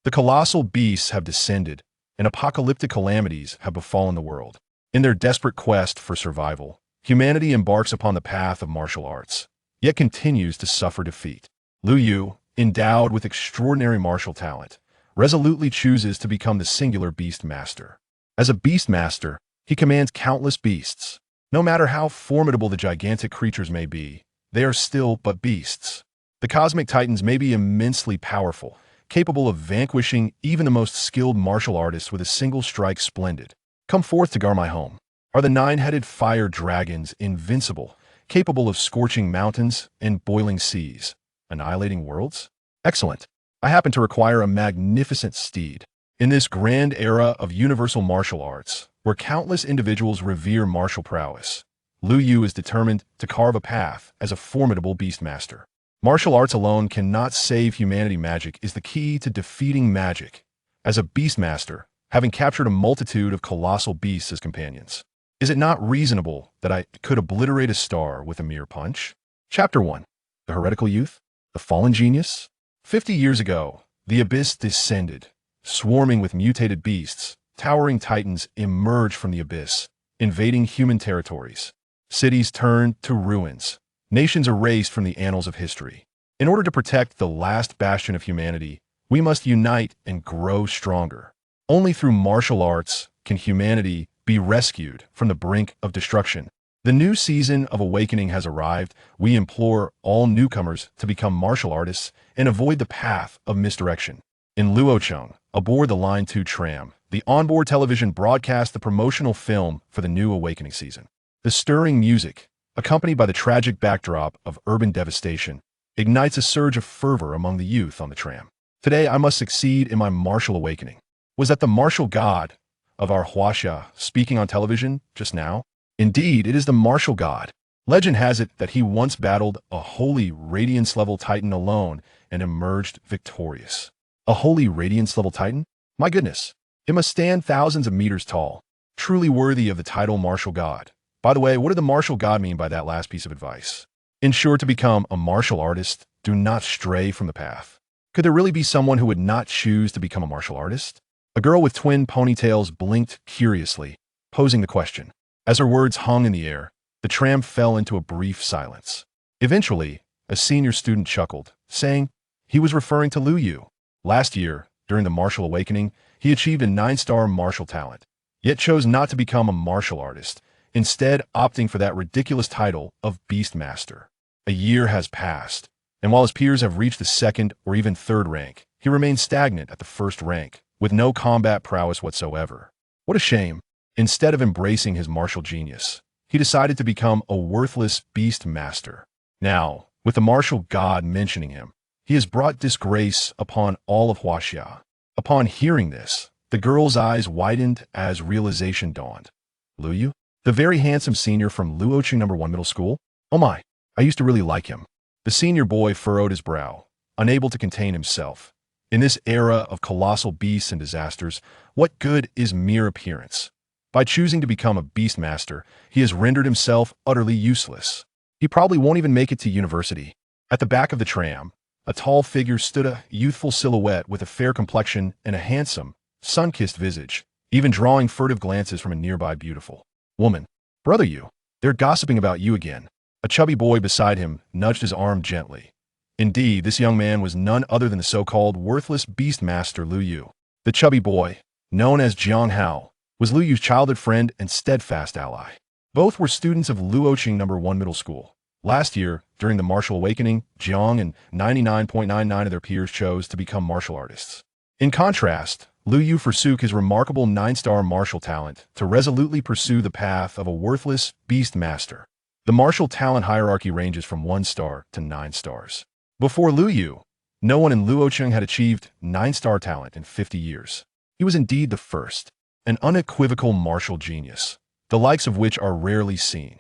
The colossal beasts have descended, and apocalyptic calamities have befallen the world. In their desperate quest for survival, humanity embarks upon the path of martial arts, yet continues to suffer defeat. Liu Yu, endowed with extraordinary martial talent, resolutely chooses to become the singular Beastmaster. As a Beastmaster, he commands countless beasts. No matter how formidable the gigantic creatures may be, they are still but beasts. The cosmic titans may be immensely powerful, capable of vanquishing even the most skilled martial artists with a single strike. Splendid. Come forth to guard my home. Are the nine-headed fire dragons invincible, capable of scorching mountains and boiling seas, annihilating worlds? Excellent. I happen to require a magnificent steed. In this grand era of universal martial arts, where countless individuals revere martial prowess, Liu Yu is determined to carve a path as a formidable Beastmaster. Martial arts alone cannot save humanity. Magic is the key to defeating magic. As a Beastmaster, having captured a multitude of colossal beasts as companions, is it not reasonable that I could obliterate a star with a mere punch? Chapter 1. The Heretical Youth? The Fallen Genius? 50 years ago, the abyss descended, swarming with mutated beasts. Towering titans emerged from the abyss, invading human territories. Cities turned to ruins. Nations erased from the annals of history. In order to protect the last bastion of humanity, we must unite and grow stronger. Only through martial arts can humanity be rescued from the brink of destruction. The new season of awakening has arrived. We implore all newcomers to become martial artists and avoid the path of misdirection. In Luocheng, aboard the Line 2 tram, the onboard television broadcast the promotional film for the new awakening season. The stirring music, accompanied by the tragic backdrop of urban devastation, ignites a surge of fervor among the youth on the tram. Today I must succeed in my martial awakening. Was that the martial god of our Huaxia speaking on television just now? Indeed, it is the martial god. Legend has it that he once battled a holy radiance-level titan alone and emerged victorious. A holy radiance-level titan? My goodness, it must stand thousands of meters tall, truly worthy of the title martial god. By the way, what did the martial god mean by that last piece of advice? Ensure to become a martial artist. Do not stray from the path. Could there really be someone who would not choose to become a martial artist? A girl with twin ponytails blinked curiously, posing the question. As her words hung in the air, the tram fell into a brief silence. Eventually, a senior student chuckled, saying he was referring to Liu Yu. Last year, during the martial awakening, he achieved a 9-star martial talent, yet chose not to become a martial artist, instead opting for that ridiculous title of Beastmaster. A year has passed, and while his peers have reached the 2nd or even 3rd rank, he remains stagnant at the 1st rank, with no combat prowess whatsoever. What a shame. Instead of embracing his martial genius, he decided to become a worthless Beastmaster. Now, with the martial god mentioning him, he has brought disgrace upon all of Huaxia. Upon hearing this, the girl's eyes widened as realization dawned. Liu Yu? The very handsome senior from Luocheng No. 1 Middle School? Oh my, I used to really like him. The senior boy furrowed his brow, unable to contain himself. In this era of colossal beasts and disasters, what good is mere appearance? By choosing to become a Beastmaster, he has rendered himself utterly useless. He probably won't even make it to university. At the back of the tram, a tall figure stood, a youthful silhouette with a fair complexion and a handsome, sun-kissed visage, even drawing furtive glances from a nearby beautiful woman. Brother Yu, they're gossiping about you again. A chubby boy beside him nudged his arm gently. Indeed, this young man was none other than the so-called worthless Beastmaster Liu Yu. The chubby boy, known as Jiang Hao, was Liu Yu's childhood friend and steadfast ally. Both were students of Luocheng No. 1 Middle School. Last year, during the martial awakening, Jiang and 99.99% of their peers chose to become martial artists. In contrast, Liu Yu forsook his remarkable 9-star martial talent to resolutely pursue the path of a worthless Beastmaster. The martial talent hierarchy ranges from 1 star to 9 stars. Before Liu Yu, no one in Luocheng had achieved 9-star talent in 50 years. He was indeed the first, an unequivocal martial genius, the likes of which are rarely seen.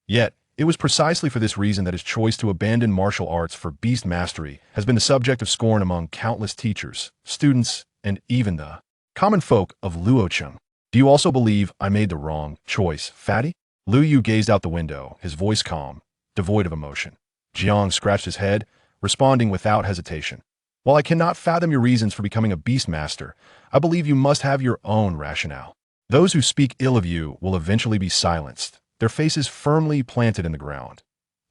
Yet, it was precisely for this reason that his choice to abandon martial arts for Beastmastery has been the subject of scorn among countless teachers, students, and even the common folk of Luocheng. Do you also believe I made the wrong choice, fatty? Liu Yu gazed out the window, his voice calm, devoid of emotion. Jiang scratched his head, responding without hesitation. While I cannot fathom your reasons for becoming a Beastmaster, I believe you must have your own rationale. Those who speak ill of you will eventually be silenced, their faces firmly planted in the ground.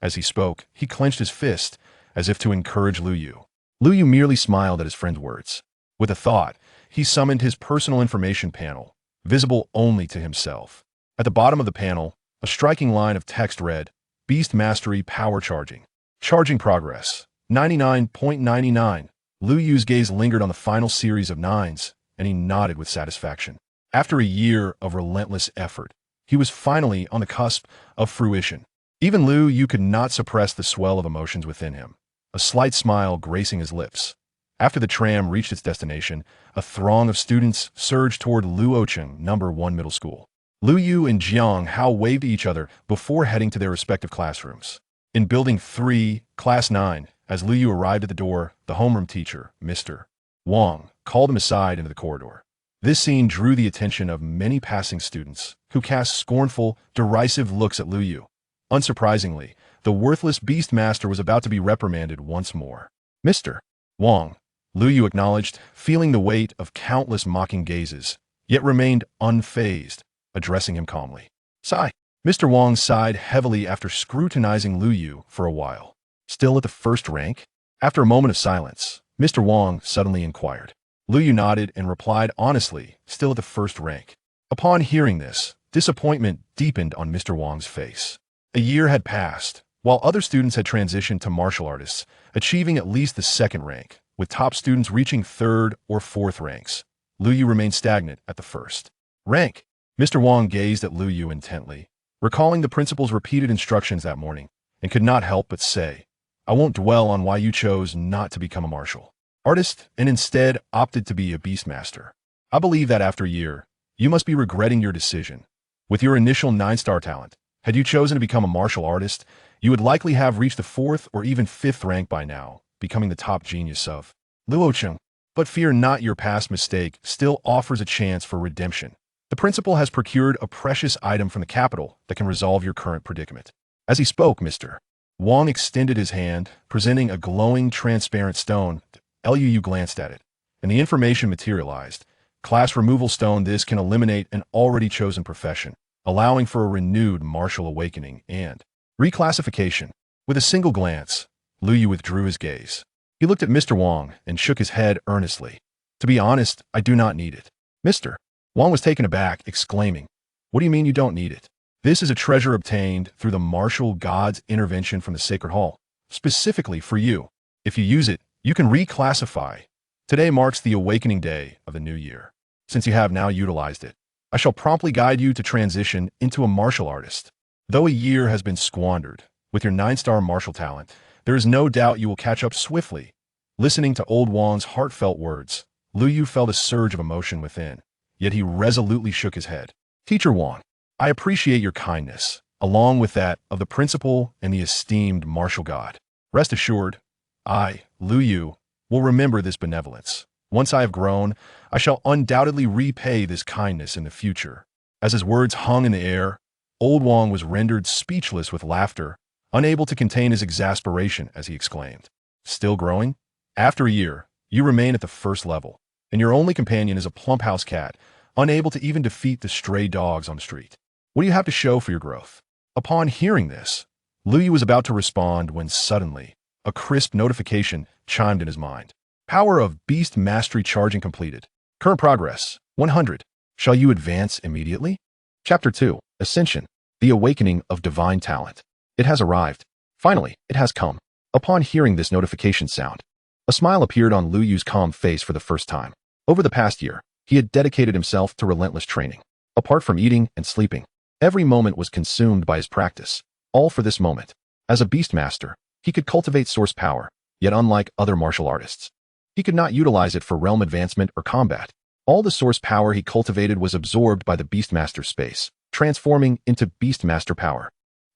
As he spoke, he clenched his fist, as if to encourage Lu Yu. Lu Yu merely smiled at his friend's words. With a thought, he summoned his personal information panel, visible only to himself. At the bottom of the panel, a striking line of text read, Beastmastery power charging. Charging progress, 99.99. Lu Yu's gaze lingered on the final series of nines, and he nodded with satisfaction. After a year of relentless effort, he was finally on the cusp of fruition. Even Lu Yu could not suppress the swell of emotions within him, a slight smile gracing his lips. After the tram reached its destination, a throng of students surged toward Luocheng No. 1 Middle School. Lu Yu and Jiang Hao waved to each other before heading to their respective classrooms. In Building 3, Class 9, as Lu Yu arrived at the door, the homeroom teacher, Mr. Wang, called him aside into the corridor. This scene drew the attention of many passing students, who cast scornful, derisive looks at Lu Yu. Unsurprisingly, the worthless Beastmaster was about to be reprimanded once more. Mr. Wang, Lu Yu acknowledged, feeling the weight of countless mocking gazes, yet remained unfazed, addressing him calmly. Sigh. Mr. Wang sighed heavily after scrutinizing Lu Yu for a while. Still at the first rank? After a moment of silence, Mr. Wang suddenly inquired. Lu Yu nodded and replied honestly, still at the first rank. Upon hearing this, disappointment deepened on Mr. Wang's face. A year had passed, while other students had transitioned to martial artists, achieving at least the second rank, with top students reaching third or fourth ranks. Lu Yu remained stagnant at the first rank. Mr. Wang gazed at Lu Yu intently, recalling the principal's repeated instructions that morning, and could not help but say, I won't dwell on why you chose not to become a martial artist and instead opted to be a Beastmaster. I believe that after a year, you must be regretting your decision. With your initial 9-star talent, had you chosen to become a martial artist, you would likely have reached the 4th or even 5th rank by now, becoming the top genius of Luocheng. But fear not, your past mistake still offers a chance for redemption. The principal has procured a precious item from the capital that can resolve your current predicament. As he spoke, Mr. Wang extended his hand, presenting a glowing, transparent stone. Lu glanced at it, and the information materialized. Class removal stone. This can eliminate an already chosen profession, allowing for a renewed martial awakening and reclassification. With a single glance, Lu Yu withdrew his gaze. He looked at Mr. Wang and shook his head earnestly. To be honest, I do not need it. Mr. Wang was taken aback, exclaiming, What do you mean you don't need it? This is a treasure obtained through the martial god's intervention from the Sacred Hall, specifically for you. If you use it, you can reclassify. Today marks the awakening day of the new year. Since you have now utilized it, I shall promptly guide you to transition into a martial artist. Though a year has been squandered, with your 9-star martial talent, there is no doubt you will catch up swiftly. Listening to old Wang's heartfelt words, Lu Yu felt a surge of emotion within, yet he resolutely shook his head. Teacher Wang, I appreciate your kindness, along with that of the principal and the esteemed martial god. Rest assured, I, Lu Yu, will remember this benevolence. Once I have grown, I shall undoubtedly repay this kindness in the future. As his words hung in the air, old Wang was rendered speechless with laughter, unable to contain his exasperation as he exclaimed, Still growing? After a year, you remain at the first level, and your only companion is a plump house cat, unable to even defeat the stray dogs on the street. What do you have to show for your growth? Upon hearing this, Lu Yu was about to respond when suddenly, a crisp notification chimed in his mind. Power of Beastmastery charging completed. Current progress, 100. Shall you advance immediately? Chapter 2, Ascension, the Awakening of Divine Talent. It has arrived. Finally, it has come. Upon hearing this notification sound, a smile appeared on Lu Yu's calm face for the first time. Over the past year, he had dedicated himself to relentless training. Apart from eating and sleeping, every moment was consumed by his practice, all for this moment. As a Beastmaster, he could cultivate source power, yet unlike other martial artists, he could not utilize it for realm advancement or combat. All the source power he cultivated was absorbed by the Beastmaster space, transforming into Beastmaster power.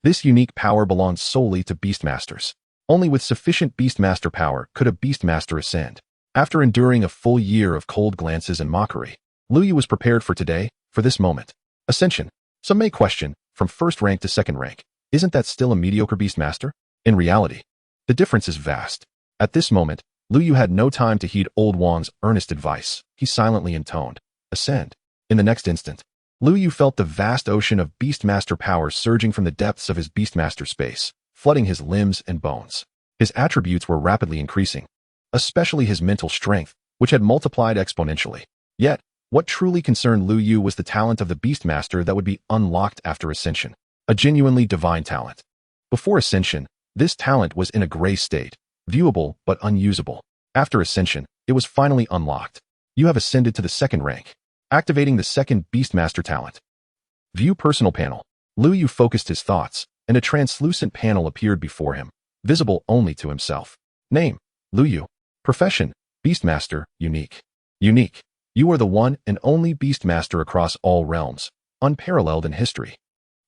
This unique power belongs solely to Beastmasters. Only with sufficient Beastmaster power could a Beastmaster ascend. After enduring a full year of cold glances and mockery, Lu Yu was prepared for today, for this moment. Ascension. Some may question, from first rank to second rank, isn't that still a mediocre Beastmaster? In reality, the difference is vast. At this moment, Lu Yu had no time to heed old Wang's earnest advice. He silently intoned, "Ascend." In the next instant, Lu Yu felt the vast ocean of Beastmaster power surging from the depths of his Beastmaster space, flooding his limbs and bones. His attributes were rapidly increasing, especially his mental strength, which had multiplied exponentially. Yet, what truly concerned Lu Yu was the talent of the Beastmaster that would be unlocked after Ascension, a genuinely divine talent. Before Ascension, this talent was in a gray state, viewable but unusable. After Ascension, it was finally unlocked. You have ascended to the second rank, activating the second Beastmaster talent. View personal panel. Lu Yu focused his thoughts, and a translucent panel appeared before him, visible only to himself. Name: Lu Yu. Profession: Beastmaster, unique. Unique. You are the one and only Beastmaster across all realms, unparalleled in history.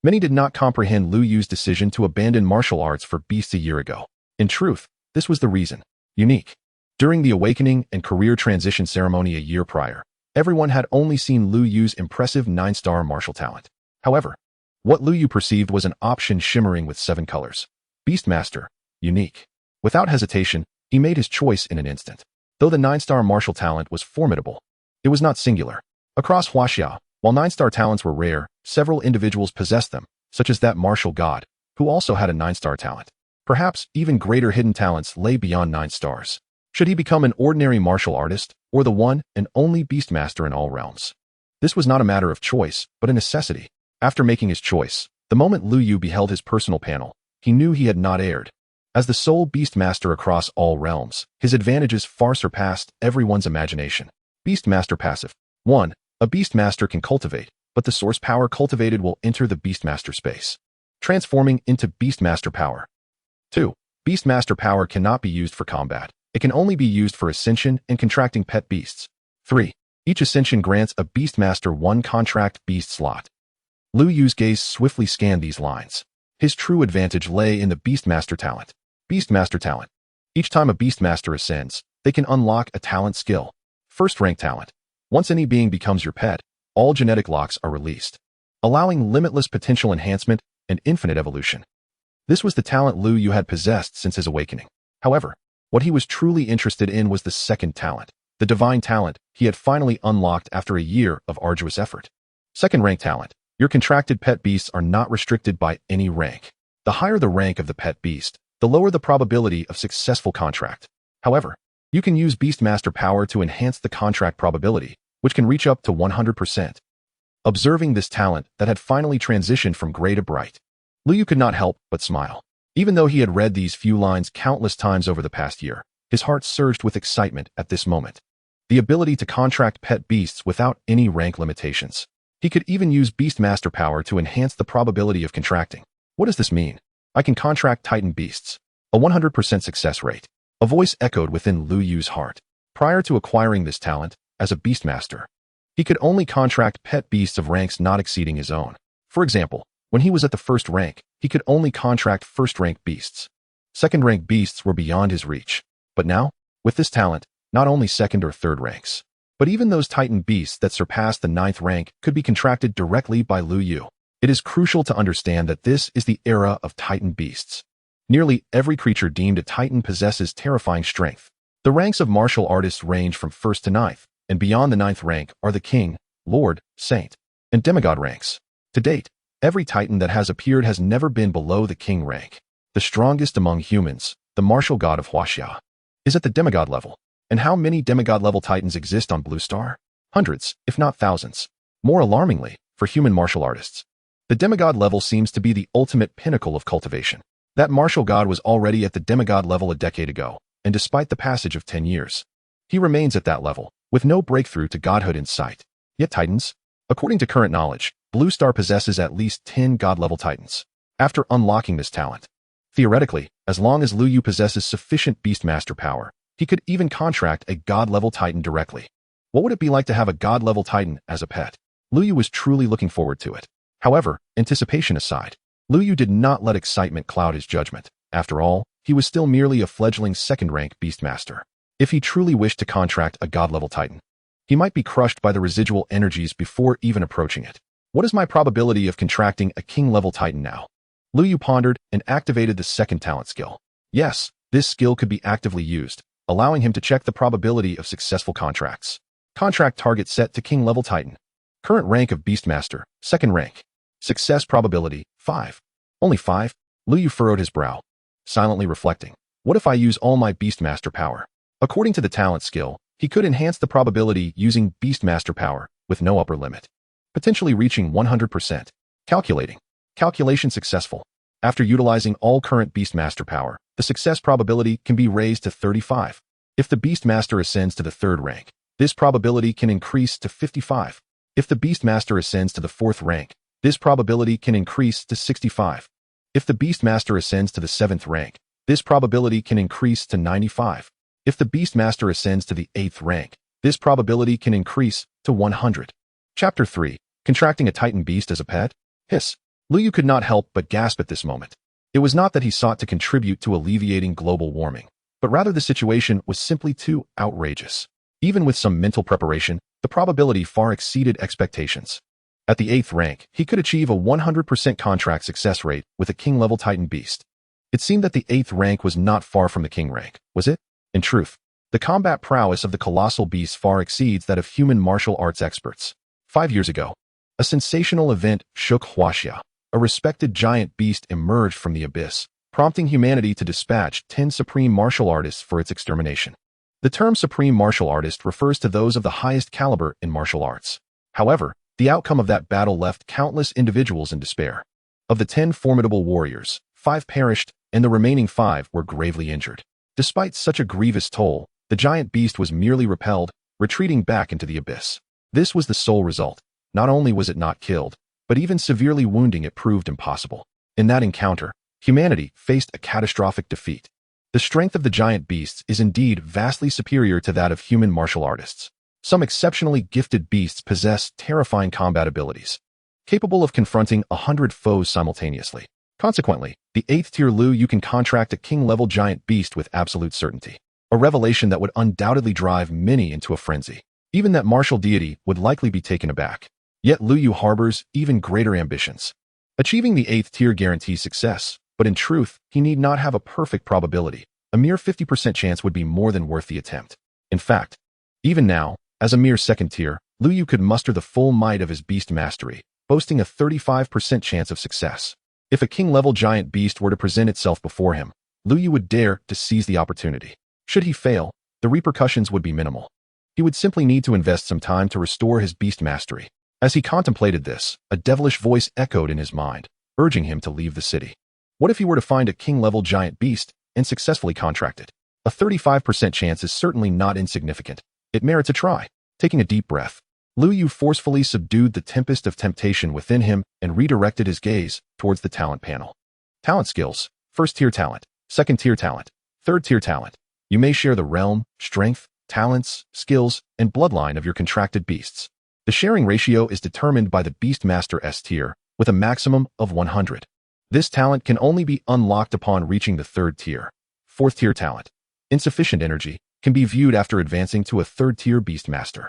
Many did not comprehend Lu Yu's decision to abandon martial arts for beasts a year ago. In truth, this was the reason. Unique. During the awakening and career transition ceremony a year prior, everyone had only seen Lu Yu's impressive 9-star martial talent. However, what Lu Yu perceived was an option shimmering with 7 colors. Beastmaster, unique. Without hesitation, he made his choice in an instant. Though the 9-star martial talent was formidable, it was not singular. Across Huaxia, while 9-star talents were rare, several individuals possessed them, such as that martial god, who also had a 9-star talent. Perhaps even greater hidden talents lay beyond 9 stars. Should he become an ordinary martial artist, or the one and only Beastmaster in all realms? This was not a matter of choice, but a necessity. After making his choice, the moment Lu Yu beheld his personal panel, he knew he had not erred. As the sole Beastmaster across all realms, his advantages far surpassed everyone's imagination. Beastmaster passive. 1. A Beastmaster can cultivate, but the source power cultivated will enter the Beastmaster space, transforming into Beastmaster power. 2. Beastmaster power cannot be used for combat. It can only be used for Ascension and contracting pet beasts. 3. Each Ascension grants a Beastmaster 1 contract beast slot. Lu Yu's gaze swiftly scanned these lines. His true advantage lay in the Beastmaster talent. Beastmaster talent. Each time a Beastmaster ascends, they can unlock a talent skill. First-rank talent. Once any being becomes your pet, all genetic locks are released, allowing limitless potential enhancement and infinite evolution. This was the talent Lu Yu had possessed since his awakening. However, what he was truly interested in was the second talent, the divine talent he had finally unlocked after a year of arduous effort. Second-rank talent. Your contracted pet beasts are not restricted by any rank. The higher the rank of the pet beast, the lower the probability of successful contract. However, you can use Beastmaster power to enhance the contract probability, which can reach up to 100%. Observing this talent that had finally transitioned from gray to bright, Lu Yu could not help but smile. Even though he had read these few lines countless times over the past year, his heart surged with excitement at this moment. The ability to contract pet beasts without any rank limitations. He could even use Beastmaster power to enhance the probability of contracting. What does this mean? I can contract Titan beasts. A 100% success rate. A voice echoed within Lu Yu's heart. Prior to acquiring this talent, as a Beastmaster, he could only contract pet beasts of ranks not exceeding his own. For example, when he was at the first rank, he could only contract first-rank beasts. Second-rank beasts were beyond his reach. But now, with this talent, not only second or third ranks, but even those Titan beasts that surpassed the 9th rank could be contracted directly by Lu Yu. It is crucial to understand that this is the era of Titan beasts. Nearly every creature deemed a Titan possesses terrifying strength. The ranks of martial artists range from 1st to 9th, and beyond the 9th rank are the King, Lord, Saint, and Demigod ranks. To date, every Titan that has appeared has never been below the King rank. The strongest among humans, the martial god of Huaxia, is at the Demigod level. And how many Demigod-level Titans exist on Blue Star? Hundreds, if not thousands. More alarmingly, for human martial artists, the Demigod level seems to be the ultimate pinnacle of cultivation. That martial god was already at the Demigod level a decade ago, and despite the passage of 10 years, he remains at that level, with no breakthrough to godhood in sight. Yet Titans? According to current knowledge, Blue Star possesses at least 10 god-level Titans. After unlocking this talent, theoretically, as long as Lu Yu possesses sufficient Beastmaster power, he could even contract a god-level Titan directly. What would it be like to have a god-level Titan as a pet? Lu Yu was truly looking forward to it. However, anticipation aside, Lu Yu did not let excitement cloud his judgment. After all, he was still merely a fledgling second-rank Beastmaster. If he truly wished to contract a god-level Titan, he might be crushed by the residual energies before even approaching it. What is my probability of contracting a king-level Titan now? Lu Yu pondered and activated the second talent skill. Yes, this skill could be actively used, allowing him to check the probability of successful contracts. Contract target set to King level Titan. Current rank of Beastmaster, 2nd rank. Success probability, 5. Only 5? Lu Yu furrowed his brow, silently reflecting. What if I use all my Beastmaster power? According to the talent skill, he could enhance the probability using Beastmaster power, with no upper limit, potentially reaching 100%. Calculating. Calculation successful. After utilizing all current Beastmaster power, the success probability can be raised to 35. If the Beastmaster ascends to the 3rd rank, this probability can increase to 55. If the Beastmaster ascends to the 4th rank, this probability can increase to 65. If the Beastmaster ascends to the 7th rank, this probability can increase to 95. If the Beastmaster ascends to the 8th rank, this probability can increase to 100. Chapter 3. Contracting a Titan Beast as a pet? Hiss. Lu Yu could not help but gasp at this moment. It was not that he sought to contribute to alleviating global warming, but rather the situation was simply too outrageous. Even with some mental preparation, the probability far exceeded expectations. At the 8th rank, he could achieve a 100% contract success rate with a King-level Titan Beast. It seemed that the 8th rank was not far from the King rank, was it? In truth, the combat prowess of the Colossal Beast far exceeds that of human martial arts experts. 5 years ago, a sensational event shook Huaxia. A respected giant beast emerged from the abyss, prompting humanity to dispatch 10 supreme martial artists for its extermination. The term supreme martial artist refers to those of the highest caliber in martial arts. However, the outcome of that battle left countless individuals in despair. Of the 10 formidable warriors, 5 perished, and the remaining 5 were gravely injured. Despite such a grievous toll, the giant beast was merely repelled, retreating back into the abyss. This was the sole result. Not only was it not killed, but even severely wounding it proved impossible. In that encounter, humanity faced a catastrophic defeat. The strength of the giant beasts is indeed vastly superior to that of human martial artists. Some exceptionally gifted beasts possess terrifying combat abilities, capable of confronting 100 foes simultaneously. Consequently, the 8th tier Lu Yu can contract a king-level giant beast with absolute certainty, a revelation that would undoubtedly drive many into a frenzy. Even that martial deity would likely be taken aback. Yet Lu Yu harbors even greater ambitions. Achieving the 8th tier guarantees success, but in truth, he need not have a perfect probability. A mere 50% chance would be more than worth the attempt. In fact, even now, as a mere 2nd tier, Lu Yu could muster the full might of his Beastmastery, boasting a 35% chance of success. If a king-level giant beast were to present itself before him, Lu Yu would dare to seize the opportunity. Should he fail, the repercussions would be minimal. He would simply need to invest some time to restore his Beastmastery. As he contemplated this, a devilish voice echoed in his mind, urging him to leave the city. What if he were to find a king-level giant beast and successfully contract it? A 35% chance is certainly not insignificant. It merits a try. Taking a deep breath, Lu Yu forcefully subdued the tempest of temptation within him and redirected his gaze towards the talent panel. Talent skills: 1st tier talent, 2nd tier talent, 3rd tier talent. You may share the realm, strength, talents, skills, and bloodline of your contracted beasts. The sharing ratio is determined by the Beastmaster S tier, with a maximum of 100. This talent can only be unlocked upon reaching the 3rd tier. 4th tier talent. Insufficient energy can be viewed after advancing to a 3rd tier Beastmaster.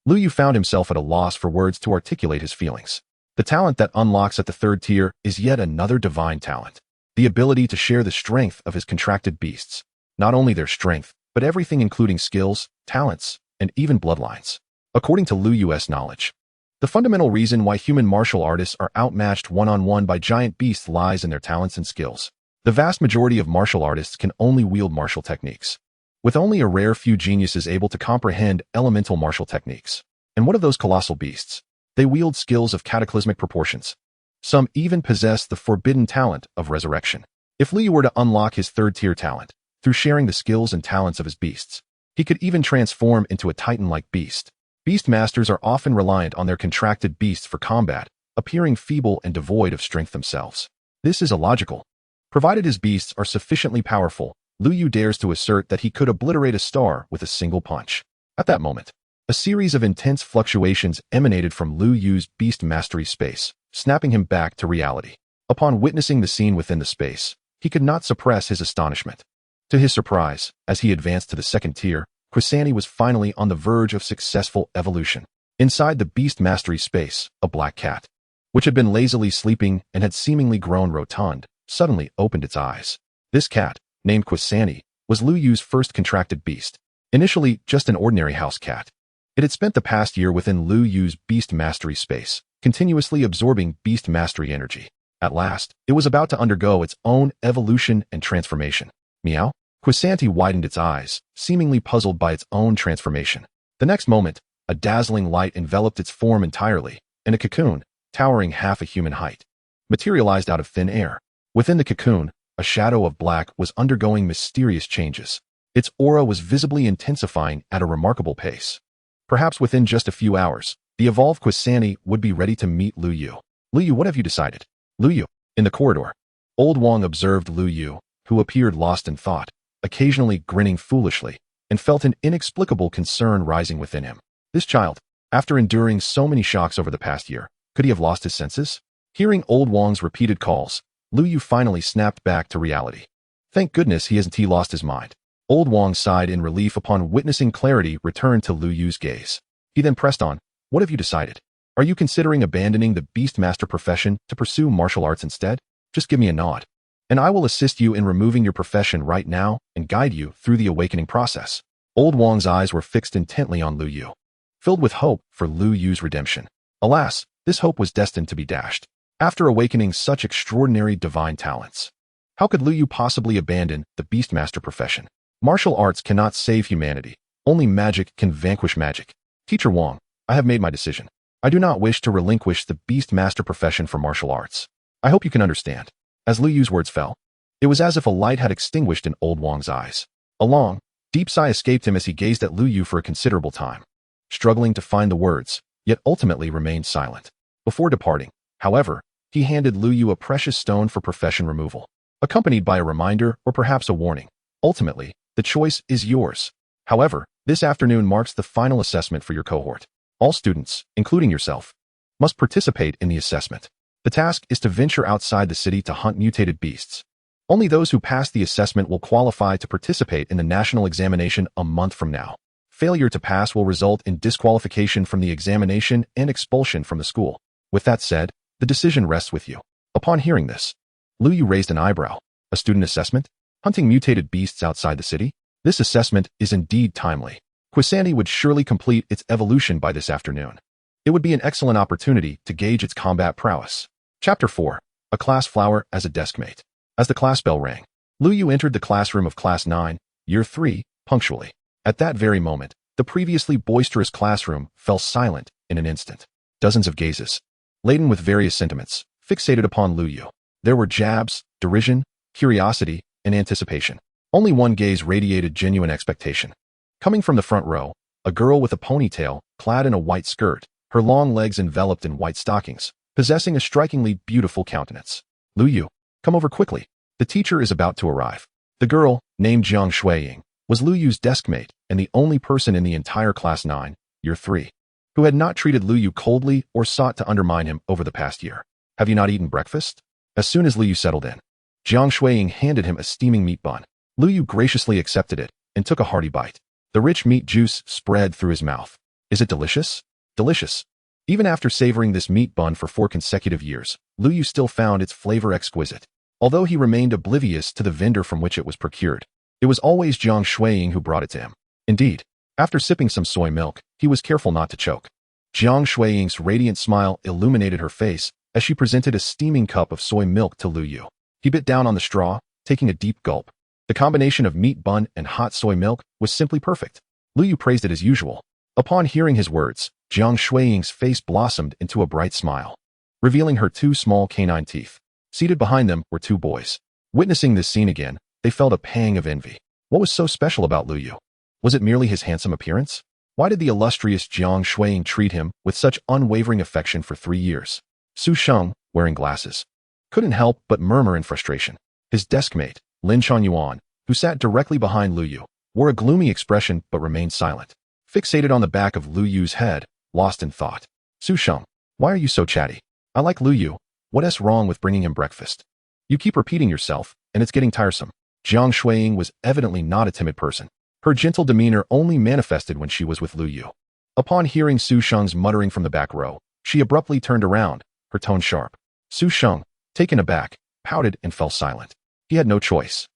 Lu Yu found himself at a loss for words to articulate his feelings. The talent that unlocks at the 3rd tier is yet another divine talent. The ability to share the strength of his contracted beasts. Not only their strength, but everything including skills, talents, and even bloodlines. According to Lu Yu's knowledge, the fundamental reason why human martial artists are outmatched one-on-one by giant beasts lies in their talents and skills. The vast majority of martial artists can only wield martial techniques, with only a rare few geniuses able to comprehend elemental martial techniques. And what of those colossal beasts? They wield skills of cataclysmic proportions. Some even possess the forbidden talent of resurrection. If Lu Yu were to unlock his 3rd tier talent, through sharing the skills and talents of his beasts, he could even transform into a titan-like beast. Beastmasters are often reliant on their contracted beasts for combat, appearing feeble and devoid of strength themselves. This is illogical. Provided his beasts are sufficiently powerful, Lu Yu dares to assert that he could obliterate a star with a single punch. At that moment, a series of intense fluctuations emanated from Lu Yu's Beastmastery space, snapping him back to reality. Upon witnessing the scene within the space, he could not suppress his astonishment. To his surprise, as he advanced to the 2nd tier, Quasani was finally on the verge of successful evolution. Inside the Beastmastery space, a black cat, which had been lazily sleeping and had seemingly grown rotund, suddenly opened its eyes. This cat, named Quasani, was Lu Yu's first contracted beast. Initially, just an ordinary house cat. It had spent the past year within Lu Yu's Beastmastery space, continuously absorbing Beastmastery energy. At last, it was about to undergo its own evolution and transformation. Meow? Quisanti widened its eyes, seemingly puzzled by its own transformation. The next moment, a dazzling light enveloped its form entirely, and a cocoon, towering half a human height, materialized out of thin air. Within the cocoon, a shadow of black was undergoing mysterious changes. Its aura was visibly intensifying at a remarkable pace. Perhaps within just a few hours, the evolved Quisanti would be ready to meet Lu Yu. Lu Yu, what have you decided? Lu Yu. In the corridor, Old Wang observed Lu Yu, who appeared lost in thought, occasionally grinning foolishly, and felt an inexplicable concern rising within him. This child, after enduring so many shocks over the past year, could he have lost his senses? Hearing Old Wang's repeated calls, Lu Yu finally snapped back to reality. Thank goodness he hasn't lost his mind. Old Wang sighed in relief upon witnessing clarity return to Lu Yu's gaze. He then pressed on, what have you decided? Are you considering abandoning the Beastmaster profession to pursue martial arts instead? Just give me a nod, and I will assist you in removing your profession right now and guide you through the awakening process. Old Wang's eyes were fixed intently on Lu Yu, filled with hope for Lu Yu's redemption. Alas, this hope was destined to be dashed. After awakening such extraordinary divine talents, how could Lu Yu possibly abandon the Beastmaster profession? Martial arts cannot save humanity. Only magic can vanquish magic. Teacher Wang, I have made my decision. I do not wish to relinquish the Beastmaster profession for martial arts. I hope you can understand. As Lu Yu's words fell, it was as if a light had extinguished in Old Wang's eyes. A long, deep sigh escaped him as he gazed at Lu Yu for a considerable time, struggling to find the words, yet ultimately remained silent. Before departing, however, he handed Lu Yu a precious stone for profession removal, accompanied by a reminder or perhaps a warning. Ultimately, the choice is yours. However, this afternoon marks the final assessment for your cohort. All students, including yourself, must participate in the assessment. The task is to venture outside the city to hunt mutated beasts. Only those who pass the assessment will qualify to participate in the national examination a month from now. Failure to pass will result in disqualification from the examination and expulsion from the school. With that said, the decision rests with you. Upon hearing this, Lu Yu raised an eyebrow. A student assessment? Hunting mutated beasts outside the city? This assessment is indeed timely. Quisanti would surely complete its evolution by this afternoon. It would be an excellent opportunity to gauge its combat prowess. Chapter 4. A Class Flower as a Deskmate. As the class bell rang, Lu Yu entered the classroom of Class 9, Year 3, punctually. At that very moment, the previously boisterous classroom fell silent in an instant. Dozens of gazes, laden with various sentiments, fixated upon Lu Yu. There were jabs, derision, curiosity, and anticipation. Only one gaze radiated genuine expectation. Coming from the front row, a girl with a ponytail, clad in a white skirt, her long legs enveloped in white stockings, possessing a strikingly beautiful countenance. Lu Yu, come over quickly. The teacher is about to arrive. The girl, named Jiang Shuiying, was Lu Yu's deskmate and the only person in the entire Class 9, Year 3, who had not treated Lu Yu coldly or sought to undermine him over the past year. Have you not eaten breakfast? As soon as Lu Yu settled in, Jiang Shuiying handed him a steaming meat bun. Lu Yu graciously accepted it and took a hearty bite. The rich meat juice spread through his mouth. Is it delicious? Delicious. Even after savoring this meat bun for 4 consecutive years, Lu Yu still found its flavor exquisite. Although he remained oblivious to the vendor from which it was procured, it was always Jiang Shuiying who brought it to him. Indeed, after sipping some soy milk, he was careful not to choke. Jiang Shuiying's radiant smile illuminated her face as she presented a steaming cup of soy milk to Lu Yu. He bit down on the straw, taking a deep gulp. The combination of meat bun and hot soy milk was simply perfect. Lu Yu praised it as usual. Upon hearing his words, Jiang Shuiying's face blossomed into a bright smile, revealing her 2 small canine teeth. Seated behind them were 2 boys. Witnessing this scene again, they felt a pang of envy. What was so special about Lu Yu? Was it merely his handsome appearance? Why did the illustrious Jiang Shuiying treat him with such unwavering affection for 3 years? Su Sheng, wearing glasses, couldn't help but murmur in frustration. His deskmate, Lin Chuanyuan, who sat directly behind Lu Yu, wore a gloomy expression but remained silent, fixated on the back of Lu Yu's head, lost in thought. Su Sheng, why are you so chatty? I like Lu Yu. What's wrong with bringing him breakfast? You keep repeating yourself, and it's getting tiresome. Jiang Shuiying was evidently not a timid person. Her gentle demeanor only manifested when she was with Lu Yu. Upon hearing Su Sheng's muttering from the back row, she abruptly turned around, her tone sharp. Su Sheng, taken aback, pouted and fell silent. He had no choice.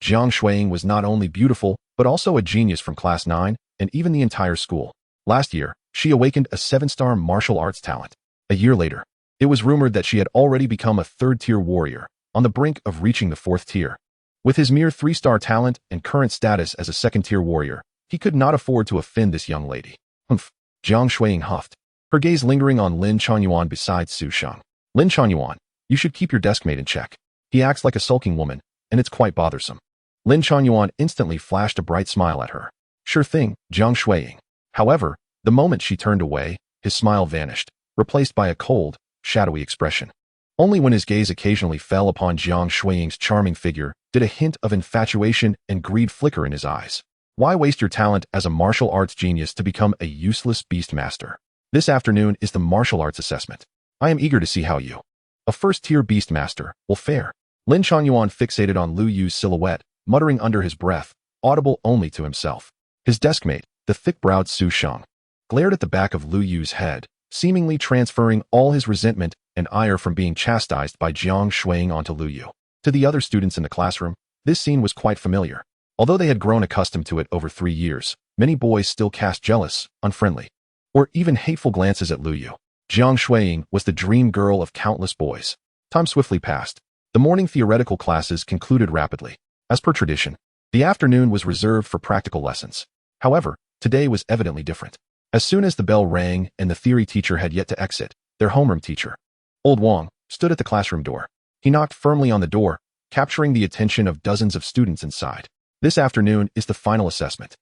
Jiang Shuiying was not only beautiful, but also a genius from Class 9, and even the entire school. Last year, she awakened a 7-star martial arts talent. A year later, it was rumored that she had already become a 3rd-tier warrior, on the brink of reaching the 4th tier. With his mere 3-star talent and current status as a 2nd-tier warrior, he could not afford to offend this young lady. Humph, Jiang Shuiying huffed, her gaze lingering on Lin Chuanyuan beside Su Sheng. Lin Chuanyuan, you should keep your deskmate in check. He acts like a sulking woman, and it's quite bothersome. Lin Chuanyuan instantly flashed a bright smile at her. Sure thing, Jiang Shuiying. However, the moment she turned away, his smile vanished, replaced by a cold, shadowy expression. Only when his gaze occasionally fell upon Jiang Shuiying's charming figure did a hint of infatuation and greed flicker in his eyes. Why waste your talent as a martial arts genius to become a useless Beastmaster? This afternoon is the martial arts assessment. I am eager to see how you, a 1st-tier Beastmaster, will fare. Lin Chuanyuan fixated on Lu Yu's silhouette, muttering under his breath, audible only to himself. His deskmate, the thick-browed Su Sheng, glared at the back of Lu Yu's head, seemingly transferring all his resentment and ire from being chastised by Jiang Shuiying onto Lu Yu. To the other students in the classroom, this scene was quite familiar. Although they had grown accustomed to it over 3 years, many boys still cast jealous, unfriendly, or even hateful glances at Lu Yu. Jiang Shuiying was the dream girl of countless boys. Time swiftly passed. The morning theoretical classes concluded rapidly. As per tradition, the afternoon was reserved for practical lessons. However, today was evidently different. As soon as the bell rang and the theory teacher had yet to exit, their homeroom teacher, Old Wang, stood at the classroom door. He knocked firmly on the door, capturing the attention of dozens of students inside. This afternoon is the final assessment.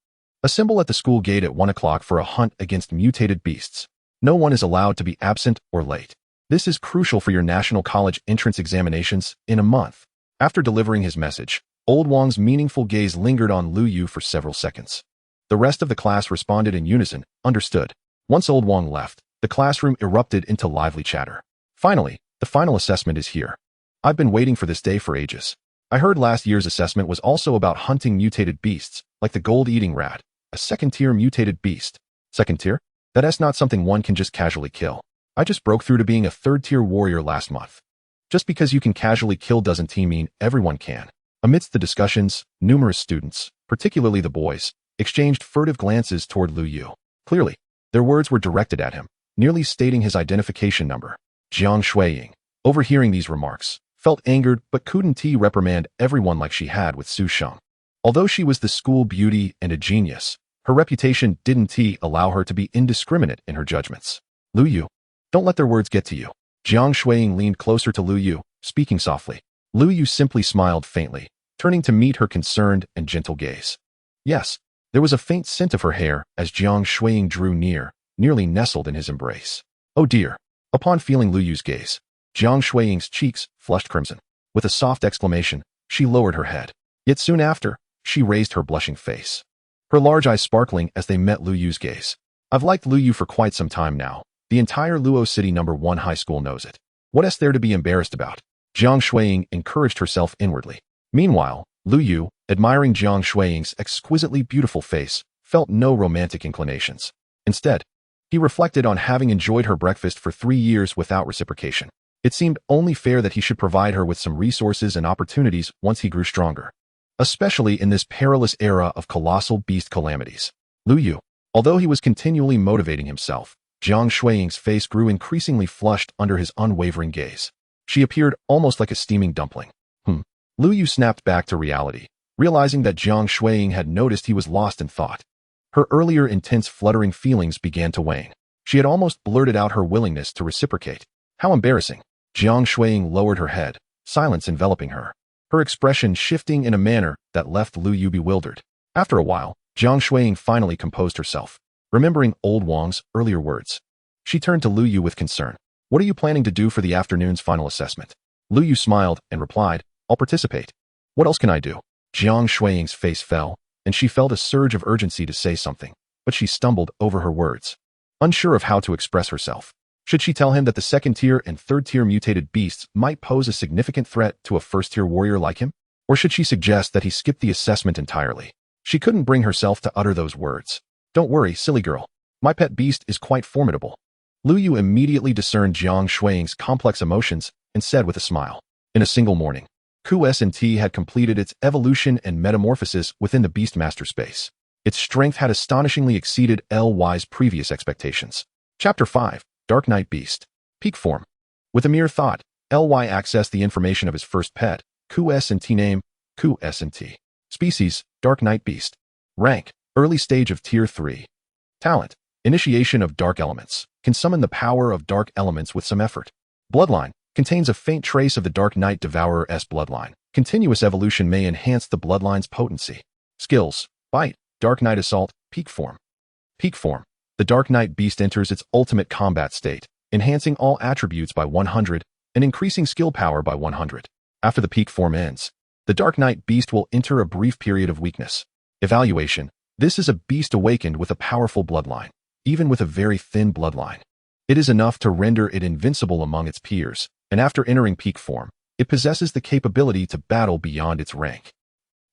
Assemble at the school gate at 1 o'clock for a hunt against mutated beasts. No one is allowed to be absent or late. This is crucial for your national college entrance examinations in a month. After delivering his message, Old Wang's meaningful gaze lingered on Lu Yu for several seconds. The rest of the class responded in unison, understood. Once Old Wang left, the classroom erupted into lively chatter. Finally, the final assessment is here. I've been waiting for this day for ages. I heard last year's assessment was also about hunting mutated beasts, like the gold-eating rat, a 2nd-tier mutated beast. 2nd tier? That's not something one can just casually kill. I just broke through to being a 3rd-tier warrior last month. Just because you can casually kill doesn't mean everyone can. Amidst the discussions, numerous students, particularly the boys, exchanged furtive glances toward Lu Yu. Clearly, their words were directed at him, nearly stating his identification number. Jiang Shuiying, overhearing these remarks, felt angered but couldn't reprimand everyone like she had with Su Sheng. Although she was the school beauty and a genius, her reputation didn't allow her to be indiscriminate in her judgments. Lu Yu, don't let their words get to you. Jiang Shuiying leaned closer to Lu Yu, speaking softly. Lu Yu simply smiled faintly, turning to meet her concerned and gentle gaze. Yes, there was a faint scent of her hair as Jiang Shuiying drew near, nearly nestled in his embrace. Oh dear. Upon feeling Lu Yu's gaze, Jiang Shuiying's cheeks flushed crimson. With a soft exclamation, she lowered her head. Yet soon after, she raised her blushing face, her large eyes sparkling as they met Lu Yu's gaze. I've liked Lu Yu for quite some time now. The entire Luo City No. 1 high school knows it. What is there to be embarrassed about? Jiang Shuiying encouraged herself inwardly. Meanwhile, Lu Yu, admiring Jiang Shuiying's exquisitely beautiful face, felt no romantic inclinations. Instead, he reflected on having enjoyed her breakfast for 3 years without reciprocation. It seemed only fair that he should provide her with some resources and opportunities once he grew stronger, especially in this perilous era of colossal beast calamities. Lu Yu, although he was continually motivating himself, Jiang Shuiying's face grew increasingly flushed under his unwavering gaze. She appeared almost like a steaming dumpling. Lu Yu snapped back to reality, realizing that Jiang Shuiying had noticed he was lost in thought. Her earlier intense fluttering feelings began to wane. She had almost blurted out her willingness to reciprocate. How embarrassing. Jiang Shuiying lowered her head, silence enveloping her, her expression shifting in a manner that left Lu Yu bewildered. After a while, Jiang Shuiying finally composed herself, remembering Old Wang's earlier words. She turned to Lu Yu with concern. What are you planning to do for the afternoon's final assessment? Lu Yu smiled and replied, I'll participate. What else can I do? Jiang Shuiying's face fell, and she felt a surge of urgency to say something, but she stumbled over her words, unsure of how to express herself. Should she tell him that the 2nd-tier and 3rd-tier mutated beasts might pose a significant threat to a 1st-tier warrior like him? Or should she suggest that he skip the assessment entirely? She couldn't bring herself to utter those words. Don't worry, silly girl. My pet beast is quite formidable. Lu Yu immediately discerned Jiang Shuiying's complex emotions and said with a smile. In a single morning, Q-S&T had completed its evolution and metamorphosis within the Beastmaster space. Its strength had astonishingly exceeded LY's previous expectations. Chapter 5, Dark Knight Beast. Peak Form. With a mere thought, LY accessed the information of his first pet, Q-S&T. Name, Q-S&T. Species, Dark Knight Beast. Rank, early stage of Tier 3. Talent, initiation of dark elements. Can summon the power of dark elements with some effort. Bloodline, contains a faint trace of the Dark Knight Devourer's bloodline. Continuous evolution may enhance the bloodline's potency. Skills, Bite, Dark Knight Assault, Peak Form. Peak Form. The Dark Knight Beast enters its ultimate combat state, enhancing all attributes by 100 and increasing skill power by 100. After the Peak Form ends, the Dark Knight Beast will enter a brief period of weakness. Evaluation. This is a beast awakened with a powerful bloodline, even with a very thin bloodline. It is enough to render it invincible among its peers, and after entering Peak Form, it possesses the capability to battle beyond its rank.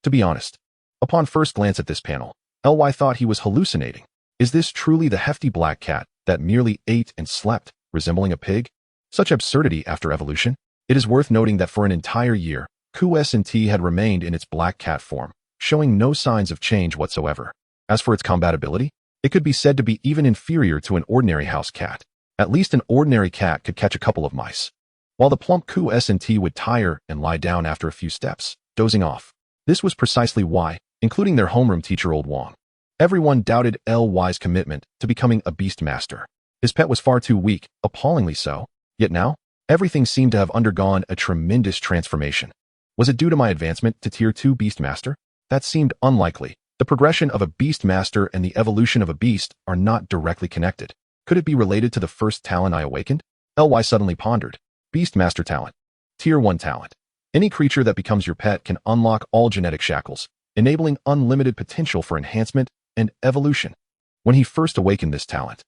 To be honest, upon first glance at this panel, LY thought he was hallucinating. Is this truly the hefty black cat that merely ate and slept, resembling a pig? Such absurdity after evolution? It is worth noting that for an entire year, Q-S&T had remained in its black cat form, showing no signs of change whatsoever. As for its combatability, it could be said to be even inferior to an ordinary house cat. At least an ordinary cat could catch a couple of mice, while the plump Q-S&T would tire and lie down after a few steps, dozing off. This was precisely why, including their homeroom teacher Old Wong, everyone doubted LY's commitment to becoming a Beastmaster. His pet was far too weak, appallingly so, yet now, everything seemed to have undergone a tremendous transformation. Was it due to my advancement to Tier 2 Beastmaster? That seemed unlikely. The progression of a Beastmaster and the evolution of a beast are not directly connected. Could it be related to the first talent I awakened? LY suddenly pondered. Beastmaster talent. Tier 1 talent. Any creature that becomes your pet can unlock all genetic shackles, enabling unlimited potential for enhancement and evolution. When he first awakened this talent,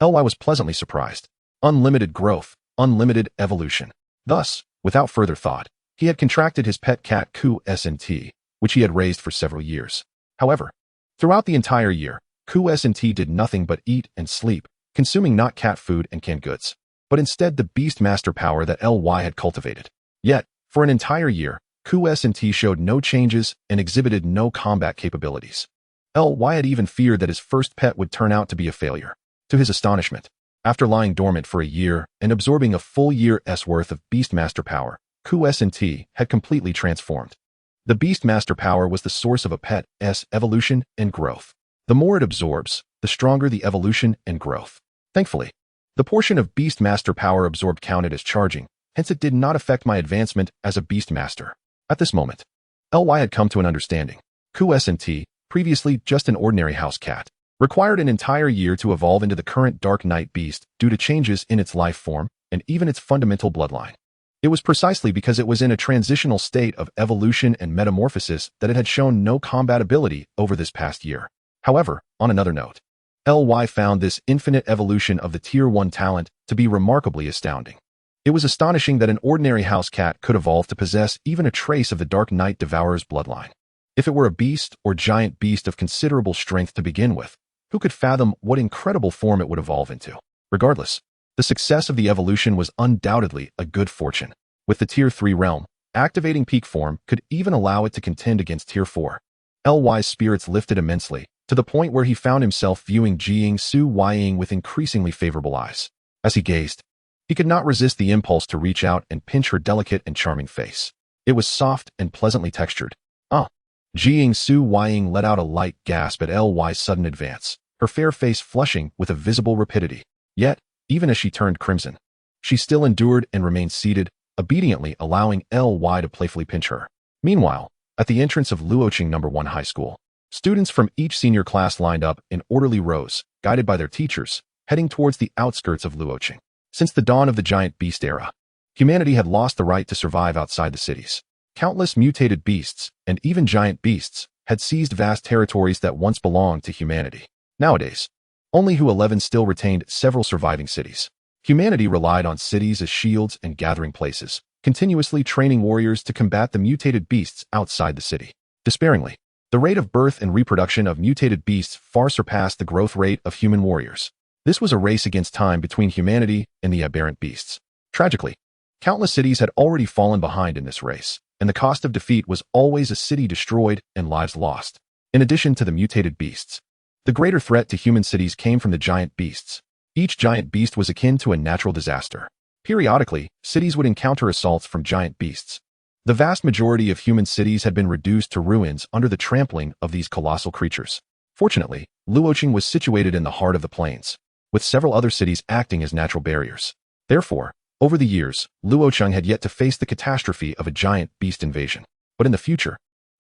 LY was pleasantly surprised. Unlimited growth, unlimited evolution. Thus, without further thought, he had contracted his pet cat Q-S&T, which he had raised for several years. However, throughout the entire year, Q-S&T did nothing but eat and sleep, consuming not cat food and canned goods, but instead the Beastmaster power that LY had cultivated. Yet, for an entire year, Q-S&T showed no changes and exhibited no combat capabilities. LY had even feared that his first pet would turn out to be a failure. To his astonishment, after lying dormant for a year and absorbing a full year's worth of Beastmaster power, Q-S&T had completely transformed. The Beastmaster power was the source of a pet's evolution and growth. The more it absorbs, the stronger the evolution and growth. Thankfully, the portion of Beastmaster power absorbed counted as charging, hence it did not affect my advancement as a Beastmaster. At this moment, LY had come to an understanding. Q-S&T, previously just an ordinary house cat, required an entire year to evolve into the current Dark Knight Beast due to changes in its life form and even its fundamental bloodline. It was precisely because it was in a transitional state of evolution and metamorphosis that it had shown no combat ability over this past year. However, on another note, LY found this infinite evolution of the Tier 1 talent to be remarkably astounding. It was astonishing that an ordinary house cat could evolve to possess even a trace of the Dark Knight Devourer's bloodline. If it were a beast or giant beast of considerable strength to begin with, who could fathom what incredible form it would evolve into? Regardless, the success of the evolution was undoubtedly a good fortune. With the Tier 3 realm, activating Peak Form could even allow it to contend against Tier 4. LY's spirits lifted immensely, to the point where he found himself viewing Jiying Su Ying with increasingly favorable eyes. As he gazed, he could not resist the impulse to reach out and pinch her delicate and charming face. It was soft and pleasantly textured. Jiying Su Ying let out a light gasp at LY's sudden advance, her fair face flushing with a visible rapidity. Yet, even as she turned crimson, she still endured and remained seated, obediently allowing LY to playfully pinch her. Meanwhile, at the entrance of Luoqing No. 1 High School, students from each senior class lined up in orderly rows, guided by their teachers, heading towards the outskirts of Luoqing. Since the dawn of the giant beast era, humanity had lost the right to survive outside the cities. Countless mutated beasts, and even giant beasts, had seized vast territories that once belonged to humanity. Nowadays, only Hu-11 still retained several surviving cities. Humanity relied on cities as shields and gathering places, continuously training warriors to combat the mutated beasts outside the city. Despairingly, the rate of birth and reproduction of mutated beasts far surpassed the growth rate of human warriors. This was a race against time between humanity and the aberrant beasts. Tragically, countless cities had already fallen behind in this race, and the cost of defeat was always a city destroyed and lives lost. In addition to the mutated beasts, the greater threat to human cities came from the giant beasts. Each giant beast was akin to a natural disaster. Periodically, cities would encounter assaults from giant beasts. The vast majority of human cities had been reduced to ruins under the trampling of these colossal creatures. Fortunately, Luocheng was situated in the heart of the plains, with several other cities acting as natural barriers. Therefore, over the years, Luocheng had yet to face the catastrophe of a giant beast invasion. But in the future,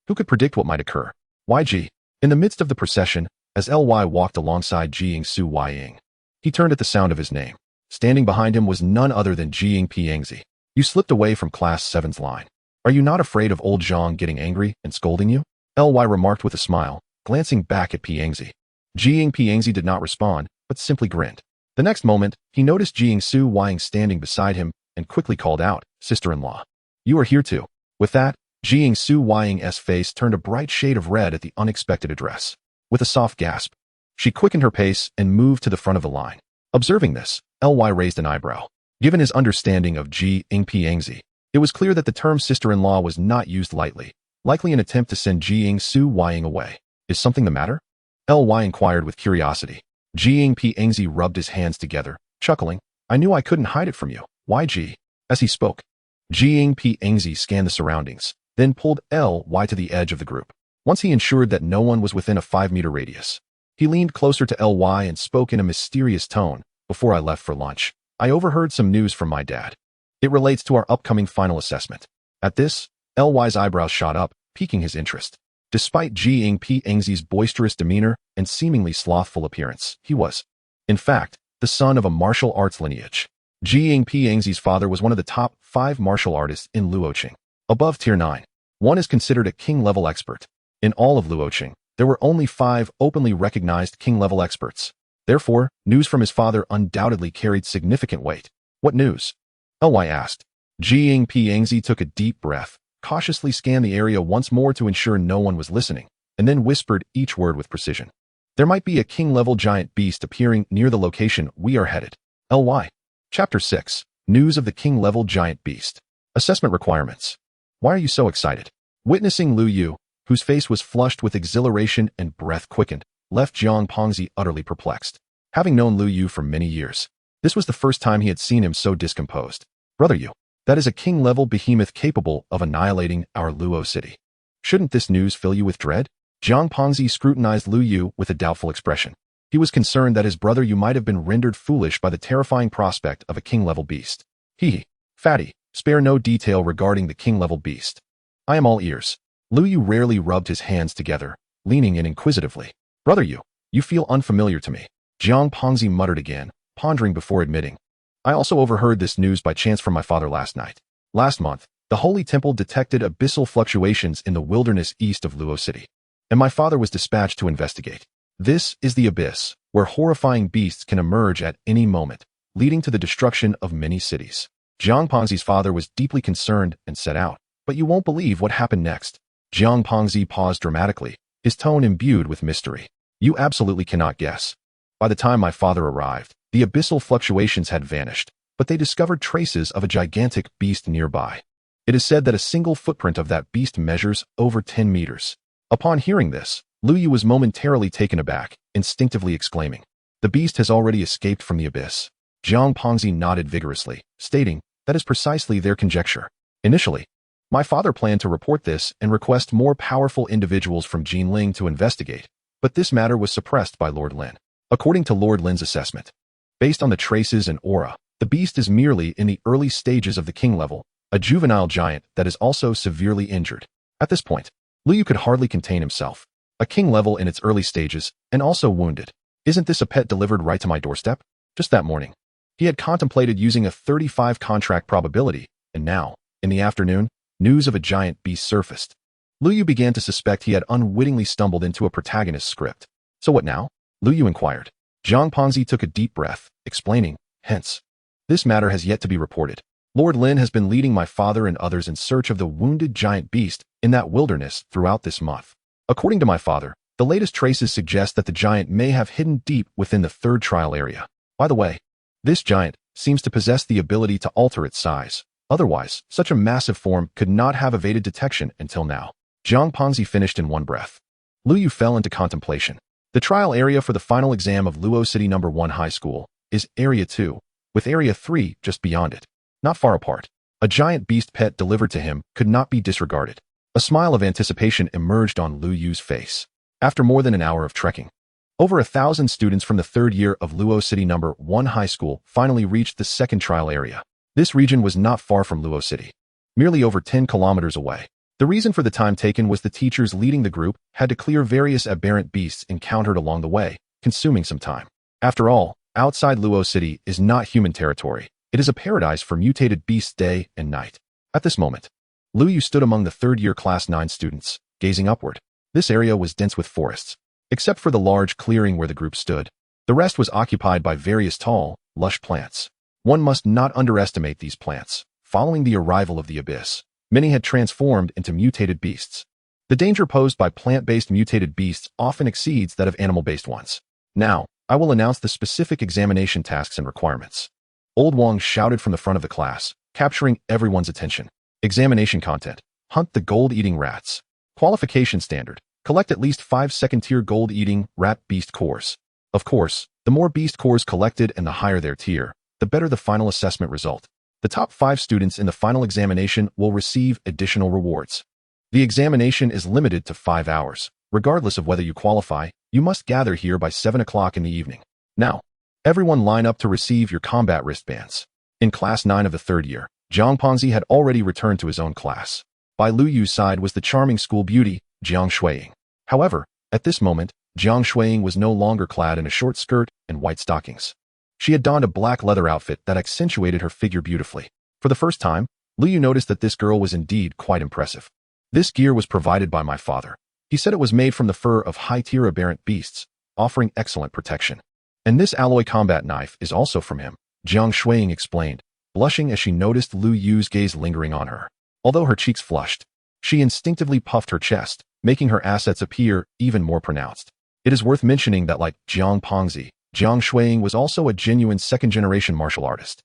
who could predict what might occur? YG. In the midst of the procession, as Ly walked alongside Jiying Su Weiying, he turned at the sound of his name. Standing behind him was none other than Jiying Piangzi. You slipped away from Class 7's line. Are you not afraid of old Zhang getting angry and scolding you? Ly remarked with a smile, glancing back at Piangzi. Jiying Piangzi did not respond, but simply grinned. The next moment, he noticed Jiying Su Weiying standing beside him and quickly called out, "Sister-in-law, you are here too." With that, Jiying Su Weiying's face turned a bright shade of red at the unexpected address. With a soft gasp, she quickened her pace and moved to the front of the line. Observing this, Ly raised an eyebrow. Given his understanding of Jiying Piangzi, it was clear that the term sister-in-law was not used lightly, likely an attempt to send Jiying Su Weiying away. Is something the matter? Ly inquired with curiosity. Jiying Piangzi rubbed his hands together, chuckling. I knew I couldn't hide it from you. YG. As he spoke, Jiying Piangzi scanned the surroundings, then pulled Ly to the edge of the group. Once he ensured that no one was within a 5-meter radius, he leaned closer to Ly and spoke in a mysterious tone. Before I left for lunch, I overheard some news from my dad. It relates to our upcoming final assessment. At this, Ly's eyebrows shot up, piquing his interest. Despite Jiying Piangzi's boisterous demeanor and seemingly slothful appearance, he was, in fact, the son of a martial arts lineage. Jiying Piangzi's father was one of the top 5 martial artists in Luocheng. Above Tier 9, one is considered a king-level expert. In all of Luocheng, there were only 5 openly recognized king-level experts. Therefore, news from his father undoubtedly carried significant weight. What news? Ly asked. Jiying Piangzi took a deep breath, cautiously scanned the area once more to ensure no one was listening, and then whispered each word with precision. There might be a king-level giant beast appearing near the location we are headed. Ly. Chapter 6. News of the king-level giant beast. Assessment requirements. Why are you so excited? Witnessing Lu Yu, whose face was flushed with exhilaration and breath quickened, left Jiang Pongzi utterly perplexed. Having known Lu Yu for many years, this was the first time he had seen him so discomposed. Brother Yu, that is a king-level behemoth capable of annihilating our Luo city. Shouldn't this news fill you with dread? Jiang Pongzi scrutinized Lu Yu with a doubtful expression. He was concerned that his brother Yu might have been rendered foolish by the terrifying prospect of a king-level beast. Fatty, spare no detail regarding the king-level beast. I am all ears. Lu Yu rarely rubbed his hands together, leaning in inquisitively. Brother Yu, you feel unfamiliar to me. Jiang Pongzi muttered again, pondering before admitting. I also overheard this news by chance from my father last night. Last month, the Holy Temple detected abyssal fluctuations in the wilderness east of Luo City, and my father was dispatched to investigate. This is the abyss, where horrifying beasts can emerge at any moment, leading to the destruction of many cities. Jiang Pongzi's father was deeply concerned and set out, but you won't believe what happened next. Jiang Pongzi paused dramatically, his tone imbued with mystery. You absolutely cannot guess. By the time my father arrived, the abyssal fluctuations had vanished, but they discovered traces of a gigantic beast nearby. It is said that a single footprint of that beast measures over 10 meters. Upon hearing this, Lu Yu was momentarily taken aback, instinctively exclaiming, "The beast has already escaped from the abyss." Jiang Pongzi nodded vigorously, stating, "That is precisely their conjecture. Initially, my father planned to report this and request more powerful individuals from Jinling to investigate, but this matter was suppressed by Lord Lin. According to Lord Lin's assessment, based on the traces and aura, the beast is merely in the early stages of the king level, a juvenile giant that is also severely injured." At this point, Lu Yu could hardly contain himself. A king level in its early stages, and also wounded. Isn't this a pet delivered right to my doorstep? Just that morning, he had contemplated using a 35 contract probability, and now, in the afternoon, news of a giant beast surfaced. Lu Yu began to suspect he had unwittingly stumbled into a protagonist's script. So what now? Lu Yu inquired. Jiang Pongzi took a deep breath, explaining, "Hence, this matter has yet to be reported. Lord Lin has been leading my father and others in search of the wounded giant beast in that wilderness throughout this month. According to my father, the latest traces suggest that the giant may have hidden deep within the 3rd trial area. By the way, this giant seems to possess the ability to alter its size, Otherwise, such a massive form could not have evaded detection until now. Jiang Pengzi finished in one breath. Lu Yu fell into contemplation. The trial area for the final exam of Luo City No. 1 High School is Area 2, with Area 3 just beyond it. Not far apart. A giant beast pet delivered to him could not be disregarded. A smile of anticipation emerged on Lu Yu's face. After more than an hour of trekking, over 1,000 students from the third year of Luo City No. 1 High School finally reached the second trial area. This region was not far from Luo City, merely over 10 kilometers away. The reason for the time taken was the teachers leading the group had to clear various aberrant beasts encountered along the way, consuming some time. After all, outside Luo City is not human territory. It is a paradise for mutated beasts day and night. At this moment, Lu Yu stood among the third-year Class 9 students, gazing upward. This area was dense with forests. Except for the large clearing where the group stood, the rest was occupied by various tall, lush plants. One must not underestimate these plants. Following the arrival of the abyss, many had transformed into mutated beasts. The danger posed by plant-based mutated beasts often exceeds that of animal-based ones. Now, I will announce the specific examination tasks and requirements. Old Wang shouted from the front of the class, capturing everyone's attention. Examination content: hunt the gold-eating rats. Qualification standard: collect at least 5 second-tier gold-eating rat beast cores. Of course, the more beast cores collected and the higher their tier, the better the final assessment result. The top 5 students in the final examination will receive additional rewards. The examination is limited to 5 hours. Regardless of whether you qualify, you must gather here by 7 o'clock in the evening. Now, everyone line up to receive your combat wristbands. In Class 9 of the third year, Jiang Pengzi had already returned to his own class. By Lu Yu's side was the charming school beauty, Jiang Shuiying. However, at this moment, Jiang Shuiying was no longer clad in a short skirt and white stockings. She had donned a black leather outfit that accentuated her figure beautifully. For the first time, Lu Yu noticed that this girl was indeed quite impressive. This gear was provided by my father. He said it was made from the fur of high-tier aberrant beasts, offering excellent protection. And this alloy combat knife is also from him, Jiang Shuiying explained, blushing as she noticed Lu Yu's gaze lingering on her. Although her cheeks flushed, she instinctively puffed her chest, making her assets appear even more pronounced. It is worth mentioning that like Jiang Pengzi, Jiang Shuiying was also a genuine second-generation martial artist.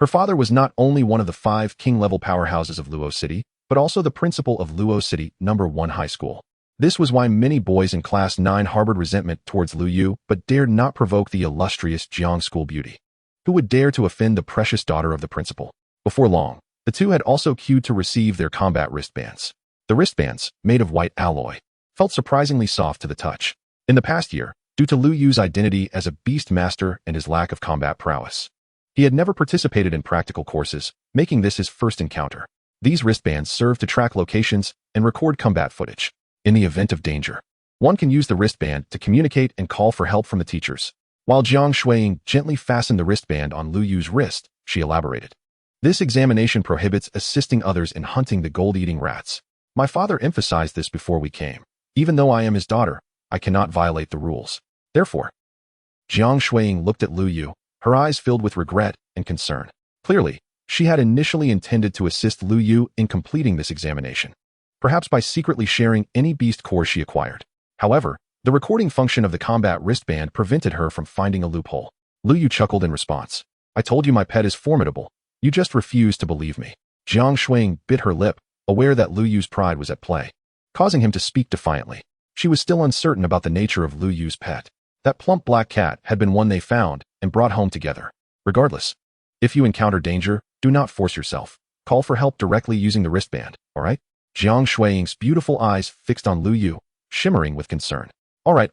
Her father was not only one of the 5 king-level powerhouses of Luo City, but also the principal of Luo City No. 1 High School. This was why many boys in Class 9 harbored resentment towards Lu Yu but dared not provoke the illustrious Jiang school beauty. Who would dare to offend the precious daughter of the principal? Before long, the two had also queued to receive their combat wristbands. The wristbands, made of white alloy, felt surprisingly soft to the touch. In the past year, due to Lu Yu's identity as a Beastmaster and his lack of combat prowess, he had never participated in practical courses, making this his first encounter. These wristbands serve to track locations and record combat footage. In the event of danger, one can use the wristband to communicate and call for help from the teachers. While Jiang Shuiying gently fastened the wristband on Lu Yu's wrist, she elaborated. This examination prohibits assisting others in hunting the gold-eating rats. My father emphasized this before we came. Even though I am his daughter, I cannot violate the rules. Therefore, Jiang Shuiying looked at Lu Yu, her eyes filled with regret and concern. Clearly, she had initially intended to assist Lu Yu in completing this examination, perhaps by secretly sharing any beast core she acquired. However, the recording function of the combat wristband prevented her from finding a loophole. Lu Yu chuckled in response. I told you my pet is formidable. You just refuse to believe me. Jiang Shuiying bit her lip, aware that Lu Yu's pride was at play, causing him to speak defiantly. She was still uncertain about the nature of Lu Yu's pet. That plump black cat had been one they found and brought home together. Regardless, if you encounter danger, do not force yourself. Call for help directly using the wristband, all right? Jiang Shuiying's beautiful eyes fixed on Lu Yu, shimmering with concern. All right.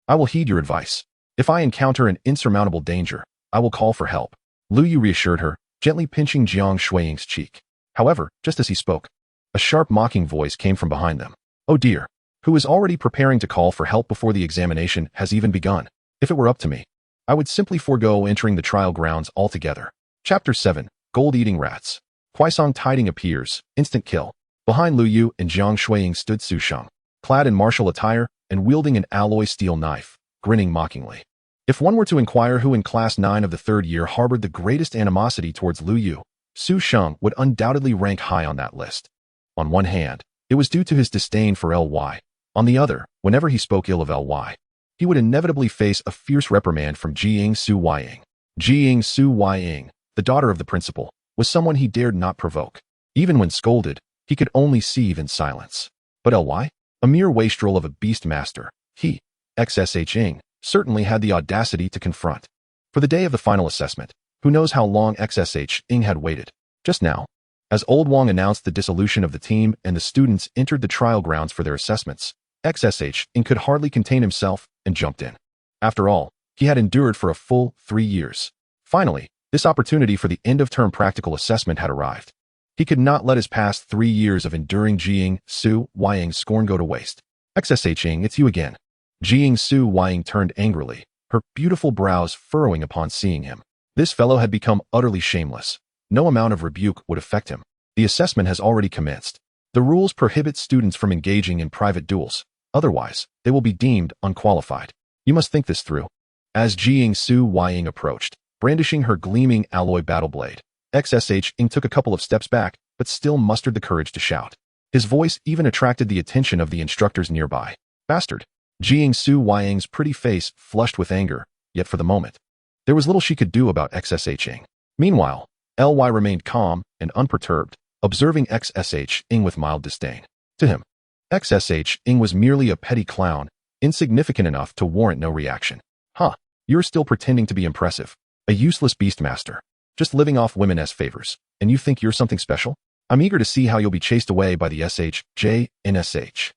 I will heed your advice. If I encounter an insurmountable danger, I will call for help. Lu Yu reassured her, gently pinching Jiang Shuiying's cheek. However, just as he spoke, a sharp mocking voice came from behind them. Oh dear, who is already preparing to call for help before the examination has even begun? If it were up to me, I would simply forego entering the trial grounds altogether. Chapter 7, Gold-Eating Rats. Huaisong Tiding appears, instant kill. Behind Lu Yu and Jiang Shuiying stood Su Sheng, clad in martial attire and wielding an alloy steel knife, grinning mockingly. If one were to inquire who in Class 9 of the third year harbored the greatest animosity towards Lu Yu, Su Sheng would undoubtedly rank high on that list. On one hand, it was due to his disdain for Ly. On the other, whenever he spoke ill of Ly, he would inevitably face a fierce reprimand from Jiying Su Weiying. Jiying Su Weiying, the daughter of the principal, was someone he dared not provoke. Even when scolded, he could only seethe in silence. But Ly? A mere wastrel of a Beastmaster, he, XSH-ing, certainly had the audacity to confront. For the day of the final assessment, who knows how long XSH-ing had waited. Just now, as Old Wong announced the dissolution of the team and the students entered the trial grounds for their assessments, XSH-ing could hardly contain himself and jumped in. After all, he had endured for a full 3 years. Finally, this opportunity for the end-of-term practical assessment had arrived. He could not let his past 3 years of enduring Jing Su Wying's scorn go to waste. XSH-ing, it's you again. Jing Su Wying turned angrily, her beautiful brows furrowing upon seeing him. This fellow had become utterly shameless. No amount of rebuke would affect him. The assessment has already commenced. The rules prohibit students from engaging in private duels. Otherwise, they will be deemed unqualified. You must think this through. As Jing Su Wying approached, brandishing her gleaming alloy battle blade, XSH-ing took a couple of steps back, but still mustered the courage to shout. His voice even attracted the attention of the instructors nearby. Bastard! Jing Su Wying's pretty face flushed with anger, yet for the moment, there was little she could do about XSH-ing. Meanwhile, Ly remained calm and unperturbed, observing XSH-ing with mild disdain. To him, XSH-ing was merely a petty clown, insignificant enough to warrant no reaction. Huh, you're still pretending to be impressive. A useless Beastmaster. Just living off women as favors, and you think you're something special? I'm eager to see how you'll be chased away by the SHJ-NSH.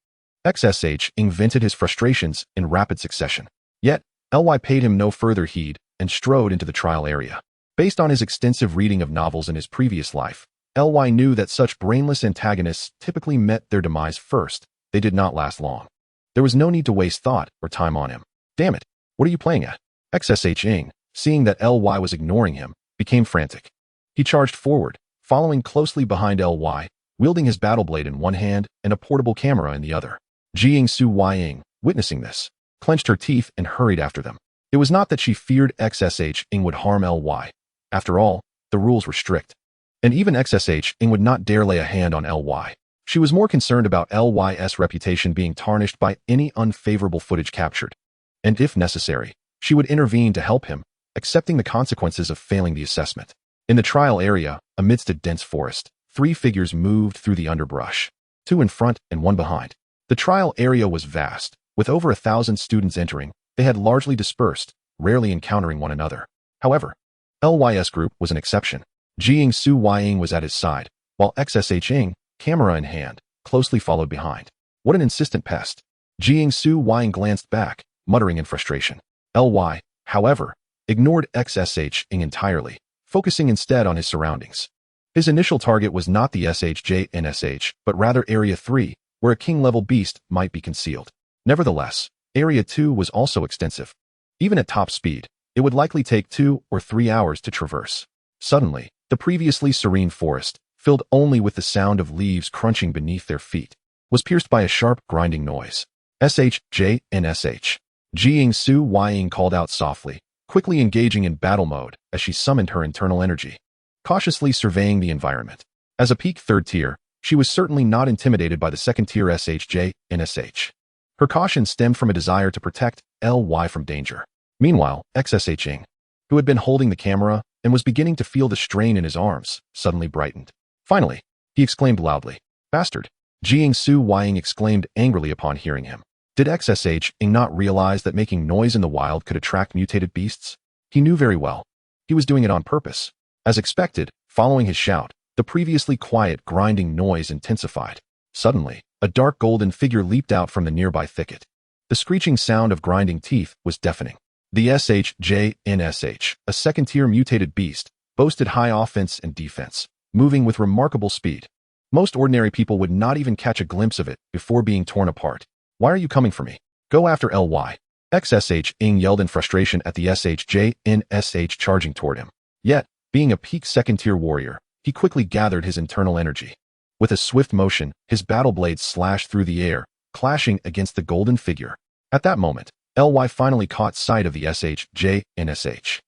XSH-ing vented his frustrations in rapid succession. Yet, Ly paid him no further heed and strode into the trial area. Based on his extensive reading of novels in his previous life, Ly knew that such brainless antagonists typically met their demise first. They did not last long. There was no need to waste thought or time on him. Damn it, what are you playing at? XSH-ing, seeing that Ly was ignoring him, became frantic. He charged forward, following closely behind Ly, wielding his battle blade in one hand and a portable camera in the other. Jing Su Wying, witnessing this, clenched her teeth and hurried after them. It was not that she feared XSH-ing would harm Ly. After all, the rules were strict. And even XSH-ing would not dare lay a hand on Ly. She was more concerned about Ly's reputation being tarnished by any unfavorable footage captured. And if necessary, she would intervene to help him, accepting the consequences of failing the assessment. In the trial area, amidst a dense forest, 3 figures moved through the underbrush, 2 in front and 1 behind. The trial area was vast. With over 1,000 students entering, they had largely dispersed, rarely encountering one another. However, Ly's group was an exception. Jing Su Wying was at his side, while XSH-ing, camera in hand, closely followed behind. What an insistent pest. Jing Su Wying glanced back, muttering in frustration. Ly, however, ignored XSH-ing entirely, focusing instead on his surroundings. His initial target was not the SHJ-NSH, but rather Area 3, where a king-level beast might be concealed. Nevertheless, Area 2 was also extensive. Even at top speed, it would likely take 2 or 3 hours to traverse. Suddenly, the previously serene forest, filled only with the sound of leaves crunching beneath their feet, was pierced by a sharp, grinding noise. SHJ-NSH. Jing Su Wying called out softly, quickly engaging in battle mode as she summoned her internal energy, cautiously surveying the environment. As a peak 3rd tier, she was certainly not intimidated by the 2nd tier SHJ-NSH. Her caution stemmed from a desire to protect Ly from danger. Meanwhile, XSH-ing, who had been holding the camera and was beginning to feel the strain in his arms, suddenly brightened. Finally, he exclaimed loudly. Bastard! Jing Su Wying exclaimed angrily upon hearing him. Did XSH-ing not realize that making noise in the wild could attract mutated beasts? He knew very well. He was doing it on purpose. As expected, following his shout, the previously quiet, grinding noise intensified. Suddenly, a dark golden figure leaped out from the nearby thicket. The screeching sound of grinding teeth was deafening. The SHJ-NSH, a 2nd-tier mutated beast, boasted high offense and defense, moving with remarkable speed. Most ordinary people would not even catch a glimpse of it before being torn apart. Why are you coming for me? Go after Ly. XSH-ing yelled in frustration at the SHJ-NSH charging toward him. Yet, being a peak 2nd-tier warrior, he quickly gathered his internal energy. With a swift motion, his battle blade slashed through the air, clashing against the golden figure. At that moment, Ly finally caught sight of the SHJ-NSH.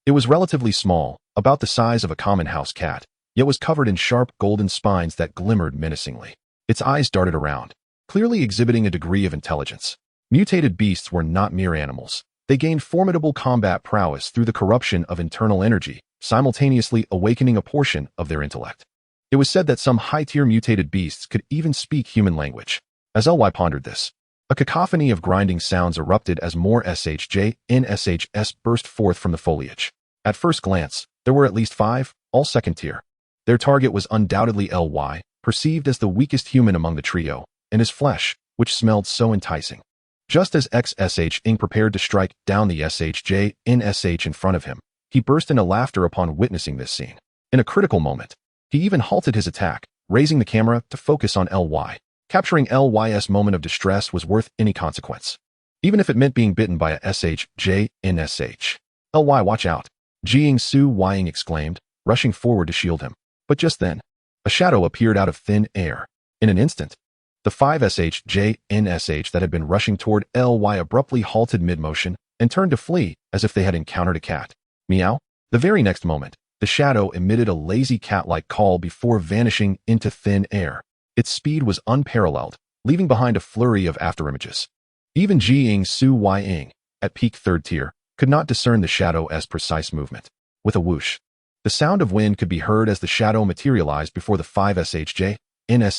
It was relatively small, about the size of a common house cat, yet was covered in sharp golden spines that glimmered menacingly. Its eyes darted around, clearly exhibiting a degree of intelligence. Mutated beasts were not mere animals. They gained formidable combat prowess through the corruption of internal energy, simultaneously awakening a portion of their intellect. It was said that some high-tier mutated beasts could even speak human language. As Ly pondered this, a cacophony of grinding sounds erupted as more SHS burst forth from the foliage. At first glance, there were at least 5, all second tier. Their target was undoubtedly Ly, perceived as the weakest human among the trio, and his flesh, which smelled so enticing. Just as XSH prepared to strike down the SHJ in front of him, he burst into laughter upon witnessing this scene. In a critical moment, he even halted his attack, raising the camera to focus on Ly. Capturing Ly's moment of distress was worth any consequence, even if it meant being bitten by a SHJ in Ly, watch out! Jing Su Ying exclaimed, rushing forward to shield him. But just then, a shadow appeared out of thin air. In an instant, the 5 SHJ in that had been rushing toward Ly abruptly halted mid-motion and turned to flee as if they had encountered a cat. Meow. The very next moment, the shadow emitted a lazy cat-like call before vanishing into thin air. Its speed was unparalleled, leaving behind a flurry of afterimages. Even Jing Su Ying, at peak 3rd tier, could not discern the shadow's precise movement. With a whoosh, the sound of wind could be heard as the shadow materialized before the 5 SHJ in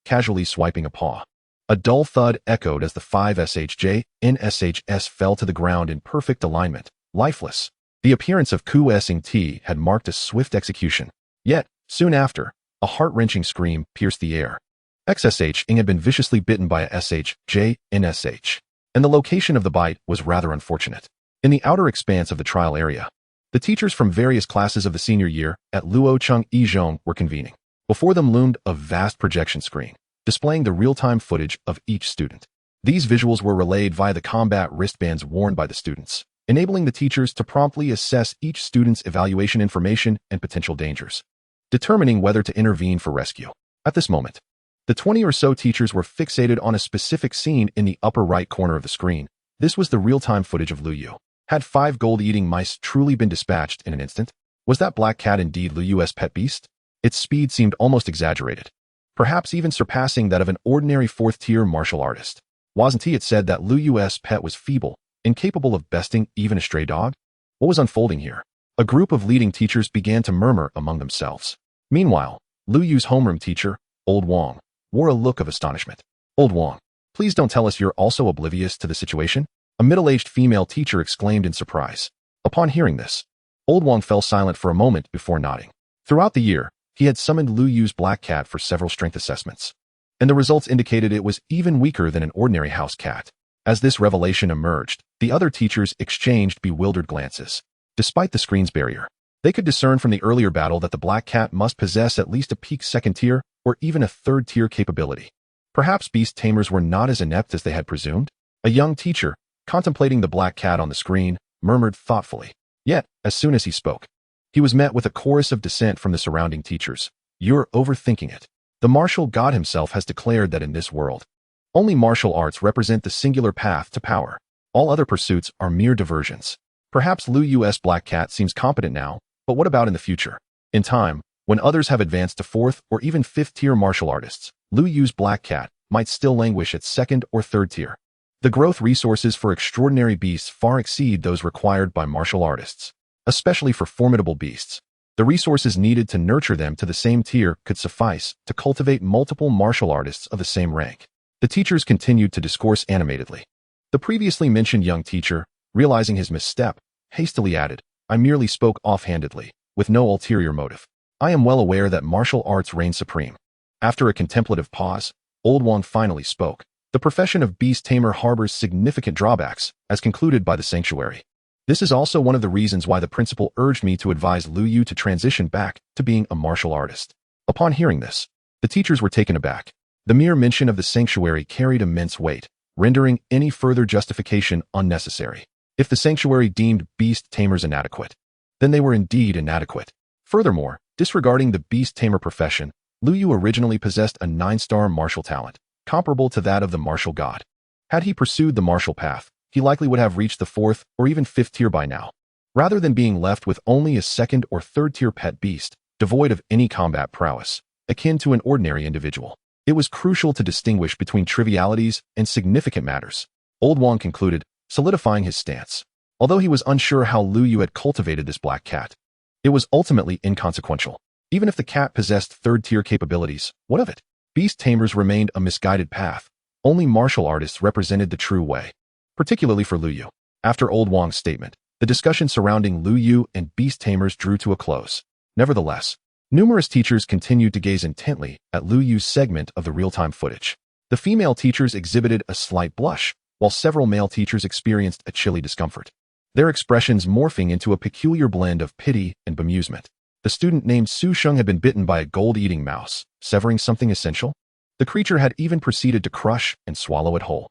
casually swiping a paw. A dull thud echoed as the 5 SHJ in fell to the ground in perfect alignment, lifeless. The appearance of Ku Sing T had marked a swift execution. Yet, soon after, a heart-wrenching scream pierced the air. XSH had been viciously bitten by a SHJ in and the location of the bite was rather unfortunate. In the outer expanse of the trial area, the teachers from various classes of the senior year at Luocheng Yizhong were convening. Before them loomed a vast projection screen, displaying the real-time footage of each student. These visuals were relayed via the combat wristbands worn by the students, enabling the teachers to promptly assess each student's evaluation information and potential dangers, determining whether to intervene for rescue. At this moment, the 20 or so teachers were fixated on a specific scene in the upper right corner of the screen. This was the real-time footage of Lu Yu. Had 5 gold-eating mice truly been dispatched in an instant? Was that black cat indeed Lu Yu's pet beast? Its speed seemed almost exaggerated, perhaps even surpassing that of an ordinary 4th-tier martial artist. Wasn't it said that Lu Yu's pet was feeble, incapable of besting even a stray dog? What was unfolding here? A group of leading teachers began to murmur among themselves. Meanwhile, Lu Yu's homeroom teacher, Old Wong, wore a look of astonishment. Old Wong, please don't tell us you're also oblivious to the situation? A middle-aged female teacher exclaimed in surprise. Upon hearing this, Old Wong fell silent for a moment before nodding. Throughout the year, he had summoned Lu Yu's black cat for several strength assessments, and the results indicated it was even weaker than an ordinary house cat. As this revelation emerged, the other teachers exchanged bewildered glances. Despite the screen's barrier, they could discern from the earlier battle that the black cat must possess at least a peak 2nd tier or even a 3rd tier capability. Perhaps beast tamers were not as inept as they had presumed? A young teacher, contemplating the black cat on the screen, murmured thoughtfully. Yet, as soon as he spoke, he was met with a chorus of dissent from the surrounding teachers. You're overthinking it. The martial god himself has declared that in this world, only martial arts represent the singular path to power. All other pursuits are mere diversions. Perhaps Lu Yu's black cat seems competent now, but what about in the future? In time, when others have advanced to 4th or even 5th tier martial artists, Lu Yu's black cat might still languish at 2nd or 3rd tier. The growth resources for extraordinary beasts far exceed those required by martial artists, especially for formidable beasts. The resources needed to nurture them to the same tier could suffice to cultivate multiple martial artists of the same rank. The teachers continued to discourse animatedly. The previously mentioned young teacher, realizing his misstep, hastily added, I merely spoke offhandedly, with no ulterior motive. I am well aware that martial arts reign supreme. After a contemplative pause, Old Wong finally spoke. The profession of beast tamer harbors significant drawbacks, as concluded by the sanctuary. This is also one of the reasons why the principal urged me to advise Lu Yu to transition back to being a martial artist. Upon hearing this, the teachers were taken aback. The mere mention of the sanctuary carried immense weight, rendering any further justification unnecessary. If the sanctuary deemed beast tamers inadequate, then they were indeed inadequate. Furthermore, disregarding the beast tamer profession, Lu Yu originally possessed a 9-star martial talent, comparable to that of the martial god. Had he pursued the martial path, he likely would have reached the 4th or even 5th tier by now, rather than being left with only a 2nd or 3rd tier pet beast, devoid of any combat prowess, akin to an ordinary individual. It was crucial to distinguish between trivialities and significant matters, Old Wong concluded, solidifying his stance. Although he was unsure how Lu Yu had cultivated this black cat, It was ultimately inconsequential. Even if the cat possessed third-tier capabilities, what of it? Beast tamers remained a misguided path. Only martial artists represented the true way, particularly for Lu Yu. After Old Wang's statement, the discussion surrounding Lu Yu and beast tamers drew to a close. Nevertheless, numerous teachers continued to gaze intently at Lu Yu's segment of the real-time footage. The female teachers exhibited a slight blush, while several male teachers experienced a chilly discomfort, their expressions morphing into a peculiar blend of pity and bemusement. The student named Su Sheng had been bitten by a gold-eating mouse, severing something essential. The creature had even proceeded to crush and swallow it whole.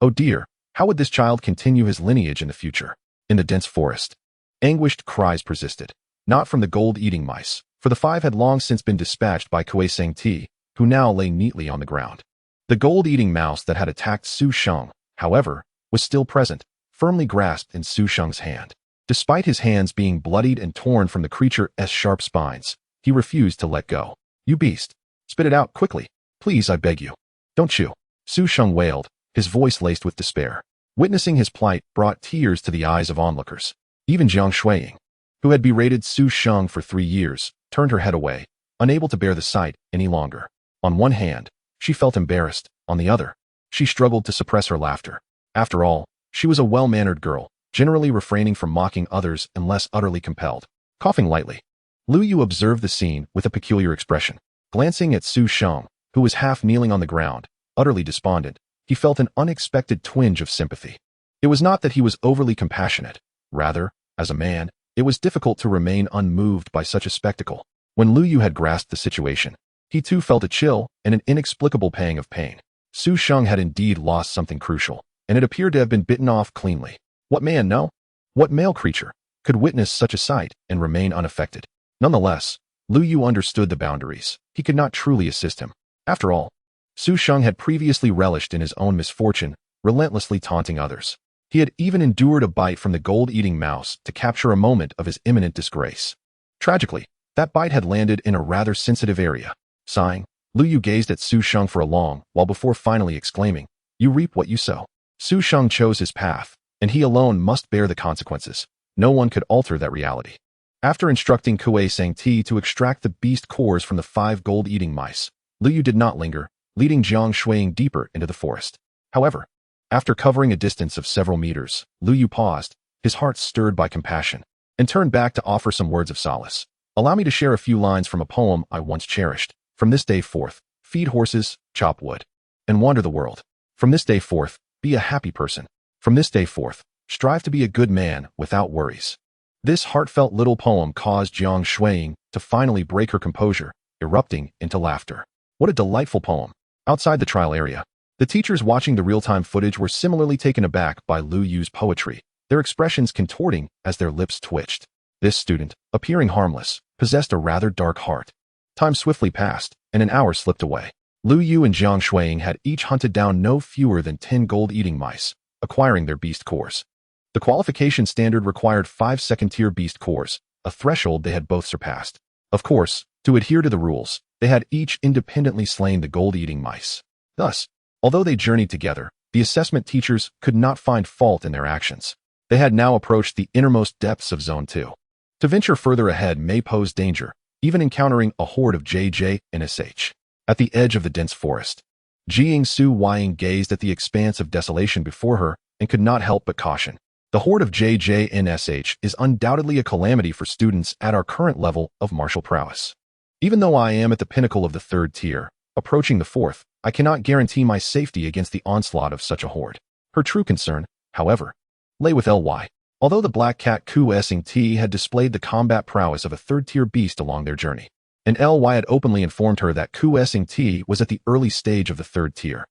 Oh dear, how would this child continue his lineage in the future? In the dense forest, anguished cries persisted, not from the gold-eating mice, for the 5 had long since been dispatched by Kuei Seng-Ti, who now lay neatly on the ground. The gold-eating mouse that had attacked Su Sheng, however, was still present, firmly grasped in Su Sheng's hand. Despite his hands being bloodied and torn from the creature's sharp spines, he refused to let go. You beast! Spit it out quickly. Please, I beg you. Don't chew. Su Sheng wailed, his voice laced with despair. Witnessing his plight brought tears to the eyes of onlookers. Even Jiang Shuiying, who had berated Su Sheng for 3 years, turned her head away, unable to bear the sight any longer. On one hand, she felt embarrassed. On the other, she struggled to suppress her laughter. After all, she was a well-mannered girl, generally refraining from mocking others unless utterly compelled. Coughing lightly, Lu Yu observed the scene with a peculiar expression. Glancing at Su Sheng, who was half kneeling on the ground, utterly despondent, he felt an unexpected twinge of sympathy. It was not that he was overly compassionate. Rather, as a man, it was difficult to remain unmoved by such a spectacle. When Lu Yu had grasped the situation, he too felt a chill and an inexplicable pang of pain. Su Sheng had indeed lost something crucial, and it appeared to have been bitten off cleanly. What man, no? What male creature could witness such a sight and remain unaffected? Nonetheless, Lu Yu understood the boundaries. He could not truly assist him. After all, Su Sheng had previously relished in his own misfortune, relentlessly taunting others. He had even endured a bite from the gold-eating mouse to capture a moment of his imminent disgrace. Tragically, that bite had landed in a rather sensitive area. Sighing, Lu Yu gazed at Su Sheng for a long while before finally exclaiming, "You reap what you sow." Su Sheng chose his path, and he alone must bear the consequences. No one could alter that reality. After instructing Kuei Seng-Ti to extract the beast cores from the 5 gold-eating mice, Lu Yu did not linger, leading Jiang Shuiying deeper into the forest. However, after covering a distance of several meters, Lu Yu paused, his heart stirred by compassion, and turned back to offer some words of solace. Allow me to share a few lines from a poem I once cherished. From this day forth, feed horses, chop wood, and wander the world. From this day forth, be a happy person. From this day forth, strive to be a good man without worries. This heartfelt little poem caused Jiang Shuiying to finally break her composure, erupting into laughter. What a delightful poem. Outside the trial area, the teachers watching the real-time footage were similarly taken aback by Lu Yu's poetry, their expressions contorting as their lips twitched. This student, appearing harmless, possessed a rather dark heart. Time swiftly passed, and an hour slipped away. Lu Yu and Jiang Shuiying had each hunted down no fewer than 10 gold-eating mice, acquiring their beast cores. The qualification standard required 5 second-tier beast cores, a threshold they had both surpassed. Of course, to adhere to the rules, they had each independently slain the gold-eating mice. Thus, although they journeyed together, the assessment teachers could not find fault in their actions. They had now approached the innermost depths of Zone 2. To venture further ahead may pose danger, even encountering a horde of JJNSH. At the edge of the dense forest, Jiang Su-Ying gazed at the expanse of desolation before her and could not help but caution. The horde of JJNSH is undoubtedly a calamity for students at our current level of martial prowess. Even though I am at the pinnacle of the 3rd tier, approaching the 4th, I cannot guarantee my safety against the onslaught of such a horde. Her true concern, however, lay with Ly. Although the black cat Kuei Seng-Ti had displayed the combat prowess of a 3rd-tier beast along their journey, and Ly had openly informed her that Kuei Seng-Ti was at the early stage of the 3rd tier.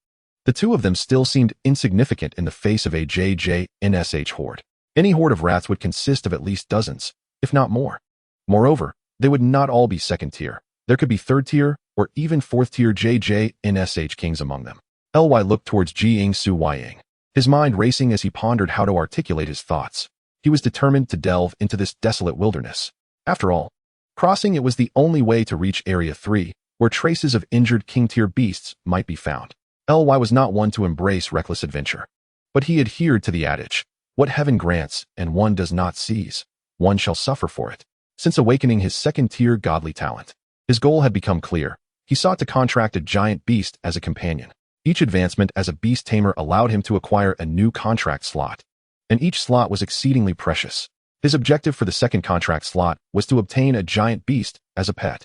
The two of them still seemed insignificant in the face of a JJNSH horde. Any horde of rats would consist of at least dozens, if not more. Moreover, they would not all be 2nd tier. There could be 3rd tier or even 4th tier JJNSH kings among them. Ly looked towards Jiang Su-Ying, his mind racing as he pondered how to articulate his thoughts. He was determined to delve into this desolate wilderness. After all, crossing it was the only way to reach Area 3, where traces of injured king-tier beasts might be found. Ly was not one to embrace reckless adventure, but he adhered to the adage, what heaven grants and one does not seize, one shall suffer for it. Since awakening his second-tier godly talent, his goal had become clear. He sought to contract a giant beast as a companion. Each advancement as a beast tamer allowed him to acquire a new contract slot, and each slot was exceedingly precious. His objective for the second contract slot was to obtain a giant beast as a pet.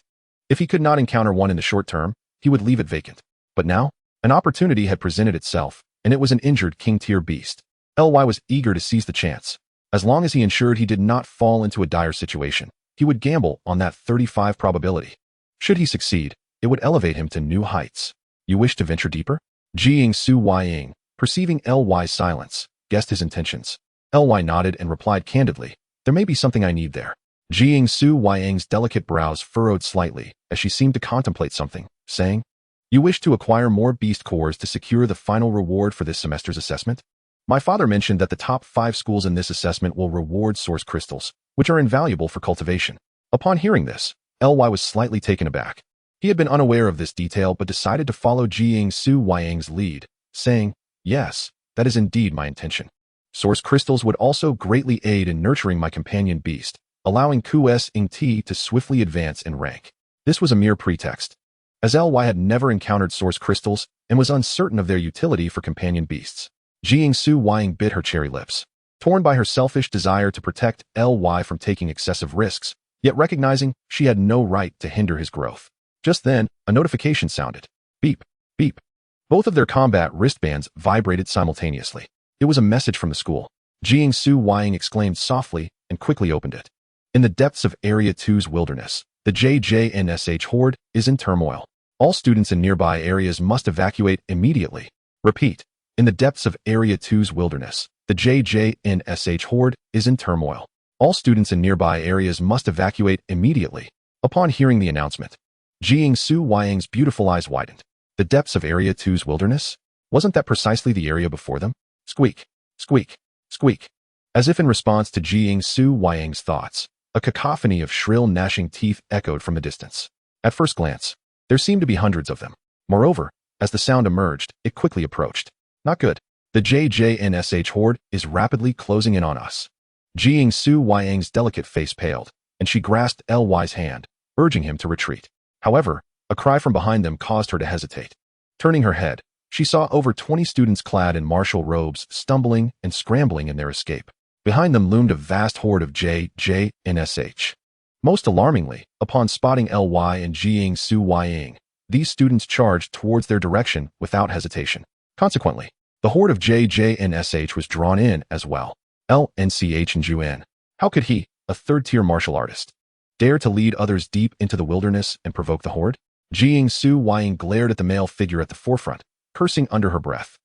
If he could not encounter one in the short term, he would leave it vacant. But now, an opportunity had presented itself, and it was an injured king-tier beast. LY was eager to seize the chance. As long as he ensured he did not fall into a dire situation, he would gamble on that 35 probability. Should he succeed, it would elevate him to new heights. You wish to venture deeper? Jiying Su Weiying, perceiving LY's silence, guessed his intentions. LY nodded and replied candidly, there may be something I need there. Jiying Su Weiying's delicate brows furrowed slightly as she seemed to contemplate something, saying, you wish to acquire more beast cores to secure the final reward for this semester's assessment? My father mentioned that the top 5 schools in this assessment will reward source crystals, which are invaluable for cultivation. Upon hearing this, LY was slightly taken aback. He had been unaware of this detail but decided to follow Jiying Su Weiying's lead, saying, yes, that is indeed my intention. Source crystals would also greatly aid in nurturing my companion beast, allowing Ku's Ing Ti to swiftly advance in rank. This was a mere pretext, as LY had never encountered source crystals and was uncertain of their utility for companion beasts. Jiying Su Weiying bit her cherry lips, torn by her selfish desire to protect LY from taking excessive risks, yet recognizing she had no right to hinder his growth. Just then, a notification sounded. Beep, beep. Both of their combat wristbands vibrated simultaneously. It was a message from the school. Jiying Su Weiying exclaimed softly and quickly opened it. In the depths of Area 2's wilderness, the JJNSH horde is in turmoil. All students in nearby areas must evacuate immediately. Repeat. In the depths of Area 2's wilderness, the JJNSH horde is in turmoil. All students in nearby areas must evacuate immediately. Upon hearing the announcement, Jiying Su Weiying's beautiful eyes widened. The depths of Area 2's wilderness? Wasn't that precisely the area before them? Squeak, squeak, squeak. As if in response to Jiying Su Weiying's thoughts, a cacophony of shrill gnashing teeth echoed from the distance. At first glance, there seemed to be hundreds of them. Moreover, as the sound emerged, it quickly approached. Not good. The JJNSH horde is rapidly closing in on us. Jiying Su Weiying's delicate face paled, and she grasped LY's hand, urging him to retreat. However, a cry from behind them caused her to hesitate. Turning her head, she saw over 20 students clad in martial robes stumbling and scrambling in their escape. Behind them loomed a vast horde of JJNSH. Most alarmingly, upon spotting LY and Jiying Su Weiying, these students charged towards their direction without hesitation. Consequently, the horde of JJNSH was drawn in as well. LNCH and Juan. How could he, a third-tier martial artist, dare to lead others deep into the wilderness and provoke the horde? Jiying Su Weiying glared at the male figure at the forefront, cursing under her breath.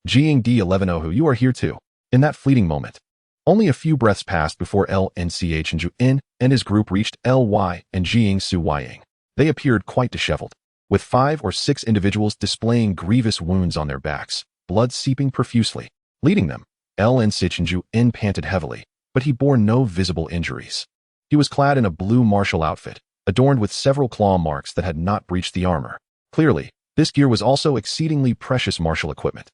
Jiying D11 you are here too. In that fleeting moment, only a few breaths passed before LNCH and Juan and his group reached LY and Jiying Su Weiying. They appeared quite disheveled, with 5 or 6 individuals displaying grievous wounds on their backs, blood seeping profusely. Leading them, LNCH and Juan panted heavily, but he bore no visible injuries. He was clad in a blue martial outfit, adorned with several claw marks that had not breached the armor. Clearly, this gear was also exceedingly precious martial equipment.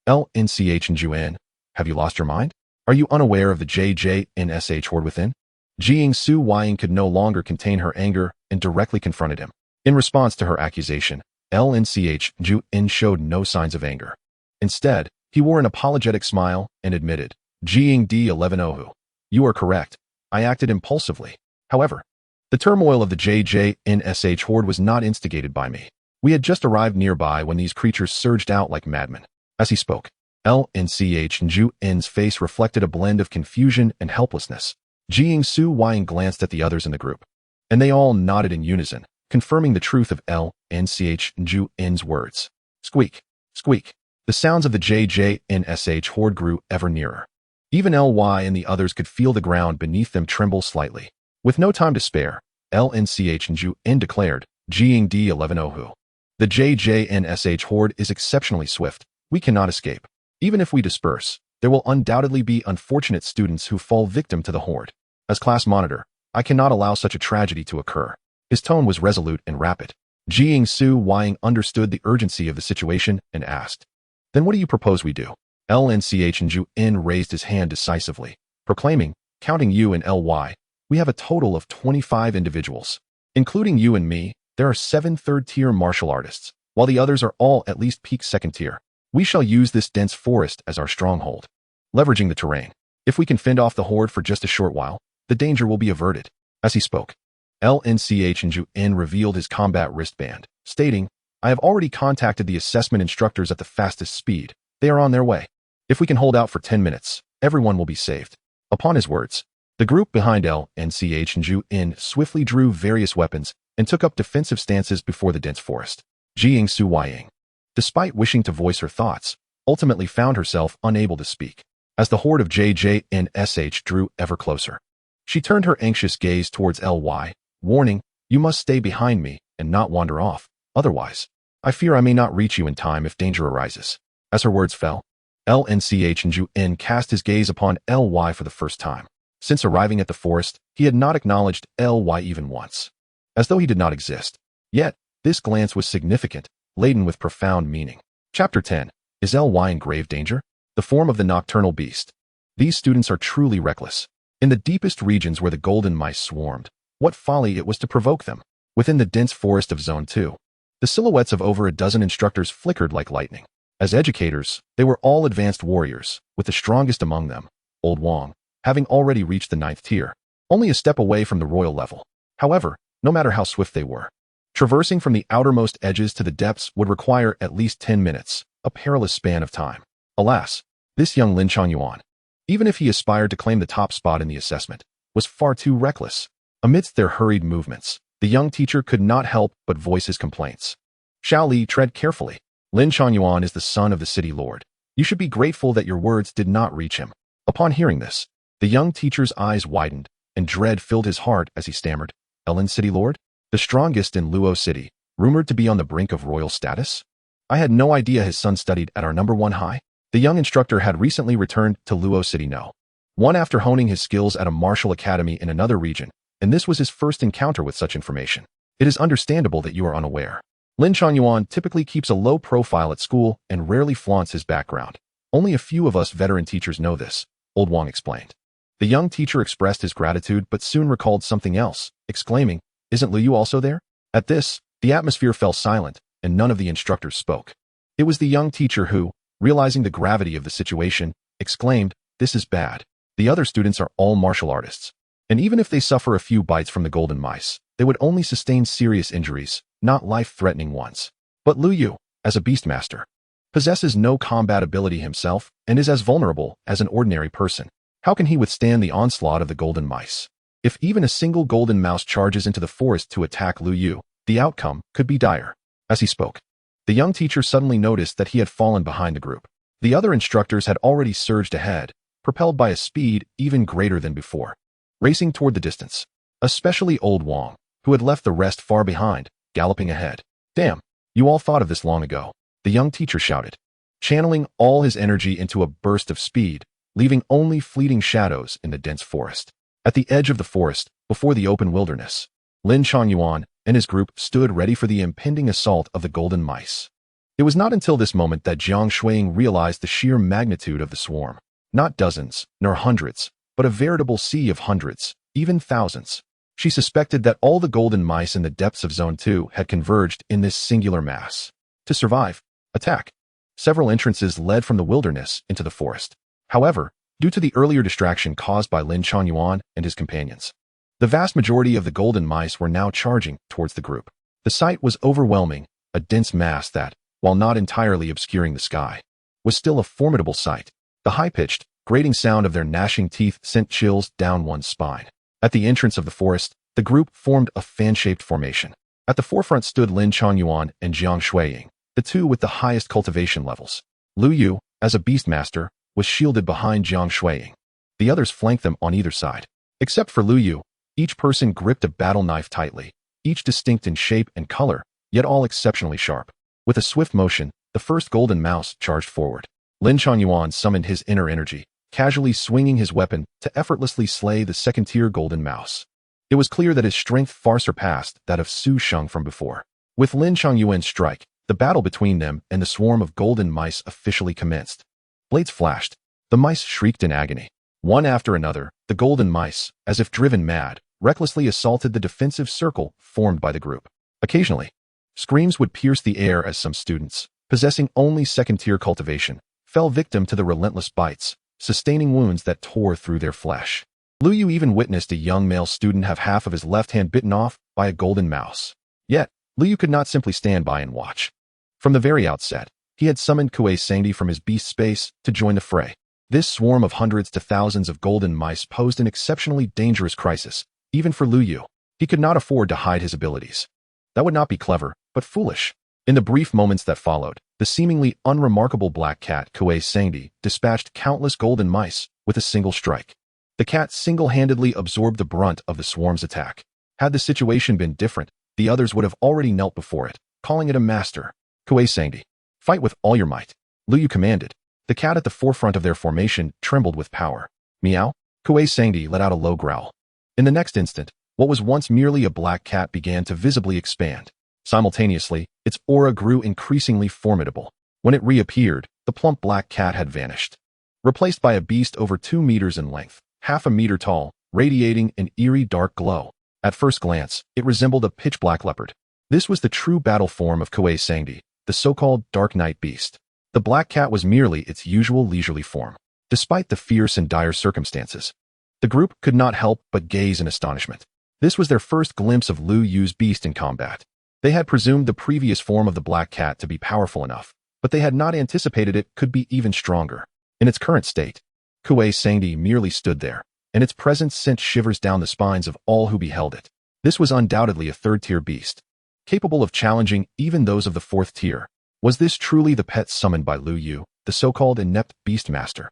LNCH and Juan, have you lost your mind? Are you unaware of the JJNSH horde within? Jiying Su Weiying could no longer contain her anger and directly confronted him. In response to her accusation, LNCH Juan showed no signs of anger. Instead, he wore an apologetic smile and admitted, Jiying D11 you are correct. I acted impulsively. However, the turmoil of the JJNSH horde was not instigated by me. We had just arrived nearby when these creatures surged out like madmen. As he spoke, LNCH and Juan's face reflected a blend of confusion and helplessness. Jiying Su Weiying glanced at the others in the group, and they all nodded in unison, confirming the truth of LNCH and Juan's words. Squeak, squeak. The sounds of the JJNSH horde grew ever nearer. Even LY and the others could feel the ground beneath them tremble slightly. With no time to spare, LNCH and Juan declared, Jiying D11 the JJNSH horde is exceptionally swift. We cannot escape. Even if we disperse, there will undoubtedly be unfortunate students who fall victim to the horde. As class monitor, I cannot allow such a tragedy to occur. His tone was resolute and rapid. Jiying Su Weiying understood the urgency of the situation and asked, then what do you propose we do? LNCH and Juan raised his hand decisively, proclaiming, counting you and LY, We have a total of 25 individuals. Including you and me, there are 7 third-tier martial artists, while the others are all at least peak second tier. We shall use this dense forest as our stronghold. Leveraging the terrain. If we can fend off the horde for just a short while, the danger will be averted. As he spoke, Lnchn revealed his combat wristband, stating, I have already contacted the assessment instructors at the fastest speed. They are on their way. If we can hold out for 10 minutes, everyone will be saved. Upon his words, the group behind Lnchn swiftly drew various weapons and took up defensive stances before the dense forest. Jiang Suwaying, despite wishing to voice her thoughts, ultimately found herself unable to speak. As the horde of JJNSH drew ever closer, she turned her anxious gaze towards Ly, warning, you must stay behind me and not wander off, otherwise, I fear I may not reach you in time if danger arises. As her words fell, Lnchn cast his gaze upon Ly for the first time. Since arriving at the forest, he had not acknowledged Ly even once, as though he did not exist. Yet, this glance was significant, laden with profound meaning. Chapter 10. Is Ly in grave danger? The form of the nocturnal beast. These students are truly reckless. In the deepest regions where the golden mice swarmed, what folly it was to provoke them. Within the dense forest of Zone 2, the silhouettes of over a dozen instructors flickered like lightning. As educators, they were all advanced warriors, with the strongest among them, Old Wong, having already reached the 9th tier, only a step away from the royal level. However, no matter how swift they were, traversing from the outermost edges to the depths would require at least 10 minutes, a perilous span of time. Alas, this young Lin Changyuan, even if he aspired to claim the top spot in the assessment, was far too reckless. Amidst their hurried movements, the young teacher could not help but voice his complaints. Xiao Li, tread carefully. Lin Changyuan is the son of the city lord. You should be grateful that your words did not reach him. Upon hearing this, the young teacher's eyes widened, and dread filled his heart as he stammered, Ellen City Lord? The strongest in Luo City, rumored to be on the brink of royal status? I had no idea his son studied at our #1 high. The young instructor had recently returned to Luo City No. 1 after honing his skills at a martial academy in another region, and this was his first encounter with such information. It is understandable that you are unaware. Lin Changyuan typically keeps a low profile at school and rarely flaunts his background. Only a few of us veteran teachers know this, Old Wong explained. The young teacher expressed his gratitude but soon recalled something else, exclaiming, Isn't Liu also there? At this, the atmosphere fell silent, and none of the instructors spoke. It was the young teacher who, realizing the gravity of the situation, exclaimed, This is bad. The other students are all martial artists, and even if they suffer a few bites from the golden mice, they would only sustain serious injuries, not life-threatening ones. But Liu Yu, as a Beastmaster, possesses no combat ability himself and is as vulnerable as an ordinary person. How can he withstand the onslaught of the golden mice? If even a single golden mouse charges into the forest to attack Liu Yu, the outcome could be dire. As he spoke, the young teacher suddenly noticed that he had fallen behind the group. The other instructors had already surged ahead, propelled by a speed even greater than before, racing toward the distance. Especially Old Wong, who had left the rest far behind, galloping ahead. Damn, you all thought of this long ago, the young teacher shouted, channeling all his energy into a burst of speed, leaving only fleeting shadows in the dense forest. At the edge of the forest, before the open wilderness, Lin Changyuan and his group stood ready for the impending assault of the golden mice. It was not until this moment that Jiang Shuiying realized the sheer magnitude of the swarm. Not dozens, nor hundreds, but a veritable sea of hundreds, even thousands. She suspected that all the golden mice in the depths of Zone 2 had converged in this singular mass. To survive, attack. Several entrances led from the wilderness into the forest. However, due to the earlier distraction caused by Lin Changyuan and his companions, the vast majority of the golden mice were now charging towards the group. The sight was overwhelming, a dense mass that, while not entirely obscuring the sky, was still a formidable sight. The high-pitched, grating sound of their gnashing teeth sent chills down one's spine. At the entrance of the forest, the group formed a fan-shaped formation. At the forefront stood Lin Changyuan and Jiang Shuiying, the two with the highest cultivation levels. Liu Yu, as a Beastmaster, was shielded behind Jiang Shuiying. The others flanked them on either side. Except for Liu Yu, each person gripped a battle knife tightly, each distinct in shape and color, yet all exceptionally sharp. With a swift motion, the first golden mouse charged forward. Lin Changyuan summoned his inner energy, casually swinging his weapon to effortlessly slay the second-tier golden mouse. It was clear that his strength far surpassed that of Su Sheng from before. With Lin Changyuan's strike, the battle between them and the swarm of golden mice officially commenced. Blades flashed. The mice shrieked in agony. One after another, the golden mice, as if driven mad, recklessly assaulted the defensive circle formed by the group. Occasionally, screams would pierce the air as some students, possessing only second-tier cultivation, fell victim to the relentless bites, sustaining wounds that tore through their flesh. Lu Yu even witnessed a young male student have half of his left hand bitten off by a golden mouse. Yet, Lu Yu could not simply stand by and watch. From the very outset, he had summoned Kuei Sangdi from his beast space to join the fray. This swarm of hundreds to thousands of golden mice posed an exceptionally dangerous crisis, even for Lu Yu. He could not afford to hide his abilities. That would not be clever, but foolish. In the brief moments that followed, the seemingly unremarkable black cat Kuei Sangdi dispatched countless golden mice with a single strike. The cat single-handedly absorbed the brunt of the swarm's attack. Had the situation been different, the others would have already knelt before it, calling it a master. Kuei Sangdi, fight with all your might, Lu Yu commanded. The cat at the forefront of their formation trembled with power. Meow? Kuei Sangdi let out a low growl. In the next instant, what was once merely a black cat began to visibly expand. Simultaneously, its aura grew increasingly formidable. When it reappeared, the plump black cat had vanished, replaced by a beast over 2 meters in length, half a meter tall, radiating an eerie dark glow. At first glance, it resembled a pitch-black leopard. This was the true battle form of Kuei Sangdi, the so-called Dark Night Beast. The black cat was merely its usual leisurely form. Despite the fierce and dire circumstances, the group could not help but gaze in astonishment. This was their first glimpse of Lu Yu's beast in combat. They had presumed the previous form of the black cat to be powerful enough, but they had not anticipated it could be even stronger. In its current state, Kuei Sangdi merely stood there, and its presence sent shivers down the spines of all who beheld it. This was undoubtedly a third-tier beast, capable of challenging even those of the fourth tier. Was this truly the pet summoned by Lu Yu, the so-called inept Beastmaster?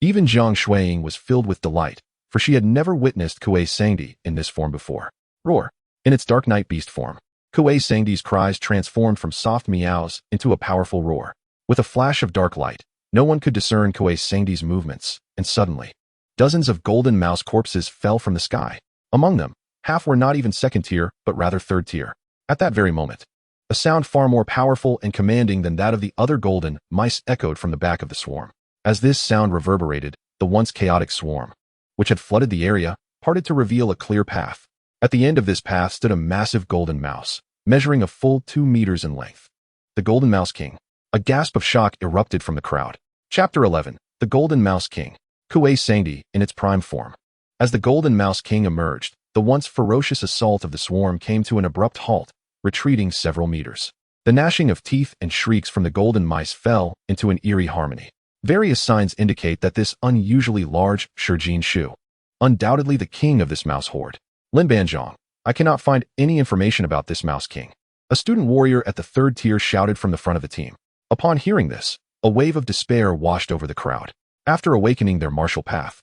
Even Jiang Shuiying was filled with delight, for she had never witnessed Kuei Sangdi in this form before. Roar! In its Dark Night Beast form, Kuei Sangdi's cries transformed from soft meows into a powerful roar. With a flash of dark light, no one could discern Kuei Sangdi's movements, and suddenly, dozens of golden mouse corpses fell from the sky. Among them, half were not even second tier, but rather third tier. At that very moment, a sound far more powerful and commanding than that of the other golden mice echoed from the back of the swarm. As this sound reverberated, the once chaotic swarm, which had flooded the area, parted to reveal a clear path. At the end of this path stood a massive golden mouse, measuring a full 2 meters in length. The Golden Mouse King. A gasp of shock erupted from the crowd. Chapter 11. The Golden Mouse King. Kuei Sangdi in its prime form. As the Golden Mouse King emerged, the once ferocious assault of the swarm came to an abrupt halt, retreating several meters. The gnashing of teeth and shrieks from the golden mice fell into an eerie harmony. Various signs indicate that this unusually large Shijin Shu, undoubtedly the king of this mouse horde. Lin Banzhong, I cannot find any information about this mouse king. A student warrior at the third tier shouted from the front of the team. Upon hearing this, a wave of despair washed over the crowd. After awakening their martial path,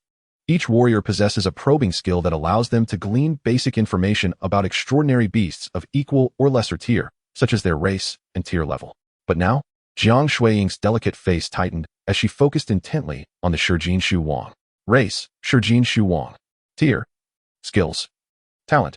each warrior possesses a probing skill that allows them to glean basic information about extraordinary beasts of equal or lesser tier, such as their race and tier level. But now, Jiang Shuiying's delicate face tightened as she focused intently on the Shijin Shu Wang. Race, Shijin Shu Wang. Tier. Skills. Talent.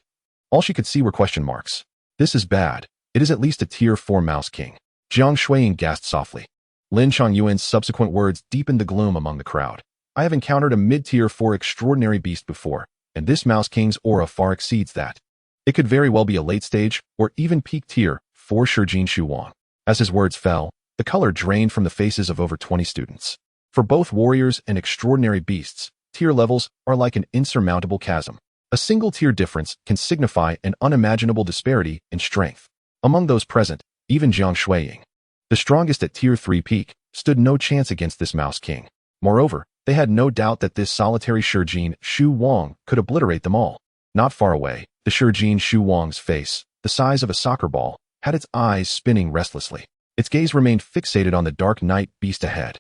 All she could see were question marks. This is bad. It is at least a tier 4 mouse king. Jiang Shuiying gasped softly. Lin Changyuan's subsequent words deepened the gloom among the crowd. I have encountered a mid-tier 4 extraordinary beast before, and this mouse king's aura far exceeds that. It could very well be a late stage or even peak tier 4 Shijin Shu Wang. As his words fell, the color drained from the faces of over 20 students. For both warriors and extraordinary beasts, tier levels are like an insurmountable chasm. A single tier difference can signify an unimaginable disparity in strength. Among those present, even Jiang Shuiying, the strongest at tier 3 peak, stood no chance against this mouse king. Moreover, they had no doubt that this solitary Shijin Shu Wang could obliterate them all. Not far away, the Shijin Shu Wang's face, the size of a soccer ball, had its eyes spinning restlessly. Its gaze remained fixated on the Dark Night Beast ahead.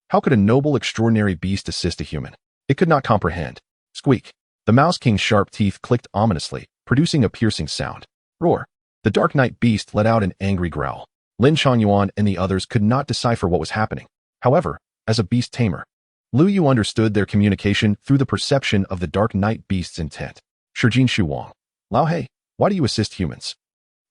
How could a noble extraordinary beast assist a human? It could not comprehend. Squeak. The Mouse King's sharp teeth clicked ominously, producing a piercing sound. Roar. The Dark Night Beast let out an angry growl. Lin Changyuan and the others could not decipher what was happening. However, as a beast tamer, Lu Yu understood their communication through the perception of the Dark Night Beast's intent. Shijin Shu Wang. Lao He, why do you assist humans?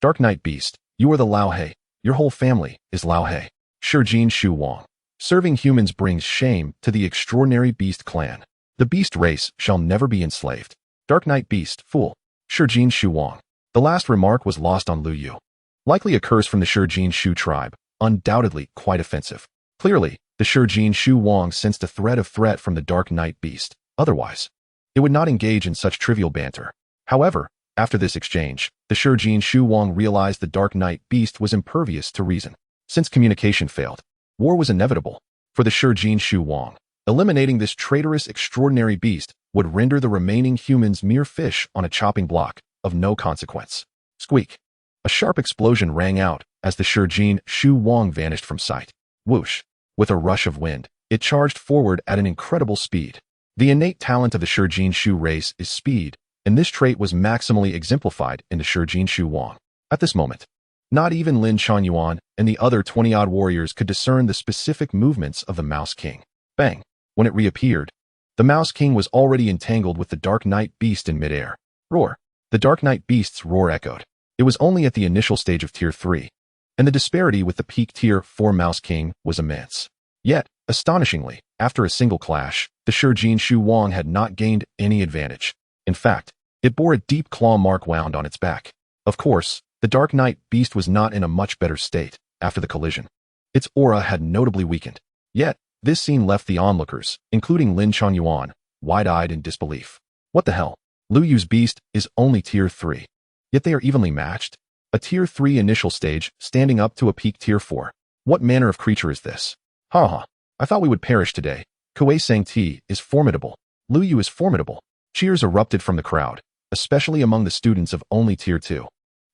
Dark Night Beast, you are the Lao He. Your whole family is Lao He. Shijin Shu Wang. Serving humans brings shame to the extraordinary beast clan. The beast race shall never be enslaved. Dark Knight Beast, fool. Shijin Shu Wang. The last remark was lost on Lu Yu. Likely a curse from the Shijin Shu tribe, undoubtedly quite offensive. Clearly, the Shijin Shu Wang sensed a threat from the Dark Knight Beast. Otherwise, it would not engage in such trivial banter. However, after this exchange, the Shijin Shu Wang realized the Dark Knight Beast was impervious to reason. Since communication failed, war was inevitable. For the Shijin Shu Wang, eliminating this traitorous extraordinary beast would render the remaining humans mere fish on a chopping block of no consequence. Squeak. A sharp explosion rang out as the Shijin Shu Wang vanished from sight. Whoosh. With a rush of wind, it charged forward at an incredible speed. The innate talent of the Shijin Shu race is speed, and this trait was maximally exemplified in the Shijin Shu Wang. At this moment, not even Lin Chuanyuan and the other 20-odd warriors could discern the specific movements of the Mouse King. Bang! When it reappeared, the Mouse King was already entangled with the Dark Knight Beast in midair. Roar! The Dark Knight Beast's roar echoed. It was only at the initial stage of Tier 3, and the disparity with the peak Tier 4 Mouse King was immense. Yet, astonishingly, after a single clash, the Shijin Shu Wang had not gained any advantage. In fact, it bore a deep claw mark wound on its back. Of course, the Dark Knight Beast was not in a much better state after the collision. Its aura had notably weakened. Yet, this scene left the onlookers, including Lin Chuanyuan, wide-eyed in disbelief. What the hell? Lu Yu's beast is only Tier 3. Yet they are evenly matched? A Tier 3 initial stage standing up to a peak Tier 4. What manner of creature is this? Ha! I thought we would perish today. Kuei Sangti is formidable. Lu Yu is formidable. Cheers erupted from the crowd, especially among the students of only Tier 2.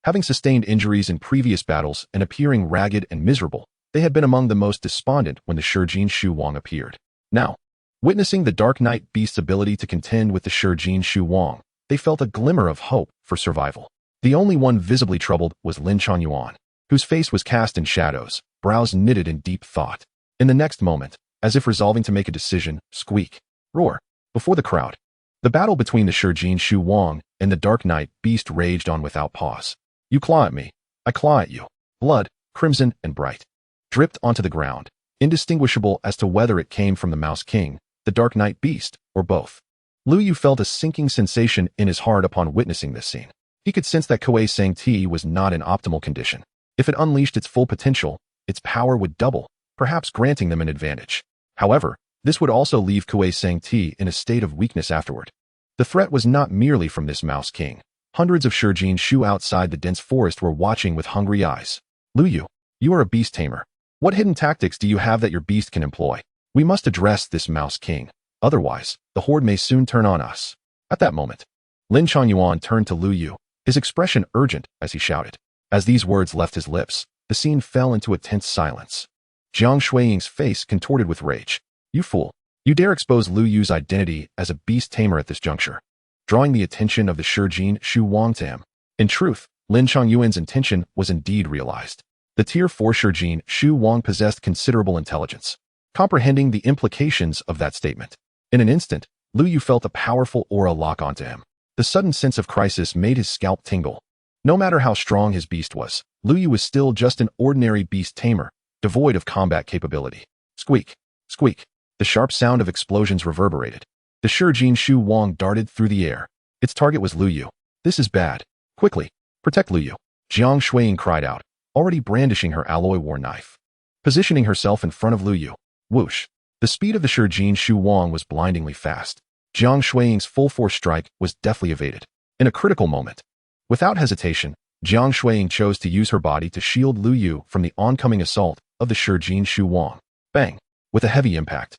Having sustained injuries in previous battles and appearing ragged and miserable, they had been among the most despondent when the Shijin Shu Wang appeared. Now, witnessing the Dark Knight Beast's ability to contend with the Shijin Shu Wang, they felt a glimmer of hope for survival. The only one visibly troubled was Lin Chuanyuan, whose face was cast in shadows, brows knitted in deep thought. In the next moment, as if resolving to make a decision, squeak, roar, before the crowd. The battle between the Shijin Shu Wang and the Dark Knight Beast raged on without pause. You claw at me, I claw at you. Blood, crimson and bright, dripped onto the ground, indistinguishable as to whether it came from the Mouse King, the Dark Knight Beast, or both. Lu Yu felt a sinking sensation in his heart upon witnessing this scene. He could sense that Kuei Sangti was not in optimal condition. If it unleashed its full potential, its power would double, perhaps granting them an advantage. However, this would also leave Kuei Sangti in a state of weakness afterward. The threat was not merely from this Mouse King. Hundreds of Shijin Shu outside the dense forest were watching with hungry eyes. Lu Yu, you are a beast tamer. What hidden tactics do you have that your beast can employ? We must address this Mouse King. Otherwise, the horde may soon turn on us. At that moment, Lin Chuanyuan turned to Lu Yu, his expression urgent as he shouted. As these words left his lips, the scene fell into a tense silence. Jiang Shuiying's face contorted with rage. You fool. You dare expose Lu Yu's identity as a beast tamer at this juncture, drawing the attention of the Shijin Shu Wang to him. In truth, Lin Chuanyuan's intention was indeed realized. The Tier 4 Shijin Shu Wang possessed considerable intelligence, comprehending the implications of that statement. In an instant, Lu Yu felt a powerful aura lock onto him. The sudden sense of crisis made his scalp tingle. No matter how strong his beast was, Lu Yu was still just an ordinary beast tamer, devoid of combat capability. Squeak, squeak. The sharp sound of explosions reverberated. The Shijin Shu Wang darted through the air. Its target was Lu Yu. This is bad. Quickly, protect Lu Yu. Jiang Shuiying cried out, already brandishing her alloy war knife. Positioning herself in front of Lu Yu. Whoosh. The speed of the Shijin Shu Wang was blindingly fast. Jiang Shuiying's full-force strike was deftly evaded. In a critical moment, without hesitation, Jiang Shuiying chose to use her body to shield Lu Yu from the oncoming assault of the Shijin Shu Wang. Bang! With a heavy impact,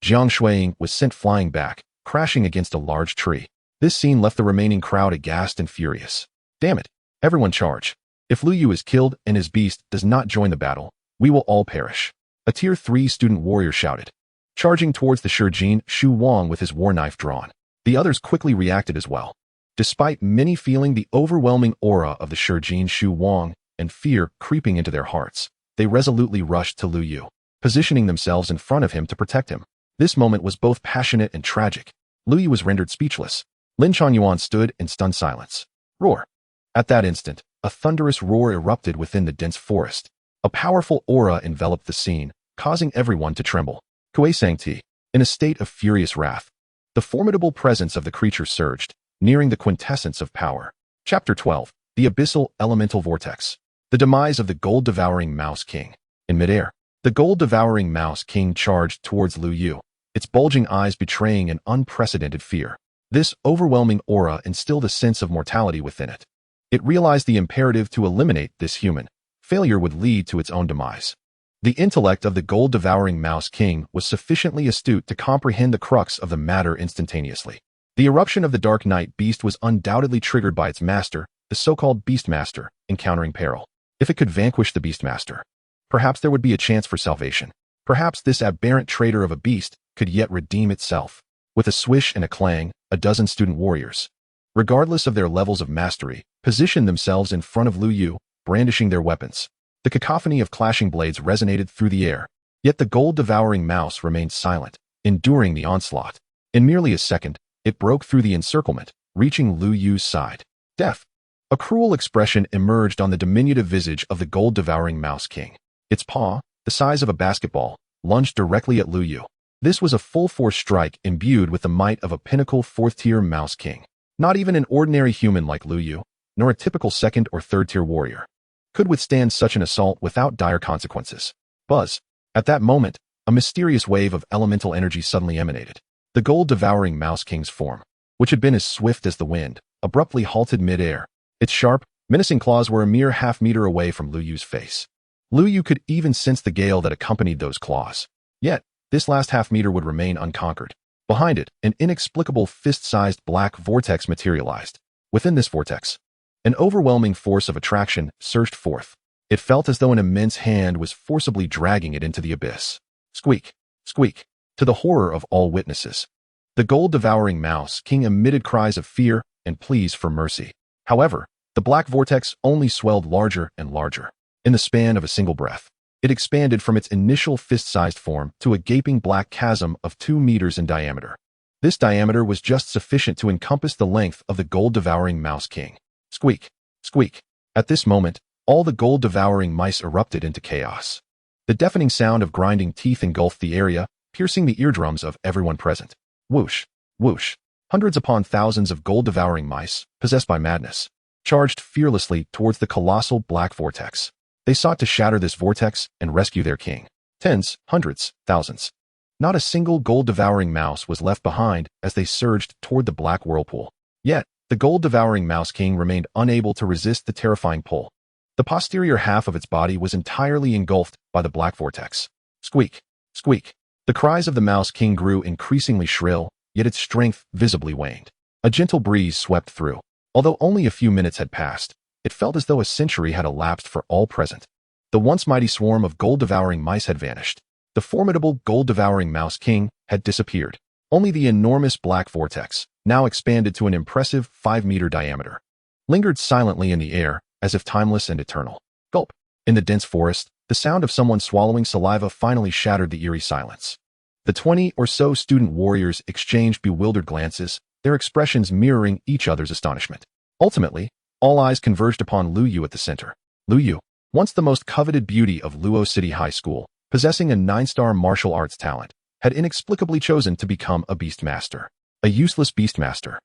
Jiang Shuiying was sent flying back, crashing against a large tree. This scene left the remaining crowd aghast and furious. Damn it! Everyone charge. If Lu Yu is killed and his beast does not join the battle, we will all perish. A Tier 3 student warrior shouted, charging towards the Shijin Shu Wang with his war knife drawn. The others quickly reacted as well. Despite many feeling the overwhelming aura of the Shijin Shu Wang and fear creeping into their hearts, they resolutely rushed to Lu Yu, positioning themselves in front of him to protect him. This moment was both passionate and tragic. Lu Yu was rendered speechless. Lin Chuanyuan stood in stunned silence. Roar. At that instant, a thunderous roar erupted within the dense forest. A powerful aura enveloped the scene, causing everyone to tremble. Kuei Sangti, in a state of furious wrath, The formidable presence of the creature surged, nearing the quintessence of power. Chapter 12. The Abyssal Elemental Vortex. The demise of the gold-devouring Mouse King. In midair, the gold-devouring Mouse King charged towards Lu Yu, its bulging eyes betraying an unprecedented fear. This overwhelming aura instilled a sense of mortality within it. It realized the imperative to eliminate this human. Failure would lead to its own demise. The intellect of the gold-devouring Mouse King was sufficiently astute to comprehend the crux of the matter instantaneously. The eruption of the Dark Knight beast was undoubtedly triggered by its master, the so-called Beastmaster, encountering peril. If it could vanquish the Beastmaster, perhaps there would be a chance for salvation. Perhaps this aberrant traitor of a beast could yet redeem itself. With a swish and a clang, a dozen student warriors, regardless of their levels of mastery, positioned themselves in front of Lu Yu, brandishing their weapons. The cacophony of clashing blades resonated through the air, yet the gold-devouring mouse remained silent, enduring the onslaught. In merely a second, it broke through the encirclement, reaching Lu Yu's side. Death. A cruel expression emerged on the diminutive visage of the gold-devouring Mouse King. Its paw, the size of a basketball, lunged directly at Lu Yu. This was a full-force strike imbued with the might of a pinnacle fourth-tier Mouse King. Not even an ordinary human like Lu Yu, nor a typical second- or third-tier warrior, could withstand such an assault without dire consequences. Buzz. At that moment, a mysterious wave of elemental energy suddenly emanated. The gold-devouring Mouse King's form, which had been as swift as the wind, abruptly halted mid-air. Its sharp, menacing claws were a mere half-meter away from Lu Yu's face. Lu Yu could even sense the gale that accompanied those claws. Yet, this last half-meter would remain unconquered. Behind it, an inexplicable fist-sized black vortex materialized. Within this vortex, an overwhelming force of attraction surged forth. It felt as though an immense hand was forcibly dragging it into the abyss. Squeak, squeak. To the horror of all witnesses, the gold-devouring Mouse King emitted cries of fear and pleas for mercy. However, the black vortex only swelled larger and larger. In the span of a single breath, it expanded from its initial fist-sized form to a gaping black chasm of 2 meters in diameter. This diameter was just sufficient to encompass the length of the gold-devouring Mouse King. Squeak, squeak. At this moment, all the gold-devouring mice erupted into chaos. The deafening sound of grinding teeth engulfed the area, piercing the eardrums of everyone present. Whoosh, whoosh. Hundreds upon thousands of gold-devouring mice, possessed by madness, charged fearlessly towards the colossal black vortex. They sought to shatter this vortex and rescue their king. Tens, hundreds, thousands. Not a single gold-devouring mouse was left behind as they surged toward the black whirlpool. Yet, the gold-devouring Mouse King remained unable to resist the terrifying pull. The posterior half of its body was entirely engulfed by the black vortex. Squeak, squeak. The cries of the Mouse King grew increasingly shrill, yet its strength visibly waned. A gentle breeze swept through. Although only a few minutes had passed, it felt as though a century had elapsed for all present. The once mighty swarm of gold-devouring mice had vanished. The formidable gold-devouring Mouse King had disappeared. Only the enormous black vortex, now expanded to an impressive 5-meter diameter, lingered silently in the air, as if timeless and eternal. Gulp. In the dense forest, the sound of someone swallowing saliva finally shattered the eerie silence. The 20 or so student warriors exchanged bewildered glances, their expressions mirroring each other's astonishment. Ultimately, all eyes converged upon Lu Yu at the center. Lu Yu, once the most coveted beauty of Luo City High School, possessing a 9-star martial arts talent, had inexplicably chosen to become a Beastmaster. A useless Beastmaster.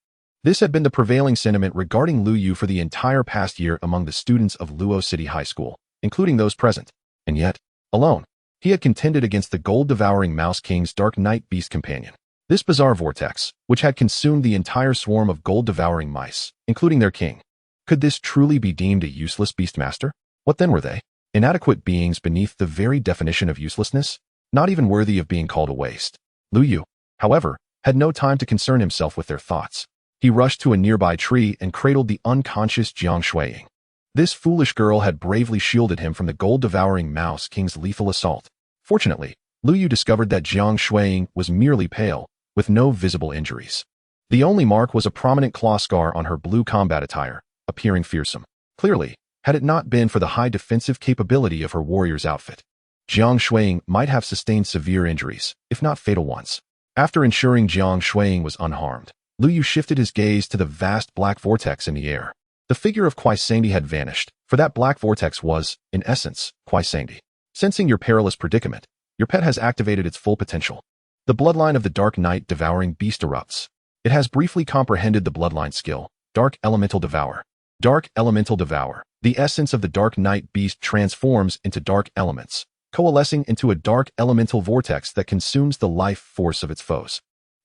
This had been the prevailing sentiment regarding Lu Yu for the entire past year among the students of Luo City High School, including those present. And yet, alone, he had contended against the gold-devouring Mouse King's Dark Knight beast companion. This bizarre vortex, which had consumed the entire swarm of gold-devouring mice, including their king. Could this truly be deemed a useless Beastmaster? What then were they? Inadequate beings beneath the very definition of uselessness? Not even worthy of being called a waste. Lu Yu, however, had no time to concern himself with their thoughts. He rushed to a nearby tree and cradled the unconscious Jiang Shuiying. This foolish girl had bravely shielded him from the gold-devouring Mouse King's lethal assault. Fortunately, Lu Yu discovered that Jiang Shuiying was merely pale, with no visible injuries. The only mark was a prominent claw scar on her blue combat attire, appearing fearsome. Clearly, had it not been for the high defensive capability of her warrior's outfit, Jiang Shuiying might have sustained severe injuries, if not fatal ones. After ensuring Jiang Shuiying was unharmed, Lu Yu shifted his gaze to the vast black vortex in the air. The figure of Kuai Sangdi had vanished, for that black vortex was, in essence, Kuai Sangdi. Sensing your perilous predicament, your pet has activated its full potential. The bloodline of the Dark Knight Devouring Beast erupts. It has briefly comprehended the bloodline skill, Dark Elemental Devour. Dark Elemental Devour. The essence of the Dark Knight Beast transforms into dark elements, coalescing into a dark elemental vortex that consumes the life force of its foes.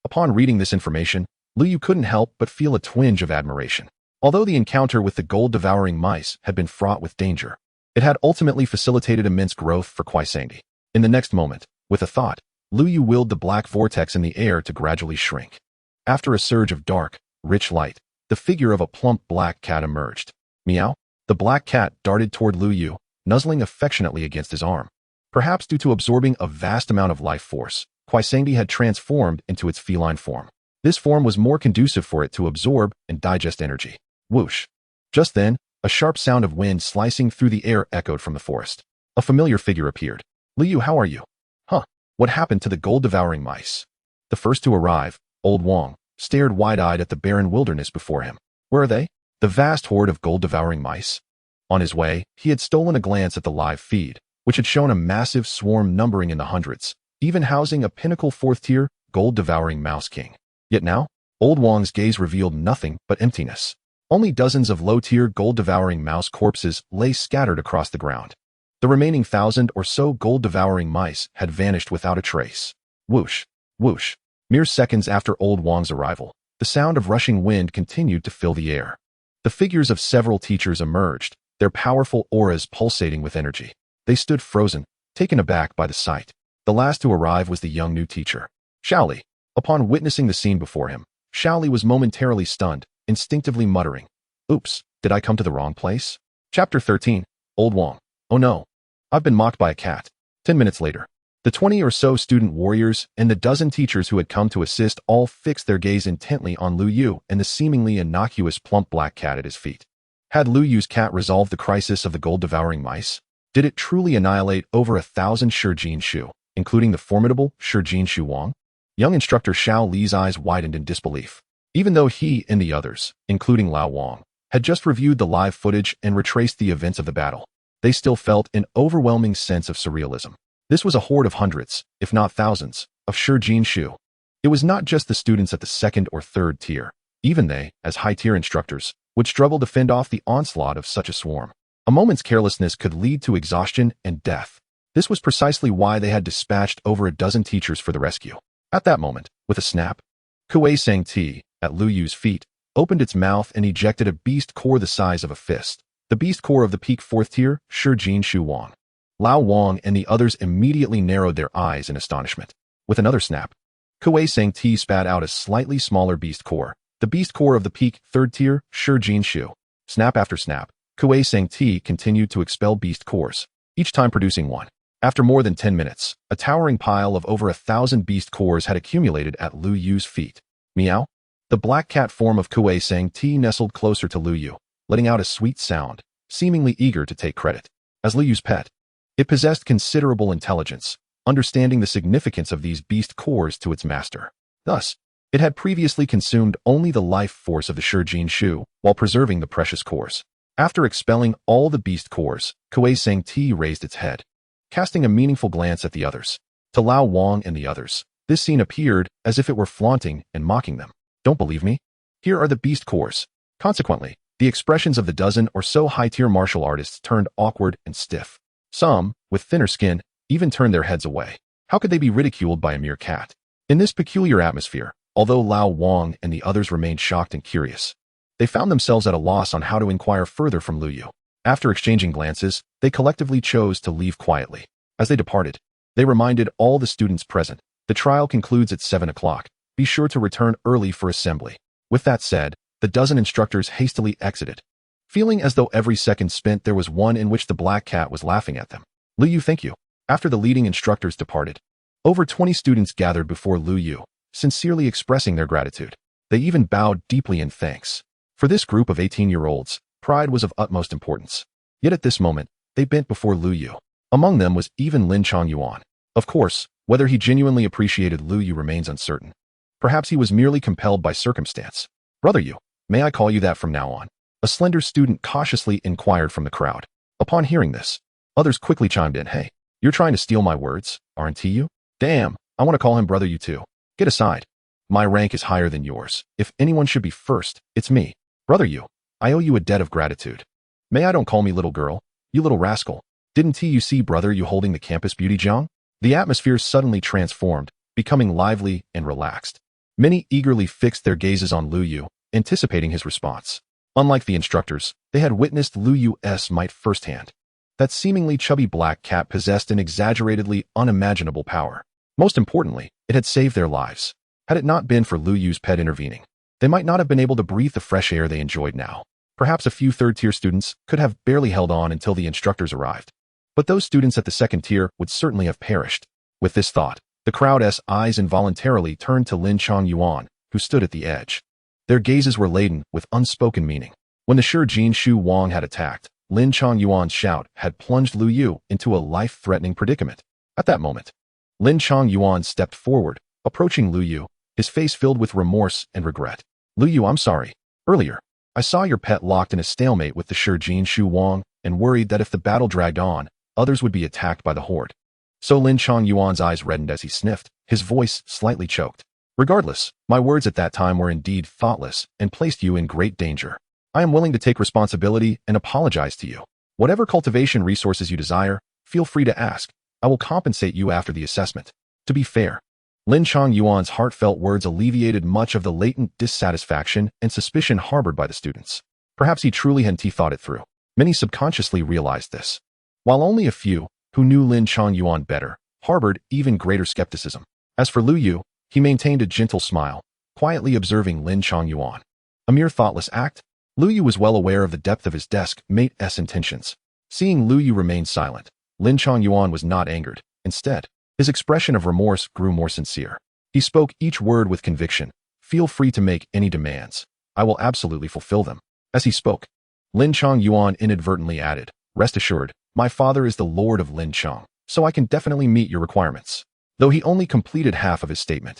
Upon reading this information, Lu Yu couldn't help but feel a twinge of admiration. Although the encounter with the gold-devouring mice had been fraught with danger, it had ultimately facilitated immense growth for Kwaisangdi. In the next moment, with a thought, Lu Yu willed the black vortex in the air to gradually shrink. After a surge of dark, rich light, the figure of a plump black cat emerged. Meow. The black cat darted toward Lu Yu, nuzzling affectionately against his arm. Perhaps due to absorbing a vast amount of life force, Kwaisangdi had transformed into its feline form. This form was more conducive for it to absorb and digest energy. Whoosh. Just then, a sharp sound of wind slicing through the air echoed from the forest. A familiar figure appeared. Lu Yu, how are you? Huh. What happened to the gold-devouring mice? The first to arrive, Old Wong, stared wide-eyed at the barren wilderness before him. Where are they? The vast horde of gold-devouring mice. On his way, he had stolen a glance at the live feed, which had shown a massive swarm numbering in the hundreds, even housing a pinnacle fourth-tier, gold-devouring mouse king. Yet now, Old Wong's gaze revealed nothing but emptiness. Only dozens of low-tier gold-devouring mouse corpses lay scattered across the ground. The remaining 1,000 or so gold-devouring mice had vanished without a trace. Whoosh, whoosh. Mere seconds after Old Wong's arrival, the sound of rushing wind continued to fill the air. The figures of several teachers emerged, their powerful auras pulsating with energy. They stood frozen, taken aback by the sight. The last to arrive was the young new teacher, Shaoli. Upon witnessing the scene before him, Shaoli was momentarily stunned, instinctively muttering, "Oops, did I come to the wrong place?" Chapter 13. Old Wong. Oh no. I've been mocked by a cat. 10 minutes later, the 20 or so student warriors and the dozen teachers who had come to assist all fixed their gaze intently on Lu Yu and the seemingly innocuous plump black cat at his feet. Had Lu Yu's cat resolved the crisis of the gold-devouring mice? Did it truly annihilate over 1,000 Shijin Shu, including the formidable Shijin Shu Wang? Young instructor Xiao Li's eyes widened in disbelief. Even though he and the others, including Lao Wang, had just reviewed the live footage and retraced the events of the battle, they still felt an overwhelming sense of surrealism. This was a horde of hundreds, if not thousands, of Shijin Shu. It was not just the students at the second or third tier. Even they, as high-tier instructors, would struggle to fend off the onslaught of such a swarm. A moment's carelessness could lead to exhaustion and death. This was precisely why they had dispatched over a dozen teachers for the rescue. At that moment, with a snap, Kwaisangdi, at Lu Yu's feet, opened its mouth and ejected a beast core the size of a fist. The beast core of the peak fourth tier, Shijin Shu Wang. Lao Wang and the others immediately narrowed their eyes in astonishment. With another snap, Kwaisangdi spat out a slightly smaller beast core, the beast core of the peak third tier, Shijin Shu. Snap after snap, Kwaisangdi continued to expel beast cores, each time producing one. After more than 10 minutes, a towering pile of over 1,000 beast cores had accumulated at Lu Yu's feet. Meow. The black cat form of Kwaisangdi nestled closer to Lu Yu, letting out a sweet sound, seemingly eager to take credit. As Lu Yu's pet, it possessed considerable intelligence, understanding the significance of these beast cores to its master. Thus, it had previously consumed only the life force of the Shijin Shu while preserving the precious cores. After expelling all the beast cores, Kwaisangdi raised its head, casting a meaningful glance at the others. To Lao Wang and the others, this scene appeared as if it were flaunting and mocking them. Don't believe me? Here are the beast cores. Consequently, the expressions of the dozen or so high-tier martial artists turned awkward and stiff. Some, with thinner skin, even turned their heads away. How could they be ridiculed by a mere cat? In this peculiar atmosphere, although Lao Wang and the others remained shocked and curious, they found themselves at a loss on how to inquire further from Lu Yu. After exchanging glances, they collectively chose to leave quietly. As they departed, they reminded all the students present, the trial concludes at 7 o'clock. Be sure to return early for assembly. With that said, the dozen instructors hastily exited, feeling as though every second spent there was one in which the black cat was laughing at them. Lu Yu, thank you. After the leading instructors departed, over 20 students gathered before Lu Yu, sincerely expressing their gratitude. They even bowed deeply in thanks. For this group of 18-year-olds, pride was of utmost importance. Yet at this moment, they bent before Lu Yu. Among them was even Lin Chongyuan. Of course, whether he genuinely appreciated Lu Yu remains uncertain. Perhaps he was merely compelled by circumstance. Brother Yu, may I call you that from now on? A slender student cautiously inquired from the crowd. Upon hearing this, others quickly chimed in, hey, you're trying to steal my words, aren't you? Damn, I want to call him brother you too. Get aside. My rank is higher than yours. If anyone should be first, it's me. Brother you. I owe you a debt of gratitude. May I don't call me little girl, you little rascal. Didn't you see brother you holding the campus beauty Jiang? The atmosphere suddenly transformed, becoming lively and relaxed. Many eagerly fixed their gazes on Lu Yu, anticipating his response. Unlike the instructors, they had witnessed Lu Yu's might firsthand. That seemingly chubby black cat possessed an exaggeratedly unimaginable power. Most importantly, it had saved their lives. Had it not been for Lu Yu's pet intervening, they might not have been able to breathe the fresh air they enjoyed now. Perhaps a few third-tier students could have barely held on until the instructors arrived. But those students at the second tier would certainly have perished. With this thought, the crowd's eyes involuntarily turned to Lin Chongyuan, who stood at the edge. Their gazes were laden with unspoken meaning. When the Shi Jin Shu Wang had attacked, Lin Chongyuan's shout had plunged Lu Yu into a life-threatening predicament. At that moment, Lin Chongyuan stepped forward, approaching Lu Yu, his face filled with remorse and regret. Lu Yu, I'm sorry. Earlier, I saw your pet locked in a stalemate with the Shi Jin Shu Wang and worried that if the battle dragged on, others would be attacked by the horde. So Lin Chongyuan's eyes reddened as he sniffed, his voice slightly choked. Regardless, my words at that time were indeed thoughtless and placed you in great danger. I am willing to take responsibility and apologize to you. Whatever cultivation resources you desire, feel free to ask. I will compensate you after the assessment. To be fair, Lin Chongyuan's heartfelt words alleviated much of the latent dissatisfaction and suspicion harbored by the students. Perhaps he truly hadn't thought it through. Many subconsciously realized this, while only a few, who knew Lin Chongyuan better, harbored even greater skepticism. As for Lu Yu, he maintained a gentle smile, quietly observing Lin Chongyuan. A mere thoughtless act? Lu Yu was well aware of the depth of his deskmate's intentions. Seeing Lu Yu remain silent, Lin Chongyuan was not angered. Instead, his expression of remorse grew more sincere. He spoke each word with conviction. Feel free to make any demands. I will absolutely fulfill them. As he spoke, Lin Chongyuan inadvertently added, rest assured, my father is the Lord of Lin Chong, so I can definitely meet your requirements. Though he only completed half of his statement,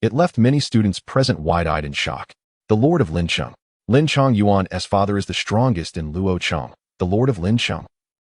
it left many students present wide-eyed in shock. The Lord of Lin Chong. Lin Chongyuan's father is the strongest in Luo Chong, the Lord of Lin Chong.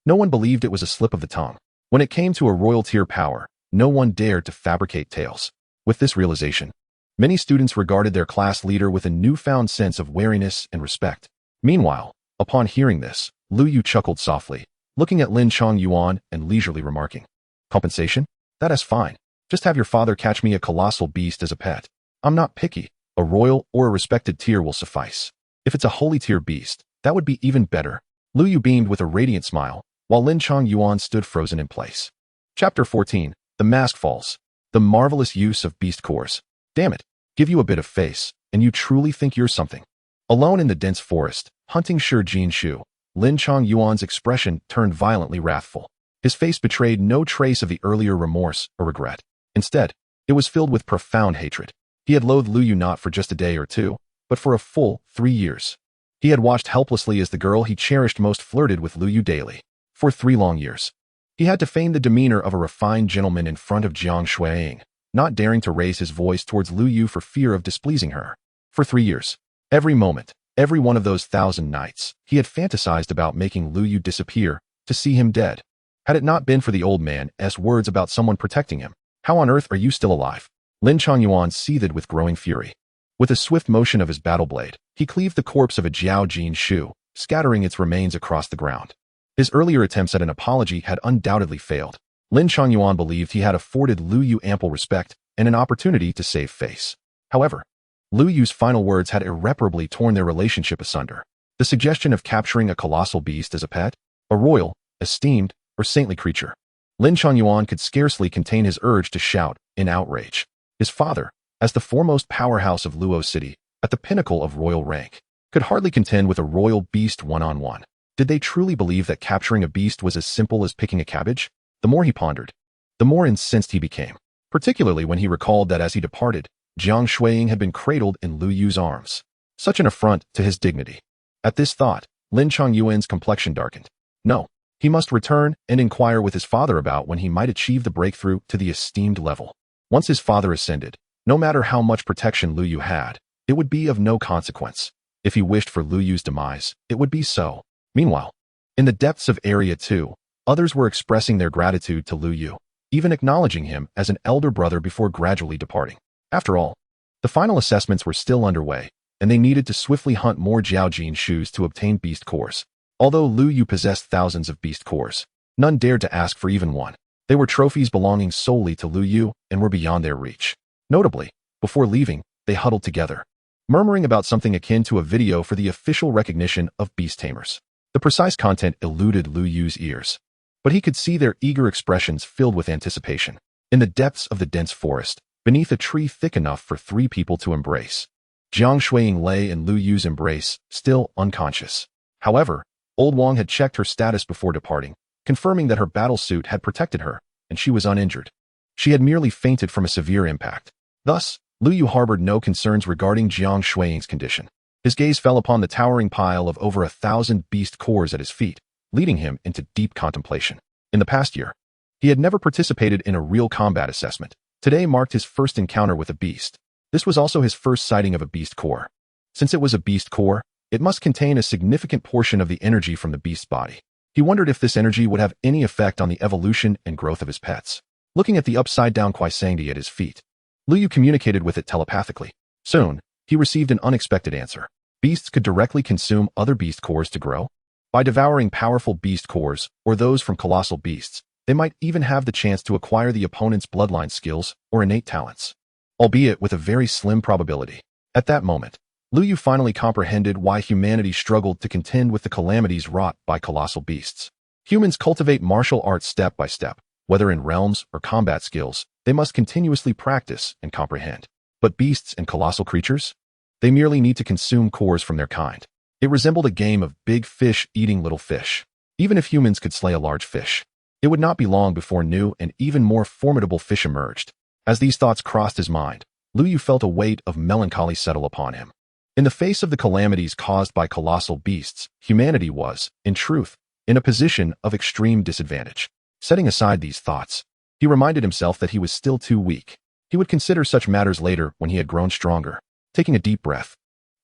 No one believed it was a slip of the tongue. When it came to a royal tier power, no one dared to fabricate tales. With this realization, many students regarded their class leader with a newfound sense of wariness and respect. Meanwhile, upon hearing this, Lu Yu chuckled softly, looking at Lin Chongyuan and leisurely remarking, compensation? That is fine. Just have your father catch me a colossal beast as a pet. I'm not picky. A royal or a respected tier will suffice. If it's a holy tier beast, that would be even better. Lu Yu beamed with a radiant smile, while Lin Chongyuan stood frozen in place. Chapter 14. The Mask Falls. The marvelous use of beast cores. Damn it. Give you a bit of face, and you truly think you're something. Alone in the dense forest, hunting Shi Jin Shu, Lin Chongyuan's expression turned violently wrathful. His face betrayed no trace of the earlier remorse or regret. Instead, it was filled with profound hatred. He had loathed Lu Yu not for just a day or two, but for a full 3 years. He had watched helplessly as the girl he cherished most flirted with Lu Yu daily. For 3 long years. He had to feign the demeanor of a refined gentleman in front of Jiang Shuiying, not daring to raise his voice towards Lu Yu for fear of displeasing her. For 3 years. Every moment, every one of those 1,000 nights, he had fantasized about making Lu Yu disappear, to see him dead. Had it not been for the old man's words about someone protecting him, how on earth are you still alive? Lin Chongyuan seethed with growing fury. With a swift motion of his battle blade, he cleaved the corpse of a Jiao Jin Shu, scattering its remains across the ground. His earlier attempts at an apology had undoubtedly failed. Lin Chongyuan believed he had afforded Lu Yu ample respect and an opportunity to save face. However, Lu Yu's final words had irreparably torn their relationship asunder. The suggestion of capturing a colossal beast as a pet, a royal, esteemed, or saintly creature. Lin Chongyuan could scarcely contain his urge to shout in outrage. His father, as the foremost powerhouse of Luo City, at the pinnacle of royal rank, could hardly contend with a royal beast one-on-one. Did they truly believe that capturing a beast was as simple as picking a cabbage? The more he pondered, the more incensed he became, particularly when he recalled that as he departed, Jiang Shuiying had been cradled in Lu Yu's arms. Such an affront to his dignity. At this thought, Lin Chongyuan's complexion darkened. No, he must return and inquire with his father about when he might achieve the breakthrough to the esteemed level. Once his father ascended, no matter how much protection Lu Yu had, it would be of no consequence. If he wished for Lu Yu's demise, it would be so. Meanwhile, in the depths of Area 2, others were expressing their gratitude to Lu Yu. even acknowledging him as an elder brother before gradually departing. After all, the final assessments were still underway, and they needed to swiftly hunt more Jiaojin shoes to obtain beast cores. Although Lu Yu possessed thousands of beast cores, none dared to ask for even one. They were trophies belonging solely to Lu Yu and were beyond their reach. Notably, before leaving, they huddled together, murmuring about something akin to a video for the official recognition of beast tamers. The precise content eluded Lu Yu's ears, but he could see their eager expressions filled with anticipation. In the depths of the dense forest, beneath a tree thick enough for 3 people to embrace, Jiang Shuiying lay in Lu Yu's embrace, still unconscious. However, Old Wang had checked her status before departing, confirming that her battle suit had protected her, and she was uninjured. She had merely fainted from a severe impact. Thus, Lu Yu harbored no concerns regarding Jiang Shuiying's condition. His gaze fell upon the towering pile of over 1,000 beast cores at his feet, leading him into deep contemplation. In the past year, he had never participated in a real combat assessment. Today marked his first encounter with a beast. This was also his first sighting of a beast core. Since it was a beast core, it must contain a significant portion of the energy from the beast's body. He wondered if this energy would have any effect on the evolution and growth of his pets. Looking at the upside-down Kuaisangdi at his feet, Lu Yu communicated with it telepathically. Soon, he received an unexpected answer. Beasts could directly consume other beast cores to grow. By devouring powerful beast cores, or those from colossal beasts, they might even have the chance to acquire the opponent's bloodline skills or innate talents, albeit with a very slim probability. At that moment, Lu Yu finally comprehended why humanity struggled to contend with the calamities wrought by colossal beasts. Humans cultivate martial arts step by step, whether in realms or combat skills, they must continuously practice and comprehend. But beasts and colossal creatures? They merely need to consume cores from their kind. It resembled a game of big fish eating little fish. Even if humans could slay a large fish, it would not be long before new and even more formidable fish emerged. As these thoughts crossed his mind, Lu Yu felt a weight of melancholy settle upon him. In the face of the calamities caused by colossal beasts, humanity was, in truth, in a position of extreme disadvantage. Setting aside these thoughts, he reminded himself that he was still too weak. He would consider such matters later when he had grown stronger. Taking a deep breath,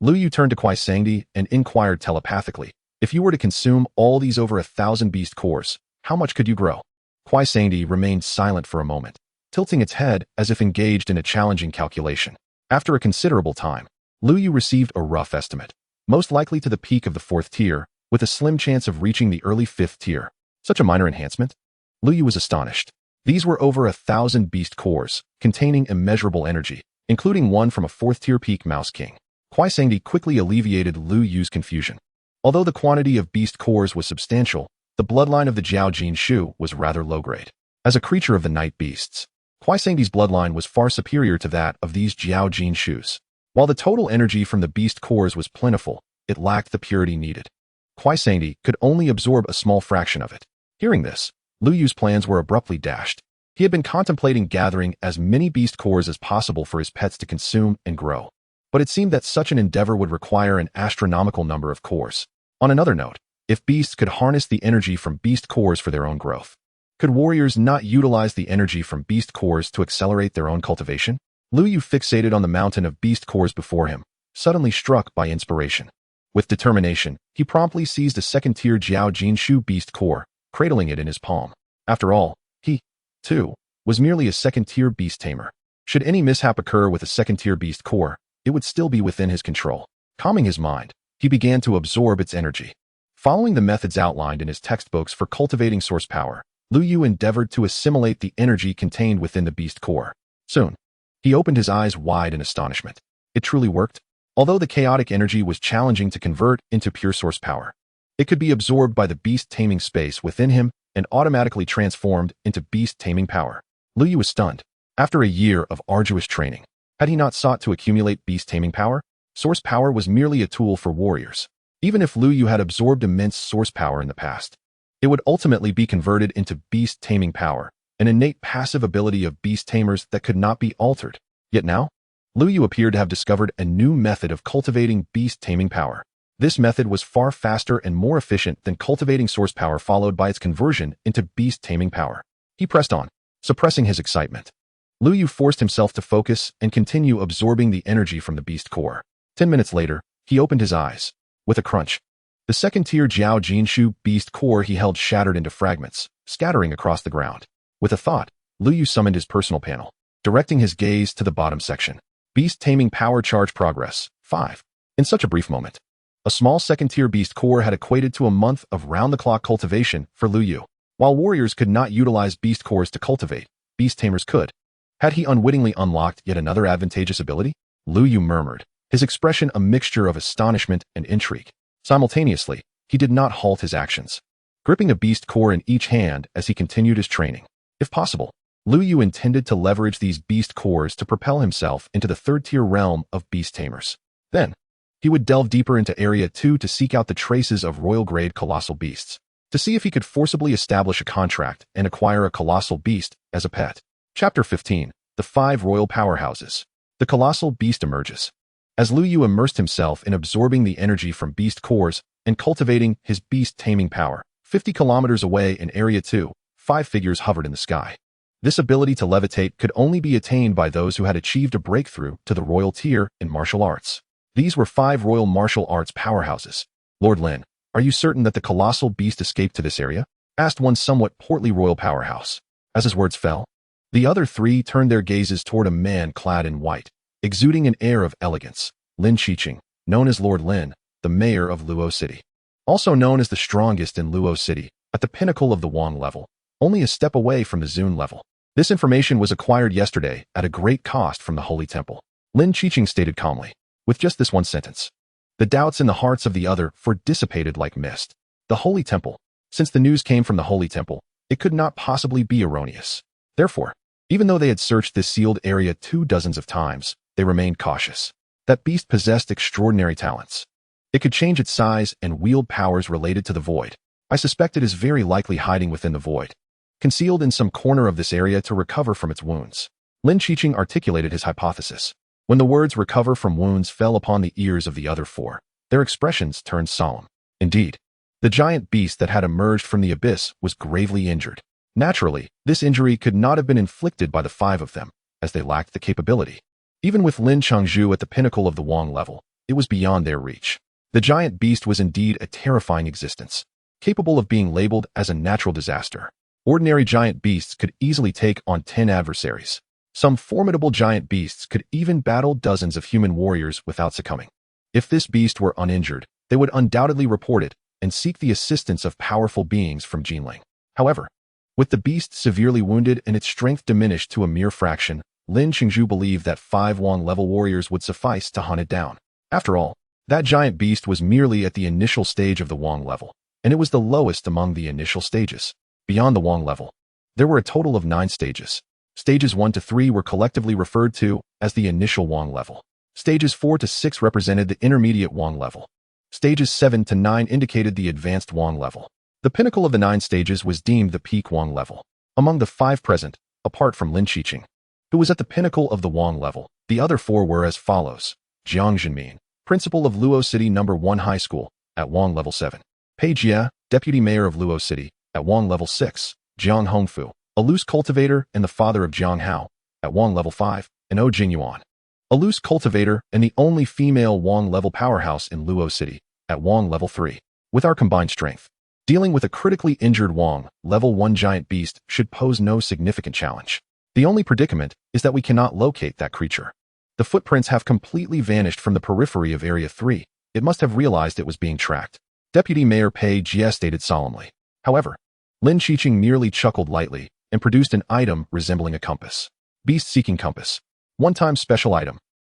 Lu Yu turned to Kuaisangdi and inquired telepathically, if you were to consume all these over 1,000 beast cores, how much could you grow? Kuaisangdi remained silent for a moment, tilting its head as if engaged in a challenging calculation. After a considerable time, Lu Yu received a rough estimate, most likely to the peak of the 4th tier, with a slim chance of reaching the early 5th tier. Such a minor enhancement? Lu Yu was astonished. These were over 1,000 beast cores, containing immeasurable energy, including one from a 4th tier peak Mouse King. Kuaisangdi quickly alleviated Lu Yu's confusion. Although the quantity of beast cores was substantial, the bloodline of the Jiaojin Shu was rather low-grade. As a creature of the night beasts, Kuaisangdi's bloodline was far superior to that of these Jiaojin Shus. While the total energy from the beast cores was plentiful, it lacked the purity needed. Kuaisangdi could only absorb a small fraction of it. Hearing this, Lu Yu's plans were abruptly dashed. He had been contemplating gathering as many beast cores as possible for his pets to consume and grow. But it seemed that such an endeavor would require an astronomical number of cores. On another note, if beasts could harness the energy from beast cores for their own growth, could warriors not utilize the energy from beast cores to accelerate their own cultivation? Lu Yu fixated on the mountain of beast cores before him, suddenly struck by inspiration. With determination, he promptly seized a 2nd-tier Jiaojin Shu beast core, cradling it in his palm. After all, he, too, was merely a 2nd-tier beast tamer. Should any mishap occur with a 2nd-tier beast core, it would still be within his control. Calming his mind, he began to absorb its energy. Following the methods outlined in his textbooks for cultivating source power, Lu Yu endeavored to assimilate the energy contained within the beast core. Soon, he opened his eyes wide in astonishment. It truly worked. Although the chaotic energy was challenging to convert into pure source power, it could be absorbed by the beast taming space within him and automatically transformed into beast taming power. Lu Yu was stunned. After a year of arduous training, had he not sought to accumulate beast taming power? Source power was merely a tool for warriors. Even if Lu Yu had absorbed immense source power in the past, it would ultimately be converted into beast taming power, an innate passive ability of beast tamers that could not be altered. Yet now, Lu Yu appeared to have discovered a new method of cultivating beast taming power. This method was far faster and more efficient than cultivating source power, followed by its conversion into beast taming power. He pressed on, suppressing his excitement. Lu Yu forced himself to focus and continue absorbing the energy from the beast core. 10 minutes later, he opened his eyes. With a crunch, the 2nd-tier Jiaojin Shu beast core he held shattered into fragments, scattering across the ground. With a thought, Lu Yu summoned his personal panel, directing his gaze to the bottom section. Beast Taming Power Charge Progress, 5. In such a brief moment, a small second-tier beast core had equated to a month of round-the-clock cultivation for Lu Yu. While warriors could not utilize beast cores to cultivate, beast tamers could. Had he unwittingly unlocked yet another advantageous ability? Lu Yu murmured, his expression a mixture of astonishment and intrigue. Simultaneously, he did not halt his actions, gripping a beast core in each hand as he continued his training. If possible, Lu Yu intended to leverage these beast cores to propel himself into the third-tier realm of beast tamers. Then, he would delve deeper into Area 2 to seek out the traces of royal-grade colossal beasts, to see if he could forcibly establish a contract and acquire a colossal beast as a pet. Chapter 15. The 5 Royal Powerhouses. The colossal beast emerges. As Lu Yu immersed himself in absorbing the energy from beast cores and cultivating his beast taming power, 50 kilometers away in Area 2, 5 figures hovered in the sky. This ability to levitate could only be attained by those who had achieved a breakthrough to the royal tier in martial arts. These were 5 royal martial arts powerhouses. Lord Lin, are you certain that the colossal beast escaped to this area? Asked one somewhat portly royal powerhouse. As his words fell, the other 3 turned their gazes toward a man clad in white, exuding an air of elegance. Lin Qiqing, known as Lord Lin, the mayor of Luo City. Also known as the strongest in Luo City, at the pinnacle of the Wang level, only a step away from the Zun level. This information was acquired yesterday at a great cost from the Holy Temple. Lin Qiqing stated calmly, with just this one sentence. The doubts in the hearts of the other 4 dissipated like mist. The Holy Temple. Since the news came from the Holy Temple, it could not possibly be erroneous. Therefore, even though they had searched this sealed area 2 dozens of times, they remained cautious. That beast possessed extraordinary talents. It could change its size and wield powers related to the void. I suspect it is very likely hiding within the void, concealed in some corner of this area to recover from its wounds. Lin Qiqing articulated his hypothesis. When the words recover from wounds fell upon the ears of the other 4, their expressions turned solemn. Indeed, the giant beast that had emerged from the abyss was gravely injured. Naturally, this injury could not have been inflicted by the 5 of them, as they lacked the capability. Even with Lin Changzhu at the pinnacle of the Wang level, it was beyond their reach. The giant beast was indeed a terrifying existence, capable of being labeled as a natural disaster. Ordinary giant beasts could easily take on 10 adversaries. Some formidable giant beasts could even battle dozens of human warriors without succumbing. If this beast were uninjured, they would undoubtedly report it and seek the assistance of powerful beings from Jinling. However, with the beast severely wounded and its strength diminished to a mere fraction, Lin Qingzhu believed that 5 Wang-level warriors would suffice to hunt it down. After all, that giant beast was merely at the initial stage of the Wang level, and it was the lowest among the initial stages. Beyond the Wang level, there were a total of 9 stages. Stages 1 to 3 were collectively referred to as the initial Wang level. Stages 4 to 6 represented the intermediate Wang level. Stages 7 to 9 indicated the advanced Wang level. The pinnacle of the 9 stages was deemed the peak Wang level. Among the 5 present, apart from Lin Qiqing, who was at the pinnacle of the Wang level, the other 4 were as follows. Jiang Zhenmin, principal of Luo City No. 1 High School, at Wang level 7. Pei Jie, deputy mayor of Luo City, at Wang level 6. Jiang Hongfu, a loose cultivator and the father of Jiang Hao, at Wang level 5, and O Jingyuan, a loose cultivator and the only female Wang level powerhouse in Luo City, at Wang level 3. With our combined strength, dealing with a critically injured Wang level 1 giant beast should pose no significant challenge. The only predicament is that we cannot locate that creature. The footprints have completely vanished from the periphery of Area 3. It must have realized it was being tracked. Deputy Mayor Pei Jie stated solemnly. However, Lin Qiqing merely chuckled lightly and produced an item resembling a compass. Beast-seeking compass. One-time special item.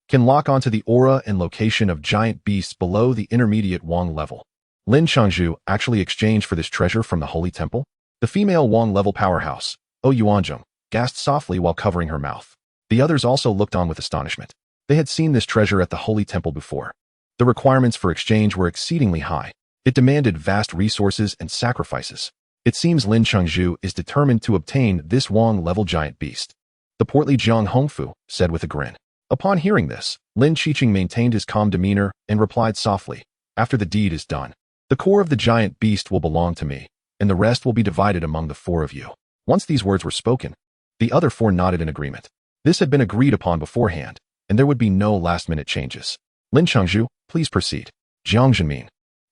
Can lock onto the aura and location of giant beasts below the intermediate Wang level. Lin Changzhu actually exchanged for this treasure from the Holy Temple. The female Wang level powerhouse, O Yuanzheng, gasped softly while covering her mouth. The others also looked on with astonishment. They had seen this treasure at the Holy Temple before. The requirements for exchange were exceedingly high. It demanded vast resources and sacrifices. It seems Lin Changzhu is determined to obtain this Wang-level giant beast. The portly Jiang Hongfu said with a grin. Upon hearing this, Lin Qiqing maintained his calm demeanor and replied softly, after the deed is done, the core of the giant beast will belong to me, and the rest will be divided among the 4 of you. Once these words were spoken, the other 4 nodded in agreement. This had been agreed upon beforehand, and there would be no last-minute changes. Lin Changzhu, please proceed. Jiang Zhenmin,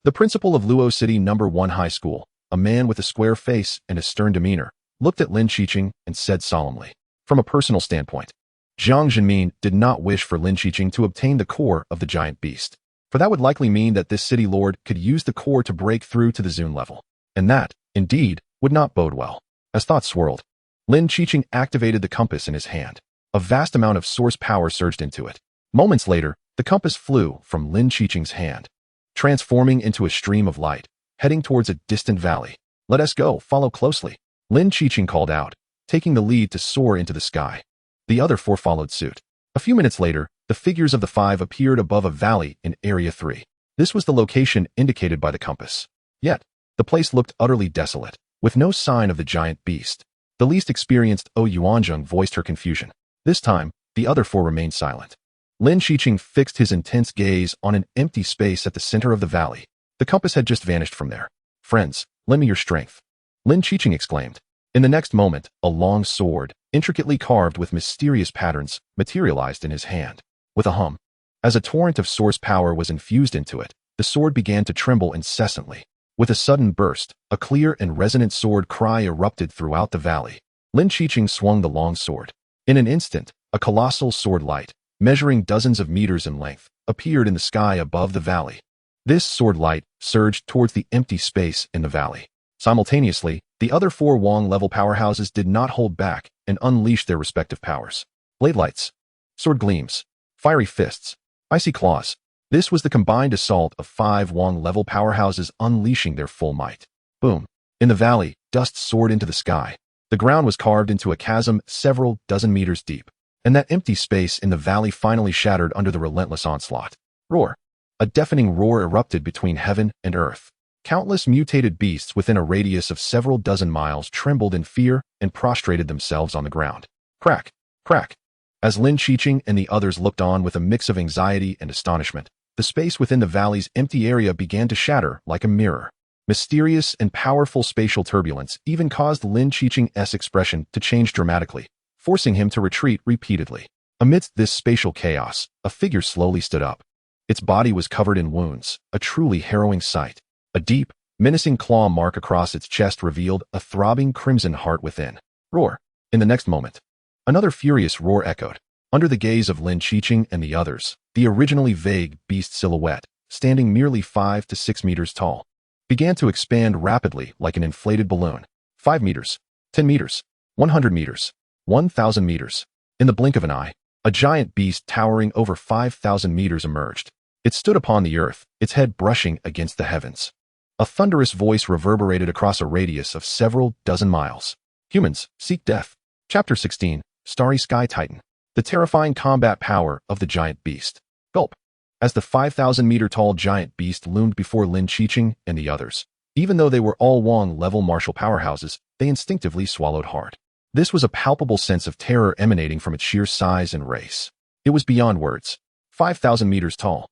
the principal of Luo City No. 1 High School, a man with a square face and a stern demeanor, looked at Lin Qiqing and said solemnly, from a personal standpoint, Jiang Zhenmin did not wish for Lin Qiqing to obtain the core of the giant beast, for that would likely mean that this city lord could use the core to break through to the Zune level, and that, indeed, would not bode well. As thoughts swirled, Lin Qiqing activated the compass in his hand. A vast amount of source power surged into it. Moments later, the compass flew from Lin Qiqing's hand, transforming into a stream of light, heading towards a distant valley. Let us go, follow closely, Lin Qiqing called out, taking the lead to soar into the sky. The other four followed suit. A few minutes later, the figures of the five appeared above a valley in Area 3. This was the location indicated by the compass. Yet, the place looked utterly desolate, with no sign of the giant beast. The least experienced Yuanzheng voiced her confusion. This time, the other four remained silent. Lin Qiqing fixed his intense gaze on an empty space at the center of the valley. The compass had just vanished from there. Friends, lend me your strength, Lin Qiqing exclaimed. In the next moment, a long sword, intricately carved with mysterious patterns, materialized in his hand. With a hum, as a torrent of source power was infused into it, the sword began to tremble incessantly. With a sudden burst, a clear and resonant sword cry erupted throughout the valley. Lin Qiqing swung the long sword. In an instant, a colossal sword light, measuring dozens of meters in length, appeared in the sky above the valley. This sword light surged towards the empty space in the valley. Simultaneously, the other four Wong-level powerhouses did not hold back and unleashed their respective powers. Blade lights, sword gleams, fiery fists, icy claws. This was the combined assault of 5 Wong-level powerhouses unleashing their full might. Boom. In the valley, dust soared into the sky. The ground was carved into a chasm several dozen meters deep, and that empty space in the valley finally shattered under the relentless onslaught. Roar. A deafening roar erupted between heaven and earth. Countless mutated beasts within a radius of several dozen miles trembled in fear and prostrated themselves on the ground. Crack, crack. As Lin Qiqing and the others looked on with a mix of anxiety and astonishment, the space within the valley's empty area began to shatter like a mirror. Mysterious and powerful spatial turbulence even caused Lin Qiqing's expression to change dramatically, forcing him to retreat repeatedly. Amidst this spatial chaos, a figure slowly stood up. Its body was covered in wounds, a truly harrowing sight. A deep, menacing claw mark across its chest revealed a throbbing crimson heart within. Roar. In the next moment, another furious roar echoed. Under the gaze of Lin Qiqing and the others, the originally vague beast silhouette, standing merely 5 to 6 meters tall, began to expand rapidly like an inflated balloon. 5 meters, 10 meters, 100 meters, 1,000 meters. In the blink of an eye, a giant beast towering over 5,000 meters emerged. It stood upon the earth, its head brushing against the heavens. A thunderous voice reverberated across a radius of several dozen miles. Humans, seek death. Chapter 16, Starry Sky Titan. The terrifying combat power of the giant beast. Gulp. As the 5,000-meter-tall giant beast loomed before Lin Qiqing and the others, even though they were all Wong-level martial powerhouses, they instinctively swallowed hard. This was a palpable sense of terror emanating from its sheer size and race. It was beyond words. 5,000 meters tall.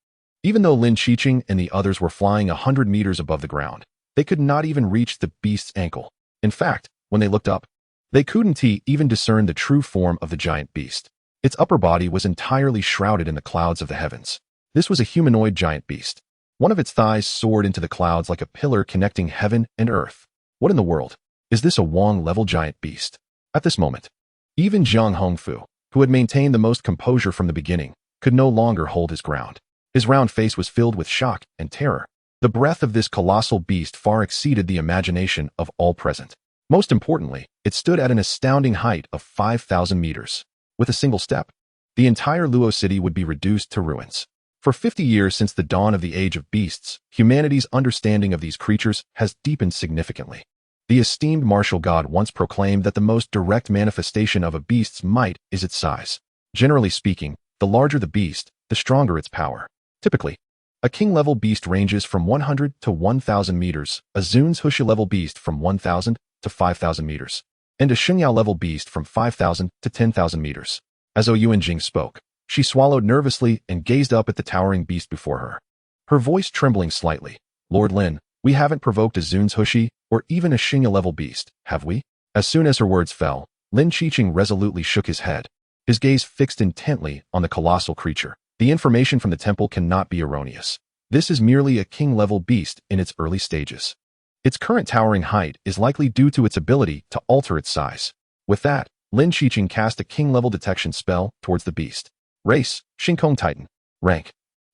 Even though Lin Qiqing and the others were flying 100 meters above the ground, they could not even reach the beast's ankle. In fact, when they looked up, they couldn't even discern the true form of the giant beast. Its upper body was entirely shrouded in the clouds of the heavens. This was a humanoid giant beast. One of its thighs soared into the clouds like a pillar connecting heaven and earth. What in the world? Is this a Wong-level giant beast? At this moment, even Zhang Hongfu, who had maintained the most composure from the beginning, could no longer hold his ground. His round face was filled with shock and terror. The breadth of this colossal beast far exceeded the imagination of all present. Most importantly, it stood at an astounding height of 5,000 meters. With a single step, the entire Luo city would be reduced to ruins. For 50 years since the dawn of the Age of Beasts, humanity's understanding of these creatures has deepened significantly. The esteemed martial god once proclaimed that the most direct manifestation of a beast's might is its size. Generally speaking, the larger the beast, the stronger its power. Typically, a king-level beast ranges from 100 to 1,000 meters, a Zun's Huxia-level beast from 1,000 to 5,000 meters, and a Xingyao-level beast from 5,000 to 10,000 meters. As Yuanjing spoke, she swallowed nervously and gazed up at the towering beast before her. Her voice trembling slightly. Lord Lin, we haven't provoked a Zun's Huxi or even a Xingya-level beast, have we? As soon as her words fell, Lin Qiqing resolutely shook his head, his gaze fixed intently on the colossal creature. The information from the temple cannot be erroneous. This is merely a king-level beast in its early stages. Its current towering height is likely due to its ability to alter its size. With that, Lin Qiqing cast a king-level detection spell towards the beast. Race, Shinkong Titan. Rank,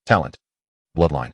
talent, bloodline,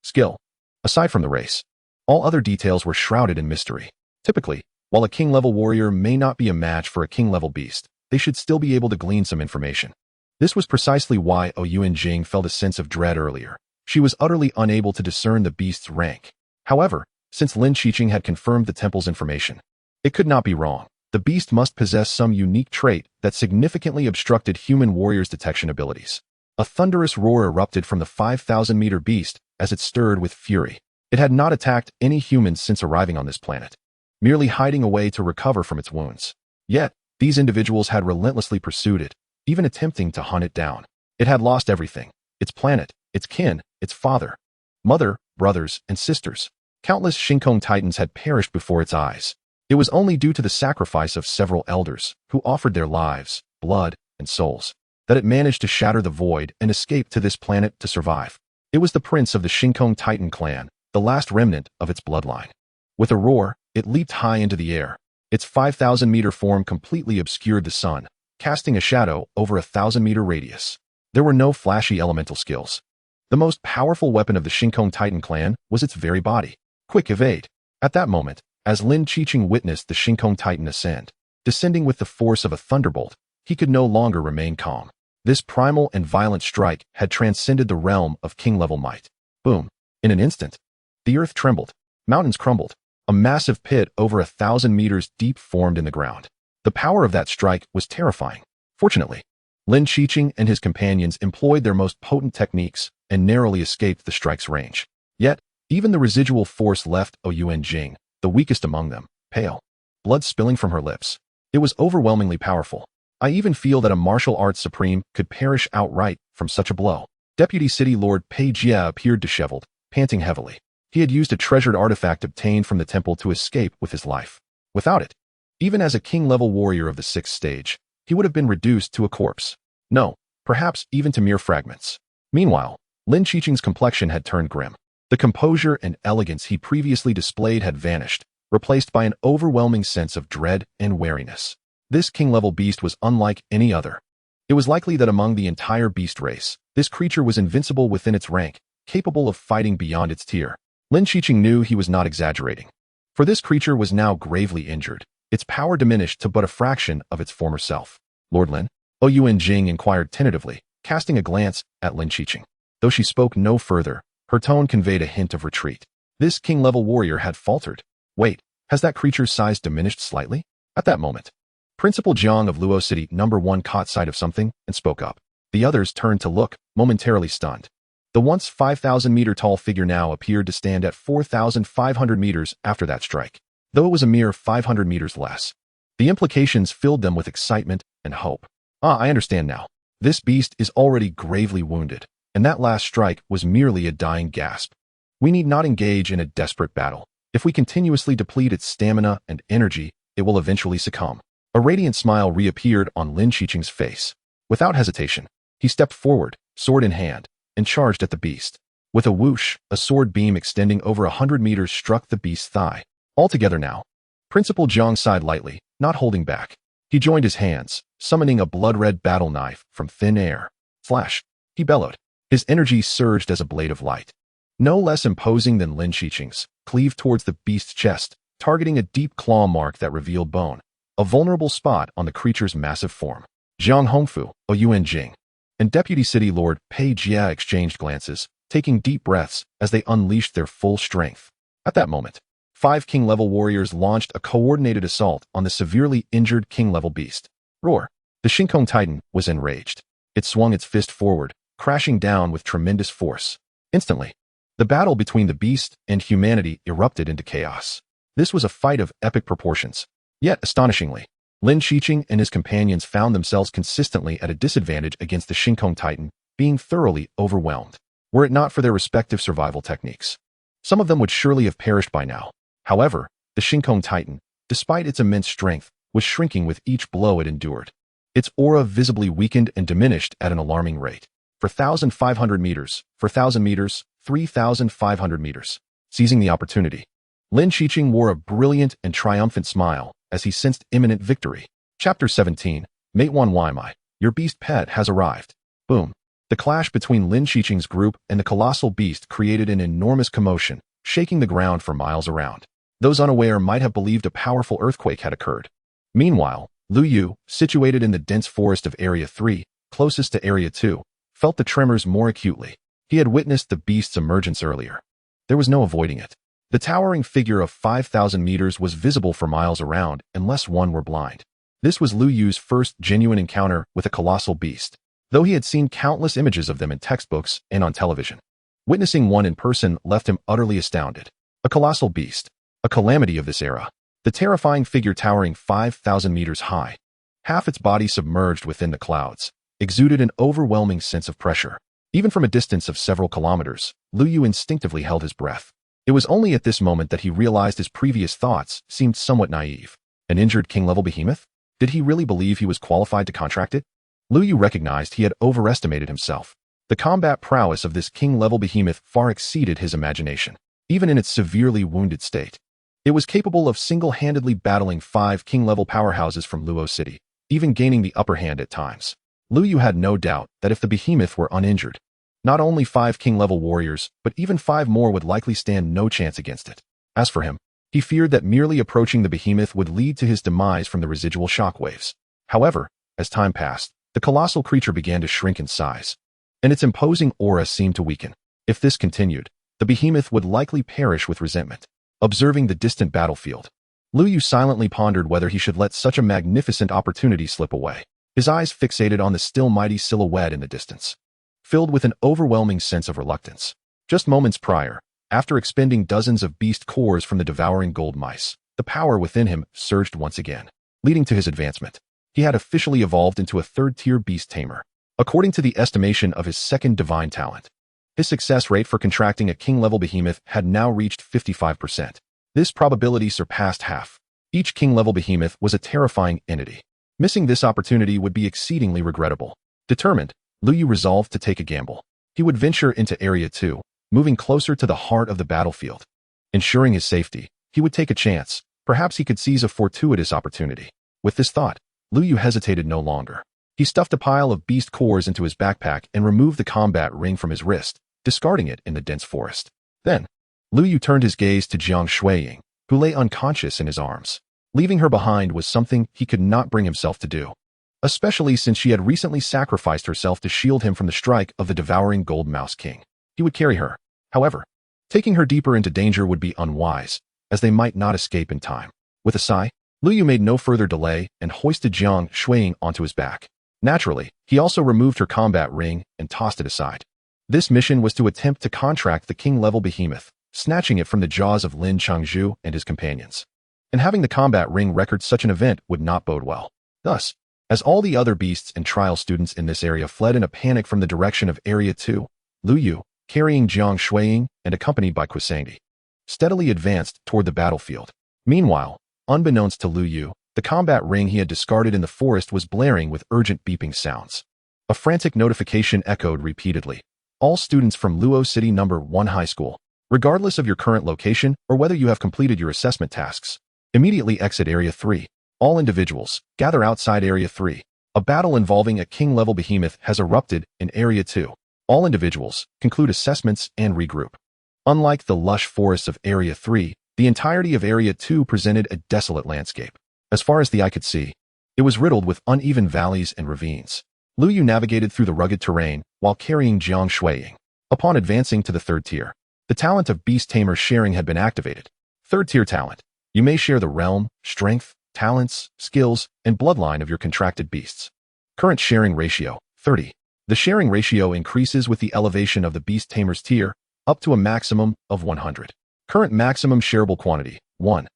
skill. Aside from the race, all other details were shrouded in mystery. Typically, while a king-level warrior may not be a match for a king-level beast, they should still be able to glean some information. This was precisely why Yuanjing felt a sense of dread earlier. She was utterly unable to discern the beast's rank. However, since Lin Qiqing had confirmed the temple's information, it could not be wrong. The beast must possess some unique trait that significantly obstructed human warriors' detection abilities. A thunderous roar erupted from the 5,000-meter beast as it stirred with fury. It had not attacked any humans since arriving on this planet, merely hiding away to recover from its wounds. Yet, these individuals had relentlessly pursued it, even attempting to hunt it down. It had lost everything: its planet, its kin, its father, mother, brothers, and sisters. Countless Shinkong Titans had perished before its eyes. It was only due to the sacrifice of several elders, who offered their lives, blood, and souls, that it managed to shatter the void and escape to this planet to survive. It was the prince of the Shinkong Titan clan, the last remnant of its bloodline. With a roar, it leaped high into the air. Its 5,000-meter form completely obscured the sun, casting a shadow over a 1,000-meter radius. There were no flashy elemental skills. The most powerful weapon of the Shinkong Titan clan was its very body. Quick evade. At that moment, as Lin Qiqing witnessed the Shinkong Titan ascend, descending with the force of a thunderbolt, he could no longer remain calm. This primal and violent strike had transcended the realm of king-level might. Boom. In an instant, the earth trembled. Mountains crumbled. A massive pit over 1,000 meters deep formed in the ground. The power of that strike was terrifying. Fortunately, Lin Qiqing and his companions employed their most potent techniques and narrowly escaped the strike's range. Yet, even the residual force left Yuanjing, the weakest among them, pale, blood spilling from her lips. It was overwhelmingly powerful. I even feel that a martial arts supreme could perish outright from such a blow. Deputy City Lord Pei Jia appeared disheveled, panting heavily. He had used a treasured artifact obtained from the temple to escape with his life. Without it, even as a king-level warrior of the 6th stage, he would have been reduced to a corpse. No, perhaps even to mere fragments. Meanwhile, Lin Qiqing's complexion had turned grim. The composure and elegance he previously displayed had vanished, replaced by an overwhelming sense of dread and wariness. This king-level beast was unlike any other. It was likely that among the entire beast race, this creature was invincible within its rank, capable of fighting beyond its tier. Lin Qiqing knew he was not exaggerating. For this creature was now gravely injured, its power diminished to but a fraction of its former self. Lord Lin? Yuanjing inquired tentatively, casting a glance at Lin Qiqing. Though she spoke no further, her tone conveyed a hint of retreat. This king-level warrior had faltered. Wait, has that creature's size diminished slightly? At that moment, Principal Jiang of Luo City No. 1 caught sight of something and spoke up. The others turned to look, momentarily stunned. The once 5,000-meter tall figure now appeared to stand at 4,500 meters after that strike, though it was a mere 500 meters less. The implications filled them with excitement and hope. I understand now. This beast is already gravely wounded, and that last strike was merely a dying gasp. We need not engage in a desperate battle. If we continuously deplete its stamina and energy, it will eventually succumb. A radiant smile reappeared on Lin Qiqing's face. Without hesitation, he stepped forward, sword in hand, and charged at the beast. With a whoosh, a sword beam extending over 100 meters struck the beast's thigh. Altogether now, Principal Jiang sighed lightly, not holding back. He joined his hands, summoning a blood-red battle knife from thin air. Flash! He bellowed. His energy surged as a blade of light. No less imposing than Lin Qiqing's, cleaved towards the beast's chest, targeting a deep claw mark that revealed bone, a vulnerable spot on the creature's massive form. Jiang Hongfu, Yuanjing, and Deputy City Lord Pei Jia exchanged glances, taking deep breaths as they unleashed their full strength. At that moment, 5 king-level warriors launched a coordinated assault on the severely injured king-level beast. Roar! The Shinkong Titan was enraged. It swung its fist forward, crashing down with tremendous force. Instantly, the battle between the beast and humanity erupted into chaos. This was a fight of epic proportions. Yet, astonishingly, Lin Qiqing and his companions found themselves consistently at a disadvantage against the Shinkong Titan, being thoroughly overwhelmed. Were it not for their respective survival techniques, some of them would surely have perished by now. However, the Shinkong Titan, despite its immense strength, was shrinking with each blow it endured. Its aura visibly weakened and diminished at an alarming rate. For 1,500 meters, for 1,000 meters, 3,500 meters. Seizing the opportunity, Lin Qiqing wore a brilliant and triumphant smile as he sensed imminent victory. Chapter 17, Mate 1 Why your beast pet has arrived. Boom. The clash between Lin Qiqing's group and the colossal beast created an enormous commotion, shaking the ground for miles around. Those unaware might have believed a powerful earthquake had occurred. Meanwhile, Lu Yu, situated in the dense forest of Area 3, closest to Area 2, felt the tremors more acutely. He had witnessed the beast's emergence earlier. There was no avoiding it. The towering figure of 5,000 meters was visible for miles around unless one were blind. This was Lu Yu's first genuine encounter with a colossal beast, though he had seen countless images of them in textbooks and on television. Witnessing one in person left him utterly astounded. A colossal beast, a calamity of this era. The terrifying figure towering 5,000 meters high, half its body submerged within the clouds, exuded an overwhelming sense of pressure. Even from a distance of several kilometers, Lu Yu instinctively held his breath. It was only at this moment that he realized his previous thoughts seemed somewhat naive. An injured king-level behemoth? Did he really believe he was qualified to contract it? Lu Yu recognized he had overestimated himself. The combat prowess of this king-level behemoth far exceeded his imagination, even in its severely wounded state. It was capable of single-handedly battling 5 king-level powerhouses from Luo City, even gaining the upper hand at times. Lu Yu had no doubt that if the behemoth were uninjured, not only 5 king-level warriors, but even 5 more would likely stand no chance against it. As for him, he feared that merely approaching the behemoth would lead to his demise from the residual shockwaves. However, as time passed, the colossal creature began to shrink in size, and its imposing aura seemed to weaken. If this continued, the behemoth would likely perish with resentment. Observing the distant battlefield, Lu Yu silently pondered whether he should let such a magnificent opportunity slip away. His eyes fixated on the still mighty silhouette in the distance, filled with an overwhelming sense of reluctance. Just moments prior, after expending dozens of beast cores from the devouring gold mice, the power within him surged once again, leading to his advancement. He had officially evolved into a third-tier beast tamer. According to the estimation of his second divine talent, his success rate for contracting a king-level behemoth had now reached 55%. This probability surpassed half. Each king-level behemoth was a terrifying entity. Missing this opportunity would be exceedingly regrettable. Determined, Lu Yu resolved to take a gamble. He would venture into Area 2, moving closer to the heart of the battlefield. Ensuring his safety, he would take a chance. Perhaps he could seize a fortuitous opportunity. With this thought, Lu Yu hesitated no longer. He stuffed a pile of beast cores into his backpack and removed the combat ring from his wrist, discarding it in the dense forest. Then, Lu Yu turned his gaze to Jiang Shuiying, who lay unconscious in his arms. Leaving her behind was something he could not bring himself to do, especially since she had recently sacrificed herself to shield him from the strike of the devouring gold mouse king. He would carry her. However, taking her deeper into danger would be unwise, as they might not escape in time. With a sigh, Lu Yu made no further delay and hoisted Jiang Shuiying onto his back. Naturally, he also removed her combat ring and tossed it aside. This mission was to attempt to contract the king-level behemoth, snatching it from the jaws of Lin Changzhu and his companions. And having the combat ring record such an event would not bode well. Thus, as all the other beasts and trial students in this area fled in a panic from the direction of Area 2, Lu Yu, carrying Jiang Shuiying and accompanied by Kusangdi, steadily advanced toward the battlefield. Meanwhile, unbeknownst to Lu Yu, the combat ring he had discarded in the forest was blaring with urgent beeping sounds. A frantic notification echoed repeatedly. All students from Luo City No. 1 High School, regardless of your current location or whether you have completed your assessment tasks, immediately exit Area 3. All individuals, gather outside Area 3. A battle involving a king-level behemoth has erupted in Area 2. All individuals, conclude assessments and regroup. Unlike the lush forests of Area 3, the entirety of Area 2 presented a desolate landscape. As far as the eye could see, it was riddled with uneven valleys and ravines. Lu Yu navigated through the rugged terrain while carrying Jiang Shuiying. Upon advancing to the third tier, the talent of Beast Tamer sharing had been activated. Third tier talent. You may share the realm, strength, talents, skills, and bloodline of your contracted beasts. Current sharing ratio, 30. The sharing ratio increases with the elevation of the Beast Tamer's tier, up to a maximum of 100. Current maximum shareable quantity, 1.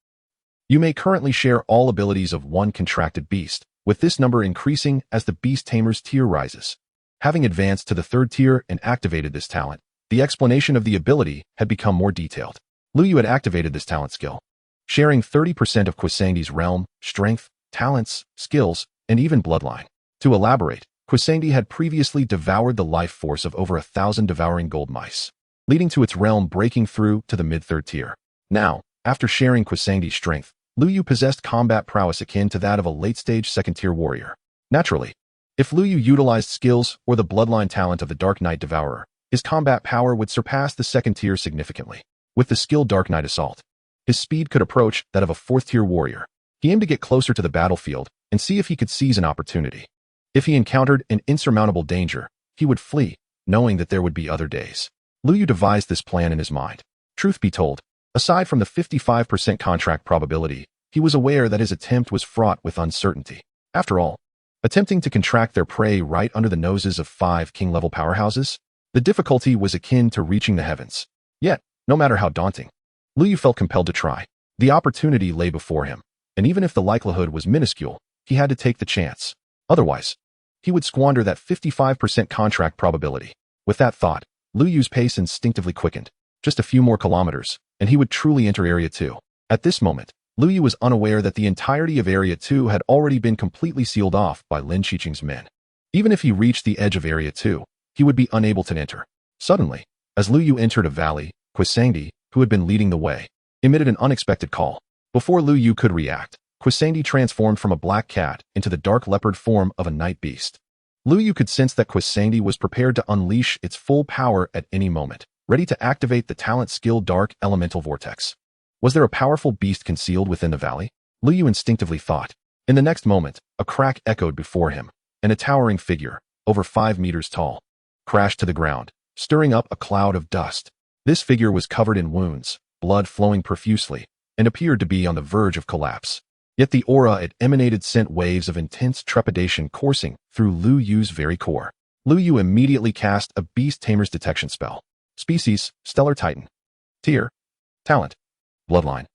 You may currently share all abilities of one contracted beast, with this number increasing as the Beast Tamer's tier rises. Having advanced to the third tier and activated this talent, the explanation of the ability had become more detailed. Lu Yu had activated this talent skill, sharing 30% of Kusangdi's realm, strength, talents, skills, and even bloodline. To elaborate, Kusangdi had previously devoured the life force of over 1,000 devouring gold mice, leading to its realm breaking through to the mid-third tier. Now, After sharing Quisandi's strength, Lu Yu possessed combat prowess akin to that of a late-stage second-tier warrior. Naturally, if Lu Yu utilized skills or the bloodline talent of the Dark Knight Devourer, his combat power would surpass the second tier significantly. With the skill Dark Knight Assault, his speed could approach that of a fourth-tier warrior. He aimed to get closer to the battlefield and see if he could seize an opportunity. If he encountered an insurmountable danger, he would flee, knowing that there would be other days. Lu Yu devised this plan in his mind. Truth be told, aside from the 55% contract probability, he was aware that his attempt was fraught with uncertainty. After all, attempting to contract their prey right under the noses of 5 king-level powerhouses, the difficulty was akin to reaching the heavens. Yet, no matter how daunting, Lu Yu felt compelled to try. The opportunity lay before him, and even if the likelihood was minuscule, he had to take the chance. Otherwise, he would squander that 55% contract probability. With that thought, Lu Yu's pace instinctively quickened. Just a few more kilometers, and he would truly enter Area 2. At this moment, Lu Yu was unaware that the entirety of Area 2 had already been completely sealed off by Lin Qiqing's men. Even if he reached the edge of Area 2, he would be unable to enter. Suddenly, as Lu Yu entered a valley, Quisandi, who had been leading the way, emitted an unexpected call. Before Lu Yu could react, Quisandi transformed from a black cat into the dark leopard form of a night beast. Lu Yu could sense that Quisandi was prepared to unleash its full power at any moment, ready to activate the talent skill Dark Elemental Vortex. Was there a powerful beast concealed within the valley? Lu Yu instinctively thought. In the next moment, a crack echoed before him, and a towering figure, over 5 meters tall, crashed to the ground, stirring up a cloud of dust. This figure was covered in wounds, blood flowing profusely, and appeared to be on the verge of collapse. Yet the aura it emanated sent waves of intense trepidation coursing through Lu Yu's very core. Lu Yu immediately cast a Beast Tamer's detection spell. Species, Stellar Titan. Tier, Talent, Bloodline.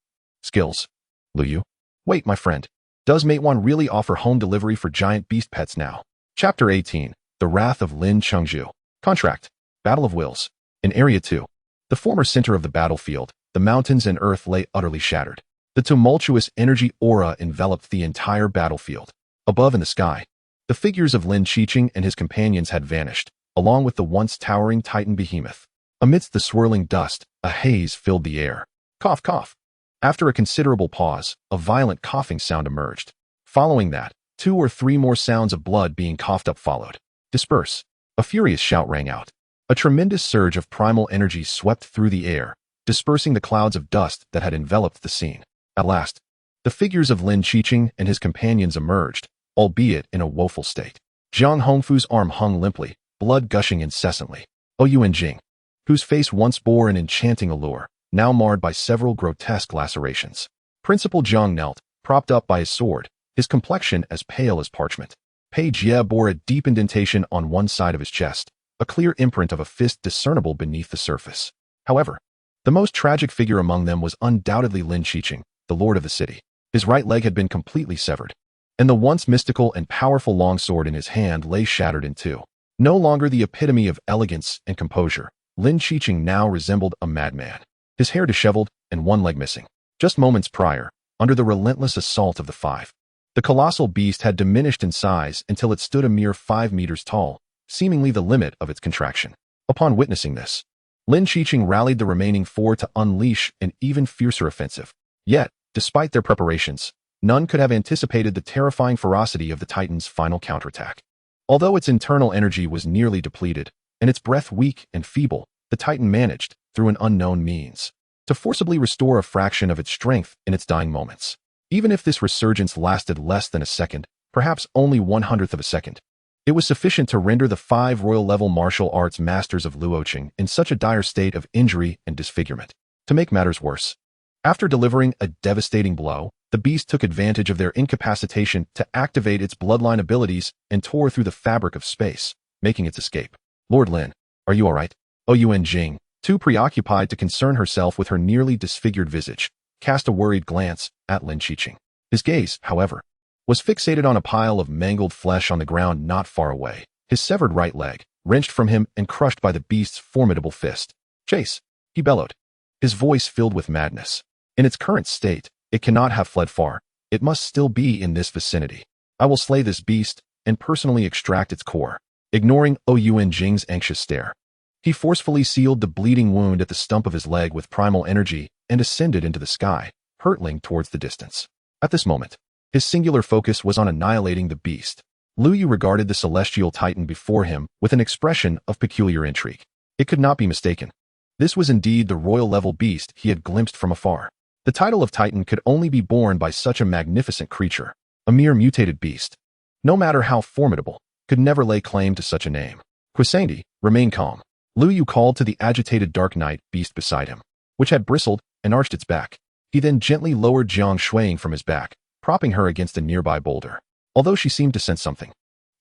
Skills, Lu Yu. Wait, my friend. Does Mate 1 really offer home delivery for giant beast pets now? Chapter 18, The Wrath of Lin Chengzhu. Contract, Battle of Wills. In Area 2, the former center of the battlefield, the mountains and earth lay utterly shattered. The tumultuous energy aura enveloped the entire battlefield. Above in the sky, the figures of Lin Qiqing and his companions had vanished, along with the once towering Titan behemoth. Amidst the swirling dust, a haze filled the air. Cough, cough. After a considerable pause, a violent coughing sound emerged. Following that, 2 or 3 more sounds of blood being coughed up followed. Disperse. A furious shout rang out. A tremendous surge of primal energy swept through the air, dispersing the clouds of dust that had enveloped the scene. At last, the figures of Lin Qiqing and his companions emerged, albeit in a woeful state. Jiang Hongfu's arm hung limply, blood gushing incessantly. Yuan Jing, whose face once bore an enchanting allure, now marred by several grotesque lacerations. Principal Jiang knelt, propped up by his sword, his complexion as pale as parchment. Pei Jie bore a deep indentation on one side of his chest, a clear imprint of a fist discernible beneath the surface. However, the most tragic figure among them was undoubtedly Lin Qiqing, the lord of the city. His right leg had been completely severed, and the once mystical and powerful longsword in his hand lay shattered in 2. No longer the epitome of elegance and composure, Lin Qiqing now resembled a madman, his hair disheveled and one leg missing. Just moments prior, under the relentless assault of the 5, the colossal beast had diminished in size until it stood a mere 5 meters tall, seemingly the limit of its contraction. Upon witnessing this, Lin Qiqing rallied the remaining 4 to unleash an even fiercer offensive. Yet, despite their preparations, none could have anticipated the terrifying ferocity of the Titan's final counterattack. Although its internal energy was nearly depleted, and its breath weak and feeble, the Titan managed, through an unknown means, to forcibly restore a fraction of its strength in its dying moments. Even if this resurgence lasted less than a second, perhaps only 1/100th of a second, it was sufficient to render the 5 royal-level martial arts masters of Luoqing in such a dire state of injury and disfigurement. To make matters worse, after delivering a devastating blow, the beast took advantage of their incapacitation to activate its bloodline abilities and tore through the fabric of space, making its escape. Lord Lin, are you all right? Yuan Jing, too preoccupied to concern herself with her nearly disfigured visage, cast a worried glance at Lin Qiqing. His gaze, however, was fixated on a pile of mangled flesh on the ground not far away, his severed right leg, wrenched from him and crushed by the beast's formidable fist. Chase, he bellowed, his voice filled with madness. In its current state, it cannot have fled far. It must still be in this vicinity. I will slay this beast and personally extract its core. Ignoring Yuan Jing's anxious stare, he forcefully sealed the bleeding wound at the stump of his leg with primal energy and ascended into the sky, hurtling towards the distance. At this moment, his singular focus was on annihilating the beast. Lu Yu regarded the celestial titan before him with an expression of peculiar intrigue. It could not be mistaken. This was indeed the royal-level beast he had glimpsed from afar. The title of Titan could only be borne by such a magnificent creature. A mere mutated beast, no matter how formidable, could never lay claim to such a name. Quisandy, remain calm. Lu Yu called to the agitated Dark Knight beast beside him, which had bristled and arched its back. He then gently lowered Jiang Shuang from his back, propping her against a nearby boulder. Although she seemed to sense something,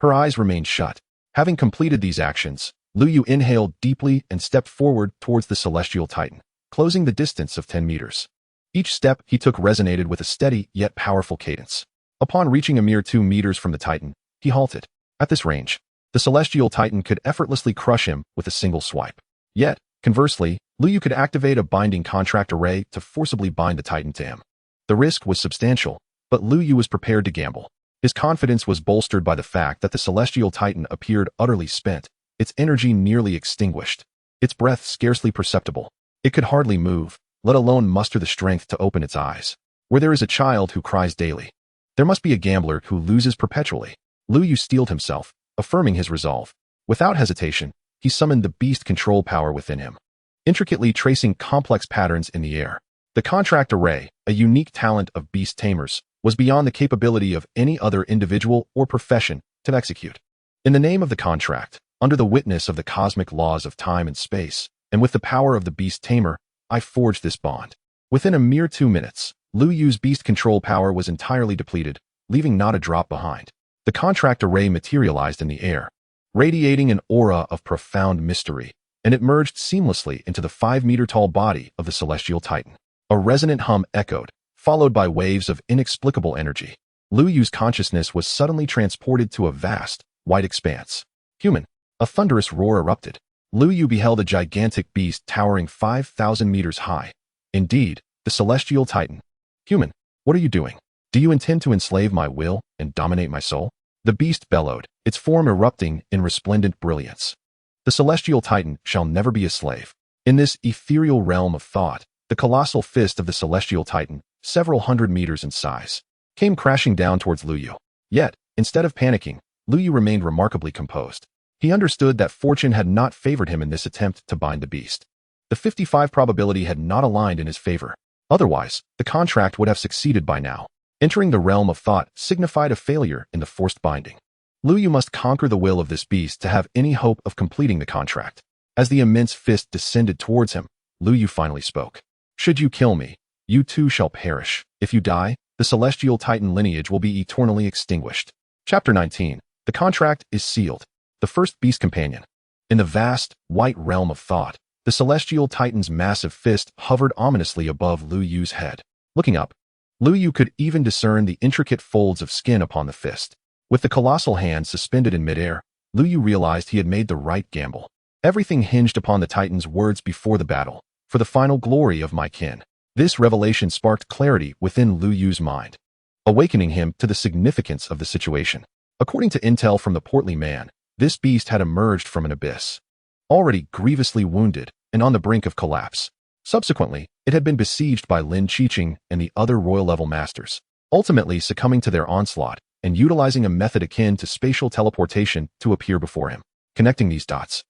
her eyes remained shut. Having completed these actions, Lu Yu inhaled deeply and stepped forward towards the celestial titan, closing the distance of 10 meters. Each step he took resonated with a steady yet powerful cadence. Upon reaching a mere 2 meters from the titan, he halted. At this range, the celestial titan could effortlessly crush him with a single swipe. Yet, conversely, Lu Yu could activate a binding contract array to forcibly bind the titan to him. The risk was substantial, but Lu Yu was prepared to gamble. His confidence was bolstered by the fact that the celestial titan appeared utterly spent, its energy nearly extinguished, its breath scarcely perceptible. It could hardly move, let alone muster the strength to open its eyes. Where there is a child who cries daily, there must be a gambler who loses perpetually. Lu Yu steeled himself, affirming his resolve. Without hesitation, he summoned the beast control power within him, intricately tracing complex patterns in the air. The contract array, a unique talent of beast tamers, was beyond the capability of any other individual or profession to execute. In the name of the contract, under the witness of the cosmic laws of time and space, and with the power of the beast tamer, I forged this bond. Within a mere 2 minutes, Lu Yu's beast control power was entirely depleted, leaving not a drop behind. The contract array materialized in the air, radiating an aura of profound mystery, and it merged seamlessly into the 5-meter-tall body of the celestial titan. A resonant hum echoed, followed by waves of inexplicable energy. Lu Yu's consciousness was suddenly transported to a vast, white expanse. Human. A thunderous roar erupted. Lu Yu beheld a gigantic beast towering 5,000 meters high. Indeed, the celestial titan. Human, what are you doing? Do you intend to enslave my will and dominate my soul? The beast bellowed, its form erupting in resplendent brilliance. The celestial titan shall never be a slave. In this ethereal realm of thought, the colossal fist of the celestial titan, several hundred meters in size, came crashing down towards Lu Yu. Yet, instead of panicking, Lu Yu remained remarkably composed. He understood that fortune had not favored him in this attempt to bind the beast. The 55 probability had not aligned in his favor. Otherwise, the contract would have succeeded by now. Entering the realm of thought signified a failure in the forced binding. Lu Yu must conquer the will of this beast to have any hope of completing the contract. As the immense fist descended towards him, Lu Yu finally spoke. Should you kill me, you too shall perish. If you die, the celestial titan lineage will be eternally extinguished. Chapter 19. The contract is sealed. The first beast companion. In the vast, white realm of thought, the celestial titan's massive fist hovered ominously above Lu Yu's head. Looking up, Lu Yu could even discern the intricate folds of skin upon the fist. With the colossal hand suspended in midair, Lu Yu realized he had made the right gamble. Everything hinged upon the titan's words before the battle, for the final glory of my kin. This revelation sparked clarity within Lu Yu's mind, awakening him to the significance of the situation. According to intel from the portly man, this beast had emerged from an abyss, already grievously wounded and on the brink of collapse. Subsequently, it had been besieged by Lin Qiqing and the other royal-level masters, ultimately succumbing to their onslaught and utilizing a method akin to spatial teleportation to appear before him. Connecting these dots,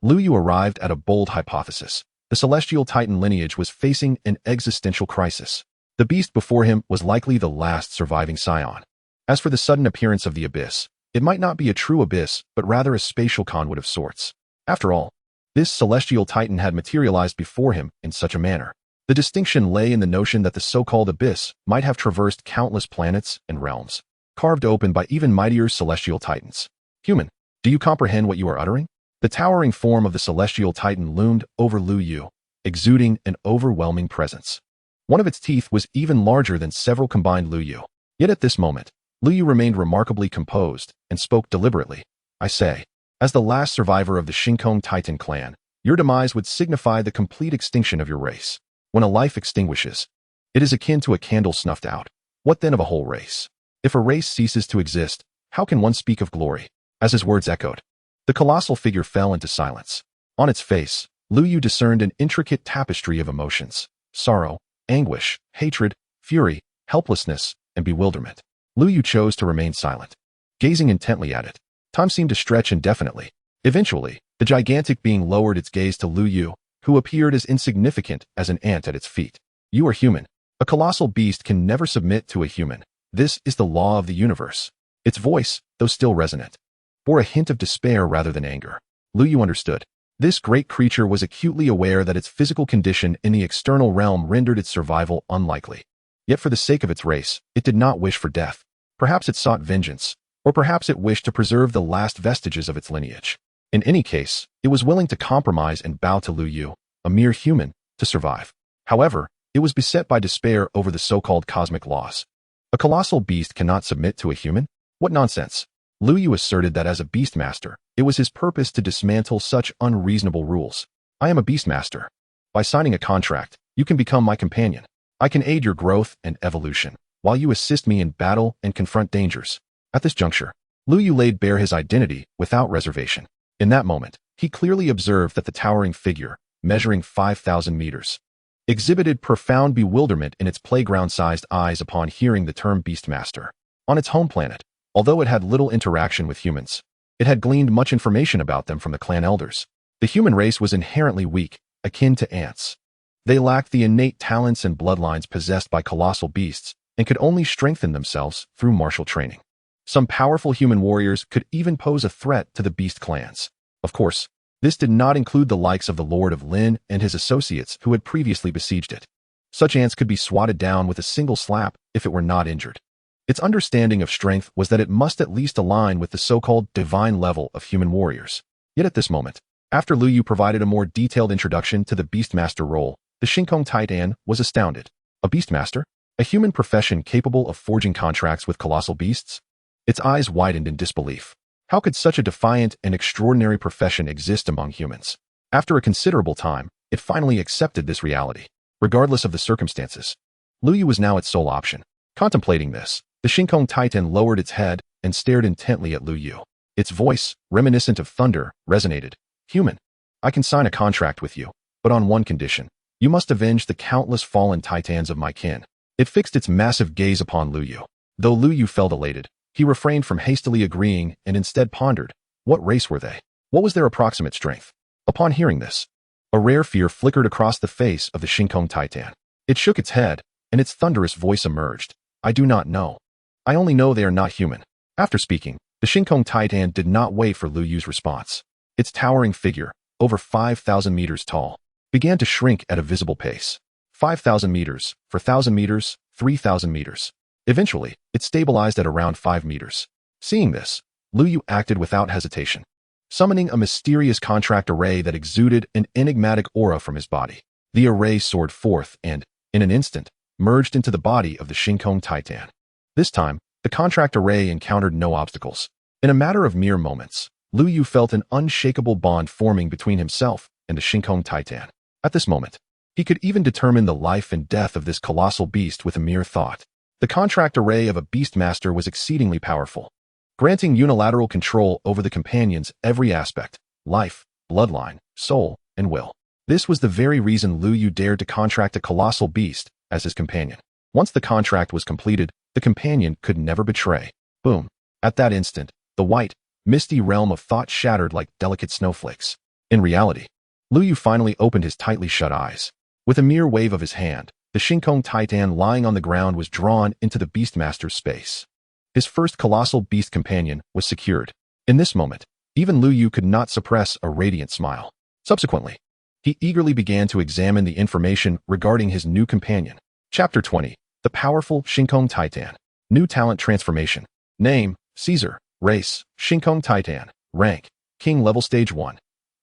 Lu Yu arrived at a bold hypothesis. The celestial titan lineage was facing an existential crisis. The beast before him was likely the last surviving scion. As for the sudden appearance of the abyss, it might not be a true abyss, but rather a spatial conduit of sorts. After all, this celestial titan had materialized before him in such a manner. The distinction lay in the notion that the so-called abyss might have traversed countless planets and realms, carved open by even mightier celestial titans. Human, do you comprehend what you are uttering? The towering form of the celestial titan loomed over Lu Yu, exuding an overwhelming presence. One of its teeth was even larger than several combined Lu Yu. Yet at this moment, Lu Yu remained remarkably composed and spoke deliberately. I say, as the last survivor of the Shinkong Titan clan, your demise would signify the complete extinction of your race. When a life extinguishes, it is akin to a candle snuffed out. What then of a whole race? If a race ceases to exist, how can one speak of glory? As his words echoed, the colossal figure fell into silence. On its face, Lu Yu discerned an intricate tapestry of emotions: sorrow, anguish, hatred, fury, helplessness, and bewilderment. Lu Yu chose to remain silent, gazing intently at it. Time seemed to stretch indefinitely. Eventually, the gigantic being lowered its gaze to Lu Yu, who appeared as insignificant as an ant at its feet. You are human. A colossal beast can never submit to a human. This is the law of the universe. Its voice, though still resonant, bore a hint of despair rather than anger. Lu Yu understood. This great creature was acutely aware that its physical condition in the external realm rendered its survival unlikely. Yet for the sake of its race, it did not wish for death. Perhaps it sought vengeance, or perhaps it wished to preserve the last vestiges of its lineage. In any case, it was willing to compromise and bow to Lu Yu, a mere human, to survive. However, it was beset by despair over the so-called cosmic laws. A colossal beast cannot submit to a human? What nonsense! Lu Yu asserted that as a Beastmaster, it was his purpose to dismantle such unreasonable rules. I am a Beastmaster. By signing a contract, you can become my companion. I can aid your growth and evolution, while you assist me in battle and confront dangers. At this juncture, Lu Yu laid bare his identity without reservation. In that moment, he clearly observed that the towering figure, measuring 5,000 meters, exhibited profound bewilderment in its playground-sized eyes upon hearing the term Beastmaster. On its home planet, although it had little interaction with humans, it had gleaned much information about them from the clan elders. The human race was inherently weak, akin to ants. They lacked the innate talents and bloodlines possessed by colossal beasts and could only strengthen themselves through martial training. Some powerful human warriors could even pose a threat to the beast clans. Of course, this did not include the likes of the Lord of Lin and his associates who had previously besieged it. Such ants could be swatted down with a single slap if it were not injured. Its understanding of strength was that it must at least align with the so-called divine level of human warriors. Yet at this moment, after Lu Yu provided a more detailed introduction to the Beastmaster role, the Shinkong Titan was astounded. A Beastmaster? A human profession capable of forging contracts with colossal beasts? Its eyes widened in disbelief. How could such a defiant and extraordinary profession exist among humans? After a considerable time, it finally accepted this reality. Regardless of the circumstances, Lu Yu was now its sole option. Contemplating this, the Shinkong Titan lowered its head and stared intently at Lu Yu. Its voice, reminiscent of thunder, resonated. Human, I can sign a contract with you, but on one condition. You must avenge the countless fallen titans of my kin. It fixed its massive gaze upon Lu Yu. Though Lu Yu felt elated, he refrained from hastily agreeing and instead pondered. What race were they? What was their approximate strength? Upon hearing this, a rare fear flickered across the face of the Shinkong Titan. It shook its head, and its thunderous voice emerged. I do not know. I only know they are not human. After speaking, the Shinkong Titan did not wait for Lu Yu's response. Its towering figure, over 5,000 meters tall, began to shrink at a visible pace. 5,000 meters, 4,000 meters, 3,000 meters. Eventually, it stabilized at around 5 meters. Seeing this, Lu Yu acted without hesitation, summoning a mysterious contract array that exuded an enigmatic aura from his body. The array soared forth and, in an instant, merged into the body of the Shinkong Titan. This time, the contract array encountered no obstacles. In a matter of mere moments, Lu Yu felt an unshakable bond forming between himself and the Shinkong Titan. At this moment, he could even determine the life and death of this colossal beast with a mere thought. The contract array of a Beastmaster was exceedingly powerful, granting unilateral control over the companion's every aspect: life, bloodline, soul, and will. This was the very reason Lu Yu dared to contract a colossal beast as his companion. Once the contract was completed, the companion could never betray. Boom. At that instant, the white, misty realm of thought shattered like delicate snowflakes. In reality, Lu Yu finally opened his tightly shut eyes. With a mere wave of his hand, the Shinkong Titan lying on the ground was drawn into the Beastmaster's space. His first colossal beast companion was secured. In this moment, even Lu Yu could not suppress a radiant smile. Subsequently, he eagerly began to examine the information regarding his new companion. Chapter 20. The Powerful Shinkong Titan. New Talent Transformation. Name, Caesar. Race, Shinkong Titan. Rank, King Level Stage 1.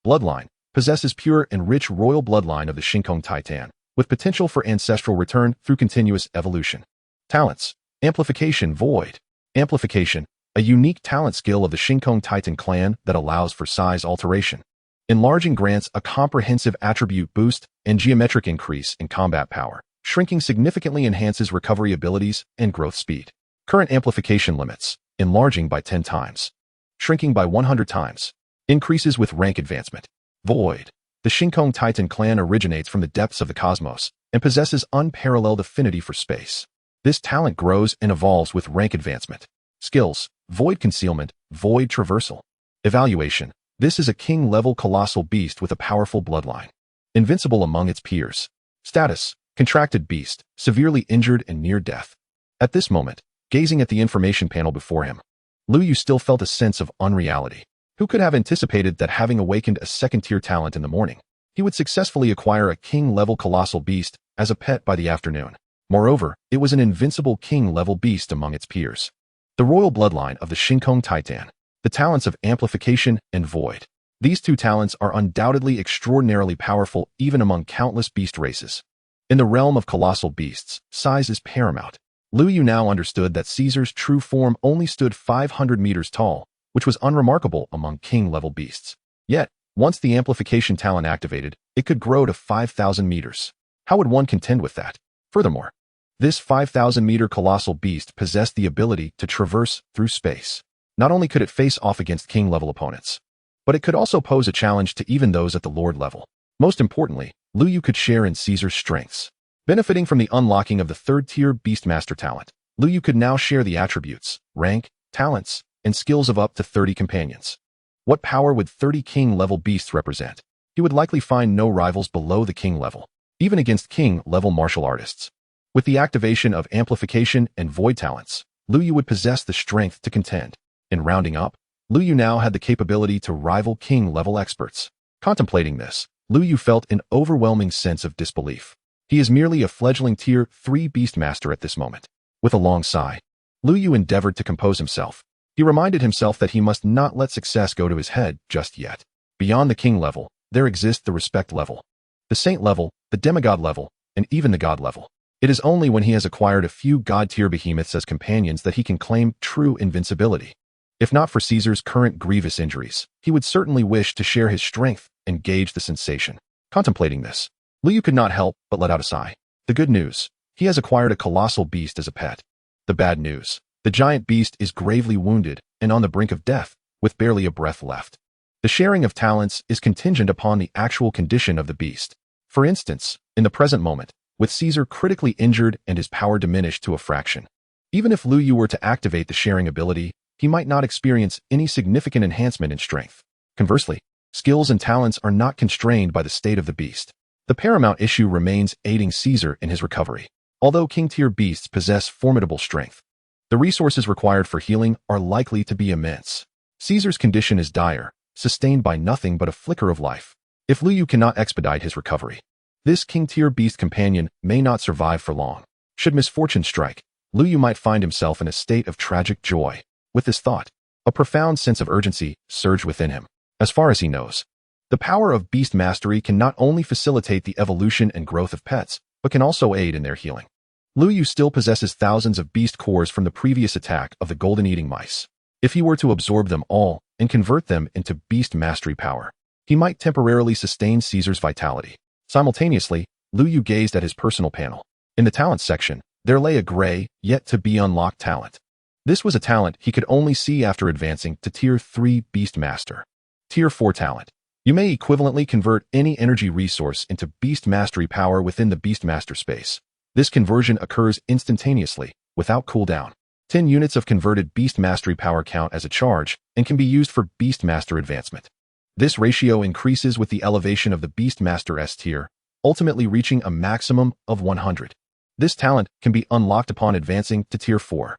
Bloodline, possesses pure and rich royal bloodline of the Shinkong Titan, with potential for ancestral return through continuous evolution. Talents, Amplification Void. Amplification, a unique talent skill of the Shinkong Titan clan that allows for size alteration. Enlarging grants a comprehensive attribute boost and geometric increase in combat power. Shrinking significantly enhances recovery abilities and growth speed. Current amplification limits, enlarging by 10 times. Shrinking by 100 times. Increases with rank advancement. Void. The Shinkong Titan clan originates from the depths of the cosmos and possesses unparalleled affinity for space. This talent grows and evolves with rank advancement. Skills: Void Concealment, Void Traversal. Evaluation: this is a king-level colossal beast with a powerful bloodline. Invincible among its peers. Status: Contracted beast, severely injured and near death. At this moment, gazing at the information panel before him, Lu Yu still felt a sense of unreality. Who could have anticipated that having awakened a second-tier talent in the morning, he would successfully acquire a king-level colossal beast as a pet by the afternoon? Moreover, it was an invincible king-level beast among its peers. The royal bloodline of the Shinkong Titan, the talents of Amplification and Void. These two talents are undoubtedly extraordinarily powerful even among countless beast races. In the realm of colossal beasts, size is paramount. Lu Yu now understood that Caesar's true form only stood 500 meters tall, which was unremarkable among king-level beasts. Yet, once the amplification talent activated, it could grow to 5,000 meters. How would one contend with that? Furthermore, this 5,000-meter colossal beast possessed the ability to traverse through space. Not only could it face off against king-level opponents, but it could also pose a challenge to even those at the lord level. Most importantly, Lu Yu could share in Caesar's strengths. Benefiting from the unlocking of the third-tier Beastmaster talent, Lu Yu could now share the attributes, rank, talents, and skills of up to 30 companions. What power would 30 king-level beasts represent? He would likely find no rivals below the king level, even against king-level martial artists. With the activation of Amplification and Void talents, Lu Yu would possess the strength to contend. In rounding up, Lu Yu now had the capability to rival king-level experts. Contemplating this, Lu Yu felt an overwhelming sense of disbelief. He is merely a fledgling Tier 3 Beastmaster at this moment. With a long sigh, Lu Yu endeavored to compose himself. He reminded himself that he must not let success go to his head just yet. Beyond the king level, there exists the respect level, the saint level, the demigod level, and even the god level. It is only when he has acquired a few god-tier behemoths as companions that he can claim true invincibility. If not for Caesar's current grievous injuries, he would certainly wish to share his strength and gauge the sensation. Contemplating this, Lu Yu could not help but let out a sigh. The good news: he has acquired a colossal beast as a pet. The bad news: the giant beast is gravely wounded and on the brink of death, with barely a breath left. The sharing of talents is contingent upon the actual condition of the beast. For instance, in the present moment, with Caesar critically injured and his power diminished to a fraction, even if Lu Yu were to activate the sharing ability, he might not experience any significant enhancement in strength. Conversely, skills and talents are not constrained by the state of the beast. The paramount issue remains aiding Caesar in his recovery. Although king-tier beasts possess formidable strength, the resources required for healing are likely to be immense. Caesar's condition is dire, sustained by nothing but a flicker of life. If Lu Yu cannot expedite his recovery, this king-tier beast companion may not survive for long. Should misfortune strike, Lu Yu might find himself in a state of tragic joy. With this thought, a profound sense of urgency surged within him. As far as he knows, the power of Beastmastery can not only facilitate the evolution and growth of pets, but can also aid in their healing. Lu Yu still possesses thousands of beast cores from the previous attack of the golden eating mice. If he were to absorb them all and convert them into beast mastery power, he might temporarily sustain Caesar's vitality. Simultaneously, Lu Yu gazed at his personal panel. In the talents section, there lay a gray, yet-to-be-unlocked talent. This was a talent he could only see after advancing to Tier 3 Beastmaster. Tier 4 talent. You may equivalently convert any energy resource into beast mastery power within the Beastmaster space. This conversion occurs instantaneously, without cooldown. 10 units of converted beast mastery power count as a charge and can be used for Beastmaster advancement. This ratio increases with the elevation of the Beastmaster S tier, ultimately reaching a maximum of 100. This talent can be unlocked upon advancing to Tier 4.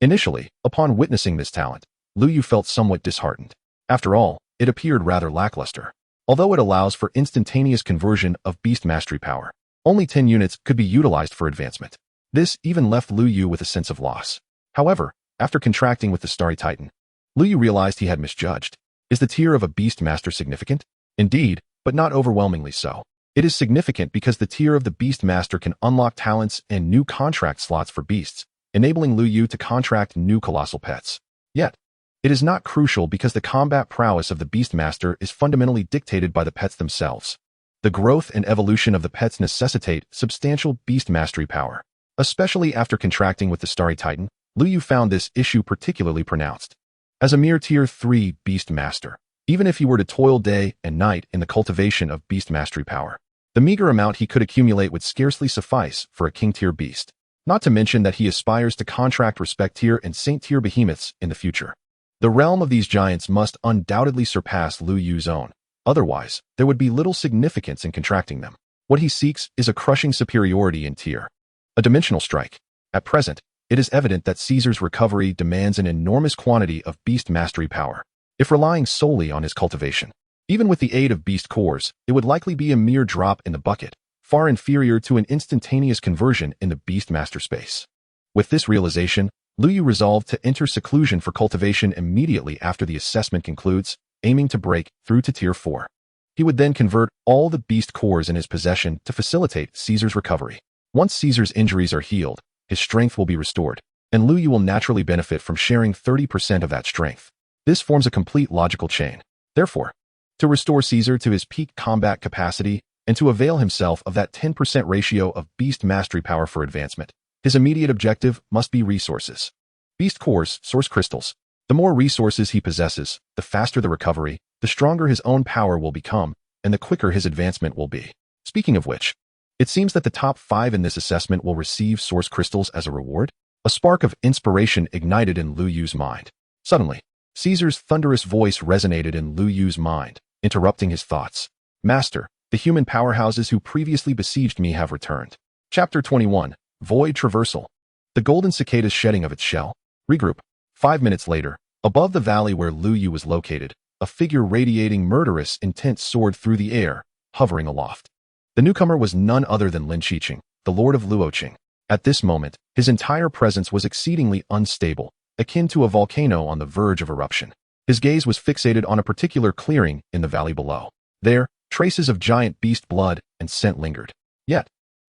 Initially, upon witnessing this talent, Lu Yu felt somewhat disheartened. After all, it appeared rather lackluster. Although it allows for instantaneous conversion of beast mastery power, only 10 units could be utilized for advancement. This even left Lu Yu with a sense of loss. However, after contracting with the Starry Titan, Lu Yu realized he had misjudged. Is the tier of a Beastmaster significant? Indeed, but not overwhelmingly so. It is significant because the tier of the Beastmaster can unlock talents and new contract slots for beasts, enabling Lu Yu to contract new colossal pets. Yet, it is not crucial because the combat prowess of the Beastmaster is fundamentally dictated by the pets themselves. The growth and evolution of the pets necessitate substantial beast mastery power. Especially after contracting with the Starry Titan, Lu Yu found this issue particularly pronounced. As a mere Tier 3 Beastmaster, even if he were to toil day and night in the cultivation of beast mastery power, The meager amount he could accumulate would scarcely suffice for a king-tier beast, not to mention that he aspires to contract respect-tier and saint-tier behemoths in the future. The realm of these giants must undoubtedly surpass Lu Yu's own. Otherwise, there would be little significance in contracting them. What he seeks is a crushing superiority in tier. A dimensional strike. At present, it is evident that Caesar's recovery demands an enormous quantity of Beastmastery power. If relying solely on his cultivation, even with the aid of beast cores, it would likely be a mere drop in the bucket, far inferior to an instantaneous conversion in the Beastmaster space. With this realization, Lu Yu resolved to enter seclusion for cultivation immediately after the assessment concludes, aiming to break through to Tier 4. He would then convert all the beast cores in his possession to facilitate Caesar's recovery. Once Caesar's injuries are healed, his strength will be restored, and Lu Yu will naturally benefit from sharing 30% of that strength. This forms a complete logical chain. Therefore, to restore Caesar to his peak combat capacity and to avail himself of that 10% ratio of beast mastery power for advancement, his immediate objective must be resources. Beast cores, source crystals. The more resources he possesses, the faster the recovery, the stronger his own power will become, and the quicker his advancement will be. Speaking of which, it seems that the top 5 in this assessment will receive source crystals as a reward. A spark of inspiration ignited in Lu Yu's mind. Suddenly, Caesar's thunderous voice resonated in Lu Yu's mind, interrupting his thoughts. Master, the human powerhouses who previously besieged me have returned. Chapter 21, Void Traversal. The golden cicada's shedding of its shell. Regroup. 5 minutes later, above the valley where Lu Yu was located, a figure radiating murderous intent soared through the air, hovering aloft. The newcomer was none other than Lin Qiqing, the Lord of Luoqing. At this moment, his entire presence was exceedingly unstable, akin to a volcano on the verge of eruption. His gaze was fixated on a particular clearing in the valley below. There, traces of giant beast blood and scent lingered. Yet,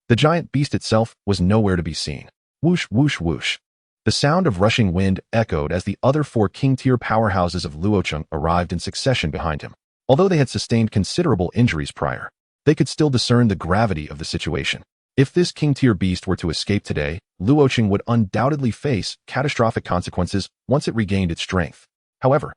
the giant beast itself was nowhere to be seen. Whoosh, whoosh, whoosh. The sound of rushing wind echoed as the other 4 king-tier powerhouses of Luocheng arrived in succession behind him. Although they had sustained considerable injuries prior, they could still discern the gravity of the situation. If this king-tier beast were to escape today, Luocheng would undoubtedly face catastrophic consequences once it regained its strength. However,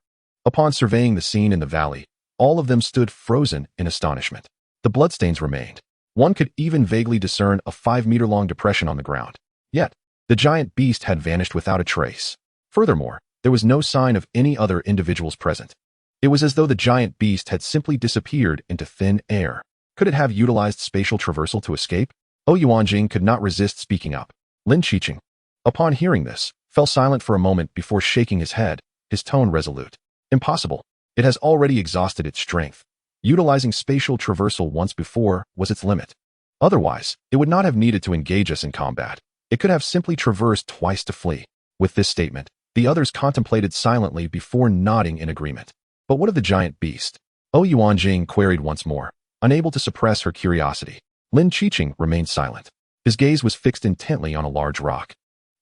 upon surveying the scene in the valley, all of them stood frozen in astonishment. The bloodstains remained. One could even vaguely discern a 5-meter-long depression on the ground. Yet, the giant beast had vanished without a trace. Furthermore, there was no sign of any other individuals present. It was as though the giant beast had simply disappeared into thin air. Could it have utilized spatial traversal to escape? Yuanjing could not resist speaking up. Lin Qiqing, upon hearing this, fell silent for a moment before shaking his head, his tone resolute. Impossible. It has already exhausted its strength. Utilizing spatial traversal once before was its limit. Otherwise, it would not have needed to engage us in combat. It could have simply traversed twice to flee. With this statement, the others contemplated silently before nodding in agreement. But what of the giant beast? Yuanjing queried once more, unable to suppress her curiosity. Lin Qiqing remained silent. His gaze was fixed intently on a large rock.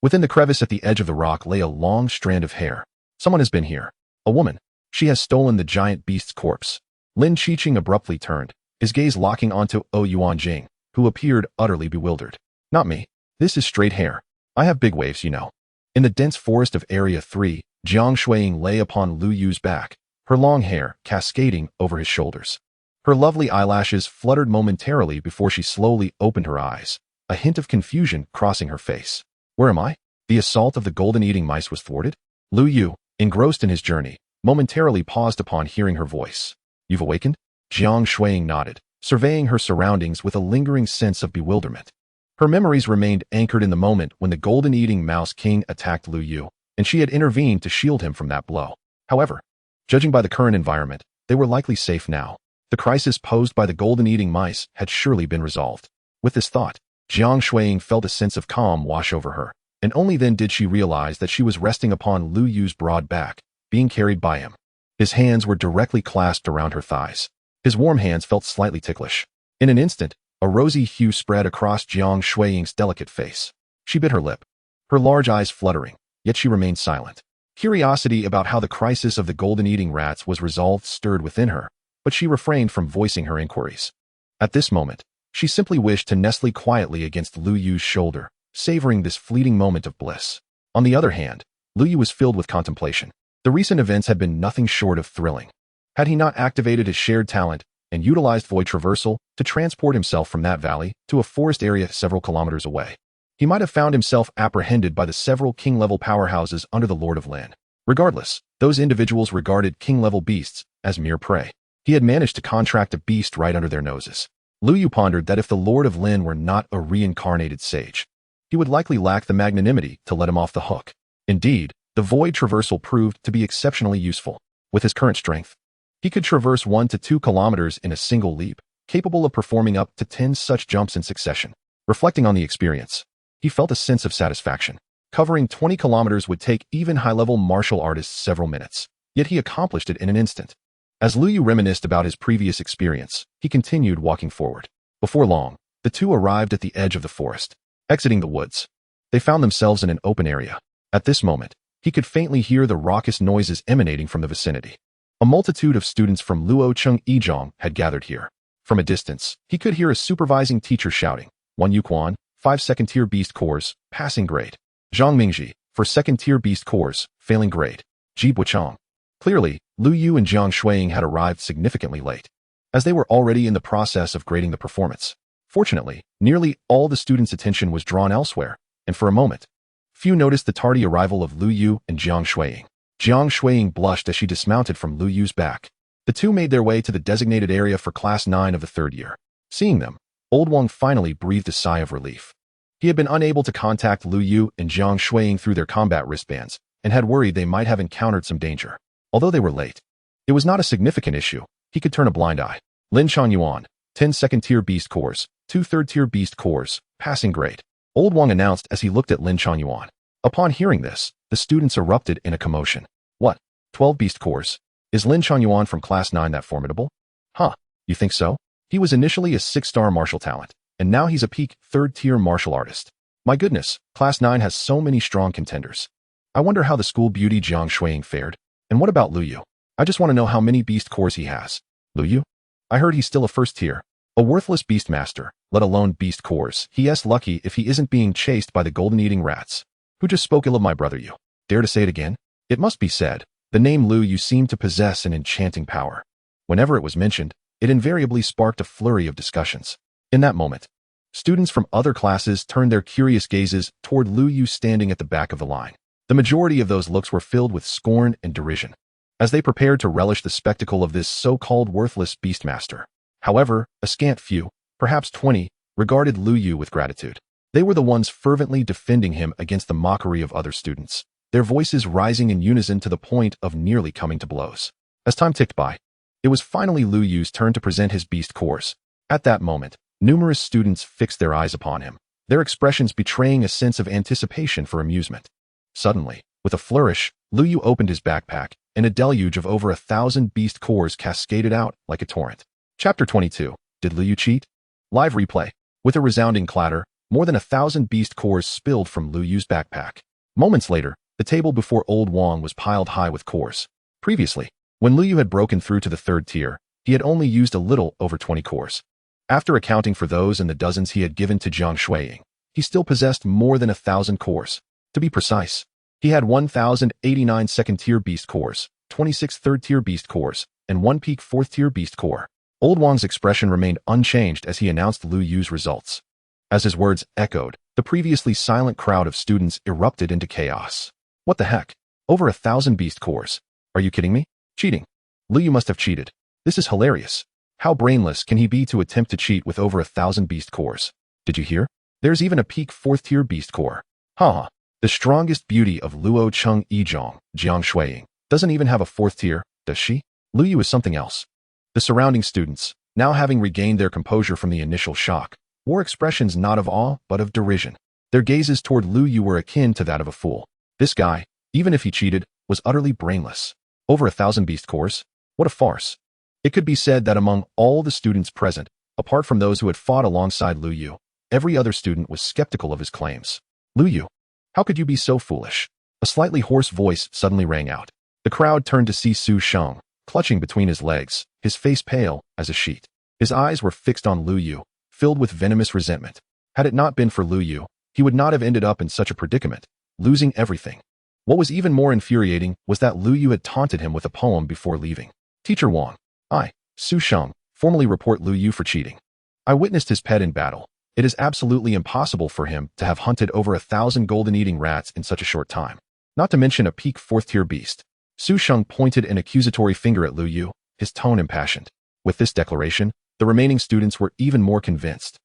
Within the crevice at the edge of the rock lay a long strand of hair. Someone has been here. A woman. She has stolen the giant beast's corpse. Lin Qiqing abruptly turned, his gaze locking onto Yuanjing, who appeared utterly bewildered. Not me. This is straight hair. I have big waves, you know. In the dense forest of Area 3, Jiang Shuiying lay upon Lu Yu's back, her long hair cascading over his shoulders. Her lovely eyelashes fluttered momentarily before she slowly opened her eyes, a hint of confusion crossing her face. Where am I? The assault of the golden-eating mice was thwarted? Lu Yu, engrossed in his journey, momentarily paused upon hearing her voice. You've awakened? Jiang Shuiying nodded, surveying her surroundings with a lingering sense of bewilderment. Her memories remained anchored in the moment when the golden-eating mouse king attacked Lu Yu, and she had intervened to shield him from that blow. However, judging by the current environment, they were likely safe now. The crisis posed by the golden-eating mice had surely been resolved. With this thought, Jiang Shuiying felt a sense of calm wash over her, and only then did she realize that she was resting upon Lu Yu's broad back, being carried by him. His hands were directly clasped around her thighs. His warm hands felt slightly ticklish. In an instant, a rosy hue spread across Jiang Shuiying's delicate face. She bit her lip, her large eyes fluttering, yet she remained silent. Curiosity about how the crisis of the golden-eating rats was resolved stirred within her, but she refrained from voicing her inquiries. At this moment, she simply wished to nestle quietly against Lu Yu's shoulder, savoring this fleeting moment of bliss. On the other hand, Lu Yu was filled with contemplation. The recent events had been nothing short of thrilling. Had he not activated his shared talent, and utilized void traversal to transport himself from that valley to a forest area several kilometers away. He might have found himself apprehended by the several king-level powerhouses under the Lord of Lin. Regardless, those individuals regarded king-level beasts as mere prey. He had managed to contract a beast right under their noses. Lu Yu pondered that if the Lord of Lin were not a reincarnated sage, he would likely lack the magnanimity to let him off the hook. Indeed, the void traversal proved to be exceptionally useful. With his current strength, he could traverse 1 to 2 kilometers in a single leap, capable of performing up to 10 such jumps in succession. Reflecting on the experience, he felt a sense of satisfaction. Covering 20 kilometers would take even high-level martial artists several minutes, yet he accomplished it in an instant. As Lu Yu reminisced about his previous experience, he continued walking forward. Before long, the two arrived at the edge of the forest. Exiting the woods, they found themselves in an open area. At this moment, he could faintly hear the raucous noises emanating from the vicinity. A multitude of students from Luocheng Yizhong had gathered here. From a distance, he could hear a supervising teacher shouting, 1 Yuquan, 5 second-tier beast cores, passing grade. Zhang Mingji, for second-tier beast cores, failing grade. Ji Buchang. Clearly, Lu Yu and Jiang Shuiying had arrived significantly late, as they were already in the process of grading the performance. Fortunately, nearly all the students' attention was drawn elsewhere, and for a moment, few noticed the tardy arrival of Lu Yu and Jiang Shuiying. Jiang Shuiying blushed as she dismounted from Lu Yu's back. The two made their way to the designated area for Class 9 of the 3rd year. Seeing them, Old Wang finally breathed a sigh of relief. He had been unable to contact Lu Yu and Jiang Shuiying through their combat wristbands, and had worried they might have encountered some danger. Although they were late, it was not a significant issue. He could turn a blind eye. Lin Chuanyuan, 10 second-tier beast cores, 2 third-tier beast cores, passing grade. Old Wang announced as he looked at Lin Chuanyuan. Upon hearing this, the students erupted in a commotion. What? 12 beast cores? Is Lin Chuanyuan from Class 9 that formidable? Huh, you think so? He was initially a 6-star martial talent, and now he's a peak 3rd-tier martial artist. My goodness, Class 9 has so many strong contenders. I wonder how the school beauty Jiang Shuiying fared. And what about Lu Yu? I just want to know how many beast cores he has. Lu Yu? I heard he's still a 1st tier. A worthless Beastmaster, let alone beast cores. He's lucky if he isn't being chased by the golden-eating rats. Who just spoke ill of my brother Yu? Dare to say it again? It must be said, the name Lu Yu seemed to possess an enchanting power. Whenever it was mentioned, it invariably sparked a flurry of discussions. In that moment, students from other classes turned their curious gazes toward Lu Yu standing at the back of the line. The majority of those looks were filled with scorn and derision, as they prepared to relish the spectacle of this so-called worthless Beastmaster. However, a scant few, perhaps 20, regarded Lu Yu with gratitude. They were the ones fervently defending him against the mockery of other students, their voices rising in unison to the point of nearly coming to blows. As time ticked by, it was finally Lu Yu's turn to present his beast cores. At that moment, numerous students fixed their eyes upon him, their expressions betraying a sense of anticipation for amusement. Suddenly, with a flourish, Lu Yu opened his backpack, and a deluge of over 1,000 beast cores cascaded out like a torrent. Chapter 22. Did Lu Yu cheat? Live replay. With a resounding clatter, more than 1,000 beast cores spilled from Lu Yu's backpack. Moments later, the table before Old Wang was piled high with cores. Previously, when Lu Yu had broken through to the 3rd tier, he had only used a little over 20 cores. After accounting for those and the dozens he had given to Jiang Shuiying, he still possessed more than 1,000 cores. To be precise, he had 1,089 second-tier beast cores, 26 third-tier beast cores, and 1 peak 4th-tier beast core. Old Wang's expression remained unchanged as he announced Lu Yu's results. As his words echoed, the previously silent crowd of students erupted into chaos. What the heck? Over 1,000 beast cores. Are you kidding me? Cheating. Lu Yu must have cheated. This is hilarious. How brainless can he be to attempt to cheat with over 1,000 beast cores? Did you hear? There's even a peak 4th-tier beast core. Haha. The strongest beauty of Luocheng Yizhong, Jiang Shuiying, doesn't even have a 4th tier, does she? Lu Yu is something else. The surrounding students, now having regained their composure from the initial shock, wore expressions not of awe but of derision. Their gazes toward Lu Yu were akin to that of a fool. This guy, even if he cheated, was utterly brainless. Over 1,000 beast cores? What a farce. It could be said that among all the students present, apart from those who had fought alongside Lu Yu, every other student was skeptical of his claims. Lu Yu, how could you be so foolish? A slightly hoarse voice suddenly rang out. The crowd turned to see Su Sheng, clutching between his legs, his face pale as a sheet. His eyes were fixed on Lu Yu, filled with venomous resentment. Had it not been for Lu Yu, he would not have ended up in such a predicament, losing everything. What was even more infuriating was that Lu Yu had taunted him with a poem before leaving. Teacher Wang, I, Su Sheng, formally report Lu Yu for cheating. I witnessed his pet in battle. It is absolutely impossible for him to have hunted over 1,000 golden-eating rats in such a short time. Not to mention a peak 4th-tier beast. Su Sheng pointed an accusatory finger at Lu Yu, his tone impassioned. With this declaration, the remaining students were even more convinced.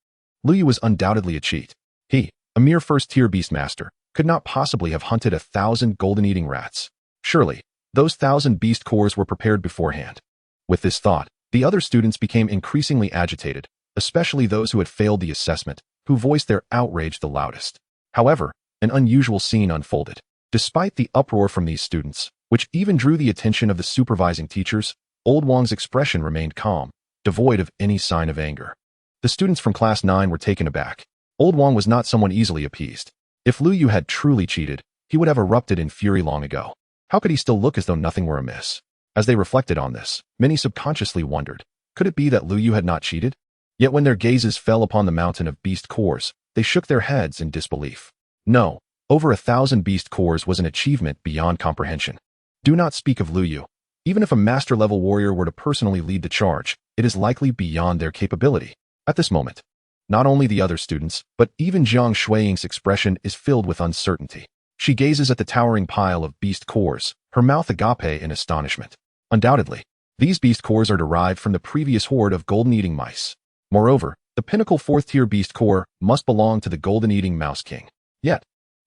Lu Yu was undoubtedly a cheat. He, a mere 1st-tier Beastmaster, could not possibly have hunted 1,000 golden-eating rats. Surely, those 1,000 beast cores were prepared beforehand. With this thought, the other students became increasingly agitated, especially those who had failed the assessment, who voiced their outrage the loudest. However, an unusual scene unfolded. Despite the uproar from these students, which even drew the attention of the supervising teachers, Old Wang's expression remained calm, devoid of any sign of anger. The students from Class 9 were taken aback. Old Wang was not someone easily appeased. If Lu Yu had truly cheated, he would have erupted in fury long ago. How could he still look as though nothing were amiss? As they reflected on this, many subconsciously wondered, could it be that Lu Yu had not cheated? Yet when their gazes fell upon the mountain of beast cores, they shook their heads in disbelief. No, over 1,000 beast cores was an achievement beyond comprehension. Do not speak of Lu Yu. Even if a master-level warrior were to personally lead the charge, it is likely beyond their capability. At this moment, not only the other students, but even Jiang Shuiying's expression is filled with uncertainty. She gazes at the towering pile of beast cores, her mouth agape in astonishment. Undoubtedly, these beast cores are derived from the previous horde of golden-eating mice. Moreover, the pinnacle 4th-tier beast core must belong to the golden-eating mouse king. Yet,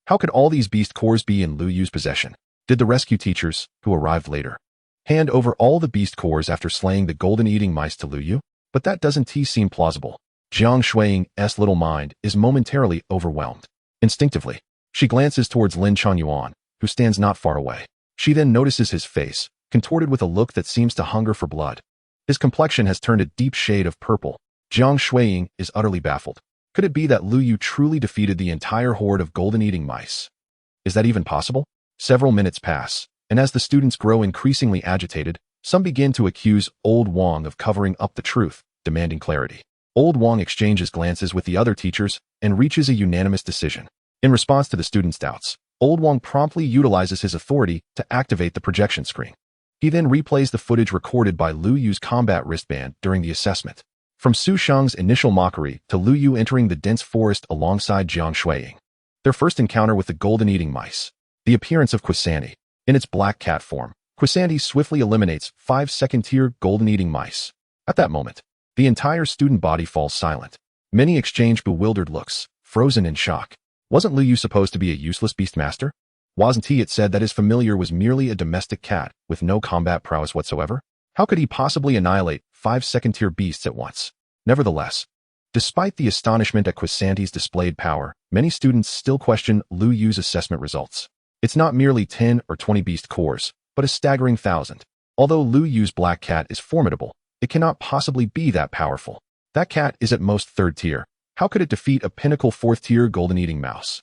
how could all these beast cores be in Lu Yu's possession? Did the rescue teachers, who arrived later, hand over all the beast cores after slaying the golden-eating mice to Lu Yu? But that doesn't seem plausible. Jiang Shuiying's little mind is momentarily overwhelmed. Instinctively, she glances towards Lin Chuanyuan, who stands not far away. She then notices his face, contorted with a look that seems to hunger for blood. His complexion has turned a deep shade of purple. Jiang Shuiying is utterly baffled. Could it be that Lu Yu truly defeated the entire horde of golden-eating mice? Is that even possible? Several minutes pass, and as the students grow increasingly agitated, some begin to accuse Old Wang of covering up the truth, demanding clarity. Old Wang exchanges glances with the other teachers and reaches a unanimous decision. In response to the students' doubts, Old Wang promptly utilizes his authority to activate the projection screen. He then replays the footage recorded by Lu Yu's combat wristband during the assessment. From Su Sheng's initial mockery to Lu Yu entering the dense forest alongside Jiang Shuiying. Their first encounter with the golden-eating mice. The appearance of Quisanti. In its black cat form, Quisanti swiftly eliminates 5 second-tier golden-eating mice. At that moment, the entire student body falls silent. Many exchange bewildered looks, frozen in shock. Wasn't Lu Yu supposed to be a useless Beastmaster? Wasn't it said that his familiar was merely a domestic cat with no combat prowess whatsoever? How could he possibly annihilate 5 second-tier beasts at once? Nevertheless, despite the astonishment at Quisanti's displayed power, many students still question Lu Yu's assessment results. It's not merely 10 or 20 beast cores, but a staggering 1,000. Although Lu Yu's black cat is formidable, it cannot possibly be that powerful. That cat is at most 3rd tier. How could it defeat a pinnacle 4th-tier golden-eating mouse?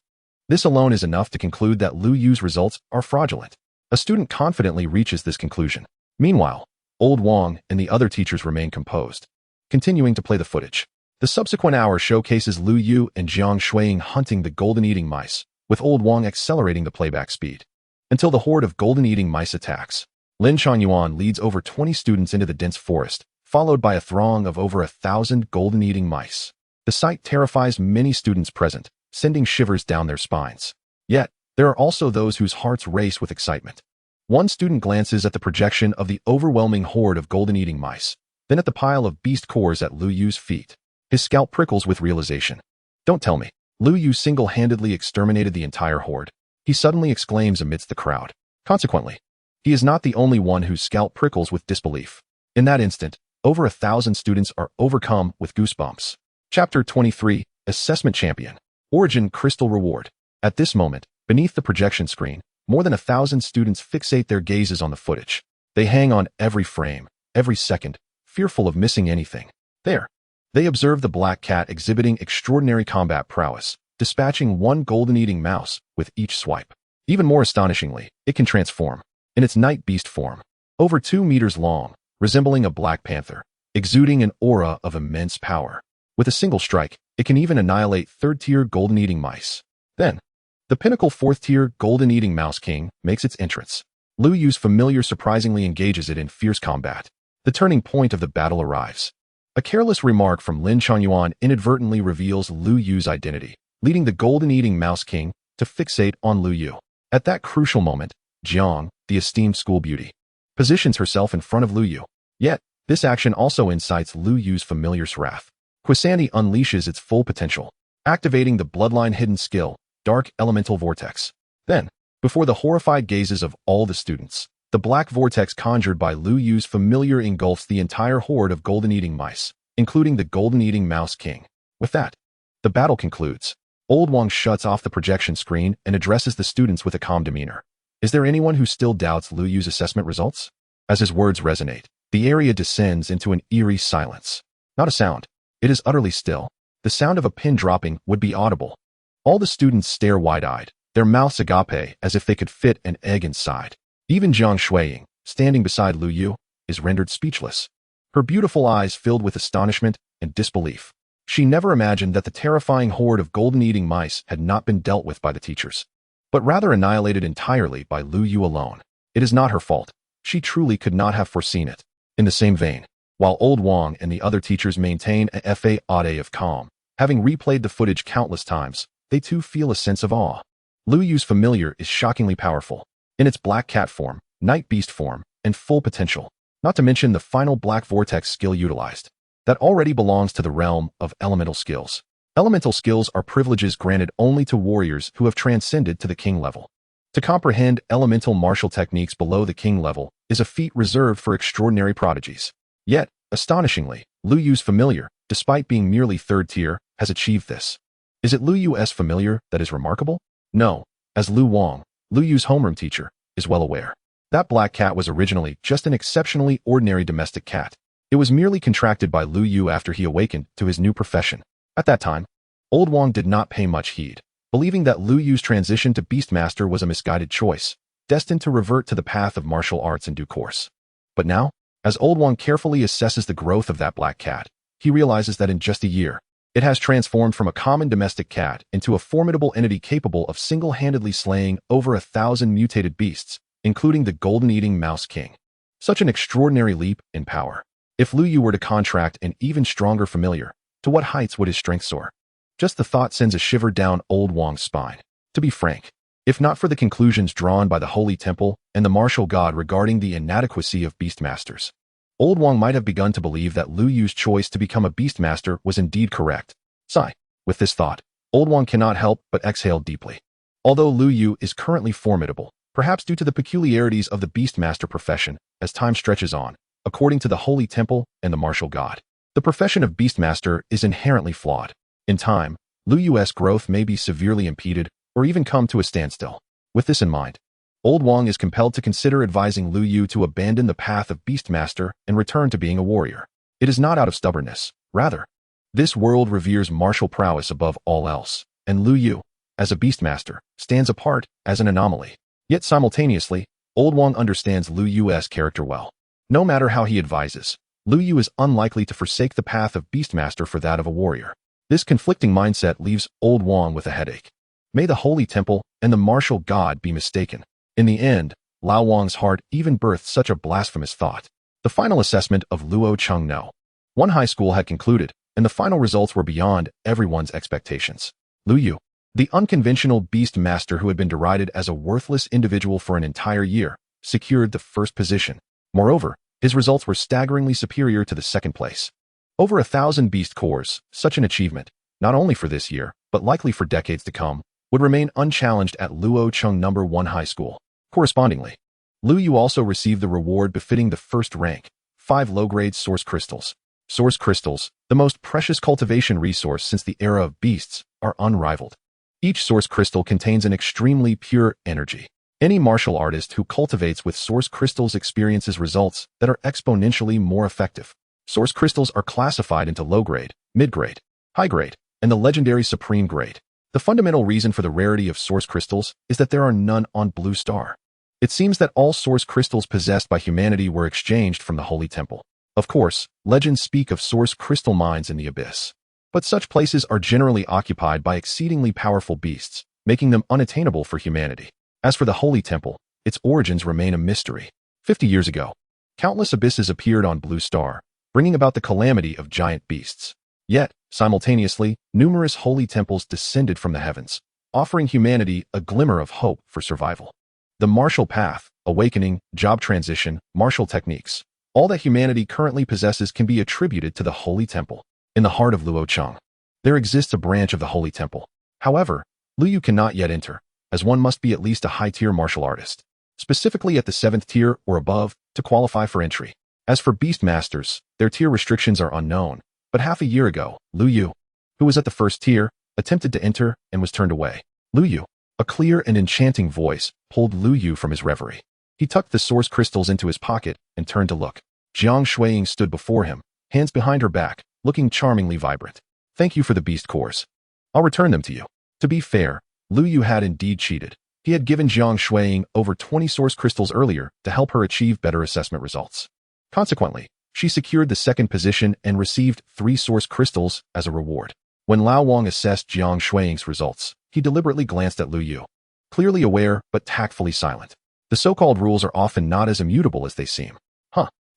This alone is enough to conclude that Lu Yu's results are fraudulent. A student confidently reaches this conclusion. Meanwhile, Old Wang and the other teachers remain composed, continuing to play the footage. The subsequent hour showcases Lu Yu and Jiang Shuiying hunting the golden-eating mice, with Old Wang accelerating the playback speed. Until the horde of golden-eating mice attacks, Lin Chuanyuan leads over 20 students into the dense forest, followed by a throng of over 1,000 golden-eating mice. The sight terrifies many students present, sending shivers down their spines. Yet, there are also those whose hearts race with excitement. One student glances at the projection of the overwhelming horde of golden-eating mice, then at the pile of beast cores at Lu Yu's feet. His scalp prickles with realization. Don't tell me, Lu Yu single-handedly exterminated the entire horde. He suddenly exclaims amidst the crowd. Consequently, he is not the only one whose scalp prickles with disbelief. In that instant, over 1,000 students are overcome with goosebumps. Chapter 23, Assessment Champion. Origin Crystal Reward. At this moment, beneath the projection screen, more than 1,000 students fixate their gazes on the footage. They hang on every frame, every second, fearful of missing anything. There. They observe the black cat exhibiting extraordinary combat prowess, dispatching one golden-eating mouse with each swipe. Even more astonishingly, it can transform. In its night beast form, over 2 meters long, resembling a black panther, exuding an aura of immense power. With a single strike, it can even annihilate 3rd-tier golden-eating mice. Then, the pinnacle 4th-tier golden-eating mouse king makes its entrance. Lu Yu's familiar surprisingly engages it in fierce combat. The turning point of the battle arrives. A careless remark from Lin Changyuan inadvertently reveals Lu Yu's identity, leading the golden-eating Mouse King to fixate on Lu Yu. At that crucial moment, Jiang, the esteemed school beauty, positions herself in front of Lu Yu. Yet, this action also incites Lu Yu's familiar's wrath. Quisanti unleashes its full potential, activating the bloodline hidden skill, Dark Elemental Vortex. Then, before the horrified gazes of all the students, the black vortex conjured by Lu Yu's familiar engulfs the entire horde of golden-eating mice, including the golden-eating Mouse King. With that, the battle concludes. Old Wang shuts off the projection screen and addresses the students with a calm demeanor. Is there anyone who still doubts Lu Yu's assessment results? As his words resonate, the area descends into an eerie silence. Not a sound. It is utterly still. The sound of a pin dropping would be audible. All the students stare wide-eyed, their mouths agape as if they could fit an egg inside. Even Zhang Shuiying, standing beside Lu Yu, is rendered speechless. Her beautiful eyes filled with astonishment and disbelief. She never imagined that the terrifying horde of golden-eating mice had not been dealt with by the teachers, but rather annihilated entirely by Lu Yu alone. It is not her fault. She truly could not have foreseen it. In the same vein, while Old Wang and the other teachers maintain a fade of calm, having replayed the footage countless times, they too feel a sense of awe. Lu Yu's familiar is shockingly powerful. In its black cat form, night beast form, and full potential, not to mention the final black vortex skill utilized, that already belongs to the realm of elemental skills. Elemental skills are privileges granted only to warriors who have transcended to the king level. To comprehend elemental martial techniques below the king level is a feat reserved for extraordinary prodigies. Yet, astonishingly, Lu Yu's familiar, despite being merely third tier, has achieved this. Is it Lu Yu's familiar that is remarkable? No, as Lu Wang, Lu Yu's homeroom teacher, is well aware. That black cat was originally just an exceptionally ordinary domestic cat. It was merely contracted by Lu Yu after he awakened to his new profession. At that time, Old Wang did not pay much heed, believing that Lu Yu's transition to Beastmaster was a misguided choice, destined to revert to the path of martial arts in due course. But now, as Old Wang carefully assesses the growth of that black cat, he realizes that in just a year, it has transformed from a common domestic cat into a formidable entity capable of single-handedly slaying over 1,000 mutated beasts, including the golden-eating Mouse King. Such an extraordinary leap in power. If Lu Yu were to contract an even stronger familiar, to what heights would his strength soar? Just the thought sends a shiver down Old Wang's spine. To be frank, if not for the conclusions drawn by the Holy Temple and the martial god regarding the inadequacy of Beastmasters, Old Wang might have begun to believe that Lu Yu's choice to become a Beastmaster was indeed correct. Sigh. With this thought, Old Wang cannot help but exhale deeply. Although Lu Yu is currently formidable, perhaps due to the peculiarities of the Beastmaster profession, as time stretches on, according to the Holy Temple and the martial god, the profession of Beastmaster is inherently flawed. In time, Lu Yu's growth may be severely impeded or even come to a standstill. With this in mind, Old Wang is compelled to consider advising Lu Yu to abandon the path of Beastmaster and return to being a warrior. It is not out of stubbornness. Rather, this world reveres martial prowess above all else, and Lu Yu, as a Beastmaster, stands apart as an anomaly. Yet simultaneously, Old Wang understands Lu Yu's character well. No matter how he advises, Lu Yu is unlikely to forsake the path of Beastmaster for that of a warrior. This conflicting mindset leaves Old Wang with a headache. May the Holy Temple and the martial god be mistaken. In the end, Lao Wang's heart even birthed such a blasphemous thought. The final assessment of Luo Chengno. One high school had concluded, and the final results were beyond everyone's expectations. Lu Yu, the unconventional Beastmaster who had been derided as a worthless individual for an entire year, secured the first position. Moreover, his results were staggeringly superior to the second place. Over 1,000 beast cores, such an achievement, not only for this year, but likely for decades to come, would remain unchallenged at Luo Cheng No. 1 High School. Correspondingly, Lu Yu also received the reward befitting the first rank, 5 low-grade source crystals. Source crystals, the most precious cultivation resource since the era of beasts, are unrivaled. Each source crystal contains an extremely pure energy. Any martial artist who cultivates with source crystals experiences results that are exponentially more effective. Source crystals are classified into low-grade, mid-grade, high-grade, and the legendary supreme grade. The fundamental reason for the rarity of source crystals is that there are none on Blue Star. It seems that all source crystals possessed by humanity were exchanged from the Holy Temple. Of course, legends speak of source crystal mines in the abyss. But such places are generally occupied by exceedingly powerful beasts, making them unattainable for humanity. As for the Holy Temple, its origins remain a mystery. 50 years ago, countless abysses appeared on Blue Star, bringing about the calamity of giant beasts. Yet, simultaneously, numerous holy temples descended from the heavens, offering humanity a glimmer of hope for survival. The martial path, awakening, job transition, martial techniques, all that humanity currently possesses can be attributed to the Holy Temple. In the heart of Luocheng, there exists a branch of the Holy Temple. However, Luoyu cannot yet enter, as one must be at least a high-tier martial artist, specifically at the 7th tier or above, to qualify for entry. As for Beastmasters, their tier restrictions are unknown, but half a year ago, Luoyu, who was at the 1st tier, attempted to enter and was turned away. Luoyu, a clear and enchanting voice, pulled Luoyu from his reverie. He tucked the source crystals into his pocket and turned to look. Jiang Shuiying stood before him, hands behind her back, looking charmingly vibrant. Thank you for the beast cores. I'll return them to you. To be fair, Luoyu had indeed cheated. He had given Jiang Shuiying over 20 source crystals earlier to help her achieve better assessment results. Consequently, she secured the 2nd position and received 3 source crystals as a reward. When Lao Wang assessed Jiang Shuiying's results, he deliberately glanced at Luoyu, clearly aware but tactfully silent. The so-called rules are often not as immutable as they seem.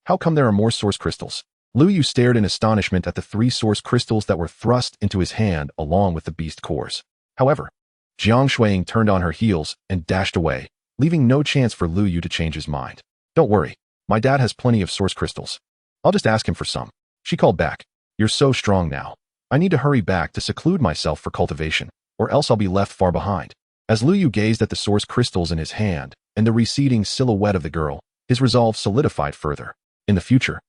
How come there are more source crystals? Luoyu stared in astonishment at the 3 source crystals that were thrust into his hand along with the beast cores. However, Jiang Shuiying turned on her heels and dashed away, leaving no chance for Luoyu to change his mind. Don't worry, my dad has plenty of source crystals. I'll just ask him for some. She called back. You're so strong now. I need to hurry back to seclude myself for cultivation, or else I'll be left far behind. As Luoyu gazed at the source crystals in his hand and the receding silhouette of the girl, his resolve solidified further. In the future,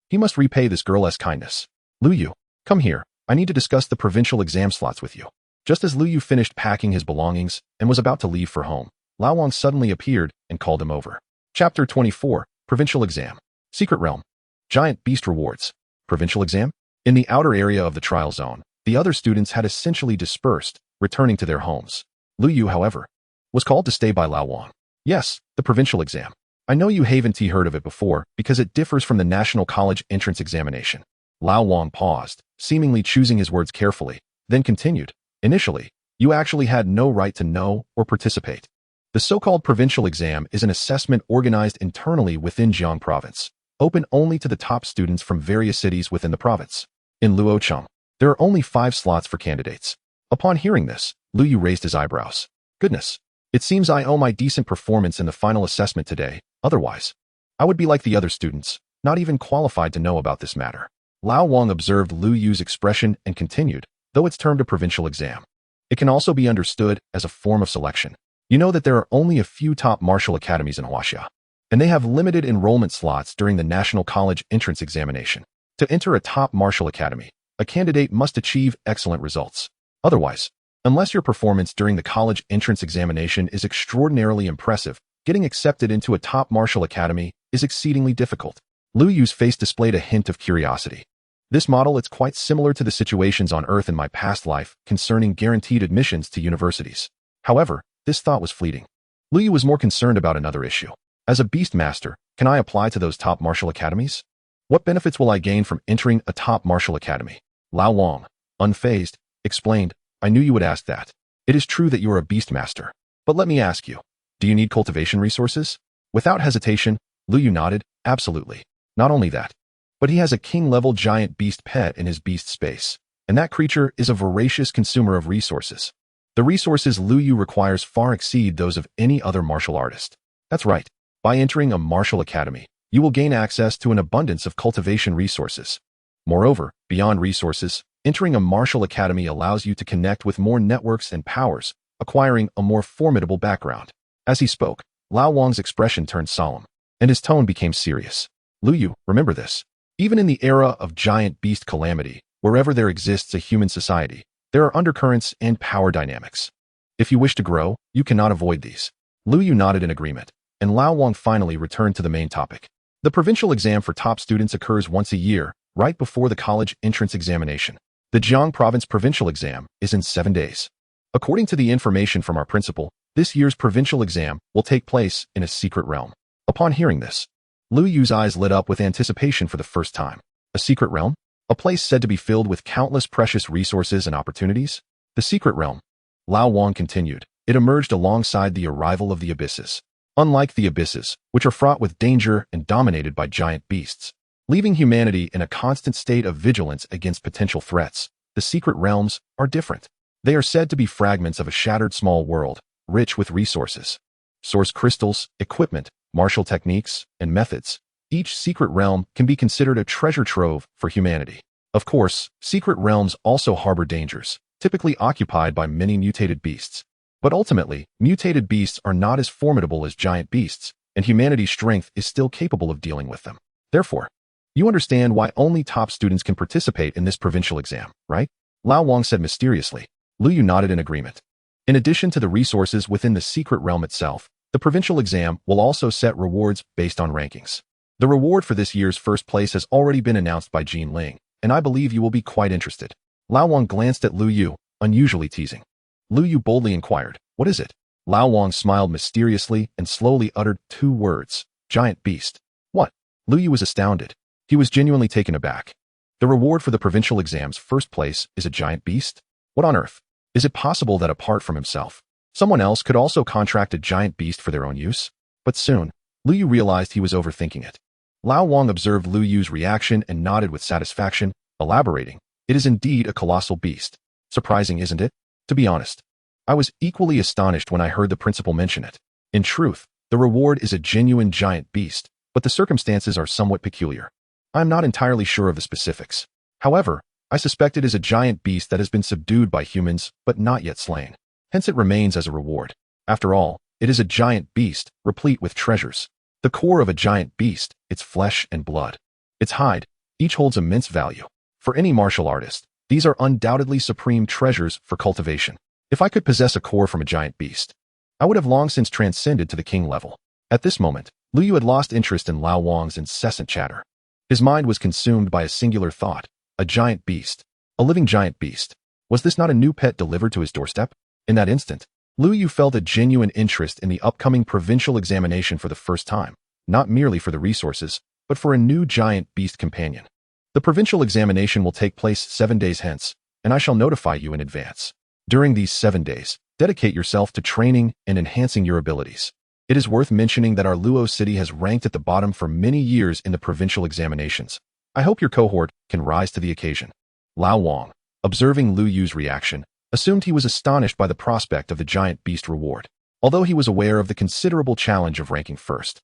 he must repay this girl's kindness. Luoyu, come here. I need to discuss the provincial exam slots with you. Just as Luoyu finished packing his belongings and was about to leave for home, Lao Wang suddenly appeared and called him over. Chapter 24, Provincial Exam. Secret Realm. Giant Beast Rewards. Provincial Exam? In the outer area of the trial zone, the other students had essentially dispersed, returning to their homes. Luoyu, however, was called to stay by Lao Wang. Yes, the provincial exam. I know you haven't heard of it before because it differs from the National College Entrance Examination. Lao Wang paused, seemingly choosing his words carefully, then continued. Initially, you actually had no right to know or participate. The so-called provincial exam is an assessment organized internally within Jiang Province, open only to the top students from various cities within the province. In Luocheng, there are only 5 slots for candidates. Upon hearing this, Luoyu raised his eyebrows. Goodness, it seems I owe my decent performance in the final assessment today. Otherwise, I would be like the other students, not even qualified to know about this matter. Lao Wang observed Luoyu's expression and continued, though it's termed a provincial exam, it can also be understood as a form of selection. You know that there are only a few top martial academies in Huaxia, and they have limited enrollment slots during the National College Entrance Examination. To enter a top martial academy, a candidate must achieve excellent results. Otherwise, unless your performance during the college entrance examination is extraordinarily impressive, getting accepted into a top martial academy is exceedingly difficult. Luoyu's face displayed a hint of curiosity. This model is quite similar to the situations on Earth in my past life concerning guaranteed admissions to universities. However, this thought was fleeting. Luoyu was more concerned about another issue. As a Beastmaster, can I apply to those top martial academies? What benefits will I gain from entering a top martial academy? Lao Wang, unfazed, explained, I knew you would ask that. It is true that you are a Beastmaster. But let me ask you, do you need cultivation resources? Without hesitation, Luoyu nodded, absolutely. Not only that, but he has a king-level giant beast pet in his beast space, and that creature is a voracious consumer of resources. The resources Luoyu requires far exceed those of any other martial artist. That's right. By entering a martial academy, you will gain access to an abundance of cultivation resources. Moreover, beyond resources, entering a martial academy allows you to connect with more networks and powers, acquiring a more formidable background. As he spoke, Lao Wang's expression turned solemn, and his tone became serious. Luoyu, remember this. Even in the era of giant beast calamity, wherever there exists a human society, there are undercurrents and power dynamics. If you wish to grow, you cannot avoid these. Luoyu nodded in agreement, and Lao Wang finally returned to the main topic. The provincial exam for top students occurs once a year, right before the college entrance examination. The Jiang Province provincial exam is in 7 days. According to the information from our principal, this year's provincial exam will take place in a secret realm. Upon hearing this, Luoyu's eyes lit up with anticipation for the first time. A secret realm? A place said to be filled with countless precious resources and opportunities? The secret realm. Lao Wang continued. It emerged alongside the arrival of the abysses. Unlike the abysses, which are fraught with danger and dominated by giant beasts, leaving humanity in a constant state of vigilance against potential threats. The secret realms are different. They are said to be fragments of a shattered small world, rich with resources. Source crystals, equipment, martial techniques, and methods. Each secret realm can be considered a treasure trove for humanity. Of course, secret realms also harbor dangers, typically occupied by many mutated beasts. But ultimately, mutated beasts are not as formidable as giant beasts, and humanity's strength is still capable of dealing with them. Therefore, you understand why only top students can participate in this provincial exam, right? Lao Wang said mysteriously. Lu Yu nodded in agreement. In addition to the resources within the secret realm itself, the provincial exam will also set rewards based on rankings. The reward for this year's first place has already been announced by Jean Ling, and I believe you will be quite interested. Lao Wang glanced at Lu Yu, unusually teasing. Lu Yu boldly inquired, "What is it?" Lao Wang smiled mysteriously and slowly uttered 2 words, "Giant beast." "What?" Lu Yu was astounded. He was genuinely taken aback. The reward for the provincial exam's first place is a giant beast? What on earth? Is it possible that apart from himself, someone else could also contract a giant beast for their own use? But soon, Lu Yu realized he was overthinking it. Lao Wang observed Lu Yu's reaction and nodded with satisfaction, elaborating, "It is indeed a colossal beast. Surprising, isn't it? To be honest, I was equally astonished when I heard the principal mention it. In truth, the reward is a genuine giant beast, but the circumstances are somewhat peculiar. I am not entirely sure of the specifics. However, I suspect it is a giant beast that has been subdued by humans, but not yet slain. Hence it remains as a reward. After all, it is a giant beast, replete with treasures. The core of a giant beast, its flesh and blood. Its hide, each holds immense value. For any martial artist, these are undoubtedly supreme treasures for cultivation. If I could possess a core from a giant beast, I would have long since transcended to the king level." At this moment, Lu Yu had lost interest in Lao Wang's incessant chatter. His mind was consumed by a singular thought, a giant beast, a living giant beast. Was this not a new pet delivered to his doorstep? In that instant, Lu Yu felt a genuine interest in the upcoming provincial examination for the first time, not merely for the resources, but for a new giant beast companion. The provincial examination will take place 7 days hence, and I shall notify you in advance. During these 7 days, dedicate yourself to training and enhancing your abilities. It is worth mentioning that our Luo city has ranked at the bottom for many years in the provincial examinations. I hope your cohort can rise to the occasion." Lao Wang, observing Lu Yu's reaction, assumed he was astonished by the prospect of the giant beast reward. Although he was aware of the considerable challenge of ranking first,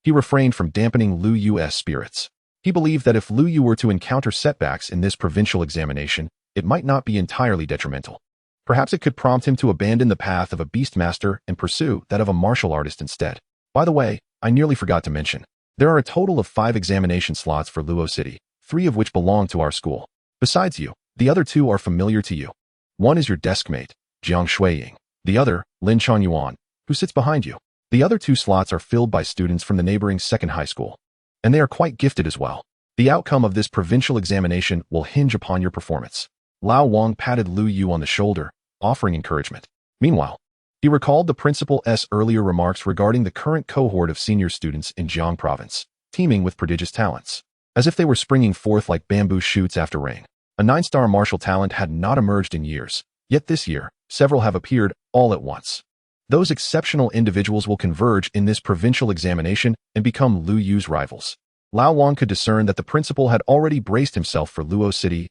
he refrained from dampening Lu Yu's spirits. He believed that if Lu Yu were to encounter setbacks in this provincial examination, it might not be entirely detrimental. Perhaps it could prompt him to abandon the path of a Beastmaster and pursue that of a martial artist instead. By the way, I nearly forgot to mention, there are a total of 5 examination slots for Luo City, 3 of which belong to our school. Besides you, the other 2 are familiar to you. One is your deskmate, Jiang Shuiying. The other, Lin Chuanyuan, who sits behind you. The other 2 slots are filled by students from the neighboring second high school, and they are quite gifted as well. The outcome of this provincial examination will hinge upon your performance." Lao Wang patted Lu Yu on the shoulder, offering encouragement. Meanwhile, he recalled the principal's earlier remarks regarding the current cohort of senior students in Jiang province, teeming with prodigious talents. As if they were springing forth like bamboo shoots after rain. A 9-star martial talent had not emerged in years, yet this year, several have appeared all at once. Those exceptional individuals will converge in this provincial examination and become Lu Yu's rivals. Lao Wang could discern that the principal had already braced himself for Luo City's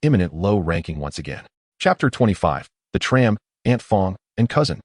imminent low ranking once again. Chapter 25. The Tram, Aunt Fong, and Cousin.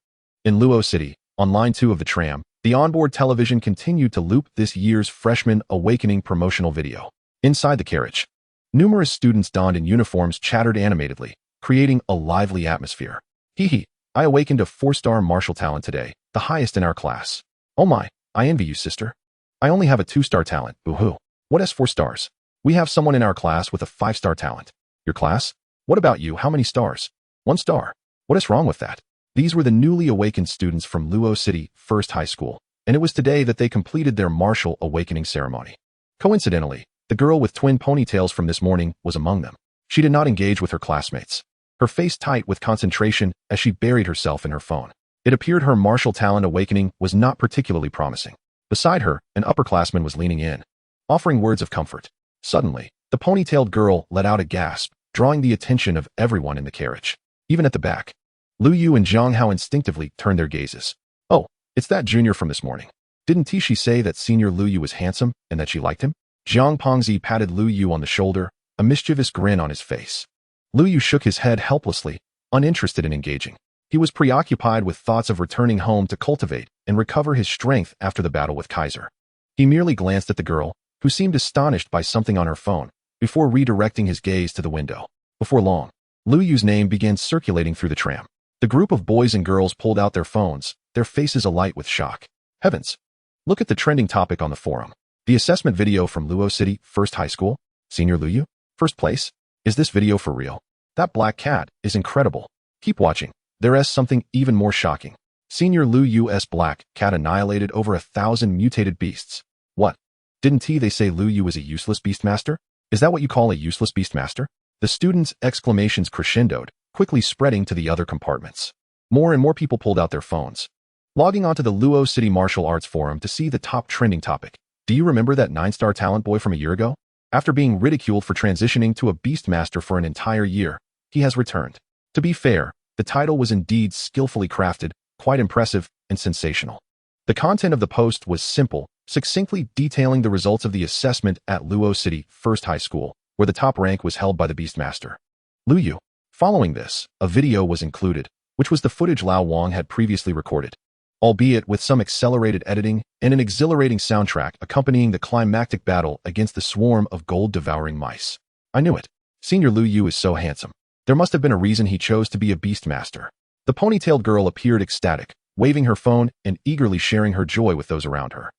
In Luo City, on line 2 of the tram, the onboard television continued to loop this year's Freshman Awakening promotional video. Inside the carriage, numerous students donned in uniforms chattered animatedly, creating a lively atmosphere. "Hee hee, I awakened a 4-star martial talent today, the highest in our class. Oh my, I envy you, sister. I only have a 2-star talent, boo-hoo. What has 4 stars? We have someone in our class with a 5-star talent. Your class? What about you, how many stars? 1 star. What is wrong with that?" These were the newly awakened students from Luo City First High School, and it was today that they completed their martial awakening ceremony. Coincidentally, the girl with twin ponytails from this morning was among them. She did not engage with her classmates, her face tight with concentration as she buried herself in her phone. It appeared her martial talent awakening was not particularly promising. Beside her, an upperclassman was leaning in, offering words of comfort. Suddenly, the ponytailed girl let out a gasp, drawing the attention of everyone in the carriage. Even at the back, Lu Yu and Zhang Hao instinctively turned their gazes. "Oh, it's that junior from this morning. Didn't Tishi say that senior Lu Yu was handsome and that she liked him?" Jiang Pongzi patted Lu Yu on the shoulder, a mischievous grin on his face. Lu Yu shook his head helplessly, uninterested in engaging. He was preoccupied with thoughts of returning home to cultivate and recover his strength after the battle with Kaiser. He merely glanced at the girl, who seemed astonished by something on her phone, before redirecting his gaze to the window. Before long, Lu Yu's name began circulating through the tram. The group of boys and girls pulled out their phones, their faces alight with shock. Heavens! Look at the trending topic on the forum. The assessment video from Luo City First High School. Senior Lu Yu? First place? Is this video for real? That black cat is incredible. Keep watching. There's something even more shocking. Senior Lu Yu's black cat annihilated over 1,000 mutated beasts. What? Didn't they say Lu Yu is a useless Beastmaster? Is that what you call a useless Beastmaster? The students' exclamations crescendoed, quickly spreading to the other compartments. More and more people pulled out their phones, logging onto the Luo City Martial Arts Forum to see the top trending topic. Do you remember that 9-star talent boy from a year ago? After being ridiculed for transitioning to a Beastmaster for an entire year, he has returned. To be fair, the title was indeed skillfully crafted, quite impressive, and sensational. The content of the post was simple, succinctly detailing the results of the assessment at Luo City First High School, where the top rank was held by the Beastmaster, Lu Yu. Following this, a video was included, which was the footage Lao Wang had previously recorded, albeit with some accelerated editing and an exhilarating soundtrack accompanying the climactic battle against the swarm of gold-devouring mice. I knew it. Senior Lu Yu is so handsome. There must have been a reason he chose to be a Beastmaster. The ponytailed girl appeared ecstatic, waving her phone and eagerly sharing her joy with those around her.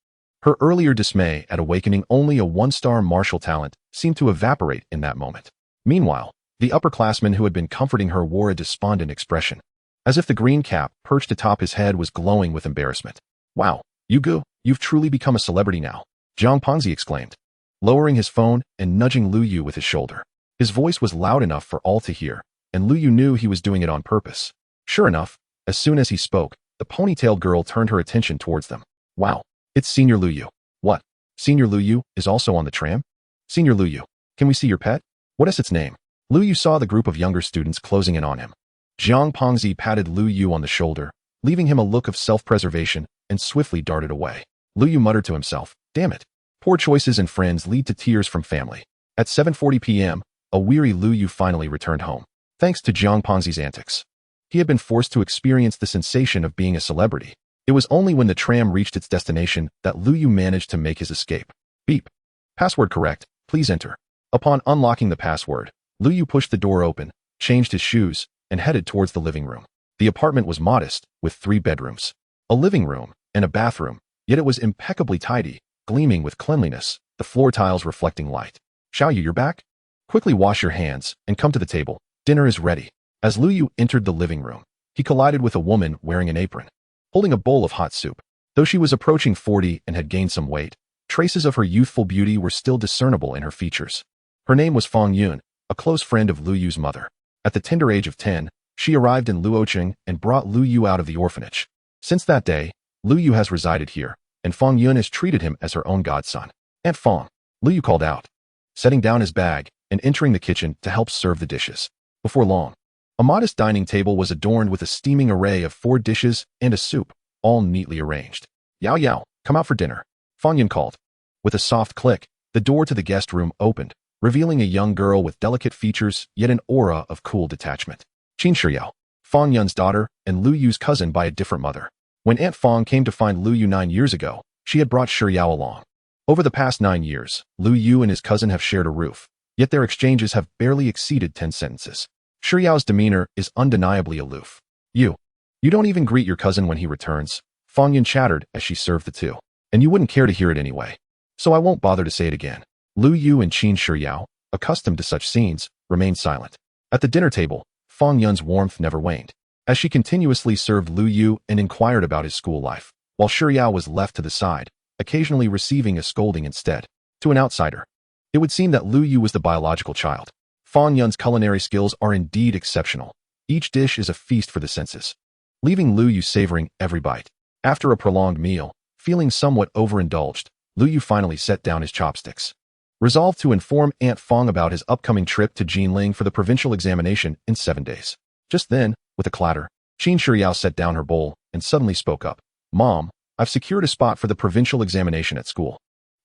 Her earlier dismay at awakening only a 1-star martial talent seemed to evaporate in that moment. Meanwhile, the upperclassman who had been comforting her wore a despondent expression, as if the green cap perched atop his head was glowing with embarrassment. Wow, you've truly become a celebrity now, Jiang Pongzi exclaimed, lowering his phone and nudging Lu Yu with his shoulder. His voice was loud enough for all to hear, and Lu Yu knew he was doing it on purpose. Sure enough, as soon as he spoke, the ponytailed girl turned her attention towards them. Wow, it's Senior Lu Yu. What? Senior Lu Yu is also on the tram? Senior Lu Yu, can we see your pet? What is its name? Lu Yu saw the group of younger students closing in on him. Jiang Pongzi patted Lu Yu on the shoulder, leaving him a look of self-preservation, and swiftly darted away. Lu Yu muttered to himself, damn it. Poor choices and friends lead to tears from family. At 7:40 p.m., a weary Lu Yu finally returned home. Thanks to Jiang Pongzi's antics, he had been forced to experience the sensation of being a celebrity. It was only when the tram reached its destination that Lu Yu managed to make his escape. Beep. Password correct, please enter. Upon unlocking the password, Lu Yu pushed the door open, changed his shoes, and headed towards the living room. The apartment was modest, with 3 bedrooms, a living room, and a bathroom, yet it was impeccably tidy, gleaming with cleanliness, the floor tiles reflecting light. Xiaoyu, you're back? Quickly wash your hands and come to the table. Dinner is ready. As Lu Yu entered the living room, he collided with a woman wearing an apron, holding a bowl of hot soup. Though she was approaching 40 and had gained some weight, traces of her youthful beauty were still discernible in her features. Her name was Fang Yun, a close friend of Lu Yu's mother. At the tender age of 10, she arrived in Luocheng and brought Lu Yu out of the orphanage. Since that day, Lu Yu has resided here, and Fang Yun has treated him as her own godson. Aunt Fang, Lu Yu called out, setting down his bag and entering the kitchen to help serve the dishes. Before long, a modest dining table was adorned with a steaming array of 4 dishes and a soup, all neatly arranged. Yao Yao, come out for dinner, Fang Yun called. With a soft click, the door to the guest room opened, revealing a young girl with delicate features yet an aura of cool detachment. Qin Shiyao, Fang Yun's daughter and Lu Yu's cousin by a different mother. When Aunt Fang came to find Lu Yu 9 years ago, she had brought Shiyao along. Over the past 9 years, Lu Yu and his cousin have shared a roof, yet their exchanges have barely exceeded 10 sentences. Shiyao's demeanor is undeniably aloof. You don't even greet your cousin when he returns, Fang Yun chattered as she served the two. And you wouldn't care to hear it anyway, so I won't bother to say it again. Lu Yu and Qin Shiyao, accustomed to such scenes, remained silent. At the dinner table, Fang Yun's warmth never waned, as she continuously served Lu Yu and inquired about his school life, while Shiyao was left to the side, occasionally receiving a scolding instead. To an outsider, it would seem that Lu Yu was the biological child. Fang Yun's culinary skills are indeed exceptional. Each dish is a feast for the senses, leaving Lu Yu savoring every bite. After a prolonged meal, feeling somewhat overindulged, Lu Yu finally set down his chopsticks, resolved to inform Aunt Fang about his upcoming trip to Jinling for the provincial examination in 7 days. Just then, with a clatter, Qin Shiyao set down her bowl and suddenly spoke up. Mom, I've secured a spot for the provincial examination at school.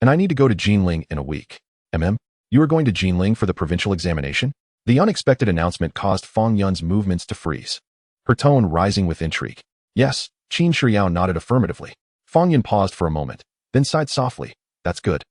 and I need to go to Jinling in a week. You are going to Jinling for the provincial examination? The unexpected announcement caused Fang Yun's movements to freeze, her tone rising with intrigue. Yes, Qin Shiyao nodded affirmatively. Fang Yun paused for a moment, then sighed softly. That's good.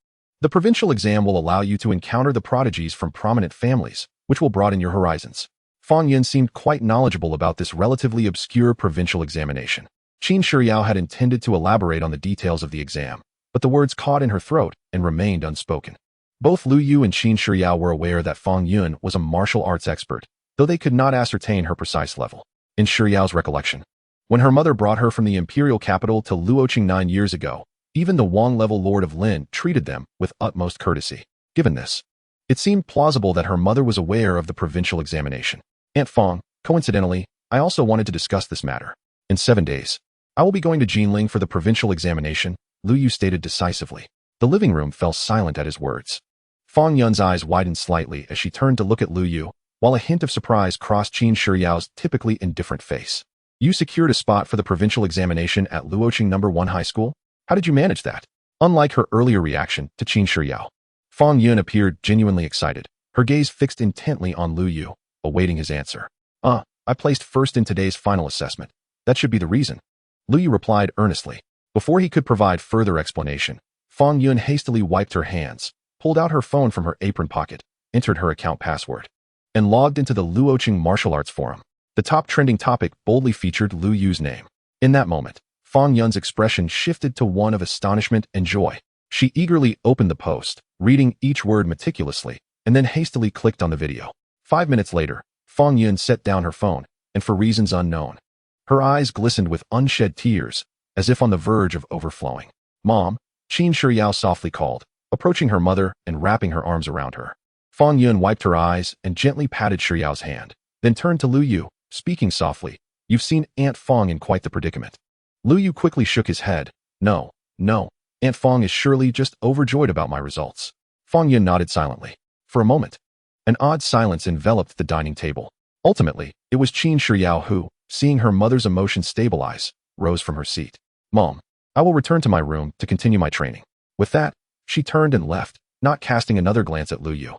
The provincial exam will allow you to encounter the prodigies from prominent families, which will broaden your horizons. Fang Yun seemed quite knowledgeable about this relatively obscure provincial examination. Qin Shiyao had intended to elaborate on the details of the exam, but the words caught in her throat and remained unspoken. Both Lu Yu and Qin Shiyao were aware that Fang Yun was a martial arts expert, though they could not ascertain her precise level. In Shiyao's recollection, when her mother brought her from the imperial capital to Luoqing 9 years ago, even the Wang-level Lord of Lin treated them with utmost courtesy. Given this, it seemed plausible that her mother was aware of the provincial examination. Aunt Fang, coincidentally, I also wanted to discuss this matter. In 7 days, I will be going to Jinling for the provincial examination, Lu Yu stated decisively. The living room fell silent at his words. Fang Yun's eyes widened slightly as she turned to look at Lu Yu, while a hint of surprise crossed Qin Shiyao's typically indifferent face. You secured a spot for the provincial examination at Luoqing No. 1 High School? How did you manage that? Unlike her earlier reaction to Qin Shiyao, Fang Yun appeared genuinely excited, her gaze fixed intently on Lu Yu, awaiting his answer. I placed first in today's final assessment. That should be the reason. Lu Yu replied earnestly. Before he could provide further explanation, Fang Yun hastily wiped her hands, pulled out her phone from her apron pocket, entered her account password, and logged into the Luoqing Martial Arts Forum. The top trending topic boldly featured Lu Yu's name. In that moment, Fang Yun's expression shifted to one of astonishment and joy. She eagerly opened the post, reading each word meticulously, and then hastily clicked on the video. 5 minutes later, Fang Yun set down her phone, and for reasons unknown, her eyes glistened with unshed tears, as if on the verge of overflowing. Mom, Qin Shiyao softly called, approaching her mother and wrapping her arms around her. Fang Yun wiped her eyes and gently patted Shiyao's hand, then turned to Lu Yu, speaking softly. You've seen Aunt Fang in quite the predicament. Lu Yu quickly shook his head. No, Aunt Fang is surely just overjoyed about my results. Fang Yun nodded silently. For a moment, an odd silence enveloped the dining table. Ultimately, it was Qin Shiyao who, seeing her mother's emotions stabilize, rose from her seat. Mom, I will return to my room to continue my training. With that, she turned and left, not casting another glance at Lu Yu.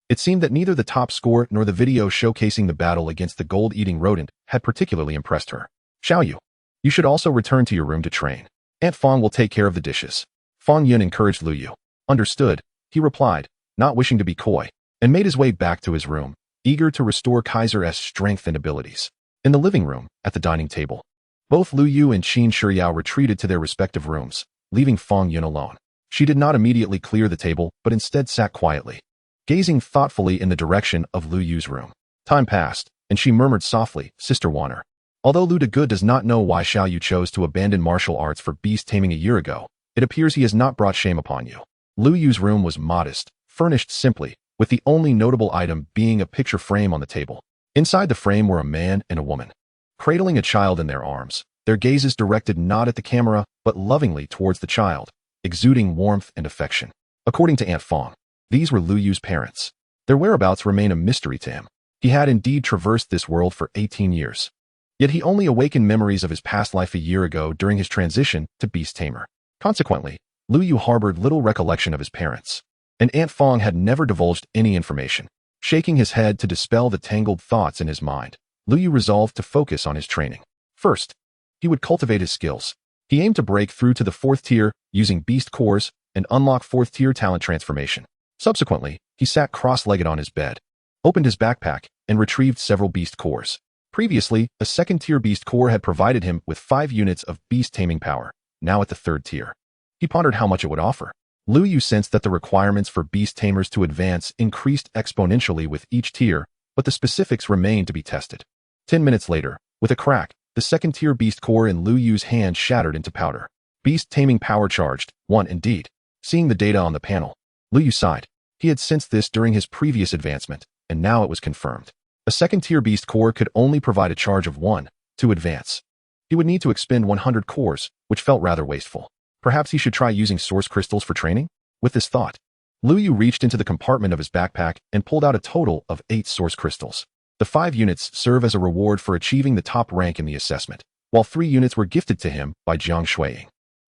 It seemed that neither the top score nor the video showcasing the battle against the gold-eating rodent had particularly impressed her. Xiaoyu, you should also return to your room to train. Aunt Fang will take care of the dishes. Fang Yun encouraged Lu Yu. Understood, he replied, not wishing to be coy, and made his way back to his room, eager to restore Kaiser's strength and abilities. In the living room, at the dining table, both Lu Yu and Qin Shiyao retreated to their respective rooms, leaving Fang Yun alone. She did not immediately clear the table, but instead sat quietly, gazing thoughtfully in the direction of Lu Yu's room. Time passed, and she murmured softly, Sister Wanner. Although Lu Degood does not know why Xiaoyu chose to abandon martial arts for beast taming a year ago, it appears he has not brought shame upon you. Lu Yu's room was modest, furnished simply, with the only notable item being a picture frame on the table. Inside the frame were a man and a woman, cradling a child in their arms, their gazes directed not at the camera, but lovingly towards the child, exuding warmth and affection. According to Aunt Fang, these were Lu Yu's parents. Their whereabouts remain a mystery to him. He had indeed traversed this world for 18 years. Yet he only awakened memories of his past life a year ago during his transition to beast tamer. Consequently, Lu Yu harbored little recollection of his parents, and Aunt Fang had never divulged any information. Shaking his head to dispel the tangled thoughts in his mind, Lu Yu resolved to focus on his training. First, he would cultivate his skills. He aimed to break through to the 4th tier using beast cores and unlock 4th tier talent transformation. Subsequently, he sat cross-legged on his bed, opened his backpack, and retrieved several beast cores. Previously, a 2nd tier beast core had provided him with 5 units of beast taming power, now at the 3rd tier. He pondered how much it would offer. Lu Yu sensed that the requirements for beast tamers to advance increased exponentially with each tier, but the specifics remained to be tested. 10 minutes later, with a crack, the 2nd tier beast core in Lu Yu's hand shattered into powder. Beast taming power charged, 1 indeed. Seeing the data on the panel, Lu Yu sighed. He had sensed this during his previous advancement, and now it was confirmed. A 2nd tier beast core could only provide a charge of 1 to advance. He would need to expend 100 cores, which felt rather wasteful. Perhaps he should try using source crystals for training? With this thought, Lu Yu reached into the compartment of his backpack and pulled out a total of 8 source crystals. The 5 units serve as a reward for achieving the top rank in the assessment, while 3 units were gifted to him by Jiang Shuiying.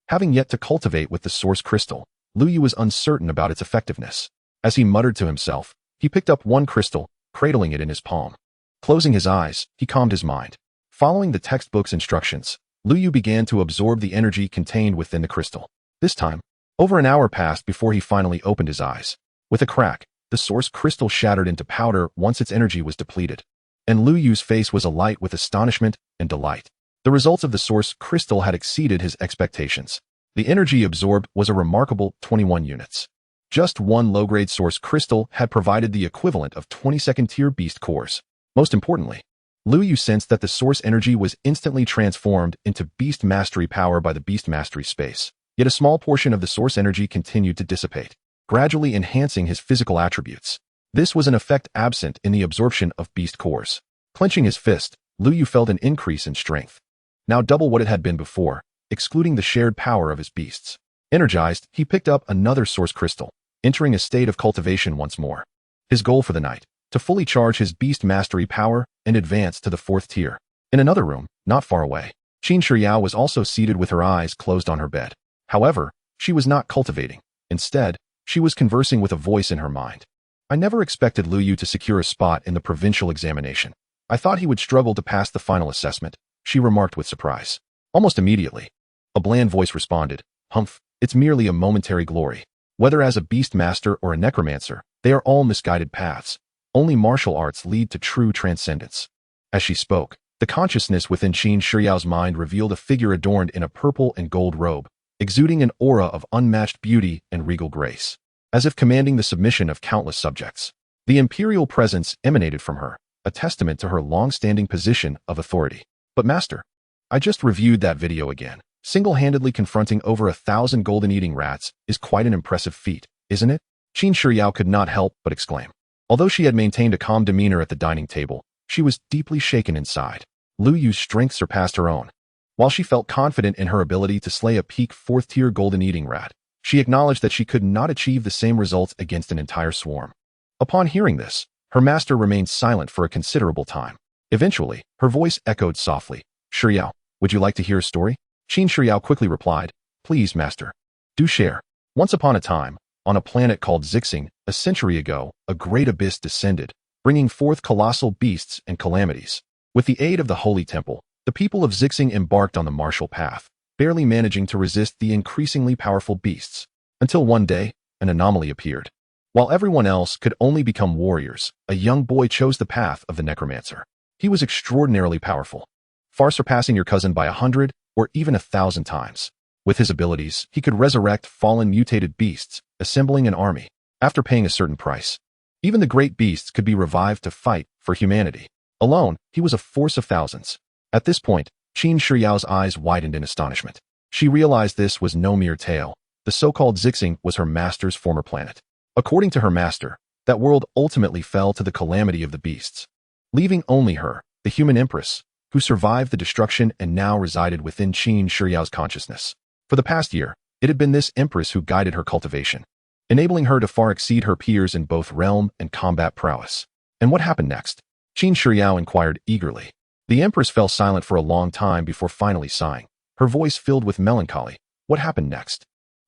Having yet to cultivate with the source crystal, Lu Yu was uncertain about its effectiveness. As he muttered to himself, he picked up one crystal, cradling it in his palm. Closing his eyes, he calmed his mind. Following the textbook's instructions, Lu Yu began to absorb the energy contained within the crystal. This time, over an hour passed before he finally opened his eyes. With a crack, the source crystal shattered into powder once its energy was depleted, and Lu Yu's face was alight with astonishment and delight. The results of the source crystal had exceeded his expectations. The energy absorbed was a remarkable 21 units. Just one low-grade source crystal had provided the equivalent of 22nd-tier beast cores. Most importantly, Lu Yu sensed that the source energy was instantly transformed into Beastmastery power by the Beastmastery space. Yet a small portion of the source energy continued to dissipate, gradually enhancing his physical attributes. This was an effect absent in the absorption of beast cores. Clenching his fist, Lu Yu felt an increase in strength, now double what it had been before, excluding the shared power of his beasts. Energized, he picked up another source crystal, entering a state of cultivation once more. His goal for the night: to fully charge his beast mastery power and advance to the 4th tier. In another room, not far away, Qin Shiyao was also seated with her eyes closed on her bed. However, she was not cultivating. Instead, she was conversing with a voice in her mind. I never expected Lu Yu to secure a spot in the provincial examination. I thought he would struggle to pass the final assessment, she remarked with surprise. Almost immediately, a bland voice responded, Humph, it's merely a momentary glory. Whether as a Beastmaster or a necromancer, they are all misguided paths. Only martial arts lead to true transcendence. As she spoke, the consciousness within Qin Shiyao's mind revealed a figure adorned in a purple and gold robe, exuding an aura of unmatched beauty and regal grace, as if commanding the submission of countless subjects. The imperial presence emanated from her, a testament to her long-standing position of authority. But Master, I just reviewed that video again. Single-handedly confronting over 1,000 golden eating rats is quite an impressive feat, isn't it? Qin Shiyao could not help but exclaim. Although she had maintained a calm demeanor at the dining table, she was deeply shaken inside. Lu Yu's strength surpassed her own. While she felt confident in her ability to slay a peak 4th-tier golden eating rat, she acknowledged that she could not achieve the same results against an entire swarm. Upon hearing this, her master remained silent for a considerable time. Eventually, her voice echoed softly. Shiyao, would you like to hear a story? Qin Shiyao quickly replied, Please, master. Do share. Once upon a time, on a planet called Zixing, a century ago, a great abyss descended, bringing forth colossal beasts and calamities. With the aid of the Holy Temple, the people of Zixing embarked on the martial path, barely managing to resist the increasingly powerful beasts. Until one day, an anomaly appeared. While everyone else could only become warriors, a young boy chose the path of the necromancer. He was extraordinarily powerful, far surpassing your cousin by 100 or even 1,000 times. With his abilities, he could resurrect fallen mutated beasts, assembling an army. After paying a certain price, even the great beasts could be revived to fight for humanity. Alone, he was a force of thousands. At this point, Qin Shiyao's eyes widened in astonishment. She realized this was no mere tale. The so-called Zixing was her master's former planet. According to her master, that world ultimately fell to the calamity of the beasts, leaving only her, the human empress, who survived the destruction and now resided within Qin Shiyao's consciousness. For the past year, it had been this empress who guided her cultivation, enabling her to far exceed her peers in both realm and combat prowess. And what happened next? Qin Shiyao inquired eagerly. The empress fell silent for a long time before finally sighing, her voice filled with melancholy. What happened next?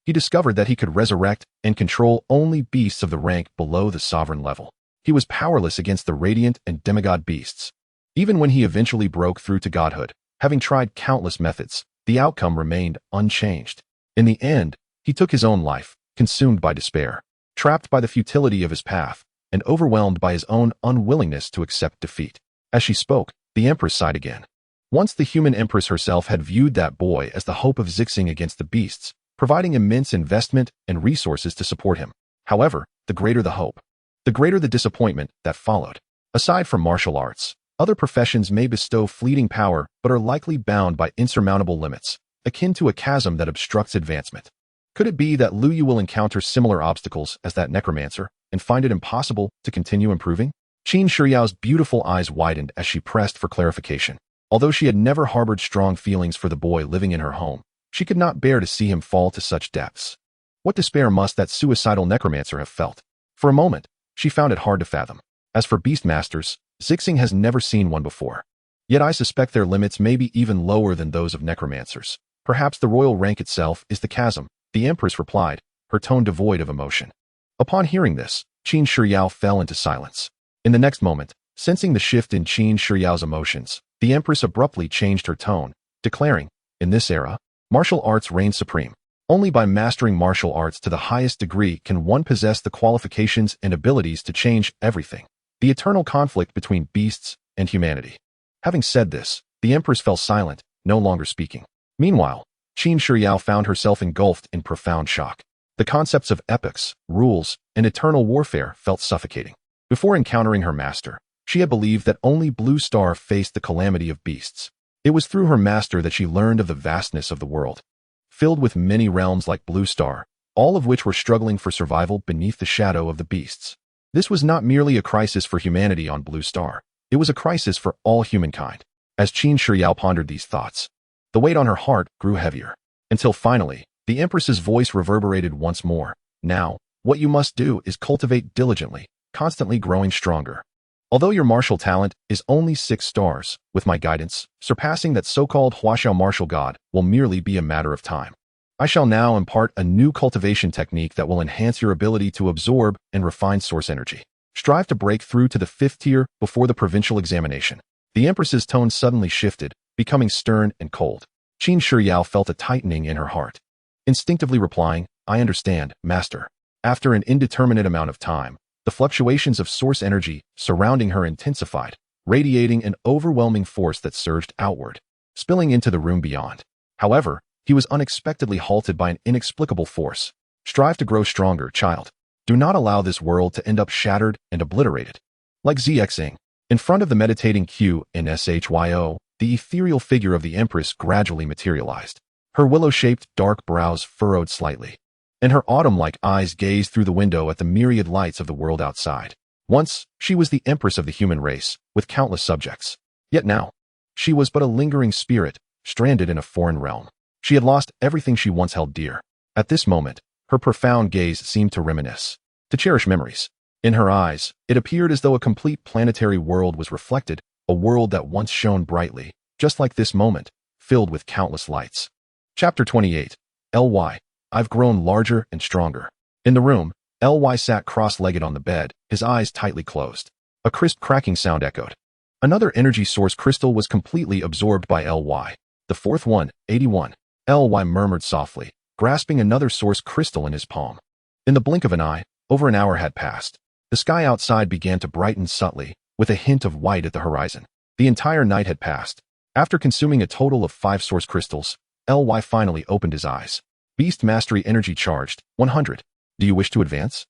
He discovered that he could resurrect and control only beasts of the rank below the sovereign level. He was powerless against the radiant and demigod beasts. Even when he eventually broke through to godhood, having tried countless methods, the outcome remained unchanged. In the end, he took his own life, consumed by despair, trapped by the futility of his path, and overwhelmed by his own unwillingness to accept defeat. As she spoke, the empress sighed again. Once the human empress herself had viewed that boy as the hope of Zixing against the beasts, providing immense investment and resources to support him. However, the greater the hope, the greater the disappointment that followed. Aside from martial arts, other professions may bestow fleeting power but are likely bound by insurmountable limits, akin to a chasm that obstructs advancement. Could it be that Lu Yu will encounter similar obstacles as that necromancer and find it impossible to continue improving? Qin Shiyao's beautiful eyes widened as she pressed for clarification. Although she had never harbored strong feelings for the boy living in her home, she could not bear to see him fall to such depths. What despair must that suicidal necromancer have felt? For a moment, she found it hard to fathom. As for Beastmasters, Zixing has never seen one before. Yet I suspect their limits may be even lower than those of necromancers. Perhaps the royal rank itself is the chasm, the empress replied, her tone devoid of emotion. Upon hearing this, Qin Shiyao fell into silence. In the next moment, sensing the shift in Qin Shiyao's emotions, the Empress abruptly changed her tone, declaring, "In this era, martial arts reign supreme. Only by mastering martial arts to the highest degree can one possess the qualifications and abilities to change everything. The eternal conflict between beasts and humanity." Having said this, the Empress fell silent, no longer speaking. Meanwhile, Qin Shiyao found herself engulfed in profound shock. The concepts of epics, rules, and eternal warfare felt suffocating. Before encountering her master, she had believed that only Blue Star faced the calamity of beasts. It was through her master that she learned of the vastness of the world, filled with many realms like Blue Star, all of which were struggling for survival beneath the shadow of the beasts. This was not merely a crisis for humanity on Blue Star. It was a crisis for all humankind. As Qin Shiyao pondered these thoughts, the weight on her heart grew heavier, until finally, the Empress's voice reverberated once more. "Now, what you must do is cultivate diligently, constantly growing stronger. Although your martial talent is only 6 stars, with my guidance, surpassing that so-called Huaxiao martial god will merely be a matter of time. I shall now impart a new cultivation technique that will enhance your ability to absorb and refine source energy. Strive to break through to the 5th tier before the provincial examination." The Empress's tone suddenly shifted, becoming stern and cold. Qin Shiyao felt a tightening in her heart, instinctively replying, "I understand, Master." After an indeterminate amount of time, the fluctuations of source energy surrounding her intensified, radiating an overwhelming force that surged outward, spilling into the room beyond. However, he was unexpectedly halted by an inexplicable force. "Strive to grow stronger, child. Do not allow this world to end up shattered and obliterated." Like ZXing, in front of the meditating QNSHYO, the ethereal figure of the Empress gradually materialized. Her willow-shaped dark brows furrowed slightly, and her autumn-like eyes gazed through the window at the myriad lights of the world outside. Once, she was the Empress of the human race, with countless subjects. Yet now, she was but a lingering spirit, stranded in a foreign realm. She had lost everything she once held dear. At this moment, her profound gaze seemed to reminisce, to cherish memories. In her eyes, it appeared as though a complete planetary world was reflected, a world that once shone brightly, just like this moment, filled with countless lights. Chapter 28. LY. I've grown larger and stronger. In the room, LY sat cross-legged on the bed, his eyes tightly closed. A crisp cracking sound echoed. Another energy source crystal was completely absorbed by LY. The 4th one, 81. LY murmured softly, grasping another source crystal in his palm. In the blink of an eye, over an hour had passed. The sky outside began to brighten subtly, with a hint of white at the horizon. The entire night had passed. After consuming a total of 5 source crystals, LY finally opened his eyes. Beastmastery energy charged, 100. Do you wish to advance?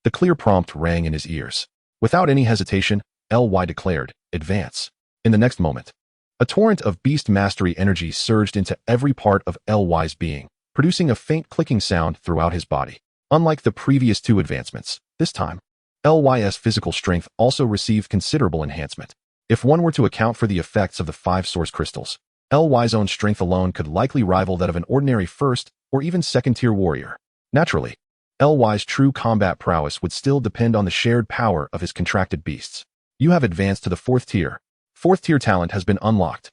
The clear prompt rang in his ears. Without any hesitation, LY declared, advance. In the next moment, a torrent of Beastmastery energy surged into every part of LY's being, producing a faint clicking sound throughout his body. Unlike the previous 2 advancements, this time, LY's physical strength also received considerable enhancement. If one were to account for the effects of the 5 source crystals, LY's own strength alone could likely rival that of an ordinary 1st or even 2nd-tier warrior. Naturally, LY's true combat prowess would still depend on the shared power of his contracted beasts. You have advanced to the 4th tier. 4th tier talent has been unlocked.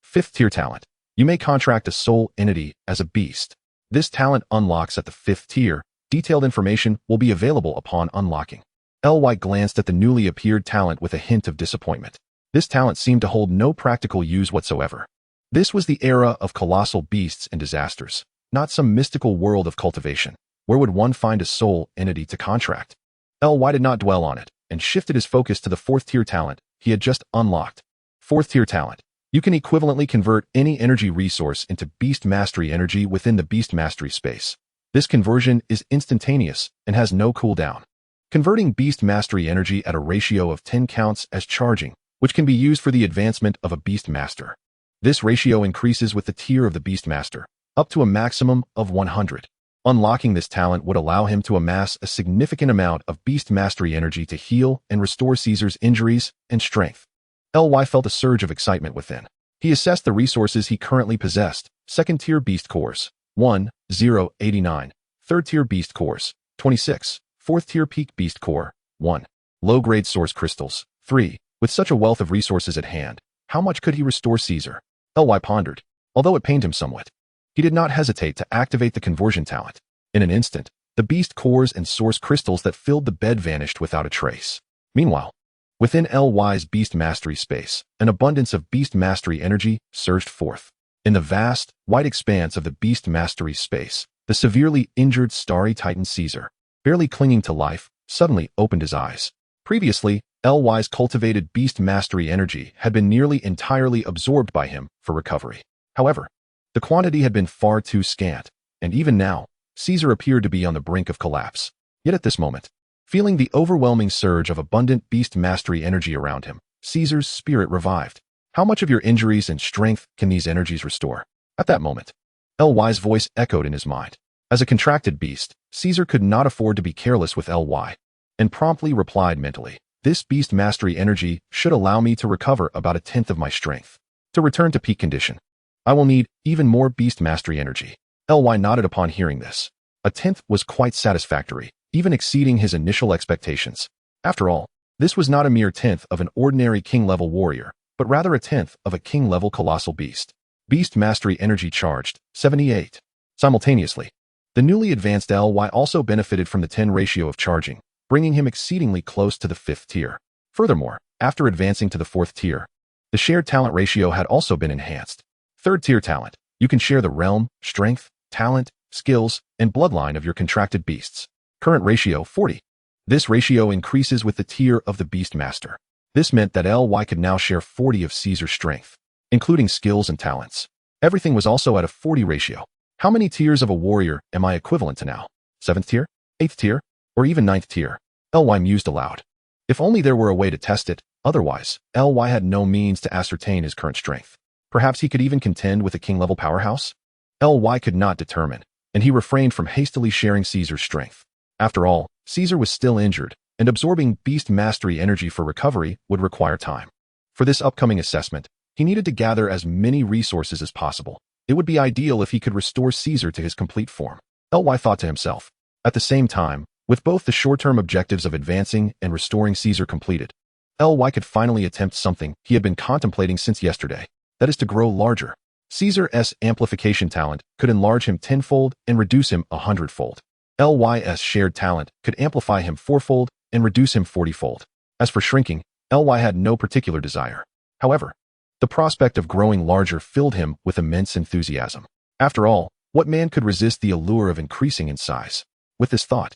5th tier talent. You may contract a soul entity as a beast. This talent unlocks at the 5th tier. Detailed information will be available upon unlocking. LY glanced at the newly appeared talent with a hint of disappointment. This talent seemed to hold no practical use whatsoever. This was the era of colossal beasts and disasters, not some mystical world of cultivation. Where would one find a soul entity to contract? LY did not dwell on it, and shifted his focus to the 4th tier talent he had just unlocked. 4th tier talent. You can equivalently convert any energy resource into Beastmastery energy within the Beastmastery space. This conversion is instantaneous and has no cooldown. Converting Beastmastery energy at a ratio of 10 counts as charging, which can be used for the advancement of a Beastmaster. This ratio increases with the tier of the Beastmaster, up to a maximum of 100. Unlocking this talent would allow him to amass a significant amount of Beastmastery energy to heal and restore Caesar's injuries and strength. LY felt a surge of excitement within. He assessed the resources he currently possessed. 2nd-tier beast cores, 1, 0, 89. 3rd-tier beast cores, 26. 4th-tier peak beast core, 1. Low-grade source crystals, 3. With such a wealth of resources at hand, how much could he restore Caesar? LY pondered, although it pained him somewhat. He did not hesitate to activate the conversion talent. In an instant, The beast cores and source crystals that filled the bed vanished without a trace. Meanwhile, within LY's Beastmastery space, an abundance of Beastmastery energy surged forth. In the vast, white expanse of the Beastmastery space, the severely injured starry titan Caesar, barely clinging to life, suddenly opened his eyes. Previously, LY's cultivated Beastmastery energy had been nearly entirely absorbed by him for recovery. However, the quantity had been far too scant, and even now, Caesar appeared to be on the brink of collapse. Yet at this moment, feeling the overwhelming surge of abundant Beastmastery energy around him, Caesar's spirit revived. How much of your injuries and strength can these energies restore? At that moment, LY's voice echoed in his mind. As a contracted beast, Caesar could not afford to be careless with LY, and promptly replied mentally, "This Beastmastery energy should allow me to recover about 1/10 of my strength. To return to peak condition, I will need even more Beastmastery energy." LY nodded upon hearing this. 1/10 was quite satisfactory, even exceeding his initial expectations. After all, this was not a mere 1/10 of an ordinary king-level warrior, but rather 1/10 of a king-level colossal beast. Beastmastery energy charged, 78. Simultaneously, the newly advanced LY also benefited from the 10 ratio of charging, bringing him exceedingly close to the 5th tier. Furthermore, after advancing to the 4th tier, the shared talent ratio had also been enhanced. 3rd tier talent, you can share the realm, strength, talent, skills, and bloodline of your contracted beasts. Current ratio 40. This ratio increases with the tier of the Beastmaster. This meant that LY could now share 40 of Caesar's strength, including skills and talents. Everything was also at a 40 ratio. How many tiers of a warrior am I equivalent to now? 7th tier? 8th tier? Or even 9th tier? LY mused aloud. If only there were a way to test it, otherwise, LY had no means to ascertain his current strength. Perhaps he could even contend with a king-level powerhouse? LY could not determine, and he refrained from hastily sharing Caesar's strength. After all, Caesar was still injured, and absorbing Beastmastery energy for recovery would require time. For this upcoming assessment, he needed to gather as many resources as possible. It would be ideal if he could restore Caesar to his complete form. LY thought to himself. At the same time, with both the short-term objectives of advancing and restoring Caesar completed, LY could finally attempt something he had been contemplating since yesterday, that is to grow larger. Caesar's amplification talent could enlarge him 10-fold and reduce him 100-fold. LY's shared talent could amplify him 4-fold and reduce him 40-fold. As for shrinking, LY had no particular desire. However, the prospect of growing larger filled him with immense enthusiasm. After all, what man could resist the allure of increasing in size? With this thought,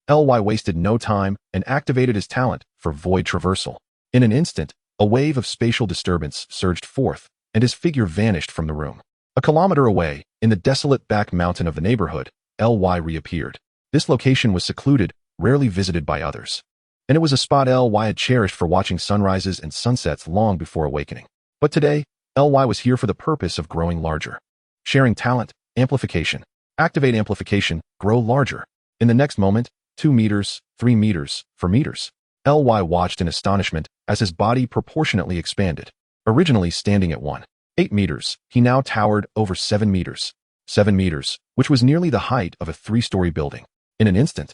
LY wasted no time and activated his talent for void traversal. In an instant, a wave of spatial disturbance surged forth, and his figure vanished from the room. A kilometer away, in the desolate back mountain of the neighborhood, LY reappeared. This location was secluded, rarely visited by others, and it was a spot LY had cherished for watching sunrises and sunsets long before awakening. But today, LY was here for the purpose of growing larger. Sharing talent, amplification. Activate amplification, grow larger. In the next moment, 2 meters, 3 meters, 4 meters. LY watched in astonishment as his body proportionately expanded. Originally standing at 1.8 meters, he now towered over 7 meters. 7 meters, which was nearly the height of a 3-story building. In an instant,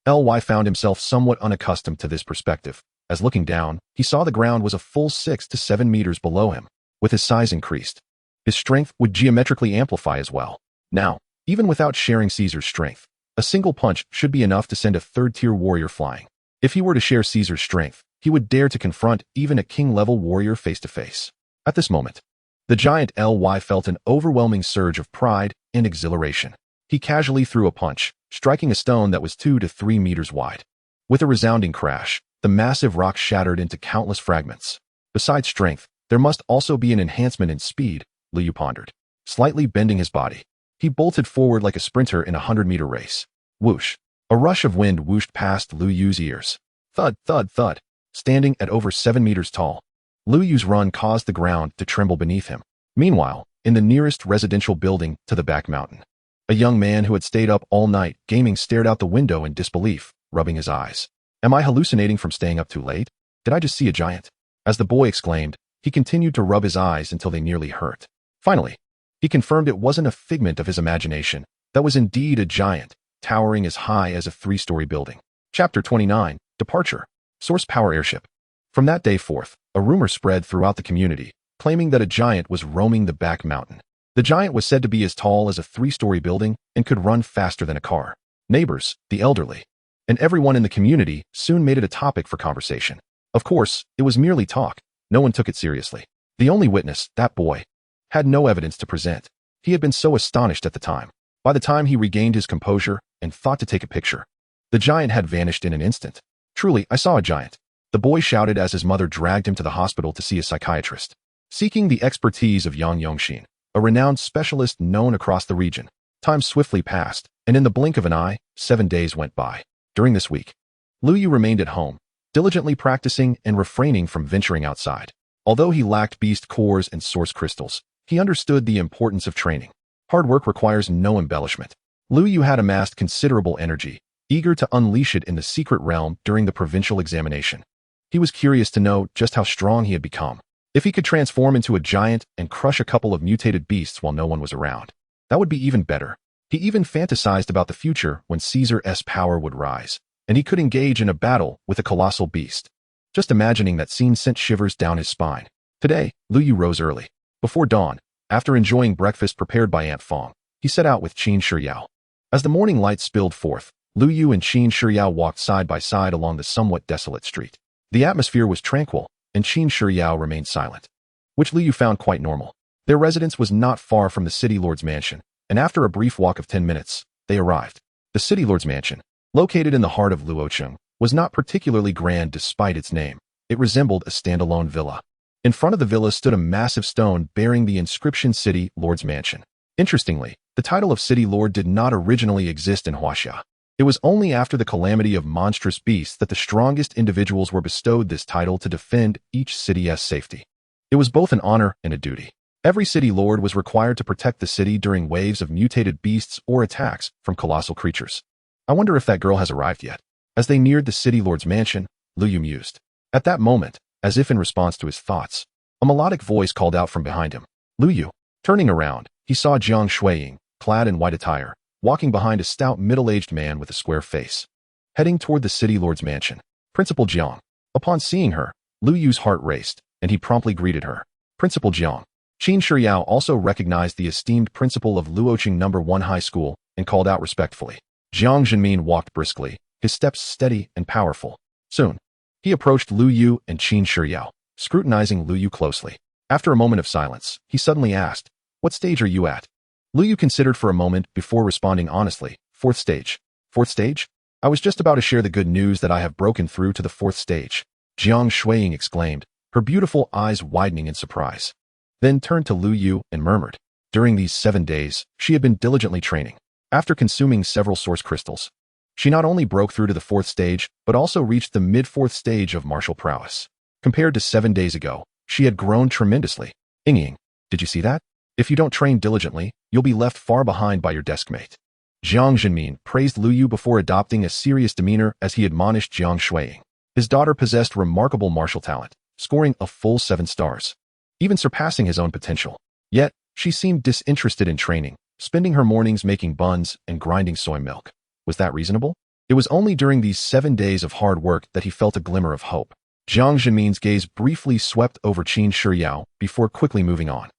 LY found himself somewhat unaccustomed to this perspective, as looking down, he saw the ground was a full 6 to 7 meters below him. With his size increased, his strength would geometrically amplify as well. Now, even without sharing Caesar's strength, a single punch should be enough to send a 3rd-tier warrior flying. If he were to share Caesar's strength, he would dare to confront even a king-level warrior face-to-face. At this moment, the giant LY felt an overwhelming surge of pride and exhilaration. He casually threw a punch, striking a stone that was 2 to 3 meters wide. With a resounding crash, the massive rock shattered into countless fragments. Besides strength, there must also be an enhancement in speed, Liu pondered. Slightly bending his body, he bolted forward like a sprinter in a 100-meter race. Whoosh! A rush of wind whooshed past Liu Yu's ears. Thud, thud, thud. Standing at over 7 meters tall, Liu Yu's run caused the ground to tremble beneath him. Meanwhile, in the nearest residential building to the back mountain, a young man who had stayed up all night gaming stared out the window in disbelief, rubbing his eyes. Am I hallucinating from staying up too late? Did I just see a giant? As the boy exclaimed, he continued to rub his eyes until they nearly hurt. Finally, he confirmed it wasn't a figment of his imagination. That was indeed a giant, towering as high as a 3-story building. Chapter 29, Departure. Source Power Airship. From that day forth, a rumor spread throughout the community, claiming that a giant was roaming the back mountain. The giant was said to be as tall as a 3-story building and could run faster than a car. neighbors, the elderly, and everyone in the community soon made it a topic for conversation. Of course, it was merely talk. No one took it seriously. The only witness, that boy, had no evidence to present. He had been so astonished at the time. By the time he regained his composure and thought to take a picture, the giant had vanished in an instant. Truly, I saw a giant, the boy shouted as his mother dragged him to the hospital to see a psychiatrist, seeking the expertise of Yang Yongxin, a renowned specialist known across the region. Time swiftly passed, and in the blink of an eye, 7 days went by. During this week, Lu Yu remained at home, diligently practicing and refraining from venturing outside. Although he lacked beast cores and source crystals, he understood the importance of training. Hard work requires no embellishment. Lu Yu had amassed considerable energy, eager to unleash it in the secret realm during the provincial examination. He was curious to know just how strong he had become. If he could transform into a giant and crush a couple of mutated beasts while no one was around, that would be even better. He even fantasized about the future when Caesar's power would rise, and he could engage in a battle with a colossal beast. Just imagining that scene sent shivers down his spine. Today, Lu Yu rose early. Before dawn, after enjoying breakfast prepared by Aunt Fong, he set out with Qin Shiyao. As the morning light spilled forth, Lu Yu and Qin Shiyao walked side by side along the somewhat desolate street. The atmosphere was tranquil, and Qin Shiyao remained silent, which Lu Yu found quite normal. Their residence was not far from the city lord's mansion, and after a brief walk of 10 minutes, they arrived. The city lord's mansion, located in the heart of Luocheng, was not particularly grand despite its name. It resembled a standalone villa. In front of the villa stood a massive stone bearing the inscription City Lord's Mansion. Interestingly, the title of City Lord did not originally exist in Huaxia. It was only after the calamity of monstrous beasts that the strongest individuals were bestowed this title to defend each city's safety. It was both an honor and a duty. Every city lord was required to protect the city during waves of mutated beasts or attacks from colossal creatures. I wonder if that girl has arrived yet. As they neared the city lord's mansion, Lu Yu mused. At that moment, as if in response to his thoughts, a melodic voice called out from behind him. Lu Yu. Turning around, he saw Jiang Shuiying, clad in white attire, walking behind a stout middle-aged man with a square face, heading toward the city lord's mansion. Principal Jiang. Upon seeing her, Lu Yu's heart raced, and he promptly greeted her. Principal Jiang. Qin Shiyao also recognized the esteemed principal of Luocheng No. 1 High School and called out respectfully. Jiang Zhenmin walked briskly, his steps steady and powerful. Soon, he approached Lu Yu and Qin Shiyao, scrutinizing Lu Yu closely. After a moment of silence, he suddenly asked, "What stage are you at?" Lu Yu considered for a moment before responding honestly, "Fourth stage." "Fourth stage? I was just about to share the good news that I have broken through to the 4th stage," Jiang Shuiying exclaimed, her beautiful eyes widening in surprise. Then turned to Lu Yu and murmured. During these 7 days, she had been diligently training. After consuming several source crystals, she not only broke through to the 4th stage, but also reached the mid-4th stage of martial prowess. Compared to 7 days ago, she had grown tremendously. Ying, did you see that? If you don't train diligently, you'll be left far behind by your deskmate. Jiang Zhenmin praised Lu Yu before adopting a serious demeanor as he admonished Jiang Shuiying. His daughter possessed remarkable martial talent, scoring a full 7 stars, even surpassing his own potential. Yet, she seemed disinterested in training, spending her mornings making buns and grinding soy milk. Was that reasonable? It was only during these 7 days of hard work that he felt a glimmer of hope. Jiang Zhenmin's gaze briefly swept over Qin Shiyao before quickly moving on.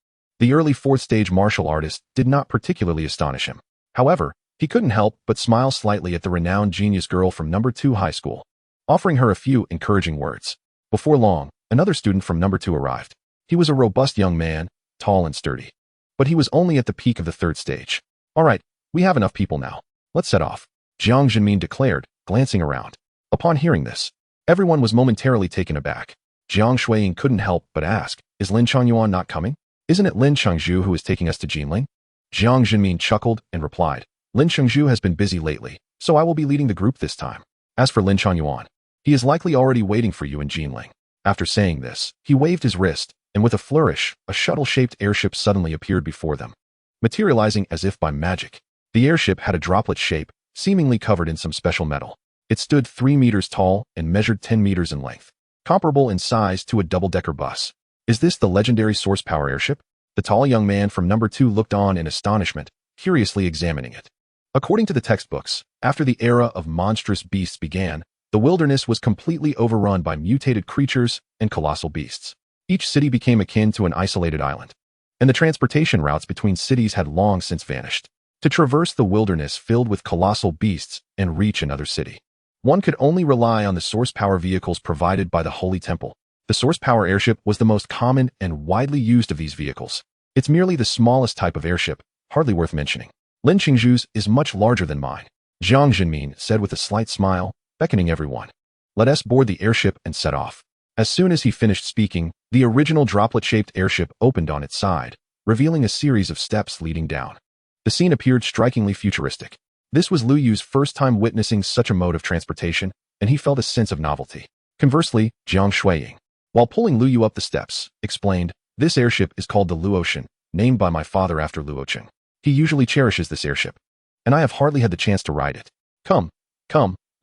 The early 4th stage martial artist did not particularly astonish him. However, he couldn't help but smile slightly at the renowned genius girl from No. 2 High School, offering her a few encouraging words. Before long, another student from No. 2 arrived. He was a robust young man, tall and sturdy. But he was only at the peak of the 3rd stage. "All right, we have enough people now. Let's set off," Jiang Zhenmin declared, glancing around. Upon hearing this, everyone was momentarily taken aback. Jiang Shuiying couldn't help but ask, "Is Lin Changyuan not coming? Isn't it Lin Chengzhu who is taking us to Jinling?" Jiang Zhenmin chuckled and replied, "Lin Chengzhu has been busy lately, so I will be leading the group this time. As for Lin Changyuan, he is likely already waiting for you in Jinling." After saying this, he waved his wrist, and with a flourish, a shuttle-shaped airship suddenly appeared before them, materializing as if by magic. The airship had a droplet shape, seemingly covered in some special metal. It stood 3 meters tall and measured 10 meters in length, comparable in size to a double-decker bus. "Is this the legendary source power airship?" The tall young man from No. 2 looked on in astonishment, curiously examining it. According to the textbooks, after the era of monstrous beasts began, the wilderness was completely overrun by mutated creatures and colossal beasts. Each city became akin to an isolated island, and the transportation routes between cities had long since vanished. to traverse the wilderness filled with colossal beasts and reach another city. One could only rely on the source power vehicles provided by the Holy Temple. The source power airship was the most common and widely used of these vehicles. It's merely the smallest type of airship, hardly worth mentioning. Lin Qingzhu's is much larger than mine, Jiang Jinmin said with a slight smile, beckoning everyone. Let us board the airship and set off. As soon as he finished speaking, the original droplet-shaped airship opened on its side, revealing a series of steps leading down. The scene appeared strikingly futuristic. This was Lu Yu's first time witnessing such a mode of transportation, and he felt a sense of novelty. Conversely, Jiang Shuiying, while pulling Lu Yu up the steps, explained, "This airship is called the Luotian, named by my father after Luocheng. He usually cherishes this airship, and I have hardly had the chance to ride it. Come,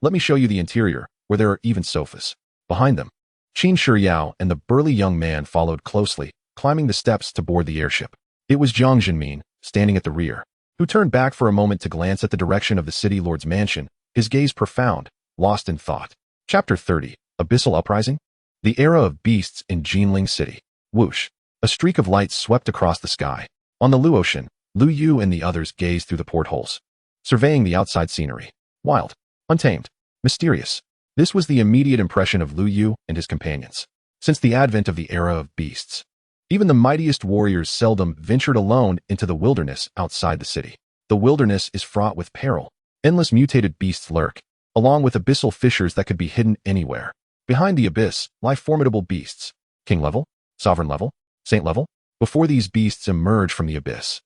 let me show you the interior, where there are even sofas." Behind them, Qin Shiyao and the burly young man followed closely, climbing the steps to board the airship. It was Jiang Jinmin, standing at the rear, who turned back for a moment to glance at the direction of the city lord's mansion, his gaze profound, lost in thought. Chapter 30, Abyssal Uprising? The Era of Beasts in Jinling City. Whoosh. A streak of light swept across the sky. On the Luotian, Lu Yu and the others gazed through the portholes, surveying the outside scenery. Wild, untamed, mysterious. This was the immediate impression of Lu Yu and his companions. Since the advent of the Era of Beasts, even the mightiest warriors seldom ventured alone into the wilderness outside the city. The wilderness is fraught with peril. Endless mutated beasts lurk, along with abyssal fissures that could be hidden anywhere. Behind the abyss lie formidable beasts. King level, sovereign level, saint level. Before these beasts emerge from the abyss,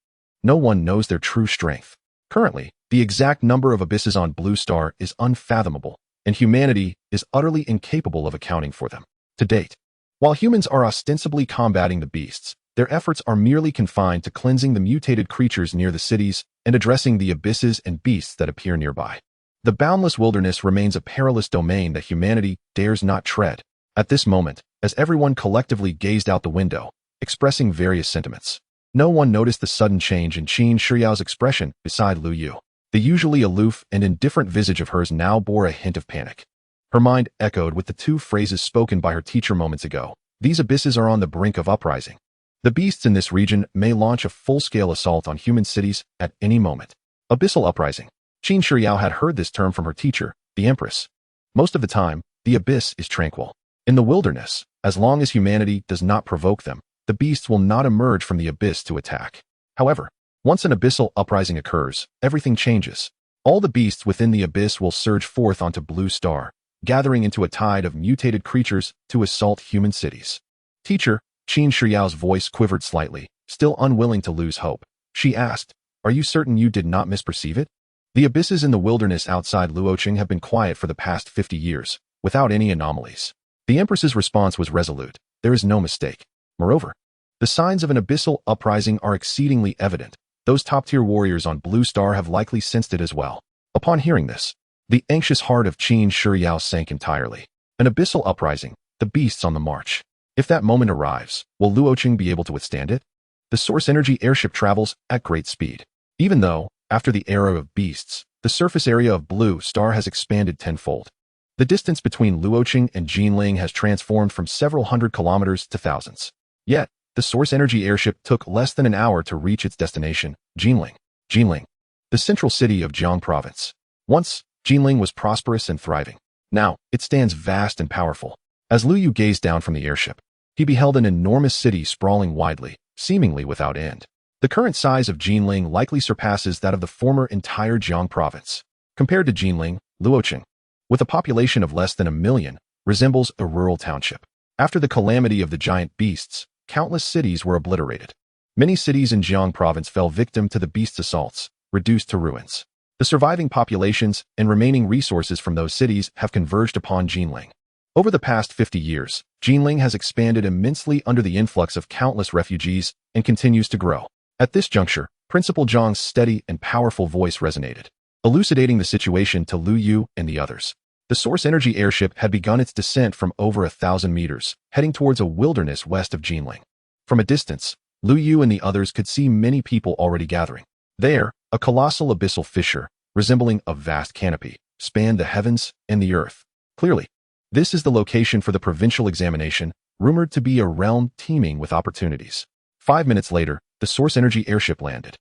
no one knows their true strength. Currently, the exact number of abysses on Blue Star is unfathomable, and humanity is utterly incapable of accounting for them. To date, while humans are ostensibly combating the beasts, their efforts are merely confined to cleansing the mutated creatures near the cities and addressing the abysses and beasts that appear nearby. The boundless wilderness remains a perilous domain that humanity dares not tread. At this moment, as everyone collectively gazed out the window, expressing various sentiments, no one noticed the sudden change in Qin Shiyao's expression beside Lu Yu. The usually aloof and indifferent visage of hers now bore a hint of panic. Her mind echoed with the two phrases spoken by her teacher moments ago. These abysses are on the brink of uprising. The beasts in this region may launch a full-scale assault on human cities at any moment. Abyssal uprising. Qin Shiyao had heard this term from her teacher, the Empress. Most of the time, the abyss is tranquil. In the wilderness, as long as humanity does not provoke them, the beasts will not emerge from the abyss to attack. However, once an abyssal uprising occurs, everything changes. All the beasts within the abyss will surge forth onto Blue Star, gathering into a tide of mutated creatures to assault human cities. Teacher, Qin Shiyao's voice quivered slightly, still unwilling to lose hope. She asked, "Are you certain you did not misperceive it?" The abysses in the wilderness outside Luocheng have been quiet for the past 50 years, without any anomalies. The Empress's response was resolute. There is no mistake. Moreover, the signs of an abyssal uprising are exceedingly evident. Those top-tier warriors on Blue Star have likely sensed it as well. Upon hearing this, the anxious heart of Qin Shiyao sank entirely. An abyssal uprising, the beasts on the march. If that moment arrives, will Luocheng be able to withstand it? The source energy airship travels at great speed. Even though, after the era of beasts, the surface area of Blue Star has expanded tenfold. The distance between Luocheng and Jinling has transformed from several hundred kilometers to thousands. Yet, the source energy airship took less than an hour to reach its destination, Jinling. Jinling, the central city of Jiang Province. Once, Jinling was prosperous and thriving. Now, it stands vast and powerful. As Lu Yu gazed down from the airship, he beheld an enormous city sprawling widely, seemingly without end. The current size of Jinling likely surpasses that of the former entire Jiang Province. Compared to Jinling, Luocheng, with a population of less than 1 million, resembles a rural township. After the calamity of the giant beasts, countless cities were obliterated. Many cities in Jiang Province fell victim to the beasts' assaults, reduced to ruins. The surviving populations and remaining resources from those cities have converged upon Jinling. Over the past 50 years, Jinling has expanded immensely under the influx of countless refugees and continues to grow. At this juncture, Principal Zhang's steady and powerful voice resonated, elucidating the situation to Lu Yu and the others. The source energy airship had begun its descent from over 1,000 meters, heading towards a wilderness west of Jinling. From a distance, Lu Yu and the others could see many people already gathering. There, a colossal abyssal fissure, resembling a vast canopy, spanned the heavens and the earth. Clearly, this is the location for the provincial examination, rumored to be a realm teeming with opportunities. 5 minutes later, the source energy airship landed.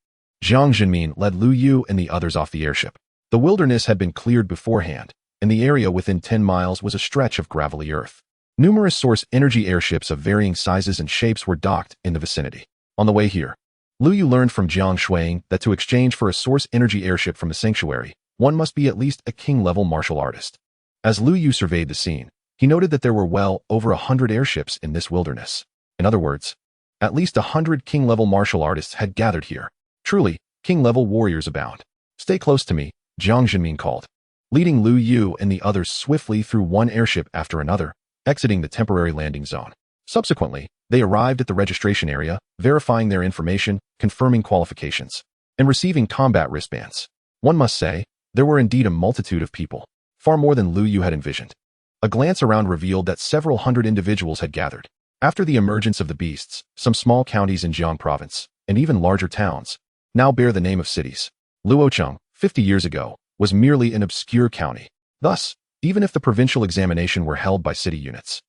Jiang Jinmin led Lu Yu and the others off the airship. The wilderness had been cleared beforehand, and the area within 10 miles was a stretch of gravelly earth. Numerous source energy airships of varying sizes and shapes were docked in the vicinity. On the way here, Lu Yu learned from Jiang Shuang that to exchange for a source energy airship from the sanctuary, one must be at least a king-level martial artist. As Lu Yu surveyed the scene, he noted that there were well over 100 airships in this wilderness. In other words, at least 100 king-level martial artists had gathered here. Truly, king-level warriors abound. Stay close to me, Jiang Jinmin called, leading Lu Yu and the others swiftly through one airship after another, exiting the temporary landing zone. Subsequently, they arrived at the registration area, verifying their information, confirming qualifications, and receiving combat wristbands. One must say, there were indeed a multitude of people, far more than Lu Yu had envisioned. A glance around revealed that several hundred individuals had gathered. After the emergence of the beasts, some small counties in Jiang province, and even larger towns, now bear the name of cities. Luocheng, 50 years ago, was merely an obscure county. Thus, even if the provincial examination were held by city units,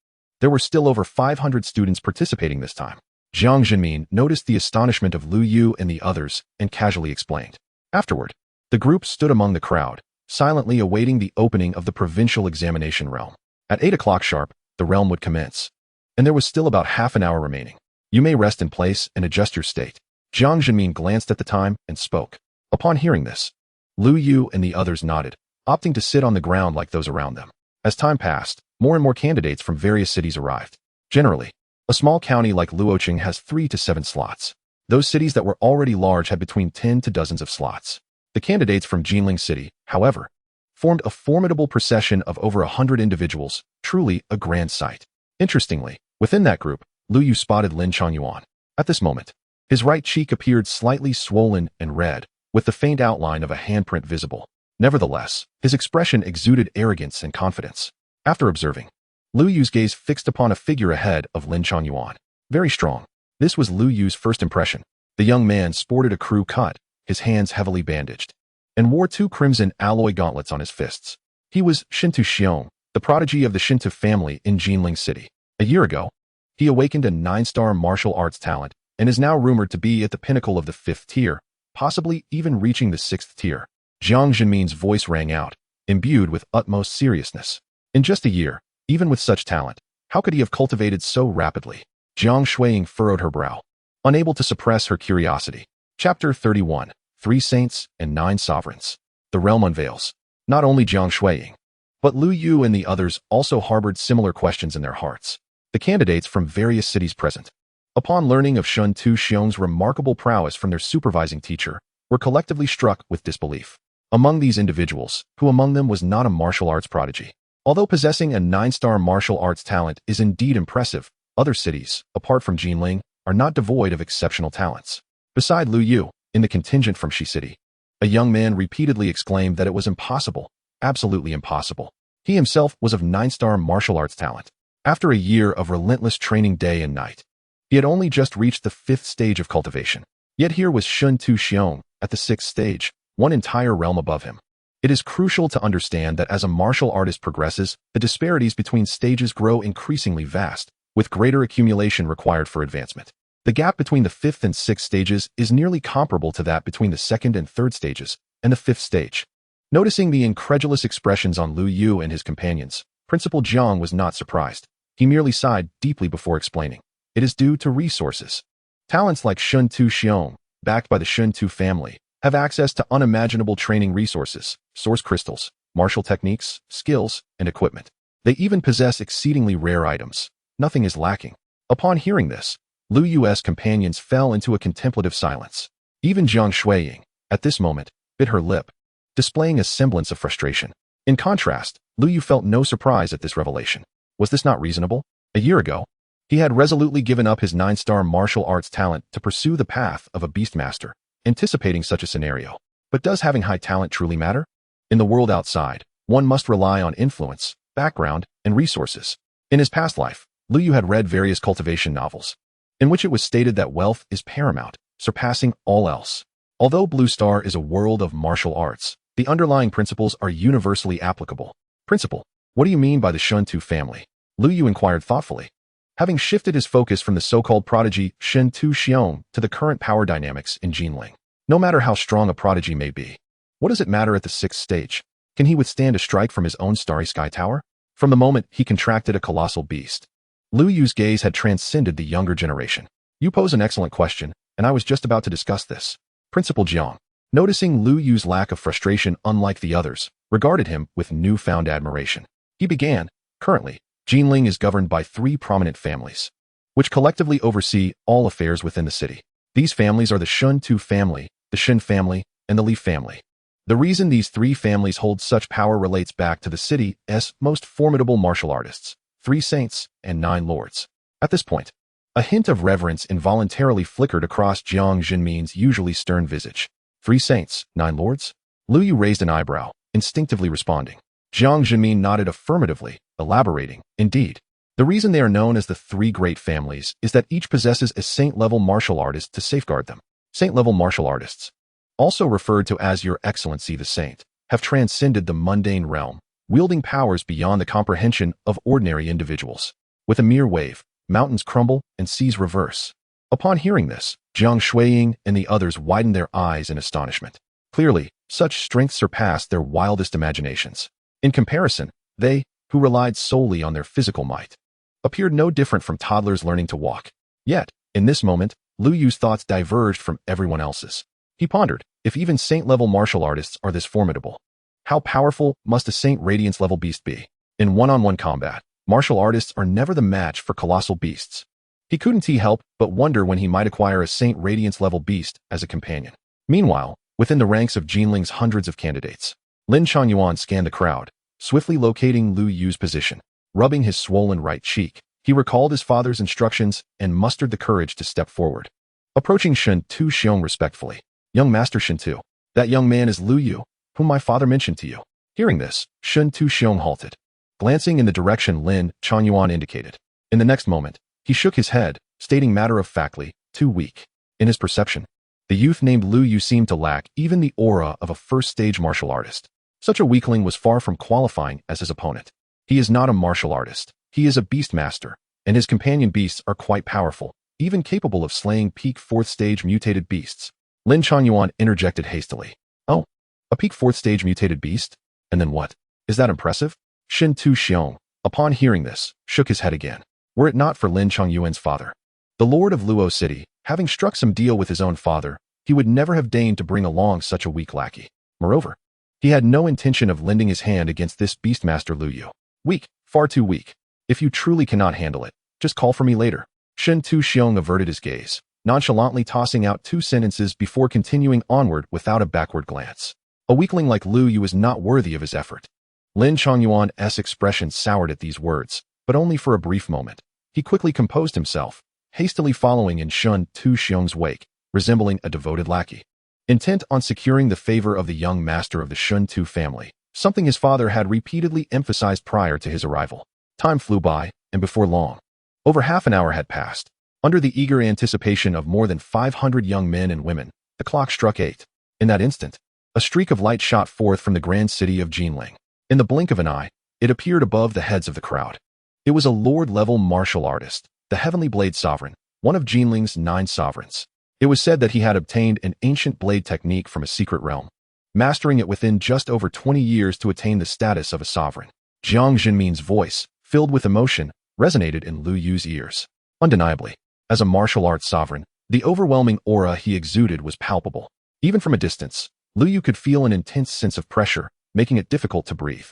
there were still over 500 students participating this time. Jiang Jinmin noticed the astonishment of Lu Yu and the others and casually explained. Afterward, the group stood among the crowd, silently awaiting the opening of the provincial examination realm. At 8 o'clock sharp, the realm would commence, and there was still about half an hour remaining. You may rest in place and adjust your state. Jiang Jinmin glanced at the time and spoke. Upon hearing this, Lu Yu and the others nodded, opting to sit on the ground like those around them. As time passed, more and more candidates from various cities arrived. Generally, a small county like Luocheng has 3 to 7 slots. Those cities that were already large had between 10 to dozens of slots. The candidates from Jinling City, however, formed a formidable procession of over 100 individuals, truly a grand sight. Interestingly, within that group, Lu Yu spotted Lin Changyuan. At this moment, his right cheek appeared slightly swollen and red, with the faint outline of a handprint visible. Nevertheless, his expression exuded arrogance and confidence. After observing, Lu Yu's gaze fixed upon a figure ahead of Lin Changyuan. Very strong. This was Lu Yu's first impression. The young man sported a crew cut, his hands heavily bandaged, and wore 2 crimson alloy gauntlets on his fists. He was Shintu Xiong, the prodigy of the Shintu family in Jinling City. A year ago, he awakened a 9-star martial arts talent and is now rumored to be at the pinnacle of the 5th tier, possibly even reaching the 6th tier. Jiang Jinmin's voice rang out, imbued with utmost seriousness. In just a year, even with such talent, how could he have cultivated so rapidly? Jiang Shuang furrowed her brow, unable to suppress her curiosity. Chapter 31, 3 Saints and 9 Sovereigns. The realm unveils. Not only Jiang Shuang, but Lu Yu and the others also harbored similar questions in their hearts. The candidates from various cities present, upon learning of Shun Tu Xiong's remarkable prowess from their supervising teacher, were collectively struck with disbelief. Among these individuals, who among them was not a martial arts prodigy? Although possessing a 9-star martial arts talent is indeed impressive, other cities, apart from Jinling, are not devoid of exceptional talents. Beside Lu Yu, in the contingent from Shi City, a young man repeatedly exclaimed that it was impossible, absolutely impossible. He himself was of 9-star martial arts talent. After a year of relentless training day and night, he had only just reached the 5th stage of cultivation. Yet here was Shun Tu Xiong, at the 6th stage, one entire realm above him. It is crucial to understand that as a martial artist progresses, the disparities between stages grow increasingly vast, with greater accumulation required for advancement. The gap between the 5th and 6th stages is nearly comparable to that between the 2nd and 3rd stages, and the 5th stage. Noticing the incredulous expressions on Lu Yu and his companions, Principal Jiang was not surprised. He merely sighed deeply before explaining. It is due to resources. Talents like Shun Tu Xiong, backed by the Shun Tu family, have access to unimaginable training resources, source crystals, martial techniques, skills, and equipment. They even possess exceedingly rare items. Nothing is lacking. Upon hearing this, Lu Yu's companions fell into a contemplative silence. Even Jiang Shuang, at this moment, bit her lip, displaying a semblance of frustration. In contrast, Lu Yu felt no surprise at this revelation. Was this not reasonable? A year ago, he had resolutely given up his 9-star martial arts talent to pursue the path of a Beastmaster, anticipating such a scenario. But does having high talent truly matter? In the world outside, one must rely on influence, background, and resources. In his past life, Lu Yu had read various cultivation novels, in which it was stated that wealth is paramount, surpassing all else. Although Blue Star is a world of martial arts, the underlying principles are universally applicable. Principle, what do you mean by the Shun Tu family? Lu Yu inquired thoughtfully. Having shifted his focus from the so-called prodigy Shin Tu Xiong to the current power dynamics in Jinling, No matter how strong a prodigy may be. What does it matter at the 6th stage? Can he withstand a strike from his own starry sky tower? From the moment he contracted a colossal beast, Lu Yu's gaze had transcended the younger generation. You pose an excellent question, and I was just about to discuss this. Principal Jiang, noticing Lu Yu's lack of frustration unlike the others, regarded him with newfound admiration. He began, currently, Jinling is governed by 3 prominent families, which collectively oversee all affairs within the city. These families are the Shun Tu family, the Shin family, and the Li family. The reason these 3 families hold such power relates back to the city's most formidable martial artists, 3 saints and 9 lords. At this point, a hint of reverence involuntarily flickered across Jiang Jinmin's usually stern visage. 3 saints, 9 lords? Lu Yu raised an eyebrow, instinctively responding. Jiang Jinmin nodded affirmatively, elaborating, indeed. The reason they are known as the 3 great families is that each possesses a saint-level martial artist to safeguard them. Saint-level martial artists, also referred to as Your Excellency the Saint, have transcended the mundane realm, wielding powers beyond the comprehension of ordinary individuals. With a mere wave, mountains crumble and seas reverse. Upon hearing this, Jiang Shuiying and the others widened their eyes in astonishment. Clearly, such strength surpassed their wildest imaginations. In comparison, they, who relied solely on their physical might, appeared no different from toddlers learning to walk. Yet, in this moment, Lu Yu's thoughts diverged from everyone else's. He pondered, if even saint-level martial artists are this formidable, how powerful must a Saint Radiance-level beast be? In one-on-one combat, martial artists are never the match for colossal beasts. He couldn't help but wonder when he might acquire a Saint Radiance-level beast as a companion. Meanwhile, within the ranks of Jinling's hundreds of candidates, Lin Changyuan scanned the crowd, swiftly locating Lu Yu's position. Rubbing his swollen right cheek, he recalled his father's instructions and mustered the courage to step forward. Approaching Shen Tu Xiong respectfully. Young Master Shen Tu, that young man is Lu Yu, whom my father mentioned to you. Hearing this, Shen Tu Xiong halted, glancing in the direction Lin Changyuan indicated. In the next moment, he shook his head, stating matter-of-factly, too weak. In his perception, the youth named Lu Yu seemed to lack even the aura of a first-stage martial artist. Such a weakling was far from qualifying as his opponent. He is not a martial artist. He is a Beastmaster, and his companion beasts are quite powerful, even capable of slaying peak 4th-stage mutated beasts. Lin Changyuan interjected hastily. Oh, a peak 4th-stage mutated beast? And then what? Is that impressive? Shen Tu Xiong, upon hearing this, shook his head again. Were it not for Lin Changyuan's father, the lord of Luo City, having struck some deal with his own father, he would never have deigned to bring along such a weak lackey. Moreover, he had no intention of lending his hand against this Beastmaster Lu Yu. Weak, far too weak. If you truly cannot handle it, just call for me later. Shen Tu Xiong averted his gaze, nonchalantly tossing out 2 sentences before continuing onward without a backward glance. A weakling like Lu Yu is not worthy of his effort. Lin Changyuan's expression soured at these words, but only for a brief moment. He quickly composed himself, hastily following in Shen Tu Xiong's wake, resembling a devoted lackey. Intent on securing the favor of the young master of the Shun Tu family, something his father had repeatedly emphasized prior to his arrival. Time flew by, and before long, over half an hour had passed. Under the eager anticipation of more than 500 young men and women, the clock struck 8. In that instant, a streak of light shot forth from the grand city of Jinling. In the blink of an eye, it appeared above the heads of the crowd. It was a lord-level martial artist, the Heavenly Blade Sovereign, one of Jinling's 9 sovereigns. It was said that he had obtained an ancient blade technique from a secret realm, mastering it within just over 20 years to attain the status of a sovereign. Jiang Jinmin's voice, filled with emotion, resonated in Lu Yu's ears. Undeniably, as a martial arts sovereign, the overwhelming aura he exuded was palpable. Even from a distance, Lu Yu could feel an intense sense of pressure, making it difficult to breathe.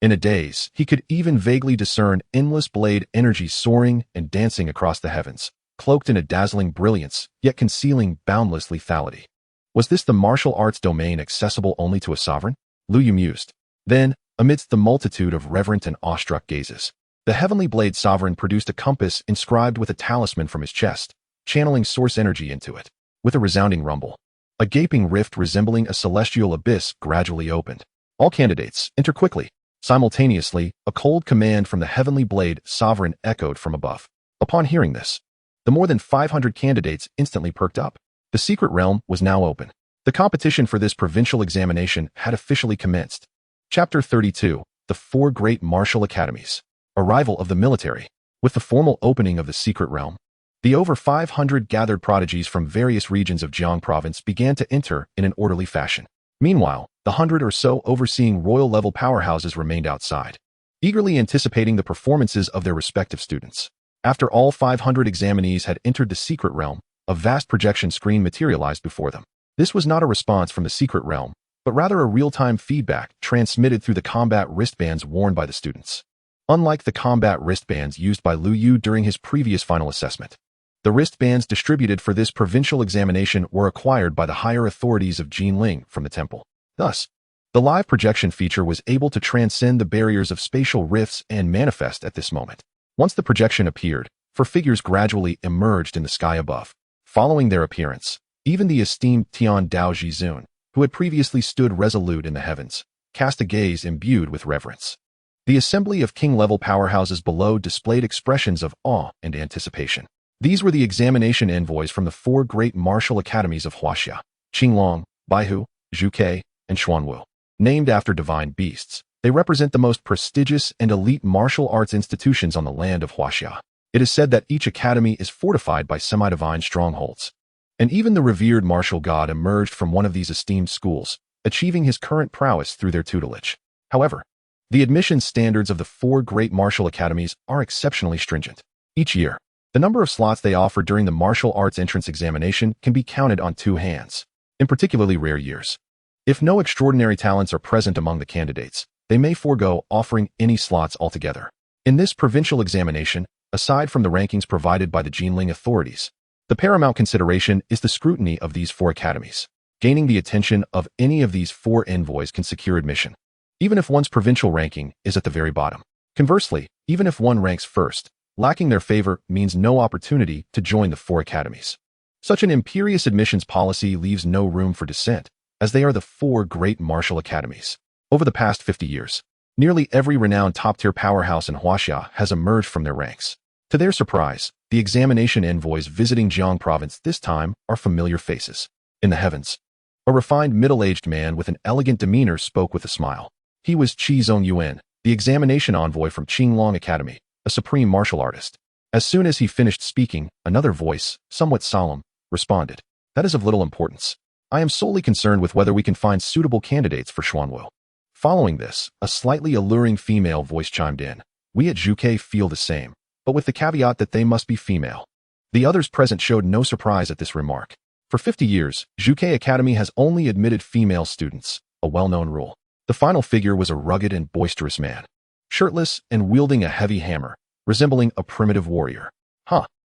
In a daze, he could even vaguely discern endless blade energy soaring and dancing across the heavens, cloaked in a dazzling brilliance, yet concealing boundless lethality. Was this the martial arts domain accessible only to a sovereign? Lu Yu mused. Then, amidst the multitude of reverent and awestruck gazes, the Heavenly Blade Sovereign produced a compass inscribed with a talisman from his chest, channeling source energy into it. With a resounding rumble, a gaping rift resembling a celestial abyss gradually opened. All candidates, enter quickly. Simultaneously, a cold command from the Heavenly Blade Sovereign echoed from above. Upon hearing this, the more than 500 candidates instantly perked up. The secret realm was now open. The competition for this provincial examination had officially commenced. Chapter 32, The 4 Great Martial Academies. Arrival of the military. With the formal opening of the secret realm, The over 500 gathered prodigies from various regions of Jiang province began to enter in an orderly fashion. Meanwhile, the 100 or so overseeing royal-level powerhouses remained outside, eagerly anticipating the performances of their respective students. After all 500 examinees had entered the secret realm, a vast projection screen materialized before them. This was not a response from the secret realm, but rather a real-time feedback transmitted through the combat wristbands worn by the students. Unlike the combat wristbands used by Lu Yu during his previous final assessment, the wristbands distributed for this provincial examination were acquired by the higher authorities of Jinling from the temple. Thus, the live projection feature was able to transcend the barriers of spatial rifts and manifest at this moment. Once the projection appeared, four figures gradually emerged in the sky above. Following their appearance, even the esteemed Tian Dao Jizun, who had previously stood resolute in the heavens, cast a gaze imbued with reverence. The assembly of king-level powerhouses below displayed expressions of awe and anticipation. These were the examination envoys from the four great martial academies of Huaxia: Qinglong, Baihu, Zhuke, and Xuanwu. Named after divine beasts, they represent the most prestigious and elite martial arts institutions on the land of Huaxia. It is said that each academy is fortified by semi-divine strongholds. And even the revered martial god emerged from one of these esteemed schools, achieving his current prowess through their tutelage. However, the admission standards of the four great martial academies are exceptionally stringent. Each year, the number of slots they offer during the martial arts entrance examination can be counted on two hands. In particularly rare years, if no extraordinary talents are present among the candidates, they may forego offering any slots altogether. In this provincial examination, aside from the rankings provided by the Jinling authorities, the paramount consideration is the scrutiny of these four academies. Gaining the attention of any of these four envoys can secure admission, even if one's provincial ranking is at the very bottom. Conversely, even if one ranks first, lacking their favor means no opportunity to join the four academies. Such an imperious admissions policy leaves no room for dissent, as they are the four great martial academies. Over the past 50 years, nearly every renowned top-tier powerhouse in Huaxia has emerged from their ranks. To their surprise, the examination envoys visiting Jiang province this time are familiar faces. In the heavens, a refined middle-aged man with an elegant demeanor spoke with a smile. He was Qi Zongyuan, the examination envoy from Qinglong Academy, a supreme martial artist. As soon as he finished speaking, another voice, somewhat solemn, responded. That is of little importance. I am solely concerned with whether we can find suitable candidates for Xuanwu. Following this, a slightly alluring female voice chimed in. We at Zhuke feel the same, but with the caveat that they must be female. The others present showed no surprise at this remark. For 50 years, Zhuke Academy has only admitted female students, a well-known rule. The final figure was a rugged and boisterous man, shirtless and wielding a heavy hammer, resembling a primitive warrior.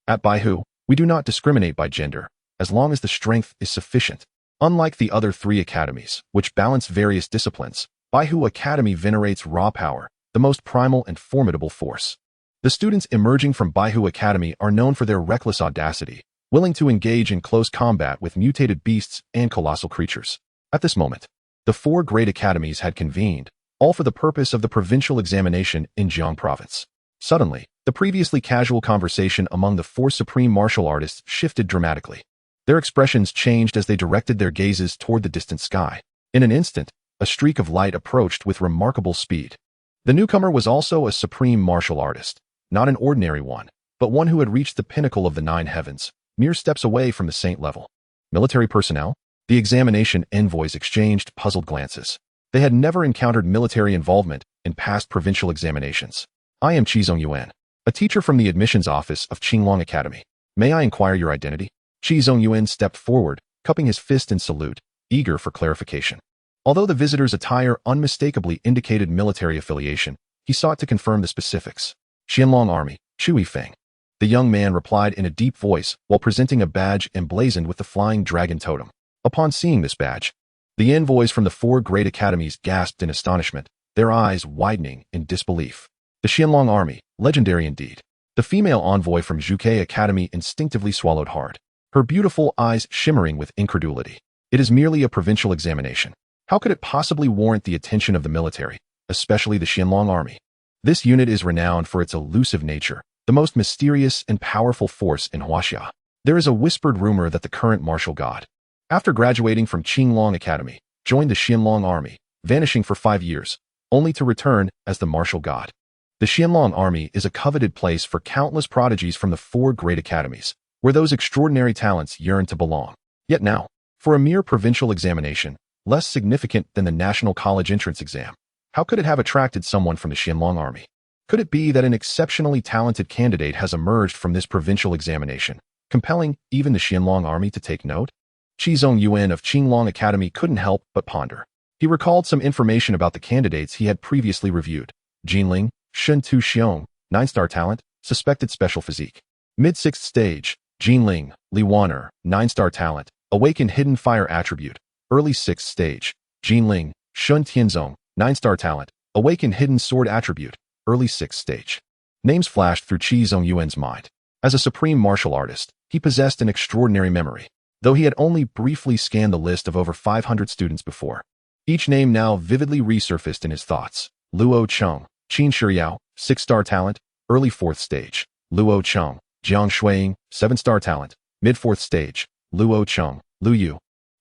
At Baihu, we do not discriminate by gender, as long as the strength is sufficient. Unlike the other three academies, which balance various disciplines, Baihu Academy venerates raw power, the most primal and formidable force. The students emerging from Baihu Academy are known for their reckless audacity, willing to engage in close combat with mutated beasts and colossal creatures. At this moment, the four great academies had convened, all for the purpose of the provincial examination in Jiang province. Suddenly, the previously casual conversation among the four supreme martial artists shifted dramatically. Their expressions changed as they directed their gazes toward the distant sky. In an instant, a streak of light approached with remarkable speed. The newcomer was also a supreme martial artist, not an ordinary one, but one who had reached the pinnacle of the nine heavens, mere steps away from the saint level. Military personnel? The examination envoys exchanged puzzled glances. They had never encountered military involvement in past provincial examinations. I am Qi Zongyuan, a teacher from the admissions office of Qinglong Academy. May I inquire your identity? Qi Zongyuan stepped forward, cupping his fist in salute, eager for clarification. Although the visitor's attire unmistakably indicated military affiliation, he sought to confirm the specifics. Qianlong Army, Chui Feng. The young man replied in a deep voice while presenting a badge emblazoned with the flying dragon totem. Upon seeing this badge, the envoys from the four great academies gasped in astonishment, their eyes widening in disbelief. The Qianlong Army, legendary indeed. The female envoy from Zhuke Academy instinctively swallowed hard, her beautiful eyes shimmering with incredulity. It is merely a provincial examination. How could it possibly warrant the attention of the military, especially the Qianlong Army? This unit is renowned for its elusive nature, the most mysterious and powerful force in Huaxia. There is a whispered rumor that the current martial god, after graduating from Qinglong Academy, joined the Qianlong Army, vanishing for 5 years, only to return as the martial god. The Qianlong army is a coveted place for countless prodigies from the 4 great academies, where those extraordinary talents yearn to belong. Yet now, for a mere provincial examination, less significant than the National College entrance exam, how could it have attracted someone from the Qianlong army? Could it be that an exceptionally talented candidate has emerged from this provincial examination, compelling even the Qianlong army to take note? Qi Zongyuan of Qinglong Academy couldn't help but ponder. He recalled some information about the candidates he had previously reviewed. Jinling, Shun Tu Xiong, 9-star talent, suspected special physique. Mid-6th stage, Jinling, Li Waner, 9-star talent, awakened hidden fire attribute. Early 6th stage, Jinling, Shun Tianzong, 9-star talent, awakened hidden sword attribute. Early 6th stage. Names flashed through Qi Zongyuan's mind. As a supreme martial artist, he possessed an extraordinary memory, though he had only briefly scanned the list of over 500 students before. Each name now vividly resurfaced in his thoughts. Luo Cheng, Qin Shiyao, 6-star talent, early 4th stage. Luo Cheng, Jiang Shuiying, 7-star talent, mid-4th stage. Luo Cheng, Lu Yu,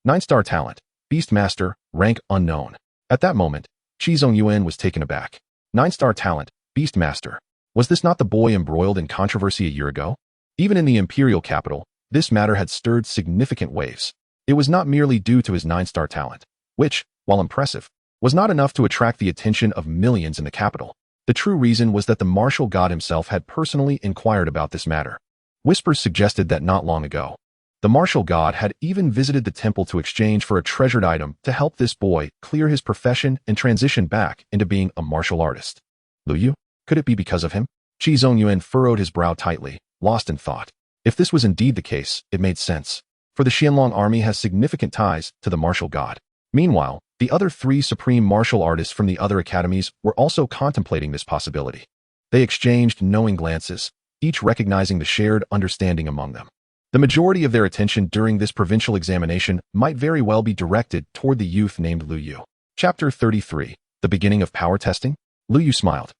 9-star talent, Beastmaster, rank unknown. At that moment, Qi Zongyuan was taken aback. 9-star talent, Beastmaster. Was this not the boy embroiled in controversy a year ago? Even in the imperial capital, this matter had stirred significant waves. It was not merely due to his 9-star talent, which, while impressive, was not enough to attract the attention of millions in the capital. The true reason was that the martial god himself had personally inquired about this matter. Whispers suggested that not long ago, the martial god had even visited the temple to exchange for a treasured item to help this boy clear his profession and transition back into being a martial artist. Lu Yu? Could it be because of him? Qi Zongyuan furrowed his brow tightly, lost in thought. If this was indeed the case, it made sense, for the Qianlong army has significant ties to the martial god. Meanwhile, the other 3 supreme martial artists from the other academies were also contemplating this possibility. They exchanged knowing glances, each recognizing the shared understanding among them. The majority of their attention during this provincial examination might very well be directed toward the youth named Lu Yu. Chapter 33. The beginning of power testing? Lu Yu smiled.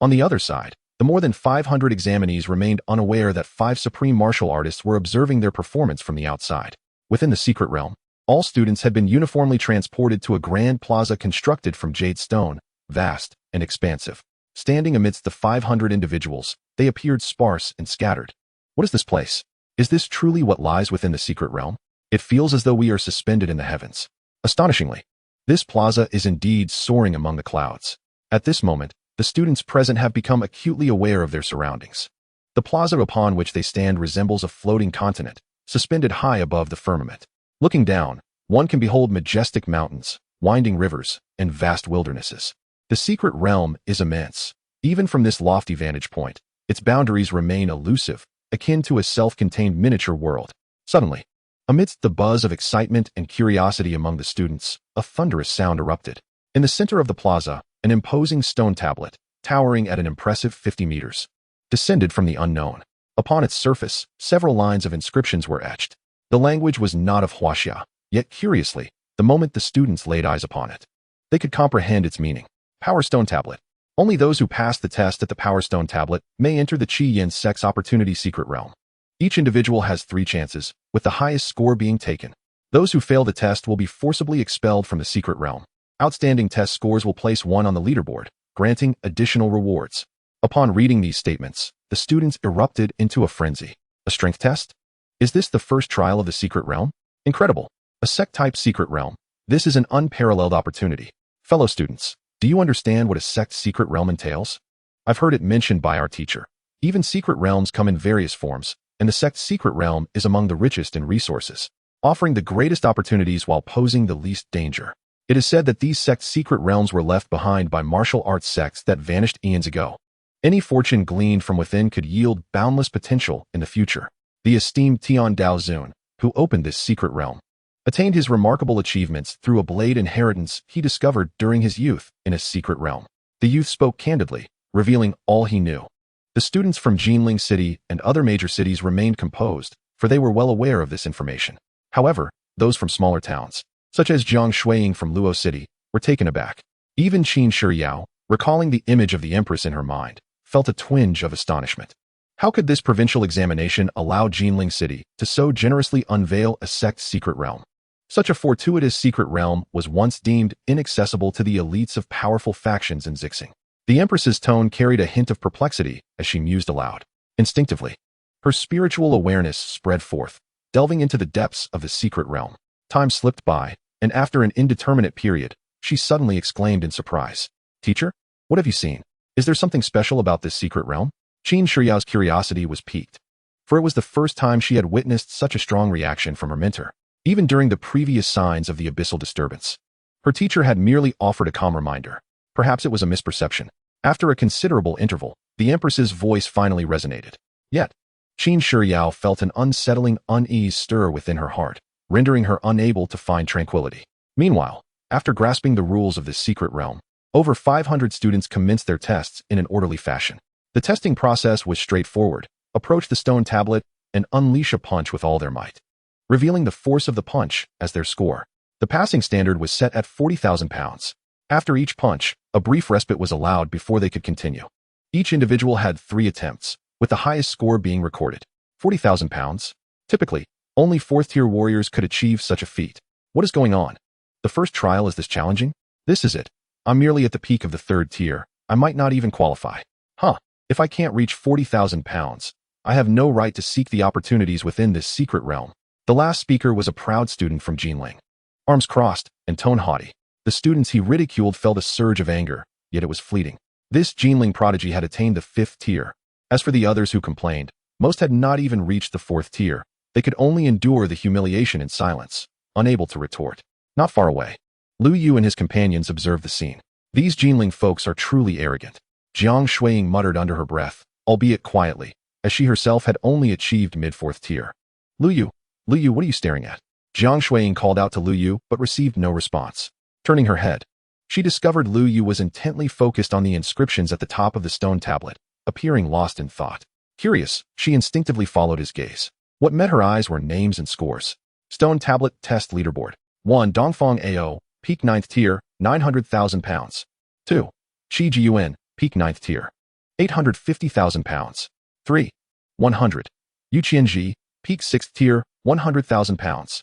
On the other side, the more than 500 examinees remained unaware that 5 supreme martial artists were observing their performance from the outside. Within the secret realm, all students had been uniformly transported to a grand plaza constructed from jade stone, vast and expansive. Standing amidst the 500 individuals, they appeared sparse and scattered. What is this place? Is this truly what lies within the secret realm? It feels as though we are suspended in the heavens. Astonishingly, this plaza is indeed soaring among the clouds. At this moment, the students present have become acutely aware of their surroundings. The plaza upon which they stand resembles a floating continent, suspended high above the firmament. Looking down, one can behold majestic mountains, winding rivers, and vast wildernesses. The secret realm is immense. Even from this lofty vantage point, its boundaries remain elusive, akin to a self-contained miniature world. Suddenly, amidst the buzz of excitement and curiosity among the students, a thunderous sound erupted. In the center of the plaza, an imposing stone tablet, towering at an impressive 50 meters, descended from the unknown. Upon its surface, several lines of inscriptions were etched. The language was not of Huaxia, yet curiously, the moment the students laid eyes upon it, they could comprehend its meaning. Power Stone Tablet. Only those who pass the test at the Power Stone Tablet may enter the Qi Yin Sex Opportunity Secret Realm. Each individual has 3 chances, with the highest score being taken. Those who fail the test will be forcibly expelled from the secret realm. Outstanding test scores will place one on the leaderboard, granting additional rewards. Upon reading these statements, the students erupted into a frenzy. A strength test? Is this the first trial of the secret realm? Incredible. A sect-type secret realm. This is an unparalleled opportunity. Fellow students, do you understand what a sect secret realm entails? I've heard it mentioned by our teacher. Even secret realms come in various forms, and the sect secret realm is among the richest in resources, offering the greatest opportunities while posing the least danger. It is said that these sect secret realms were left behind by martial arts sects that vanished eons ago. Any fortune gleaned from within could yield boundless potential in the future. The esteemed Tian Daozun, who opened this secret realm, attained his remarkable achievements through a blade inheritance he discovered during his youth in a secret realm. The youth spoke candidly, revealing all he knew. The students from Jinling City and other major cities remained composed, for they were well aware of this information. However, those from smaller towns, such as Jiang Shuiying from Luo City, were taken aback. Even Qin Shiyao, recalling the image of the empress in her mind, felt a twinge of astonishment. How could this provincial examination allow Jinling City to so generously unveil a sect secret realm? Such a fortuitous secret realm was once deemed inaccessible to the elites of powerful factions in Zixing. The Empress's tone carried a hint of perplexity as she mused aloud. Instinctively, her spiritual awareness spread forth, delving into the depths of the secret realm. Time slipped by, and after an indeterminate period, she suddenly exclaimed in surprise, "Teacher, what have you seen? Is there something special about this secret realm?" Qin Shiyao's curiosity was piqued, for it was the first time she had witnessed such a strong reaction from her mentor, even during the previous signs of the abyssal disturbance. Her teacher had merely offered a calm reminder. Perhaps it was a misperception. After a considerable interval, the Empress's voice finally resonated. Yet, Qin Shiryao felt an unsettling unease stir within her heart, rendering her unable to find tranquility. Meanwhile, after grasping the rules of this secret realm, over 500 students commenced their tests in an orderly fashion. The testing process was straightforward. Approach the stone tablet and unleash a punch with all their might, revealing the force of the punch as their score. The passing standard was set at 40,000 pounds. After each punch, a brief respite was allowed before they could continue. Each individual had 3 attempts, with the highest score being recorded. 40,000 pounds? Typically, only 4th-tier warriors could achieve such a feat. What is going on? The first trial is this challenging? This is it. I'm merely at the peak of the 3rd tier. I might not even qualify. If I can't reach 40,000 pounds, I have no right to seek the opportunities within this secret realm. The last speaker was a proud student from Jinling. Arms crossed and tone haughty, the students he ridiculed felt a surge of anger, yet it was fleeting. This Jinling prodigy had attained the 5th tier. As for the others who complained, most had not even reached the 4th tier. They could only endure the humiliation in silence, unable to retort. Not far away, Lu Yu and his companions observed the scene. These Jinling folks are truly arrogant. Jiang Shuiying muttered under her breath, albeit quietly, as she herself had only achieved mid-4th tier. Lu Yu, what are you staring at? Jiang Shuiying called out to Lu Yu but received no response. Turning her head, she discovered Lu Yu was intently focused on the inscriptions at the top of the stone tablet, appearing lost in thought. Curious, she instinctively followed his gaze. What met her eyes were names and scores. Stone tablet test leaderboard. 1. Dongfang AO, peak 9th tier, 900,000 pounds. 2. Qi Jiyuan, peak 9th tier, 850,000 pounds. 3. 100. Yu Qianji, peak 6th tier, 100,000 pounds.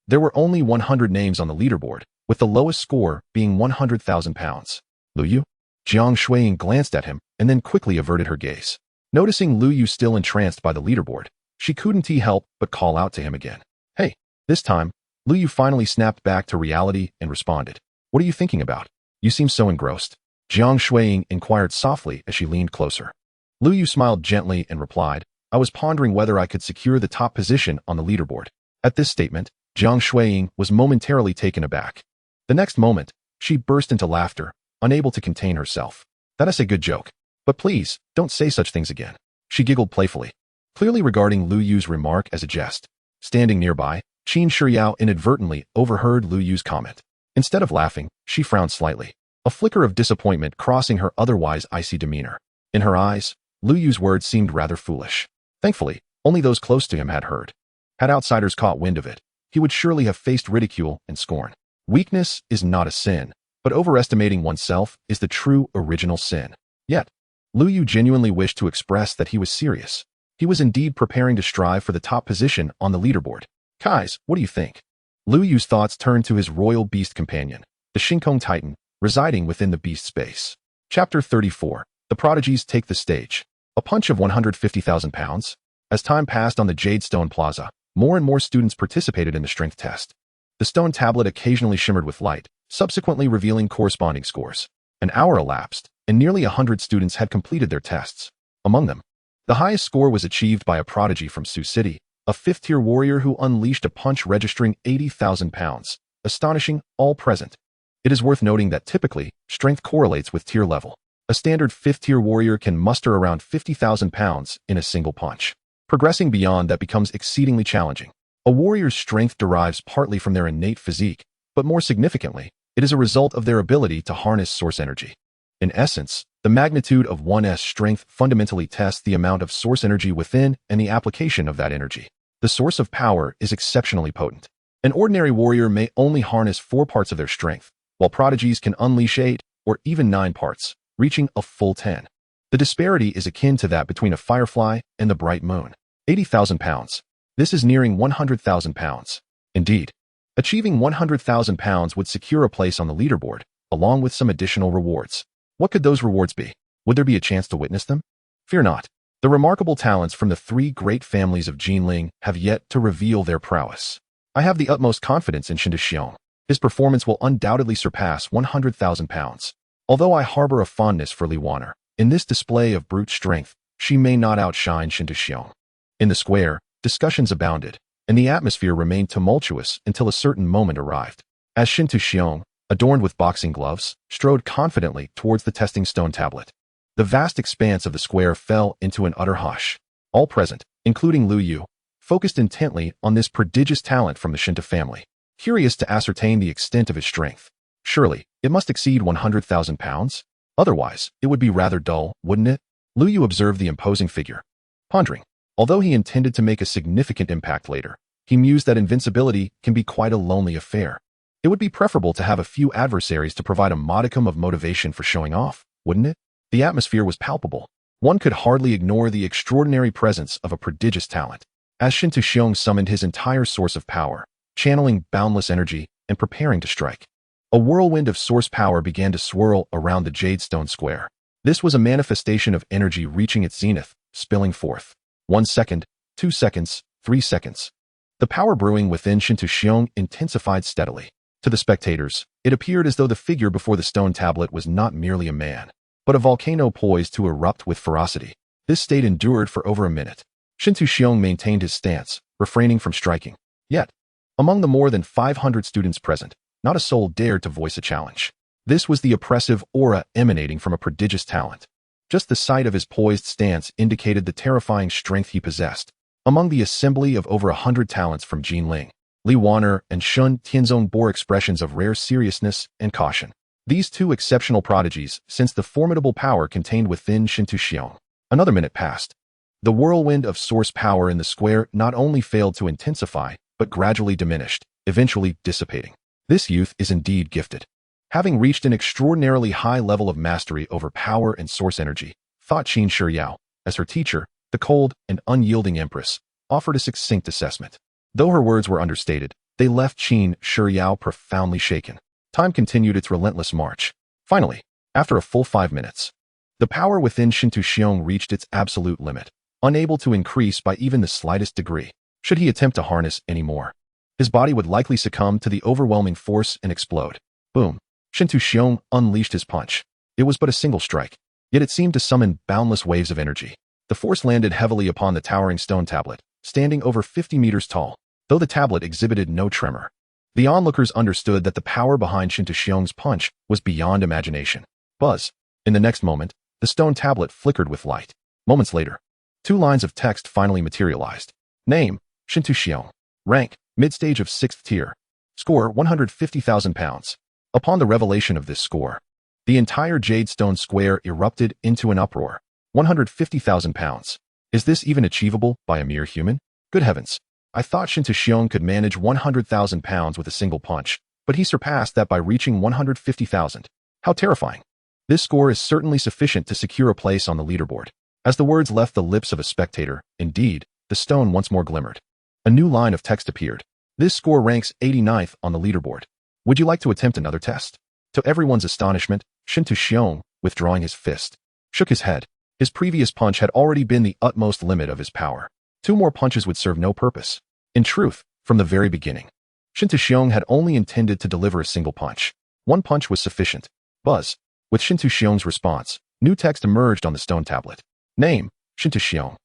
There were only 100 names on the leaderboard, with the lowest score being 100,000 pounds. Lu Yu? Jiang Shuiying glanced at him and then quickly averted her gaze. Noticing Lu Yu still entranced by the leaderboard, she couldn't help but call out to him again. Hey, this time, Lu Yu finally snapped back to reality and responded. What are you thinking about? You seem so engrossed. Jiang Shuiying inquired softly as she leaned closer. Lu Yu smiled gently and replied, I was pondering whether I could secure the top position on the leaderboard. At this statement, Jiang Shuiying was momentarily taken aback. The next moment, she burst into laughter, unable to contain herself. That is a good joke. But please, don't say such things again. She giggled playfully, clearly regarding Lu Yu's remark as a jest. Standing nearby, Qin Shiryao inadvertently overheard Lu Yu's comment. Instead of laughing, she frowned slightly, a flicker of disappointment crossing her otherwise icy demeanor. In her eyes, Lu Yu's words seemed rather foolish. Thankfully, only those close to him had heard. Had outsiders caught wind of it, he would surely have faced ridicule and scorn. Weakness is not a sin, but overestimating oneself is the true original sin. Yet, Lu Yu genuinely wished to express that he was serious. He was indeed preparing to strive for the top position on the leaderboard. Kais, what do you think? Lu Yu's thoughts turned to his royal beast companion, the Shinkong Titan, residing within the beast space. Chapter 34. The prodigies take the stage. A punch of 150,000 pounds? As time passed on the Jade Stone Plaza, more and more students participated in the strength test. The stone tablet occasionally shimmered with light, subsequently revealing corresponding scores. An hour elapsed, and nearly 100 students had completed their tests. Among them, the highest score was achieved by a prodigy from Sioux City, a 5th-tier warrior who unleashed a punch registering 80,000 pounds, astonishing all present. It is worth noting that typically, strength correlates with tier level. A standard 5th-tier warrior can muster around 50,000 pounds in a single punch. Progressing beyond that becomes exceedingly challenging. A warrior's strength derives partly from their innate physique, but more significantly, it is a result of their ability to harness source energy. In essence, the magnitude of one's strength fundamentally tests the amount of source energy within and the application of that energy. The source of power is exceptionally potent. An ordinary warrior may only harness 4 parts of their strength, while prodigies can unleash 8 or even 9 parts, reaching a full 10. The disparity is akin to that between a firefly and the bright moon. 80,000 pounds. This is nearing 100,000 pounds. Indeed, achieving 100,000 pounds would secure a place on the leaderboard, along with some additional rewards. What could those rewards be? Would there be a chance to witness them? Fear not. The remarkable talents from the three great families of Jinling have yet to reveal their prowess. I have the utmost confidence in Shinta. His performance will undoubtedly surpass 100,000 pounds. Although I harbor a fondness for Li Waner, in this display of brute strength, she may not outshine Shinta. In the square, discussions abounded, and the atmosphere remained tumultuous until a certain moment arrived. As Shinta, adorned with boxing gloves, strode confidently towards the testing stone tablet. The vast expanse of the square fell into an utter hush. All present, including Lu Yu, focused intently on this prodigious talent from the Shinta family, curious to ascertain the extent of his strength. Surely, it must exceed 100,000 pounds? Otherwise, it would be rather dull, wouldn't it? Lu Yu observed the imposing figure. Pondering, although he intended to make a significant impact later, he mused that invincibility can be quite a lonely affair. It would be preferable to have a few adversaries to provide a modicum of motivation for showing off, wouldn't it? The atmosphere was palpable. One could hardly ignore the extraordinary presence of a prodigious talent. As Shinta summoned his entire source of power, channeling boundless energy and preparing to strike, a whirlwind of source power began to swirl around the Jade Stone Square. This was a manifestation of energy reaching its zenith, spilling forth. 1 second, 2 seconds, 3 seconds. The power brewing within Shinta intensified steadily. To the spectators, it appeared as though the figure before the stone tablet was not merely a man, but a volcano poised to erupt with ferocity. This state endured for over a minute. Shinta maintained his stance, refraining from striking. Yet, among the more than 500 students present, not a soul dared to voice a challenge. This was the oppressive aura emanating from a prodigious talent. Just the sight of his poised stance indicated the terrifying strength he possessed. Among the assembly of over 100 talents from Jinling, Li Waner and Shun Tianzong bore expressions of rare seriousness and caution. These two exceptional prodigies sensed the formidable power contained within Shinta. Another minute passed. The whirlwind of source power in the square not only failed to intensify, but gradually diminished, eventually dissipating. This youth is indeed gifted. Having reached an extraordinarily high level of mastery over power and source energy, thought Qin Shiyao, as her teacher, the cold and unyielding empress, offered a succinct assessment. Though her words were understated, they left Qin Shiyao profoundly shaken. Time continued its relentless march. Finally, after a full 5 minutes, the power within Shinta reached its absolute limit, unable to increase by even the slightest degree. Should he attempt to harness any more, his body would likely succumb to the overwhelming force and explode. Boom. Shinta unleashed his punch. It was but a single strike, yet it seemed to summon boundless waves of energy. The force landed heavily upon the towering stone tablet, standing over 50 meters tall, though the tablet exhibited no tremor. The onlookers understood that the power behind Shinta punch was beyond imagination. Buzz. In the next moment, the stone tablet flickered with light. Moments later, 2 lines of text finally materialized. Name, Shinta. Rank, mid-stage of 6th tier. Score, 150,000 pounds. Upon the revelation of this score, the entire Jade Stone Square erupted into an uproar. 150,000 pounds. Is this even achievable by a mere human? Good heavens. I thought Shinta could manage 100,000 pounds with a single punch, but he surpassed that by reaching 150,000. How terrifying. This score is certainly sufficient to secure a place on the leaderboard. As the words left the lips of a spectator, indeed, the stone once more glimmered. A new line of text appeared. This score ranks 89th on the leaderboard. Would you like to attempt another test? To everyone's astonishment, Shinta, withdrawing his fist, shook his head. His previous punch had already been the utmost limit of his power. 2 more punches would serve no purpose. In truth, from the very beginning, Shinta had only intended to deliver a single punch. 1 punch was sufficient. Buzz. With Shinta response, new text emerged on the stone tablet. Name, Shinta.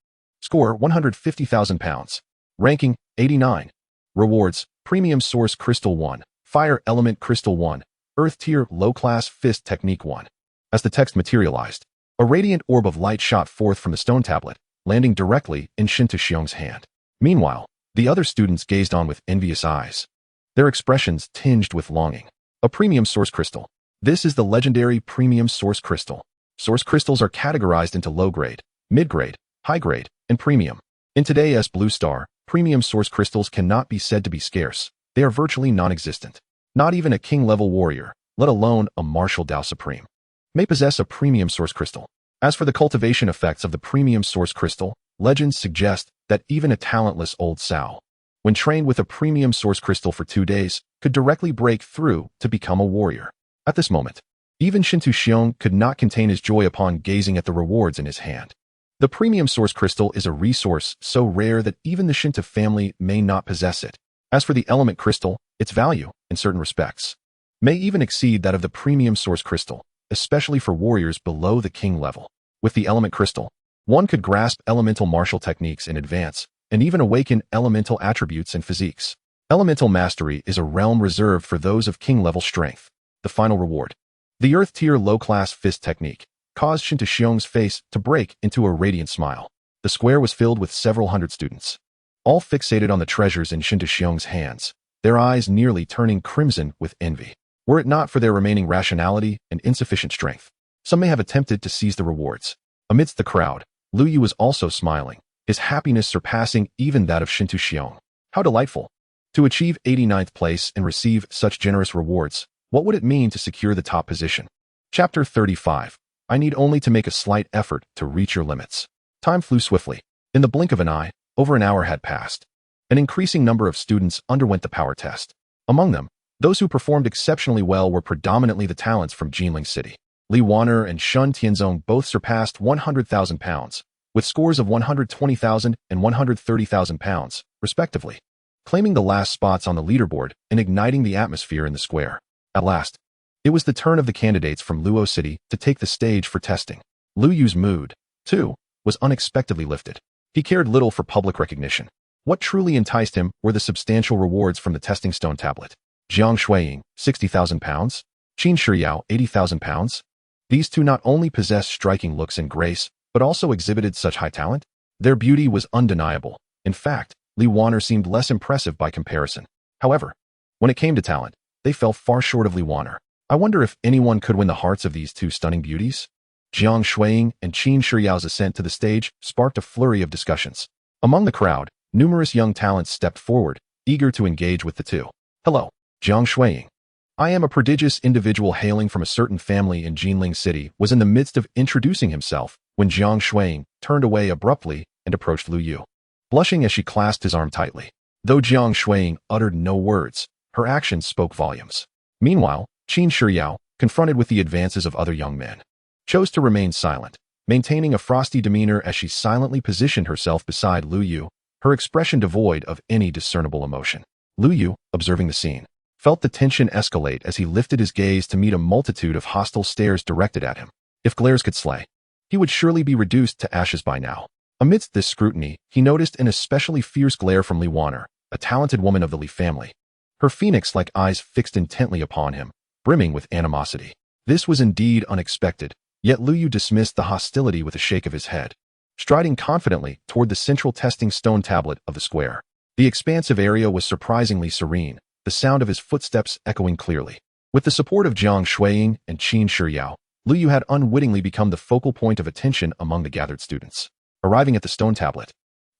Score, 150,000 pounds. Ranking, 89. Rewards, Premium Source Crystal 1, Fire Element Crystal 1, Earth Tier Low Class Fist Technique 1. As the text materialized, a radiant orb of light shot forth from the stone tablet, landing directly in Shinta hand. Meanwhile, the other students gazed on with envious eyes, their expressions tinged with longing. A Premium Source Crystal. This is the legendary Premium Source Crystal. Source crystals are categorized into low-grade, mid-grade, high-grade, and premium. In today's Blue Star, Premium Source Crystals cannot be said to be scarce. They are virtually non-existent. Not even a king-level warrior, let alone a martial Dao Supreme, may possess a Premium Source Crystal. As for the cultivation effects of the Premium Source Crystal, legends suggest that even a talentless old sow, when trained with a Premium Source Crystal for 2 days, could directly break through to become a warrior. At this moment, Even Shintu Xiong could not contain his joy upon gazing at the rewards in his hand. The premium source crystal is a resource so rare that even the Shinto family may not possess it. As for the element crystal, its value, in certain respects, may even exceed that of the premium source crystal, especially for warriors below the king level. With the element crystal, one could grasp elemental martial techniques in advance, and even awaken elemental attributes and physiques. Elemental mastery is a realm reserved for those of king-level strength. The final reward. The Earth-tier low-class fist technique caused Shinto Xiong's face to break into a radiant smile. The square was filled with several hundred students, all fixated on the treasures in Shinto Xiong's hands, their eyes nearly turning crimson with envy. Were it not for their remaining rationality and insufficient strength, some may have attempted to seize the rewards. Amidst the crowd, Lu Yu was also smiling, his happiness surpassing even that of Shinto Xiong. How delightful! To achieve 89th place and receive such generous rewards, what would it mean to secure the top position? Chapter 35. I need only to make a slight effort to reach your limits. Time flew swiftly. In the blink of an eye, over an hour had passed. An increasing number of students underwent the power test. Among them, those who performed exceptionally well were predominantly the talents from Jinling City. Li Wan'er and Shun Tianzong both surpassed 100,000 pounds, with scores of 120,000 and 130,000 pounds, respectively, claiming the last spots on the leaderboard and igniting the atmosphere in the square. At last, it was the turn of the candidates from Luo City to take the stage for testing. Lu Yu's mood, too, was unexpectedly lifted. He cared little for public recognition. What truly enticed him were the substantial rewards from the testing stone tablet. Jiang Shuiying, 60,000 pounds. Qin Shiyao, 80,000 pounds. These two not only possessed striking looks and grace, but also exhibited such high talent. Their beauty was undeniable. In fact, Li Wan'er seemed less impressive by comparison. However, when it came to talent, they fell far short of Li Wan'er. I wonder if anyone could win the hearts of these two stunning beauties? Jiang Shuiying and Qin Shiyao's ascent to the stage sparked a flurry of discussions. Among the crowd, numerous young talents stepped forward, eager to engage with the two. Hello, Jiang Shuiying. I am a prodigious individual hailing from a certain family in Jinling City, was in the midst of introducing himself when Jiang Shuiying turned away abruptly and approached Lu Yu, blushing as she clasped his arm tightly. Though Jiang Shuiying uttered no words, her actions spoke volumes. Meanwhile, Qin Shiyao, confronted with the advances of other young men, chose to remain silent, maintaining a frosty demeanor as she silently positioned herself beside Lu Yu, her expression devoid of any discernible emotion. Lu Yu, observing the scene, felt the tension escalate as he lifted his gaze to meet a multitude of hostile stares directed at him. If glares could slay, he would surely be reduced to ashes by now. Amidst this scrutiny, he noticed an especially fierce glare from Li Wan'er, a talented woman of the Li family. Her phoenix-like eyes fixed intently upon him, brimming with animosity. This was indeed unexpected, yet Lu Yu dismissed the hostility with a shake of his head, striding confidently toward the central testing stone tablet of the square. The expansive area was surprisingly serene, the sound of his footsteps echoing clearly. With the support of Jiang Shuiying and Qin Shiyao, Lu Yu had unwittingly become the focal point of attention among the gathered students. Arriving at the stone tablet,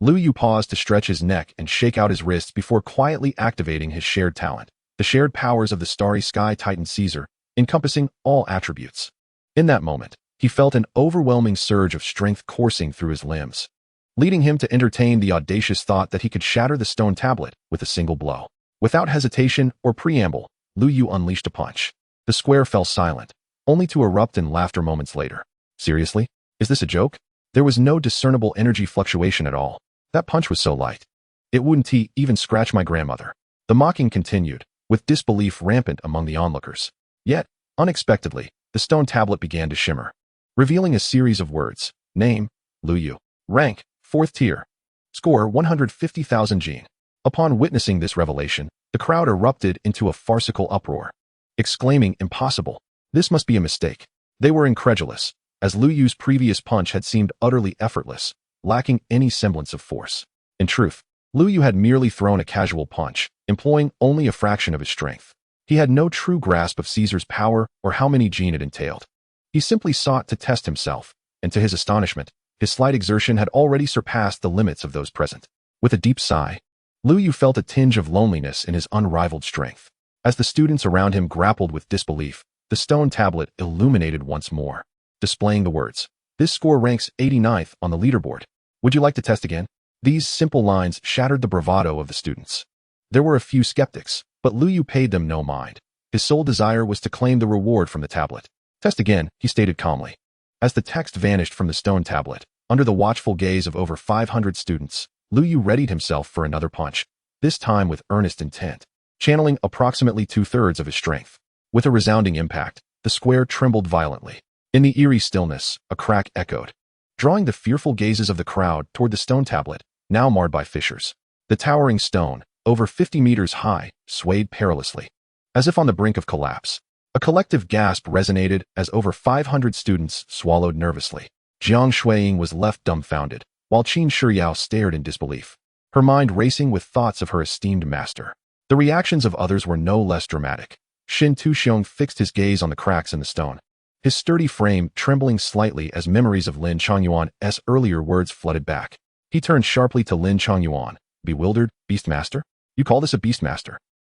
Lu Yu paused to stretch his neck and shake out his wrists before quietly activating his shared talent, the shared powers of the starry sky titan Caesar, encompassing all attributes. In that moment, he felt an overwhelming surge of strength coursing through his limbs, leading him to entertain the audacious thought that he could shatter the stone tablet with a single blow. Without hesitation or preamble, Lu Yu unleashed a punch. The square fell silent, only to erupt in laughter moments later. Seriously? Is this a joke? There was no discernible energy fluctuation at all. That punch was so light. It wouldn't even scratch my grandmother. The mocking continued, with disbelief rampant among the onlookers. Yet, unexpectedly, the stone tablet began to shimmer, revealing a series of words. Name, Lu Yu. Rank, 4th tier. Score, 150,000 Jin. Upon witnessing this revelation, the crowd erupted into a farcical uproar, exclaiming, impossible. This must be a mistake. They were incredulous, as Lu Yu's previous punch had seemed utterly effortless, lacking any semblance of force. In truth, Lu Yu had merely thrown a casual punch, employing only a fraction of his strength. He had no true grasp of Caesar's power or how many Jin it entailed. He simply sought to test himself, and to his astonishment, his slight exertion had already surpassed the limits of those present. With a deep sigh, Lu Yu felt a tinge of loneliness in his unrivaled strength. As the students around him grappled with disbelief, the stone tablet illuminated once more, displaying the words, "This score ranks 89th on the leaderboard. Would you like to test again?" These simple lines shattered the bravado of the students. There were a few skeptics, but Lu Yu paid them no mind. His sole desire was to claim the reward from the tablet. Test again, he stated calmly. As the text vanished from the stone tablet, under the watchful gaze of over 500 students, Lu Yu readied himself for another punch, this time with earnest intent, channeling approximately 2/3 of his strength. With a resounding impact, the square trembled violently. In the eerie stillness, a crack echoed, drawing the fearful gazes of the crowd toward the stone tablet, now marred by fissures. The towering stone, over 50 meters high, swayed perilously, as if on the brink of collapse. A collective gasp resonated as over 500 students swallowed nervously. Jiang Shuiying was left dumbfounded, while Qin Shiyao stared in disbelief, her mind racing with thoughts of her esteemed master. The reactions of others were no less dramatic. Xin Tuxiong fixed his gaze on the cracks in the stone, his sturdy frame trembling slightly as memories of Lin Changyuan's earlier words flooded back. He turned sharply to Lin Changyuan, bewildered. Beastmaster? You call this a Beastmaster?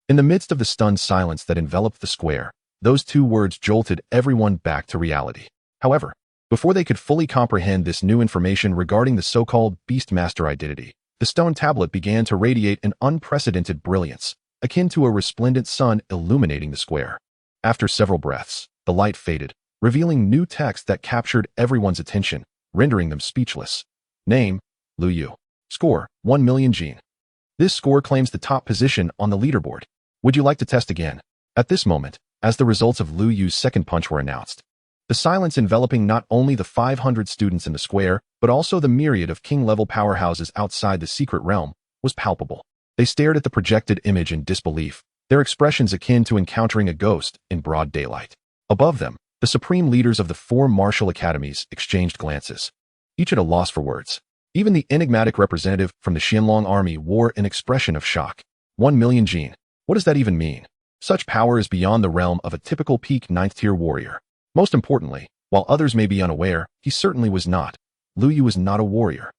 In the midst of the stunned silence that enveloped the square, those two words jolted everyone back to reality. However, before they could fully comprehend this new information regarding the so-called Beastmaster identity, the stone tablet began to radiate an unprecedented brilliance, akin to a resplendent sun illuminating the square. After several breaths, the light faded, revealing new text that captured everyone's attention, rendering them speechless. Name, Lu Yu. Score, 1 million gene. This score claims the top position on the leaderboard. Would you like to test again? At this moment, as the results of Lu Yu's second punch were announced, the silence enveloping not only the 500 students in the square, but also the myriad of king-level powerhouses outside the secret realm, was palpable. They stared at the projected image in disbelief, their expressions akin to encountering a ghost in broad daylight. Above them, the supreme leaders of the 4 martial academies exchanged glances, each at a loss for words. Even the enigmatic representative from the Xianlong army wore an expression of shock. 1 million gene. What does that even mean? Such power is beyond the realm of a typical peak 9th-tier warrior. Most importantly, while others may be unaware, he certainly was not. Lu Yu was not a warrior.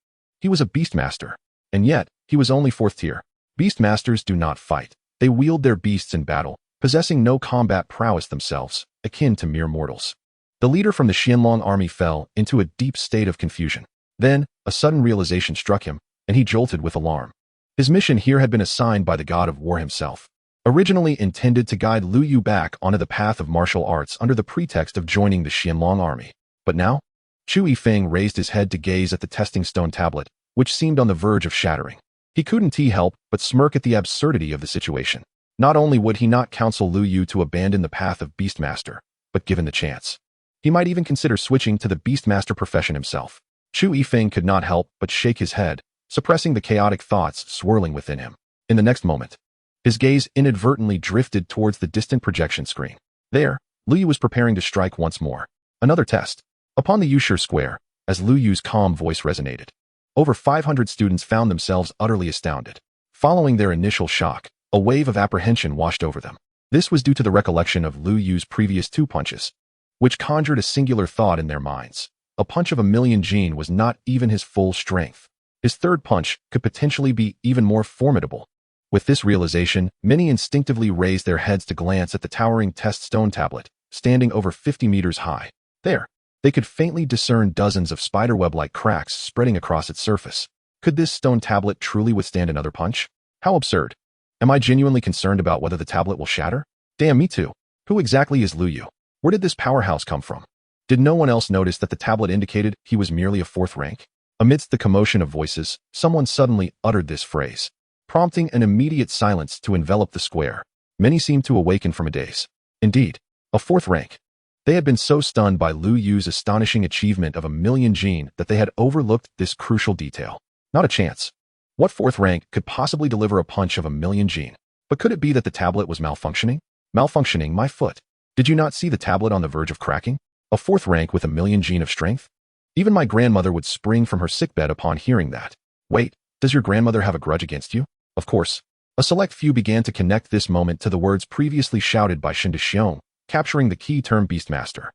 He was a Beastmaster. And yet, he was only 4th tier. Beastmasters do not fight. They wield their beasts in battle, possessing no combat prowess themselves, akin to mere mortals. The leader from the Xianlong army fell into a deep state of confusion. Then, a sudden realization struck him, and he jolted with alarm. His mission here had been assigned by the god of war himself, originally intended to guide Lu Yu back onto the path of martial arts under the pretext of joining the Xianlong army. But now, Chu Yifeng raised his head to gaze at the testing stone tablet, which seemed on the verge of shattering. He couldn't help but smirk at the absurdity of the situation. Not only would he not counsel Lu Yu to abandon the path of Beastmaster, but given the chance, he might even consider switching to the Beastmaster profession himself. Chu Yifeng could not help but shake his head, suppressing the chaotic thoughts swirling within him. In the next moment, his gaze inadvertently drifted towards the distant projection screen. There, Lu Yu was preparing to strike once more. Another test. Upon the Yushir Square, as Lu Yu's calm voice resonated, over 500 students found themselves utterly astounded. Following their initial shock, a wave of apprehension washed over them. This was due to the recollection of Lu Yu's previous 2 punches, which conjured a singular thought in their minds. A punch of 1 million gene was not even his full strength. His third punch could potentially be even more formidable. With this realization, many instinctively raised their heads to glance at the towering test stone tablet, standing over 50 meters high. There, they could faintly discern dozens of spiderweb-like cracks spreading across its surface. Could this stone tablet truly withstand another punch? How absurd. Am I genuinely concerned about whether the tablet will shatter? Damn, me too. Who exactly is Lu Yu? Where did this powerhouse come from? Did no one else notice that the tablet indicated he was merely a 4th rank? Amidst the commotion of voices, someone suddenly uttered this phrase, prompting an immediate silence to envelop the square. Many seemed to awaken from a daze. Indeed, a 4th rank. They had been so stunned by Lu Yu's astonishing achievement of 1 million gene that they had overlooked this crucial detail. Not a chance. What 4th rank could possibly deliver a punch of 1 million gene? But could it be that the tablet was malfunctioning? Malfunctioning, my foot. Did you not see the tablet on the verge of cracking? A 4th rank with 1 million gene of strength? Even my grandmother would spring from her sickbed upon hearing that. Wait, does your grandmother have a grudge against you? Of course. A select few began to connect this moment to the words previously shouted by Shin Xiong, capturing the key term Beastmaster.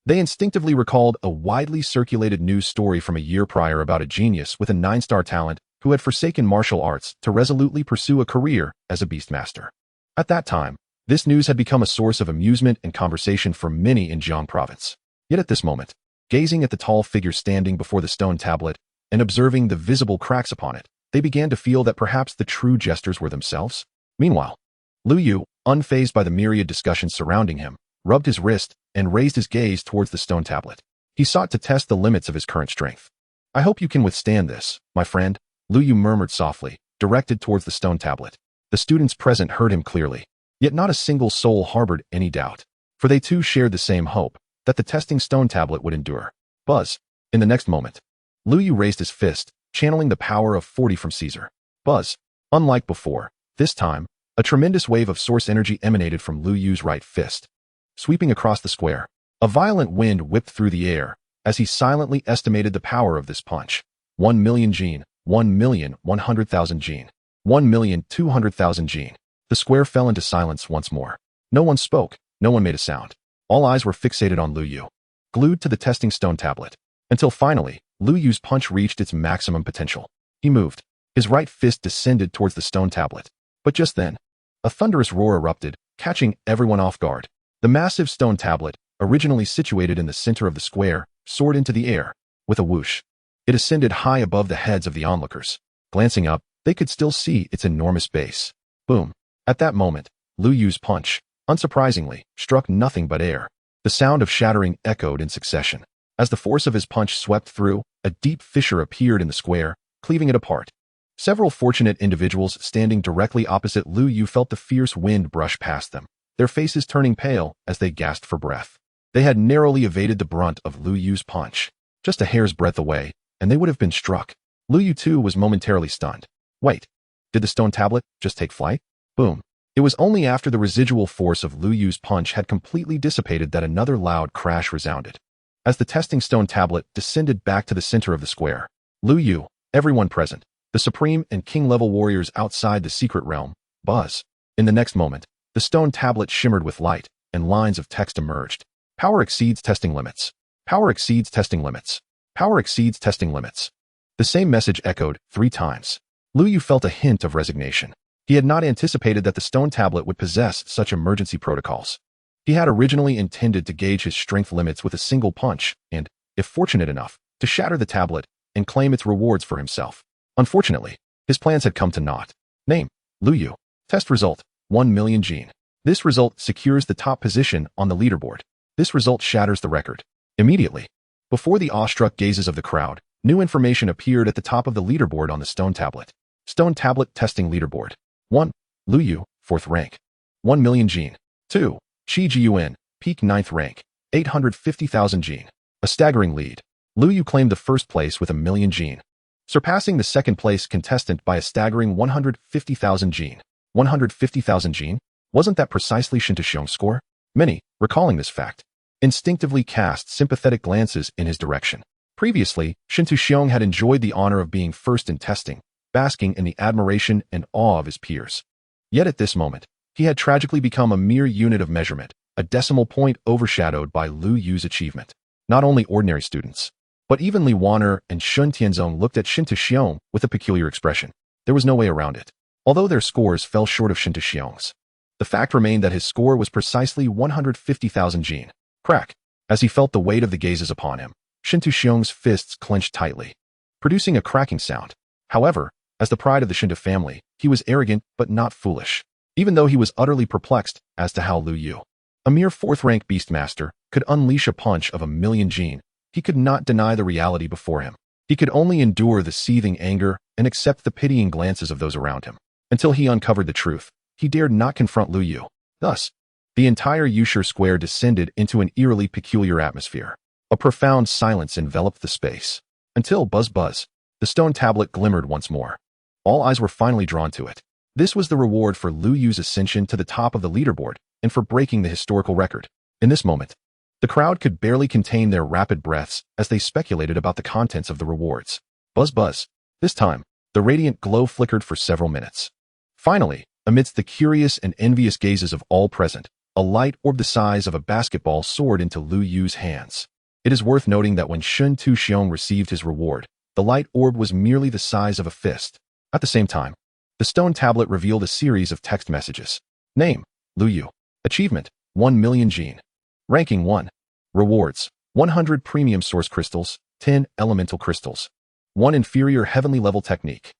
They instinctively recalled a widely circulated news story from a year prior about a genius with a 9-star talent who had forsaken martial arts to resolutely pursue a career as a Beastmaster. At that time, this news had become a source of amusement and conversation for many in Jiang province. Yet at this moment, gazing at the tall figure standing before the stone tablet and observing the visible cracks upon it, they began to feel that perhaps the true jesters were themselves. Meanwhile, Lu Yu, unfazed by the myriad discussions surrounding him, rubbed his wrist, and raised his gaze towards the stone tablet. He sought to test the limits of his current strength. "I hope you can withstand this, my friend," Lu Yu murmured softly, directed towards the stone tablet. The students present heard him clearly, yet not a single soul harbored any doubt, for they too shared the same hope, that the testing stone tablet would endure. Buzz. In the next moment, Lu Yu raised his fist, channeling the power of 40 from Caesar. Buzz. Unlike before, this time, a tremendous wave of source energy emanated from Lu Yu's right fist. Sweeping across the square, a violent wind whipped through the air, as he silently estimated the power of this punch. 1,000,000 gene, 1,100,000 gene, 1,200,000 gene. The square fell into silence once more. No one spoke, no one made a sound. All eyes were fixated on Lu Yu, glued to the testing stone tablet, until finally, Lu Yu's punch reached its maximum potential. He moved. His right fist descended towards the stone tablet. But just then, a thunderous roar erupted, catching everyone off guard. The massive stone tablet, originally situated in the center of the square, soared into the air. With a whoosh, it ascended high above the heads of the onlookers. Glancing up, they could still see its enormous base. Boom. At that moment, Lu Yu's punch, unsurprisingly, struck nothing but air. The sound of shattering echoed in succession. As the force of his punch swept through, a deep fissure appeared in the square, cleaving it apart. Several fortunate individuals standing directly opposite Lu Yu felt the fierce wind brush past them, their faces turning pale as they gasped for breath. They had narrowly evaded the brunt of Lu Yu's punch. Just a hair's breadth away, and they would have been struck. Lu Yu too was momentarily stunned. Wait, did the stone tablet just take flight? Boom. It was only after the residual force of Lu Yu's punch had completely dissipated that another loud crash resounded. As the testing stone tablet descended back to the center of the square, Lu Yu, everyone present, the supreme and king-level warriors outside the secret realm, buzz. In the next moment, the stone tablet shimmered with light, and lines of text emerged. Power exceeds testing limits. Power exceeds testing limits. Power exceeds testing limits. The same message echoed 3 times. Lu Yu felt a hint of resignation. He had not anticipated that the stone tablet would possess such emergency protocols. He had originally intended to gauge his strength limits with a single punch and, if fortunate enough, to shatter the tablet and claim its rewards for himself. Unfortunately, his plans had come to naught. Name: Lu Yu. Test result: 1,000,000 gene. This result secures the top position on the leaderboard. This result shatters the record. Immediately, before the awestruck gazes of the crowd, new information appeared at the top of the leaderboard on the stone tablet. Stone tablet testing leaderboard. 1. Lu Yu, 4th rank. 1,000,000 gene. 2. Qi Jiyuan, peak 9th rank. 850,000 gene. A staggering lead. Lu Yu claimed the first place with 1,000,000 gene, surpassing the second place contestant by a staggering 150,000 gene. 150,000 gene? Wasn't that precisely Shin Tuxiong's score? Many, recalling this fact, instinctively cast sympathetic glances in his direction. Previously, Shin Tuxiong had enjoyed the honor of being first in testing, basking in the admiration and awe of his peers. Yet at this moment, he had tragically become a mere unit of measurement, a decimal point overshadowed by Lu Yu's achievement. Not only ordinary students, but even Li Wan'er and Shun Tianzong looked at Shin Tuxiong with a peculiar expression. There was no way around it. Although their scores fell short of Shin Tuxiong's, the fact remained that his score was precisely 150,000 gene. Crack. As he felt the weight of the gazes upon him, Shin Tuxiong's fists clenched tightly, producing a cracking sound. However, as the pride of the Shinta family, he was arrogant but not foolish, even though he was utterly perplexed as to how Lu Yu, a mere 4th-rank Beastmaster, could unleash a punch of 1,000,000 gene. He could not deny the reality before him. He could only endure the seething anger and accept the pitying glances of those around him. Until he uncovered the truth, he dared not confront Lu Yu. Thus, the entire Yushur Square descended into an eerily peculiar atmosphere. A profound silence enveloped the space. Until buzz, the stone tablet glimmered once more. All eyes were finally drawn to it. This was the reward for Lu Yu's ascension to the top of the leaderboard and for breaking the historical record. In this moment, the crowd could barely contain their rapid breaths as they speculated about the contents of the rewards. Buzz. This time, the radiant glow flickered for several minutes. Finally, amidst the curious and envious gazes of all present, a light orb the size of a basketball soared into Lu Yu's hands. It is worth noting that when Shin Tuxiong received his reward, the light orb was merely the size of a fist. At the same time, the stone tablet revealed a series of text messages. Name: Lu Yu. Achievement: 1,000,000 gene. Ranking 1. Rewards: 100 premium source crystals, 10 elemental crystals, 1 inferior heavenly level technique.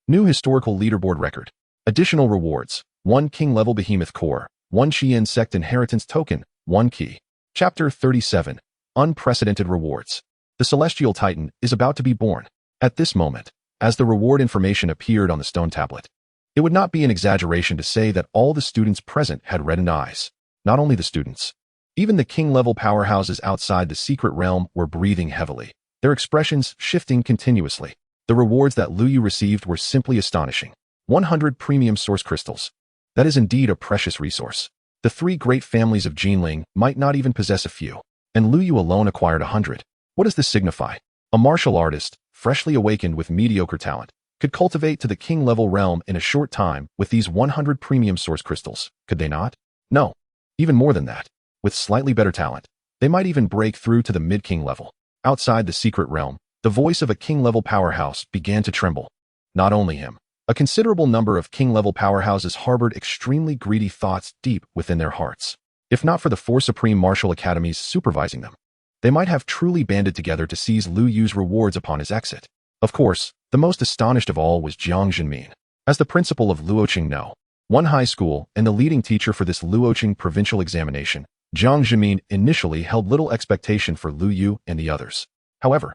New historical leaderboard record. Additional rewards: 1 king level behemoth core, 1 Shi insect inheritance token, One key. Chapter 37. Unprecedented Rewards. The Celestial Titan is about to be born. At this moment, as the reward information appeared on the stone tablet, it would not be an exaggeration to say that all the students present had reddened eyes. Not only the students. Even the king-level powerhouses outside the secret realm were breathing heavily, their expressions shifting continuously. The rewards that Lu Yu received were simply astonishing. 100 premium source crystals. That is indeed a precious resource. The three great families of Jinling might not even possess a few, and Lu Yu alone acquired 100. What does this signify? A martial artist, freshly awakened with mediocre talent, could cultivate to the king-level realm in a short time with these 100 premium source crystals, could they not? No. Even more than that. With slightly better talent, they might even break through to the mid-king level. Outside the secret realm, the voice of a king-level powerhouse began to tremble. Not only him. A considerable number of king-level powerhouses harbored extremely greedy thoughts deep within their hearts. If not for the four supreme martial academies supervising them, they might have truly banded together to seize Lu Yu's rewards upon his exit. Of course, the most astonished of all was Jiang Jinmin. As the principal of Luoqing No. 1 high school and the leading teacher for this Luoqing provincial examination, Jiang Jinmin initially held little expectation for Lu Yu and the others. However,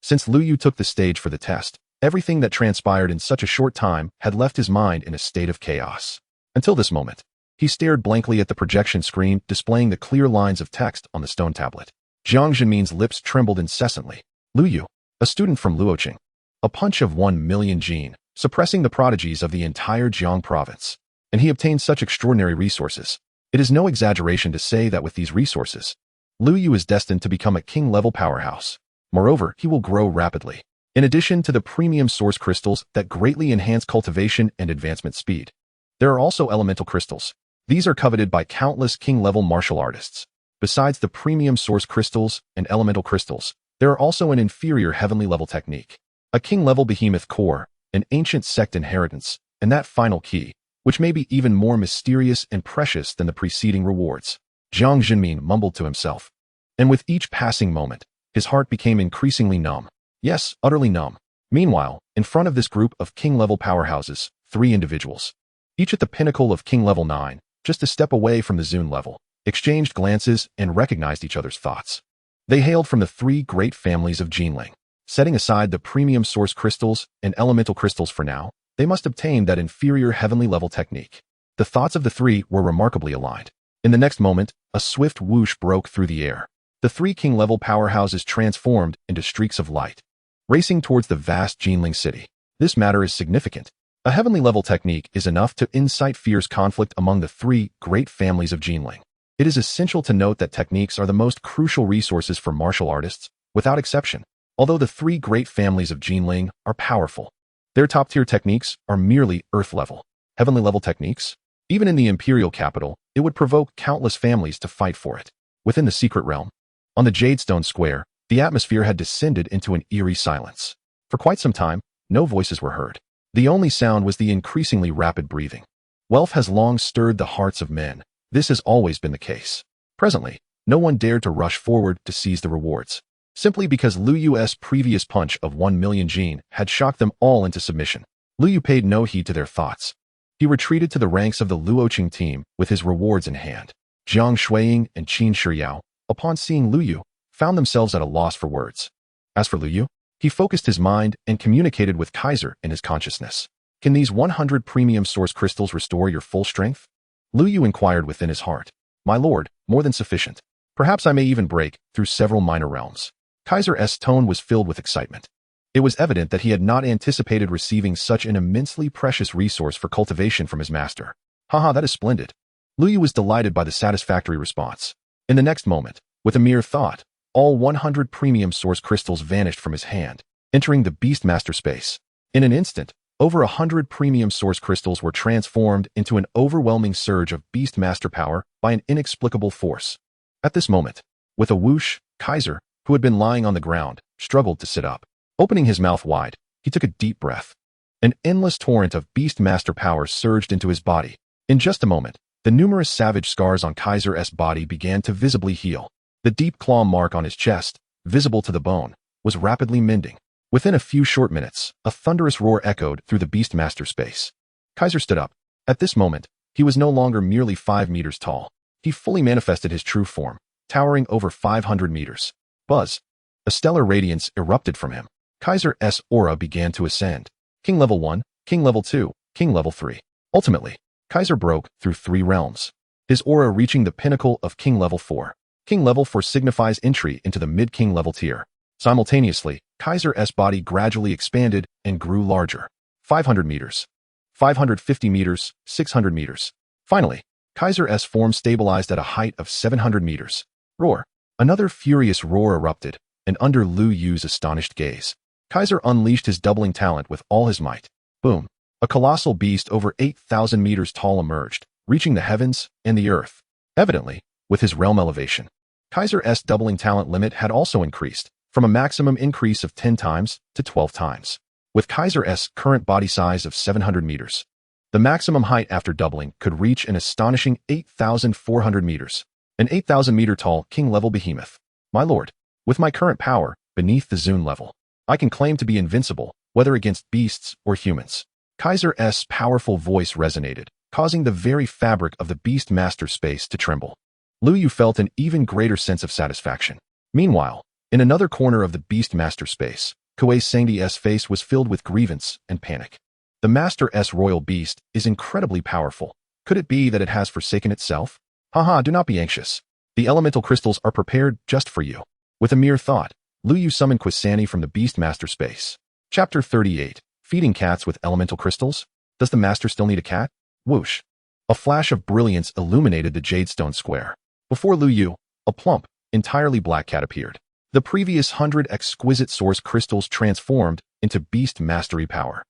since Lu Yu took the stage for the test, everything that transpired in such a short time had left his mind in a state of chaos. Until this moment, he stared blankly at the projection screen displaying the clear lines of text on the stone tablet. Jiang Jinmin's lips trembled incessantly. Lu Yu, a student from Luoqing. A punch of 1 million jin, suppressing the prodigies of the entire Jiang province. And he obtained such extraordinary resources. It is no exaggeration to say that with these resources, Lu Yu is destined to become a king-level powerhouse. Moreover, he will grow rapidly. In addition to the premium source crystals that greatly enhance cultivation and advancement speed, there are also elemental crystals. These are coveted by countless king-level martial artists. Besides the premium source crystals and elemental crystals, there are also an inferior heavenly level technique, a king-level behemoth core, an ancient sect inheritance, and that final key, which may be even more mysterious and precious than the preceding rewards. Jiang Jinmin mumbled to himself. And with each passing moment, his heart became increasingly numb. Yes, utterly numb. Meanwhile, in front of this group of king-level powerhouses, 3 individuals, each at the pinnacle of king-level 9, just a step away from the Zune level, exchanged glances and recognized each other's thoughts. They hailed from the 3 great families of Jinling. Setting aside the premium source crystals and elemental crystals for now, they must obtain that inferior heavenly level technique. The thoughts of the 3 were remarkably aligned. In the next moment, a swift whoosh broke through the air. The 3 king-level powerhouses transformed into streaks of light, racing towards the vast Jinling city. This matter is significant. A heavenly level technique is enough to incite fierce conflict among the 3 great families of Jinling. It is essential to note that techniques are the most crucial resources for martial artists, without exception. Although the 3 great families of Jinling are powerful, their top-tier techniques are merely earth-level. Heavenly level techniques? Even in the imperial capital, it would provoke countless families to fight for it. Within the secret realm, on the Jadestone Square, the atmosphere had descended into an eerie silence. For quite some time, no voices were heard. The only sound was the increasingly rapid breathing. Wealth has long stirred the hearts of men. This has always been the case. Presently, no one dared to rush forward to seize the rewards, simply because Lu Yu's previous punch of 1 million jin had shocked them all into submission. Lu Yu paid no heed to their thoughts. He retreated to the ranks of the Luoqing team with his rewards in hand. Jiang Shuiying and Qin Shiyao, upon seeing Lu Yu, found themselves at a loss for words. As for Lu Yu, he focused his mind and communicated with Kaiser in his consciousness. Can these 100 premium source crystals restore your full strength? Lu Yu inquired within his heart. My lord, more than sufficient. Perhaps I may even break through several minor realms. Kaiser's tone was filled with excitement. It was evident that he had not anticipated receiving such an immensely precious resource for cultivation from his master. Haha, that is splendid. Lu Yu was delighted by the satisfactory response. In the next moment, with a mere thought, all 100 premium source crystals vanished from his hand, entering the Beastmaster space. In an instant, over 100 premium source crystals were transformed into an overwhelming surge of Beastmaster power by an inexplicable force. At this moment, with a whoosh, Kaiser, who had been lying on the ground, struggled to sit up. Opening his mouth wide, he took a deep breath. An endless torrent of Beastmaster power surged into his body. In just a moment, the numerous savage scars on Kaiser's body began to visibly heal. The deep claw mark on his chest, visible to the bone, was rapidly mending. Within a few short minutes, a thunderous roar echoed through the Beastmaster space. Kaiser stood up. At this moment, he was no longer merely 5 meters tall. he fully manifested his true form, towering over 500 meters. Buzz. A stellar radiance erupted from him. Kaiser's aura began to ascend. King level 1, King level 2, King level 3. Ultimately, Kaiser broke through 3 realms, his aura reaching the pinnacle of King level 4. King level 4 signifies entry into the mid-King level tier. Simultaneously, Kaiser's body gradually expanded and grew larger. 500 meters, 550 meters, 600 meters. Finally, Kaiser's form stabilized at a height of 700 meters. Roar. Another furious roar erupted, and under Lu Yu's astonished gaze, Kaiser unleashed his doubling talent with all his might. Boom. A colossal beast over 8,000 meters tall emerged, reaching the heavens and the earth. Evidently, with his realm elevation, Kaiser's doubling talent limit had also increased, from a maximum increase of 10 times to 12 times. With Kaiser's current body size of 700 meters, the maximum height after doubling could reach an astonishing 8,400 meters. An 8,000-meter tall king-level behemoth. My lord, with my current power, beneath the Zune level, I can claim to be invincible, whether against beasts or humans. Kaiser's powerful voice resonated, causing the very fabric of the Beastmaster space to tremble. Lu Yu felt an even greater sense of satisfaction. Meanwhile, in another corner of the Beastmaster space, Kuei Sangdi's face was filled with grievance and panic. The Master's royal beast is incredibly powerful. Could it be that it has forsaken itself? Haha, do not be anxious. The elemental crystals are prepared just for you. With a mere thought, Lu Yu summoned Quisani from the Beastmaster space. Chapter 38. Feeding cats with elemental crystals? Does the master still need a cat? Whoosh. A flash of brilliance illuminated the Jadestone Square. Before Lu Yu, a plump, entirely black cat appeared. The previous 100 exquisite source crystals transformed into Beastmastery power.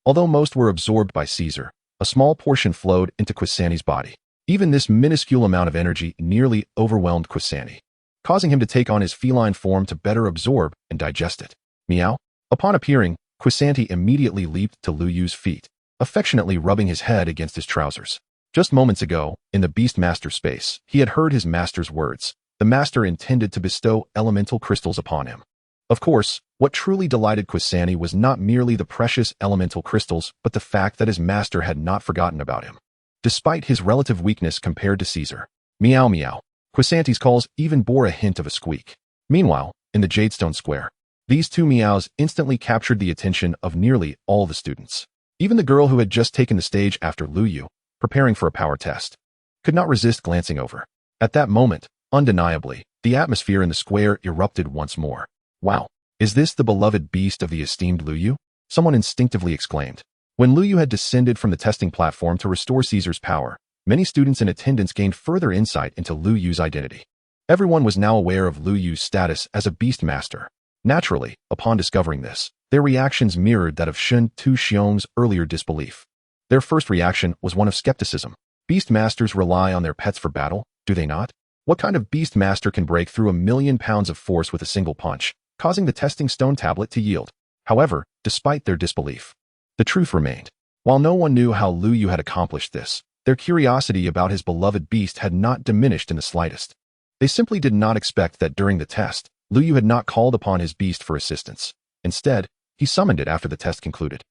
Although most were absorbed by Caesar, a small portion flowed into Quisani's body. Even this minuscule amount of energy nearly overwhelmed Quisani, causing him to take on his feline form to better absorb and digest it. Meow. Upon appearing, Quisani immediately leaped to Lu Yu's feet, affectionately rubbing his head against his trousers. Just moments ago, in the Beastmaster space, he had heard his master's words. The master intended to bestow elemental crystals upon him. Of course, what truly delighted Quisani was not merely the precious elemental crystals, but the fact that his master had not forgotten about him. Despite his relative weakness compared to Caesar. Meow meow. Quisani's calls even bore a hint of a squeak. Meanwhile, in the Jadestone Square, these two meows instantly captured the attention of nearly all the students. Even the girl who had just taken the stage after Lu Yu, preparing for a power test, could not resist glancing over. At that moment, undeniably, the atmosphere in the square erupted once more. Wow, is this the beloved beast of the esteemed Lu Yu? Someone instinctively exclaimed. When Lu Yu had descended from the testing platform to restore Caesar's power, many students in attendance gained further insight into Lu Yu's identity. Everyone was now aware of Lu Yu's status as a Beastmaster. Naturally, upon discovering this, their reactions mirrored that of Shun Tu Xiong's earlier disbelief. Their first reaction was one of skepticism. Beastmasters rely on their pets for battle, do they not? What kind of Beastmaster can break through 1,000,000 pounds of force with a single punch, causing the testing stone tablet to yield? However, despite their disbelief, the truth remained. While no one knew how Lu Yu had accomplished this, their curiosity about his beloved beast had not diminished in the slightest. They simply did not expect that during the test, Lu Yu had not called upon his beast for assistance. Instead, he summoned it after the test concluded.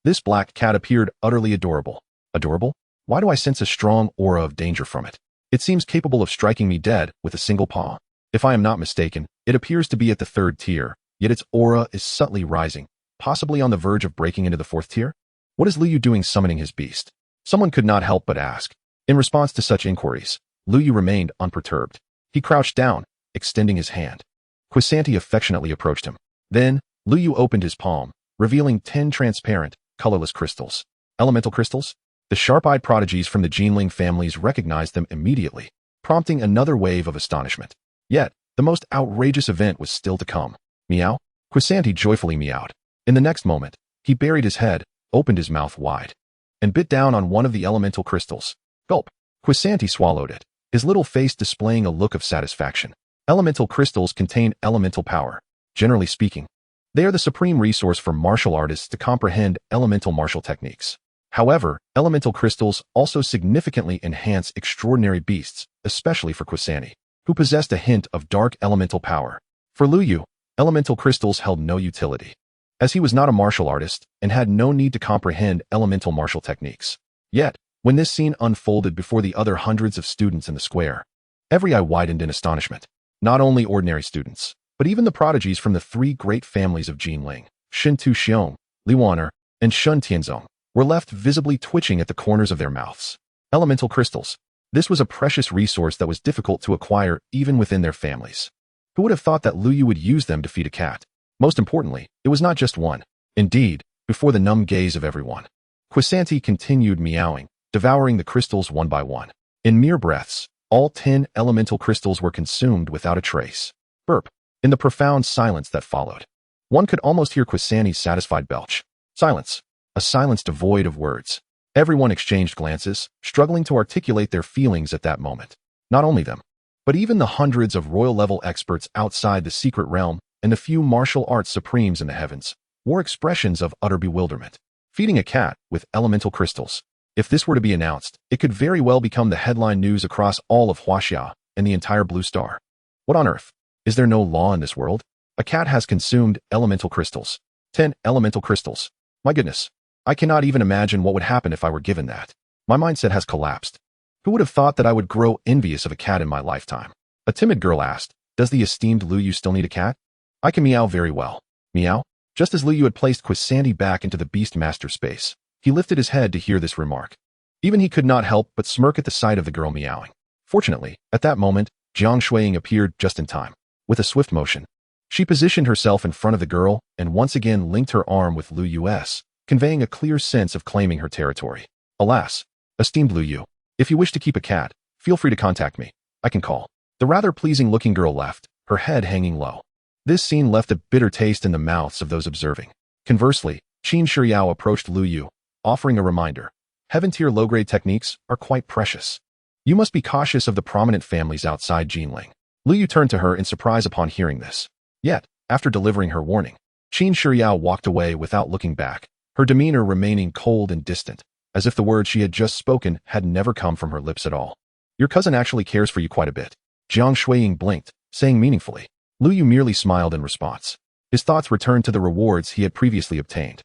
This black cat appeared utterly adorable. Adorable? Why do I sense a strong aura of danger from it? It seems capable of striking me dead with a single paw. If I am not mistaken, it appears to be at the 3rd tier, yet its aura is subtly rising, possibly on the verge of breaking into the 4th tier? What is Lu Yu doing summoning his beast? Someone could not help but ask. In response to such inquiries, Lu Yu remained unperturbed. He crouched down, extending his hand. Quisani affectionately approached him. Then, Lu Yu opened his palm, revealing 10 transparent, colorless crystals. Elemental crystals? The sharp-eyed prodigies from the Jinling families recognized them immediately, prompting another wave of astonishment. Yet, the most outrageous event was still to come. Meow? Quisani joyfully meowed. In the next moment, he buried his head, opened his mouth wide, and bit down on one of the elemental crystals. Gulp. Quisani swallowed it, his little face displaying a look of satisfaction. Elemental crystals contain elemental power. Generally speaking, they are the supreme resource for martial artists to comprehend elemental martial techniques. However, elemental crystals also significantly enhance extraordinary beasts, especially for Quisani, who possessed a hint of dark elemental power. For Lu Yu, elemental crystals held no utility, as he was not a martial artist and had no need to comprehend elemental martial techniques. Yet, when this scene unfolded before the other hundreds of students in the square, Every eye widened in astonishment. Not only ordinary students, but even the prodigies from the three great families of Jinling, Shin Tu Xiong, Li Wan'er, and Shun Tianzong, were left visibly twitching at the corners of their mouths. Elemental crystals. This was a precious resource that was difficult to acquire even within their families. Who would have thought that Lu Yu would use them to feed a cat? Most importantly, it was not just one. Indeed, before the numb gaze of everyone, Quisanti continued meowing, devouring the crystals one by one. In mere breaths, all 10 elemental crystals were consumed without a trace. Burp. In the profound silence that followed, one could almost hear Quisanti's satisfied belch. Silence. A silence devoid of words. Everyone exchanged glances, struggling to articulate their feelings at that moment. Not only them, but even the hundreds of royal-level experts outside the secret realm and the few martial arts supremes in the heavens wore expressions of utter bewilderment. Feeding a cat with elemental crystals. If this were to be announced, it could very well become the headline news across all of Huaxia and the entire Blue Star. What on earth? Is there no law in this world? A cat has consumed elemental crystals. 10 elemental crystals. My goodness. I cannot even imagine what would happen if I were given that. My mindset has collapsed. Who would have thought that I would grow envious of a cat in my lifetime? A timid girl asked, does the esteemed Lu Yu still need a cat? I can meow very well. Meow? Just as Lu Yu had placed Quisanti back into the Beastmaster space, he lifted his head to hear this remark. Even he could not help but smirk at the sight of the girl meowing. Fortunately, at that moment, Jiang Shuiying appeared just in time. With a swift motion, she positioned herself in front of the girl and once again linked her arm with Lu Yu's, conveying a clear sense of claiming her territory. Alas, esteemed Lu Yu, if you wish to keep a cat, feel free to contact me. I can call. The rather pleasing-looking girl left, her head hanging low. This scene left a bitter taste in the mouths of those observing. Conversely, Qin Shiyao approached Lu Yu, offering a reminder. Heaven-tier low-grade techniques are quite precious. You must be cautious of the prominent families outside Jinling. Lu Yu turned to her in surprise upon hearing this. Yet, after delivering her warning, Qin Shiyao walked away without looking back, her demeanor remaining cold and distant, as if the words she had just spoken had never come from her lips at all. Your cousin actually cares for you quite a bit. Jiang Shuiying blinked, saying meaningfully. Lu Yu merely smiled in response. His thoughts returned to the rewards he had previously obtained.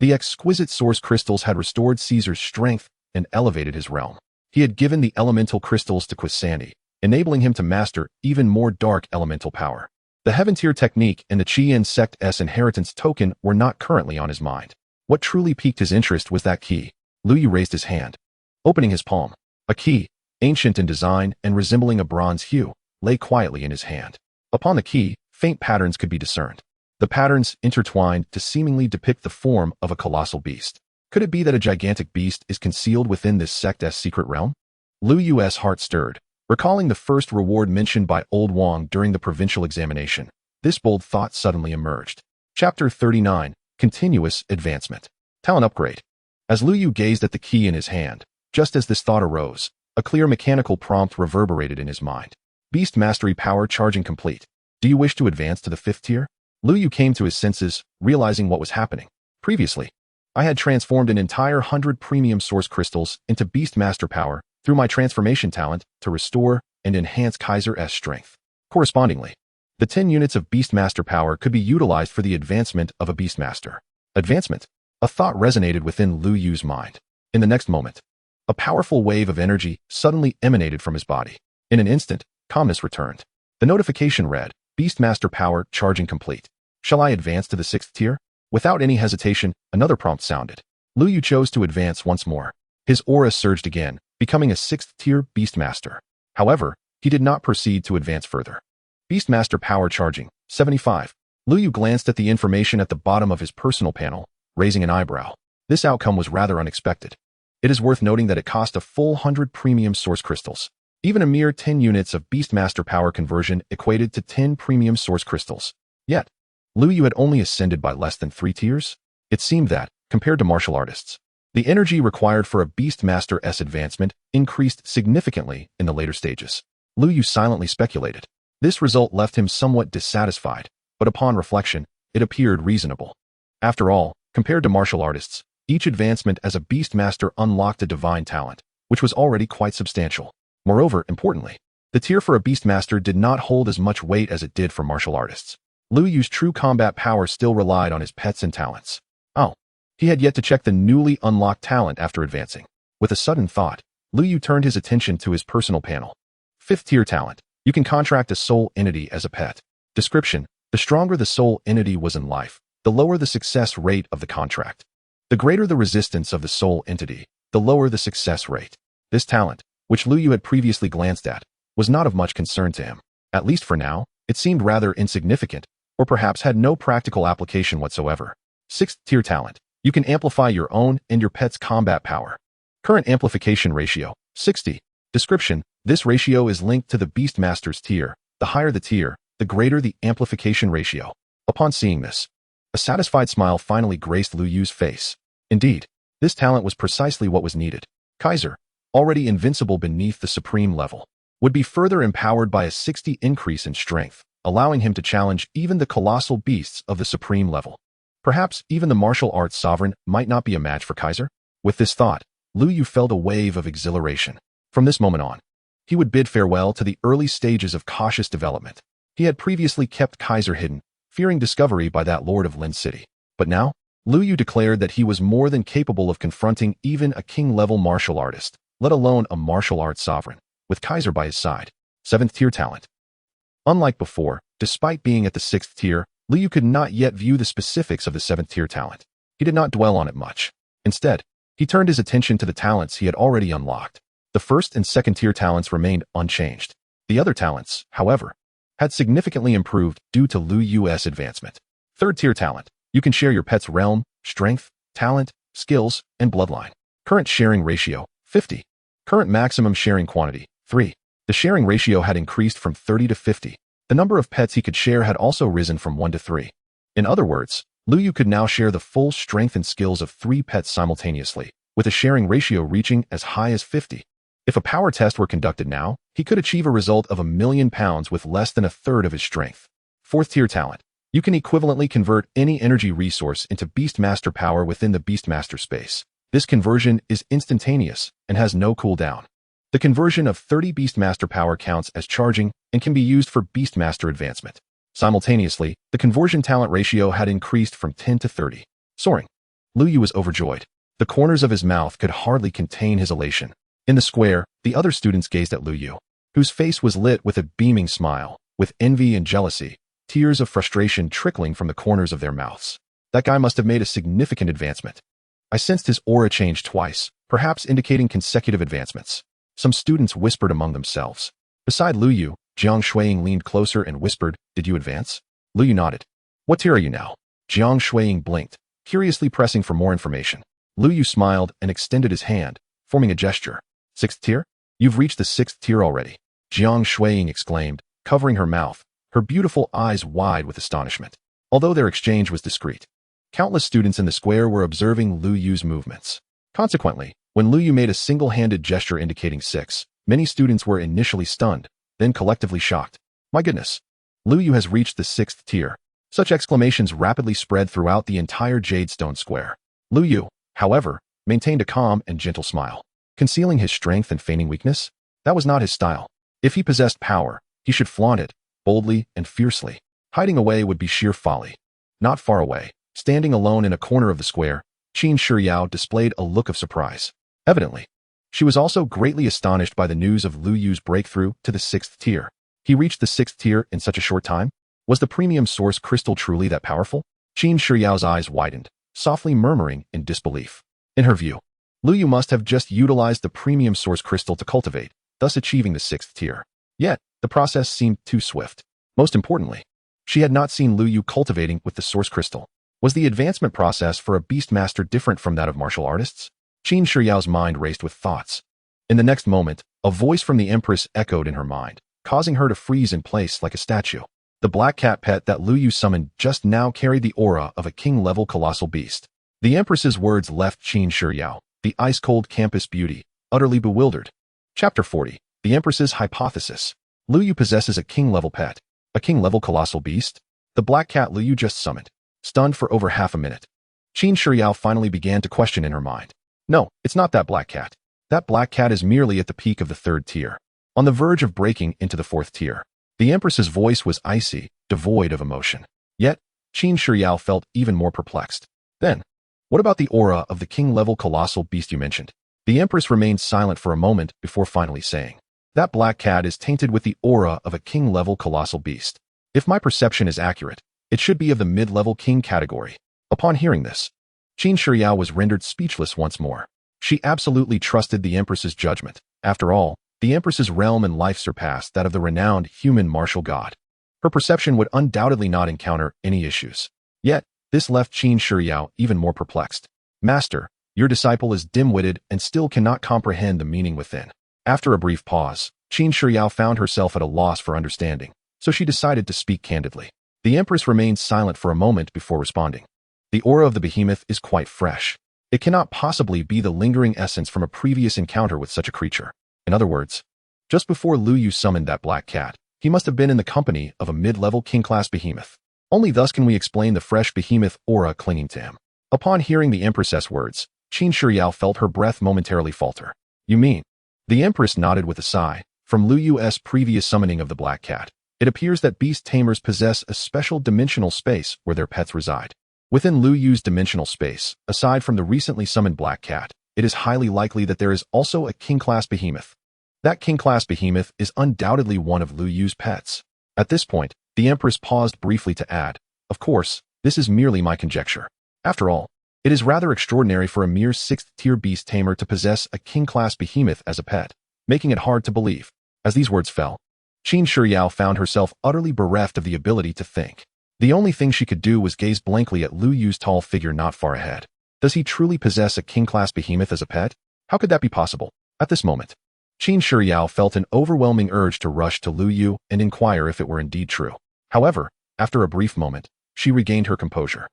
The exquisite source crystals had restored Caesar's strength and elevated his realm. He had given the elemental crystals to Quisanti, enabling him to master even more dark elemental power. The Heaven-tier technique and the Qian Sect's inheritance token were not currently on his mind. What truly piqued his interest was that key. Lu Yu raised his hand, opening his palm. A key, ancient in design and resembling a bronze hue, lay quietly in his hand. Upon the key, faint patterns could be discerned. The patterns intertwined to seemingly depict the form of a colossal beast. Could it be that a gigantic beast is concealed within this sect's secret realm? Lu Yu's heart stirred, recalling the first reward mentioned by Old Wang during the provincial examination. This bold thought suddenly emerged. Chapter 39, Continuous Advancement. Talent Upgrade. As Lu Yu gazed at the key in his hand, just as this thought arose, a clear mechanical prompt reverberated in his mind. Beastmastery power charging complete. Do you wish to advance to the 5th tier? Lu Yu came to his senses, realizing what was happening. Previously, I had transformed an entire 100 premium source crystals into Beastmaster power through my transformation talent to restore and enhance Kaiser's strength. Correspondingly, the 10 units of Beastmaster power could be utilized for the advancement of a Beastmaster. Advancement? A thought resonated within Lu Yu's mind. In the next moment, a powerful wave of energy suddenly emanated from his body. In an instant, calmness returned. The notification read, Beastmaster power charging complete. Shall I advance to the 6th tier? Without any hesitation, another prompt sounded. Lu Yu chose to advance once more. His aura surged again, becoming a 6th tier Beastmaster. However, he did not proceed to advance further. Beastmaster power charging, 75. Lu Yu glanced at the information at the bottom of his personal panel, raising an eyebrow. This outcome was rather unexpected. It is worth noting that it cost a full 100 premium source crystals. Even a mere 10 units of Beastmaster power conversion equated to 10 premium source crystals. Yet, Lu Yu had only ascended by less than 3 tiers. It seemed that, compared to martial artists, the energy required for a Beastmaster's advancement increased significantly in the later stages. Lu Yu silently speculated. This result left him somewhat dissatisfied, but upon reflection, it appeared reasonable. After all, compared to martial artists, each advancement as a Beastmaster unlocked a divine talent, which was already quite substantial. Moreover, importantly, the tier for a Beastmaster did not hold as much weight as it did for martial artists. Lu Yu's true combat power still relied on his pets and talents. Oh, he had yet to check the newly unlocked talent after advancing. With a sudden thought, Lu Yu turned his attention to his personal panel. 5th tier talent. You can contract a soul entity as a pet. Description: the stronger the soul entity was in life, the lower the success rate of the contract. The greater the resistance of the soul entity, the lower the success rate. This talent, which Lu Yu had previously glanced at, was not of much concern to him. At least for now, it seemed rather insignificant, or perhaps had no practical application whatsoever. 6th tier talent. You can amplify your own and your pet's combat power. Current amplification ratio, 60. Description: this ratio is linked to the Beastmaster's tier. The higher the tier, the greater the amplification ratio. Upon seeing this, a satisfied smile finally graced Lu Yu's face. Indeed, this talent was precisely what was needed. Kaiser, already invincible beneath the supreme level, would be further empowered by a 60 increase in strength, allowing him to challenge even the colossal beasts of the supreme level. Perhaps even the martial arts sovereign might not be a match for Kaiser? With this thought, Lu Yu felt a wave of exhilaration. From this moment on, he would bid farewell to the early stages of cautious development. He had previously kept Kaiser hidden, fearing discovery by that lord of Lin City. But now, Lu Yu declared that he was more than capable of confronting even a king-level martial artist, let alone a martial arts sovereign, with Kaiser by his side. 7th tier talent. Unlike before, despite being at the 6th tier, Lu Yu could not yet view the specifics of the 7th tier talent. He did not dwell on it much. Instead, he turned his attention to the talents he had already unlocked. The 1st and 2nd tier talents remained unchanged. The other talents, however, had significantly improved due to Lu Yu's advancement. 3rd tier talent. You can share your pet's realm, strength, talent, skills, and bloodline. Current sharing ratio, 50. Current maximum sharing quantity, 3. The sharing ratio had increased from 30 to 50. The number of pets he could share had also risen from 1 to 3. In other words, Lu Yu could now share the full strength and skills of 3 pets simultaneously, with a sharing ratio reaching as high as 50. If a power test were conducted now, he could achieve a result of 1,000,000 pounds with less than a third of his strength. 4th tier talent. You can equivalently convert any energy resource into Beastmaster power within the Beastmaster space. This conversion is instantaneous and has no cooldown. The conversion of 30 Beastmaster power counts as charging and can be used for Beastmaster advancement. Simultaneously, the conversion talent ratio had increased from 10 to 30. Soaring. Lu Yu was overjoyed. The corners of his mouth could hardly contain his elation. In the square, the other students gazed at Lu Yu, whose face was lit with a beaming smile, with envy and jealousy, tears of frustration trickling from the corners of their mouths. That guy must have made a significant advancement. I sensed his aura change twice, perhaps indicating consecutive advancements. Some students whispered among themselves. Beside Lu Yu, Jiang Shuiying leaned closer and whispered, "Did you advance?" Lu Yu nodded. "What tier are you now?" Jiang Shuiying blinked, curiously pressing for more information. Lu Yu smiled and extended his hand, forming a gesture. 6th tier? You've reached the 6th tier already. Jiang Shuiying exclaimed, covering her mouth, her beautiful eyes wide with astonishment. Although their exchange was discreet, countless students in the square were observing Lu Yu's movements. Consequently, when Lu Yu made a single-handed gesture indicating 6, many students were initially stunned, then collectively shocked. My goodness! Lu Yu has reached the 6th tier. Such exclamations rapidly spread throughout the entire Jadestone Square. Lu Yu, however, maintained a calm and gentle smile. Concealing his strength and feigning weakness? That was not his style. If he possessed power, he should flaunt it, boldly and fiercely. Hiding away would be sheer folly. Not far away, standing alone in a corner of the square, Qin Shiyao displayed a look of surprise. Evidently, she was also greatly astonished by the news of Lu Yu's breakthrough to the 6th tier. He reached the 6th tier in such a short time? Was the premium source crystal truly that powerful? Qin Shiyao's eyes widened, softly murmuring in disbelief. In her view, Lu Yu must have just utilized the premium source crystal to cultivate, thus achieving the 6th tier. Yet, the process seemed too swift. Most importantly, she had not seen Lu Yu cultivating with the source crystal. Was the advancement process for a Beastmaster different from that of martial artists? Qin Shiyao's mind raced with thoughts. In the next moment, a voice from the Empress echoed in her mind, causing her to freeze in place like a statue. The black cat pet that Lu Yu summoned just now carried the aura of a king-level colossal beast. The Empress's words left Qin Shiyao, the ice-cold campus beauty, utterly bewildered. Chapter 40. The Empress's Hypothesis. Lu Yu possesses a king-level pet. A king-level colossal beast? The black cat Lu Yu just summoned. Stunned for over half a minute, Qin Shiyao finally began to question in her mind. No, it's not that black cat. That black cat is merely at the peak of the 3rd tier, on the verge of breaking into the 4th tier. The Empress's voice was icy, devoid of emotion. Yet, Qin Shiyao felt even more perplexed. Then, what about the aura of the king-level colossal beast you mentioned? The Empress remained silent for a moment before finally saying, That black cat is tainted with the aura of a king-level colossal beast. If my perception is accurate, it should be of the mid-level king category. Upon hearing this, Qin Shiyao was rendered speechless once more. She absolutely trusted the Empress's judgment. After all, the Empress's realm and life surpassed that of the renowned human martial god. Her perception would undoubtedly not encounter any issues. Yet, this left Qin Shiyao even more perplexed. Master, your disciple is dim-witted and still cannot comprehend the meaning within. After a brief pause, Qin Shiyao found herself at a loss for understanding, so she decided to speak candidly. The Empress remained silent for a moment before responding. The aura of the behemoth is quite fresh. It cannot possibly be the lingering essence from a previous encounter with such a creature. In other words, just before Lu Yu summoned that black cat, he must have been in the company of a mid-level king-class behemoth. Only thus can we explain the fresh behemoth aura clinging to him. Upon hearing the Empress's words, Qin Shiyao felt her breath momentarily falter. You mean? The Empress nodded with a sigh. From Lu Yu's previous summoning of the black cat, it appears that beast tamers possess a special dimensional space where their pets reside. Within Lu Yu's dimensional space, aside from the recently summoned black cat, it is highly likely that there is also a king-class behemoth. That king-class behemoth is undoubtedly one of Lu Yu's pets. At this point, the Empress paused briefly to add, of course, this is merely my conjecture. After all, it is rather extraordinary for a mere 6th-tier beast tamer to possess a king-class behemoth as a pet, making it hard to believe. As these words fell, Qin Shiyao found herself utterly bereft of the ability to think. The only thing she could do was gaze blankly at Lu Yu's tall figure not far ahead. Does he truly possess a king-class behemoth as a pet? How could that be possible? At this moment, Qin Shiyao felt an overwhelming urge to rush to Lu Yu and inquire if it were indeed true. However, after a brief moment, she regained her composure.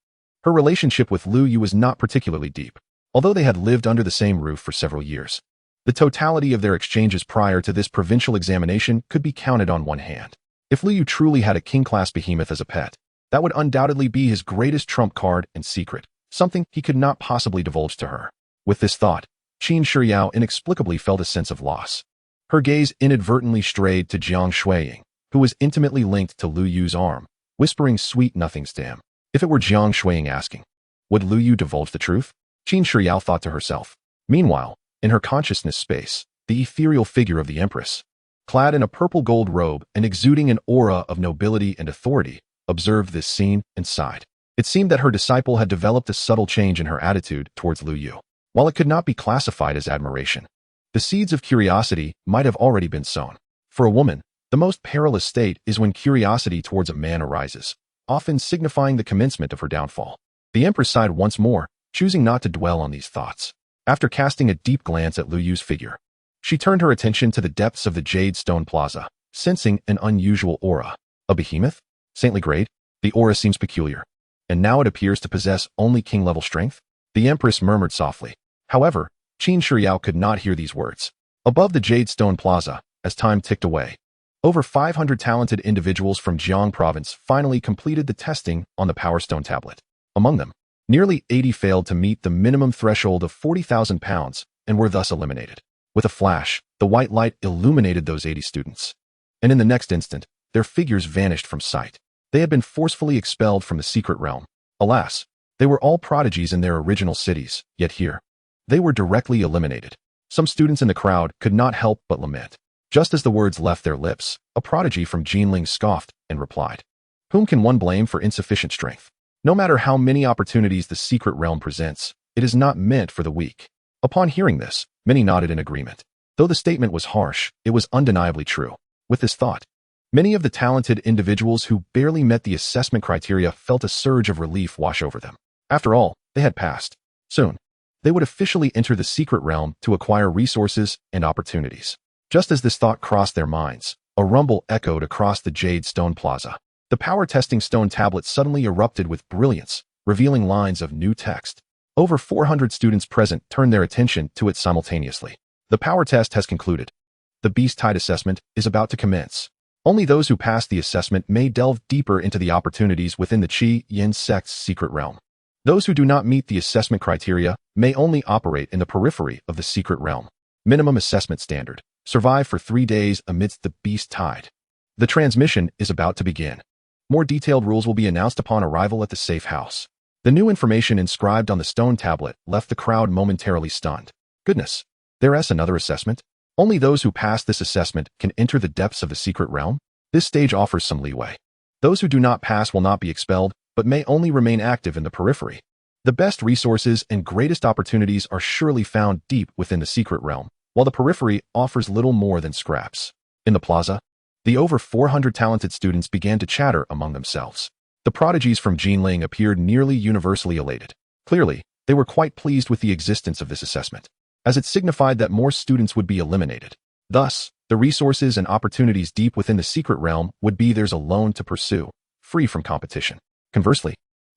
Her relationship with Lu Yu was not particularly deep, although they had lived under the same roof for several years. The totality of their exchanges prior to this provincial examination could be counted on one hand. If Lu Yu truly had a king-class behemoth as a pet, that would undoubtedly be his greatest trump card and secret, something he could not possibly divulge to her. With this thought, Qin Shiyao inexplicably felt a sense of loss. Her gaze inadvertently strayed to Jiang Shuiying, who was intimately linked to Lu Yu's arm, whispering sweet nothings to him. If it were Jiang Shuiying asking, would Lu Yu divulge the truth? Qin Shiyao thought to herself. Meanwhile, in her consciousness space, the ethereal figure of the Empress, clad in a purple-gold robe and exuding an aura of nobility and authority, observed this scene and sighed. It seemed that her disciple had developed a subtle change in her attitude towards Lu Yu. While it could not be classified as admiration, the seeds of curiosity might have already been sown. For a woman, the most perilous state is when curiosity towards a man arises, often signifying the commencement of her downfall. The Empress sighed once more, choosing not to dwell on these thoughts. After casting a deep glance at Lu Yu's figure, she turned her attention to the depths of the Jade Stone Plaza, sensing an unusual aura. A behemoth? Saintly grade? The aura seems peculiar. And now it appears to possess only king-level strength? The Empress murmured softly. However, Qin Shiyao could not hear these words. Above the Jade Stone Plaza, as time ticked away, over 500 talented individuals from Jiang Province finally completed the testing on the Power Stone tablet. Among them, nearly 80 failed to meet the minimum threshold of 40,000 pounds and were thus eliminated. With a flash, the white light illuminated those 80 students. And in the next instant, their figures vanished from sight. They had been forcefully expelled from the secret realm. Alas, they were all prodigies in their original cities, yet here, they were directly eliminated. Some students in the crowd could not help but lament. Just as the words left their lips, a prodigy from Jinling scoffed and replied, "Whom can one blame for insufficient strength? No matter how many opportunities the secret realm presents, it is not meant for the weak." Upon hearing this, many nodded in agreement. Though the statement was harsh, it was undeniably true. With this thought, many of the talented individuals who barely met the assessment criteria felt a surge of relief wash over them. After all, they had passed. Soon, they would officially enter the secret realm to acquire resources and opportunities. Just as this thought crossed their minds, a rumble echoed across the Jade Stone Plaza. The power testing stone tablet suddenly erupted with brilliance, revealing lines of new text. Over 400 students present turned their attention to it simultaneously. The power test has concluded. The beast tide assessment is about to commence. Only those who pass the assessment may delve deeper into the opportunities within the Qi Yin sect's secret realm. Those who do not meet the assessment criteria may only operate in the periphery of the secret realm. Minimum assessment standard. Survive for 3 days amidst the beast tide. The transmission is about to begin. More detailed rules will be announced upon arrival at the safe house. The new information inscribed on the stone tablet left the crowd momentarily stunned. Goodness, there's another assessment? Only those who pass this assessment can enter the depths of the secret realm. This stage offers some leeway. Those who do not pass will not be expelled, but may only remain active in the periphery. The best resources and greatest opportunities are surely found deep within the secret realm, while the periphery offers little more than scraps. In the plaza, the over 400 talented students began to chatter among themselves. The prodigies from Jinling appeared nearly universally elated. Clearly, they were quite pleased with the existence of this assessment, as it signified that more students would be eliminated. Thus, the resources and opportunities deep within the secret realm would be theirs alone to pursue, free from competition. Conversely,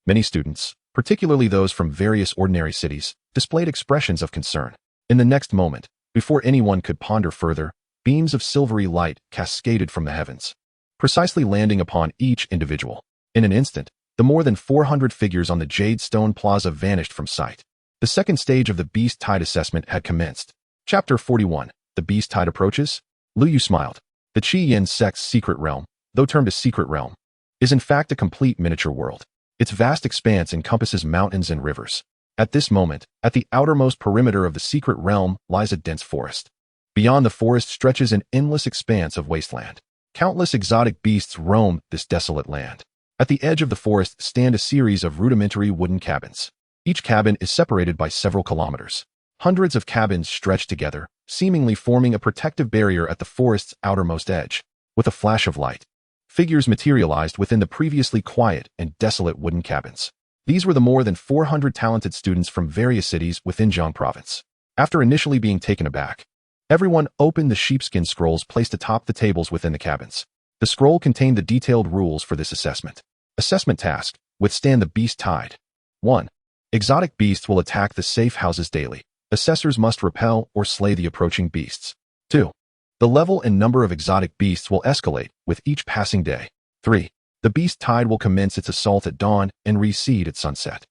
many students, particularly those from various ordinary cities, displayed expressions of concern. In the next moment, before anyone could ponder further, beams of silvery light cascaded from the heavens, precisely landing upon each individual. In an instant, the more than 400 figures on the Jade Stone Plaza vanished from sight. The second stage of the Beast Tide assessment had commenced. Chapter 41. The Beast Tide approaches? Lu Yu smiled. The Qi Yin sect's secret realm, though termed a secret realm, is in fact a complete miniature world. Its vast expanse encompasses mountains and rivers. At this moment, at the outermost perimeter of the secret realm lies a dense forest. Beyond the forest stretches an endless expanse of wasteland. Countless exotic beasts roam this desolate land. At the edge of the forest stand a series of rudimentary wooden cabins. Each cabin is separated by several kilometers. Hundreds of cabins stretch together, seemingly forming a protective barrier at the forest's outermost edge. With a flash of light, figures materialized within the previously quiet and desolate wooden cabins. These were the more than 400 talented students from various cities within Jiang province. After initially being taken aback, everyone opened the sheepskin scrolls placed atop the tables within the cabins. The scroll contained the detailed rules for this assessment. Assessment task: withstand the beast tide. 1. Exotic beasts will attack the safe houses daily. Assessors must repel or slay the approaching beasts. 2. The level and number of exotic beasts will escalate with each passing day. 3. The beast tide will commence its assault at dawn and recede at sunset.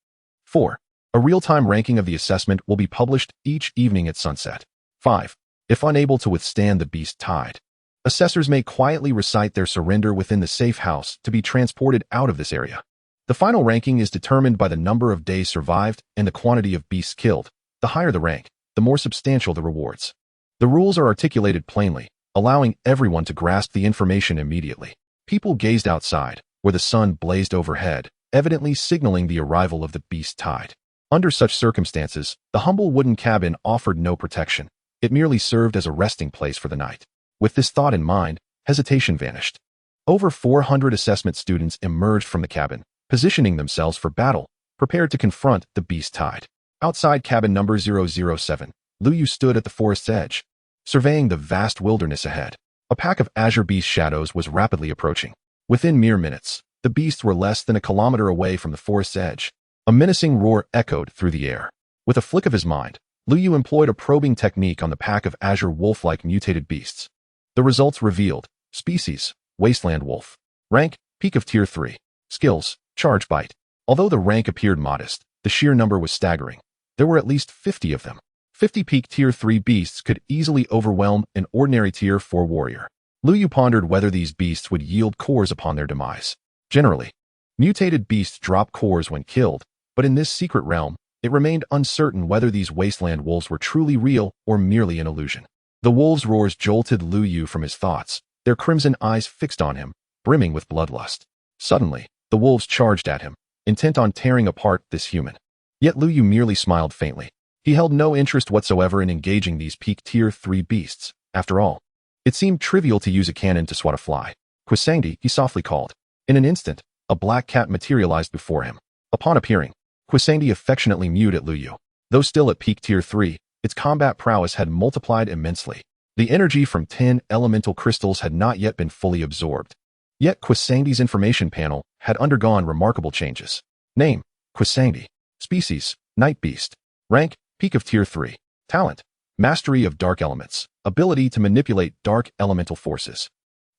4. A real-time ranking of the assessment will be published each evening at sunset. 5. If unable to withstand the beast tide, assessors may quietly recite their surrender within the safe house to be transported out of this area. The final ranking is determined by the number of days survived and the quantity of beasts killed. The higher the rank, the more substantial the rewards. The rules are articulated plainly, allowing everyone to grasp the information immediately. People gazed outside, where the sun blazed overhead, evidently signaling the arrival of the beast tide. Under such circumstances, the humble wooden cabin offered no protection. It merely served as a resting place for the night. With this thought in mind, hesitation vanished. Over 400 assessment students emerged from the cabin, positioning themselves for battle, prepared to confront the beast tide. Outside cabin number 007, Lu Yu stood at the forest's edge, surveying the vast wilderness ahead. A pack of azure beast shadows was rapidly approaching. Within mere minutes, the beasts were less than a kilometer away from the forest's edge. A menacing roar echoed through the air. With a flick of his mind, Lu Yu employed a probing technique on the pack of azure wolf-like mutated beasts. The results revealed: species, wasteland wolf. Rank, peak of tier 3. Skills, charge bite. Although the rank appeared modest, the sheer number was staggering. There were at least 50 of them. 50 peak tier 3 beasts could easily overwhelm an ordinary tier 4 warrior. Lu Yu pondered whether these beasts would yield cores upon their demise. Generally, mutated beasts drop cores when killed, but in this secret realm, it remained uncertain whether these wasteland wolves were truly real or merely an illusion. The wolves' roars jolted Lu Yu from his thoughts, their crimson eyes fixed on him, brimming with bloodlust. Suddenly, the wolves charged at him, intent on tearing apart this human. Yet Lu Yu merely smiled faintly. He held no interest whatsoever in engaging these peak tier 3 beasts. After all, it seemed trivial to use a cannon to swat a fly. Quisangdi, he softly called. In an instant, a black cat materialized before him. Upon appearing, Quisangdi affectionately mewed at Lu Yu. Though still at peak tier 3, its combat prowess had multiplied immensely. The energy from 10 elemental crystals had not yet been fully absorbed. Yet Quisangdi's information panel had undergone remarkable changes. Name: Quisangdi. Species: Night Beast. Rank: peak of tier 3. Talent: mastery of dark elements. Ability to manipulate dark elemental forces.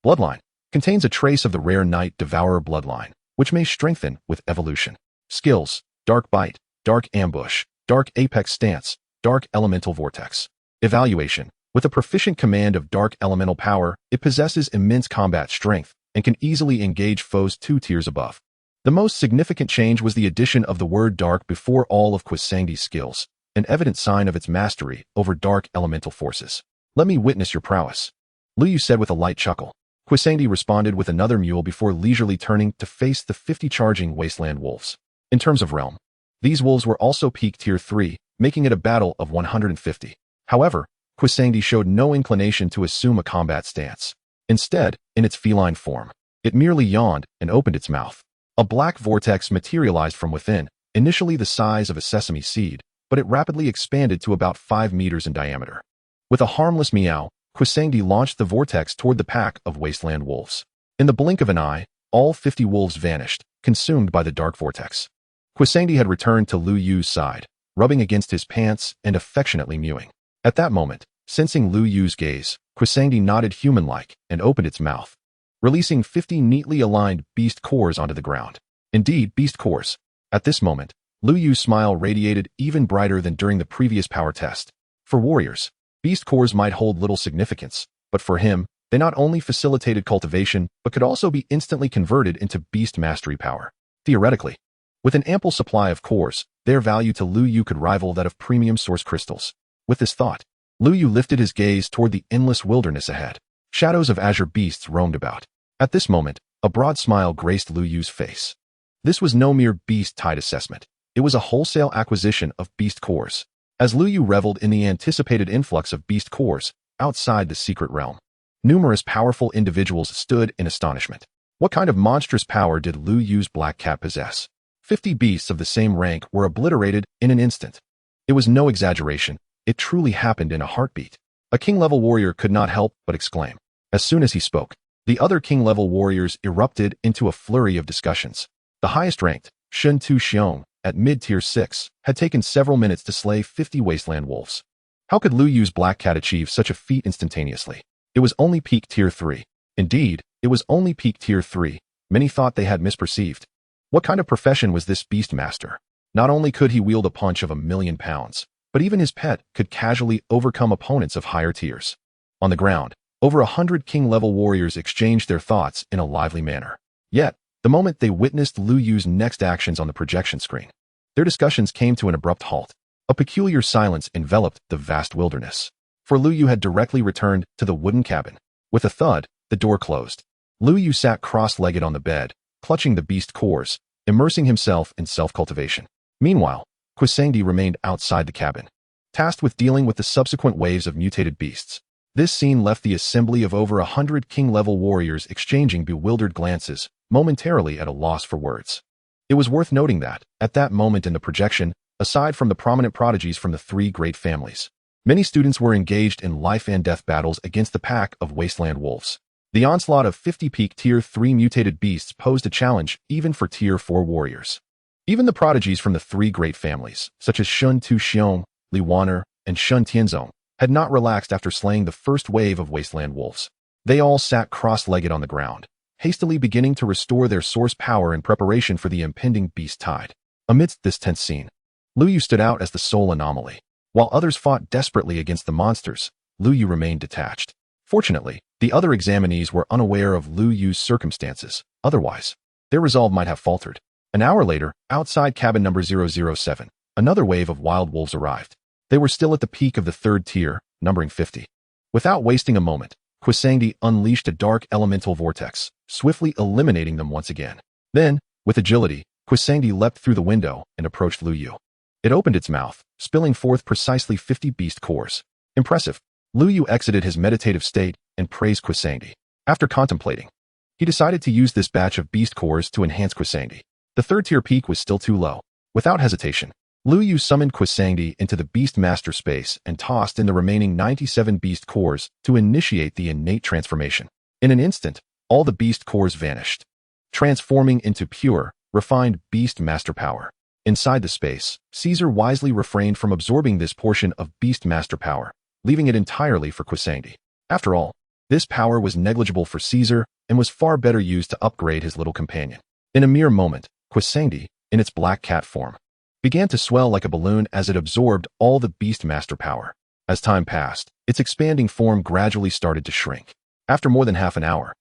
Bloodline: contains a trace of the rare Night Devourer bloodline, which may strengthen with evolution. Skills: dark bite, dark ambush, dark apex stance, dark elemental vortex. Evaluation: with a proficient command of dark elemental power, it possesses immense combat strength and can easily engage foes 2 tiers above. The most significant change was the addition of the word dark before all of Quisangdi's skills, an evident sign of its mastery over dark elemental forces. Let me witness your prowess, Lu Yu said with a light chuckle. Kwisangdi responded with another mule before leisurely turning to face the 50 charging wasteland wolves. In terms of realm, these wolves were also peak tier 3, making it a battle of 150. However, Kwisangdi showed no inclination to assume a combat stance. Instead, in its feline form, it merely yawned and opened its mouth. A black vortex materialized from within, initially the size of a sesame seed, but it rapidly expanded to about 5 meters in diameter. With a harmless meow, Kwisangdi launched the vortex toward the pack of wasteland wolves. In the blink of an eye, all 50 wolves vanished, consumed by the dark vortex. Kwisangdi had returned to Lu Yu's side, rubbing against his pants and affectionately mewing. At that moment, sensing Lu Yu's gaze, Kwisangdi nodded human-like and opened its mouth, releasing 50 neatly aligned beast cores onto the ground. Indeed, beast cores. At this moment, Lu Yu's smile radiated even brighter than during the previous power test. For warriors, beast cores might hold little significance, but for him, they not only facilitated cultivation, but could also be instantly converted into beast mastery power. Theoretically, with an ample supply of cores, their value to Lu Yu could rival that of premium source crystals. With this thought, Lu Yu lifted his gaze toward the endless wilderness ahead. Shadows of azure beasts roamed about. At this moment, a broad smile graced Lu Yu's face. This was no mere beast-tied assessment. It was a wholesale acquisition of beast cores. As Lu Yu reveled in the anticipated influx of beast cores outside the secret realm, numerous powerful individuals stood in astonishment. What kind of monstrous power did Lu Yu's black cat possess? 50 beasts of the same rank were obliterated in an instant. It was no exaggeration. It truly happened in a heartbeat. A king-level warrior could not help but exclaim. As soon as he spoke, the other king-level warriors erupted into a flurry of discussions. The highest-ranked, Shun Tu Xiong, at mid-tier 6, had taken several minutes to slay 50 wasteland wolves. How could Lu Yu's black cat achieve such a feat instantaneously? It was only peak tier 3. Indeed, it was only peak tier 3. Many thought they had misperceived. What kind of profession was this Beastmaster? Not only could he wield a punch of 1,000,000 pounds, but even his pet could casually overcome opponents of higher tiers. On the ground, over 100 king-level warriors exchanged their thoughts in a lively manner. Yet, the moment they witnessed Lu Yu's next actions on the projection screen, their discussions came to an abrupt halt. A peculiar silence enveloped the vast wilderness. For Lu Yu had directly returned to the wooden cabin. With a thud, the door closed. Lu Yu sat cross-legged on the bed, clutching the beast cores, immersing himself in self-cultivation. Meanwhile, Kwisangdi remained outside the cabin, tasked with dealing with the subsequent waves of mutated beasts. This scene left the assembly of over 100 king-level warriors exchanging bewildered glances, momentarily at a loss for words. It was worth noting that, at that moment in the projection, aside from the prominent prodigies from the 3 great families, many students were engaged in life-and-death battles against the pack of wasteland wolves. The onslaught of 50 peak tier 3 mutated beasts posed a challenge even for tier 4 warriors. Even the prodigies from the 3 great families, such as Shun Tu Xiong, Li Waner, and Shun Tianzong, had not relaxed after slaying the first wave of wasteland wolves. They all sat cross-legged on the ground, hastily beginning to restore their source power in preparation for the impending beast tide. Amidst this tense scene, Lu Yu stood out as the sole anomaly. While others fought desperately against the monsters, Lu Yu remained detached. Fortunately, the other examinees were unaware of Lu Yu's circumstances. Otherwise, their resolve might have faltered. An hour later, outside cabin number 007, another wave of wild wolves arrived. They were still at the peak of the 3rd tier, numbering 50. Without wasting a moment, Kwisangdi unleashed a dark elemental vortex, swiftly eliminating them once again. Then, with agility, Kwisangdi leapt through the window and approached Lu Yu. It opened its mouth, spilling forth precisely 50 beast cores. Impressive. Lu Yu exited his meditative state and praised Kwisangdi. After contemplating, he decided to use this batch of beast cores to enhance Kwisangdi. The 3rd tier peak was still too low. Without hesitation, Lu Yu summoned Kwisangdi into the Beastmaster space and tossed in the remaining 97 beast cores to initiate the innate transformation. In an instant, all the beast cores vanished, transforming into pure, refined Beastmaster power. Inside the space, Caesar wisely refrained from absorbing this portion of Beastmaster power, leaving it entirely for Kwisangdi. After all, this power was negligible for Caesar and was far better used to upgrade his little companion. In a mere moment, Kwisangdi, in its black cat form, began to swell like a balloon as it absorbed all the Beastmaster power. As time passed, its expanding form gradually started to shrink. After more than half an hour,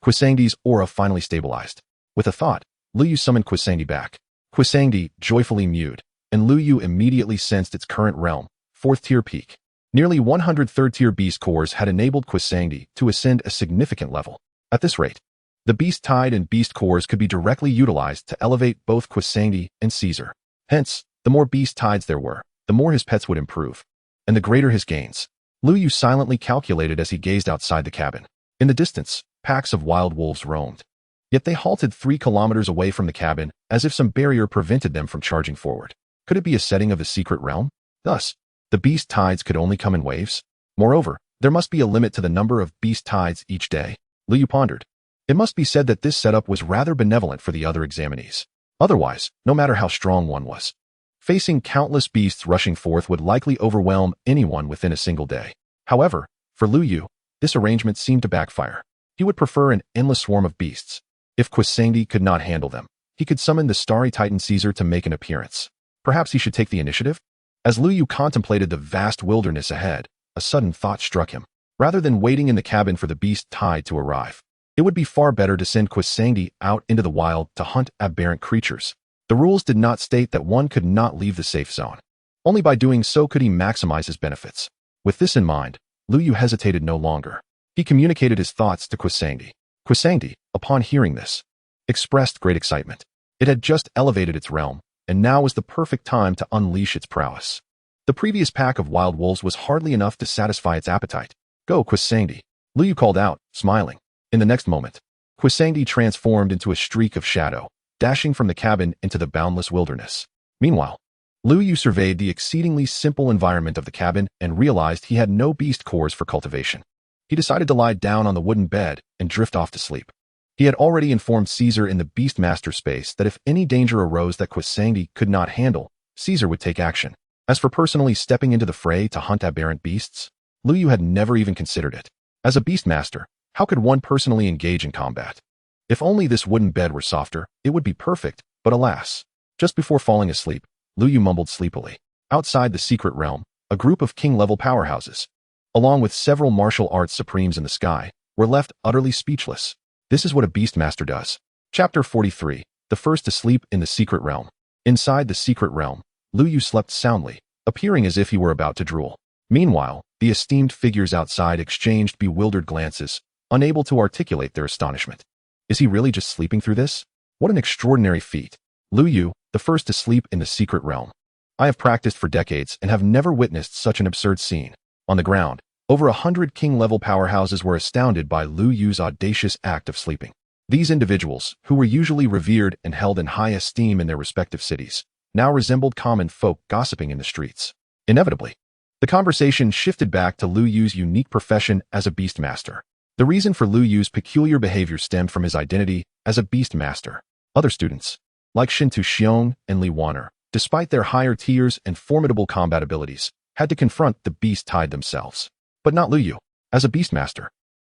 Kwisangdi's aura finally stabilized. With a thought, Lu Yu summoned Kwisangdi back. Kwisangdi joyfully mewed, and Lu Yu immediately sensed its current realm, 4th tier peak. Nearly 100 third-tier beast cores had enabled Kwisangdi to ascend a significant level. At this rate, the beast tide and beast cores could be directly utilized to elevate both Kwisangdi and Caesar. Hence, the more beast tides there were, the more his pets would improve, and the greater his gains. Lu Yu silently calculated as he gazed outside the cabin. In the distance, packs of wild wolves roamed. Yet they halted 3 kilometers away from the cabin, as if some barrier prevented them from charging forward. Could it be a setting of the secret realm? Thus, the beast tides could only come in waves? Moreover, there must be a limit to the number of beast tides each day. Lu Yu pondered. It must be said that this setup was rather benevolent for the other examinees. Otherwise, no matter how strong one was, facing countless beasts rushing forth would likely overwhelm anyone within a single day. However, for Lu Yu, this arrangement seemed to backfire. He would prefer an endless swarm of beasts. If Kwisangdi could not handle them, he could summon the starry titan Caesar to make an appearance. Perhaps he should take the initiative? As Lu Yu contemplated the vast wilderness ahead, a sudden thought struck him. Rather than waiting in the cabin for the beast tide to arrive, it would be far better to send Kwisangdi out into the wild to hunt aberrant creatures. The rules did not state that one could not leave the safe zone. Only by doing so could he maximize his benefits. With this in mind, Lu Yu hesitated no longer. He communicated his thoughts to Kwisangdi. Kwisangdi, upon hearing this, expressed great excitement. It had just elevated its realm, and now was the perfect time to unleash its prowess. The previous pack of wild wolves was hardly enough to satisfy its appetite. Go, Kwisangdi, Lu Yu called out, smiling. In the next moment, Kwisangdi transformed into a streak of shadow, dashing from the cabin into the boundless wilderness. Meanwhile, Lu Yu surveyed the exceedingly simple environment of the cabin and realized he had no beast cores for cultivation. He decided to lie down on the wooden bed and drift off to sleep. He had already informed Caesar in the Beastmaster space that if any danger arose that Kwisangdi could not handle, Caesar would take action. As for personally stepping into the fray to hunt aberrant beasts, Lu Yu had never even considered it. As a Beastmaster, how could one personally engage in combat? If only this wooden bed were softer, it would be perfect, but alas. Just before falling asleep, Lu Yu mumbled sleepily. Outside the secret realm, a group of king-level powerhouses, along with several martial arts supremes in the sky, were left utterly speechless. This is what a Beastmaster does. Chapter 43, the first to sleep in the secret realm. Inside the secret realm, Lu Yu slept soundly, appearing as if he were about to drool. Meanwhile, the esteemed figures outside exchanged bewildered glances, unable to articulate their astonishment. Is he really just sleeping through this? What an extraordinary feat. Lu Yu, the first to sleep in the secret realm. I have practiced for decades and have never witnessed such an absurd scene. On the ground, over 100 king-level powerhouses were astounded by Lu Yu's audacious act of sleeping. These individuals, who were usually revered and held in high esteem in their respective cities, now resembled common folk gossiping in the streets. Inevitably, the conversation shifted back to Lu Yu's unique profession as a Beastmaster. The reason for Lu Yu's peculiar behavior stemmed from his identity as a Beastmaster. Other students, like Shintu Xiong and Li Wan'er, despite their higher tiers and formidable combat abilities, had to confront the beast tide themselves. But not Lu Yu. As a Beastmaster,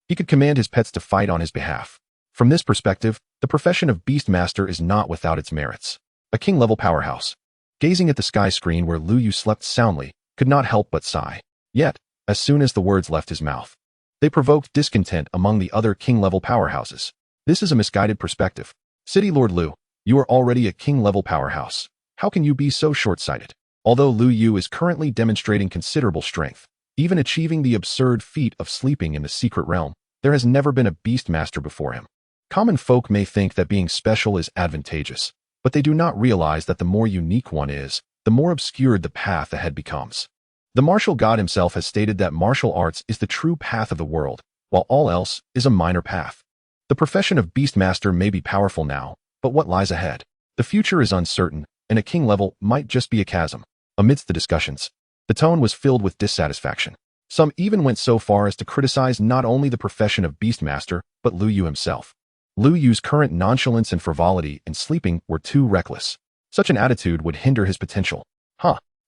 he could command his pets to fight on his behalf. From this perspective, the profession of Beastmaster is not without its merits. A king-level powerhouse, gazing at the sky screen where Lu Yu slept soundly, could not help but sigh. Yet, as soon as the words left his mouth, they provoked discontent among the other king-level powerhouses. This is a misguided perspective. City Lord Lu, you are already a king-level powerhouse. How can you be so short-sighted? Although Lu Yu is currently demonstrating considerable strength, even achieving the absurd feat of sleeping in the secret realm, there has never been a Beastmaster before him. Common folk may think that being special is advantageous, but they do not realize that the more unique one is, the more obscured the path ahead becomes. The martial god himself has stated that martial arts is the true path of the world, while all else is a minor path. The profession of Beastmaster may be powerful now, but what lies ahead? The future is uncertain, and a king level might just be a chasm. Amidst the discussions, the tone was filled with dissatisfaction. Some even went so far as to criticize not only the profession of Beastmaster, but Lu Yu himself. Lu Yu's current nonchalance and frivolity in sleeping were too reckless. Such an attitude would hinder his potential.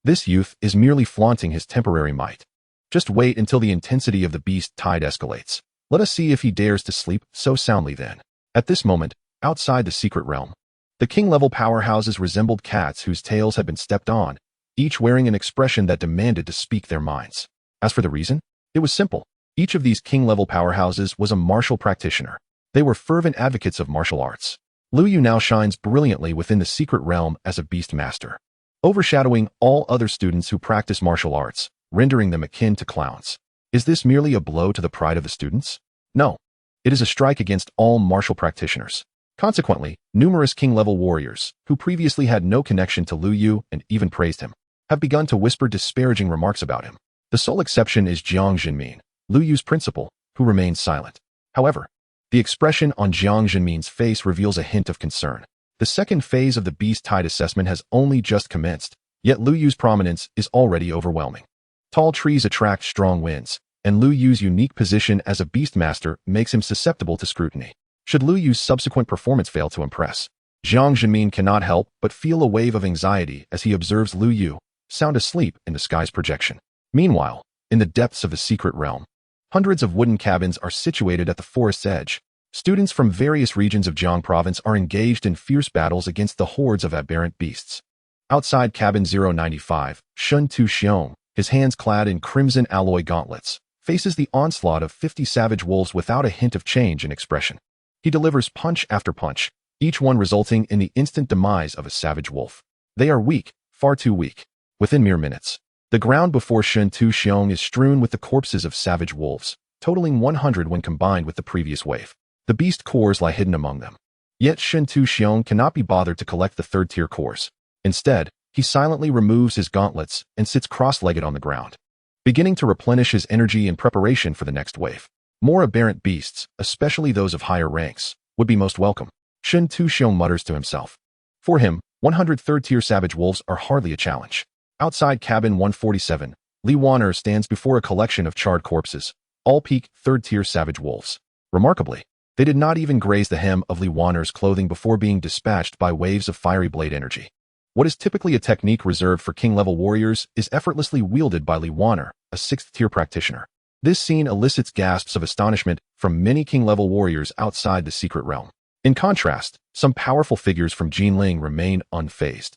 This youth is merely flaunting his temporary might. Just wait until the intensity of the beast tide escalates. Let us see if he dares to sleep so soundly then. At this moment, outside the secret realm, the king-level powerhouses resembled cats whose tails had been stepped on, each wearing an expression that demanded to speak their minds. As for the reason, it was simple. Each of these king-level powerhouses was a martial practitioner. They were fervent advocates of martial arts. Lu Yu now shines brilliantly within the secret realm as a Beastmaster. Overshadowing all other students who practice martial arts, rendering them akin to clowns. Is this merely a blow to the pride of the students? No. It is a strike against all martial practitioners. Consequently, numerous king-level warriors, who previously had no connection to Lu Yu and even praised him, have begun to whisper disparaging remarks about him. The sole exception is Jiang Jinmin, Lu Yu's principal, who remains silent. However, the expression on Jiang Jinmin's face reveals a hint of concern. The second phase of the Beast Tide assessment has only just commenced, yet Lu Yu's prominence is already overwhelming. Tall trees attract strong winds, and Lu Yu's unique position as a Beastmaster makes him susceptible to scrutiny. Should Lu Yu's subsequent performance fail to impress, Jiang Jinmin cannot help but feel a wave of anxiety as he observes Lu Yu sound asleep in the sky's projection. Meanwhile, in the depths of the secret realm, hundreds of wooden cabins are situated at the forest's edge. Students from various regions of Jiang province are engaged in fierce battles against the hordes of aberrant beasts. Outside cabin 095, Shun Tu Xiong, his hands clad in crimson alloy gauntlets, faces the onslaught of 50 savage wolves without a hint of change in expression. He delivers punch after punch, each one resulting in the instant demise of a savage wolf. They are weak, far too weak. Within mere minutes, the ground before Shun Tu Xiong is strewn with the corpses of savage wolves, totaling 100 when combined with the previous wave. The beast cores lie hidden among them. Yet Shun Tu Xiong cannot be bothered to collect the third-tier cores. Instead, he silently removes his gauntlets and sits cross-legged on the ground, beginning to replenish his energy in preparation for the next wave. More aberrant beasts, especially those of higher ranks, would be most welcome. Shun Tu Xiong mutters to himself. For him, 100 third-tier savage wolves are hardly a challenge. Outside cabin 147, Li Wan'er stands before a collection of charred corpses, all peak third-tier savage wolves. Remarkably, they did not even graze the hem of Li Wan'er's clothing before being dispatched by waves of fiery blade energy. What is typically a technique reserved for king-level warriors is effortlessly wielded by Li Wan'er, a 6th-tier practitioner. This scene elicits gasps of astonishment from many king-level warriors outside the secret realm. In contrast, some powerful figures from Jinling remain unfazed.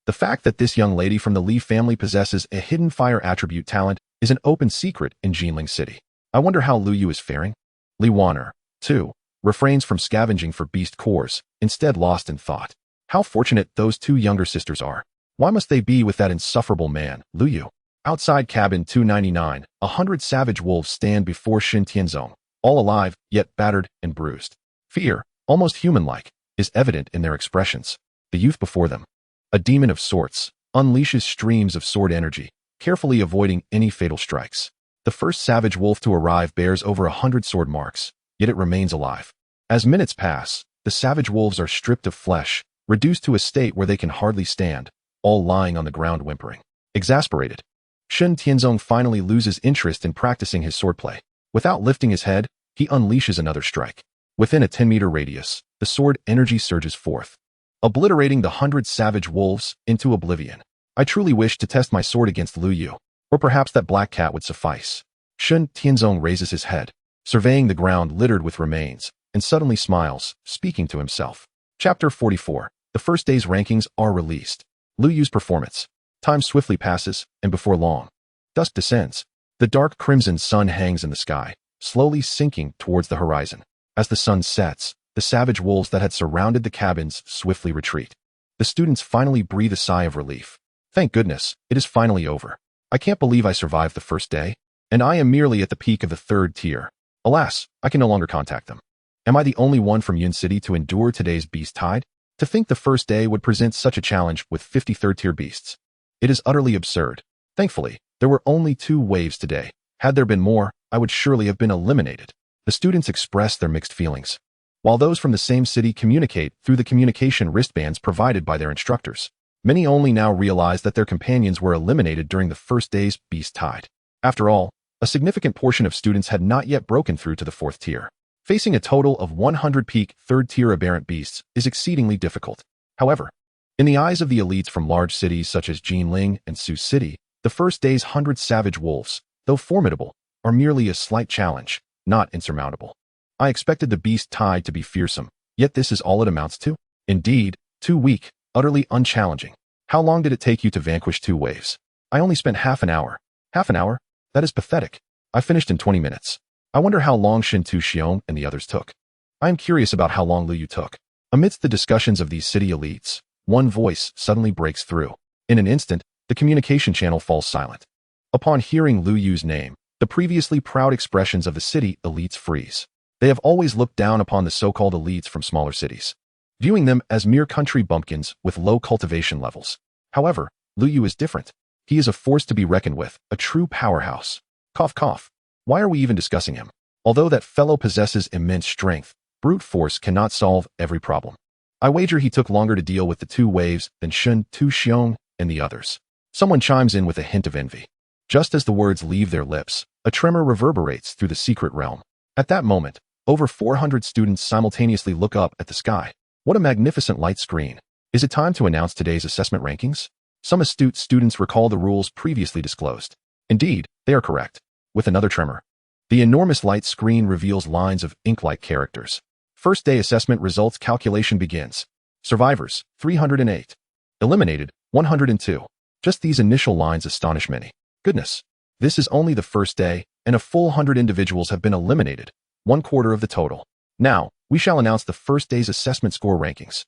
The fact that this young lady from the Li family possesses a hidden fire attribute talent is an open secret in Jinling City. I wonder how Lu Yu is faring? Li Wan'er, too, refrains from scavenging for beast cores, instead lost in thought. How fortunate those two younger sisters are. Why must they be with that insufferable man, Lu Yu? Outside cabin 299, 100 savage wolves stand before Shin Tianzong, all alive, yet battered and bruised. Fear, almost human-like, is evident in their expressions. The youth before them, a demon of sorts, unleashes streams of sword energy, carefully avoiding any fatal strikes. The first savage wolf to arrive bears over 100 sword marks, yet it remains alive. As minutes pass, the savage wolves are stripped of flesh, reduced to a state where they can hardly stand, all lying on the ground whimpering. Exasperated, Shin Tianzong finally loses interest in practicing his swordplay. Without lifting his head, he unleashes another strike. Within a 10-meter radius, the sword energy surges forth, obliterating the 100 savage wolves into oblivion. I truly wish to test my sword against Lu Yu, or perhaps that black cat would suffice. Shin Tianzong raises his head, surveying the ground littered with remains, and suddenly smiles, speaking to himself. Chapter 44. The first day's rankings are released. Lu Yu's performance. Time swiftly passes, and before long, dusk descends. The dark crimson sun hangs in the sky, slowly sinking towards the horizon. As the sun sets, the savage wolves that had surrounded the cabins swiftly retreat. The students finally breathe a sigh of relief. Thank goodness, it is finally over. I can't believe I survived the first day, and I am merely at the peak of the 3rd tier. Alas, I can no longer contact them. Am I the only one from Yun City to endure today's beast tide? To think the first day would present such a challenge with 50 third-tier beasts. It is utterly absurd. Thankfully, there were only 2 waves today. Had there been more, I would surely have been eliminated. The students express their mixed feelings, while those from the same city communicate through the communication wristbands provided by their instructors. Many only now realize that their companions were eliminated during the first day's beast tide. After all, a significant portion of students had not yet broken through to the 4th tier. Facing a total of 100 peak 3rd-tier aberrant beasts is exceedingly difficult. However, in the eyes of the elites from large cities such as Jinling and Sioux City, the first day's 100 savage wolves, though formidable, are merely a slight challenge, not insurmountable. I expected the beast tide to be fearsome, yet this is all it amounts to? Indeed, too weak, utterly unchallenging. How long did it take you to vanquish 2 waves? I only spent half an hour. Half an hour? That is pathetic. I finished in 20 minutes. I wonder how long Shin Tu Xiong and the others took. I am curious about how long Lu Yu took. Amidst the discussions of these city elites, one voice suddenly breaks through. In an instant, the communication channel falls silent. Upon hearing Lu Yu's name, the previously proud expressions of the city elites freeze. They have always looked down upon the so-called elites from smaller cities, viewing them as mere country bumpkins with low cultivation levels. However, Lu Yu is different. He is a force to be reckoned with, a true powerhouse. Cough cough. Why are we even discussing him? Although that fellow possesses immense strength, brute force cannot solve every problem. I wager he took longer to deal with the two waves than Shun Tu Xiong and the others. Someone chimes in with a hint of envy. Just as the words leave their lips, a tremor reverberates through the secret realm. At that moment, over 400 students simultaneously look up at the sky. What a magnificent light screen. Is it time to announce today's assessment rankings? Some astute students recall the rules previously disclosed. Indeed, they are correct. With another tremor, the enormous light screen reveals lines of ink-like characters. First day assessment results calculation begins. Survivors, 308. Eliminated, 102. Just these initial lines astonish many. Goodness, this is only the first day, and a full 100 individuals have been eliminated, 1/4 of the total. Now, we shall announce the first day's assessment score rankings.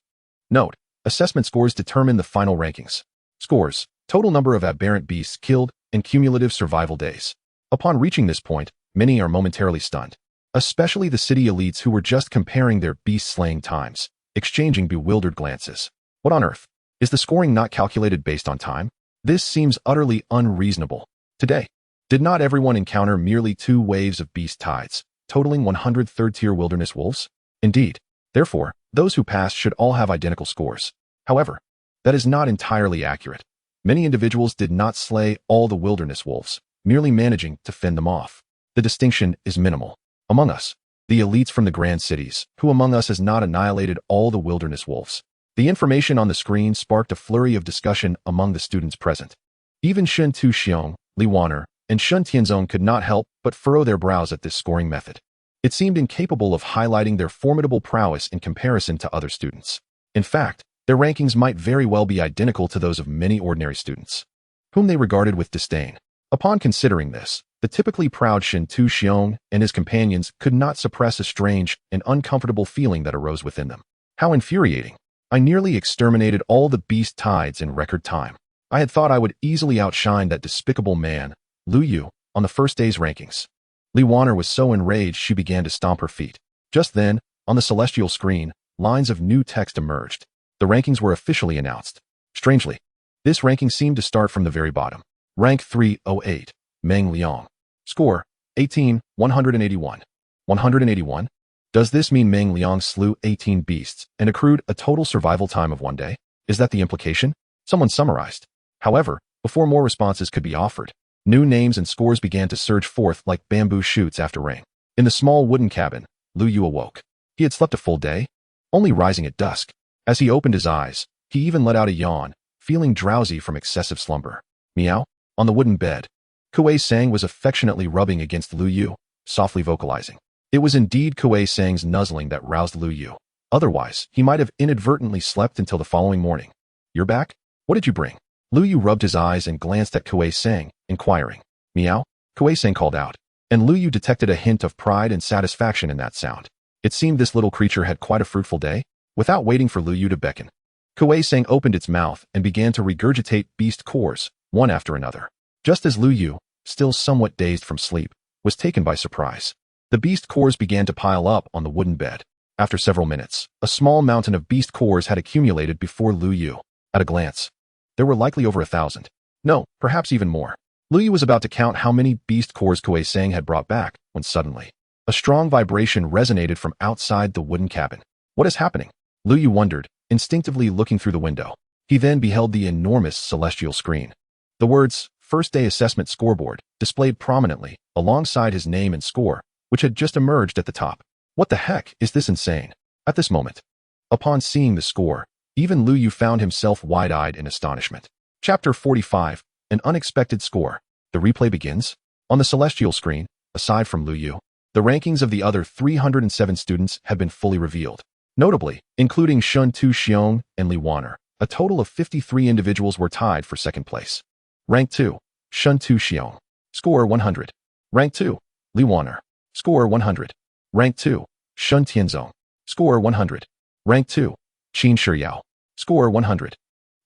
Note, assessment scores determine the final rankings. Scores, total number of aberrant beasts killed, and cumulative survival days. Upon reaching this point, many are momentarily stunned, especially the city elites who were just comparing their beast-slaying times, exchanging bewildered glances. What on earth? Is the scoring not calculated based on time? This seems utterly unreasonable. Today, did not everyone encounter merely 2 waves of beast tides, totaling 100 third-tier wilderness wolves? Indeed. Therefore, those who passed should all have identical scores. However, that is not entirely accurate. Many individuals did not slay all the wilderness wolves, merely managing to fend them off. The distinction is minimal. Among us, the elites from the grand cities, who among us has not annihilated all the wilderness wolves? The information on the screen sparked a flurry of discussion among the students present. Even Shun Tu Xiong, Li Wan'er, and Shun Tianzong could not help but furrow their brows at this scoring method. It seemed incapable of highlighting their formidable prowess in comparison to other students. In fact, their rankings might very well be identical to those of many ordinary students, whom they regarded with disdain. Upon considering this, the typically proud Shun Tu Xiong and his companions could not suppress a strange and uncomfortable feeling that arose within them. How infuriating! I nearly exterminated all the beast tides in record time. I had thought I would easily outshine that despicable man, Lu Yu, on the first day's rankings. Li Wan'er was so enraged she began to stomp her feet. Just then, on the celestial screen, lines of new text emerged. The rankings were officially announced. Strangely, this ranking seemed to start from the very bottom. Rank 308, Meng Liang. Score, 18, 181. 181? Does this mean Meng Liang slew 18 beasts and accrued a total survival time of 1 day? Is that the implication? Someone summarized. However, before more responses could be offered, new names and scores began to surge forth like bamboo shoots after rain. In the small wooden cabin, Lu Yu awoke. He had slept a full day, only rising at dusk. As he opened his eyes, he even let out a yawn, feeling drowsy from excessive slumber. Meow? On the wooden bed, Kuei Sang was affectionately rubbing against Lu Yu, softly vocalizing. It was indeed Kuei Sang's nuzzling that roused Lu Yu. Otherwise, he might have inadvertently slept until the following morning. You're back? What did you bring? Lu Yu rubbed his eyes and glanced at Kuei Sang, inquiring. Meow? Kuei Sang called out, and Lu Yu detected a hint of pride and satisfaction in that sound. It seemed this little creature had quite a fruitful day. Without waiting for Lu Yu to beckon, Kuei Sang opened its mouth and began to regurgitate beast cores, one after another. Just as Lu Yu, still somewhat dazed from sleep, was taken by surprise, the beast cores began to pile up on the wooden bed. After several minutes, a small mountain of beast cores had accumulated before Lu Yu. At a glance, there were likely over 1,000. No, perhaps even more. Lu Yu was about to count how many beast cores Kuei Sang had brought back, when suddenly, a strong vibration resonated from outside the wooden cabin. What is happening? Lu Yu wondered, instinctively looking through the window. He then beheld the enormous celestial screen. The words, First Day Assessment Scoreboard, displayed prominently, alongside his name and score, which had just emerged at the top. What the heck is this insane? At this moment, upon seeing the score, even Lu Yu found himself wide-eyed in astonishment. Chapter 45, An Unexpected Score. The replay begins. On the celestial screen, aside from Lu Yu, the rankings of the other 307 students had been fully revealed. Notably, including Shun Tu Xiong and Li Wan'er, a total of 53 individuals were tied for second place. Rank 2, Shun Tu Xiong. Score 100. Rank 2, Li Wan'er. Score 100. Rank 2, Shun Tianzong. Score 100. Rank 2, Qin Shiyao. Score 100.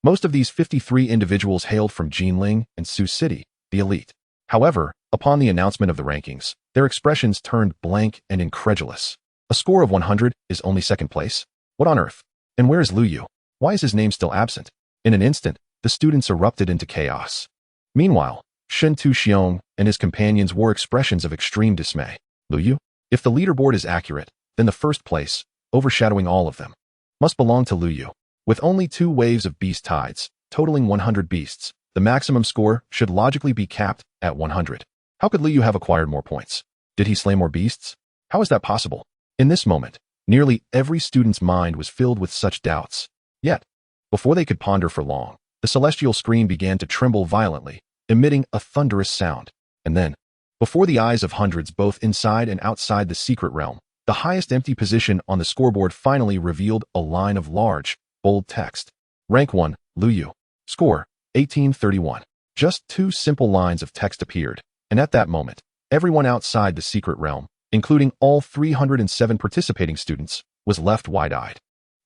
Most of these 53 individuals hailed from Jinling and Sioux City, the elite. However, upon the announcement of the rankings, their expressions turned blank and incredulous. A score of 100 is only second place? What on earth? And where is Lu Yu? Why is his name still absent? In an instant, the students erupted into chaos. Meanwhile, Shen Tu-xiong and his companions wore expressions of extreme dismay. Lu Yu? If the leaderboard is accurate, then the first place, overshadowing all of them, must belong to Lu Yu. With only 2 waves of beast tides, totaling 100 beasts, the maximum score should logically be capped at 100. How could Lu Yu have acquired more points? Did he slay more beasts? How is that possible? In this moment, nearly every student's mind was filled with such doubts. Yet, before they could ponder for long, the celestial screen began to tremble violently, emitting a thunderous sound. And then, before the eyes of hundreds both inside and outside the secret realm, the highest empty position on the scoreboard finally revealed a line of large, bold text. Rank 1, Lu Yu. Score, 1831. Just 2 simple lines of text appeared, and at that moment, everyone outside the secret realm, including all 307 participating students, was left wide-eyed.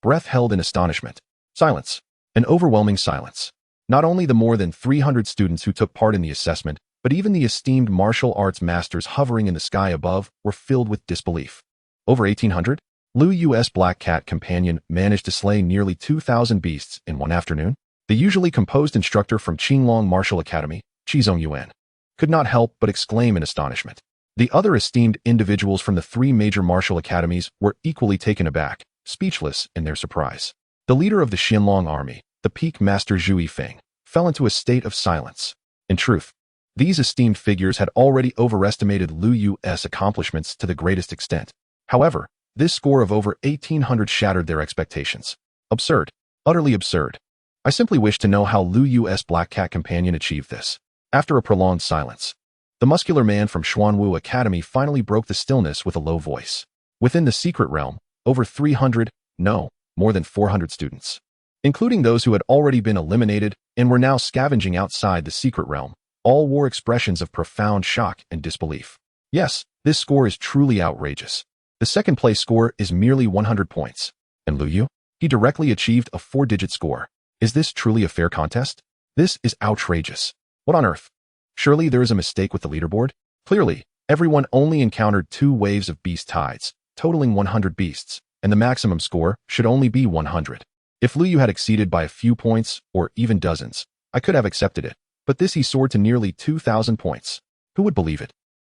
Breath held in astonishment. Silence. An overwhelming silence. Not only the more than 300 students who took part in the assessment, but even the esteemed martial arts masters hovering in the sky above were filled with disbelief. Over 1,800? Lu Yu's Black Cat companion managed to slay nearly 2,000 beasts in one afternoon? The usually composed instructor from Qinglong Martial Academy, Qizong Yuan, could not help but exclaim in astonishment. The other esteemed individuals from the 3 major martial academies were equally taken aback, speechless in their surprise. The leader of the Xinlong army, the peak master Zhu Yifeng, fell into a state of silence. In truth, these esteemed figures had already overestimated Lu Yu's accomplishments to the greatest extent. However, this score of over 1,800 shattered their expectations. Absurd. Utterly absurd. I simply wish to know how Lu Yu's Black Cat companion achieved this. After a prolonged silence, the muscular man from Xuanwu Academy finally broke the stillness with a low voice. Within the secret realm, over 300, no, more than 400 students, including those who had already been eliminated and were now scavenging outside the secret realm, all wore expressions of profound shock and disbelief. Yes, this score is truly outrageous. The second place score is merely 100 points. And Lu Yu? He directly achieved a 4-digit score. Is this truly a fair contest? This is outrageous. What on earth? Surely there is a mistake with the leaderboard? Clearly, everyone only encountered 2 waves of beast tides, totaling 100 beasts, and the maximum score should only be 100. If Lu Yu had exceeded by a few points, or even dozens, I could have accepted it, but this he soared to nearly 2,000 points. Who would believe it?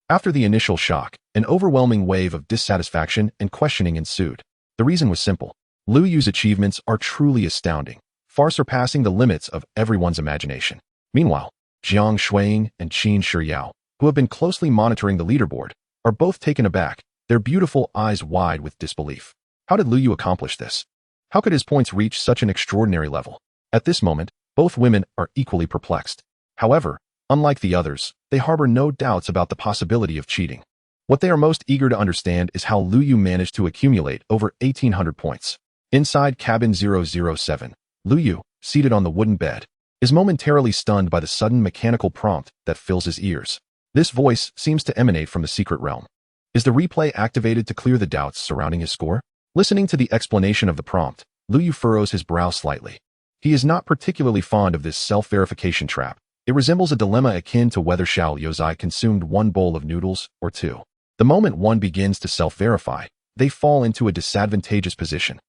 After the initial shock, an overwhelming wave of dissatisfaction and questioning ensued. The reason was simple. Lu Yu's achievements are truly astounding, far surpassing the limits of everyone's imagination. Meanwhile, Jiang Shuiying and Qin Shiyao, who have been closely monitoring the leaderboard, are both taken aback, their beautiful eyes wide with disbelief. How did Lu Yu accomplish this? How could his points reach such an extraordinary level? At this moment, both women are equally perplexed. However, unlike the others, they harbor no doubts about the possibility of cheating. What they are most eager to understand is how Lu Yu managed to accumulate over 1,800 points. Inside cabin 007, Lu Yu, seated on the wooden bed, is momentarily stunned by the sudden mechanical prompt that fills his ears. This voice seems to emanate from the secret realm. Is the replay activated to clear the doubts surrounding his score? Listening to the explanation of the prompt, Lu Yu furrows his brow slightly. He is not particularly fond of this self-verification trap. It resembles a dilemma akin to whether Xiao Yozai consumed 1 bowl of noodles or 2. The moment one begins to self-verify, they fall into a disadvantageous position.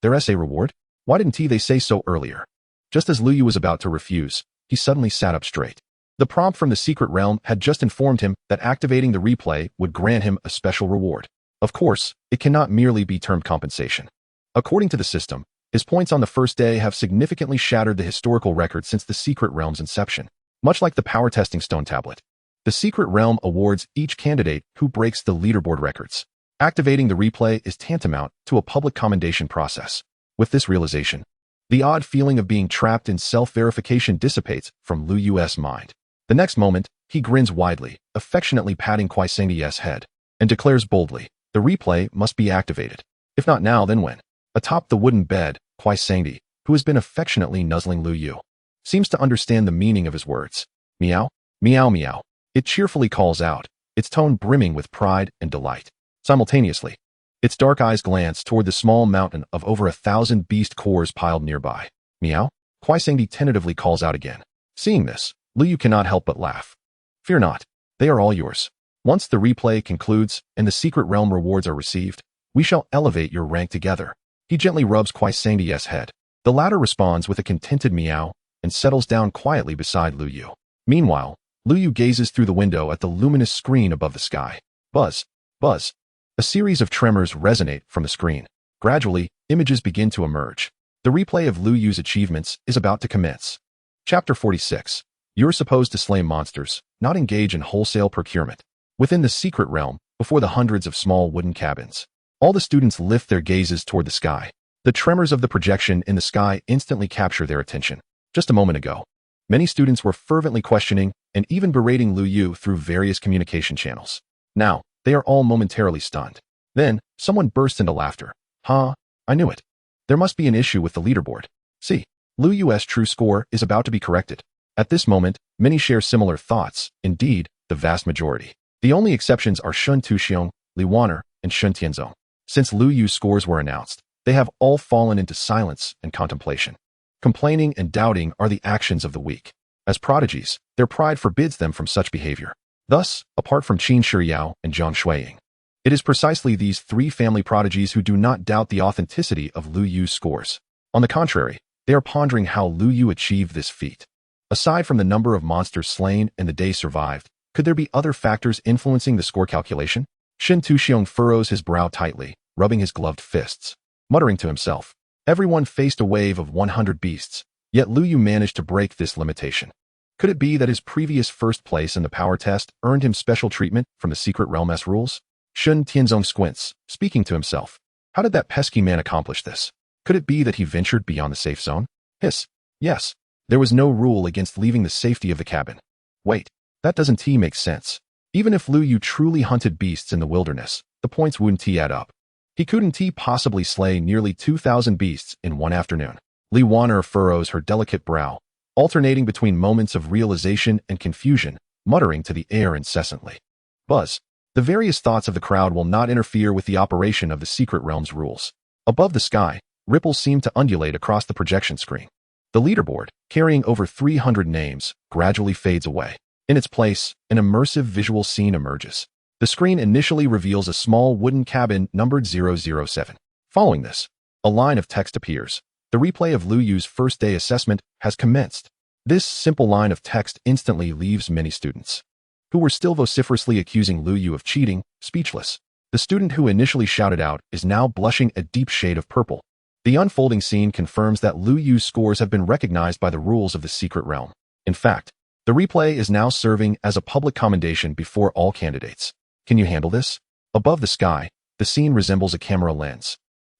Their essay reward? Why didn't they say so earlier? Just as Lu Yu was about to refuse, he suddenly sat up straight. The prompt from the secret realm had just informed him that activating the replay would grant him a special reward. Of course, it cannot merely be termed compensation. According to the system, his points on the first day have significantly shattered the historical record since the secret realm's inception. Much like the power testing stone tablet, the secret realm awards each candidate who breaks the leaderboard records. Activating the replay is tantamount to a public commendation process. With this realization, the odd feeling of being trapped in self-verification dissipates from Lu Yu's mind. The next moment, he grins widely, affectionately patting Kuai Sengdi's head, and declares boldly, the replay must be activated. If not now, then when? Atop the wooden bed, Kuai Sengdi, who has been affectionately nuzzling Lu Yu, seems to understand the meaning of his words. Meow, meow, meow. It cheerfully calls out, its tone brimming with pride and delight. Simultaneously, its dark eyes glance toward the small mountain of over 1,000 beast cores piled nearby. Meow? Kuai Sengdi tentatively calls out again. Seeing this, Lu Yu cannot help but laugh. Fear not. They are all yours. Once the replay concludes and the secret realm rewards are received, we shall elevate your rank together. He gently rubs Kuai Sangdi's head. The latter responds with a contented meow and settles down quietly beside Lu Yu. Meanwhile, Lu Yu gazes through the window at the luminous screen above the sky. Buzz, buzz. A series of tremors resonate from the screen. Gradually, images begin to emerge. The replay of Lu Yu's achievements is about to commence. Chapter 46. You're supposed to slay monsters, not engage in wholesale procurement. Within the secret realm, before the hundreds of small wooden cabins, all the students lift their gazes toward the sky. The tremors of the projection in the sky instantly capture their attention. Just a moment ago, many students were fervently questioning and even berating Lu Yu through various communication channels. Now, they are all momentarily stunned. Then, someone bursts into laughter. I knew it. There must be an issue with the leaderboard. See, Lu Yu's true score is about to be corrected. At this moment, many share similar thoughts, indeed, the vast majority. The only exceptions are Shun Tuxiong, Li Wan'er, and Shun Tianzong. Since Lu Yu's scores were announced, they have all fallen into silence and contemplation. Complaining and doubting are the actions of the weak. As prodigies, their pride forbids them from such behavior. Thus, apart from Qin Shiyao and Zhang Shuiying, it is precisely these three family prodigies who do not doubt the authenticity of Lu Yu's scores. On the contrary, they are pondering how Lu Yu achieved this feat. Aside from the number of monsters slain and the days survived, could there be other factors influencing the score calculation? Shin Tuxiong furrows his brow tightly, rubbing his gloved fists. Muttering to himself, everyone faced a wave of 100 beasts, yet Lu Yu managed to break this limitation. Could it be that his previous first place in the power test earned him special treatment from the secret realm's rules? Shun Tianzong squints, speaking to himself. How did that pesky man accomplish this? Could it be that he ventured beyond the safe zone? Hiss. Yes. There was no rule against leaving the safety of the cabin. Wait, that doesn't make sense. Even if Lu Yu truly hunted beasts in the wilderness, the points wouldn't add up. He couldn't possibly slay nearly 2,000 beasts in one afternoon. Li Wan'er furrows her delicate brow, alternating between moments of realization and confusion, muttering to the air incessantly. Buzz. The various thoughts of the crowd will not interfere with the operation of the secret realm's rules. Above the sky, ripples seem to undulate across the projection screen. The leaderboard, carrying over 300 names, gradually fades away. In its place, an immersive visual scene emerges. The screen initially reveals a small wooden cabin numbered 007. Following this, a line of text appears. The replay of Lu Yu's first day assessment has commenced. This simple line of text instantly leaves many students, who were still vociferously accusing Lu Yu of cheating, speechless. The student who initially shouted out is now blushing a deep shade of purple. The unfolding scene confirms that Lu Yu's scores have been recognized by the rules of the secret realm. In fact, the replay is now serving as a public commendation before all candidates. Can you handle this? Above the sky, the scene resembles a camera lens,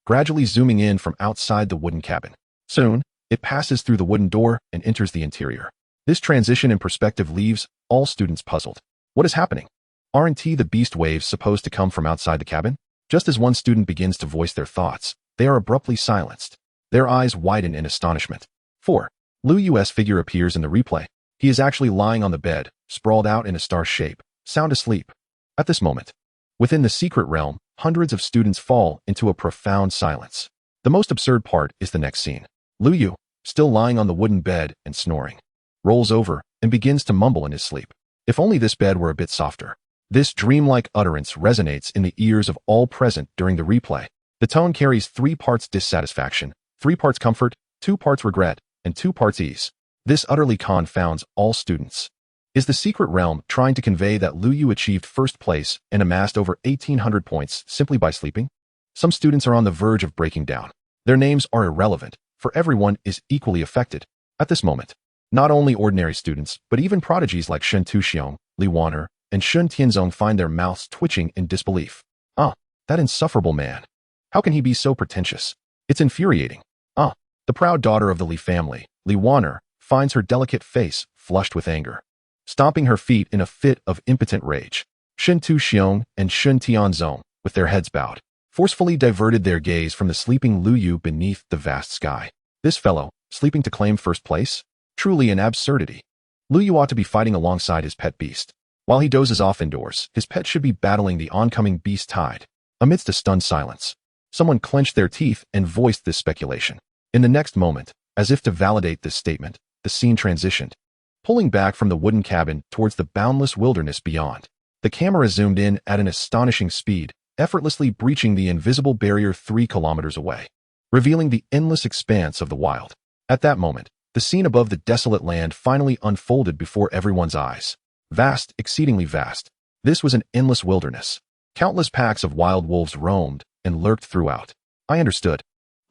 gradually zooming in from outside the wooden cabin. Soon, it passes through the wooden door and enters the interior. This transition in perspective leaves all students puzzled. What is happening? Aren't the beast waves supposed to come from outside the cabin? Just as one student begins to voice their thoughts, they are abruptly silenced. Their eyes widen in astonishment. 4. Lu Yu's figure appears in the replay. He is actually lying on the bed, sprawled out in a star shape, sound asleep. At this moment, within the secret realm, hundreds of students fall into a profound silence. The most absurd part is the next scene. Lu Yu, still lying on the wooden bed and snoring, rolls over and begins to mumble in his sleep. If only this bed were a bit softer. This dreamlike utterance resonates in the ears of all present during the replay. The tone carries 3 parts dissatisfaction, 3 parts comfort, 2 parts regret, and 2 parts ease. This utterly confounds all students. Is the secret realm trying to convey that Lu Yu achieved first place and amassed over 1,800 points simply by sleeping? Some students are on the verge of breaking down. Their names are irrelevant, for everyone is equally affected. At this moment, not only ordinary students, but even prodigies like Shen Tuxiong, Li Wan'er, and Shun Tianzong find their mouths twitching in disbelief. That insufferable man. How can he be so pretentious? It's infuriating. The proud daughter of the Li family, Li Wan'er, finds her delicate face flushed with anger, stomping her feet in a fit of impotent rage. Shen Tuxiong and Shun Tianzong, with their heads bowed, forcefully diverted their gaze from the sleeping Lu Yu beneath the vast sky. This fellow, sleeping to claim first place? Truly an absurdity. Lu Yu ought to be fighting alongside his pet beast. While he dozes off indoors, his pet should be battling the oncoming beast tide. Amidst a stunned silence, someone clenched their teeth and voiced this speculation. In the next moment, as if to validate this statement, the scene transitioned. pulling back from the wooden cabin towards the boundless wilderness beyond. The camera zoomed in at an astonishing speed, effortlessly breaching the invisible barrier 3 kilometers away, revealing the endless expanse of the wild. At that moment, the scene above the desolate land finally unfolded before everyone's eyes. Vast, exceedingly vast. This was an endless wilderness. Countless packs of wild wolves roamed and lurked throughout. I understood.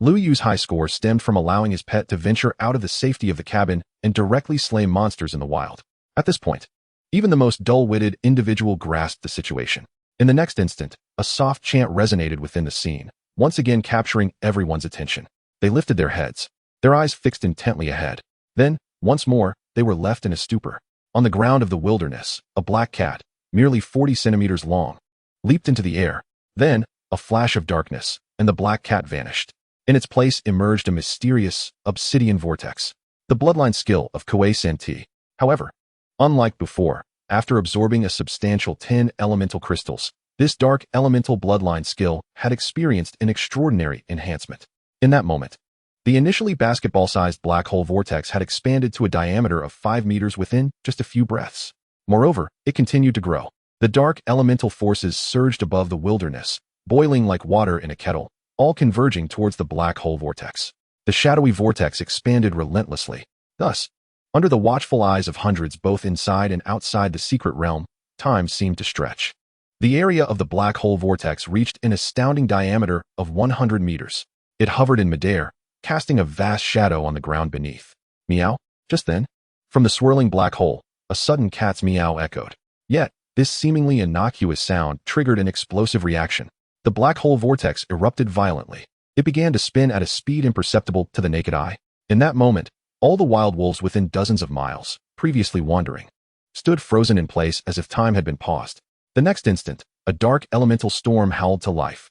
Lu Yu's high score stemmed from allowing his pet to venture out of the safety of the cabin and directly slay monsters in the wild. At this point, even the most dull-witted individual grasped the situation. In the next instant, a soft chant resonated within the scene, once again capturing everyone's attention. They lifted their heads, their eyes fixed intently ahead. Then, once more, they were left in a stupor. On the ground of the wilderness, a black cat, merely 40 centimeters long, leaped into the air. Then, a flash of darkness, and the black cat vanished. In its place emerged a mysterious, obsidian vortex, the bloodline skill of Kuei-Senti. However, unlike before, after absorbing a substantial 10 elemental crystals, this dark elemental bloodline skill had experienced an extraordinary enhancement. In that moment, the initially basketball-sized black hole vortex had expanded to a diameter of 5 meters within just a few breaths. Moreover, it continued to grow. The dark elemental forces surged above the wilderness, boiling like water in a kettle, all converging towards the black hole vortex. The shadowy vortex expanded relentlessly. Thus, under the watchful eyes of hundreds both inside and outside the secret realm, time seemed to stretch. The area of the black hole vortex reached an astounding diameter of 100 meters. It hovered in midair, casting a vast shadow on the ground beneath. Meow? Just then, from the swirling black hole, a sudden cat's meow echoed. Yet, this seemingly innocuous sound triggered an explosive reaction. The black hole vortex erupted violently. It began to spin at a speed imperceptible to the naked eye. In that moment, all the wild wolves within dozens of miles, previously wandering, stood frozen in place as if time had been paused. The next instant, a dark elemental storm howled to life.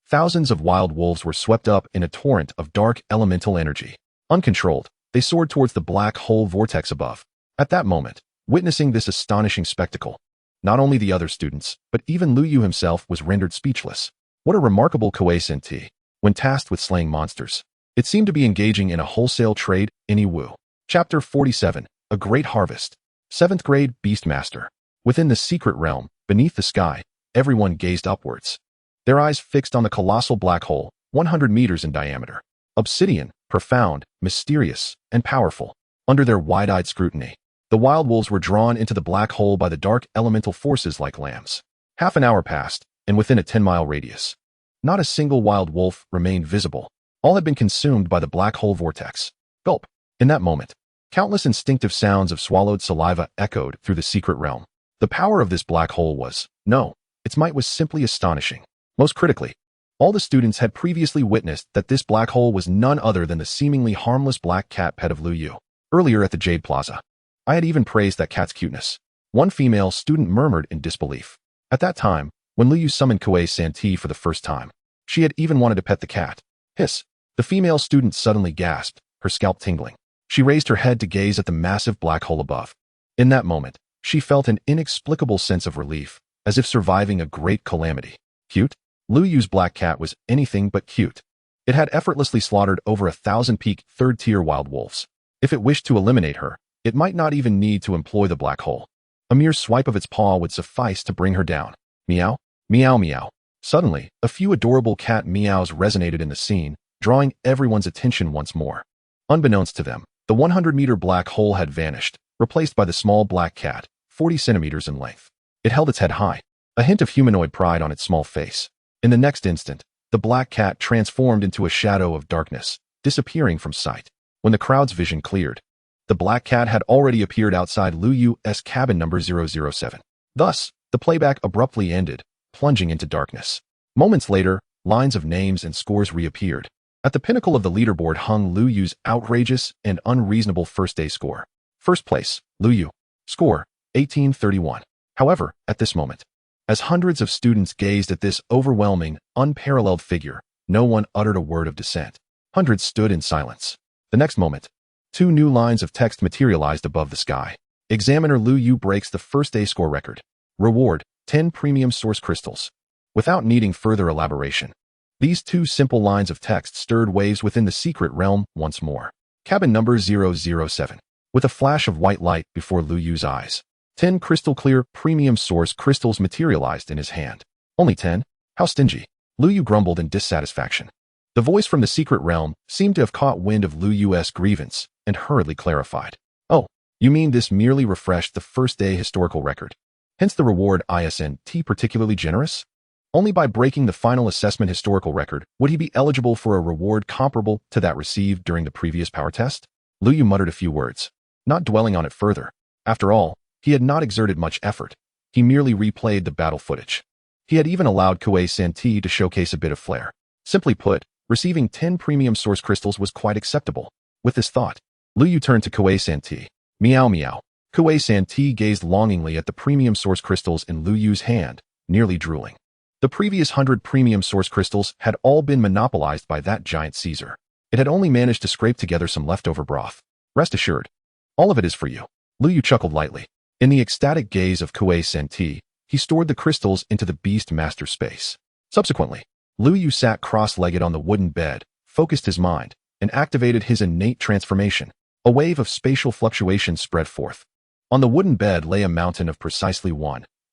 Thousands of wild wolves were swept up in a torrent of dark elemental energy. Uncontrolled, they soared towards the black hole vortex above. At that moment, witnessing this astonishing spectacle, not only the other students, but even Lu Yu himself was rendered speechless. What a remarkable Kuei-Senti, when tasked with slaying monsters. It seemed to be engaging in a wholesale trade in Iwu. Chapter 47, A Great Harvest. 7th grade Beastmaster. Within the secret realm, beneath the sky, everyone gazed upwards, their eyes fixed on the colossal black hole, 100 meters in diameter. Obsidian, profound, mysterious, and powerful. Under their wide-eyed scrutiny, the wild wolves were drawn into the black hole by the dark elemental forces like lambs. Half an hour passed, and within a 10-mile radius, not a single wild wolf remained visible. All had been consumed by the black hole vortex. Gulp. In that moment, countless instinctive sounds of swallowed saliva echoed through the secret realm. The power of this black hole was, no, its might was simply astonishing. Most critically, all the students had previously witnessed that this black hole was none other than the seemingly harmless black cat pet of Lu Yu. Earlier at the Jade Plaza, I had even praised that cat's cuteness. One female student murmured in disbelief. At that time, when Lu Yu summoned Kuei-Senti for the first time, she had even wanted to pet the cat. Hiss. The female student suddenly gasped, her scalp tingling. She raised her head to gaze at the massive black hole above. In that moment, she felt an inexplicable sense of relief, as if surviving a great calamity. Cute? Lu Yu's black cat was anything but cute. It had effortlessly slaughtered over 1,000 peak third-tier wild wolves. If it wished to eliminate her, it might not even need to employ the black hole. A mere swipe of its paw would suffice to bring her down. Meow? Meow meow. Suddenly, a few adorable cat meows resonated in the scene, drawing everyone's attention once more. Unbeknownst to them, the 100-meter black hole had vanished, replaced by the small black cat, 40 centimeters in length. It held its head high, a hint of humanoid pride on its small face. In the next instant, the black cat transformed into a shadow of darkness, disappearing from sight. When the crowd's vision cleared, the black cat had already appeared outside Lu Yu's cabin number 007. Thus, the playback abruptly ended, plunging into darkness. Moments later, lines of names and scores reappeared. At the pinnacle of the leaderboard hung Lu Yu's outrageous and unreasonable first-day score. First place, Lu Yu. Score, 1831. However, at this moment, as hundreds of students gazed at this overwhelming, unparalleled figure, no one uttered a word of dissent. Hundreds stood in silence. The next moment, 2 new lines of text materialized above the sky. Examiner Lu Yu breaks the first-day score record. Reward, 10 premium source crystals. Without needing further elaboration, these 2 simple lines of text stirred waves within the secret realm once more. Cabin number 007. with a flash of white light before Lu Yu's eyes. 10 crystal-clear, premium source crystals materialized in his hand. Only 10? How stingy. Lu Yu grumbled in dissatisfaction. The voice from the secret realm seemed to have caught wind of Lu Yu's grievance and hurriedly clarified. Oh, you mean this merely refreshed the first-day historical record? Hence the reward isn't particularly generous? Only by breaking the final assessment historical record would he be eligible for a reward comparable to that received during the previous power test? Lu Yu muttered a few words, not dwelling on it further. After all, he had not exerted much effort. He merely replayed the battle footage. He had even allowed Kuei Santi to showcase a bit of flair. Simply put, receiving 10 premium source crystals was quite acceptable. With this thought, Lu Yu turned to Kuei Santi. Meow meow. Kuei Santi gazed longingly at the premium source crystals in Lu Yu's hand, nearly drooling. The previous 100 premium source crystals had all been monopolized by that giant Caesar. It had only managed to scrape together some leftover broth. Rest assured, all of it is for you. Lu Yu chuckled lightly. In the ecstatic gaze of Kuei Santi, he stored the crystals into the Beastmaster space. Subsequently, Lu Yu sat cross-legged on the wooden bed, focused his mind, and activated his innate transformation. A wave of spatial fluctuations spread forth. On the wooden bed lay a mountain of precisely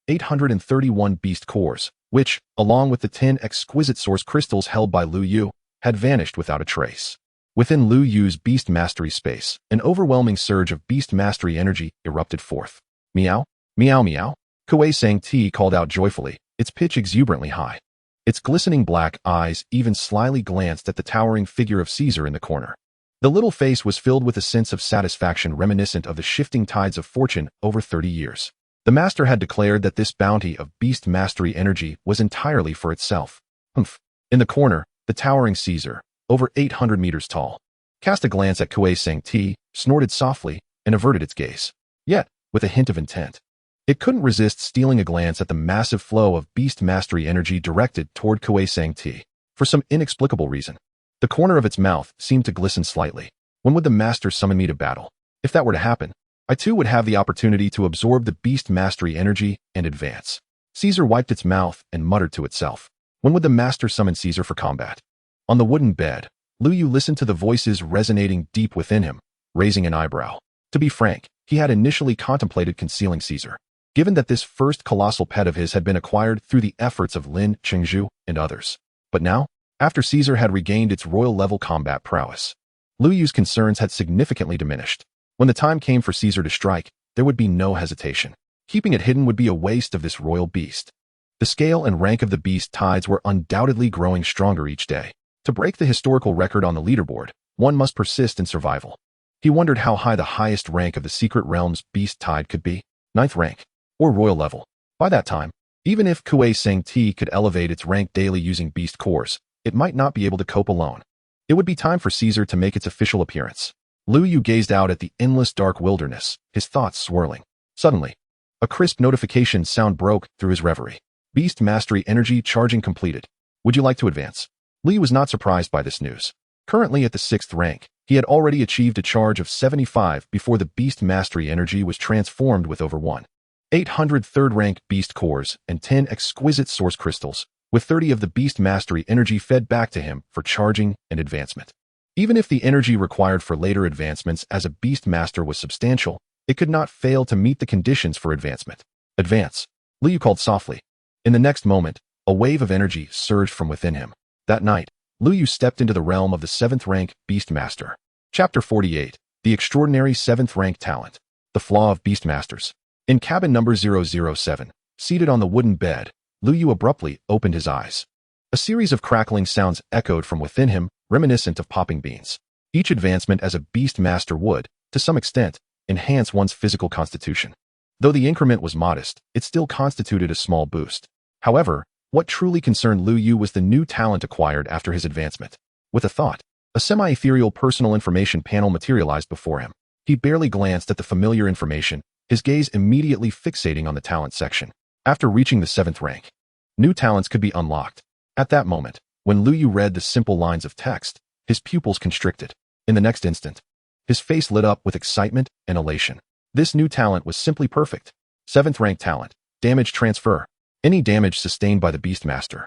831 beast cores, which, along with the 10 exquisite source crystals held by Lu Yu, had vanished without a trace. Within Lu Yu's Beastmastery space, an overwhelming surge of Beastmastery energy erupted forth. Meow, meow meow. Kuei Santi called out joyfully, its pitch exuberantly high. Its glistening black eyes even slyly glanced at the towering figure of Caesar in the corner. The little face was filled with a sense of satisfaction reminiscent of the shifting tides of fortune over 30 years. The master had declared that this bounty of Beastmastery energy was entirely for itself. Humph. In the corner, the towering Caesar, over 800 meters tall, cast a glance at Kuei Santi, snorted softly, and averted its gaze. Yet, with a hint of intent. It couldn't resist stealing a glance at the massive flow of Beastmastery energy directed toward Kuei Santi. For some inexplicable reason, the corner of its mouth seemed to glisten slightly. When would the master summon me to battle? If that were to happen, I too would have the opportunity to absorb the Beastmastery energy and advance. Caesar wiped its mouth and muttered to itself. When would the master summon Caesar for combat? On the wooden bed, Lu Yu listened to the voices resonating deep within him, raising an eyebrow. To be frank, he had initially contemplated concealing Caesar, given that this first colossal pet of his had been acquired through the efforts of Lin, Chengzhu, and others. But now, after Caesar had regained its royal-level combat prowess, Lu Yu's concerns had significantly diminished. When the time came for Caesar to strike, there would be no hesitation. Keeping it hidden would be a waste of this royal beast. The scale and rank of the beast tides were undoubtedly growing stronger each day. To break the historical record on the leaderboard, one must persist in survival. He wondered how high the highest rank of the secret realm's beast tide could be. 9th rank, or royal level. By that time, even if Kuei Santi could elevate its rank daily using beast cores, it might not be able to cope alone. It would be time for Caesar to make its official appearance. Lu Yu gazed out at the endless dark wilderness, his thoughts swirling. Suddenly, a crisp notification sound broke through his reverie. Beastmastery energy charging completed. Would you like to advance? Lu Yu was not surprised by this news. Currently at the 6th rank, he had already achieved a charge of 75 before the Beastmastery energy was transformed with over 800 3rd-rank beast cores and 10 exquisite source crystals, with 30 of the Beastmastery energy fed back to him for charging and advancement. Even if the energy required for later advancements as a Beastmaster was substantial, it could not fail to meet the conditions for advancement. Advance, Lu Yu called softly. In the next moment, a wave of energy surged from within him. That night, Lu Yu stepped into the realm of the 7th-rank Beastmaster. Chapter 48, The Extraordinary 7th-Rank Talent. The Flaw of Beastmasters. In cabin number 007, seated on the wooden bed, Lu Yu abruptly opened his eyes. A series of crackling sounds echoed from within him, reminiscent of popping beans. Each advancement as a Beastmaster would, to some extent, enhance one's physical constitution. Though the increment was modest, it still constituted a small boost. However, what truly concerned Lu Yu was the new talent acquired after his advancement. With a thought, a semi-ethereal personal information panel materialized before him. He barely glanced at the familiar information, his gaze immediately fixating on the talent section. After reaching the 7th rank, new talents could be unlocked. At that moment, when Lu Yu read the simple lines of text, his pupils constricted. In the next instant, his face lit up with excitement and elation. This new talent was simply perfect. 7th rank talent, damage transfer. Any damage sustained by the Beastmaster,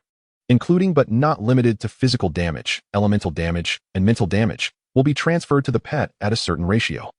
including but not limited to physical damage, elemental damage, and mental damage, will be transferred to the pet at a certain ratio.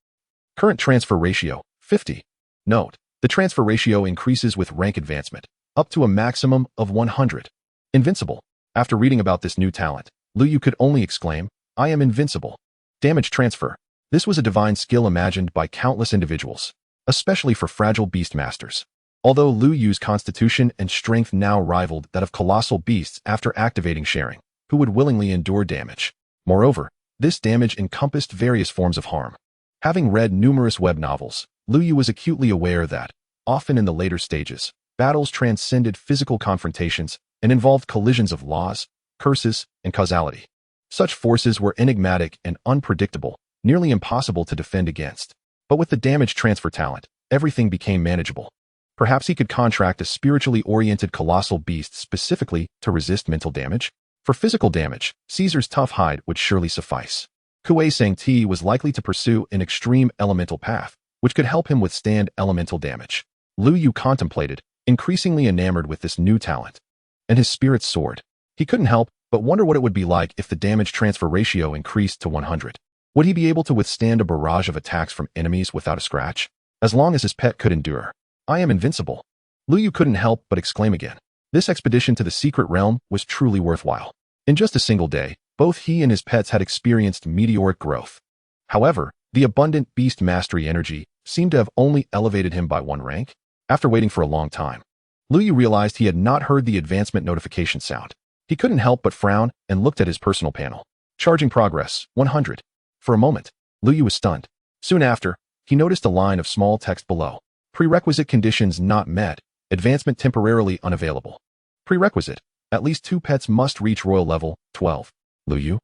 Current transfer ratio, 50. Note, the transfer ratio increases with rank advancement, up to a maximum of 100. Invincible. After reading about this new talent, Lu Yu could only exclaim, I am invincible. Damage transfer. This was a divine skill imagined by countless individuals, especially for fragile beastmasters. Although Lu Yu's constitution and strength now rivaled that of colossal beasts after activating sharing, who would willingly endure damage. Moreover, this damage encompassed various forms of harm. Having read numerous web novels, Lu Yu was acutely aware that, often in the later stages, battles transcended physical confrontations and involved collisions of laws, curses, and causality. Such forces were enigmatic and unpredictable, nearly impossible to defend against. But with the damage transfer talent, everything became manageable. Perhaps he could contract a spiritually oriented colossal beast specifically to resist mental damage? For physical damage, Caesar's tough hide would surely suffice. Kuei Sang-ti was likely to pursue an extreme elemental path, which could help him withstand elemental damage. Lu Yu contemplated, increasingly enamored with this new talent. And his spirits soared. He couldn't help but wonder what it would be like if the damage transfer ratio increased to 100. Would he be able to withstand a barrage of attacks from enemies without a scratch? As long as his pet could endure. I am invincible. Lu Yu couldn't help but exclaim again. This expedition to the secret realm was truly worthwhile. In just a single day, both he and his pets had experienced meteoric growth. However, the abundant Beastmastery energy seemed to have only elevated him by 1 rank. After waiting for a long time, Lu Yu realized he had not heard the advancement notification sound. He couldn't help but frown and looked at his personal panel. Charging progress, 100. For a moment, Lu Yu was stunned. Soon after, he noticed a line of small text below. Prerequisite conditions not met, advancement temporarily unavailable. Prerequisite, at least 2 pets must reach royal level, 12. Lu Yu?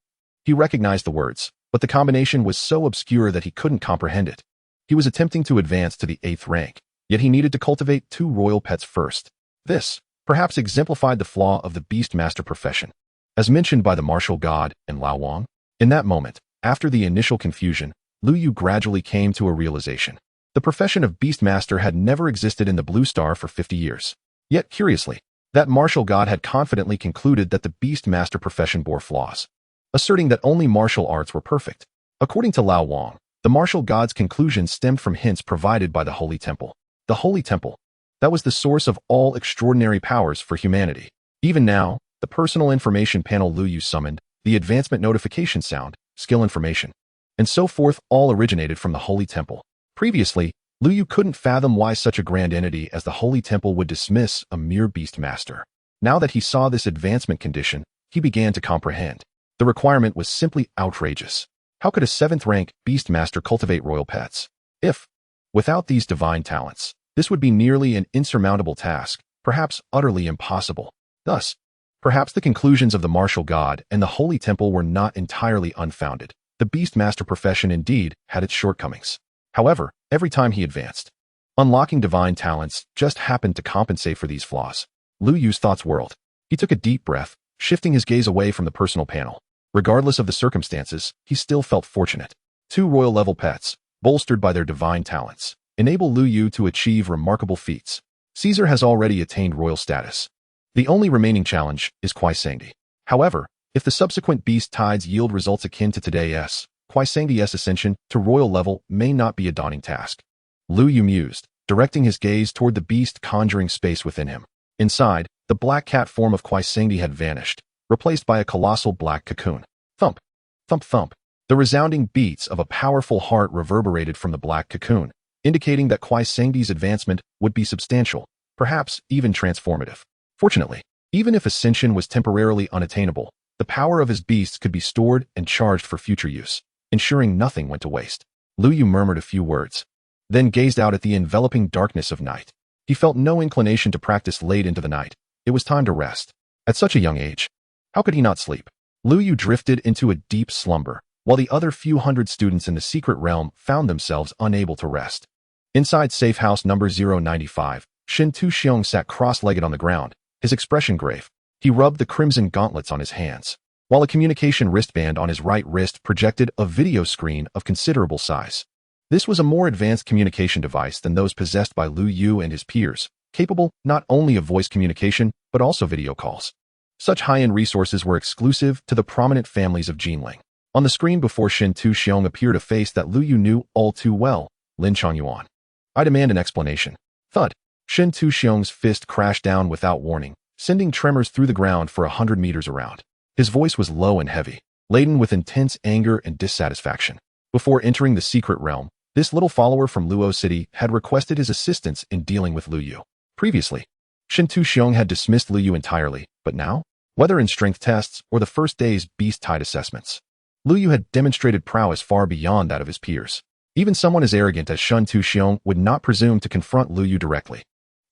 He recognized the words, but the combination was so obscure that he couldn't comprehend it. He was attempting to advance to the 8th rank, yet he needed to cultivate 2 royal pets first. This, perhaps exemplified the flaw of the Beastmaster profession. As mentioned by the martial god and Lao Wang, in that moment, after the initial confusion, Lu Yu gradually came to a realization. The profession of Beastmaster had never existed in the Blue Star for 50 years. Yet, curiously, that martial god had confidently concluded that the Beastmaster profession bore flaws, asserting that only martial arts were perfect. According to Lao Wang, the martial god's conclusion stemmed from hints provided by the Holy Temple. The Holy Temple. That was the source of all extraordinary powers for humanity. Even now, the personal information panel Lu Yu summoned, the advancement notification sound, skill information, and so forth all originated from the Holy Temple. Previously, Lu Yu couldn't fathom why such a grand entity as the Holy Temple would dismiss a mere Beastmaster. Now that he saw this advancement condition, he began to comprehend. The requirement was simply outrageous. How could a 7th rank Beastmaster cultivate royal pets? If, without these divine talents, this would be nearly an insurmountable task, perhaps utterly impossible. Thus, perhaps the conclusions of the martial god and the Holy Temple were not entirely unfounded. The Beastmaster profession indeed had its shortcomings. However, every time he advanced, unlocking divine talents just happened to compensate for these flaws. Lu Yu's thoughts whirled. He took a deep breath, shifting his gaze away from the personal panel. Regardless of the circumstances, he still felt fortunate. 2 royal-level pets, bolstered by their divine talents, enable Lu Yu to achieve remarkable feats. Caesar has already attained royal status. The only remaining challenge is Kuei Sang-ti. However, if the subsequent beast tides yield results akin to today's, Kuei Sang-ti's ascension to royal level may not be a daunting task. Lu Yu mused, directing his gaze toward the beast conjuring space within him. Inside, the black cat form of Kuei Sang-ti had vanished, replaced by a colossal black cocoon. Thump, thump, thump. The resounding beats of a powerful heart reverberated from the black cocoon, indicating that Kuei Sang-ti's advancement would be substantial, perhaps even transformative. Fortunately, even if Ascension was temporarily unattainable, the power of his beasts could be stored and charged for future use, ensuring nothing went to waste. Lu Yu murmured a few words, then gazed out at the enveloping darkness of night. He felt no inclination to practice late into the night. It was time to rest. At such a young age, how could he not sleep? Lu Yu drifted into a deep slumber, while the other few hundred students in the secret realm found themselves unable to rest. Inside safe house number 095, Shin Tu-xiong sat cross-legged on the ground, his expression grave. He rubbed the crimson gauntlets on his hands, while a communication wristband on his right wrist projected a video screen of considerable size. This was a more advanced communication device than those possessed by Lu Yu and his peers, capable not only of voice communication, but also video calls. Such high-end resources were exclusive to the prominent families of Jinling. On the screen before Shin Tu-xiong appeared a face that Lu Yu knew all too well, Lin Changyuan. I demand an explanation. Thud. Shen Tuxiong's fist crashed down without warning, sending tremors through the ground for 100 meters around. His voice was low and heavy, laden with intense anger and dissatisfaction. Before entering the secret realm, this little follower from Luo City had requested his assistance in dealing with Lu Yu. Previously, Shen Tuxiong had dismissed Lu Yu entirely, but now, whether in strength tests or the first day's beast type assessments, Lu Yu had demonstrated prowess far beyond that of his peers. Even someone as arrogant as Shen Tuxiong would not presume to confront Lu Yu directly.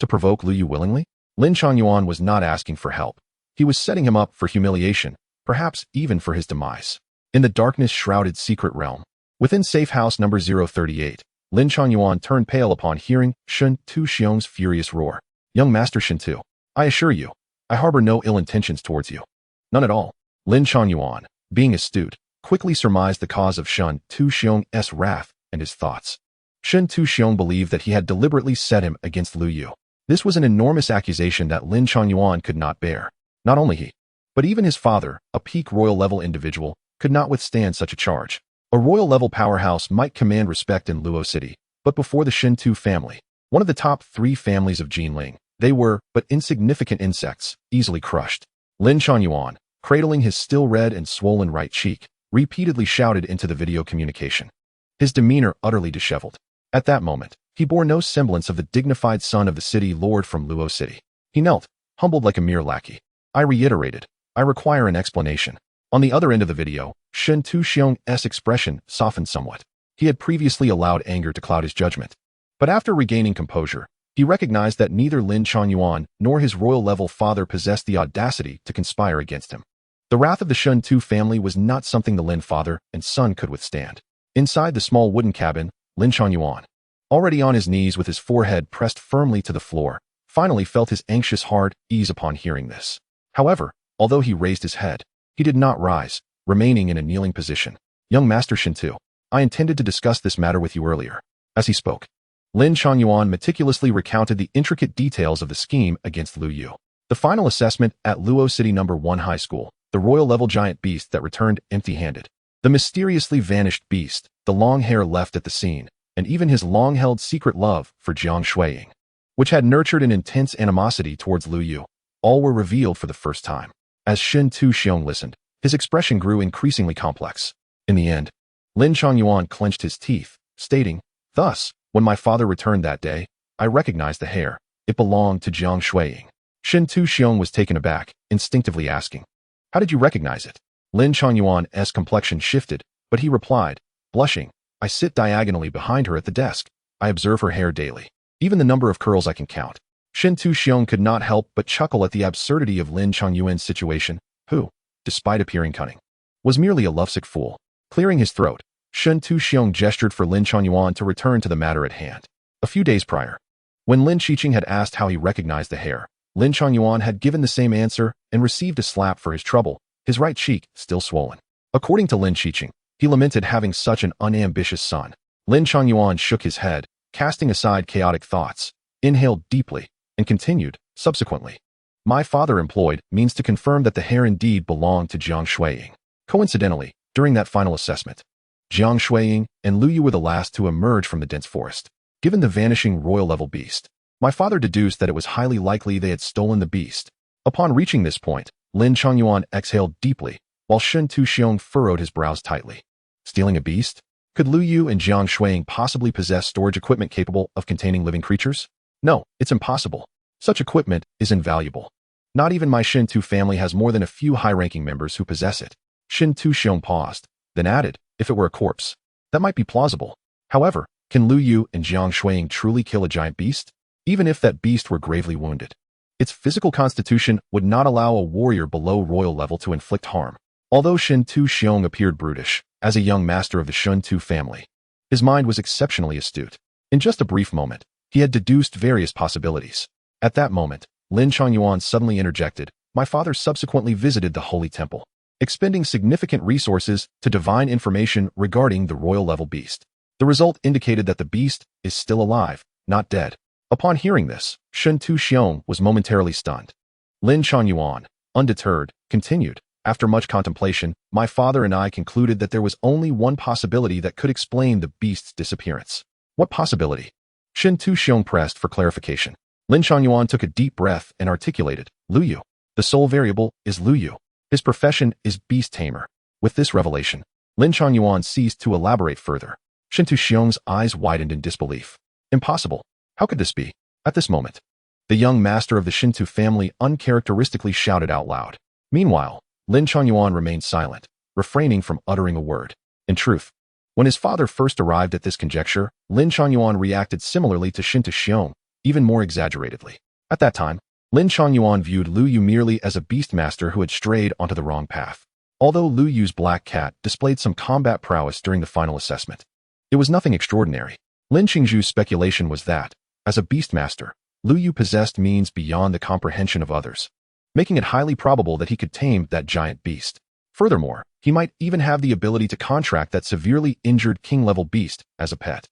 To provoke Lu Yu willingly? Lin Changyuan was not asking for help. He was setting him up for humiliation, perhaps even for his demise. In the darkness-shrouded secret realm, within safe house number 038, Lin Changyuan turned pale upon hearing Shen Tuxiong's furious roar. Young Master Shen Tu, I assure you, I harbor no ill intentions towards you. None at all. Lin Changyuan, being astute, quickly surmised the cause of Shen Tuxiong's wrath and his thoughts. Shen Tuxiong believed that he had deliberately set him against Lu Yu. This was an enormous accusation that Lin Changyuan could not bear. Not only he, but even his father, a peak royal-level individual, could not withstand such a charge. A royal-level powerhouse might command respect in Luo City, but before the Shen Tu family, one of the top 3 families of Jinling, they were but insignificant insects, easily crushed. Lin Changyuan, cradling his still red and swollen right cheek, repeatedly shouted into the video communication, his demeanor utterly disheveled. At that moment, he bore no semblance of the dignified son of the city lord from Luo City. He knelt, humbled like a mere lackey. I reiterated, I require an explanation. On the other end of the video, Shen Tuxiong's expression softened somewhat. He had previously allowed anger to cloud his judgment. But after regaining composure, he recognized that neither Lin Changyuan nor his royal-level father possessed the audacity to conspire against him. The wrath of the Shen Tu family was not something the Lin father and son could withstand. Inside the small wooden cabin, Lin Changyuan, already on his knees with his forehead pressed firmly to the floor, finally felt his anxious heart ease upon hearing this. However, although he raised his head, he did not rise, remaining in a kneeling position. Young Master Shen Tu, I intended to discuss this matter with you earlier. As he spoke, Lin Changyuan meticulously recounted the intricate details of the scheme against Lu Yu. The final assessment at Luo City No. 1 High School, the royal-level giant beast that returned empty-handed. The mysteriously vanished beast, the long hair left at the scene, and even his long-held secret love for Jiang Shuiying, which had nurtured an intense animosity towards Lu Yu, all were revealed for the first time. As Shen Tuxiong listened, his expression grew increasingly complex. In the end, Lin Changyuan clenched his teeth, stating, Thus, when my father returned that day, I recognized the hair. It belonged to Jiang Shuiying. Shen Tuxiong was taken aback, instinctively asking, How did you recognize it? Lin Changyuan's complexion shifted, but he replied, blushing, I sit diagonally behind her at the desk. I observe her hair daily. Even the number of curls I can count. Shen Tuxiong could not help but chuckle at the absurdity of Lin Changyuan's situation, who, despite appearing cunning, was merely a lovesick fool. Clearing his throat, Shen Tuxiong gestured for Lin Changyuan to return to the matter at hand. A few days prior, when Lin Qiqing had asked how he recognized the hair, Lin Changyuan had given the same answer and received a slap for his trouble, his right cheek still swollen. According to Lin Qiqing, he lamented having such an unambitious son. Lin Changyuan shook his head, casting aside chaotic thoughts, inhaled deeply, and continued, subsequently. My father employed means to confirm that the hair indeed belonged to Jiang Shuiying. Coincidentally, during that final assessment, Jiang Shuiying and Lu Yu were the last to emerge from the dense forest. Given the vanishing royal-level beast, my father deduced that it was highly likely they had stolen the beast. Upon reaching this point, Lin Changyuan exhaled deeply, while Shen Tuxiong furrowed his brows tightly. Stealing a beast? Could Lu Yu and Jiang Shuiying possibly possess storage equipment capable of containing living creatures? No, it's impossible. Such equipment is invaluable. Not even my Shen Tu family has more than a few high-ranking members who possess it. Shen Tuxiong paused, then added, if it were a corpse, that might be plausible. However, can Lu Yu and Jiang Shuiying truly kill a giant beast? Even if that beast were gravely wounded, its physical constitution would not allow a warrior below royal level to inflict harm. Although Shen Tuxiong appeared brutish, as a young master of the Shen Tu family, his mind was exceptionally astute. In just a brief moment, he had deduced various possibilities. At that moment, Lin Changyuan suddenly interjected, my father subsequently visited the Holy Temple, expending significant resources to divine information regarding the royal-level beast. The result indicated that the beast is still alive, not dead. Upon hearing this, Shen Tuxiong was momentarily stunned. Lin Changyuan, undeterred, continued, after much contemplation, my father and I concluded that there was only one possibility that could explain the beast's disappearance. What possibility? Shin Tu-xiong pressed for clarification. Lin Changyuan took a deep breath and articulated, Lu Yu. The sole variable is Lu Yu. His profession is beast tamer. With this revelation, Lin Changyuan ceased to elaborate further. Shin Tu-xiong's eyes widened in disbelief. Impossible. How could this be? At this moment, the young master of the Shintu family uncharacteristically shouted out loud. Meanwhile, Lin Changyuan remained silent, refraining from uttering a word. In truth, when his father first arrived at this conjecture, Lin Changyuan reacted similarly to Shin Tu-xiong, even more exaggeratedly. At that time, Lin Changyuan viewed Lu Yu merely as a beastmaster who had strayed onto the wrong path. Although Lu Yu's black cat displayed some combat prowess during the final assessment, it was nothing extraordinary. Lin Qingzhu's speculation was that, as a beastmaster, Lu Yu possessed means beyond the comprehension of others, making it highly probable that he could tame that giant beast. Furthermore, he might even have the ability to contract that severely injured king-level beast as a pet.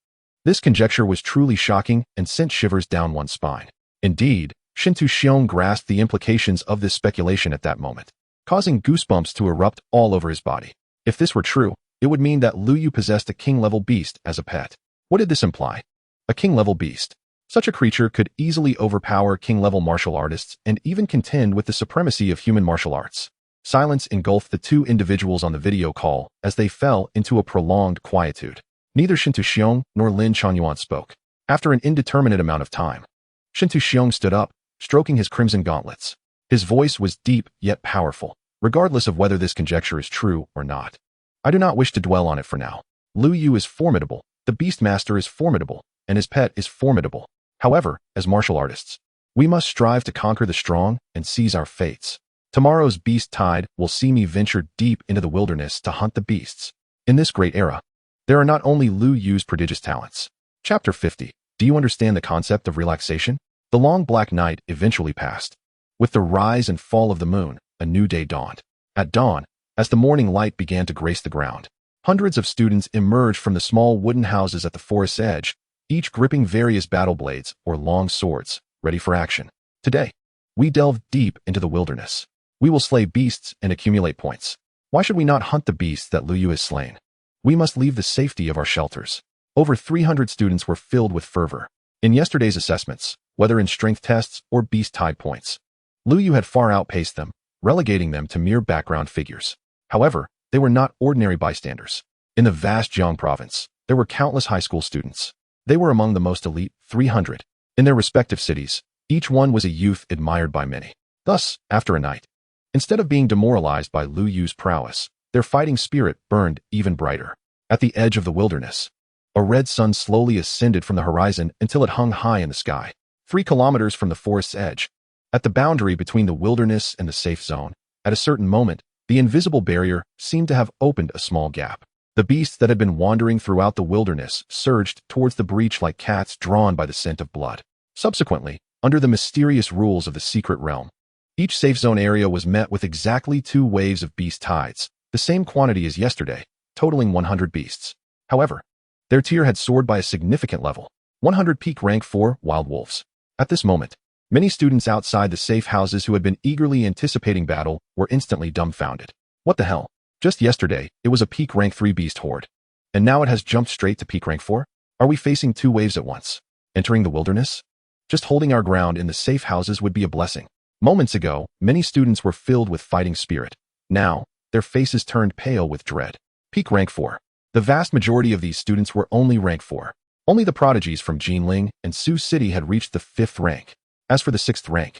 This conjecture was truly shocking and sent shivers down one's spine. Indeed, Shin Tu-xiong grasped the implications of this speculation at that moment, causing goosebumps to erupt all over his body. If this were true, it would mean that Lu Yu possessed a king-level beast as a pet. What did this imply? A king-level beast. Such a creature could easily overpower king-level martial artists and even contend with the supremacy of human martial arts. Silence engulfed the two individuals on the video call as they fell into a prolonged quietude. Neither Shin Tu-xiong nor Lin Changyuan spoke. After an indeterminate amount of time, Shin Tu-xiong stood up, stroking his crimson gauntlets. His voice was deep yet powerful, regardless of whether this conjecture is true or not. I do not wish to dwell on it for now. Lu Yu is formidable, the Beastmaster is formidable, and his pet is formidable. However, as martial artists, we must strive to conquer the strong and seize our fates. Tomorrow's beast tide will see me venture deep into the wilderness to hunt the beasts. In this great era, there are not only Lu Yu's prodigious talents. Chapter 50. Do you understand the concept of relaxation? The long black night eventually passed. With the rise and fall of the moon, a new day dawned. At dawn, as the morning light began to grace the ground, hundreds of students emerged from the small wooden houses at the forest's edge, each gripping various battle blades or long swords, ready for action. Today, we delve deep into the wilderness. We will slay beasts and accumulate points. Why should we not hunt the beasts that Lu Yu has slain? We must leave the safety of our shelters. Over 300 students were filled with fervor. In yesterday's assessments, whether in strength tests or beast tide points, Lu Yu had far outpaced them, relegating them to mere background figures. However, they were not ordinary bystanders. In the vast Jiang province, there were countless high school students. They were among the most elite 300. In their respective cities, each one was a youth admired by many. Thus, after a night, instead of being demoralized by Lu Yu's prowess, their fighting spirit burned even brighter. At the edge of the wilderness, a red sun slowly ascended from the horizon until it hung high in the sky. 3 kilometers from the forest's edge, at the boundary between the wilderness and the safe zone, at a certain moment, the invisible barrier seemed to have opened a small gap. The beasts that had been wandering throughout the wilderness surged towards the breach like cats drawn by the scent of blood. Subsequently, under the mysterious rules of the secret realm, each safe zone area was met with exactly 2 waves of beast tides, the same quantity as yesterday, totaling 100 beasts. However, their tier had soared by a significant level, 100 peak rank 4 wild wolves. At this moment, many students outside the safe houses who had been eagerly anticipating battle were instantly dumbfounded. What the hell? Just yesterday, it was a peak rank 3 beast horde. And now it has jumped straight to peak rank 4? Are we facing 2 waves at once? Entering the wilderness? Just holding our ground in the safe houses would be a blessing. Moments ago, many students were filled with fighting spirit. Now, their faces turned pale with dread. Peak rank 4. The vast majority of these students were only rank 4. Only the prodigies from Jinling and Sioux City had reached the 5th rank. As for the 6th rank,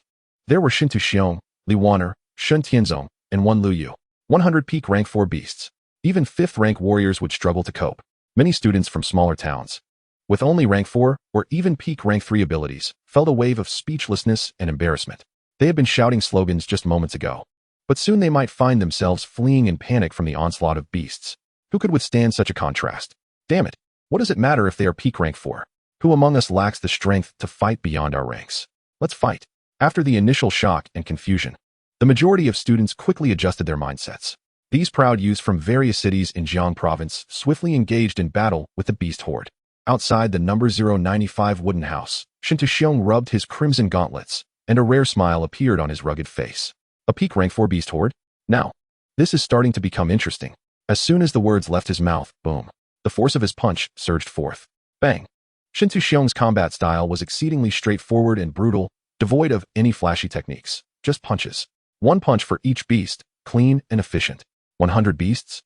there were Shin Tu-xiong, Li Waner, Shun Tianzong, and 1 Lu Yu. 100 peak rank 4 beasts. Even 5th rank warriors would struggle to cope. Many students from smaller towns, with only rank 4 or even peak rank 3 abilities, felt a wave of speechlessness and embarrassment. They had been shouting slogans just moments ago, but soon they might find themselves fleeing in panic from the onslaught of beasts. Who could withstand such a contrast? Damn it, what does it matter if they are peak rank 4? Who among us lacks the strength to fight beyond our ranks? Let's fight. After the initial shock and confusion, the majority of students quickly adjusted their mindsets. These proud youths from various cities in Jiang province swiftly engaged in battle with the beast horde. Outside the number 095 wooden house, Shin Tu-xiong rubbed his crimson gauntlets, and a rare smile appeared on his rugged face. A peak rank 4 beast horde? Now, this is starting to become interesting. As soon as the words left his mouth, boom, the force of his punch surged forth. Bang! Shin Tu-xiong's combat style was exceedingly straightforward and brutal, devoid of any flashy techniques, just punches. One punch for each beast, clean and efficient. 100 beasts?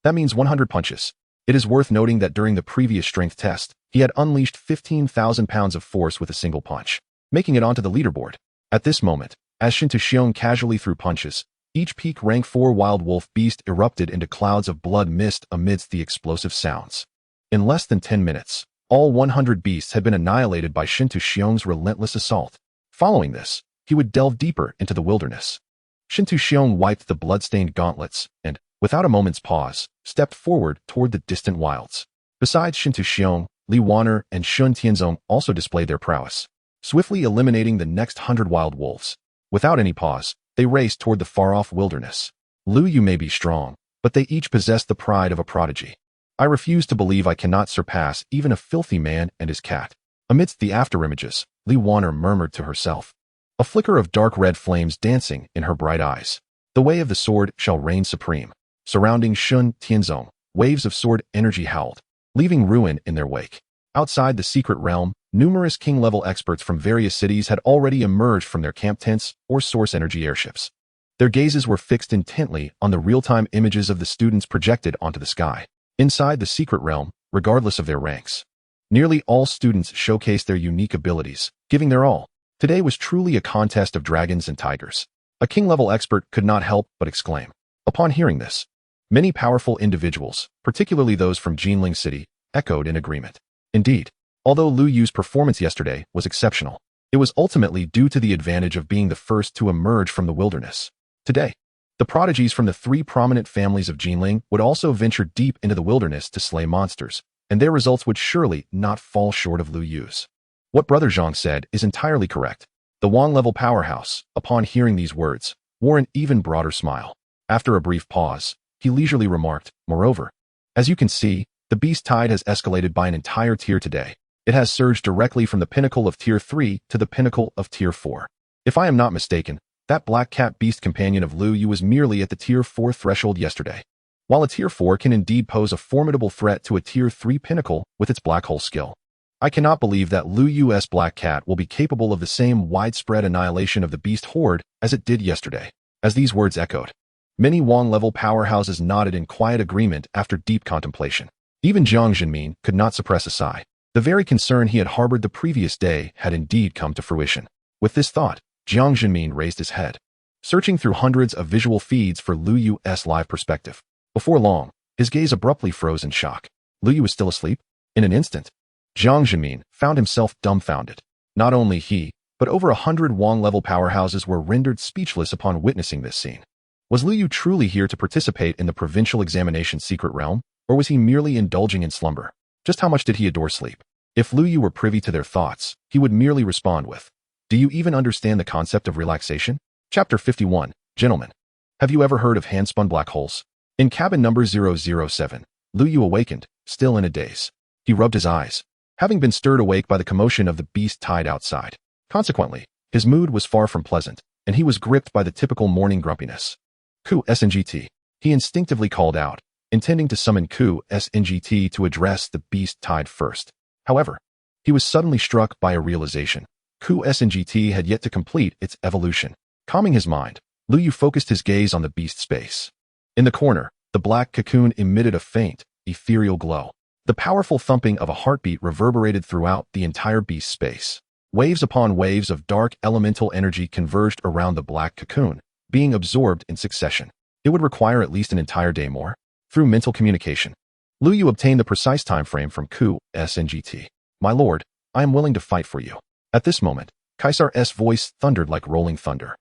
That means 100 punches. It is worth noting that during the previous strength test, he had unleashed 15,000 pounds of force with a single punch, making it onto the leaderboard. At this moment, as Shin Tu-xiong casually threw punches, each peak rank 4 wild wolf beast erupted into clouds of blood mist amidst the explosive sounds. In less than 10 minutes, all 100 beasts had been annihilated by Shin Tu-xiong's relentless assault. Following this, he would delve deeper into the wilderness. Shin Tu-xiong wiped the blood-stained gauntlets and, without a moment's pause, stepped forward toward the distant wilds. Besides Shin Tu-xiong, Li Wan'er and Shun Tianzong also displayed their prowess, swiftly eliminating the next 100 wild wolves. Without any pause, they raced toward the far-off wilderness. Lu Yu may be strong, but they each possessed the pride of a prodigy. I refuse to believe I cannot surpass even a filthy man and his cat. Amidst the afterimages, Li Wan'er murmured to herself, a flicker of dark red flames dancing in her bright eyes. The way of the sword shall reign supreme. Surrounding Shun Tianzong, waves of sword energy howled, leaving ruin in their wake. Outside the secret realm, numerous king-level experts from various cities had already emerged from their camp tents or source energy airships. Their gazes were fixed intently on the real-time images of the students projected onto the sky. Inside the secret realm, regardless of their ranks, nearly all students showcased their unique abilities, giving their all. Today was truly a contest of dragons and tigers. A king-level expert could not help but exclaim. Upon hearing this, many powerful individuals, particularly those from Jinling City, echoed in agreement. Indeed, although Lu Yu's performance yesterday was exceptional, it was ultimately due to the advantage of being the first to emerge from the wilderness. Today, the prodigies from the 3 prominent families of Jinling would also venture deep into the wilderness to slay monsters, and their results would surely not fall short of Lu Yu's. What Brother Zhang said is entirely correct. The Wang-level powerhouse, upon hearing these words, wore an even broader smile. After a brief pause, he leisurely remarked, moreover, as you can see, the beast tide has escalated by an entire tier today. It has surged directly from the pinnacle of Tier 3 to the pinnacle of Tier 4. If I am not mistaken, that black cat beast companion of Lu Yu was merely at the Tier 4 threshold yesterday. While a Tier 4 can indeed pose a formidable threat to a Tier 3 pinnacle with its black hole skill, I cannot believe that Lu Yu's black cat will be capable of the same widespread annihilation of the beast horde as it did yesterday. As these words echoed, many Wang-level powerhouses nodded in quiet agreement after deep contemplation. Even Jiang Jinmin could not suppress a sigh. The very concern he had harbored the previous day had indeed come to fruition. With this thought, Jiang Jinmin raised his head, searching through hundreds of visual feeds for Lu Yu's live perspective. Before long, his gaze abruptly froze in shock. Lu Yu was still asleep? In an instant, Jiang Jinmin found himself dumbfounded. Not only he, but over 100 Wang-level powerhouses were rendered speechless upon witnessing this scene. Was Lu Yu truly here to participate in the provincial examination secret realm, or was he merely indulging in slumber? Just how much did he adore sleep? If Lu Yu were privy to their thoughts, he would merely respond with, do you even understand the concept of relaxation? Chapter 51, Gentlemen. Have you ever heard of hand-spun black holes? In cabin number 007, Lu Yu awakened, still in a daze. He rubbed his eyes, having been stirred awake by the commotion of the beast tide outside. Consequently, his mood was far from pleasant, and he was gripped by the typical morning grumpiness. Ku SNGT. He instinctively called out, intending to summon Ku SNGT to address the beast tide first. However, he was suddenly struck by a realization. Ku SNGT had yet to complete its evolution. Calming his mind, Lu Yu focused his gaze on the beast space. In the corner, the black cocoon emitted a faint, ethereal glow. The powerful thumping of a heartbeat reverberated throughout the entire beast space. Waves upon waves of dark elemental energy converged around the black cocoon, being absorbed in succession. It would require at least an entire day more. Through mental communication, Lu Yu obtained the precise time frame from Ku SNGT. My lord, I am willing to fight for you. At this moment, Kaisar's voice thundered like rolling thunder.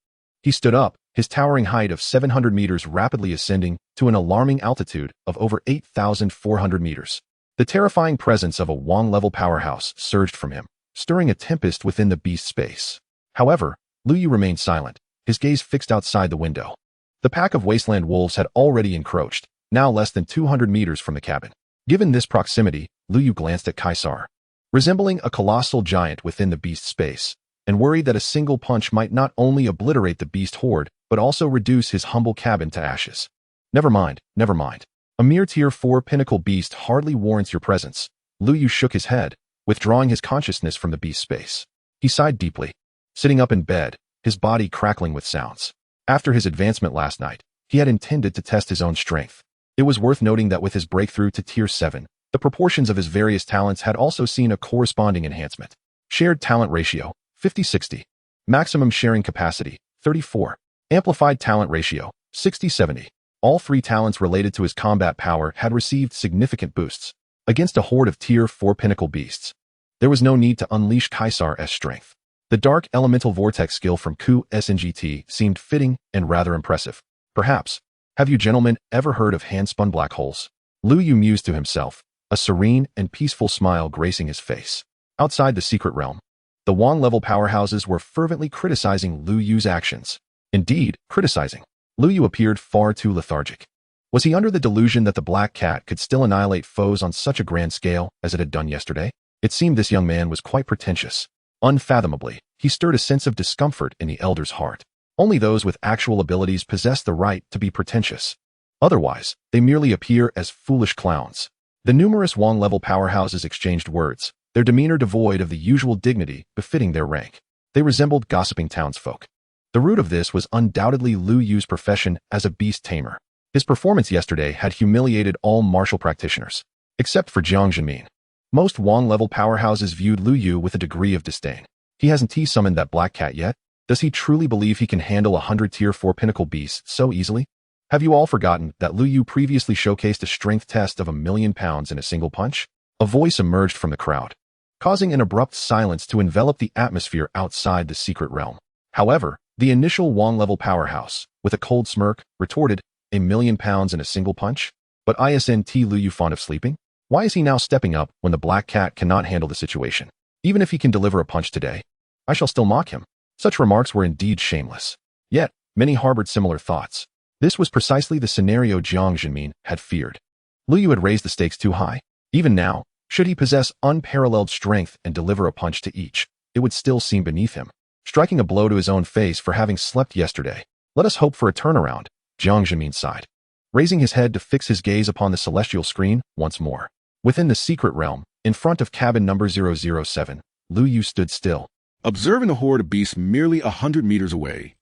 He stood up, his towering height of 700 meters rapidly ascending to an alarming altitude of over 8,400 meters. The terrifying presence of a Wang-level powerhouse surged from him, stirring a tempest within the beast space. However, Lu Yu remained silent, his gaze fixed outside the window. The pack of wasteland wolves had already encroached, now less than 200 meters from the cabin. Given this proximity, Lu Yu glanced at Kaisar, resembling a colossal giant within the beast space, and worried that a single punch might not only obliterate the beast horde, but also reduce his humble cabin to ashes. Never mind, never mind. A mere Tier 4 pinnacle beast hardly warrants your presence. Lu Yu shook his head, withdrawing his consciousness from the beast space. He sighed deeply, sitting up in bed, his body crackling with sounds. After his advancement last night, he had intended to test his own strength. It was worth noting that with his breakthrough to Tier 7, the proportions of his various talents had also seen a corresponding enhancement. Shared talent ratio, 50-60. Maximum sharing capacity, 34. Amplified talent ratio, 60-70. All 3 talents related to his combat power had received significant boosts. Against a horde of Tier 4 pinnacle beasts, there was no need to unleash Caesar's strength. The Dark Elemental Vortex skill from Ascension seemed fitting and rather impressive. Perhaps, have you gentlemen ever heard of hand-spun black holes? Lu Yu mused to himself, a serene and peaceful smile gracing his face. Outside the secret realm, the Wang-level powerhouses were fervently criticizing Lu Yu's actions. Indeed, criticizing. Lu Yu appeared far too lethargic. Was he under the delusion that the Black Cat could still annihilate foes on such a grand scale as it had done yesterday? It seemed this young man was quite pretentious. Unfathomably, he stirred a sense of discomfort in the elder's heart. Only those with actual abilities possess the right to be pretentious. Otherwise, they merely appear as foolish clowns. The numerous Wang-level powerhouses exchanged words, their demeanor devoid of the usual dignity befitting their rank. They resembled gossiping townsfolk. The root of this was undoubtedly Lu Yu's profession as a beast tamer. His performance yesterday had humiliated all martial practitioners, except for Jiang Jinmin. Most Wang-level powerhouses viewed Lu Yu with a degree of disdain. He hasn't summoned that black cat yet? Does he truly believe he can handle 100 Tier 4 pinnacle beasts so easily? Have you all forgotten that Lu Yu previously showcased a strength test of 1,000,000 pounds in a single punch? A voice emerged from the crowd, causing an abrupt silence to envelop the atmosphere outside the secret realm. However, the initial Wang-level powerhouse, with a cold smirk, retorted, 1,000,000 pounds in a single punch? But isn't Lu Yu fond of sleeping? Why is he now stepping up when the black cat cannot handle the situation? Even if he can deliver a punch today, I shall still mock him. Such remarks were indeed shameless. Yet, many harbored similar thoughts. This was precisely the scenario Jiang Jinmin had feared. Lu Yu had raised the stakes too high. Even now, should he possess unparalleled strength and deliver a punch to each, it would still seem beneath him, striking a blow to his own face for having slept yesterday. Let us hope for a turnaround, Jiang Jinmin sighed, raising his head to fix his gaze upon the celestial screen once more. Within the secret realm, in front of cabin number 007, Lu Yu stood still, observing a horde of beasts merely 100 meters away.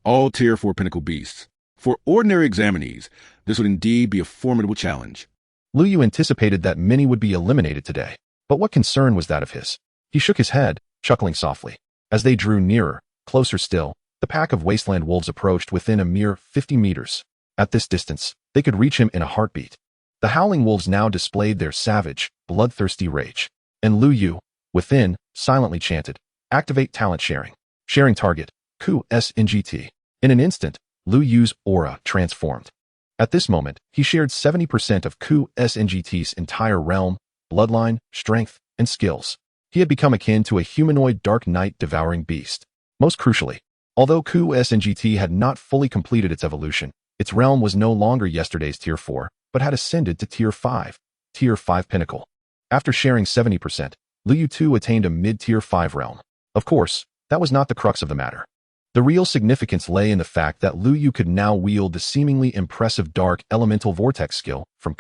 All Tier 4 pinnacle beasts. For ordinary examinees, this would indeed be a formidable challenge. Lu Yu anticipated that many would be eliminated today, but what concern was that of his? He shook his head, chuckling softly. As they drew nearer, closer still, the pack of wasteland wolves approached within a mere 50 meters. At this distance, they could reach him in a heartbeat. The howling wolves now displayed their savage, bloodthirsty rage. And Lu Yu, within, silently chanted, activate talent sharing. Sharing target, Ascension. In an instant, Lu Yu's aura transformed. At this moment, he shared 70% of Ascension's entire realm, bloodline, strength, and skills. He had become akin to a humanoid Dark Knight devouring beast. Most crucially, although Ascension had not fully completed its evolution, its realm was no longer yesterday's Tier 4, but had ascended to Tier 5 pinnacle. After sharing 70%, Lu Yu too attained a mid-Tier 5 realm. Of course, that was not the crux of the matter. The real significance lay in the fact that Lu Yu could now wield the seemingly impressive Dark Elemental Vortex skill from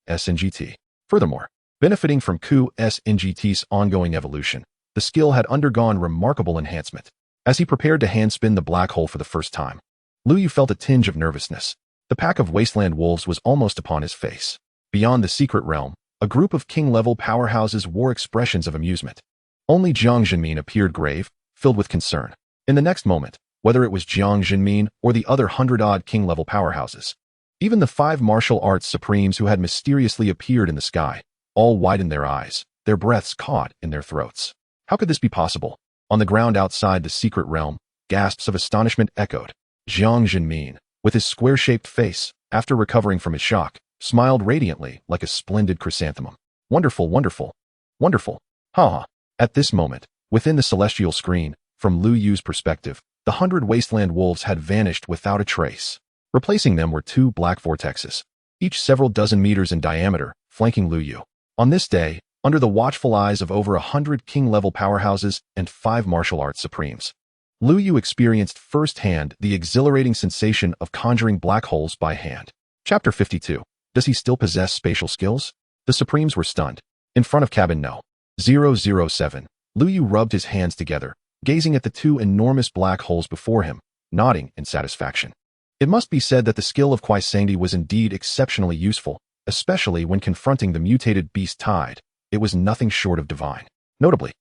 Ascension. Furthermore, benefiting from Ascension's ongoing evolution, the skill had undergone remarkable enhancement. As he prepared to hand-spin the black hole for the first time, Lu Yu felt a tinge of nervousness. The pack of wasteland wolves was almost upon his face. Beyond the secret realm, a group of king-level powerhouses wore expressions of amusement. Only Jiang Jinmin appeared grave, filled with concern. In the next moment, whether it was Jiang Jinmin or the other 100-odd king-level powerhouses, even the 5 martial arts supremes who had mysteriously appeared in the sky, all widened their eyes, their breaths caught in their throats. How could this be possible? On the ground outside the secret realm, gasps of astonishment echoed. Jiang Jinmin, with his square-shaped face, after recovering from his shock, smiled radiantly like a splendid chrysanthemum. Wonderful, wonderful, wonderful. Ha! At this moment, within the celestial screen, from Lu Yu's perspective, the 100 wasteland wolves had vanished without a trace. Replacing them were 2 black vortexes, each several dozen meters in diameter, flanking Lu Yu. On this day, under the watchful eyes of over 100 king-level powerhouses and 5 martial arts supremes, Lu Yu experienced firsthand the exhilarating sensation of conjuring black holes by hand. Chapter 52. Does he still possess spatial skills? The Supremes were stunned. In front of cabin No. 007. Lu Yu rubbed his hands together, gazing at the two enormous black holes before him, nodding in satisfaction. It must be said that the skill of Kwaisangdi was indeed exceptionally useful, especially when confronting the mutated beast tide. It was nothing short of divine. Notably,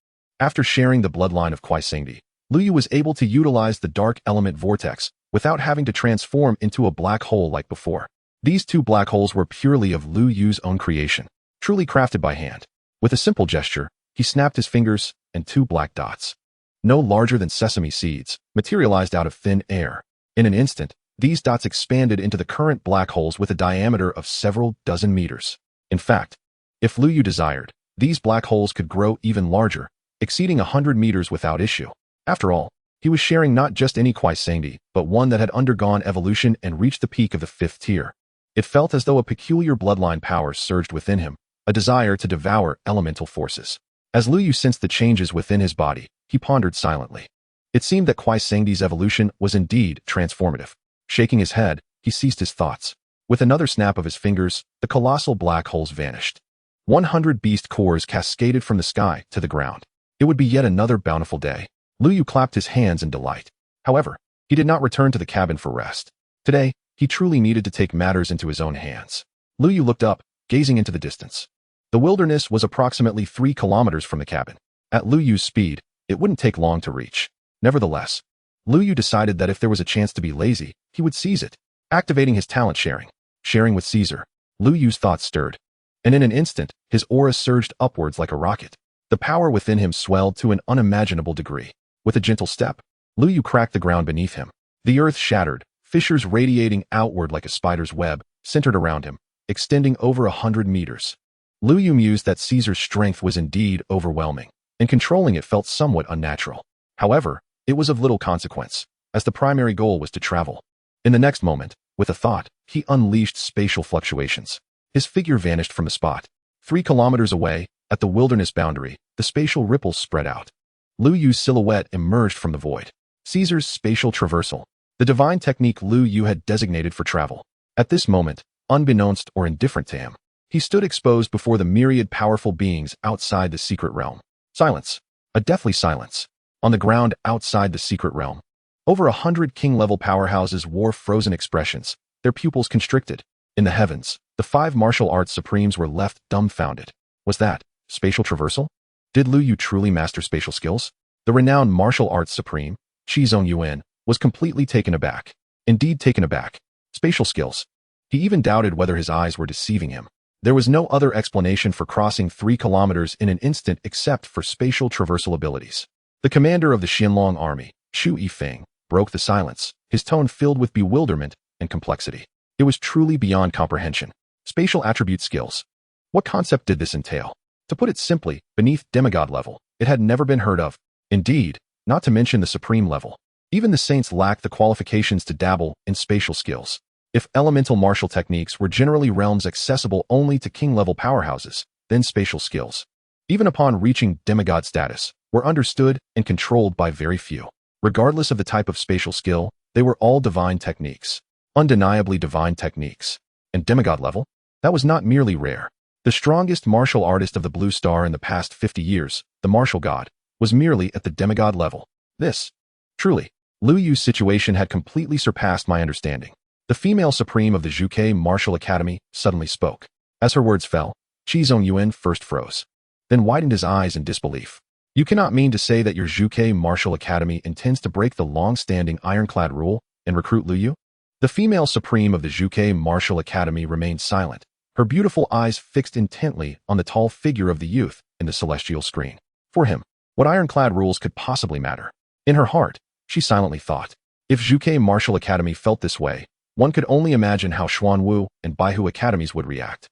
after sharing the bloodline of Kwaisangdi, Lu Yu was able to utilize the dark element vortex without having to transform into a black hole like before. These two black holes were purely of Lu Yu's own creation, truly crafted by hand. With a simple gesture, he snapped his fingers, and two black dots, no larger than sesame seeds, materialized out of thin air. In an instant, these dots expanded into the current black holes with a diameter of several dozen meters. In fact, if Lu Yu desired, these black holes could grow even larger, exceeding 100 meters without issue. After all, he was sharing not just any Kwaisangdi, but one that had undergone evolution and reached the peak of the 5th tier. It felt as though a peculiar bloodline power surged within him, a desire to devour elemental forces. As Lu Yu sensed the changes within his body, he pondered silently. It seemed that Kwaisangdi's evolution was indeed transformative. Shaking his head, he ceased his thoughts. With another snap of his fingers, the colossal black holes vanished. 100 beast cores cascaded from the sky to the ground. It would be yet another bountiful day. Lu Yu clapped his hands in delight. However, he did not return to the cabin for rest. Today, he truly needed to take matters into his own hands. Lu Yu looked up, gazing into the distance. The wilderness was approximately 3 kilometers from the cabin. At Lu Yu's speed, it wouldn't take long to reach. Nevertheless, Lu Yu decided that if there was a chance to be lazy, he would seize it. Activating his talent sharing with Caesar, Lu Yu's thoughts stirred. And in an instant, his aura surged upwards like a rocket. The power within him swelled to an unimaginable degree. With a gentle step, Lu Yu cracked the ground beneath him. The earth shattered, fissures radiating outward like a spider's web, centered around him, extending over 100 meters. Lu Yu mused that Caesar's strength was indeed overwhelming, and controlling it felt somewhat unnatural. However, it was of little consequence, as the primary goal was to travel. In the next moment, with a thought, he unleashed spatial fluctuations. His figure vanished from the spot. 3 kilometers away, at the wilderness boundary, the spatial ripples spread out. Lu Yu's silhouette emerged from the void. Caesar's spatial traversal, the divine technique Lu Yu had designated for travel. At this moment, unbeknownst or indifferent to him, he stood exposed before the myriad powerful beings outside the secret realm. Silence. A deathly silence. On the ground outside the secret realm, over 100 king-level powerhouses wore frozen expressions, their pupils constricted. In the heavens, the 5 martial arts supremes were left dumbfounded. Was that spatial traversal? Did Lu Yu truly master spatial skills? The renowned martial arts supreme, Qi Zongyuan, was completely taken aback. Indeed taken aback. Spatial skills. He even doubted whether his eyes were deceiving him. There was no other explanation for crossing 3 kilometers in an instant except for spatial traversal abilities. The commander of the Xianlong army, Chu Yifeng, broke the silence, his tone filled with bewilderment and complexity. It was truly beyond comprehension. Spatial attribute skills. What concept did this entail? To put it simply, beneath demigod level, it had never been heard of. Indeed, not to mention the supreme level. Even the saints lacked the qualifications to dabble in spatial skills. If elemental martial techniques were generally realms accessible only to king-level powerhouses, then spatial skills, even upon reaching demigod status, were understood and controlled by very few. Regardless of the type of spatial skill, they were all divine techniques. Undeniably divine techniques. And demigod level? That was not merely rare. The strongest martial artist of the Blue Star in the past 50 years, the martial god, was merely at the demigod level. This, truly, Lu Yu's situation had completely surpassed my understanding. The female supreme of the Zhuke Martial Academy suddenly spoke. As her words fell, Qi Zongyuan first froze, then widened his eyes in disbelief. You cannot mean to say that your Zhuke Martial Academy intends to break the long-standing ironclad rule and recruit Lu Yu? The female supreme of the Zhuke Martial Academy remained silent, her beautiful eyes fixed intently on the tall figure of the youth in the celestial screen. For him, what ironclad rules could possibly matter? In her heart, she silently thought, if Zhuke Martial Academy felt this way, one could only imagine how Xuanwu and Baihu academies would react.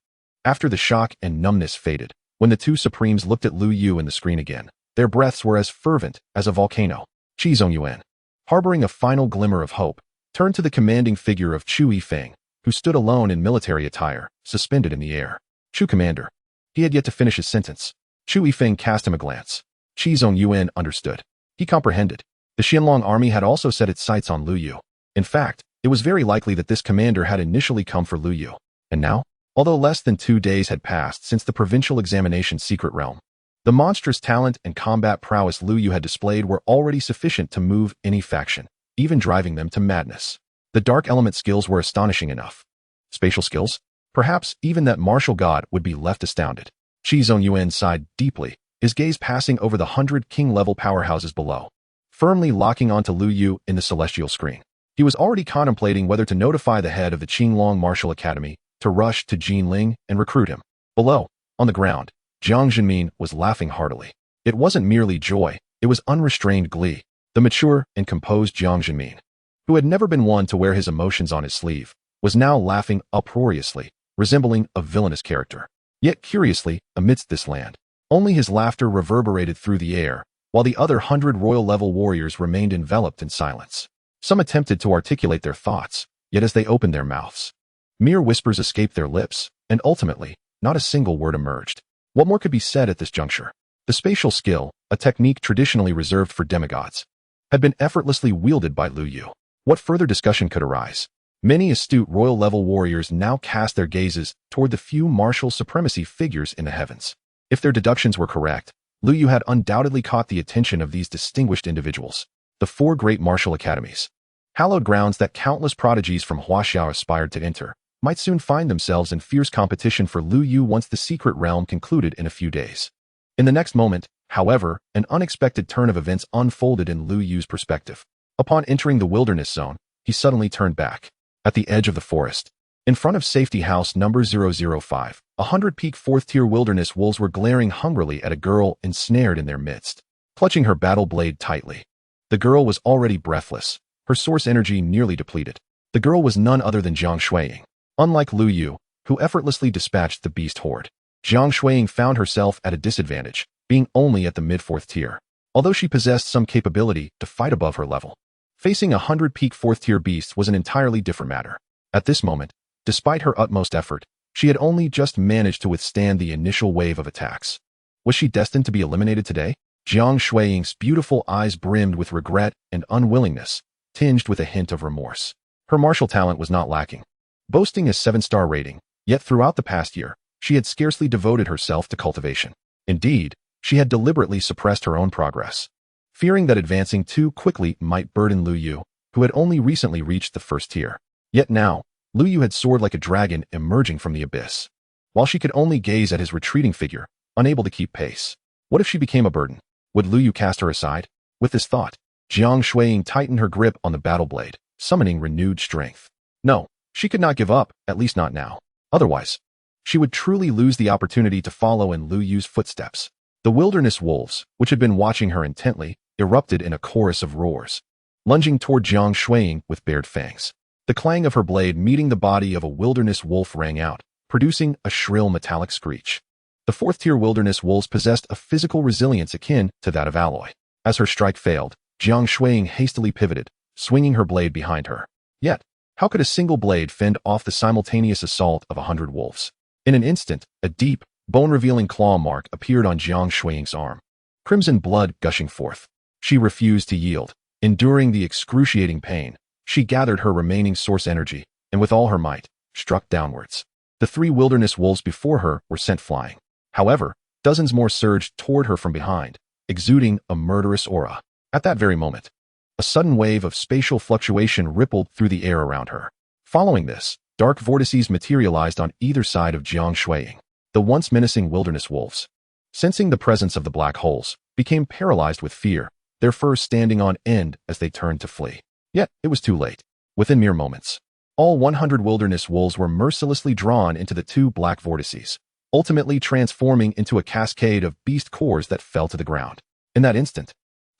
After the shock and numbness faded, when the two supremes looked at Lu Yu in the screen again, their breaths were as fervent as a volcano. Qi Zongyuan, harboring a final glimmer of hope, turned to the commanding figure of Chu Yifeng, who stood alone in military attire, suspended in the air. Chu commander. He had yet to finish his sentence. Chu Yifeng cast him a glance. Qi Zongyuan understood. He comprehended. The Xianlong army had also set its sights on Lu Yu. In fact, it was very likely that this commander had initially come for Lu Yu. And now, although less than 2 days had passed since the provincial examination secret realm, The monstrous talent and combat prowess Lu Yu had displayed were already sufficient to move any faction, even driving them to madness. The dark element skills were astonishing enough. Spatial skills? Perhaps even that martial god would be left astounded. Qi Zongyuan sighed deeply, his gaze passing over the 100 king-level powerhouses below, firmly locking onto Lu Yu in the celestial screen. He was already contemplating whether to notify the head of the Qinglong Martial Academy to rush to Jinling and recruit him. Below, on the ground, Jiang Zhenmin was laughing heartily. It wasn't merely joy, it was unrestrained glee. The mature and composed Jiang Zhenmin, who had never been one to wear his emotions on his sleeve, was now laughing uproariously, resembling a villainous character. Yet curiously, amidst this land, only his laughter reverberated through the air, while the other 100 royal-level warriors remained enveloped in silence. Some attempted to articulate their thoughts, yet as they opened their mouths, mere whispers escaped their lips, and ultimately, not a single word emerged. What more could be said at this juncture? The spatial skill, a technique traditionally reserved for demigods, had been effortlessly wielded by Lu Yu. What further discussion could arise? Many astute royal-level warriors now cast their gazes toward the few martial supremacy figures in the heavens. If their deductions were correct, Lu Yu had undoubtedly caught the attention of these distinguished individuals. The 4 great martial academies, hallowed grounds that countless prodigies from Huaxiao aspired to enter, might soon find themselves in fierce competition for Lu Yu once the secret realm concluded in a few days. In the next moment, however, an unexpected turn of events unfolded in Lu Yu's perspective. Upon entering the wilderness zone, he suddenly turned back. At the edge of the forest, in front of safety house number 005, 100-peak 4th-tier wilderness wolves were glaring hungrily at a girl ensnared in their midst, clutching her battle blade tightly. The girl was already breathless, her source energy nearly depleted. The girl was none other than Zhang Shuiying. Unlike Lu Yu, who effortlessly dispatched the beast horde, Zhang Shuiying found herself at a disadvantage, being only at the mid-4th tier, although she possessed some capability to fight above her level. Facing 100-peak 4th-tier beasts was an entirely different matter. At this moment, despite her utmost effort, she had only just managed to withstand the initial wave of attacks. Was she destined to be eliminated today? Zhang Shuiying's beautiful eyes brimmed with regret and unwillingness, tinged with a hint of remorse. Her martial talent was not lacking, boasting a 7-star rating, yet throughout the past year, she had scarcely devoted herself to cultivation. Indeed, she had deliberately suppressed her own progress, fearing that advancing too quickly might burden Lu Yu, who had only recently reached the 1st tier. Yet now, Lu Yu had soared like a dragon emerging from the abyss, while she could only gaze at his retreating figure, unable to keep pace. What if she became a burden? Would Lu Yu cast her aside? With this thought, Jiang Shuiying tightened her grip on the battle blade, summoning renewed strength. No, she could not give up, at least not now. Otherwise, she would truly lose the opportunity to follow in Lu Yu's footsteps. The wilderness wolves, which had been watching her intently, erupted in a chorus of roars, lunging toward Jiang Shuiying with bared fangs. The clang of her blade meeting the body of a wilderness wolf rang out, producing a shrill metallic screech. The 4th-tier wilderness wolves possessed a physical resilience akin to that of alloy. As her strike failed, Jiang Shuiying hastily pivoted, swinging her blade behind her. Yet, how could a single blade fend off the simultaneous assault of 100 wolves? In an instant, a deep, bone-revealing claw mark appeared on Jiang Shuiying's arm, crimson blood gushing forth. She refused to yield. Enduring the excruciating pain, she gathered her remaining source energy, and with all her might, struck downwards. The 3 wilderness wolves before her were sent flying. However, dozens more surged toward her from behind, exuding a murderous aura. At that very moment, a sudden wave of spatial fluctuation rippled through the air around her. Following this, dark vortices materialized on either side of Jiang Shuiying. The once menacing wilderness wolves, sensing the presence of the black holes, became paralyzed with fear, their furs standing on end as they turned to flee. Yet, it was too late. Within mere moments, all 100 wilderness wolves were mercilessly drawn into the 2 black vortices, ultimately transforming into a cascade of beast cores that fell to the ground. In that instant,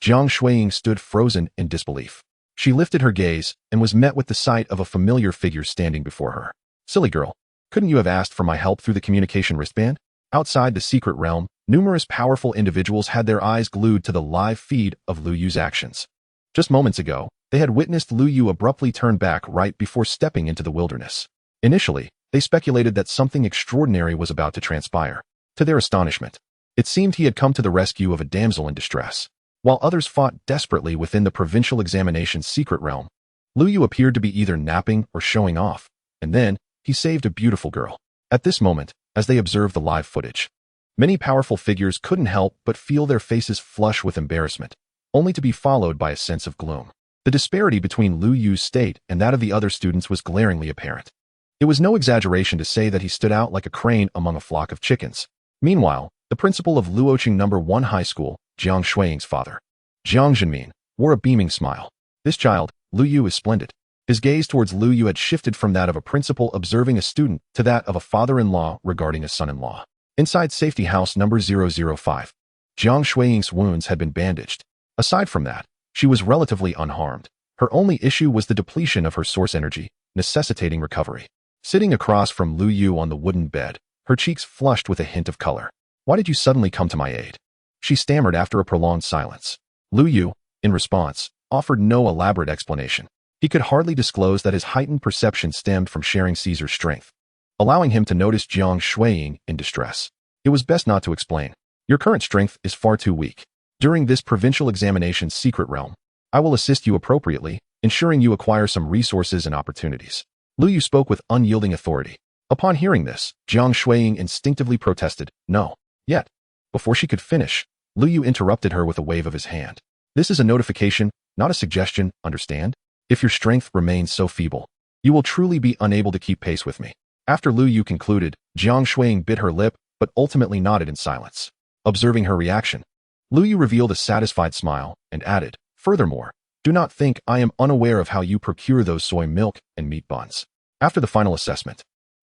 Jiang Shuiying stood frozen in disbelief. She lifted her gaze and was met with the sight of a familiar figure standing before her. Silly girl, couldn't you have asked for my help through the communication wristband? Outside the secret realm, numerous powerful individuals had their eyes glued to the live feed of Lu Yu's actions. Just moments ago, they had witnessed Lu Yu abruptly turn back right before stepping into the wilderness. Initially, they speculated that something extraordinary was about to transpire. To their astonishment, it seemed he had come to the rescue of a damsel in distress. While others fought desperately within the provincial examination's secret realm, Lu Yu appeared to be either napping or showing off, and then he saved a beautiful girl. At this moment, as they observed the live footage, Many powerful figures couldn't help but feel their faces flush with embarrassment, only to be followed by a sense of gloom. The disparity between Lu Yu's state and that of the other students was glaringly apparent. It was no exaggeration to say that he stood out like a crane among a flock of chickens. Meanwhile, the principal of Luoqing No. 1 High School, Jiang Shuiying's father, Jiang Zhenmin, wore a beaming smile. This child, Lu Yu, is splendid. His gaze towards Lu Yu had shifted from that of a principal observing a student to that of a father-in-law regarding a son-in-law. Inside Safety House No. 005, Jiang Shuiying's wounds had been bandaged. Aside from that, she was relatively unharmed. Her only issue was the depletion of her source energy, necessitating recovery. Sitting across from Lu Yu on the wooden bed, her cheeks flushed with a hint of color. "Why did you suddenly come to my aid?" she stammered after a prolonged silence. Lu Yu, in response, offered no elaborate explanation. He could hardly disclose that his heightened perception stemmed from sharing Caesar's strength, allowing him to notice Jiang Shuiying in distress. It was best not to explain. "Your current strength is far too weak. During this provincial examination's secret realm, I will assist you appropriately, ensuring you acquire some resources and opportunities." Lu Yu spoke with unyielding authority. Upon hearing this, Jiang Shuiying instinctively protested, "No." Yet, before she could finish, Lu Yu interrupted her with a wave of his hand. "This is a notification, not a suggestion, understand? If your strength remains so feeble, you will truly be unable to keep pace with me." After Lu Yu concluded, Jiang Shuiying bit her lip, but ultimately nodded in silence. Observing her reaction, Lu Yu revealed a satisfied smile and added, "Furthermore, do not think I am unaware of how you procure those soy milk and meat buns. After the final assessment,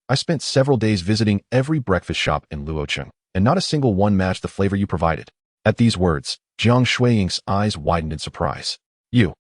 I spent several days visiting every breakfast shop in Luocheng, and not a single one matched the flavor you provided." At these words, Jiang Shuiying's eyes widened in surprise. You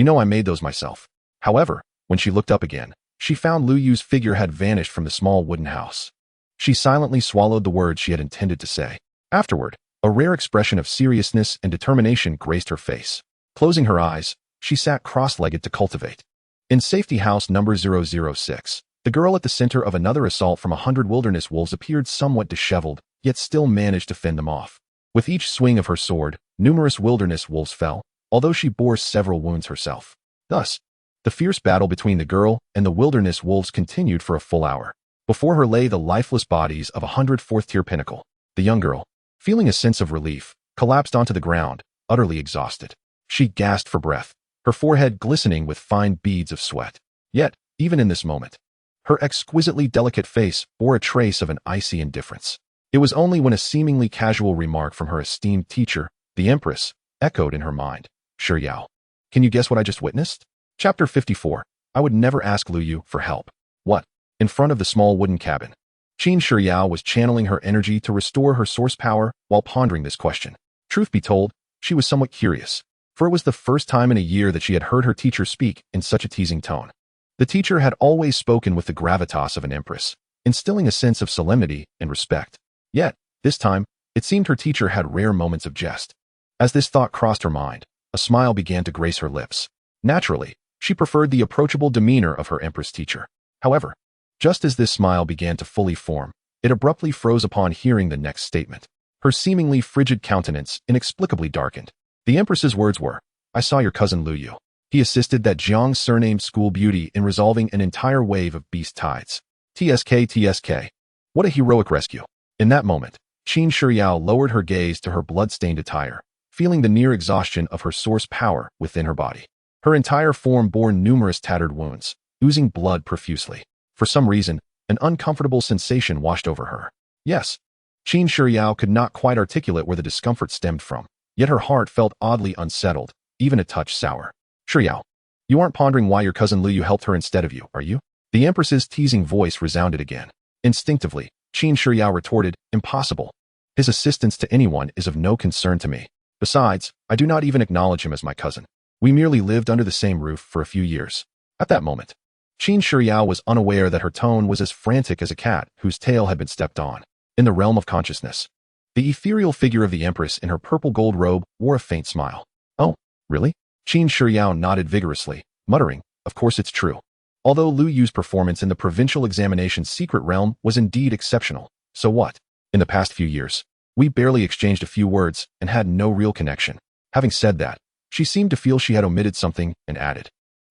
know I made those myself." However, when she looked up again, she found Lu Yu's figure had vanished from the small wooden house. She silently swallowed the words she had intended to say. Afterward, a rare expression of seriousness and determination graced her face. Closing her eyes, she sat cross-legged to cultivate. In Safety House No. 006, the girl at the center of another assault from 100 wilderness wolves appeared somewhat disheveled, yet still managed to fend them off. With each swing of her sword, numerous wilderness wolves fell, although she bore several wounds herself. Thus, the fierce battle between the girl and the wilderness wolves continued for a full hour. Before her lay the lifeless bodies of 100 fourth-tier pinnacle. The young girl, feeling a sense of relief, collapsed onto the ground, utterly exhausted. She gasped for breath, her forehead glistening with fine beads of sweat. Yet, even in this moment, her exquisitely delicate face bore a trace of an icy indifference. It was only when a seemingly casual remark from her esteemed teacher, the Empress, echoed in her mind. "Sure Yao, can you guess what I just witnessed?" Chapter 54. I would never ask Lu Yu for help. What? In front of the small wooden cabin, Qin Shiyao was channeling her energy to restore her source power while pondering this question. Truth be told, she was somewhat curious, for it was the first time in a year that she had heard her teacher speak in such a teasing tone. The teacher had always spoken with the gravitas of an empress, instilling a sense of solemnity and respect. Yet, this time, it seemed her teacher had rare moments of jest. As this thought crossed her mind, a smile began to grace her lips. Naturally, she preferred the approachable demeanor of her empress teacher. However, just as this smile began to fully form, it abruptly froze upon hearing the next statement. Her seemingly frigid countenance inexplicably darkened. The empress's words were, "I saw your cousin Lu Yu. He assisted that Jiang surnamed school beauty in resolving an entire wave of beast tides. TSK. What a heroic rescue." In that moment, Qin Shiyao lowered her gaze to her blood-stained attire, feeling the near exhaustion of her source power within her body. Her entire form bore numerous tattered wounds, oozing blood profusely. For some reason, an uncomfortable sensation washed over her. Yes, Qin Shiyao could not quite articulate where the discomfort stemmed from, yet her heart felt oddly unsettled, even a touch sour. "Shiyao, you aren't pondering why your cousin Lu Yu helped her instead of you, are you?" The Empress's teasing voice resounded again. Instinctively, Qin Shiyao retorted, "Impossible. His assistance to anyone is of no concern to me. Besides, I do not even acknowledge him as my cousin. We merely lived under the same roof for a few years." At that moment, Qin Shiyao was unaware that her tone was as frantic as a cat whose tail had been stepped on. In the realm of consciousness, the ethereal figure of the Empress in her purple gold robe wore a faint smile. "Oh, really?" Qin Shiyao nodded vigorously, muttering, "Of course it's true." Although Lu Yu's performance in the provincial examination's secret realm was indeed exceptional, so what? In the past few years, we barely exchanged a few words and had no real connection. Having said that, she seemed to feel she had omitted something and added,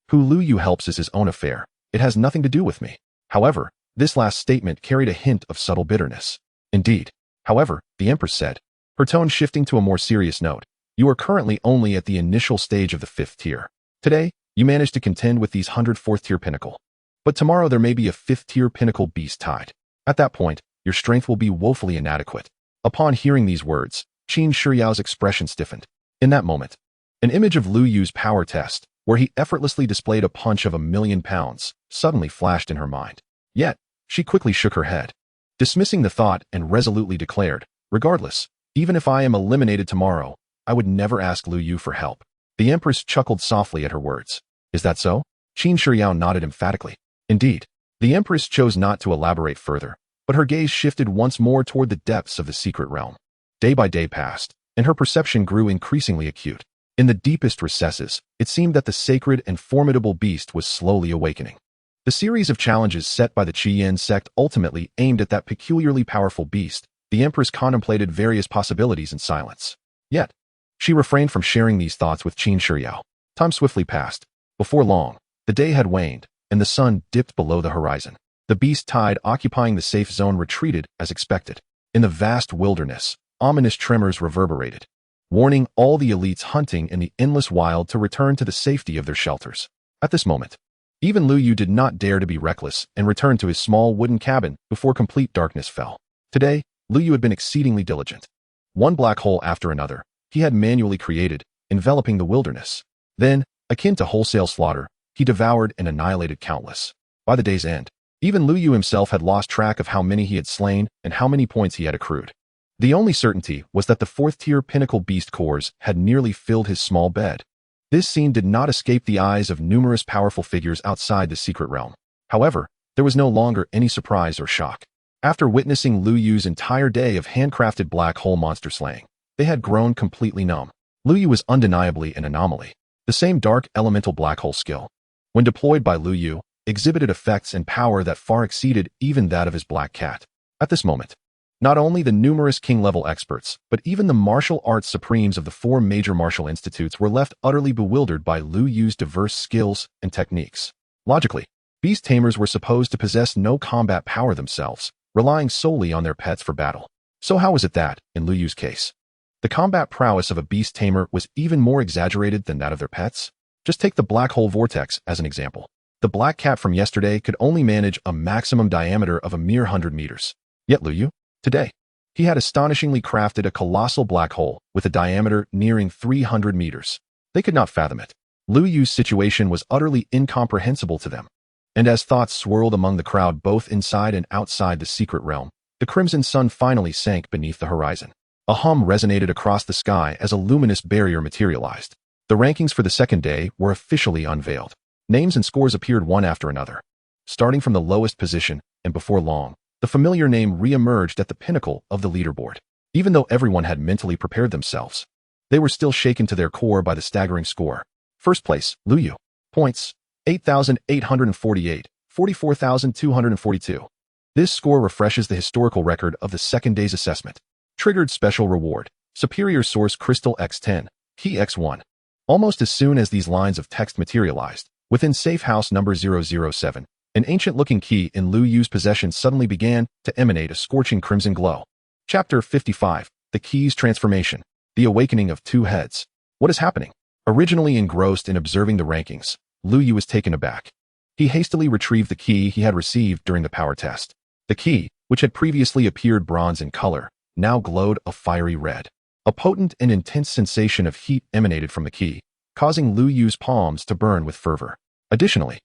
"Who Lu Yu helps is his own affair. It has nothing to do with me." However, this last statement carried a hint of subtle bitterness. Indeed, However, the Empress said, her tone shifting to a more serious note, you are currently only at the initial stage of the 5th tier. Today, you managed to contend with these 104th tier pinnacle. But tomorrow there may be a 5th tier pinnacle beast tide. At that point, your strength will be woefully inadequate. Upon hearing these words, Qin Shiyao's expression stiffened. In that moment, an image of Lu Yu's power test, where he effortlessly displayed a punch of 1,000,000 pounds, suddenly flashed in her mind. Yet, she quickly shook her head, dismissing the thought and resolutely declared, regardless, even if I am eliminated tomorrow, I would never ask Lu Yu for help. The Empress chuckled softly at her words. Is that so? Qin Shiyao nodded emphatically. Indeed. The Empress chose not to elaborate further, but her gaze shifted once more toward the depths of the secret realm. Day by day passed, and her perception grew increasingly acute. In the deepest recesses, it seemed that the sacred and formidable beast was slowly awakening. The series of challenges set by the Qian sect ultimately aimed at that peculiarly powerful beast. The Empress contemplated various possibilities in silence. Yet, she refrained from sharing these thoughts with Qin Shiyao. Time swiftly passed. Before long, the day had waned, and the sun dipped below the horizon. The beast tide occupying the safe zone retreated as expected. In the vast wilderness, ominous tremors reverberated, warning all the elites hunting in the endless wild to return to the safety of their shelters. At this moment, even Lu Yu did not dare to be reckless and returned to his small wooden cabin before complete darkness fell. Today, Lu Yu had been exceedingly diligent. One black hole after another, he had manually created, enveloping the wilderness. Then, akin to wholesale slaughter, he devoured and annihilated countless. By the day's end, even Lu Yu himself had lost track of how many he had slain and how many points he had accrued. The only certainty was that the 4th tier pinnacle beast cores had nearly filled his small bed. This scene did not escape the eyes of numerous powerful figures outside the secret realm. However, there was no longer any surprise or shock. After witnessing Lu Yu's entire day of handcrafted black hole monster slaying, they had grown completely numb. Lu Yu was undeniably an anomaly. The same dark elemental black hole skill, when deployed by Lu Yu, exhibited effects and power that far exceeded even that of his black cat. At this moment, not only the numerous king-level experts, but even the martial arts supremes of the 4 major martial institutes were left utterly bewildered by Lu Yu's diverse skills and techniques. Logically, beast tamers were supposed to possess no combat power themselves, relying solely on their pets for battle. So how was it that, in Lu Yu's case, the combat prowess of a beast tamer was even more exaggerated than that of their pets? Just take the black hole vortex as an example. The black cat from yesterday could only manage a maximum diameter of a mere 100 meters. Yet Lu Yu, today, he had astonishingly crafted a colossal black hole with a diameter nearing 300 meters. They could not fathom it. Lu Yu's situation was utterly incomprehensible to them. And as thoughts swirled among the crowd both inside and outside the secret realm, the crimson sun finally sank beneath the horizon. A hum resonated across the sky as a luminous barrier materialized. The rankings for the second day were officially unveiled. Names and scores appeared one after another. Starting from the lowest position, and before long, the familiar name re-emerged at the pinnacle of the leaderboard. Even though everyone had mentally prepared themselves, they were still shaken to their core by the staggering score. First place, Lu Yu. Points, 8,848, 44,242. This score refreshes the historical record of the second day's assessment. Triggered special reward, Superior Source Crystal X10, Key X1. Almost as soon as these lines of text materialized, within safe house number 007, an ancient-looking key in Lu Yu's possession suddenly began to emanate a scorching crimson glow. Chapter 55, The Key's Transformation, The Awakening of Two Heads. What is happening? Originally engrossed in observing the rankings, Lu Yu was taken aback. He hastily retrieved the key he had received during the power test. The key, which had previously appeared bronze in color, now glowed a fiery red. A potent and intense sensation of heat emanated from the key, causing Lu Yu's palms to burn with fervor. Additionally,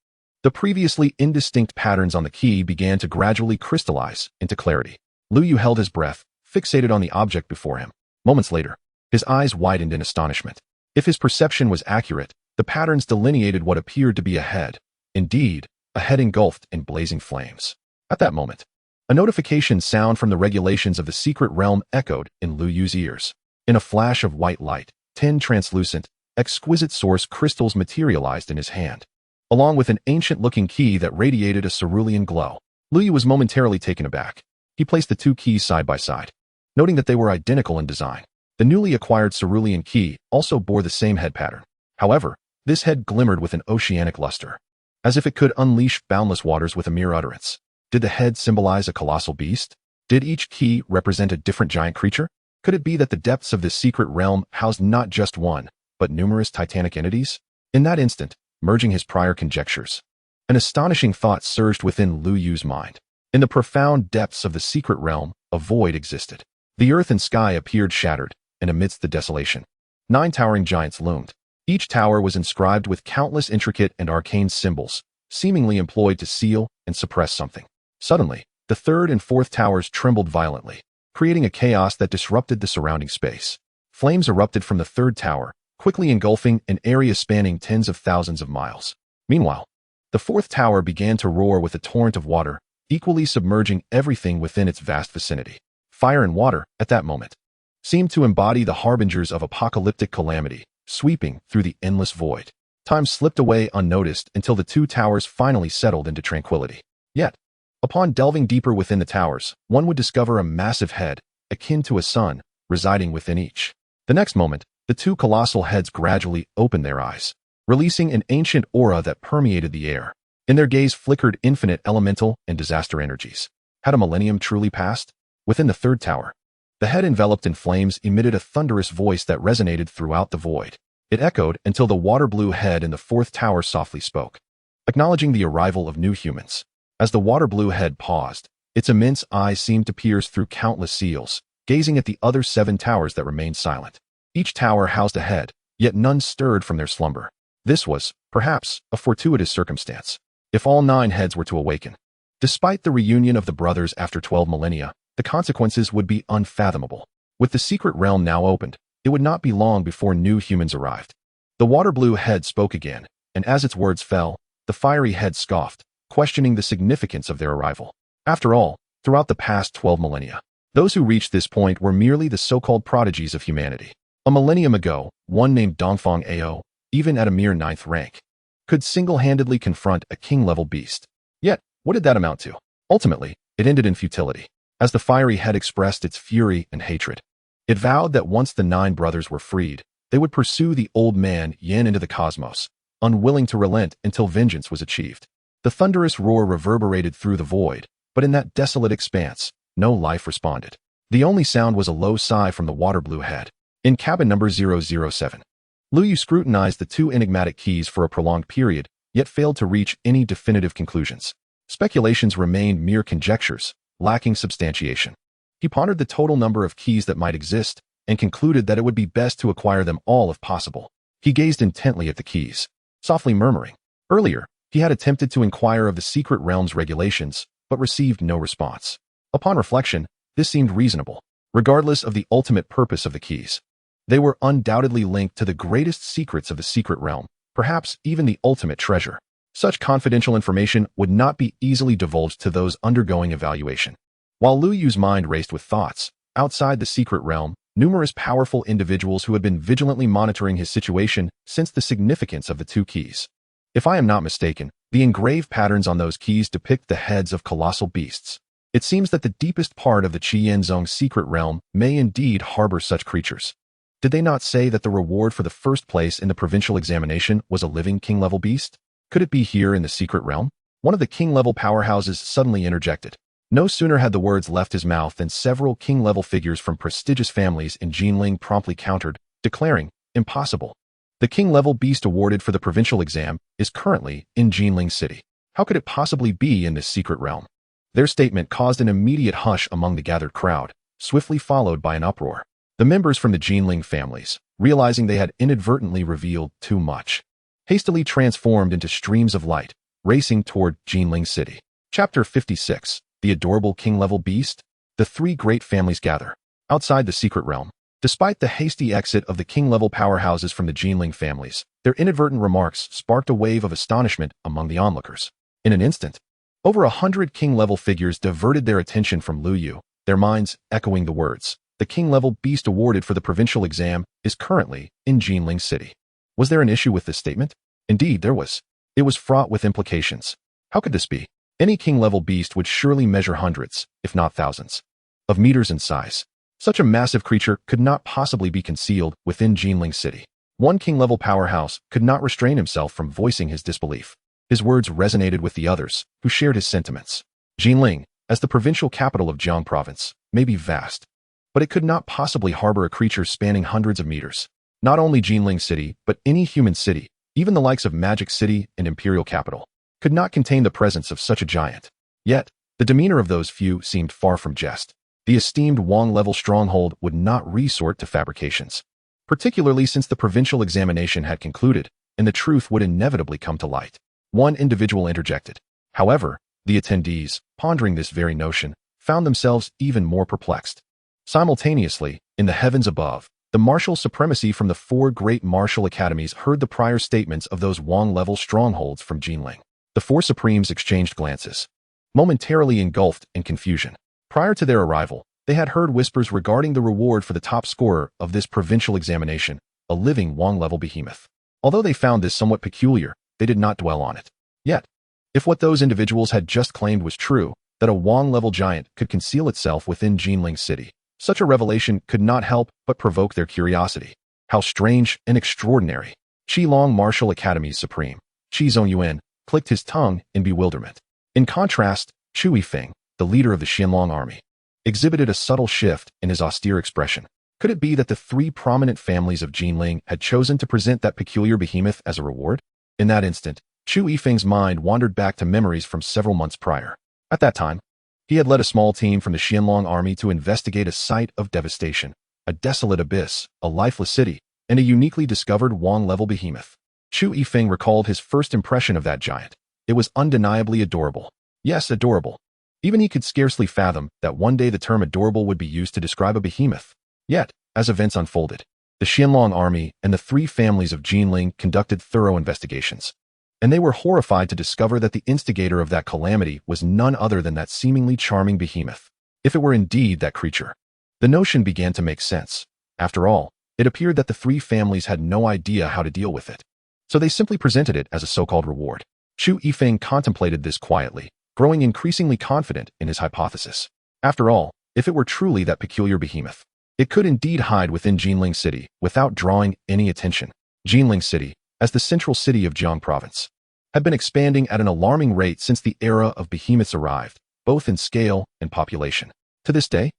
the previously indistinct patterns on the key began to gradually crystallize into clarity. Lu Yu held his breath, fixated on the object before him. Moments later, his eyes widened in astonishment. If his perception was accurate, the patterns delineated what appeared to be a head. Indeed, a head engulfed in blazing flames. At that moment, a notification sound from the regulations of the secret realm echoed in Lu Yu's ears. In a flash of white light, 10 translucent, exquisite source crystals materialized in his hand, along with an ancient-looking key that radiated a cerulean glow. Lu Yu was momentarily taken aback. He placed the two keys side by side, noting that they were identical in design. The newly acquired cerulean key also bore the same head pattern. However, this head glimmered with an oceanic luster, as if it could unleash boundless waters with a mere utterance. Did the head symbolize a colossal beast? Did each key represent a different giant creature? Could it be that the depths of this secret realm housed not just one, but numerous titanic entities? In that instant, merging his prior conjectures, an astonishing thought surged within Lu Yu's mind. In the profound depths of the secret realm, a void existed. The earth and sky appeared shattered, and amidst the desolation, 9 towering giants loomed. Each tower was inscribed with countless intricate and arcane symbols, seemingly employed to seal and suppress something. Suddenly, the third and fourth towers trembled violently, creating a chaos that disrupted the surrounding space. Flames erupted from the third tower, quickly engulfing an area spanning tens of thousands of miles. Meanwhile, the fourth tower began to roar with a torrent of water, equally submerging everything within its vast vicinity. Fire and water, at that moment, seemed to embody the harbingers of apocalyptic calamity, sweeping through the endless void. Time slipped away unnoticed until the 2 towers finally settled into tranquility. Yet, upon delving deeper within the towers, one would discover a massive head, akin to a sun, residing within each. The next moment, the 2 colossal heads gradually opened their eyes, releasing an ancient aura that permeated the air. In their gaze flickered infinite elemental and disaster energies. Had a millennium truly passed? Within the third tower, the head enveloped in flames emitted a thunderous voice that resonated throughout the void. It echoed until the water-blue head in the fourth tower softly spoke, acknowledging the arrival of new humans. As the water-blue head paused, its immense eyes seemed to pierce through countless seals, gazing at the other 7 towers that remained silent. Each tower housed a head, yet none stirred from their slumber. This was, perhaps, a fortuitous circumstance. If all 9 heads were to awaken, despite the reunion of the brothers after 12 millennia, the consequences would be unfathomable. With the secret realm now opened, it would not be long before new humans arrived. The water-blue head spoke again, and as its words fell, the fiery head scoffed, questioning the significance of their arrival. After all, throughout the past 12 millennia, those who reached this point were merely the so-called prodigies of humanity. A millennium ago, one named Dongfang Ao, even at a mere 9th rank, could single-handedly confront a king-level beast. Yet, what did that amount to? Ultimately, it ended in futility. As the fiery head expressed its fury and hatred, it vowed that once the 9 brothers were freed, they would pursue the old man Yin into the cosmos, unwilling to relent until vengeance was achieved. The thunderous roar reverberated through the void, but in that desolate expanse, no life responded. The only sound was a low sigh from the water-blue head. In cabin number 007, Lu Yu scrutinized the 2 enigmatic keys for a prolonged period, yet failed to reach any definitive conclusions. Speculations remained mere conjectures, lacking substantiation. He pondered the total number of keys that might exist, and concluded that it would be best to acquire them all if possible. He gazed intently at the keys, softly murmuring. Earlier, he had attempted to inquire of the secret realm's regulations, but received no response. Upon reflection, this seemed reasonable, regardless of the ultimate purpose of the keys. They were undoubtedly linked to the greatest secrets of the secret realm, perhaps even the ultimate treasure. Such confidential information would not be easily divulged to those undergoing evaluation. While Lu Yu's mind raced with thoughts, outside the secret realm, numerous powerful individuals who had been vigilantly monitoring his situation sensed the significance of the 2 keys. If I am not mistaken, the engraved patterns on those keys depict the heads of colossal beasts. It seems that the deepest part of the Qianzong secret realm may indeed harbor such creatures. Did they not say that the reward for the first place in the provincial examination was a living king-level beast? Could it be here in the secret realm? One of the king-level powerhouses suddenly interjected. No sooner had the words left his mouth than several king-level figures from prestigious families in Jinling promptly countered, declaring, impossible. The king-level beast awarded for the provincial exam is currently in Jinling City. How could it possibly be in this secret realm? Their statement caused an immediate hush among the gathered crowd, swiftly followed by an uproar. The members from the Jinling families, realizing they had inadvertently revealed too much, hastily transformed into streams of light, racing toward Jinling City. Chapter 56. The adorable king-level beast? The 3 great families gather. Outside the secret realm, despite the hasty exit of the king-level powerhouses from the Jinling families, their inadvertent remarks sparked a wave of astonishment among the onlookers. In an instant, over 100 king-level figures diverted their attention from Lu Yu, their minds echoing the words, the king-level beast awarded for the provincial exam is currently in Jinling City. Was there an issue with this statement? Indeed, there was. It was fraught with implications. How could this be? Any king-level beast would surely measure hundreds, if not thousands, of meters in size. Such a massive creature could not possibly be concealed within Jinling City. One king-level powerhouse could not restrain himself from voicing his disbelief. His words resonated with the others, who shared his sentiments. Jinling, as the provincial capital of Jiang province, may be vast, but it could not possibly harbor a creature spanning hundreds of meters. Not only Jinling City, but any human city, even the likes of Magic City and Imperial Capital, could not contain the presence of such a giant. Yet, the demeanor of those few seemed far from jest. The esteemed Wang-level stronghold would not resort to fabrications, particularly since the provincial examination had concluded, and the truth would inevitably come to light. One individual interjected. However, the attendees, pondering this very notion, found themselves even more perplexed. Simultaneously, in the heavens above, the martial supremacy from the four great martial academies heard the prior statements of those Wang-level strongholds from Jinling. The four supremes exchanged glances, momentarily engulfed in confusion. Prior to their arrival, they had heard whispers regarding the reward for the top scorer of this provincial examination, a living Wang-level behemoth. Although they found this somewhat peculiar, they did not dwell on it. Yet, if what those individuals had just claimed was true, that a Wang-level giant could conceal itself within Jinling City, such a revelation could not help but provoke their curiosity. How strange and extraordinary. Qilong Martial Academy's supreme, Qi Zongyuan, clicked his tongue in bewilderment. In contrast, Chu Yifeng, the leader of the Qianlong army, exhibited a subtle shift in his austere expression. Could it be that the three prominent families of Jinling had chosen to present that peculiar behemoth as a reward? In that instant, Chu Yifeng's mind wandered back to memories from several months prior. At that time, he had led a small team from the Qianlong army to investigate a site of devastation, a desolate abyss, a lifeless city, and a uniquely discovered Wang-level behemoth. Chu Yifeng recalled his first impression of that giant. It was undeniably adorable. Yes, adorable. Even he could scarcely fathom that one day the term adorable would be used to describe a behemoth. Yet, as events unfolded, the Qianlong army and the three families of Jinling conducted thorough investigations, and they were horrified to discover that the instigator of that calamity was none other than that seemingly charming behemoth. If it were indeed that creature, the notion began to make sense. After all, it appeared that the three families had no idea how to deal with it, so they simply presented it as a so-called reward. Chu Yifeng contemplated this quietly, growing increasingly confident in his hypothesis. After all, if it were truly that peculiar behemoth, it could indeed hide within Jinling City without drawing any attention. Jinling City, as the central city of Jiang province, had been expanding at an alarming rate since the era of behemoths arrived, both in scale and population. To this day,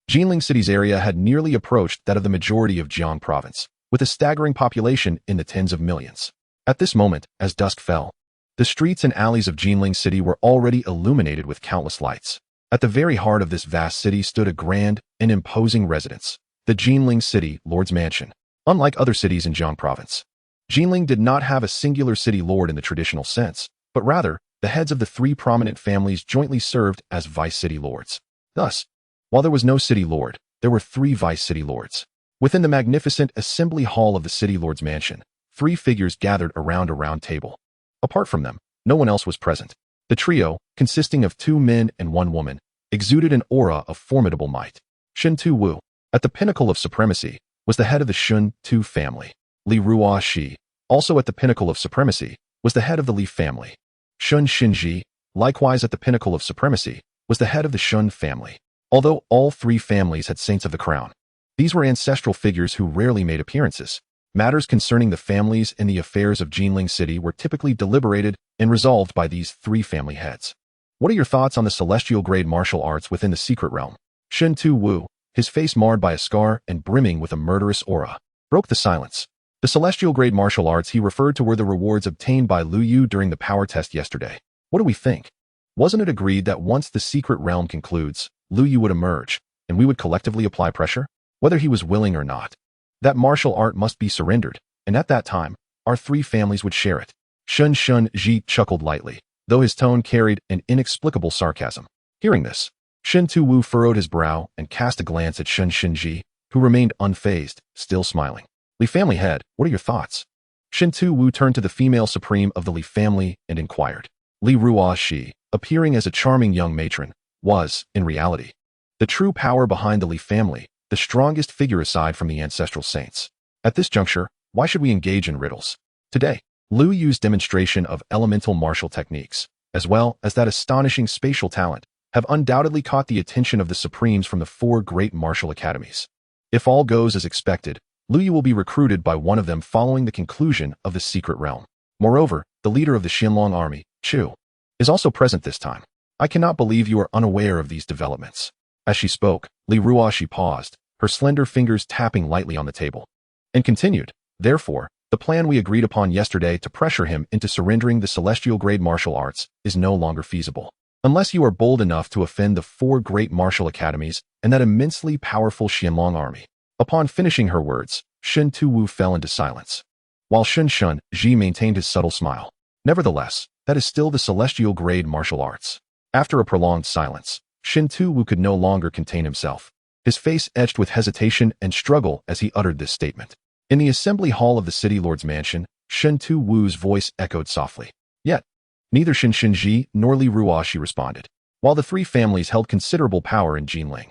Jinling City's area had nearly approached that of the majority of Jiang province, with a staggering population in the tens of millions. At this moment, as dusk fell, the streets and alleys of Jinling City were already illuminated with countless lights. At the very heart of this vast city stood a grand and imposing residence, the Jinling City Lord's Mansion. Unlike other cities in Jiang province, Jinling did not have a singular city lord in the traditional sense, but rather, the heads of the three prominent families jointly served as vice-city lords. Thus, while there was no city lord, there were three vice-city lords. Within the magnificent assembly hall of the city lord's mansion, three figures gathered around a round table. Apart from them, no one else was present. The trio, consisting of 2 men and 1 woman, exuded an aura of formidable might. Shun Tu Wu, at the pinnacle of supremacy, was the head of the Shun Tu family. Li Ruo Shi, also at the pinnacle of supremacy, was the head of the Li family. Shun Xinji, likewise at the pinnacle of supremacy, was the head of the Shun family. Although all three families had saints of the crown, these were ancestral figures who rarely made appearances. Matters concerning the families and the affairs of Jinling City were typically deliberated and resolved by these three family heads. What are your thoughts on the celestial grade martial arts within the secret realm? Shun Tu Wu, his face marred by a scar and brimming with a murderous aura, broke the silence. The celestial grade martial arts he referred to were the rewards obtained by Lu Yu during the power test yesterday. What do we think? Wasn't it agreed that once the secret realm concludes, Lu Yu would emerge, and we would collectively apply pressure? Whether he was willing or not, that martial art must be surrendered, and at that time, our three families would share it. Shun Ji chuckled lightly, though his tone carried an inexplicable sarcasm. Hearing this, Shun Tu Wu furrowed his brow and cast a glance at Shun Ji, who remained unfazed, still smiling. Li family head, what are your thoughts? Shun Tu Wu turned to the female supreme of the Li family and inquired. Li Ruo Shi, appearing as a charming young matron, was, in reality, the true power behind the Li family, the strongest figure aside from the ancestral saints. At this juncture, why should we engage in riddles? Today, Lu Yu's demonstration of elemental martial techniques, as well as that astonishing spatial talent, have undoubtedly caught the attention of the supremes from the 4 great martial academies. If all goes as expected, Lu Yu will be recruited by one of them following the conclusion of the secret realm. Moreover, the leader of the Qianlong army, Chu, is also present this time. I cannot believe you are unaware of these developments. As she spoke, Li Ruoxi paused, her slender fingers tapping lightly on the table, and continued, therefore, the plan we agreed upon yesterday to pressure him into surrendering the celestial grade martial arts is no longer feasible. Unless you are bold enough to offend the 4 great martial academies and that immensely powerful Qianlong army. Upon finishing her words, Shen Tuwu fell into silence, while Shen Shun Ji maintained his subtle smile. Nevertheless, that is still the celestial grade martial arts. After a prolonged silence, Shen Tuwu could no longer contain himself. His face etched with hesitation and struggle as he uttered this statement. In the assembly hall of the city lord's mansion, Shen Tuwu's voice echoed softly. Yet, neither Shen Shenji nor Li Ruoxi responded. While the 3 families held considerable power in Jinling,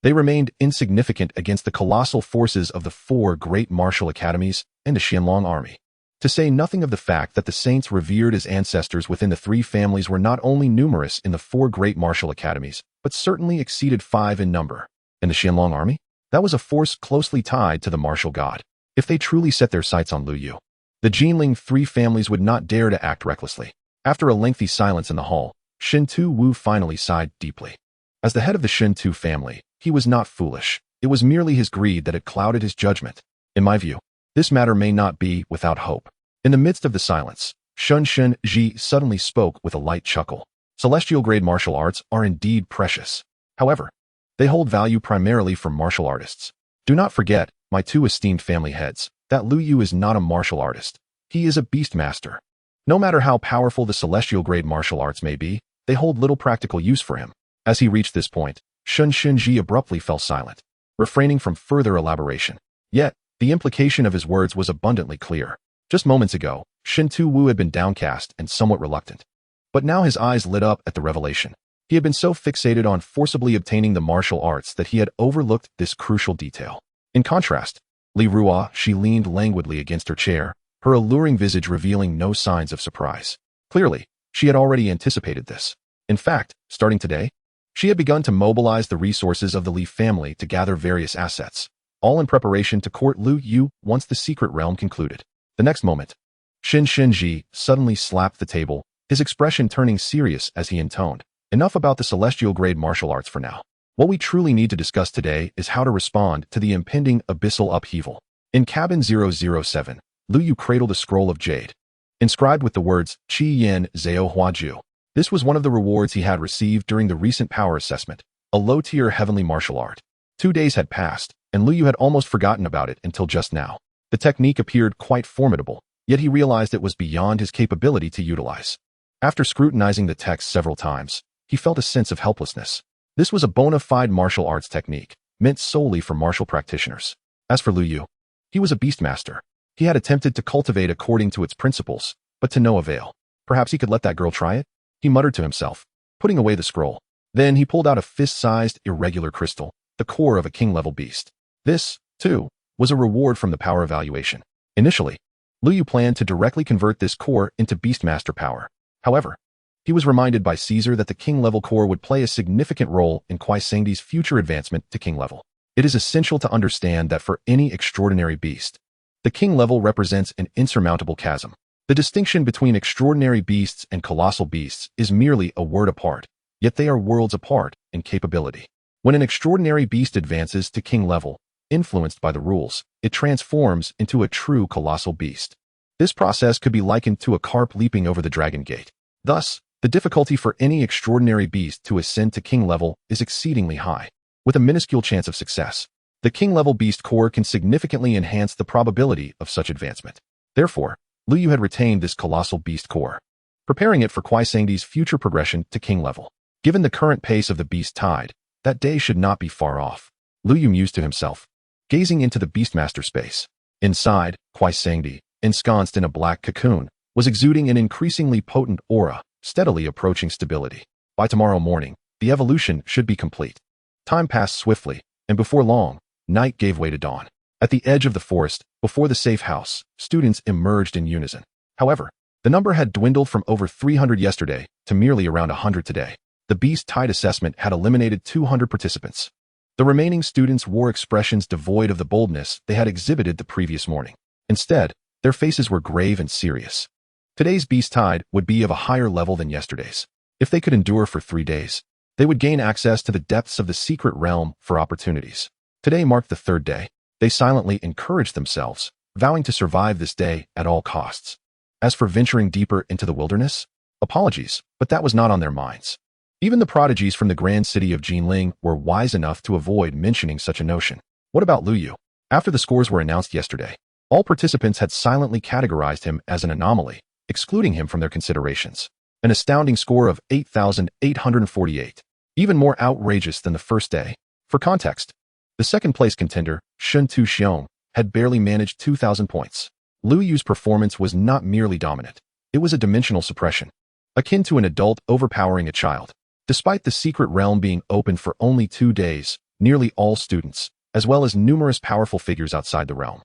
they remained insignificant against the colossal forces of the 4 great martial academies and the Qianlong army. To say nothing of the fact that the saints revered as ancestors within the 3 families were not only numerous in the 4 great martial academies, but certainly exceeded 5 in number. And the Qianlong army? That was a force closely tied to the martial god. If they truly set their sights on Lu Yu, the Jinling 3 families would not dare to act recklessly. After a lengthy silence in the hall, Shen Tuwu finally sighed deeply. As the head of the Shen Tu family, he was not foolish. It was merely his greed that had clouded his judgment. In my view, this matter may not be without hope. In the midst of the silence, Shen Ji suddenly spoke with a light chuckle. Celestial grade martial arts are indeed precious. However, they hold value primarily for martial artists. Do not forget, my 2 esteemed family heads, that Lu Yu is not a martial artist. He is a Beastmaster. No matter how powerful the celestial grade martial arts may be, they hold little practical use for him. As he reached this point, Shen Ji abruptly fell silent, refraining from further elaboration. Yet, the implication of his words was abundantly clear. Just moments ago, Shen Tuwu had been downcast and somewhat reluctant. But now his eyes lit up at the revelation. He had been so fixated on forcibly obtaining the martial arts that he had overlooked this crucial detail. In contrast, Li Ruoxi leaned languidly against her chair, her alluring visage revealing no signs of surprise. Clearly, she had already anticipated this. In fact, starting today, she had begun to mobilize the resources of the Li family to gather various assets, all in preparation to court Lu Yu once the secret realm concluded. The next moment, Shen Ji suddenly slapped the table, his expression turning serious as he intoned, "Enough about the celestial grade martial arts for now. What we truly need to discuss today is how to respond to the impending abyssal upheaval." In cabin 007, Lu Yu cradled a scroll of jade, inscribed with the words Qi Yin Zhao Huaju. This was one of the rewards he had received during the recent power assessment, a low-tier heavenly martial art. 2 days had passed, and Lu Yu had almost forgotten about it until just now. The technique appeared quite formidable, yet he realized it was beyond his capability to utilize. After scrutinizing the text several times, he felt a sense of helplessness. This was a bona fide martial arts technique, meant solely for martial practitioners. As for Lu Yu, he was a Beastmaster. He had attempted to cultivate according to its principles, but to no avail. Perhaps he could let that girl try it? He muttered to himself, putting away the scroll. Then he pulled out a fist-sized, irregular crystal, the core of a king-level beast. This, too, was a reward from the power evaluation. Initially, Lu Yu planned to directly convert this core into Beastmaster power. However, he was reminded by Caesar that the king-level core would play a significant role in Kuai Sengdi's future advancement to king level. It is essential to understand that for any extraordinary beast, the king level represents an insurmountable chasm. The distinction between extraordinary beasts and colossal beasts is merely a word apart, yet they are worlds apart in capability. When an extraordinary beast advances to king level, influenced by the rules, it transforms into a true colossal beast. This process could be likened to a carp leaping over the dragon gate. Thus, the difficulty for any extraordinary beast to ascend to king level is exceedingly high. With a minuscule chance of success, the king level beast core can significantly enhance the probability of such advancement. Therefore, Lu Yu had retained this colossal beast core, preparing it for Kuai Sengdi's future progression to king level. Given the current pace of the beast tide, that day should not be far off. Lu Yu mused to himself, gazing into the Beastmaster space. Inside, Kuai Sengdi, ensconced in a black cocoon, was exuding an increasingly potent aura, steadily approaching stability. By tomorrow morning, the evolution should be complete. Time passed swiftly, and before long, night gave way to dawn. At the edge of the forest, before the safe house, students emerged in unison. However, the number had dwindled from over 300 yesterday to merely around 100 today. The beast tide assessment had eliminated 200 participants. The remaining students wore expressions devoid of the boldness they had exhibited the previous morning. Instead, their faces were grave and serious. Today's beast tide would be of a higher level than yesterday's. If they could endure for 3 days, they would gain access to the depths of the secret realm for opportunities. Today marked the 3rd day. They silently encouraged themselves, vowing to survive this day at all costs. As for venturing deeper into the wilderness, apologies, but that was not on their minds. Even the prodigies from the grand city of Jinling were wise enough to avoid mentioning such a notion. What about Lu Yu? After the scores were announced yesterday, all participants had silently categorized him as an anomaly, excluding him from their considerations. An astounding score of 8,848. Even more outrageous than the first day. For context, the second-place contender, Shun Tu Xiong, had barely managed 2,000 points. Lu Yu's performance was not merely dominant. It was a dimensional suppression, akin to an adult overpowering a child. Despite the secret realm being open for only 2 days, nearly all students, as well as numerous powerful figures outside the realm,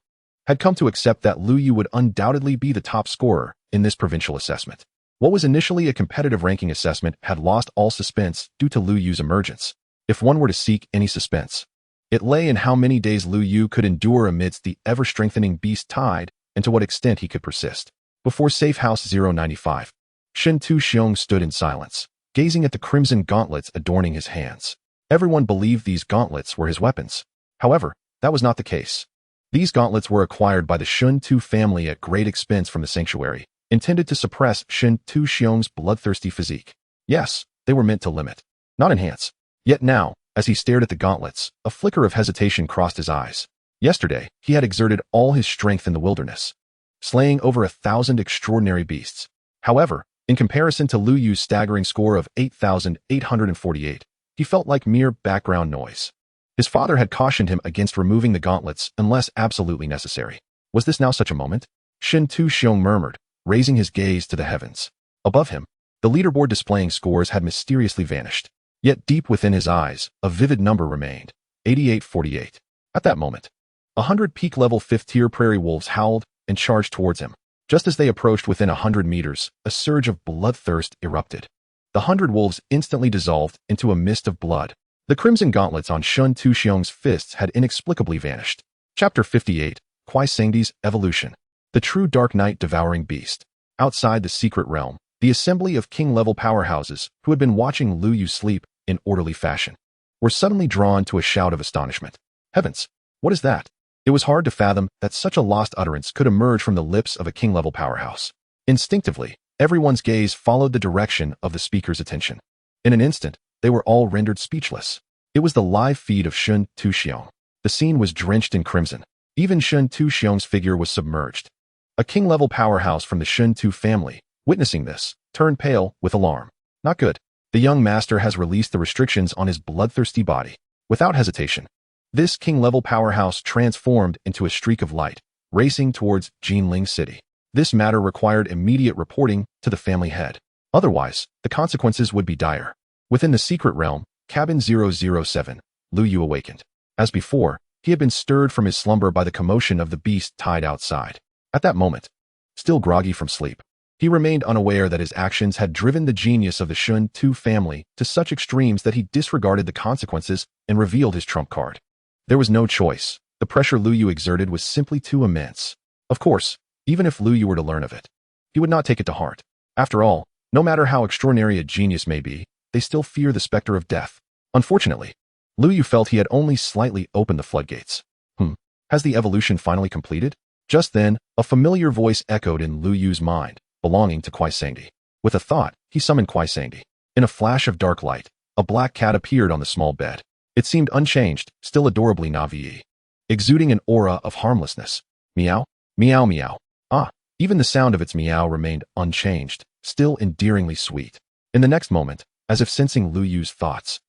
had come to accept that Lu Yu would undoubtedly be the top scorer in this provincial assessment. What was initially a competitive ranking assessment had lost all suspense due to Lu Yu's emergence. If one were to seek any suspense, it lay in how many days Lu Yu could endure amidst the ever-strengthening beast tide and to what extent he could persist. Before Safe House 095, Shun Tu Xiong stood in silence, gazing at the crimson gauntlets adorning his hands. Everyone believed these gauntlets were his weapons. However, that was not the case. These gauntlets were acquired by the Shun Tu family at great expense from the sanctuary, intended to suppress Shun Tu Xiong's bloodthirsty physique. Yes, they were meant to limit, not enhance. Yet now, as he stared at the gauntlets, a flicker of hesitation crossed his eyes. Yesterday, he had exerted all his strength in the wilderness, slaying over 1,000 extraordinary beasts. However, in comparison to Lu Yu's staggering score of 8,848, he felt like mere background noise. His father had cautioned him against removing the gauntlets unless absolutely necessary. Was this now such a moment? Shun Tu Xiong murmured, raising his gaze to the heavens. Above him, the leaderboard displaying scores had mysteriously vanished. Yet deep within his eyes, a vivid number remained, 8848. At that moment, 100 peak-level 5th-tier prairie wolves howled and charged towards him. Just as they approached within 100 meters, a surge of bloodthirst erupted. The 100 wolves instantly dissolved into a mist of blood. The crimson gauntlets on Shun Tu Xiong's fists had inexplicably vanished. Chapter 58, Kwai Sengdi's Evolution. The true Dark Knight devouring beast. Outside the secret realm, the assembly of king-level powerhouses, who had been watching Lu Yu sleep in orderly fashion, were suddenly drawn to a shout of astonishment. Heavens, what is that? It was hard to fathom that such a lost utterance could emerge from the lips of a king-level powerhouse. Instinctively, everyone's gaze followed the direction of the speaker's attention. In an instant, they were all rendered speechless. It was the live feed of Shun Tu Xiong. The scene was drenched in crimson. Even Shun Tu Xiong's figure was submerged. A king-level powerhouse from the Shun Tu family, witnessing this, turned pale with alarm. Not good. The young master has released the restrictions on his bloodthirsty body. Without hesitation, this king-level powerhouse transformed into a streak of light, racing towards Jinling City. This matter required immediate reporting to the family head. Otherwise, the consequences would be dire. Within the secret realm, cabin 007, Lu Yu awakened. As before, he had been stirred from his slumber by the commotion of the beast tied outside. At that moment, still groggy from sleep, he remained unaware that his actions had driven the genius of the Shun Tu family to such extremes that he disregarded the consequences and revealed his trump card. There was no choice. The pressure Lu Yu exerted was simply too immense. Of course, even if Lu Yu were to learn of it, he would not take it to heart. After all, no matter how extraordinary a genius may be, they still fear the specter of death. Unfortunately, Lu Yu felt he had only slightly opened the floodgates. Has the evolution finally completed? Just then, a familiar voice echoed in Lu Yu's mind, belonging to Kwai Sengdi. With a thought, he summoned Kwai Sengdi. In a flash of dark light, a black cat appeared on the small bed. It seemed unchanged, still adorably Navi, exuding an aura of harmlessness. Meow, meow, meow. Even the sound of its meow remained unchanged, still endearingly sweet. In the next moment, as if sensing Lu Yu's thoughts,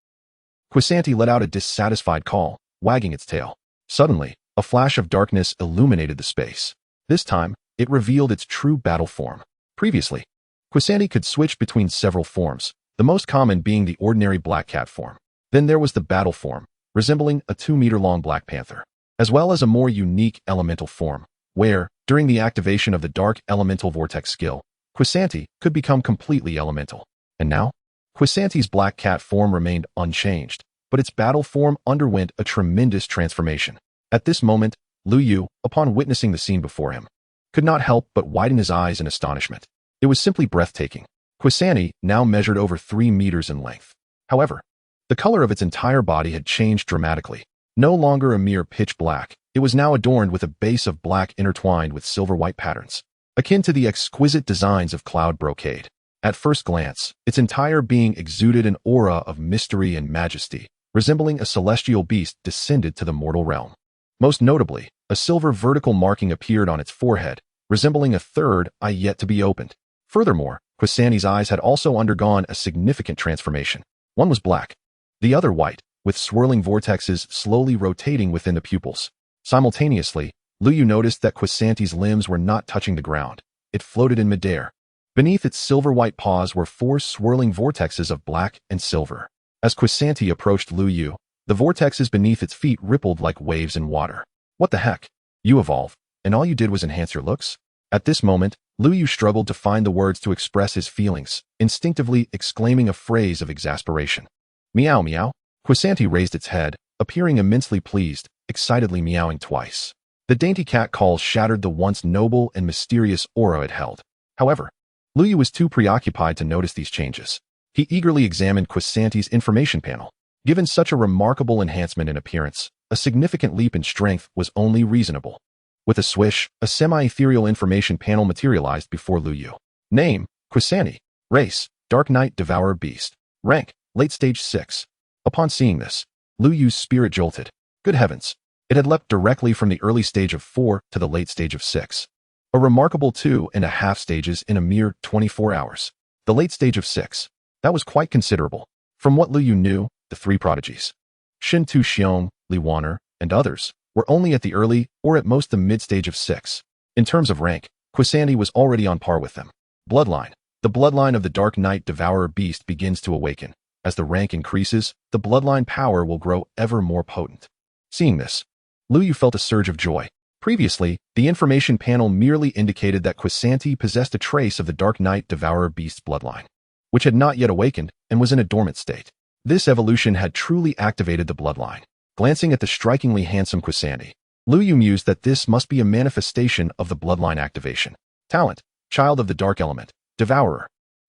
Quisanti let out a dissatisfied call, wagging its tail. Suddenly, a flash of darkness illuminated the space. This time, it revealed its true battle form. Previously, Quisanti could switch between several forms, the most common being the ordinary black cat form. Then there was the battle form, resembling a 2-meter-long black panther, as well as a more unique elemental form, where, during the activation of the dark elemental vortex skill, Quisanti could become completely elemental. And now, Quisanti's black cat form remained unchanged, but its battle form underwent a tremendous transformation. At this moment, Lu Yu, upon witnessing the scene before him, could not help but widen his eyes in astonishment. It was simply breathtaking. Quisanti now measured over 3 meters in length. However, the color of its entire body had changed dramatically. No longer a mere pitch black, it was now adorned with a base of black intertwined with silver-white patterns, akin to the exquisite designs of cloud brocade. At first glance, its entire being exuded an aura of mystery and majesty, resembling a celestial beast descended to the mortal realm. Most notably, a silver vertical marking appeared on its forehead, resembling a third eye yet to be opened. Furthermore, Quisanti's eyes had also undergone a significant transformation. One was black, the other white, with swirling vortexes slowly rotating within the pupils. Simultaneously, Lu Yu noticed that Quisanti's limbs were not touching the ground. It floated in midair. Beneath its silver-white paws were 4 swirling vortexes of black and silver. As Quisanti approached Lu Yu, the vortexes beneath its feet rippled like waves in water. What the heck? You evolved, and all you did was enhance your looks? At this moment, Lu Yu struggled to find the words to express his feelings, instinctively exclaiming a phrase of exasperation. Meow meow. Quisanti raised its head, appearing immensely pleased, excitedly meowing twice. The dainty cat call shattered the once noble and mysterious aura it held. However, Lu Yu was too preoccupied to notice these changes. He eagerly examined Quisanti's information panel. Given such a remarkable enhancement in appearance, a significant leap in strength was only reasonable. With a swish, a semi-ethereal information panel materialized before Lu Yu. Name, Quisanti. Race, Dark Knight Devourer Beast. Rank, Late Stage 6. Upon seeing this, Lu Yu's spirit jolted. Good heavens! It had leapt directly from the early stage of 4 to the late stage of 6. A remarkable 2.5 stages in a mere 24 hours. The late stage of 6. That was quite considerable. From what Lu Yu knew, the 3 prodigies, Shin Tu Xiong, Li Wan'er, and others, were only at the early, or at most the mid-stage of 6. In terms of rank, Quisanti was already on par with them. Bloodline. The bloodline of the Dark Knight Devourer Beast begins to awaken. As the rank increases, the bloodline power will grow ever more potent. Seeing this, Lu Yu felt a surge of joy. Previously, the information panel merely indicated that Quisanti possessed a trace of the Dark Knight Devourer Beast's bloodline, which had not yet awakened and was in a dormant state. This evolution had truly activated the bloodline. Glancing at the strikingly handsome Quisanti, Lu Yu mused that this must be a manifestation of the bloodline activation. Talent, Child of the Dark Element, Devourer.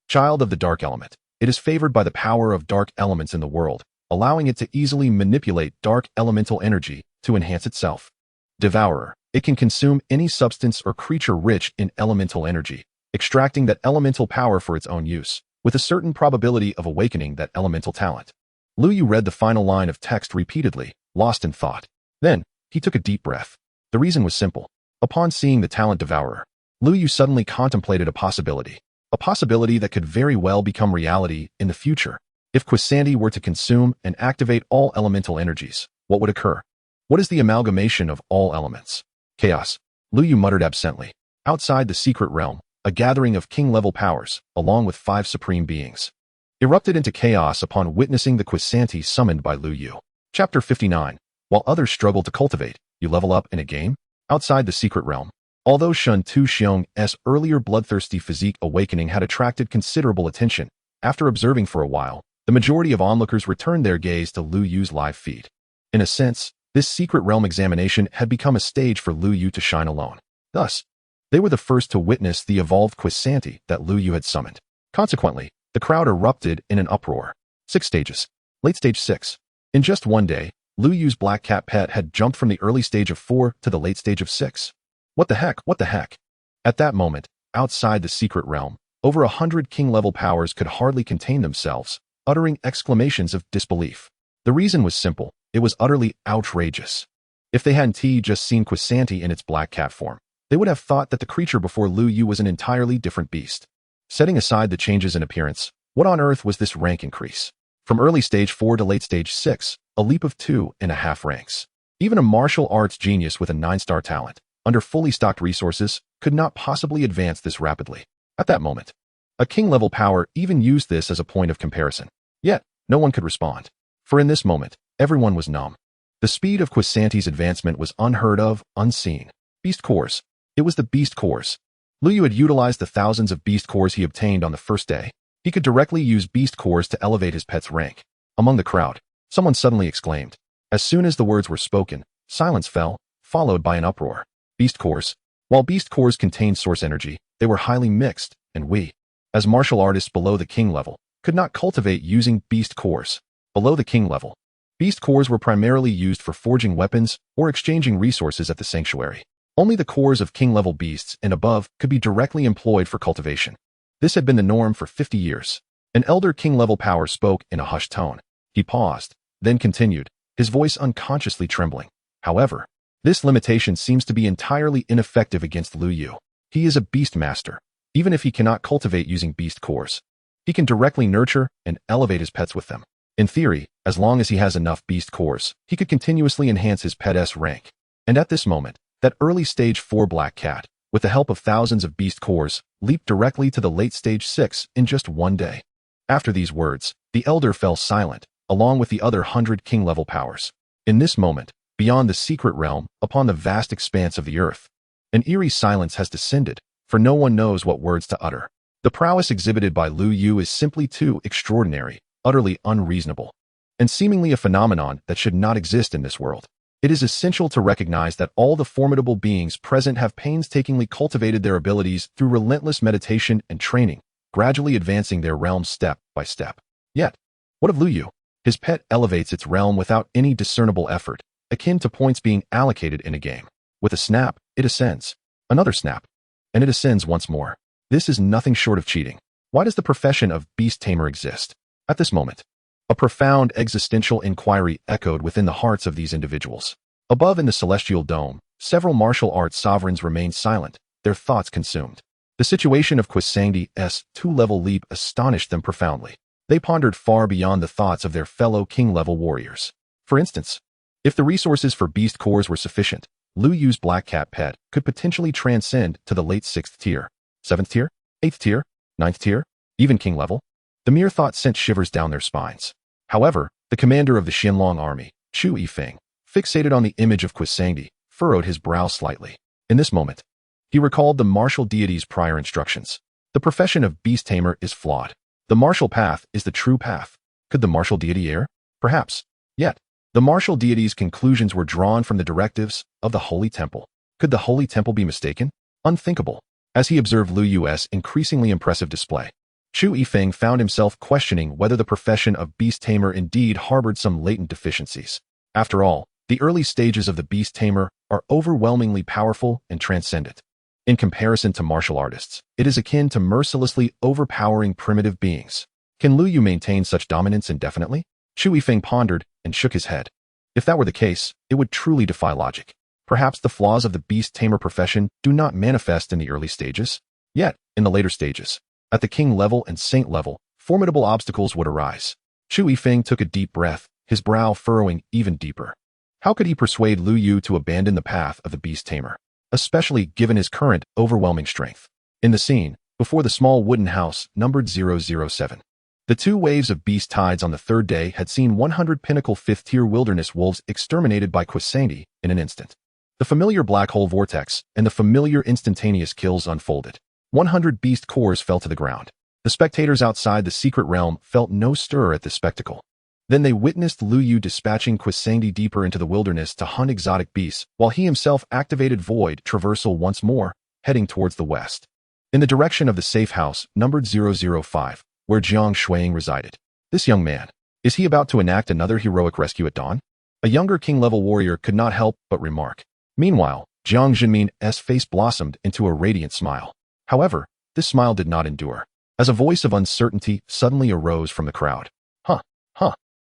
Child of the Dark Element. It is favored by the power of dark elements in the world, allowing it to easily manipulate dark elemental energy to enhance itself. Devourer. It can consume any substance or creature rich in elemental energy, extracting that elemental power for its own use, with a certain probability of awakening that elemental talent. Lu Yu read the final line of text repeatedly, lost in thought. Then, he took a deep breath. The reason was simple. Upon seeing the talent Devourer, Lu Yu suddenly contemplated a possibility that could very well become reality in the future. If Quisanti were to consume and activate all elemental energies, what would occur? What is the amalgamation of all elements? Chaos. Lu Yu muttered absently. Outside the secret realm, a gathering of king-level powers, along with 5 supreme beings, erupted into chaos upon witnessing the Quisanti summoned by Lu Yu. Chapter 59. While others struggle to cultivate, you level up in a game? Outside the secret realm. Although Shin Tu Xiong's earlier bloodthirsty physique awakening had attracted considerable attention, after observing for a while, the majority of onlookers returned their gaze to Lu Yu's live feed. In a sense, this secret realm examination had become a stage for Lu Yu to shine alone. Thus, they were the first to witness the evolved Quisanti that Lu Yu had summoned. Consequently, the crowd erupted in an uproar. 6 stages. Late stage 6. In just one day, Lu Yu's black cat pet had jumped from the early stage of 4 to the late stage of 6. What the heck? What the heck? At that moment, outside the secret realm, over 100 king-level powers could hardly contain themselves, uttering exclamations of disbelief. The reason was simple. It was utterly outrageous. If they hadn't just seen Quisanti in its black cat form, they would have thought that the creature before Lu Yu was an entirely different beast. Setting aside the changes in appearance, what on earth was this rank increase? From early stage 4 to late stage 6, a leap of 2.5 ranks. Even a martial arts genius with a 9-star talent, under fully stocked resources, could not possibly advance this rapidly. At that moment, a king-level power even used this as a point of comparison. Yet, no one could respond. For in this moment, everyone was numb. The speed of Quisanti's advancement was unheard of, unseen. Beast cores. It was the beast cores. Lu Yu had utilized the thousands of beast cores he obtained on the first day. He could directly use beast cores to elevate his pet's rank. Among the crowd, someone suddenly exclaimed. As soon as the words were spoken, silence fell, followed by an uproar. Beast cores. While beast cores contained source energy, they were highly mixed and weak. as martial artists below the king level could not cultivate using beast cores. Below the king level, beast cores were primarily used for forging weapons or exchanging resources at the sanctuary. Only the cores of king-level beasts and above could be directly employed for cultivation. This had been the norm for 50 years. An elder king-level power spoke in a hushed tone. He paused, then continued, his voice unconsciously trembling. However, this limitation seems to be entirely ineffective against Lu Yu. He is a Beastmaster. Even if he cannot cultivate using beast cores, he can directly nurture and elevate his pets with them. In theory, as long as he has enough beast cores, he could continuously enhance his pet's rank. And at this moment, that early stage 4 black cat, with the help of thousands of beast cores, leaped directly to the late stage 6 in just one day. After these words, the elder fell silent, along with the other 100 king-level powers. In this moment, beyond the secret realm, upon the vast expanse of the earth, an eerie silence has descended, for no one knows what words to utter. The prowess exhibited by Lu Yu is simply too extraordinary, utterly unreasonable, and seemingly a phenomenon that should not exist in this world. It is essential to recognize that all the formidable beings present have painstakingly cultivated their abilities through relentless meditation and training, gradually advancing their realm step by step. Yet, what of Lu Yu? His pet elevates its realm without any discernible effort, akin to points being allocated in a game. With a snap, it ascends. Another snap, and it ascends once more. This is nothing short of cheating. Why does the profession of beast tamer exist? At this moment, a profound existential inquiry echoed within the hearts of these individuals. Above in the celestial dome, several martial arts sovereigns remained silent, their thoughts consumed. The situation of Quisandi's 2-level leap astonished them profoundly. They pondered far beyond the thoughts of their fellow king-level warriors. For instance, if the resources for beast cores were sufficient, Lu Yu's black cat pet could potentially transcend to the late 6th tier, 7th tier, 8th tier, 9th tier, even king level. The mere thought sent shivers down their spines. However, the commander of the Xianlong army, Chu Yifeng, fixated on the image of Quisandy, furrowed his brow slightly. In this moment, he recalled the martial deity's prior instructions. The profession of beast tamer is flawed. The martial path is the true path. Could the martial deity err? Perhaps. Yet, the martial deity's conclusions were drawn from the directives of the Holy Temple. Could the Holy Temple be mistaken? Unthinkable. As he observed Lu Yu's increasingly impressive display, Chu Yifeng found himself questioning whether the profession of beast tamer indeed harbored some latent deficiencies. After all, the early stages of the beast tamer are overwhelmingly powerful and transcendent. In comparison to martial artists, it is akin to mercilessly overpowering primitive beings. Can Lu Yu maintain such dominance indefinitely? Chu Yifeng pondered and shook his head. If that were the case, it would truly defy logic. Perhaps the flaws of the beast tamer profession do not manifest in the early stages. Yet, in the later stages, at the king level and saint level, formidable obstacles would arise. Chu Yifeng took a deep breath, his brow furrowing even deeper. How could he persuade Lu Yu to abandon the path of the beast tamer, especially given his current overwhelming strength? In the scene, before the small wooden house numbered 007, the 2 waves of beast tides on the 3rd day had seen 100 pinnacle 5th-tier wilderness wolves exterminated by Quisandy in an instant. The familiar black hole vortex and the familiar instantaneous kills unfolded. 100 beast cores fell to the ground. The spectators outside the secret realm felt no stir at this spectacle. Then they witnessed Lu Yu dispatching Quisandy deeper into the wilderness to hunt exotic beasts, while he himself activated void traversal once more, heading towards the west. In the direction of the safe house, numbered 005, where Jiang Shuang resided. This young man, is he about to enact another heroic rescue at dawn? A younger king-level warrior could not help but remark. Meanwhile, Jiang Jinmin's face blossomed into a radiant smile. However, this smile did not endure, as a voice of uncertainty suddenly arose from the crowd.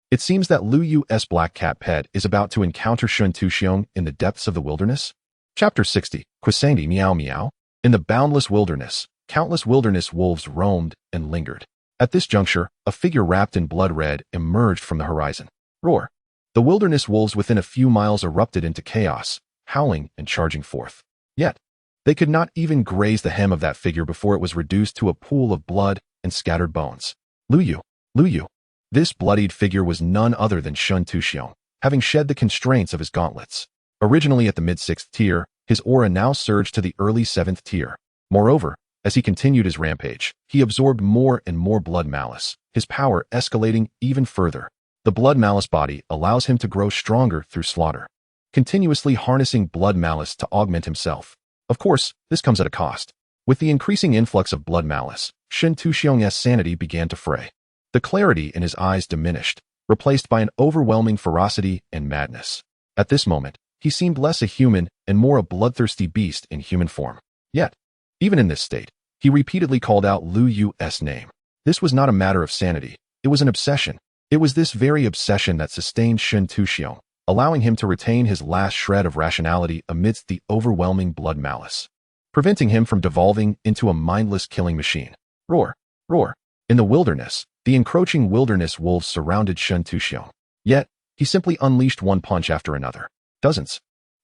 It seems that Lu Yu's black cat pet is about to encounter Shun Tuxiong in the depths of the wilderness. Chapter 60, Quisandy Meow Meow. In the boundless wilderness, countless wilderness wolves roamed and lingered. At this juncture, a figure wrapped in blood red emerged from the horizon. Roar! The wilderness wolves within a few miles erupted into chaos, howling and charging forth. Yet, they could not even graze the hem of that figure before it was reduced to a pool of blood and scattered bones. Lu Yu! This bloodied figure was none other than Shun Tuxiong, having shed the constraints of his gauntlets. Originally at the mid-6th tier, his aura now surged to the early 7th tier. Moreover, as he continued his rampage, he absorbed more and more blood malice, his power escalating even further. The blood malice body allows him to grow stronger through slaughter, continuously harnessing blood malice to augment himself. Of course, this comes at a cost. With the increasing influx of blood malice, Shen Tuxiong's sanity began to fray. The clarity in his eyes diminished, replaced by an overwhelming ferocity and madness. At this moment, he seemed less a human and more a bloodthirsty beast in human form. Yet, even in this state, he repeatedly called out Lu Yu's name. This was not a matter of sanity, it was an obsession. It was this very obsession that sustained Shen Tuxiong, allowing him to retain his last shred of rationality amidst the overwhelming blood malice, preventing him from devolving into a mindless killing machine. Roar! Roar! In the wilderness, the encroaching wilderness wolves surrounded Shen Tuxiong. Yet, he simply unleashed one punch after another. Dozens,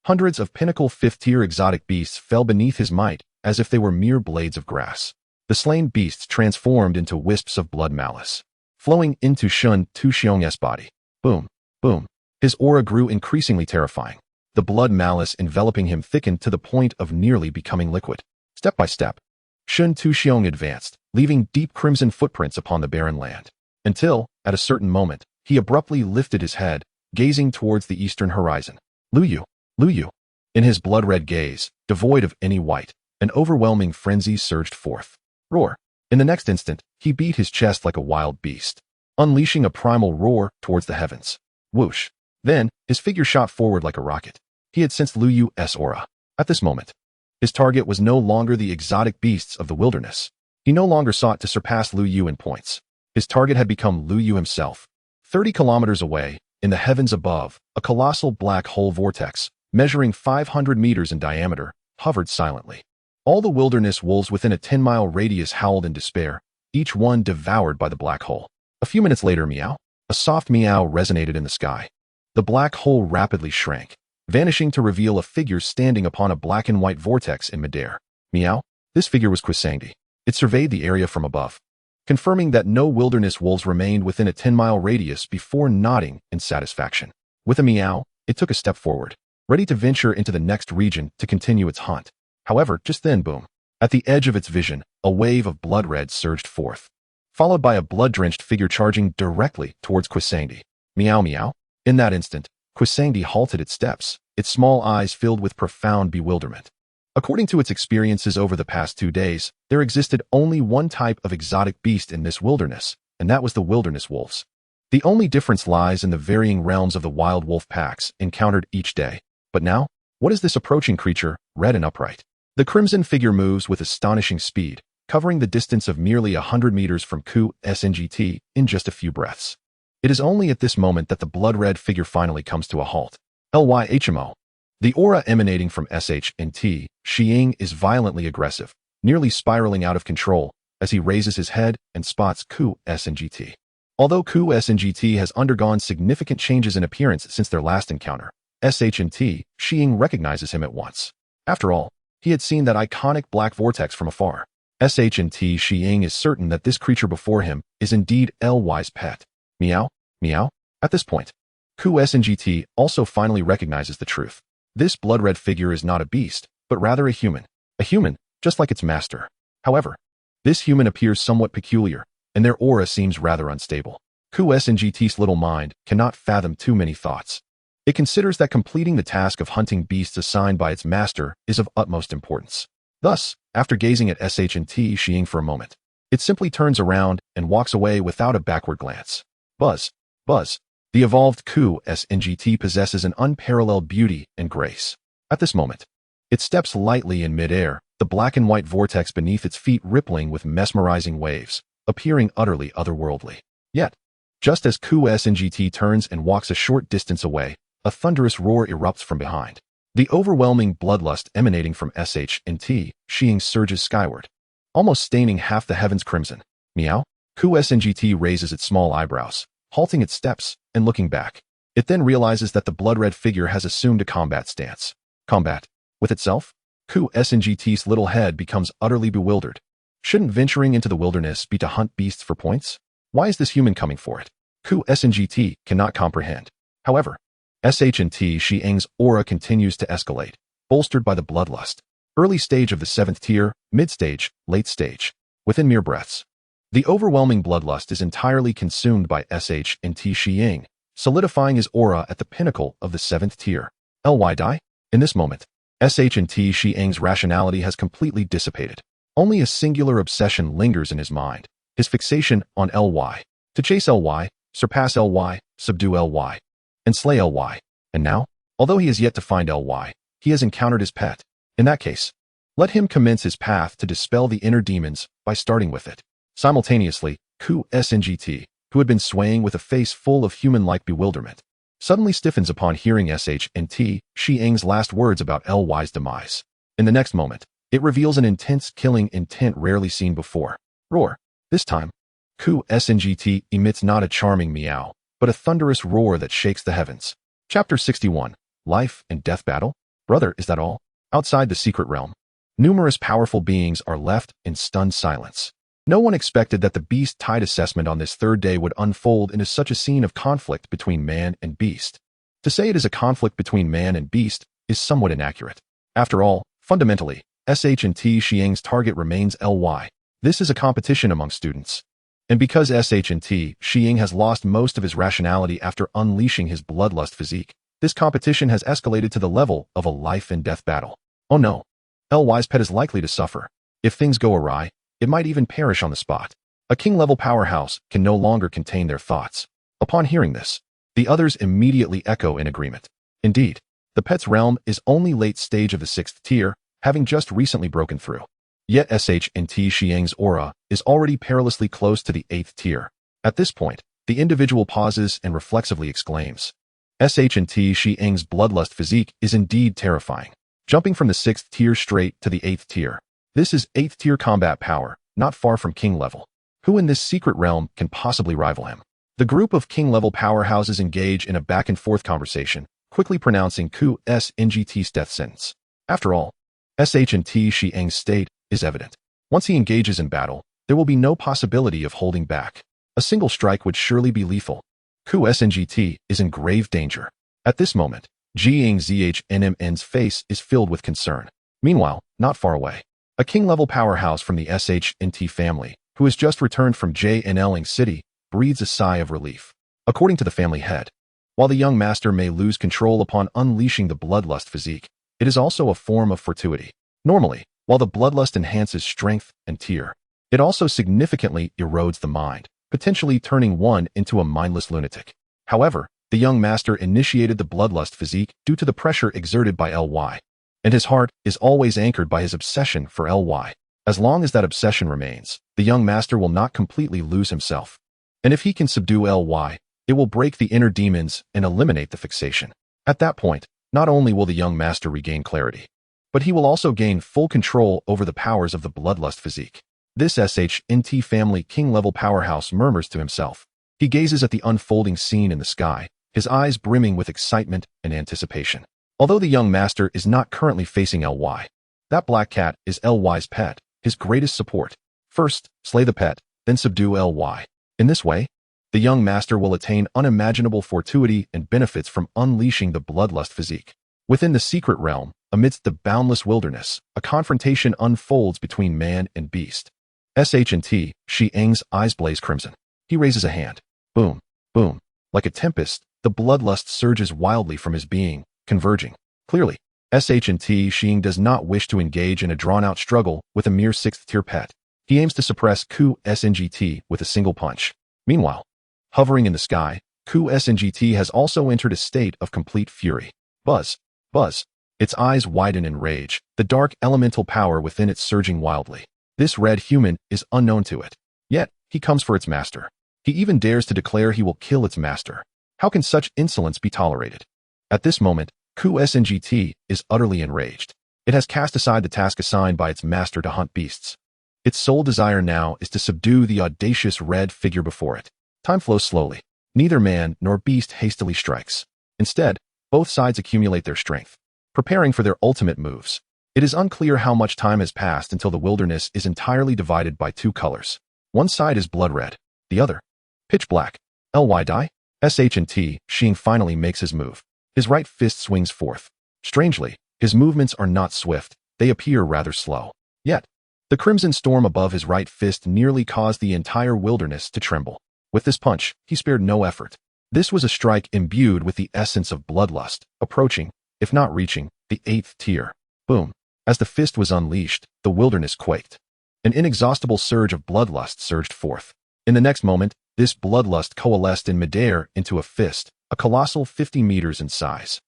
hundreds of pinnacle 5th-tier exotic beasts fell beneath his might as if they were mere blades of grass. The slain beasts transformed into wisps of blood malice, flowing into Shen Tuxiong's body. Boom! Boom! His aura grew increasingly terrifying. The blood malice enveloping him thickened to the point of nearly becoming liquid. Step by step, Shen Tuxiong advanced, leaving deep crimson footprints upon the barren land, until, at a certain moment, he abruptly lifted his head, gazing towards the eastern horizon. Lu Yu! Lu Yu! In his blood-red gaze, devoid of any white, an overwhelming frenzy surged forth. Roar! In the next instant, he beat his chest like a wild beast, unleashing a primal roar towards the heavens. Whoosh! Then, his figure shot forward like a rocket. He had sensed Lu Yu's aura. At this moment, his target was no longer the exotic beasts of the wilderness. He no longer sought to surpass Lu Yu in points. His target had become Lu Yu himself. 30 kilometers away, in the heavens above, a colossal black hole vortex, measuring 500 meters in diameter, hovered silently. All the wilderness wolves within a 10-mile radius howled in despair, each one devoured by the black hole. A few minutes later, meow. A soft meow resonated in the sky. The black hole rapidly shrank, vanishing to reveal a figure standing upon a black and white vortex in midair. Meow. This figure was Quisangdi. It surveyed the area from above, confirming that no wilderness wolves remained within a 10-mile radius before nodding in satisfaction. With a meow, it took a step forward, ready to venture into the next region to continue its hunt. However, just then, boom. At the edge of its vision, a wave of blood red surged forth, followed by a blood-drenched figure charging directly towards Quisangdi. Meow meow. In that instant, Quisangdi halted its steps, its small eyes filled with profound bewilderment. According to its experiences over the past 2 days, there existed only one type of exotic beast in this wilderness, and that was the wilderness wolves. The only difference lies in the varying realms of the wild wolf packs encountered each day. But now, what is this approaching creature, red and upright? The crimson figure moves with astonishing speed, covering the distance of merely 100 meters from QSNGT in just a few breaths. It is only at this moment that the blood-red figure finally comes to a halt. LYHMO. The aura emanating from SH&T, Xiying, is violently aggressive, nearly spiraling out of control, as he raises his head and spots QSNGT. Although QSNGT has undergone significant changes in appearance since their last encounter, SH&T, Xiying recognizes him at once. After all, he had seen that iconic black vortex from afar. SH&T, Xiying is certain that this creature before him is indeed Ly's pet. Meow, meow. At this point, QSNGT also finally recognizes the truth. This blood-red figure is not a beast, but rather a human. A human, just like its master. However, this human appears somewhat peculiar, and their aura seems rather unstable. QSNGT's little mind cannot fathom too many thoughts. It considers that completing the task of hunting beasts assigned by its master is of utmost importance. Thus, after gazing at SH&T Xiying for a moment, it simply turns around and walks away without a backward glance. Buzz, buzz. The evolved QSNGT possesses an unparalleled beauty and grace. At this moment, it steps lightly in midair, the black and white vortex beneath its feet rippling with mesmerizing waves, appearing utterly otherworldly. Yet, just as QSNGT turns and walks a short distance away, a thunderous roar erupts from behind. The overwhelming bloodlust emanating from SH&T Xiying surges skyward, almost staining half the heavens crimson. Meow. QSNGT raises its small eyebrows, halting its steps and looking back. It then realizes that the blood-red figure has assumed a combat stance. Combat? With itself? QSNGT's little head becomes utterly bewildered. Shouldn't venturing into the wilderness be to hunt beasts for points? Why is this human coming for it? QSNGT cannot comprehend. However, SH&T Xiying's aura continues to escalate, bolstered by the bloodlust. Early stage of the 7th tier, mid-stage, late stage. Within mere breaths, the overwhelming bloodlust is entirely consumed by SH&T Xiying, solidifying his aura at the pinnacle of the 7th tier. Ly die? In this moment, SH&T Xiying's rationality has completely dissipated. Only a singular obsession lingers in his mind, his fixation on Ly. To chase Ly, surpass Ly, subdue Ly, and slay Ly. And now, although he has yet to find Ly, he has encountered his pet. In that case, let him commence his path to dispel the inner demons by starting with it. Simultaneously, SNGT, who had been swaying with a face full of human-like bewilderment, suddenly stiffens upon hearing SHNT Xiang's last words about Ly's demise. In the next moment, it reveals an intense killing intent rarely seen before. Roar. This time, SNGT emits not a charming meow, but a thunderous roar that shakes the heavens. Chapter 61. Life and Death Battle? Brother, is that all? Outside the secret realm, numerous powerful beings are left in stunned silence. No one expected that the beast tide assessment on this third day would unfold into such a scene of conflict between man and beast. To say it is a conflict between man and beast is somewhat inaccurate. After all, fundamentally, SH&T Xiang's target remains Ly. This is a competition among students. And because SH&T Xiang has lost most of his rationality after unleashing his bloodlust physique, this competition has escalated to the level of a life and death battle. Oh no, Ly's pet is likely to suffer. If things go awry, it might even perish on the spot. A king-level powerhouse can no longer contain their thoughts. Upon hearing this, the others immediately echo in agreement. Indeed, the pet's realm is only late stage of the 6th tier, having just recently broken through. Yet SH&T Xiang's aura is already perilously close to the 8th tier. At this point, the individual pauses and reflexively exclaims. SH&T Xiang's bloodlust physique is indeed terrifying, jumping from the 6th tier straight to the 8th tier. This is 8th tier combat power, not far from king level. Who in this secret realm can possibly rival him? The group of king level powerhouses engage in a back and forth conversation, quickly pronouncing SNGT's death sentence. After all, SH&T Xiang's state is evident. Once he engages in battle, there will be no possibility of holding back. A single strike would surely be lethal. SNGT is in grave danger. At this moment, Jiang ZHNMN's face is filled with concern. Meanwhile, not far away, a king-level powerhouse from the SH&T family, who has just returned from JNLing City, breathes a sigh of relief. According to the family head, while the young master may lose control upon unleashing the bloodlust physique, it is also a form of fortuity. Normally, while the bloodlust enhances strength and tier, it also significantly erodes the mind, potentially turning one into a mindless lunatic. However, the young master initiated the bloodlust physique due to the pressure exerted by Ly, and his heart is always anchored by his obsession for Ly. As long as that obsession remains, the young master will not completely lose himself. And if he can subdue Ly, it will break the inner demons and eliminate the fixation. At that point, not only will the young master regain clarity, but he will also gain full control over the powers of the bloodlust physique. This SH&T family king-level powerhouse murmurs to himself. He gazes at the unfolding scene in the sky, his eyes brimming with excitement and anticipation. Although the young master is not currently facing Ly, that black cat is Ly's pet, his greatest support. First, slay the pet, then subdue Ly. In this way, the young master will attain unimaginable fortuity and benefits from unleashing the bloodlust physique. Within the secret realm, amidst the boundless wilderness, a confrontation unfolds between man and beast. SH&T Xiang's eyes blaze crimson. He raises a hand. Boom, boom. Like a tempest, the bloodlust surges wildly from his being, converging. Clearly, SH&T Xiang does not wish to engage in a drawn-out struggle with a mere 6th-tier pet. He aims to suppress SNGT with a single punch. Meanwhile, hovering in the sky, SNGT has also entered a state of complete fury. Buzz, buzz. Its eyes widen in rage, the dark elemental power within it surging wildly. This red human is unknown to it. Yet, he comes for its master. He even dares to declare he will kill its master. How can such insolence be tolerated? At this moment, SNGT is utterly enraged. It has cast aside the task assigned by its master to hunt beasts. Its sole desire now is to subdue the audacious red figure before it. Time flows slowly. Neither man nor beast hastily strikes. Instead, both sides accumulate their strength, preparing for their ultimate moves. It is unclear how much time has passed until the wilderness is entirely divided by two colors. One side is blood red, the other, pitch black. Ly die? SH&T Xiang finally makes his move. His right fist swings forth. Strangely, his movements are not swift, they appear rather slow. Yet, the crimson storm above his right fist nearly caused the entire wilderness to tremble. With this punch, he spared no effort. This was a strike imbued with the essence of bloodlust, approaching, if not reaching, the 8th tier. Boom. As the fist was unleashed, the wilderness quaked. An inexhaustible surge of bloodlust surged forth. In the next moment, this bloodlust coalesced in midair into a fist, a colossal 50 meters in size.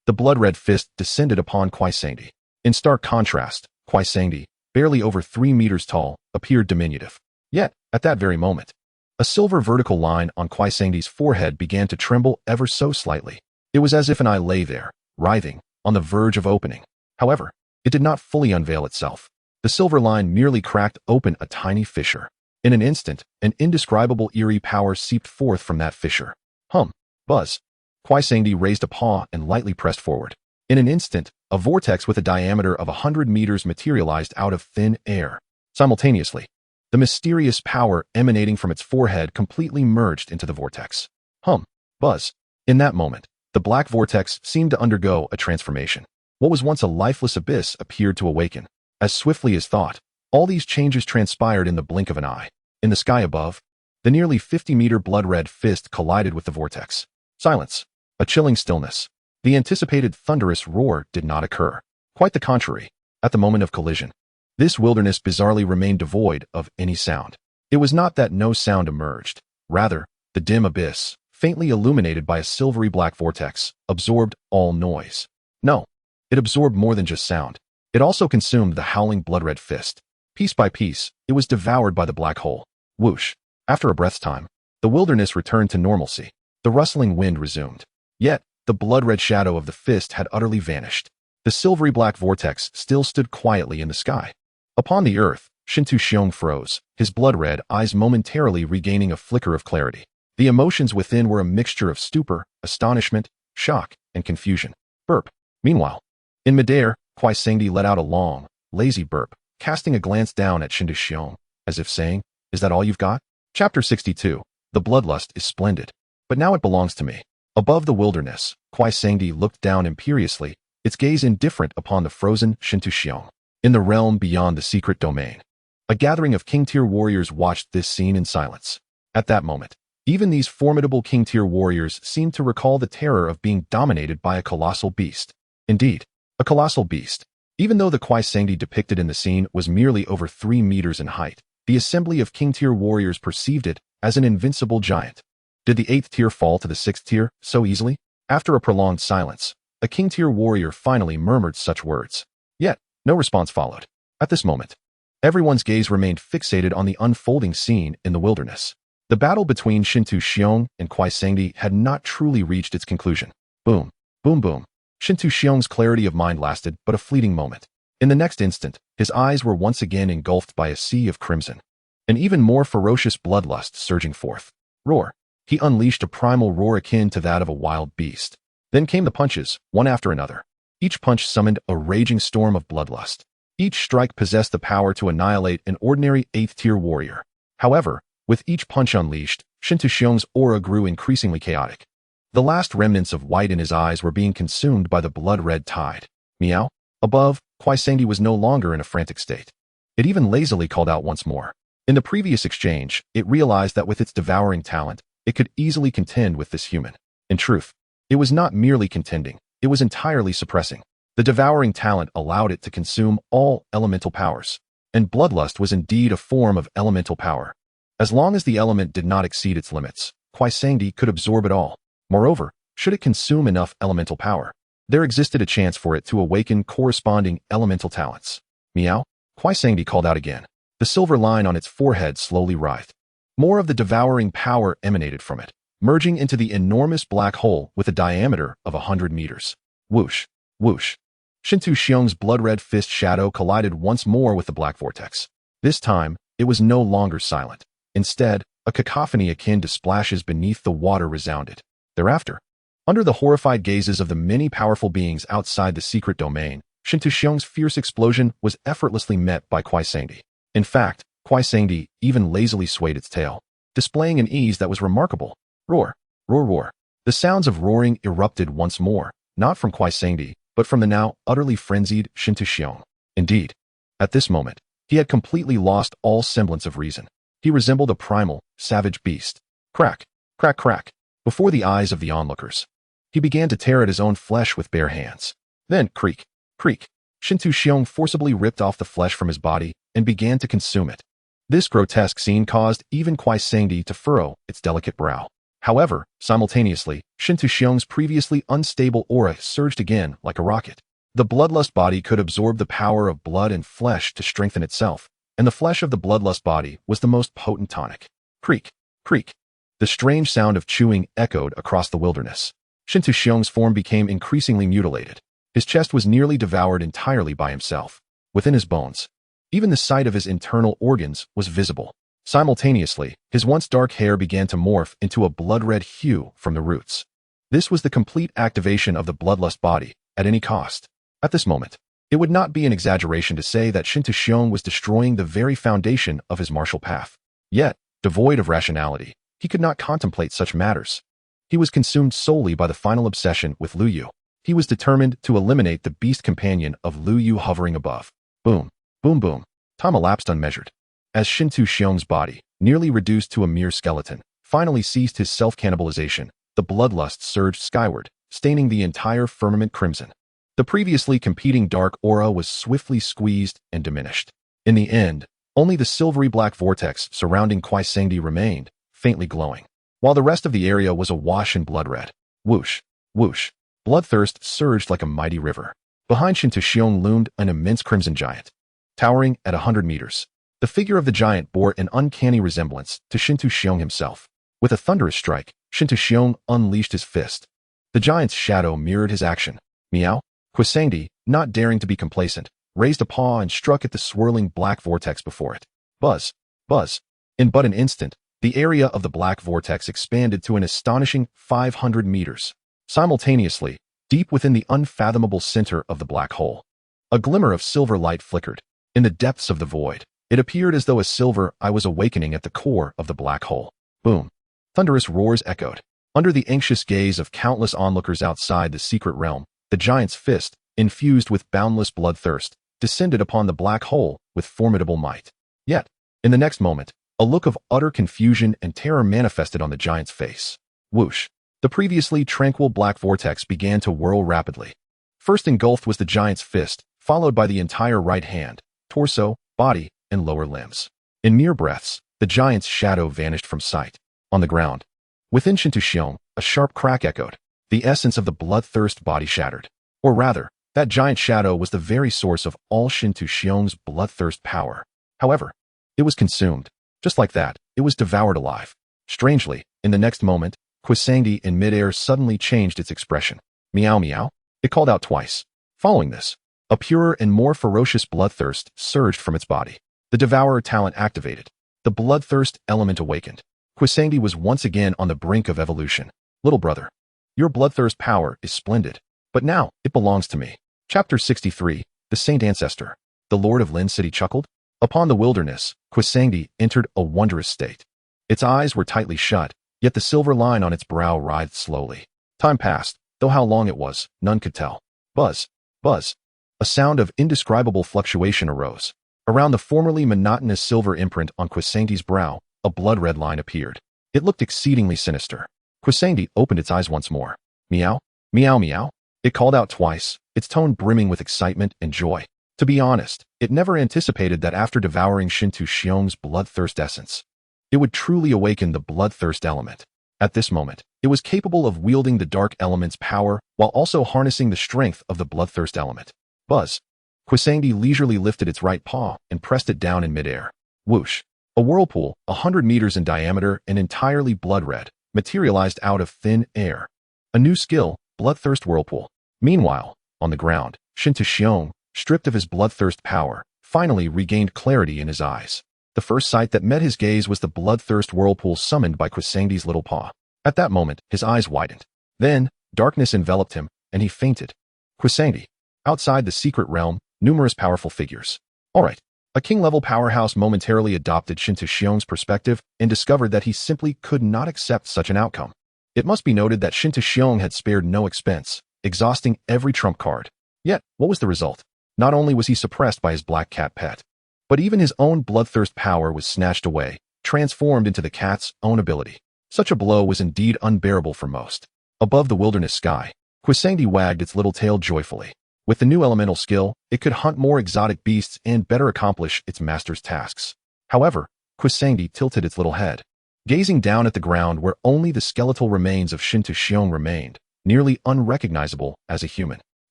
The blood-red fist descended upon Kwaisangdi. In stark contrast, Kwaisangdi, barely over 3 meters tall, appeared diminutive. Yet, at that very moment, a silver vertical line on Kwaisangdi's forehead began to tremble ever so slightly. It was as if an eye lay there, writhing, on the verge of opening. However, it did not fully unveil itself. The silver line merely cracked open a tiny fissure. In an instant, an indescribable eerie power seeped forth from that fissure. Hum. Buzz. Kwaisangdi raised a paw and lightly pressed forward. In an instant, a vortex with a diameter of 100 meters materialized out of thin air. Simultaneously, the mysterious power emanating from its forehead completely merged into the vortex. Hum. Buzz. In that moment, the black vortex seemed to undergo a transformation. What was once a lifeless abyss appeared to awaken. As swiftly as thought, all these changes transpired in the blink of an eye. In the sky above, the nearly 50-meter blood-red fist collided with the vortex. Silence. A chilling stillness. The anticipated thunderous roar did not occur. Quite the contrary. At the moment of collision, this wilderness bizarrely remained devoid of any sound. It was not that no sound emerged. Rather, the dim abyss, faintly illuminated by a silvery black vortex, absorbed all noise. No, it absorbed more than just sound. It also consumed the howling blood-red fist. Piece by piece, it was devoured by the black hole. Whoosh. After a breath's time, the wilderness returned to normalcy. The rustling wind resumed. Yet, the blood-red shadow of the fist had utterly vanished. The silvery black vortex still stood quietly in the sky. Upon the earth, Shintu Xiong froze, his blood-red eyes momentarily regaining a flicker of clarity. The emotions within were a mixture of stupor, astonishment, shock, and confusion. Burp. Meanwhile, in midair, Kwaisangdi let out a long, lazy burp, casting a glance down at Shintu Xiong, as if saying, "Is that all you've got?" Chapter 62. The bloodlust is splendid, but now it belongs to me. Above the wilderness, Kwaisangdi looked down imperiously, its gaze indifferent upon the frozen Shintu Xiong. In the realm beyond the secret domain, a gathering of king-tier warriors watched this scene in silence. At that moment, even these formidable king-tier warriors seemed to recall the terror of being dominated by a colossal beast. Indeed, a colossal beast. Even though the Kwaisangdi depicted in the scene was merely over 3 meters in height, the assembly of king-tier warriors perceived it as an invincible giant. Did the 8th tier fall to the 6th tier so easily? After a prolonged silence, a king-tier warrior finally murmured such words. Yet, no response followed. At this moment, everyone's gaze remained fixated on the unfolding scene in the wilderness. The battle between Shintu Xiong and Kwaisangdi had not truly reached its conclusion. Boom. Boom boom. Shintu Xiong's clarity of mind lasted but a fleeting moment. In the next instant, his eyes were once again engulfed by a sea of crimson. An even more ferocious bloodlust surging forth. Roar. He unleashed a primal roar akin to that of a wild beast. Then came the punches, one after another. Each punch summoned a raging storm of bloodlust. Each strike possessed the power to annihilate an ordinary 8th-tier warrior. However, with each punch unleashed, Shintu Xiong's aura grew increasingly chaotic. The last remnants of white in his eyes were being consumed by the blood-red tide. Meow. Above, Kwaisangdi was no longer in a frantic state. It even lazily called out once more. In the previous exchange, it realized that with its devouring talent, it could easily contend with this human. In truth, it was not merely contending, it was entirely suppressing. The devouring talent allowed it to consume all elemental powers. And bloodlust was indeed a form of elemental power. As long as the element did not exceed its limits, Kwaisangdi could absorb it all. Moreover, should it consume enough elemental power, there existed a chance for it to awaken corresponding elemental talents. Meow. Kwaisangdi called out again. The silver line on its forehead slowly writhed. More of the devouring power emanated from it, merging into the enormous black hole with a diameter of 100 meters. Whoosh. Whoosh. Shintu Xiong's blood-red fist shadow collided once more with the black vortex. This time, it was no longer silent. Instead, a cacophony akin to splashes beneath the water resounded. Thereafter, under the horrified gazes of the many powerful beings outside the secret domain, Shintu Xiong's fierce explosion was effortlessly met by Kwaisangdi. In fact, Kwaisangdi even lazily swayed its tail, displaying an ease that was remarkable. Roar. Roar roar. The sounds of roaring erupted once more, not from Kwaisangdi, but from the now utterly frenzied Shintu Xiong. Indeed, at this moment, he had completely lost all semblance of reason. He resembled a primal, savage beast. Crack. Crack crack. Before the eyes of the onlookers, he began to tear at his own flesh with bare hands. Then, creak. Creak. Shintu Xiong forcibly ripped off the flesh from his body and began to consume it. This grotesque scene caused even Kwai Sangdi to furrow its delicate brow. However, simultaneously, Shintu Xiong's previously unstable aura surged again like a rocket. The bloodlust body could absorb the power of blood and flesh to strengthen itself, and the flesh of the bloodlust body was the most potent tonic. Creak, creak. The strange sound of chewing echoed across the wilderness. Shintu Xiong's form became increasingly mutilated. His chest was nearly devoured entirely by himself. Within his bones, even the sight of his internal organs was visible. Simultaneously, his once dark hair began to morph into a blood-red hue from the roots. This was the complete activation of the bloodlust body, at any cost. At this moment, it would not be an exaggeration to say that Shintu Xiong was destroying the very foundation of his martial path. Yet, devoid of rationality, he could not contemplate such matters. He was consumed solely by the final obsession with Lu Yu. He was determined to eliminate the beast companion of Lu Yu hovering above. Boom, boom, boom. Time elapsed unmeasured. As Shintu Xiong's body, nearly reduced to a mere skeleton, finally ceased his self-cannibalization, the bloodlust surged skyward, staining the entire firmament crimson. The previously competing dark aura was swiftly squeezed and diminished. In the end, only the silvery black vortex surrounding Kwai Sangdi remained, faintly glowing, while the rest of the area was awash in blood red. Whoosh, whoosh. Bloodthirst surged like a mighty river. Behind Shintu Xiong loomed an immense crimson giant. Towering at 100 meters, the figure of the giant bore an uncanny resemblance to Shintu Xiong himself. With a thunderous strike, Shintu Xiong unleashed his fist. The giant's shadow mirrored his action. Meow. Kwai Sangdi, not daring to be complacent, raised a paw and struck at the swirling black vortex before it. Buzz, buzz. In but an instant, the area of the black vortex expanded to an astonishing 500 meters. Simultaneously, deep within the unfathomable center of the black hole, a glimmer of silver light flickered. In the depths of the void, it appeared as though a silver eye was awakening at the core of the black hole. Boom. Thunderous roars echoed. Under the anxious gaze of countless onlookers outside the secret realm, the giant's fist, infused with boundless bloodthirst, descended upon the black hole with formidable might. Yet, in the next moment, a look of utter confusion and terror manifested on the giant's face. Whoosh. The previously tranquil black vortex began to whirl rapidly. First engulfed was the giant's fist, followed by the entire right hand, torso, body, and lower limbs. In mere breaths, the giant's shadow vanished from sight. On the ground, within Shintu Xiong, a sharp crack echoed. The essence of the bloodthirst body shattered. Or rather, that giant shadow was the very source of all Shintu Xiong's bloodthirst power. However, it was consumed. Just like that, it was devoured alive. Strangely, in the next moment, Kwai Sangdi in midair suddenly changed its expression. Meow meow. It called out twice. Following this, a purer and more ferocious bloodthirst surged from its body. The devourer talent activated. The bloodthirst element awakened. Kwai Sangdi was once again on the brink of evolution. Little brother, your bloodthirst power is splendid, but now it belongs to me. Chapter 63, The Saint Ancestor. The Lord of Lin City chuckled. Upon the wilderness, Kwai Sangdi entered a wondrous state. Its eyes were tightly shut, yet the silver line on its brow writhed slowly. Time passed, though how long it was, none could tell. Buzz, buzz. A sound of indescribable fluctuation arose. Around the formerly monotonous silver imprint on Kwai Sangdi's brow, a blood-red line appeared. It looked exceedingly sinister. Kwai Sangdi opened its eyes once more. Meow, meow meow. It called out twice, its tone brimming with excitement and joy. To be honest, it never anticipated that after devouring Shintu Xiong's bloodthirst essence, it would truly awaken the bloodthirst element. At this moment, it was capable of wielding the dark element's power while also harnessing the strength of the bloodthirst element. Buzz. Kwai Sangdi leisurely lifted its right paw and pressed it down in midair. Whoosh. A whirlpool, 100 meters in diameter and entirely blood-red, materialized out of thin air. A new skill, Bloodthirst Whirlpool. Meanwhile, on the ground, Shintu Xiong, stripped of his bloodthirst power, finally regained clarity in his eyes. The first sight that met his gaze was the bloodthirst whirlpool summoned by Kwai Sangdi's little paw. At that moment, his eyes widened. Then, darkness enveloped him, and he fainted. Kwai Sangdi. Outside the secret realm, numerous powerful figures. Alright. A king-level powerhouse momentarily adopted Shintu Xiong's perspective and discovered that he simply could not accept such an outcome. It must be noted that Shintu Xiong had spared no expense, exhausting every trump card. Yet, what was the result? Not only was he suppressed by his black cat pet, but even his own bloodthirst power was snatched away, transformed into the cat's own ability. Such a blow was indeed unbearable for most. Above the wilderness sky, Kwai Sangdi wagged its little tail joyfully. With the new elemental skill, it could hunt more exotic beasts and better accomplish its master's tasks. However, Kwisangdi tilted its little head, gazing down at the ground where only the skeletal remains of Shinto Xiong remained, nearly unrecognizable as a human.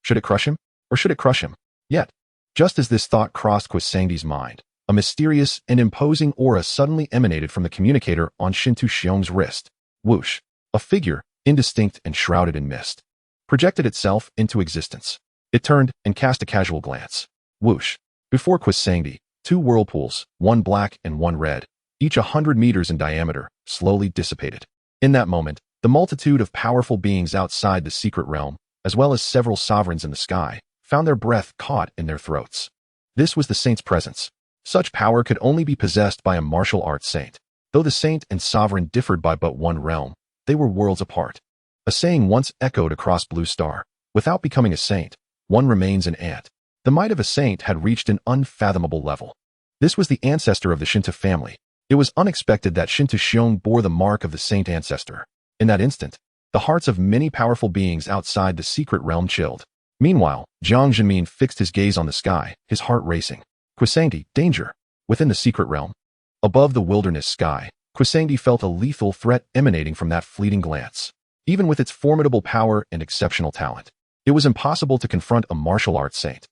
Should it crush him? Or should it crush him? Yet, just as this thought crossed Kwisangdi's mind, a mysterious and imposing aura suddenly emanated from the communicator on Shinto Xiong's wrist. Whoosh! A figure, indistinct and shrouded in mist, projected itself into existence. It turned and cast a casual glance. Whoosh! Before Kwisangdi, two whirlpools, one black and one red, each 100 meters in diameter, slowly dissipated. In that moment, the multitude of powerful beings outside the secret realm, as well as several sovereigns in the sky, found their breath caught in their throats. This was the saint's presence. Such power could only be possessed by a martial arts saint. Though the saint and sovereign differed by but one realm, they were worlds apart. A saying once echoed across Blue Star: without becoming a saint, one remains an ant. The might of a saint had reached an unfathomable level. This was the ancestor of the Shinto family. It was unexpected that Shinto Xiong bore the mark of the saint ancestor. In that instant, the hearts of many powerful beings outside the secret realm chilled. Meanwhile, Jiang Zhenmin fixed his gaze on the sky, his heart racing. Kwisangdi, danger! Within the secret realm, above the wilderness sky, Kwisangdi felt a lethal threat emanating from that fleeting glance. Even with its formidable power and exceptional talent, it was impossible to confront a martial arts saint.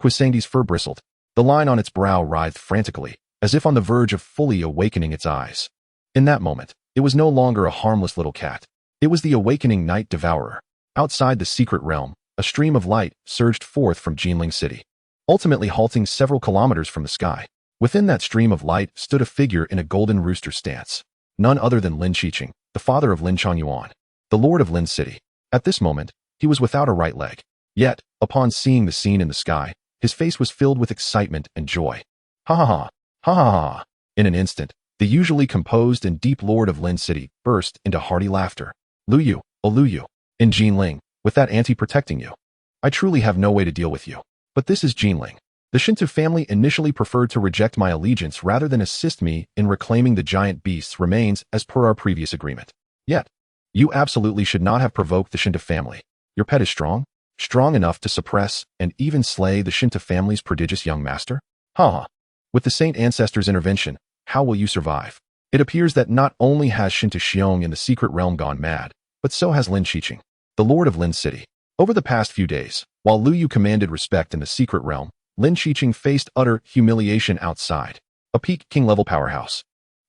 Kwisangdi's fur bristled. The line on its brow writhed frantically, as if on the verge of fully awakening its eyes. In that moment, it was no longer a harmless little cat. It was the awakening night devourer. Outside the secret realm, a stream of light surged forth from Jinling City, ultimately halting several kilometers from the sky. Within that stream of light stood a figure in a golden rooster stance. None other than Lin Qiqing, the father of Lin Changyuan, the lord of Lin City. At this moment, he was without a right leg. Yet, upon seeing the scene in the sky, his face was filled with excitement and joy. Ha ha ha! Ha ha ha! In an instant, the usually composed and deep lord of Lin City burst into hearty laughter. Lu Yu, oh Lu Yu, in Jinling, with that auntie protecting you, I truly have no way to deal with you. But this is Jinling. The Shinto family initially preferred to reject my allegiance rather than assist me in reclaiming the giant beast's remains as per our previous agreement. Yet, you absolutely should not have provoked the Shinto family. Your pet is strong enough to suppress and even slay the Shinto family's prodigious young master? Ha! With the saint ancestor's intervention, how will you survive? It appears that not only has Shinto Xiong in the secret realm gone mad, but so has Lin Qiqing, the lord of Lin City. Over the past few days, while Lu Yu commanded respect in the secret realm, Lin Qiqing faced utter humiliation outside. A peak king-level powerhouse,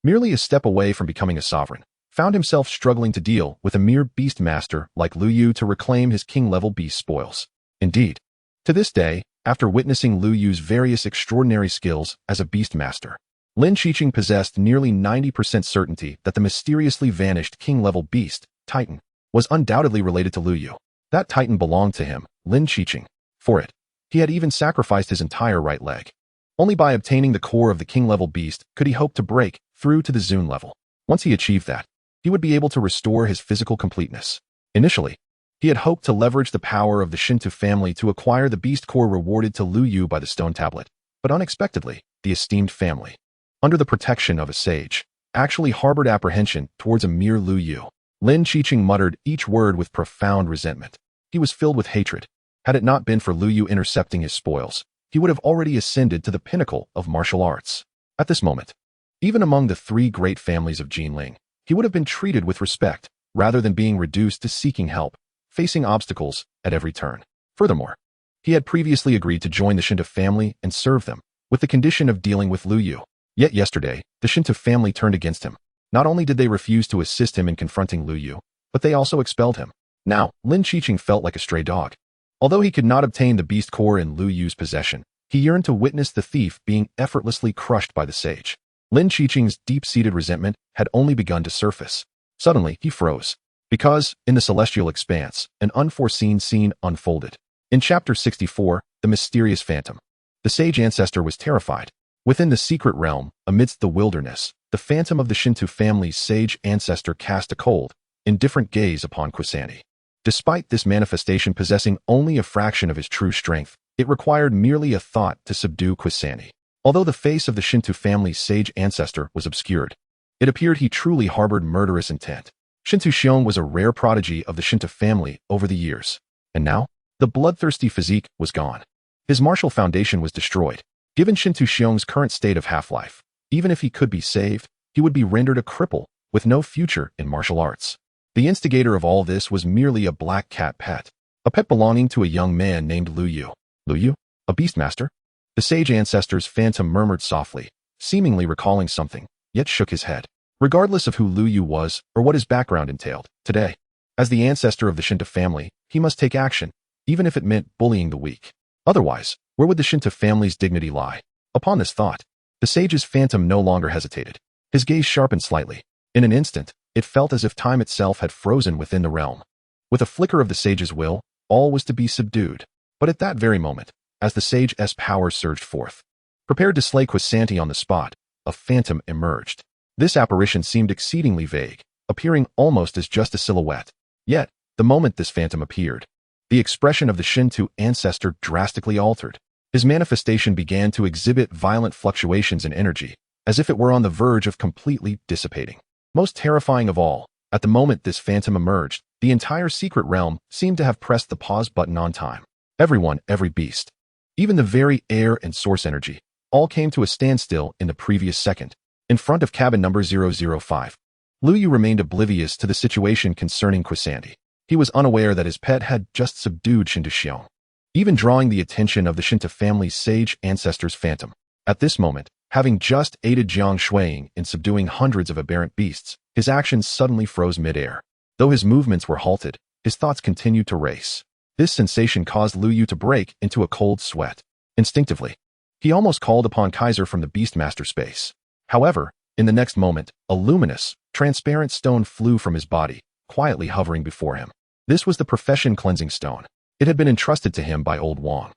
merely a step away from becoming a sovereign, found himself struggling to deal with a mere Beastmaster like Lu Yu to reclaim his king-level beast spoils. Indeed, to this day, after witnessing Lu Yu's various extraordinary skills as a Beastmaster, Lin Qiqing possessed nearly 90% certainty that the mysteriously vanished king-level beast, Titan, was undoubtedly related to Lu Yu. That Titan belonged to him, Lin Qiqing. For it, he had even sacrificed his entire right leg. Only by obtaining the core of the king-level beast could he hope to break through to the Zune level. Once he achieved that, he would be able to restore his physical completeness. Initially, he had hoped to leverage the power of the Shinto family to acquire the beast core rewarded to Lu Yu by the stone tablet. But unexpectedly, the esteemed family, under the protection of a sage, actually harbored apprehension towards a mere Lu Yu. Lin Qiqing muttered each word with profound resentment. He was filled with hatred. Had it not been for Lu Yu intercepting his spoils, he would have already ascended to the pinnacle of martial arts. At this moment, even among the three great families of Jinling, he would have been treated with respect, rather than being reduced to seeking help, facing obstacles at every turn. Furthermore, he had previously agreed to join the Shinto family and serve them, with the condition of dealing with Lu Yu. Yet yesterday, the Shinto family turned against him. Not only did they refuse to assist him in confronting Lu Yu, but they also expelled him. Now, Lin Qiqing felt like a stray dog. Although he could not obtain the beast core in Lu Yu's possession, he yearned to witness the thief being effortlessly crushed by the sage. Lin Qiqing's deep-seated resentment had only begun to surface. Suddenly, he froze, because, in the celestial expanse, an unforeseen scene unfolded. In Chapter 64, The Mysterious Phantom, the sage ancestor was terrified. Within the secret realm, amidst the wilderness, the phantom of the Shinto family's sage ancestor cast a cold, indifferent gaze upon Kwisangdi. Despite this manifestation possessing only a fraction of his true strength, it required merely a thought to subdue Kwisangdi. Although the face of the Shinto family's sage ancestor was obscured, it appeared he truly harbored murderous intent. Shinto Xiong was a rare prodigy of the Shinto family over the years. And now, The bloodthirsty physique was gone. His martial foundation was destroyed. Given Shintu Xiong's current state of half-life, even if he could be saved, he would be rendered a cripple with no future in martial arts. The instigator of all this was merely a black cat pet, a pet belonging to a young man named Lu Yu. Lu Yu? A Beastmaster? The sage ancestor's phantom murmured softly, seemingly recalling something, yet shook his head. Regardless of who Lu Yu was or what his background entailed, today, as the ancestor of the Shinto family, he must take action, even if it meant bullying the weak. Otherwise, where would the Shinto family's dignity lie? Upon this thought, the sage's phantom no longer hesitated. His gaze sharpened slightly. In an instant, it felt as if time itself had frozen within the realm. With a flicker of the sage's will, all was to be subdued. But at that very moment, as the sage's power surged forth, prepared to slay Quisanti on the spot, a phantom emerged. This apparition seemed exceedingly vague, appearing almost as just a silhouette. Yet, the moment this phantom appeared, the expression of the Shinto ancestor drastically altered. His manifestation began to exhibit violent fluctuations in energy, as if it were on the verge of completely dissipating. Most terrifying of all, at the moment this phantom emerged, the entire secret realm seemed to have pressed the pause button on time. Everyone, every beast, even the very air and source energy, all came to a standstill in the previous second. In front of cabin number 005, Lu Yu remained oblivious to the situation concerning Quisanti. He was unaware that his pet had just subdued Shinto Xiong, even drawing the attention of the Shinto family's sage ancestor's phantom. At this moment, having just aided Jiang Shuiying in subduing hundreds of aberrant beasts, his actions suddenly froze mid-air. Though his movements were halted, his thoughts continued to race. This sensation caused Lu Yu to break into a cold sweat. Instinctively, he almost called upon Kaiser from the Beastmaster space. However, in the next moment, a luminous, transparent stone flew from his body, quietly hovering before him. This was the Profession Cleansing Stone. It had been entrusted to him by Old Wang,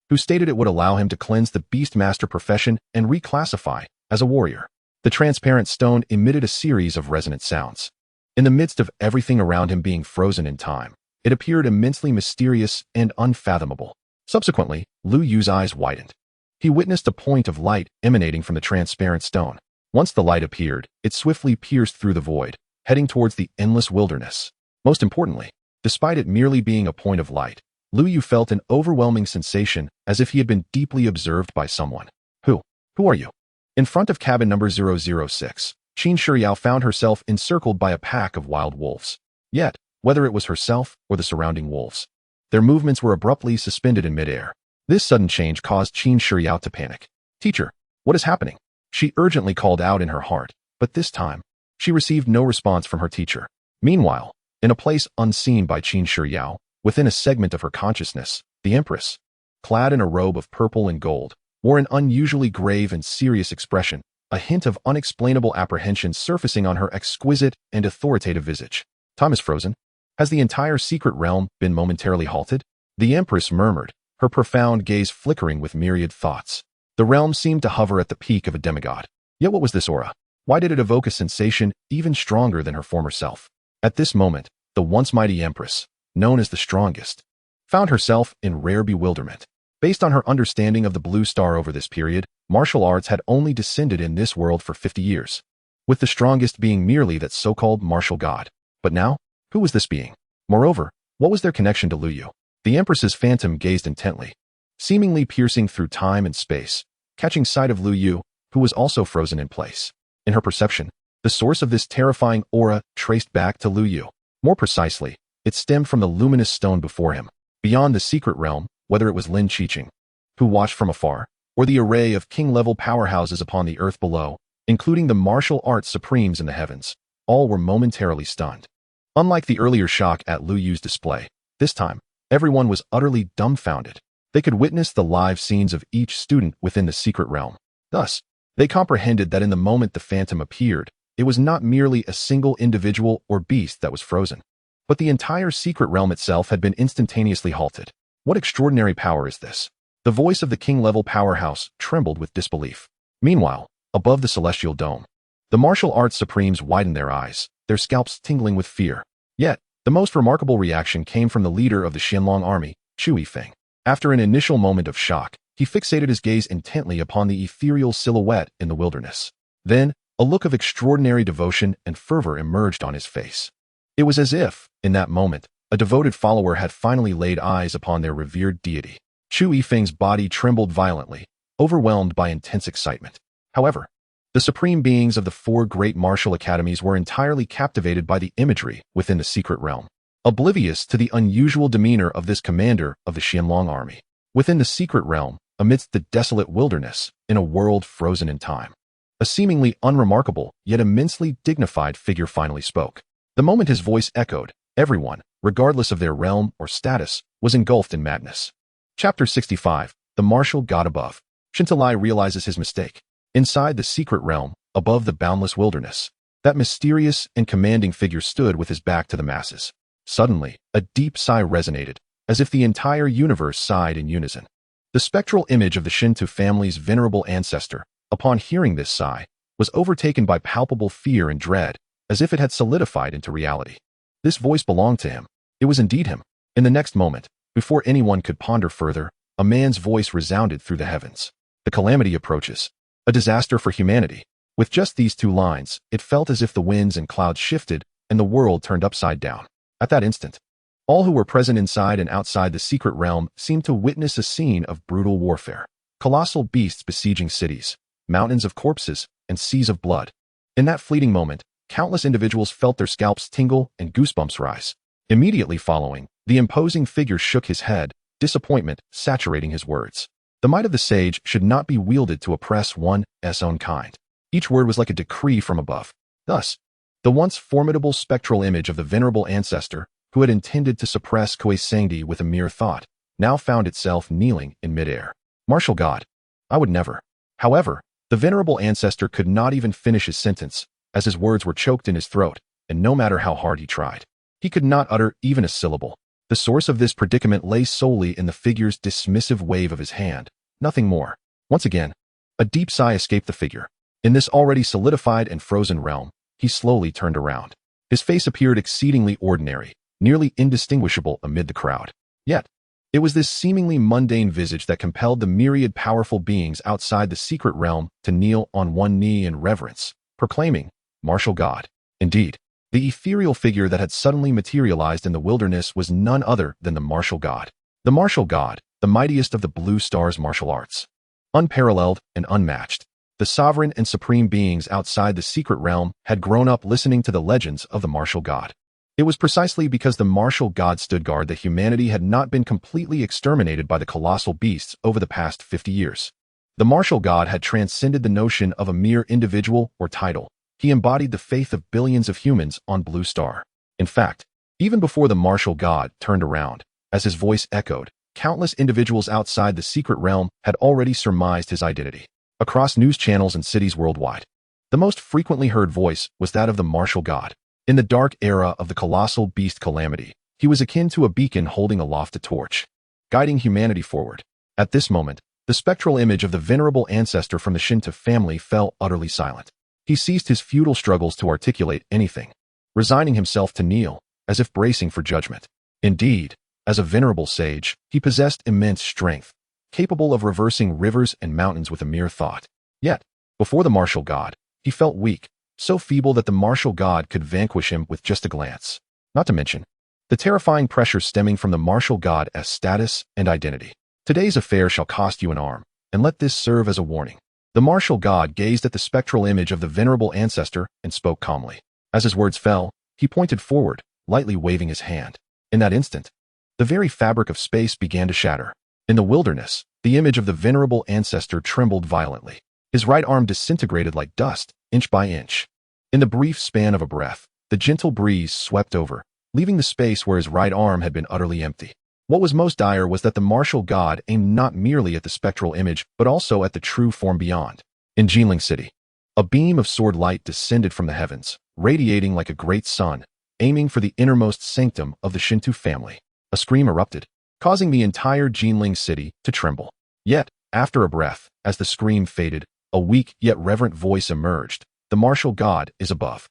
who stated it would allow him to cleanse the Beastmaster profession and reclassify as a warrior. The transparent stone emitted a series of resonant sounds. In the midst of everything around him being frozen in time, it appeared immensely mysterious and unfathomable. Subsequently, Lu Yu's eyes widened. He witnessed a point of light emanating from the transparent stone. Once the light appeared, it swiftly pierced through the void, heading towards the endless wilderness. Most importantly, despite it merely being a point of light, Lu Yu felt an overwhelming sensation as if he had been deeply observed by someone. Who are you? In front of cabin number 006, Qin Shiyao found herself encircled by a pack of wild wolves. Yet, whether it was herself or the surrounding wolves, their movements were abruptly suspended in midair. This sudden change caused Qin Shiyao to panic. "Teacher, what is happening?" She urgently called out in her heart, but this time, she received no response from her teacher. Meanwhile, in a place unseen by Qin Shiyao, within a segment of her consciousness, the Empress, clad in a robe of purple and gold, wore an unusually grave and serious expression, a hint of unexplainable apprehension surfacing on her exquisite and authoritative visage. "Time is frozen. Has the entire secret realm been momentarily halted?" The Empress murmured, her profound gaze flickering with myriad thoughts. The realm seemed to hover at the peak of a demigod. Yet what was this aura? Why did it evoke a sensation even stronger than her former self? At this moment, the once mighty Empress, known as the strongest, found herself in rare bewilderment. Based on her understanding of the blue star over this period, martial arts had only descended in this world for 50 years, with the strongest being merely that so-called martial god. But now, who was this being? Moreover, what was their connection to Lu Yu? The Empress's phantom gazed intently, seemingly piercing through time and space, catching sight of Lu Yu, who was also frozen in place. In her perception, the source of this terrifying aura traced back to Lu Yu. More precisely, it stemmed from the luminous stone before him. Beyond the secret realm, whether it was Lin Qiqing, who watched from afar, or the array of king-level powerhouses upon the earth below, including the martial arts supremes in the heavens, all were momentarily stunned. Unlike the earlier shock at Lu Yu's display, this time, everyone was utterly dumbfounded. They could witness the live scenes of each student within the secret realm. Thus, they comprehended that in the moment the phantom appeared, it was not merely a single individual or beast that was frozen, but the entire secret realm itself had been instantaneously halted. What extraordinary power is this? The voice of the king-level powerhouse trembled with disbelief. Meanwhile, above the celestial dome, the martial arts supremes widened their eyes, their scalps tingling with fear. Yet, the most remarkable reaction came from the leader of the Xianlong army, Chu Yifeng. After an initial moment of shock, he fixated his gaze intently upon the ethereal silhouette in the wilderness. Then, a look of extraordinary devotion and fervor emerged on his face. It was as if, in that moment, a devoted follower had finally laid eyes upon their revered deity. Chu Yifeng's body trembled violently, overwhelmed by intense excitement. However, the supreme beings of the four great martial academies were entirely captivated by the imagery within the secret realm, oblivious to the unusual demeanor of this commander of the Qianlong army. Within the secret realm, amidst the desolate wilderness, in a world frozen in time, a seemingly unremarkable yet immensely dignified figure finally spoke. The moment his voice echoed, everyone, regardless of their realm or status, was engulfed in madness. Chapter 65, The Martial God Above. Shintalai realizes his mistake. Inside the secret realm, above the boundless wilderness, that mysterious and commanding figure stood with his back to the masses. Suddenly, a deep sigh resonated, as if the entire universe sighed in unison. The spectral image of the Shinto family's venerable ancestor, upon hearing this sigh, was overtaken by palpable fear and dread, as if it had solidified into reality. This voice belonged to him. It was indeed him. In the next moment, before anyone could ponder further, a man's voice resounded through the heavens. The calamity approaches. A disaster for humanity. With just these two lines, it felt as if the winds and clouds shifted and the world turned upside down. At that instant, all who were present inside and outside the secret realm seemed to witness a scene of brutal warfare. Colossal beasts besieging cities, mountains of corpses, and seas of blood. In that fleeting moment, countless individuals felt their scalps tingle and goosebumps rise. Immediately following, the imposing figure shook his head, disappointment saturating his words. The might of the sage should not be wielded to oppress one's own kind. Each word was like a decree from above. Thus, the once formidable spectral image of the venerable ancestor, who had intended to suppress Kuei Sengdi with a mere thought, now found itself kneeling in midair. Martial God, I would never. However, the venerable ancestor could not even finish his sentence, as his words were choked in his throat, and no matter how hard he tried, he could not utter even a syllable. The source of this predicament lay solely in the figure's dismissive wave of his hand, nothing more. Once again, a deep sigh escaped the figure. In this already solidified and frozen realm, he slowly turned around. His face appeared exceedingly ordinary, nearly indistinguishable amid the crowd. Yet, it was this seemingly mundane visage that compelled the myriad powerful beings outside the secret realm to kneel on one knee in reverence, proclaiming, "Martial God." Indeed, the ethereal figure that had suddenly materialized in the wilderness was none other than the Martial God. The Martial God, the mightiest of the Blue Star's martial arts. Unparalleled and unmatched, the sovereign and supreme beings outside the secret realm had grown up listening to the legends of the Martial God. It was precisely because the Martial God stood guard that humanity had not been completely exterminated by the colossal beasts over the past 50 years. The Martial God had transcended the notion of a mere individual or title. He embodied the faith of billions of humans on Blue Star. In fact, even before the Martial God turned around, as his voice echoed, countless individuals outside the secret realm had already surmised his identity. Across news channels and cities worldwide, the most frequently heard voice was that of the Martial God. In the dark era of the colossal beast calamity, he was akin to a beacon holding aloft a torch, guiding humanity forward. At this moment, the spectral image of the venerable ancestor from the Shinto family fell utterly silent. He ceased his futile struggles to articulate anything, resigning himself to kneel, as if bracing for judgment. Indeed, as a venerable sage, he possessed immense strength, capable of reversing rivers and mountains with a mere thought. Yet, before the Martial God, he felt weak, so feeble that the Martial God could vanquish him with just a glance. Not to mention, the terrifying pressure stemming from the Martial God's status and identity. Today's affair shall cost you an arm, and let this serve as a warning. The Martial God gazed at the spectral image of the venerable ancestor and spoke calmly. As his words fell, he pointed forward, lightly waving his hand. In that instant, the very fabric of space began to shatter. In the wilderness, the image of the venerable ancestor trembled violently. His right arm disintegrated like dust, inch by inch. In the brief span of a breath, the gentle breeze swept over, leaving the space where his right arm had been utterly empty. What was most dire was that the Martial God aimed not merely at the spectral image, but also at the true form beyond. In Jinling City, a beam of sword light descended from the heavens, radiating like a great sun, aiming for the innermost sanctum of the Shinto family. A scream erupted, causing the entire Jinling City to tremble. Yet, after a breath, as the scream faded, a weak yet reverent voice emerged. The Martial God is above.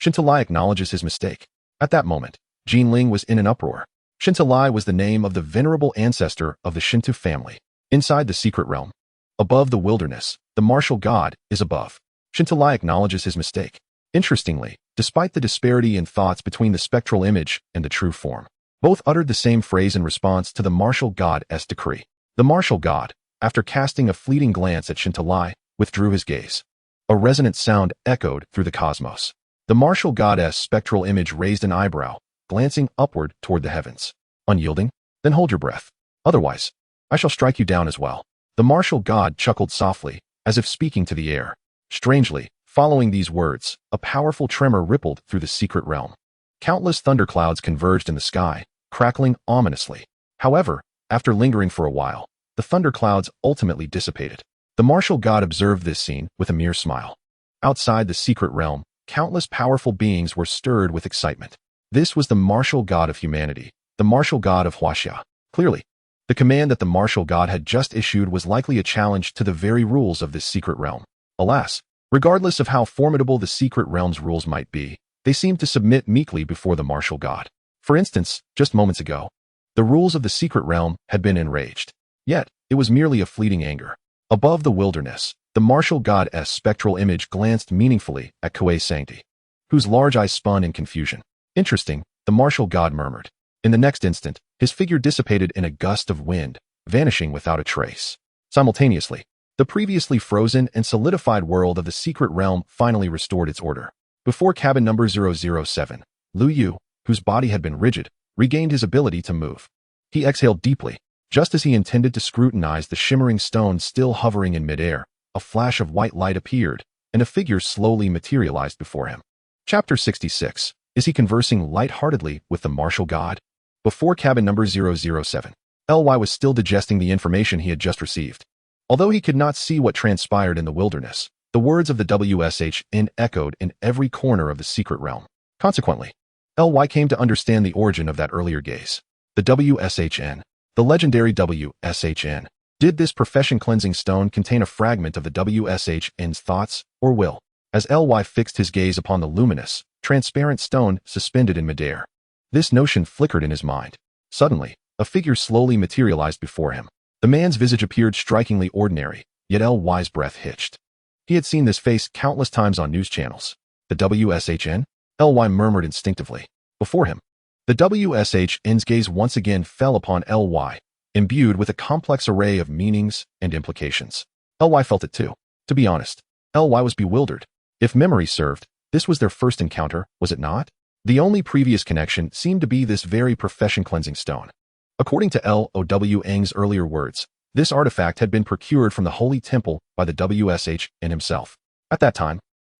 Shintalai acknowledges his mistake. At that moment, Jinling was in an uproar. Shintalai was the name of the venerable ancestor of the Shinto family. Inside the secret realm, above the wilderness, the Martial God is above. Shintalai acknowledges his mistake. Interestingly, despite the disparity in thoughts between the spectral image and the true form, Both uttered the same phrase in response to the martial god's decree. The martial god, after casting a fleeting glance at Shintalai, withdrew his gaze. A resonant sound echoed through the cosmos. The martial god's spectral image raised an eyebrow, glancing upward toward the heavens. Unyielding? Then hold your breath. Otherwise, I shall strike you down as well. The martial god chuckled softly, as if speaking to the air. Strangely, following these words, a powerful tremor rippled through the secret realm. Countless thunderclouds converged in the sky, crackling ominously. However, after lingering for a while, the thunderclouds ultimately dissipated. The martial god observed this scene with a mere smile. Outside the secret realm, countless powerful beings were stirred with excitement. This was the martial god of humanity, the martial god of Huaxia. Clearly, the command that the martial god had just issued was likely a challenge to the very rules of this secret realm. Alas, regardless of how formidable the secret realm's rules might be, they seemed to submit meekly before the martial god. For instance, just moments ago, the rules of the secret realm had been enraged. Yet, it was merely a fleeting anger. Above the wilderness, the martial god's spectral image glanced meaningfully at Kuei Sancti, whose large eyes spun in confusion. Interesting, the martial god murmured. In the next instant, his figure dissipated in a gust of wind, vanishing without a trace. Simultaneously, the previously frozen and solidified world of the secret realm finally restored its order. Before cabin number 007, Lu Yu, whose body had been rigid, regained his ability to move. He exhaled deeply. Just as he intended to scrutinize the shimmering stone still hovering in midair, a flash of white light appeared, and a figure slowly materialized before him. Chapter 66. Is he conversing lightheartedly with the martial god? Before cabin number 007, Ly was still digesting the information he had just received. Although he could not see what transpired in the wilderness, the words of the WSHN echoed in every corner of the secret realm. Consequently, Ly came to understand the origin of that earlier gaze. The WSHN, the legendary WSHN. Did this profession-cleansing stone contain a fragment of the WSHN's thoughts or will? As Ly fixed his gaze upon the luminous, transparent stone suspended in midair, this notion flickered in his mind. Suddenly, a figure slowly materialized before him. The man's visage appeared strikingly ordinary, yet Ly's breath hitched. He had seen this face countless times on news channels. The WSHN? Ly murmured instinctively. Before him, the WSHN's gaze once again fell upon Ly, imbued with a complex array of meanings and implications. Ly felt it too. To be honest, Ly was bewildered. If memory served, this was their first encounter, was it not? The only previous connection seemed to be this very profession-cleansing stone. According to L.O.W. Eng's earlier words, this artifact had been procured from the Holy Temple by the WSHN himself. At that time,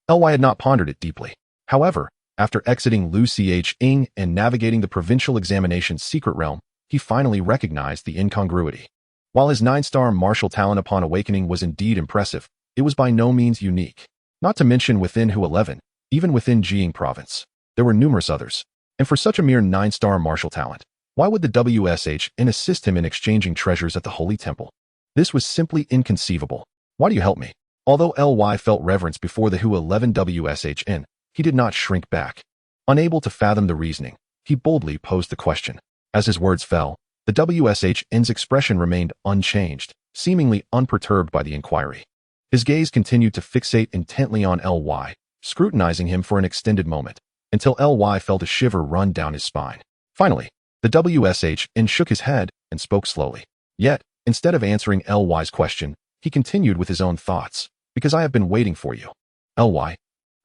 Ly had not pondered it deeply. However, after exiting Lu Ch-ing and navigating the provincial examination's secret realm, he finally recognized the incongruity. While his 9-star martial talent upon awakening was indeed impressive, it was by no means unique. Not to mention within Hu 11, even within Jing province, there were numerous others. And for such a mere 9-star martial talent, why would the WSHN assist him in exchanging treasures at the Holy Temple? This was simply inconceivable. Why do you help me? Although Ly felt reverence before the Hu 11 WSHN, he did not shrink back. Unable to fathom the reasoning, he boldly posed the question. As his words fell, the WSHN's expression remained unchanged, seemingly unperturbed by the inquiry. His gaze continued to fixate intently on Ly, scrutinizing him for an extended moment, until Ly felt a shiver run down his spine. Finally, the WSHN shook his head and spoke slowly. Yet, instead of answering Ly's question, he continued with his own thoughts. Because I have been waiting for you. Ly,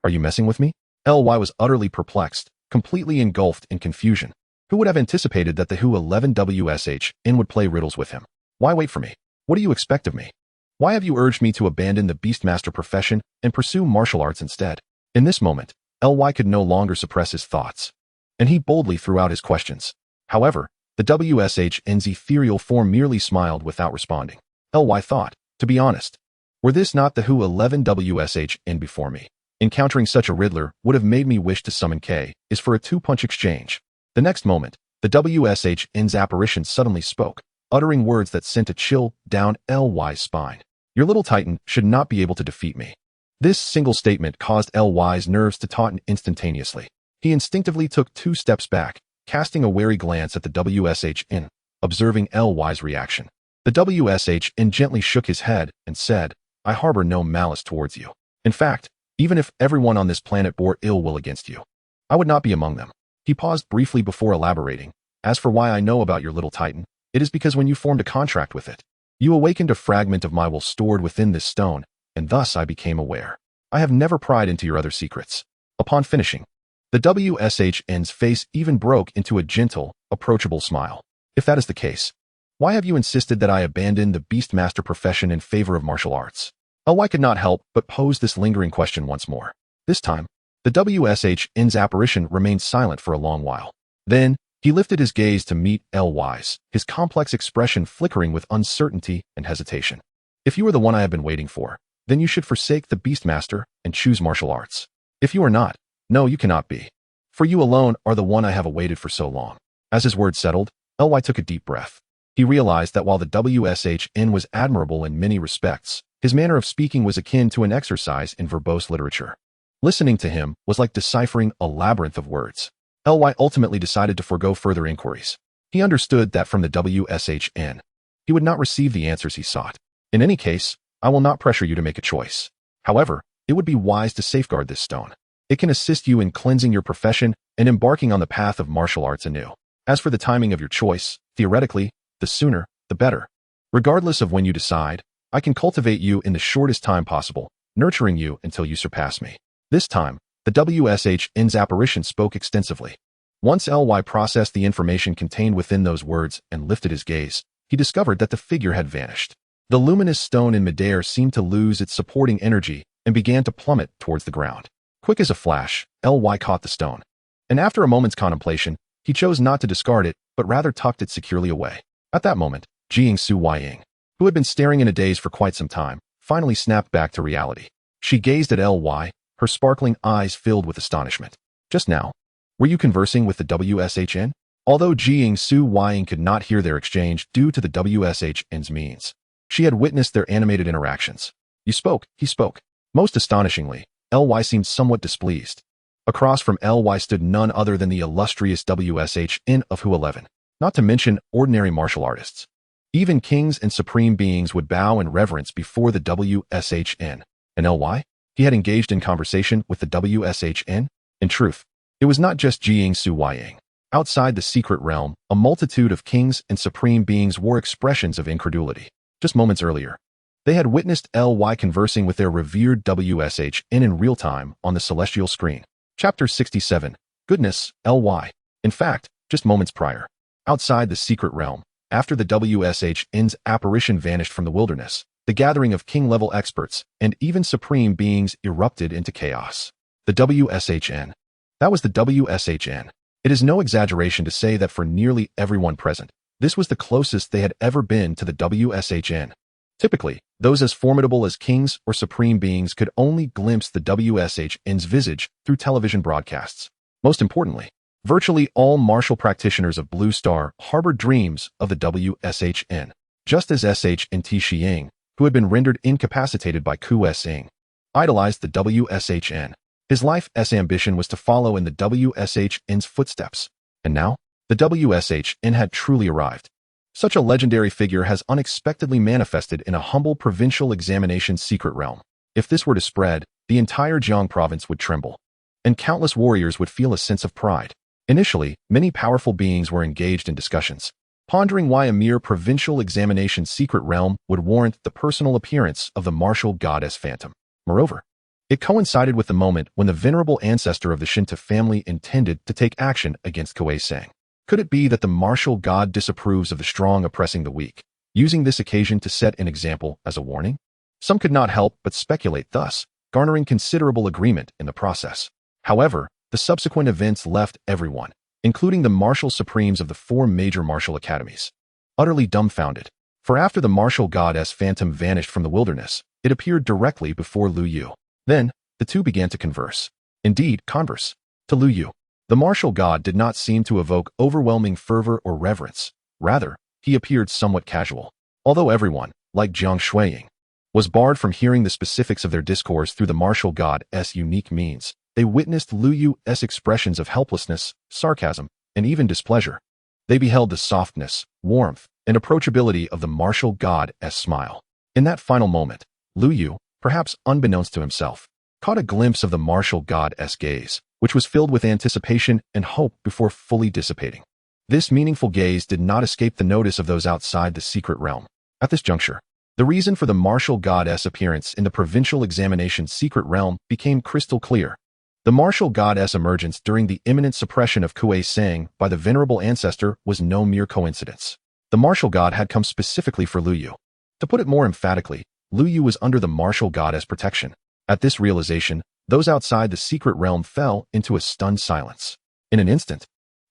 are you messing with me? Ly was utterly perplexed, completely engulfed in confusion. Who would have anticipated that the Hu 11 WSHN would play riddles with him? Why wait for me? What do you expect of me? Why have you urged me to abandon the Beastmaster profession and pursue martial arts instead? In this moment, Ly could no longer suppress his thoughts, and he boldly threw out his questions. However, the WSHN's ethereal form merely smiled without responding. Ly thought, to be honest, were this not the Hu 11 WSHN before me, encountering such a riddler would have made me wish to summon K is for a two-punch exchange. The next moment, the WSHN's apparition suddenly spoke, uttering words that sent a chill down Ly's spine. Your little titan should not be able to defeat me. This single statement caused Ly's nerves to tauten instantaneously. He instinctively took 2 steps back, casting a wary glance at the WSHN, observing Ly's reaction. The WSHN gently shook his head and said, I harbor no malice towards you. In fact, even if everyone on this planet bore ill will against you, I would not be among them. He paused briefly before elaborating, As for why I know about your little titan, it is because when you formed a contract with it, you awakened a fragment of my will stored within this stone, and thus I became aware. I have never pried into your other secrets. Upon finishing, the WSHN's face even broke into a gentle, approachable smile. If that is the case, why have you insisted that I abandon the Beastmaster profession in favor of martial arts? LY could not help but pose this lingering question once more. This time, the WSHN's apparition remained silent for a long while. Then, he lifted his gaze to meet LY's, his complex expression flickering with uncertainty and hesitation. If you are the one I have been waiting for, then you should forsake the Beastmaster and choose martial arts. If you are not, no, you cannot be. For you alone are the one I have awaited for so long. As his words settled, LY took a deep breath. He realized that while the WSHN was admirable in many respects, his manner of speaking was akin to an exercise in verbose literature. Listening to him was like deciphering a labyrinth of words. LY ultimately decided to forego further inquiries. He understood that from the WSHN, he would not receive the answers he sought. In any case, I will not pressure you to make a choice. However, it would be wise to safeguard this stone. It can assist you in cleansing your profession and embarking on the path of martial arts anew. As for the timing of your choice, theoretically, the sooner, the better. Regardless of when you decide, I can cultivate you in the shortest time possible, nurturing you until you surpass me. This time, the WSHN's apparition spoke extensively. Once LY processed the information contained within those words and lifted his gaze, he discovered that the figure had vanished. The luminous stone in midair seemed to lose its supporting energy and began to plummet towards the ground. Quick as a flash, LY caught the stone. And after a moment's contemplation, he chose not to discard it, but rather tucked it securely away. At that moment, Jing Su Weiying, who had been staring in a daze for quite some time, finally snapped back to reality. She gazed at LY, her sparkling eyes filled with astonishment. Just now, were you conversing with the WSHN? Although Jing Su Weiying could not hear their exchange due to the WSHN's means, she had witnessed their animated interactions. You spoke, he spoke. Most astonishingly, LY seemed somewhat displeased. Across from LY stood none other than the illustrious WSHN of Hu 11, not to mention ordinary martial artists. Even kings and supreme beings would bow in reverence before the WSHN. And LY? He had engaged in conversation with the WSHN? In truth, it was not just Jing Su Weiying. Outside the secret realm, a multitude of kings and supreme beings wore expressions of incredulity. Just moments earlier, they had witnessed LY conversing with their revered WSHN in real time on the celestial screen. Chapter 67. Goodness, LY. In fact, just moments prior, outside the secret realm, after the WSHN's apparition vanished from the wilderness, the gathering of king-level experts and even supreme beings erupted into chaos. The WSHN. That was the WSHN. It is no exaggeration to say that for nearly everyone present, this was the closest they had ever been to the WSHN. Typically, those as formidable as kings or supreme beings could only glimpse the WSHN's visage through television broadcasts. Most importantly, virtually all martial practitioners of Blue Star harbored dreams of the WSHN, just as SHNT Xiang, who had been rendered incapacitated by Ku Sing, idolized the WSHN. His life's ambition was to follow in the WSHN's footsteps. And now, the WSHN had truly arrived. Such a legendary figure has unexpectedly manifested in a humble provincial examination secret realm. If this were to spread, the entire Jiang province would tremble, and countless warriors would feel a sense of pride. Initially, many powerful beings were engaged in discussions, pondering why a mere provincial examination secret realm would warrant the personal appearance of the martial goddess Phantom. Moreover, it coincided with the moment when the venerable ancestor of the Shinta family intended to take action against Kuei Sang. Could it be that the martial god disapproves of the strong oppressing the weak, using this occasion to set an example as a warning? Some could not help but speculate thus, garnering considerable agreement in the process. However, the subsequent events left everyone, including the martial supremes of the 4 major martial academies, utterly dumbfounded. For after the martial goddess Phantom vanished from the wilderness, it appeared directly before Lu Yu. Then, the two began to converse. Indeed, converse. To Lu Yu, the martial god did not seem to evoke overwhelming fervor or reverence. Rather, he appeared somewhat casual. Although everyone, like Jiang Shuiying, was barred from hearing the specifics of their discourse through the martial god's unique means, they witnessed Lu Yu's expressions of helplessness, sarcasm, and even displeasure. They beheld the softness, warmth, and approachability of the martial god's smile. In that final moment, Lu Yu, perhaps unbeknownst to himself, caught a glimpse of the martial god's gaze, which was filled with anticipation and hope before fully dissipating. This meaningful gaze did not escape the notice of those outside the secret realm. At this juncture, the reason for the martial goddess appearance in the provincial examination secret realm became crystal clear. The martial goddess emergence during the imminent suppression of Kuei Sang by the venerable ancestor was no mere coincidence. The martial god had come specifically for Lu Yu. To put it more emphatically, Lu Yu was under the martial goddess protection. At this realization, those outside the secret realm fell into a stunned silence. In an instant,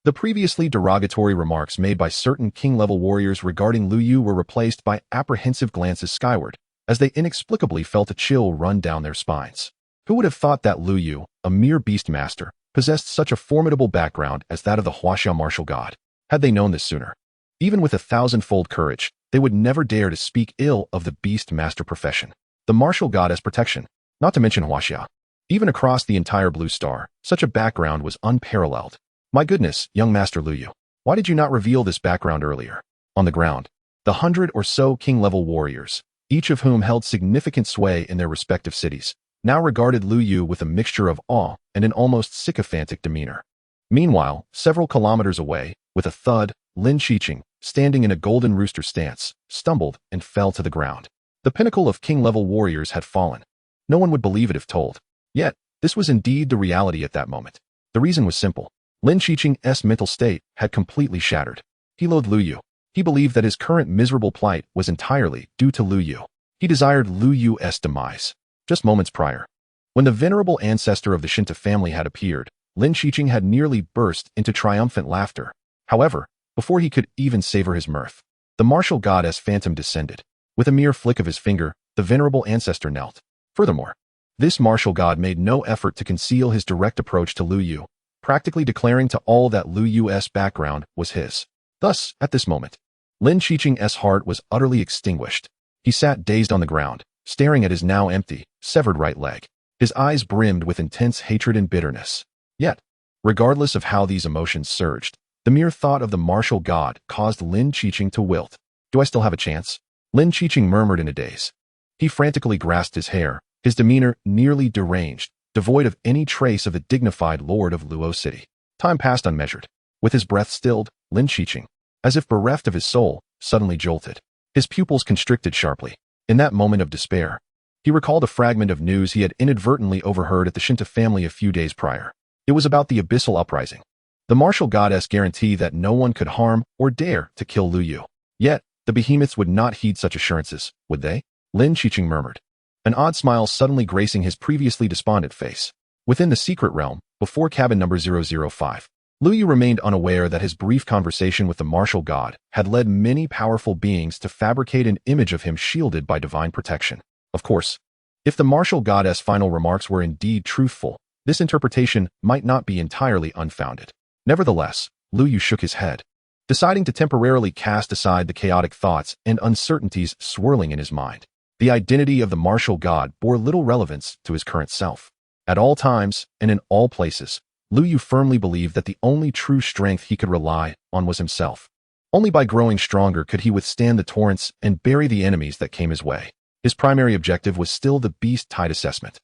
the previously derogatory remarks made by certain king-level warriors regarding Lu Yu were replaced by apprehensive glances skyward, as they inexplicably felt a chill run down their spines. Who would have thought that Lu Yu, a mere Beastmaster, possessed such a formidable background as that of the Huaxia martial god? Had they known this sooner, even with 1,000-fold courage, they would never dare to speak ill of the Beastmaster profession. The martial goddess protection, not to mention Huaxia. Even across the entire Blue Star, such a background was unparalleled. My goodness, young Master Lu Yu, why did you not reveal this background earlier? On the ground, the 100 or so king-level warriors, each of whom held significant sway in their respective cities, now regarded Lu Yu with a mixture of awe and an almost sycophantic demeanor. Meanwhile, several kilometers away, with a thud, Lin Qiqing, standing in a golden rooster stance, stumbled and fell to the ground. The pinnacle of king-level warriors had fallen. No one would believe it if told. Yet, this was indeed the reality at that moment. The reason was simple. Lin Qiqing's mental state had completely shattered. He loathed Lu Yu. He believed that his current miserable plight was entirely due to Lu Yu. He desired Lu Yu's demise. Just moments prior, when the venerable ancestor of the Shinta family had appeared, Lin Qiqing had nearly burst into triumphant laughter. However, before he could even savor his mirth, the martial goddess phantom descended. With a mere flick of his finger, the venerable ancestor knelt. Furthermore, this martial god made no effort to conceal his direct approach to Lu Yu, practically declaring to all that Lu Yu's background was his. Thus, at this moment, Lin Qiqing's heart was utterly extinguished. He sat dazed on the ground, staring at his now empty, severed right leg. His eyes brimmed with intense hatred and bitterness. Yet, regardless of how these emotions surged, the mere thought of the martial god caused Lin Qiqing to wilt. Do I still have a chance? Lin Qiqing murmured in a daze. He frantically grasped his hair, his demeanor nearly deranged, devoid of any trace of the dignified lord of Luo City. Time passed unmeasured. With his breath stilled, Lin Qiqing, as if bereft of his soul, suddenly jolted. His pupils constricted sharply. In that moment of despair, he recalled a fragment of news he had inadvertently overheard at the Shinta family a few days prior. It was about the abyssal uprising. The martial goddess guaranteed that no one could harm or dare to kill Lu Yu. Yet, the behemoths would not heed such assurances, would they? Lin Qiqing murmured, an odd smile suddenly gracing his previously despondent face. Within the secret realm, before cabin number 005, Lu Yu remained unaware that his brief conversation with the martial god had led many powerful beings to fabricate an image of him shielded by divine protection. Of course, if the martial goddess' final remarks were indeed truthful, this interpretation might not be entirely unfounded. Nevertheless, Lu Yu shook his head, deciding to temporarily cast aside the chaotic thoughts and uncertainties swirling in his mind. The identity of the martial god bore little relevance to his current self. At all times, and in all places, Lu Yu firmly believed that the only true strength he could rely on was himself. Only by growing stronger could he withstand the torrents and bury the enemies that came his way. His primary objective was still the beast type assessment.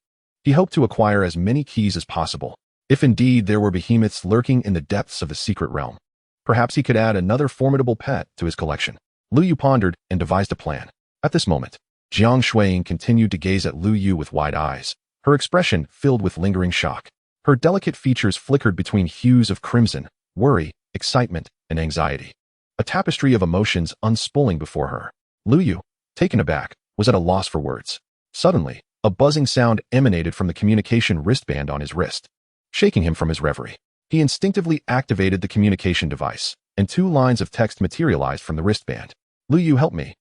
He hoped to acquire as many keys as possible, if indeed there were behemoths lurking in the depths of the secret realm. Perhaps he could add another formidable pet to his collection. Lu Yu pondered and devised a plan. At this moment, Jiang Shuiying continued to gaze at Lu Yu with wide eyes, her expression filled with lingering shock. Her delicate features flickered between hues of crimson, worry, excitement, and anxiety. A tapestry of emotions unspooling before her. Lu Yu, taken aback, was at a loss for words. Suddenly, a buzzing sound emanated from the communication wristband on his wrist, shaking him from his reverie. He instinctively activated the communication device, and 2 lines of text materialized from the wristband. Lu Yu, help me.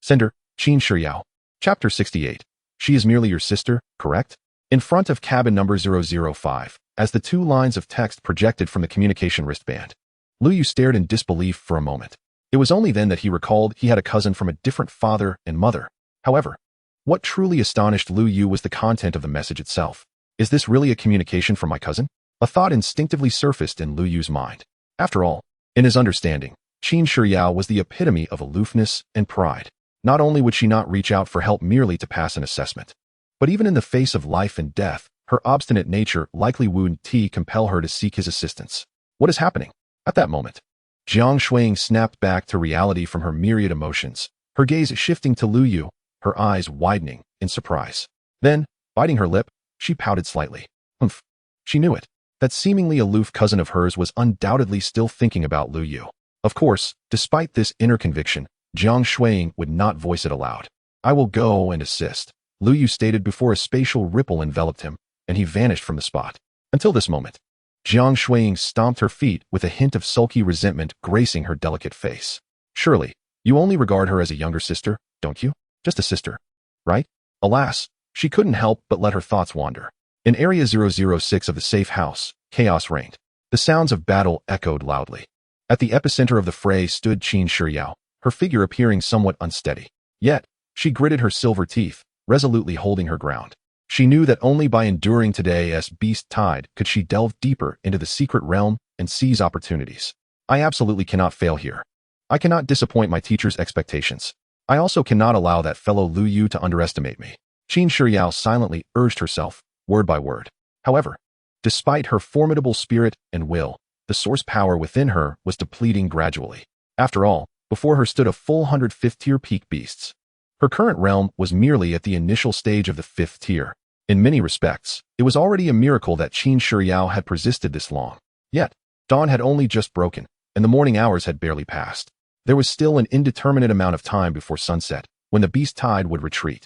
Sender, Qin Shiyao. Chapter 68. She is merely your sister, correct? In front of cabin number 005, as the 2 lines of text projected from the communication wristband, Lu Yu stared in disbelief for a moment. It was only then that he recalled he had a cousin from a different father and mother. However, what truly astonished Lu Yu was the content of the message itself. Is this really a communication from my cousin? A thought instinctively surfaced in Lu Yu's mind. After all, in his understanding, Qin Shiyao was the epitome of aloofness and pride. Not only would she not reach out for help merely to pass an assessment, but even in the face of life and death, her obstinate nature likely would compel her to seek his assistance. What is happening? At that moment, Jiang Shuiying snapped back to reality from her myriad emotions, her gaze shifting to Lu Yu, her eyes widening in surprise. Then, biting her lip, she pouted slightly. Humph. She knew it. That seemingly aloof cousin of hers was undoubtedly still thinking about Lu Yu. Of course, despite this inner conviction, Jiang Shuiying would not voice it aloud. I will go and assist, Lu Yu stated before a spatial ripple enveloped him, and he vanished from the spot. Until this moment, Jiang Shuiying stomped her feet with a hint of sulky resentment gracing her delicate face. Surely, you only regard her as a younger sister, don't you? Just a sister, right? Alas, she couldn't help but let her thoughts wander. In Area 006 of the safe house, chaos reigned. The sounds of battle echoed loudly. At the epicenter of the fray stood Qin Shiyao, her figure appearing somewhat unsteady. Yet, she gritted her silver teeth, resolutely holding her ground. She knew that only by enduring today's beast tide could she delve deeper into the secret realm and seize opportunities. I absolutely cannot fail here. I cannot disappoint my teacher's expectations. I also cannot allow that fellow Lu Yu to underestimate me. Qin Shiyao silently urged herself, word by word. However, despite her formidable spirit and will, the source power within her was depleting gradually. After all, before her stood a full 105th-tier peak beasts. Her current realm was merely at the initial stage of the 5th tier. In many respects, it was already a miracle that Qin Shiyao had persisted this long. Yet, dawn had only just broken, and the morning hours had barely passed. There was still an indeterminate amount of time before sunset, when the beast tide would retreat.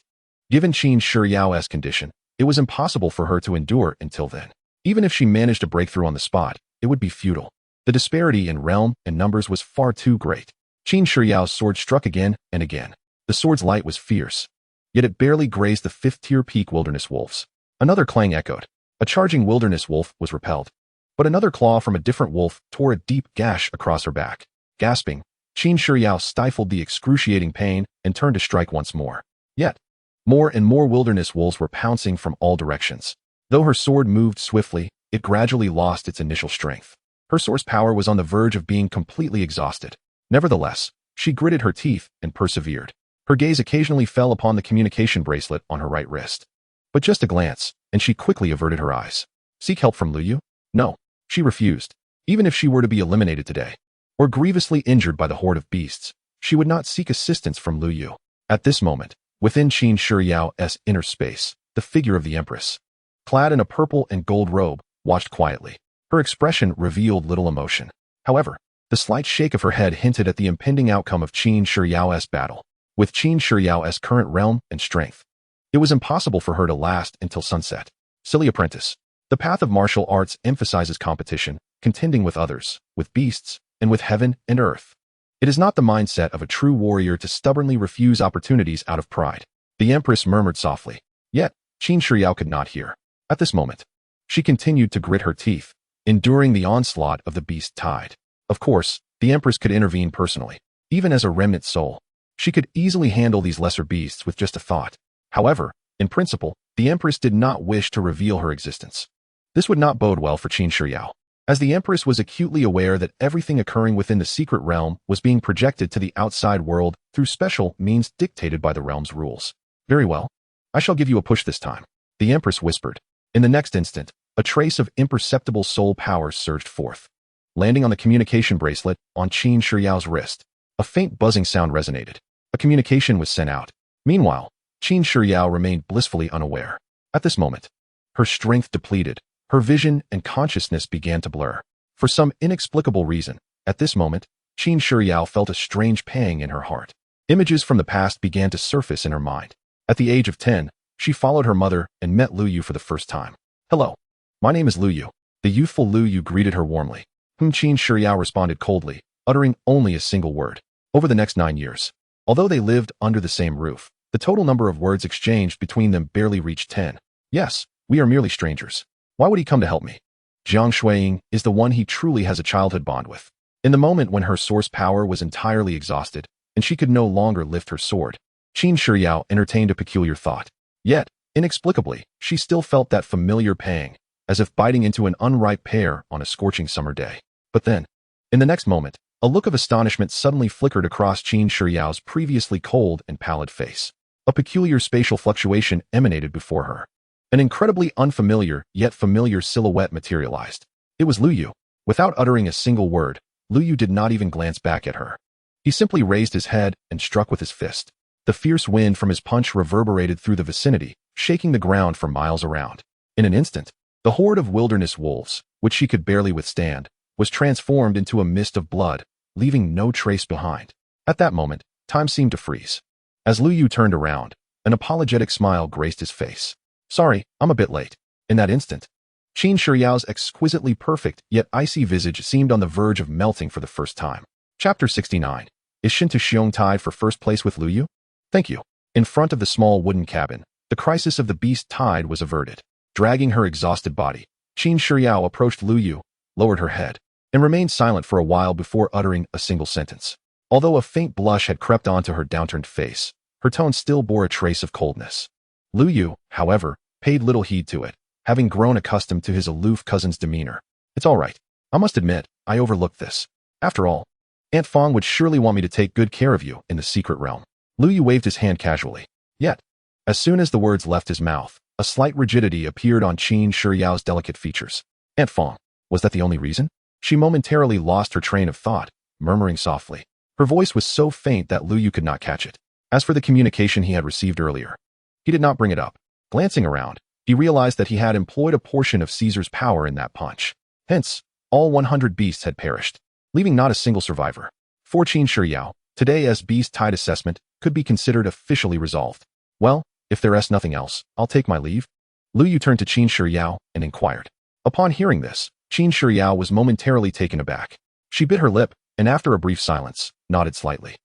Given Qin Shiyao's condition, it was impossible for her to endure until then. Even if she managed a breakthrough on the spot, it would be futile. The disparity in realm and numbers was far too great. Qin Shiyao's sword struck again and again. The sword's light was fierce, yet it barely grazed the 5th-tier peak wilderness wolves. Another clang echoed. A charging wilderness wolf was repelled, but another claw from a different wolf tore a deep gash across her back. Gasping, Qin Shiyao stifled the excruciating pain and turned to strike once more. Yet, more and more wilderness wolves were pouncing from all directions. Though her sword moved swiftly, it gradually lost its initial strength. Her source power was on the verge of being completely exhausted. Nevertheless, she gritted her teeth and persevered. Her gaze occasionally fell upon the communication bracelet on her right wrist. But just a glance, and she quickly averted her eyes. Seek help from Lu Yu? No, she refused. Even if she were to be eliminated today, or grievously injured by the horde of beasts, she would not seek assistance from Lu Yu. At this moment, within Qin Shiyao's inner space, the figure of the Empress, clad in a purple and gold robe, watched quietly. Her expression revealed little emotion. However, the slight shake of her head hinted at the impending outcome of Qin Shiyao's battle. With Qin Shiyao's current realm and strength, it was impossible for her to last until sunset. Silly apprentice. The path of martial arts emphasizes competition, contending with others, with beasts, and with heaven and earth. It is not the mindset of a true warrior to stubbornly refuse opportunities out of pride. The Empress murmured softly. Yet, Qin Shiyao could not hear. At this moment, she continued to grit her teeth, enduring the onslaught of the beast tide. Of course, the Empress could intervene personally. Even as a remnant soul, she could easily handle these lesser beasts with just a thought. However, in principle, the Empress did not wish to reveal her existence. This would not bode well for Qin Shiyao, as the Empress was acutely aware that everything occurring within the secret realm was being projected to the outside world through special means dictated by the realm's rules. Very well. I shall give you a push this time, the Empress whispered. In the next instant, a trace of imperceptible soul power surged forth. Landing on the communication bracelet on Qin Shiyao's wrist, a faint buzzing sound resonated. A communication was sent out. Meanwhile, Qin Shiyao remained blissfully unaware. At this moment, her strength depleted. Her vision and consciousness began to blur. For some inexplicable reason, at this moment, Qin Shiyao felt a strange pang in her heart. Images from the past began to surface in her mind. At the age of 10, she followed her mother and met Lu Yu for the first time. Hello. My name is Lu Yu. The youthful Lu Yu greeted her warmly. Qin Shiyao responded coldly, uttering only a single word. Over the next 9 years, although they lived under the same roof, the total number of words exchanged between them barely reached 10. Yes, we are merely strangers. Why would he come to help me? Jiang Shuiying is the one he truly has a childhood bond with. In the moment when her source power was entirely exhausted, and she could no longer lift her sword, Qin Shiyao entertained a peculiar thought. Yet, inexplicably, she still felt that familiar pang, as if biting into an unripe pear on a scorching summer day. But then, in the next moment, a look of astonishment suddenly flickered across Qin Shiyao's previously cold and pallid face. A peculiar spatial fluctuation emanated before her. An incredibly unfamiliar yet familiar silhouette materialized. It was Lu Yu. Without uttering a single word, Lu Yu did not even glance back at her. He simply raised his head and struck with his fist. The fierce wind from his punch reverberated through the vicinity, shaking the ground for miles around. In an instant, the horde of wilderness wolves, which she could barely withstand, was transformed into a mist of blood, leaving no trace behind. At that moment, time seemed to freeze. As Lu Yu turned around, an apologetic smile graced his face. "Sorry, I'm a bit late." In that instant, Qin Shiyao's exquisitely perfect yet icy visage seemed on the verge of melting for the first time. Chapter 69. Is Shin Xiong tied for first place with Lu Yu? Thank you. In front of the small wooden cabin, the crisis of the beast tide was averted. Dragging her exhausted body, Qin Shiyao approached Lu Yu, lowered her head, and remained silent for a while before uttering a single sentence. Although a faint blush had crept onto her downturned face, her tone still bore a trace of coldness. Lu Yu, however, paid little heed to it, having grown accustomed to his aloof cousin's demeanor. "It's all right. I must admit, I overlooked this. After all, Aunt Fong would surely want me to take good care of you in the secret realm." Lu Yu waved his hand casually. Yet, as soon as the words left his mouth, a slight rigidity appeared on Qin Shiyao's delicate features. "Aunt Fong, was that the only reason?" She momentarily lost her train of thought, murmuring softly. Her voice was so faint that Lu Yu could not catch it. As for the communication he had received earlier, he did not bring it up. Glancing around, he realized that he had employed a portion of Caesar's power in that punch. Hence, all 100 beasts had perished, leaving not a single survivor. For Qin Shiyao, today as beast tide assessment could be considered officially resolved. "Well, if there is nothing else, I'll take my leave." Lu Yu turned to Qin Shiyao and inquired. Upon hearing this, Qin Shiyao was momentarily taken aback. She bit her lip, and after a brief silence, nodded slightly.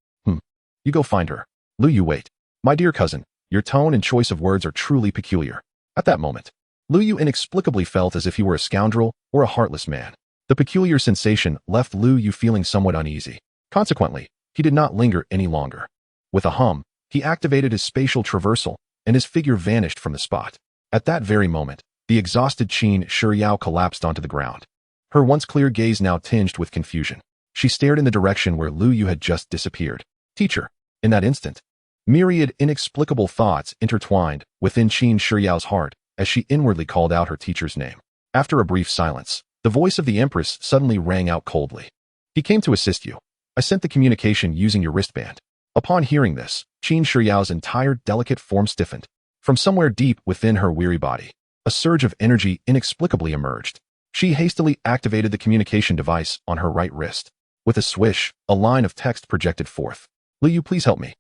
You go find her." Lu Yu, wait. "My dear cousin, your tone and choice of words are truly peculiar." At that moment, Lu Yu inexplicably felt as if he were a scoundrel or a heartless man. The peculiar sensation left Lu Yu feeling somewhat uneasy. Consequently, he did not linger any longer. With a hum, he activated his spatial traversal, and his figure vanished from the spot. At that very moment, the exhausted Qin Shiyao collapsed onto the ground. Her once clear gaze now tinged with confusion. She stared in the direction where Lu Yu had just disappeared. "Teacher." In that instant, myriad inexplicable thoughts intertwined within Qin Shiyao's heart as she inwardly called out her teacher's name. After a brief silence, the voice of the Empress suddenly rang out coldly. "He came to assist you. I sent the communication using your wristband." Upon hearing this, Qin Shiyao's entire delicate form stiffened. From somewhere deep within her weary body, a surge of energy inexplicably emerged. She hastily activated the communication device on her right wrist. With a swish, a line of text projected forth. "Lu Yu, please help me."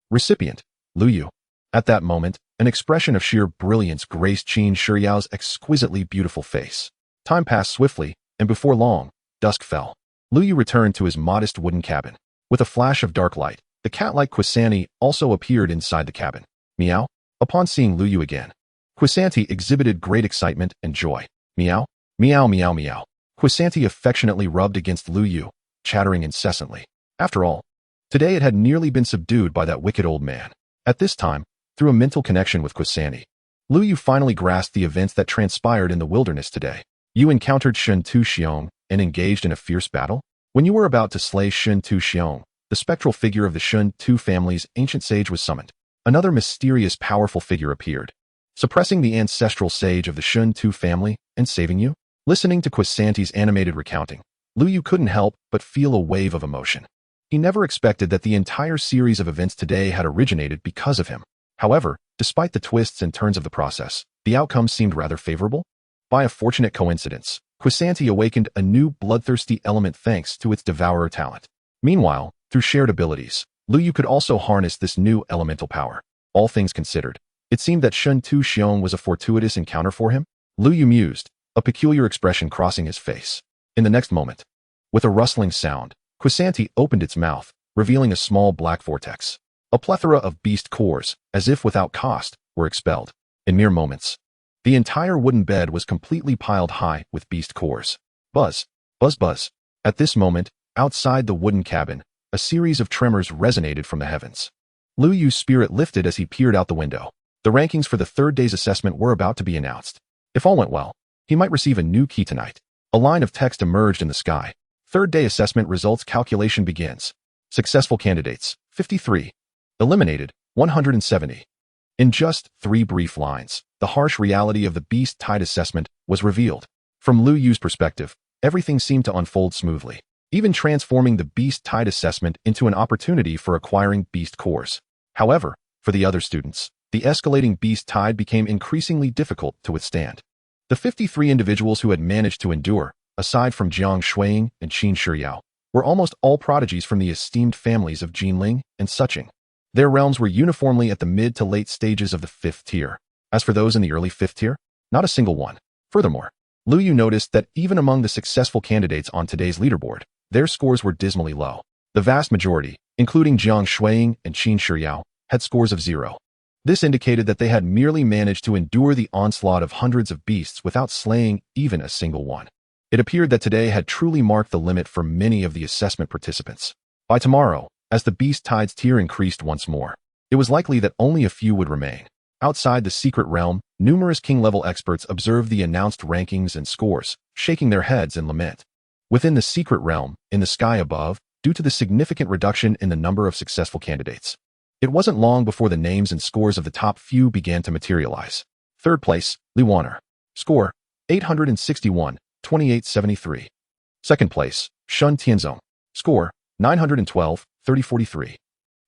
Recipient, Lu Yu. At that moment, an expression of sheer brilliance graced Qin Shiyao's exquisitely beautiful face. Time passed swiftly, and before long, dusk fell. Lu Yu returned to his modest wooden cabin. With a flash of dark light, the cat-like Quisanti also appeared inside the cabin. Meow. Upon seeing Lu Yu again, Quisanti exhibited great excitement and joy. Meow, meow, meow, meow. Quisanti affectionately rubbed against Lu Yu, chattering incessantly. After all, today it had nearly been subdued by that wicked old man. At this time, through a mental connection with Quisanti, Lu Yu finally grasped the events that transpired in the wilderness today. "You encountered Shin Xiong and engaged in a fierce battle? When you were about to slay Shin Xiong, the spectral figure of the Shun Tu family's ancient sage was summoned. Another mysterious, powerful figure appeared, suppressing the ancestral sage of the Shun Tu family and saving you." Listening to Quisanti's animated recounting, Lu Yu couldn't help but feel a wave of emotion. He never expected that the entire series of events today had originated because of him. However, despite the twists and turns of the process, the outcome seemed rather favorable. By a fortunate coincidence, Quisanti awakened a new bloodthirsty element thanks to its devourer talent. Meanwhile, through shared abilities, Lu Yu could also harness this new elemental power. All things considered, it seemed that Shun Tu Xiong was a fortuitous encounter for him. Lu Yu mused, a peculiar expression crossing his face. In the next moment, with a rustling sound, Quisanti opened its mouth, revealing a small black vortex. A plethora of beast cores, as if without cost, were expelled. In mere moments, the entire wooden bed was completely piled high with beast cores. Buzz, buzz, buzz. At this moment, outside the wooden cabin, a series of tremors resonated from the heavens. Lu Yu's spirit lifted as he peered out the window. The rankings for the third day's assessment were about to be announced. If all went well, he might receive a new key tonight. A line of text emerged in the sky. Third day assessment results calculation begins. Successful candidates, 53. Eliminated, 170. In just 3 brief lines, the harsh reality of the beast tide assessment was revealed. From Lu Yu's perspective, everything seemed to unfold smoothly. even transforming the Beast Tide assessment into an opportunity for acquiring Beast cores. However, for the other students, the escalating Beast Tide became increasingly difficult to withstand. The 53 individuals who had managed to endure, aside from Jiang Shuiying and Qin Shiyao, were almost all prodigies from the esteemed families of Jinling and Suching. Their realms were uniformly at the mid to late stages of the 5th tier. As for those in the early 5th tier, not a single one. Furthermore, Lu Yu noticed that even among the successful candidates on today's leaderboard, their scores were dismally low. The vast majority, including Jiang Shuiying and Qin Shiyao, had scores of 0. This indicated that they had merely managed to endure the onslaught of hundreds of beasts without slaying even a single one. It appeared that today had truly marked the limit for many of the assessment participants. By tomorrow, as the Beast Tide's tier increased once more, it was likely that only a few would remain. Outside the secret realm, numerous king-level experts observed the announced rankings and scores, shaking their heads in lament. Within the secret realm, in the sky above, due to the significant reduction in the number of successful candidates, it wasn't long before the names and scores of the top few began to materialize. 3rd place, Li Wan'er. Score, 861, 2873. 2nd place, Shun Tianzong. Score, 912, 3043.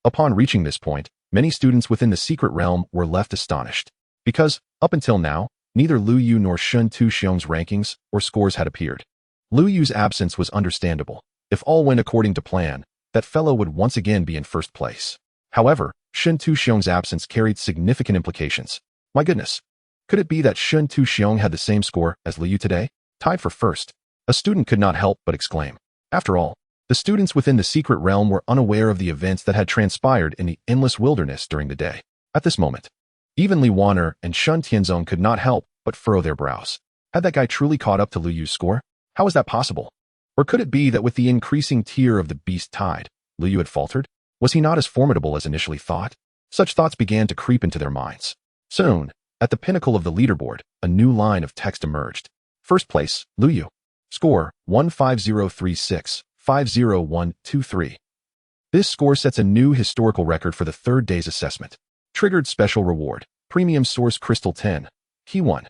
Upon reaching this point, many students within the secret realm were left astonished. Because, up until now, neither Lu Yu nor Shun Tuxiong's rankings or scores had appeared. Lu Yu's absence was understandable. If all went according to plan, that fellow would once again be in 1st place. However, Shun Tuxiong's absence carried significant implications. My goodness. Could it be that Shun Tuxiong had the same score as Lu Yu today? Tied for 1st. A student could not help but exclaim. After all, the students within the secret realm were unaware of the events that had transpired in the endless wilderness during the day. At this moment, even Li Wan'er and Shun Tianzong could not help but furrow their brows. Had that guy truly caught up to Lu Yu's score? How was that possible? Or could it be that with the increasing tier of the Beast Tide, Lu Yu had faltered? Was he not as formidable as initially thought? Such thoughts began to creep into their minds. Soon, at the pinnacle of the leaderboard, a new line of text emerged. 1st place, Lu Yu. Score, 15036, 50123. This score sets a new historical record for the 3rd day's assessment. Triggered special reward, Premium Source Crystal 10. Key 1.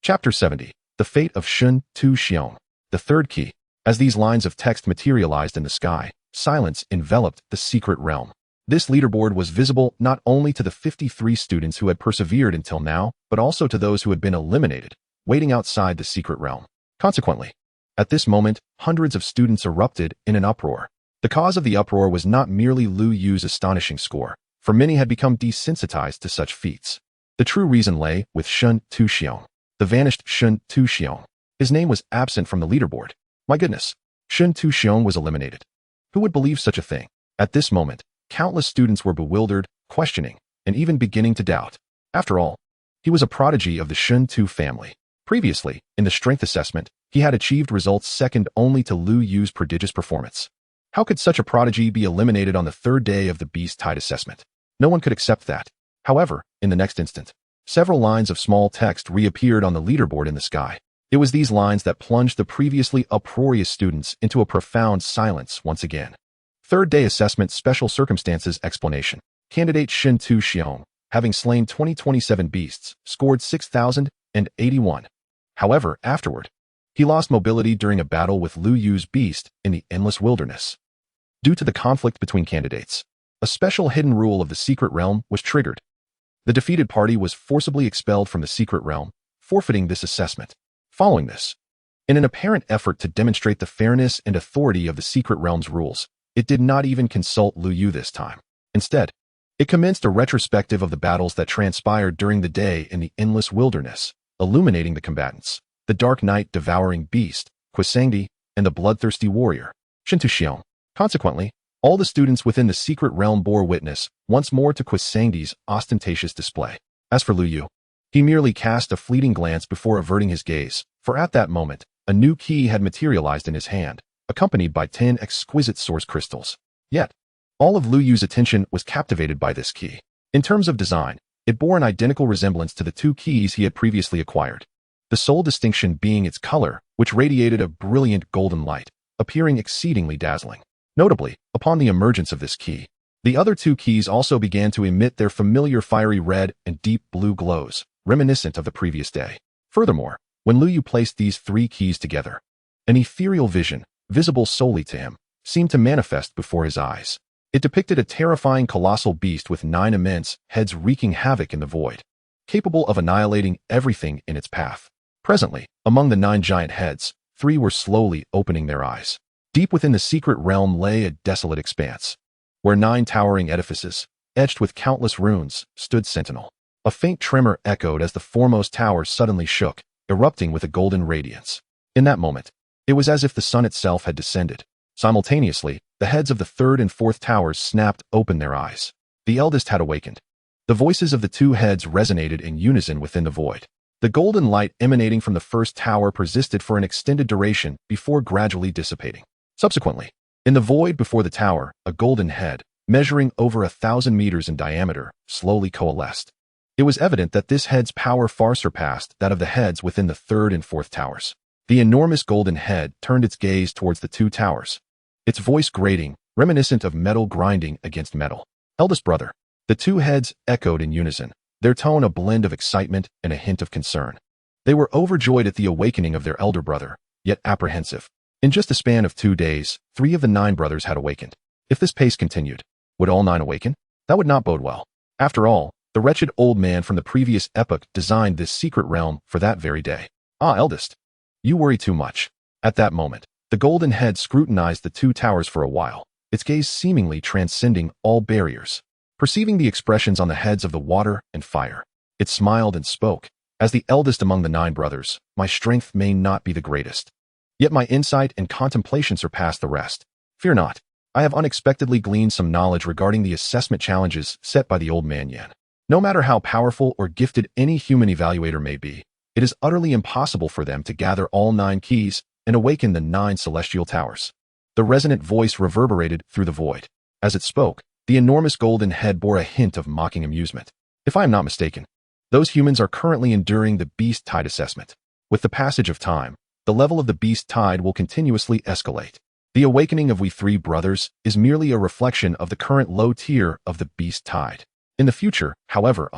Chapter 70, The Fate of Shun Tuxiong. The 3rd key. As these lines of text materialized in the sky, silence enveloped the secret realm. This leaderboard was visible not only to the 53 students who had persevered until now, but also to those who had been eliminated, waiting outside the secret realm. Consequently, at this moment, hundreds of students erupted in an uproar. The cause of the uproar was not merely Lu Yu's astonishing score, for many had become desensitized to such feats. The true reason lay with Shun Tuxiong, the vanished Shun Tuxiong. His name was absent from the leaderboard. My goodness, Shun Tuxiong was eliminated. Who would believe such a thing? At this moment, countless students were bewildered, questioning, and even beginning to doubt. After all, he was a prodigy of the Shun Tu family. Previously, in the strength assessment, he had achieved results second only to Lu Yu's prodigious performance. How could such a prodigy be eliminated on the 3rd day of the Beast Tide assessment? No one could accept that. However, in the next instant, several lines of small text reappeared on the leaderboard in the sky. It was these lines that plunged the previously uproarious students into a profound silence once again. 3rd day assessment special circumstances explanation. Candidate Shun Tuxiong, having slain 2027 beasts, scored 6,081. However, afterward, he lost mobility during a battle with Lu Yu's beast in the endless wilderness. Due to the conflict between candidates, a special hidden rule of the secret realm was triggered. The defeated party was forcibly expelled from the secret realm, forfeiting this assessment. Following this, in an apparent effort to demonstrate the fairness and authority of the secret realm's rules, it did not even consult Lu Yu this time. Instead, it commenced a retrospective of the battles that transpired during the day in the endless wilderness, illuminating the combatants, the Dark Knight devouring beast, Quisangdi, and the bloodthirsty warrior, Shun Tuxiong. Consequently, all the students within the secret realm bore witness once more to Quisangdi's ostentatious display. As for Lu Yu, he merely cast a fleeting glance before averting his gaze, for at that moment, a new key had materialized in his hand, accompanied by 10 exquisite source crystals. Yet, all of Lu Yu's attention was captivated by this key. In terms of design, it bore an identical resemblance to the 2 keys he had previously acquired, the sole distinction being its color, which radiated a brilliant golden light, appearing exceedingly dazzling. Notably, upon the emergence of this key, the other 2 keys also began to emit their familiar fiery red and deep blue glows, reminiscent of the previous day. Furthermore, when Lu Yu placed these 3 keys together, an ethereal vision, visible solely to him, seemed to manifest before his eyes. It depicted a terrifying colossal beast with 9 immense heads wreaking havoc in the void, capable of annihilating everything in its path. Presently, among the 9 giant heads, 3 were slowly opening their eyes. Deep within the secret realm lay a desolate expanse, where 9 towering edifices, etched with countless runes, stood sentinel. A faint tremor echoed as the foremost tower suddenly shook, erupting with a golden radiance. In that moment, it was as if the sun itself had descended. Simultaneously, the heads of the 3rd and 4th towers snapped open their eyes. The eldest had awakened. The voices of the 2 heads resonated in unison within the void. The golden light emanating from the 1st tower persisted for an extended duration before gradually dissipating. Subsequently, in the void before the tower, a golden head, measuring over 1,000 meters in diameter, slowly coalesced. It was evident that this head's power far surpassed that of the heads within the 3rd and 4th towers. The enormous golden head turned its gaze towards the 2 towers, its voice grating, reminiscent of metal grinding against metal. Eldest brother. The 2 heads echoed in unison, their tone a blend of excitement and a hint of concern. They were overjoyed at the awakening of their elder brother, yet apprehensive. In just a span of 2 days, 3 of the 9 brothers had awakened. If this pace continued, would all 9 awaken? That would not bode well. After all, the wretched old man from the previous epoch designed this secret realm for that very day. Ah, eldest. You worry too much. At that moment, the golden head scrutinized the 2 towers for a while, its gaze seemingly transcending all barriers. Perceiving the expressions on the heads of the water and fire, it smiled and spoke. As the eldest among the 9 brothers, my strength may not be the greatest. Yet my insight and contemplation surpass the rest. Fear not. I have unexpectedly gleaned some knowledge regarding the assessment challenges set by the old man Yan. No matter how powerful or gifted any human evaluator may be, it is utterly impossible for them to gather all 9 keys and awaken the 9 celestial towers. The resonant voice reverberated through the void. As it spoke, the enormous golden head bore a hint of mocking amusement. If I am not mistaken, those humans are currently enduring the beast tide assessment. With the passage of time, the level of the beast tide will continuously escalate. The awakening of we 3 brothers is merely a reflection of the current low tier of the beast tide. In the future, however,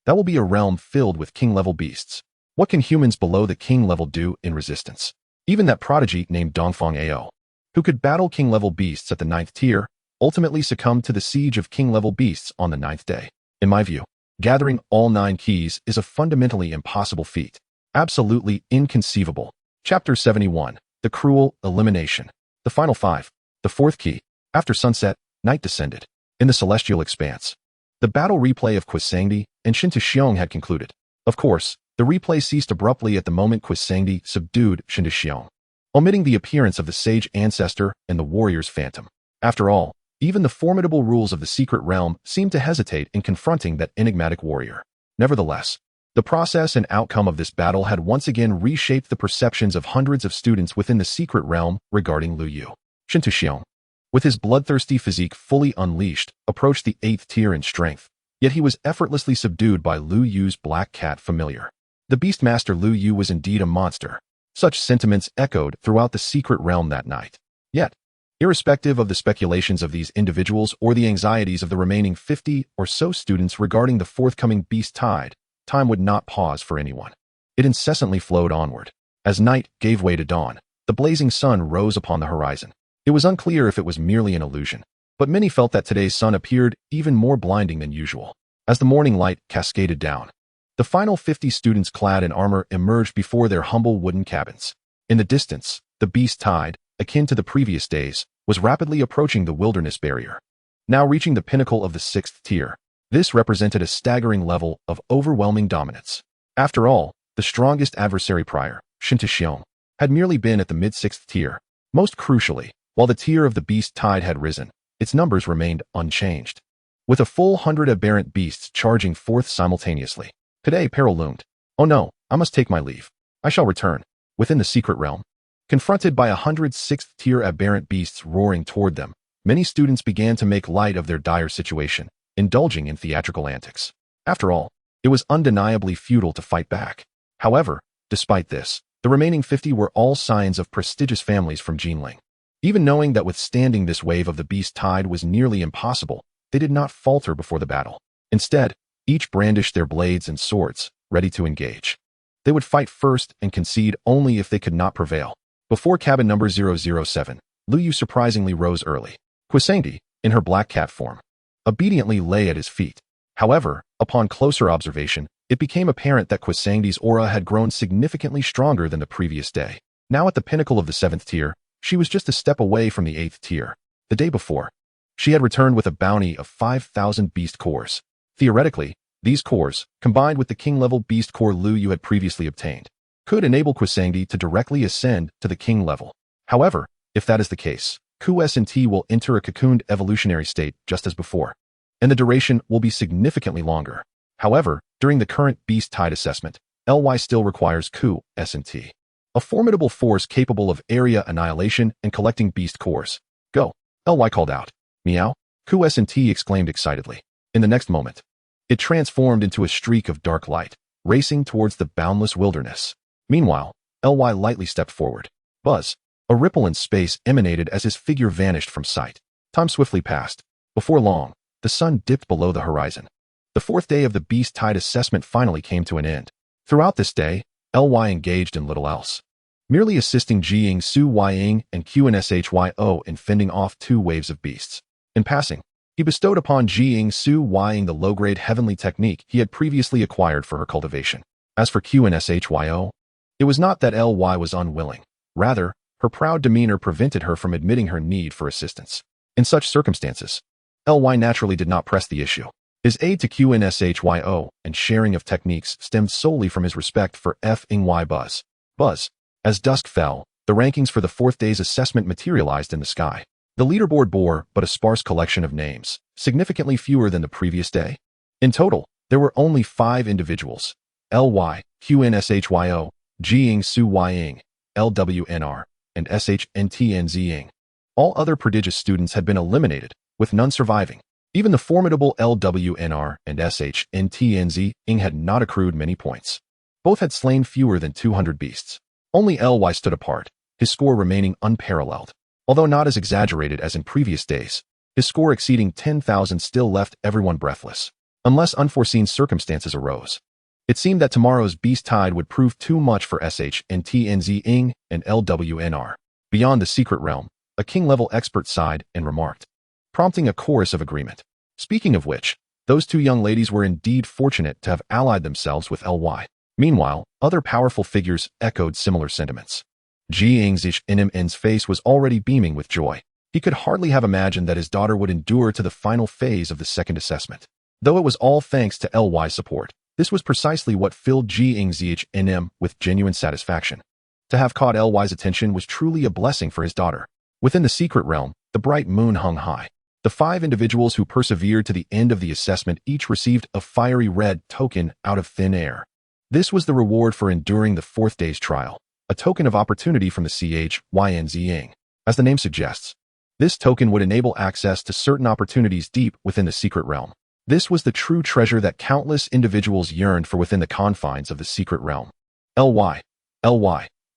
that will be a realm filled with king-level beasts. What can humans below the king level do in resistance? Even that prodigy named Dongfang Ao, who could battle king-level beasts at the 9th tier, ultimately succumbed to the siege of king-level beasts on the 9th day. In my view, gathering all 9 keys is a fundamentally impossible feat. Absolutely inconceivable. Chapter 71. The Cruel Elimination. The Final 5. The 4th key. After sunset, night descended. In the celestial expanse, the battle replay of Quisangdi and Shintashiong had concluded. Of course, the replay ceased abruptly at the moment Quisangdi subdued Shintashiong, omitting the appearance of the sage ancestor and the warrior's phantom. After all, even the formidable rules of the secret realm seemed to hesitate in confronting that enigmatic warrior. Nevertheless, the process and outcome of this battle had once again reshaped the perceptions of hundreds of students within the secret realm regarding Lu Yu. Shintashiong, with his bloodthirsty physique fully unleashed, approached the 8th tier in strength, yet he was effortlessly subdued by Lu Yu's black cat familiar. The Beastmaster Lu Yu was indeed a monster. Such sentiments echoed throughout the secret realm that night. Yet, irrespective of the speculations of these individuals or the anxieties of the remaining 50 or so students regarding the forthcoming beast tide, time would not pause for anyone. It incessantly flowed onward. As night gave way to dawn, the blazing sun rose upon the horizon. It was unclear if it was merely an illusion, but many felt that today's sun appeared even more blinding than usual. As the morning light cascaded down, the final 50 students clad in armor emerged before their humble wooden cabins. In the distance, the beast tide, akin to the previous days, was rapidly approaching the wilderness barrier. Now reaching the pinnacle of the 6th tier, this represented a staggering level of overwhelming dominance. After all, the strongest adversary prior, Shintashiong, had merely been at the mid-6th tier. Most crucially, while the tier of the beast tide had risen, its numbers remained unchanged. With a full 100 aberrant beasts charging forth simultaneously, today peril loomed. Oh no, I must take my leave. I shall return. Within the secret realm, confronted by 100 6th tier aberrant beasts roaring toward them, many students began to make light of their dire situation, indulging in theatrical antics. After all, it was undeniably futile to fight back. However, despite this, the remaining 50 were all scions of prestigious families from Jinling. Even knowing that withstanding this wave of the beast tide was nearly impossible, they did not falter before the battle. Instead, each brandished their blades and swords, ready to engage. They would fight first and concede only if they could not prevail. Before cabin number 007, Lu Yu surprisingly rose early. Quisanti, in her black cat form, obediently lay at his feet. However, upon closer observation, it became apparent that Quisanti's aura had grown significantly stronger than the previous day. Now at the pinnacle of the 7th tier, she was just a step away from the 8th tier. The day before, she had returned with a bounty of 5,000 beast cores. Theoretically, these cores, combined with the king-level beast core Lu Yu had previously obtained, could enable Quisanti to directly ascend to the king level. However, if that is the case, Q-S&T will enter a cocooned evolutionary state just as before, and the duration will be significantly longer. However, during the current beast tide assessment, LY still requires Q-S&T, a formidable force capable of area annihilation and collecting beast cores. Go, LY called out. Meow, Q-S&T exclaimed excitedly. In the next moment, it transformed into a streak of dark light, racing towards the boundless wilderness. Meanwhile, LY lightly stepped forward. Buzz, a ripple in space emanated as his figure vanished from sight. Time swiftly passed. Before long, the sun dipped below the horizon. The 4th day of the beast tide assessment finally came to an end. Throughout this day, LY engaged in little else, merely assisting Jiying Su Ying and QNSHYO in fending off 2 waves of beasts. In passing, he bestowed upon Jiying Su Ying the low-grade heavenly technique he had previously acquired for her cultivation. As for QNSHYO, it was not that LY was unwilling. Rather, her proud demeanor prevented her from admitting her need for assistance. In such circumstances, LY naturally did not press the issue. His aid to QNSHYO and sharing of techniques stemmed solely from his respect for F.Y. Buzz. Buzz. As dusk fell, the rankings for the 4th day's assessment materialized in the sky. The leaderboard bore but a sparse collection of names, significantly fewer than the previous day. In total, there were only 5 individuals: LY, QNSHYO, Jiying Su Ying, LWNR, and SHNTNZing. All other prodigious students had been eliminated, with none surviving. Even the formidable LWNR and SHNTNZing had not accrued many points. Both had slain fewer than 200 beasts. Only LY stood apart, his score remaining unparalleled. Although not as exaggerated as in previous days, his score exceeding 10,000 still left everyone breathless, unless unforeseen circumstances arose. It seemed that tomorrow's beast tide would prove too much for SHNTNZing and LWNR. Beyond the secret realm, a king-level expert sighed and remarked, prompting a chorus of agreement. Speaking of which, those 2 young ladies were indeed fortunate to have allied themselves with LY. Meanwhile, other powerful figures echoed similar sentiments. Jiying's face was already beaming with joy. He could hardly have imagined that his daughter would endure to the final phase of the 2nd assessment. Though it was all thanks to LY's support, this was precisely what filled Jiying's with genuine satisfaction. To have caught LY's attention was truly a blessing for his daughter. Within the secret realm, the bright moon hung high. The 5 individuals who persevered to the end of the assessment each received a fiery red token out of thin air. This was the reward for enduring the 4th day's trial, a token of opportunity from the CHYNZing. As the name suggests, this token would enable access to certain opportunities deep within the secret realm. This was the true treasure that countless individuals yearned for within the confines of the secret realm. LY.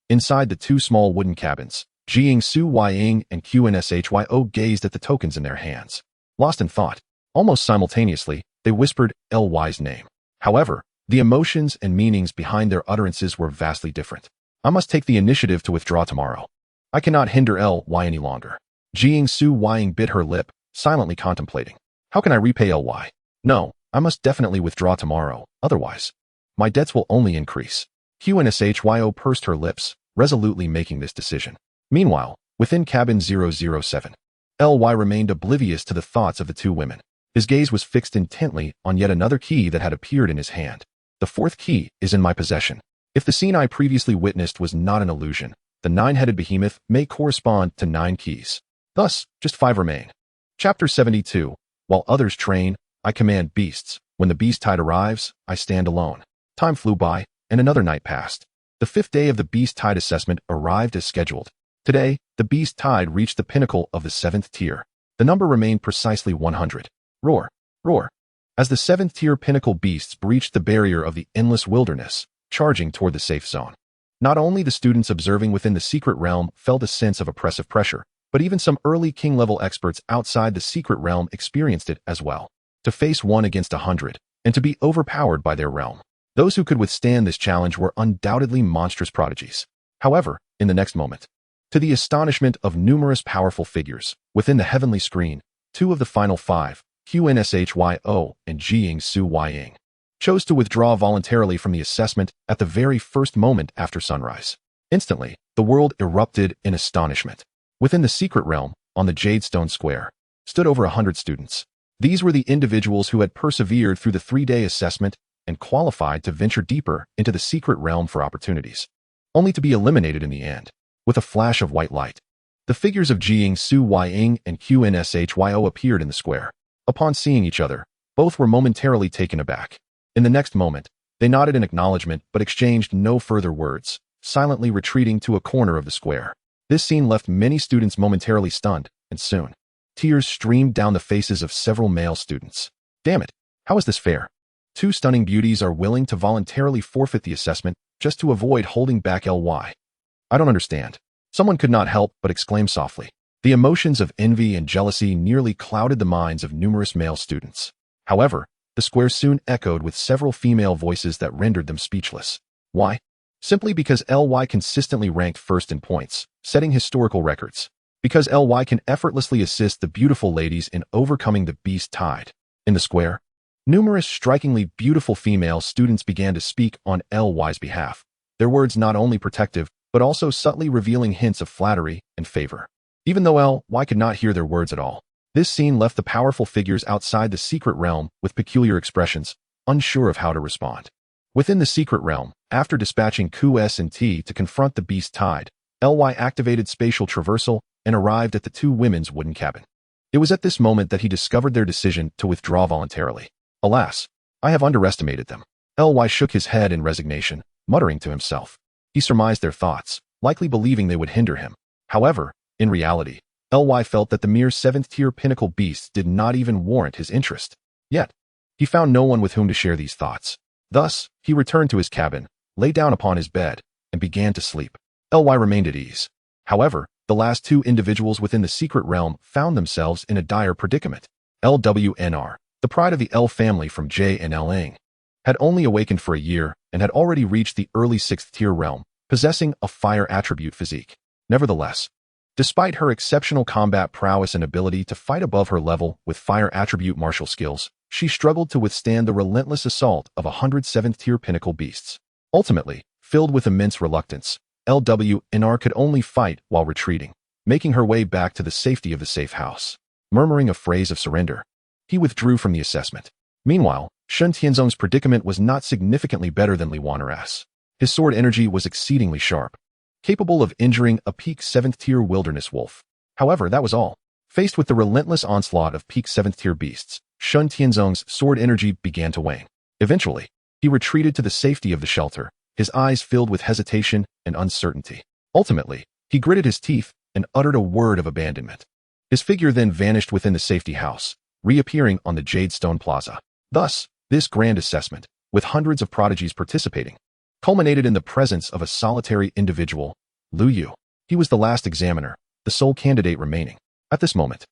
Inside the 2 small wooden cabins, Jiying Su Ying and QNSHYO gazed at the tokens in their hands. Lost in thought, almost simultaneously, they whispered LY's name. However, the emotions and meanings behind their utterances were vastly different. I must take the initiative to withdraw tomorrow. I cannot hinder LY any longer. Jiying Su Ying bit her lip, silently contemplating. How can I repay LY? No, I must definitely withdraw tomorrow, otherwise, my debts will only increase. QNSHYO pursed her lips, resolutely making this decision. Meanwhile, within cabin 007, LY remained oblivious to the thoughts of the 2 women. His gaze was fixed intently on yet another key that had appeared in his hand. The 4th key is in my possession. If the scene I previously witnessed was not an illusion, the 9-headed behemoth may correspond to 9 keys. Thus, just 5 remain. Chapter 72. While others train, I command beasts. When the beast tide arrives, I stand alone. Time flew by, and another night passed. The 5th day of the beast tide assessment arrived as scheduled. Today, the beast tide reached the pinnacle of the 7th tier. The number remained precisely 100. Roar, roar. As the 7th tier pinnacle beasts breached the barrier of the endless wilderness, charging toward the safe zone. Not only the students observing within the secret realm felt a sense of oppressive pressure, but even some early king-level experts outside the secret realm experienced it as well. To face 1 against 100, and to be overpowered by their realm. Those who could withstand this challenge were undoubtedly monstrous prodigies. However, in the next moment, To the astonishment of numerous powerful figures, within the heavenly screen, 2 of the final 5, QNSHYO and Jiying Su Ying, chose to withdraw voluntarily from the assessment at the very first moment after sunrise. Instantly, the world erupted in astonishment. Within the secret realm, on the Jadestone Square, stood over 100 students. These were the individuals who had persevered through the 3-day assessment and qualified to venture deeper into the secret realm for opportunities, only to be eliminated in the end. With a flash of white light, the figures of Jiying Su Ying and QNSHYO appeared in the square. Upon seeing each other, both were momentarily taken aback. In the next moment, they nodded in acknowledgement but exchanged no further words, silently retreating to a corner of the square. This scene left many students momentarily stunned, and soon, tears streamed down the faces of several male students. Damn it, how is this fair? 2 stunning beauties are willing to voluntarily forfeit the assessment just to avoid holding back LY. I don't understand. Someone could not help but exclaim softly. The emotions of envy and jealousy nearly clouded the minds of numerous male students. However, the square soon echoed with several female voices that rendered them speechless. Why? Simply because LY consistently ranked first in points, setting historical records. Because LY can effortlessly assist the beautiful ladies in overcoming the beast tide. In the square, numerous strikingly beautiful female students began to speak on LY's behalf, their words not only protective, but also subtly revealing hints of flattery and favor. Even though LY could not hear their words at all, this scene left the powerful figures outside the secret realm with peculiar expressions, unsure of how to respond. Within the secret realm, after dispatching QS&T to confront the beast tide, LY activated spatial traversal and arrived at the 2 women's wooden cabin. It was at this moment that he discovered their decision to withdraw voluntarily. Alas, I have underestimated them. LY shook his head in resignation, muttering to himself. He surmised their thoughts, likely believing they would hinder him. However, in reality, LY felt that the mere 7th-tier pinnacle beasts did not even warrant his interest. Yet, he found no one with whom to share these thoughts. Thus, he returned to his cabin, lay down upon his bed, and began to sleep. LY remained at ease. However, the last 2 individuals within the secret realm found themselves in a dire predicament. LWNR, the pride of the L family from J and L Ing, had only awakened for a year and had already reached the early 6th-tier realm, possessing a fire attribute physique. Nevertheless, despite her exceptional combat prowess and ability to fight above her level with fire attribute martial skills, she struggled to withstand the relentless assault of 107th-tier pinnacle beasts. Ultimately, filled with immense reluctance, LWNR could only fight while retreating, making her way back to the safety of the safe house. Murmuring a phrase of surrender, he withdrew from the assessment. Meanwhile, Shun Tianzong's predicament was not significantly better than Li Wan'er's. His sword energy was exceedingly sharp, capable of injuring a peak 7th-tier wilderness wolf. However, that was all. Faced with the relentless onslaught of peak 7th-tier beasts, Shun Tianzong's sword energy began to wane. Eventually, he retreated to the safety of the shelter, his eyes filled with hesitation and uncertainty. Ultimately, he gritted his teeth and uttered a word of abandonment. His figure then vanished within the safety house, reappearing on the Jadestone Plaza. Thus, this grand assessment, with hundreds of prodigies participating, culminated in the presence of a solitary individual, Lu Yu. He was the last examiner, the sole candidate remaining. At this moment,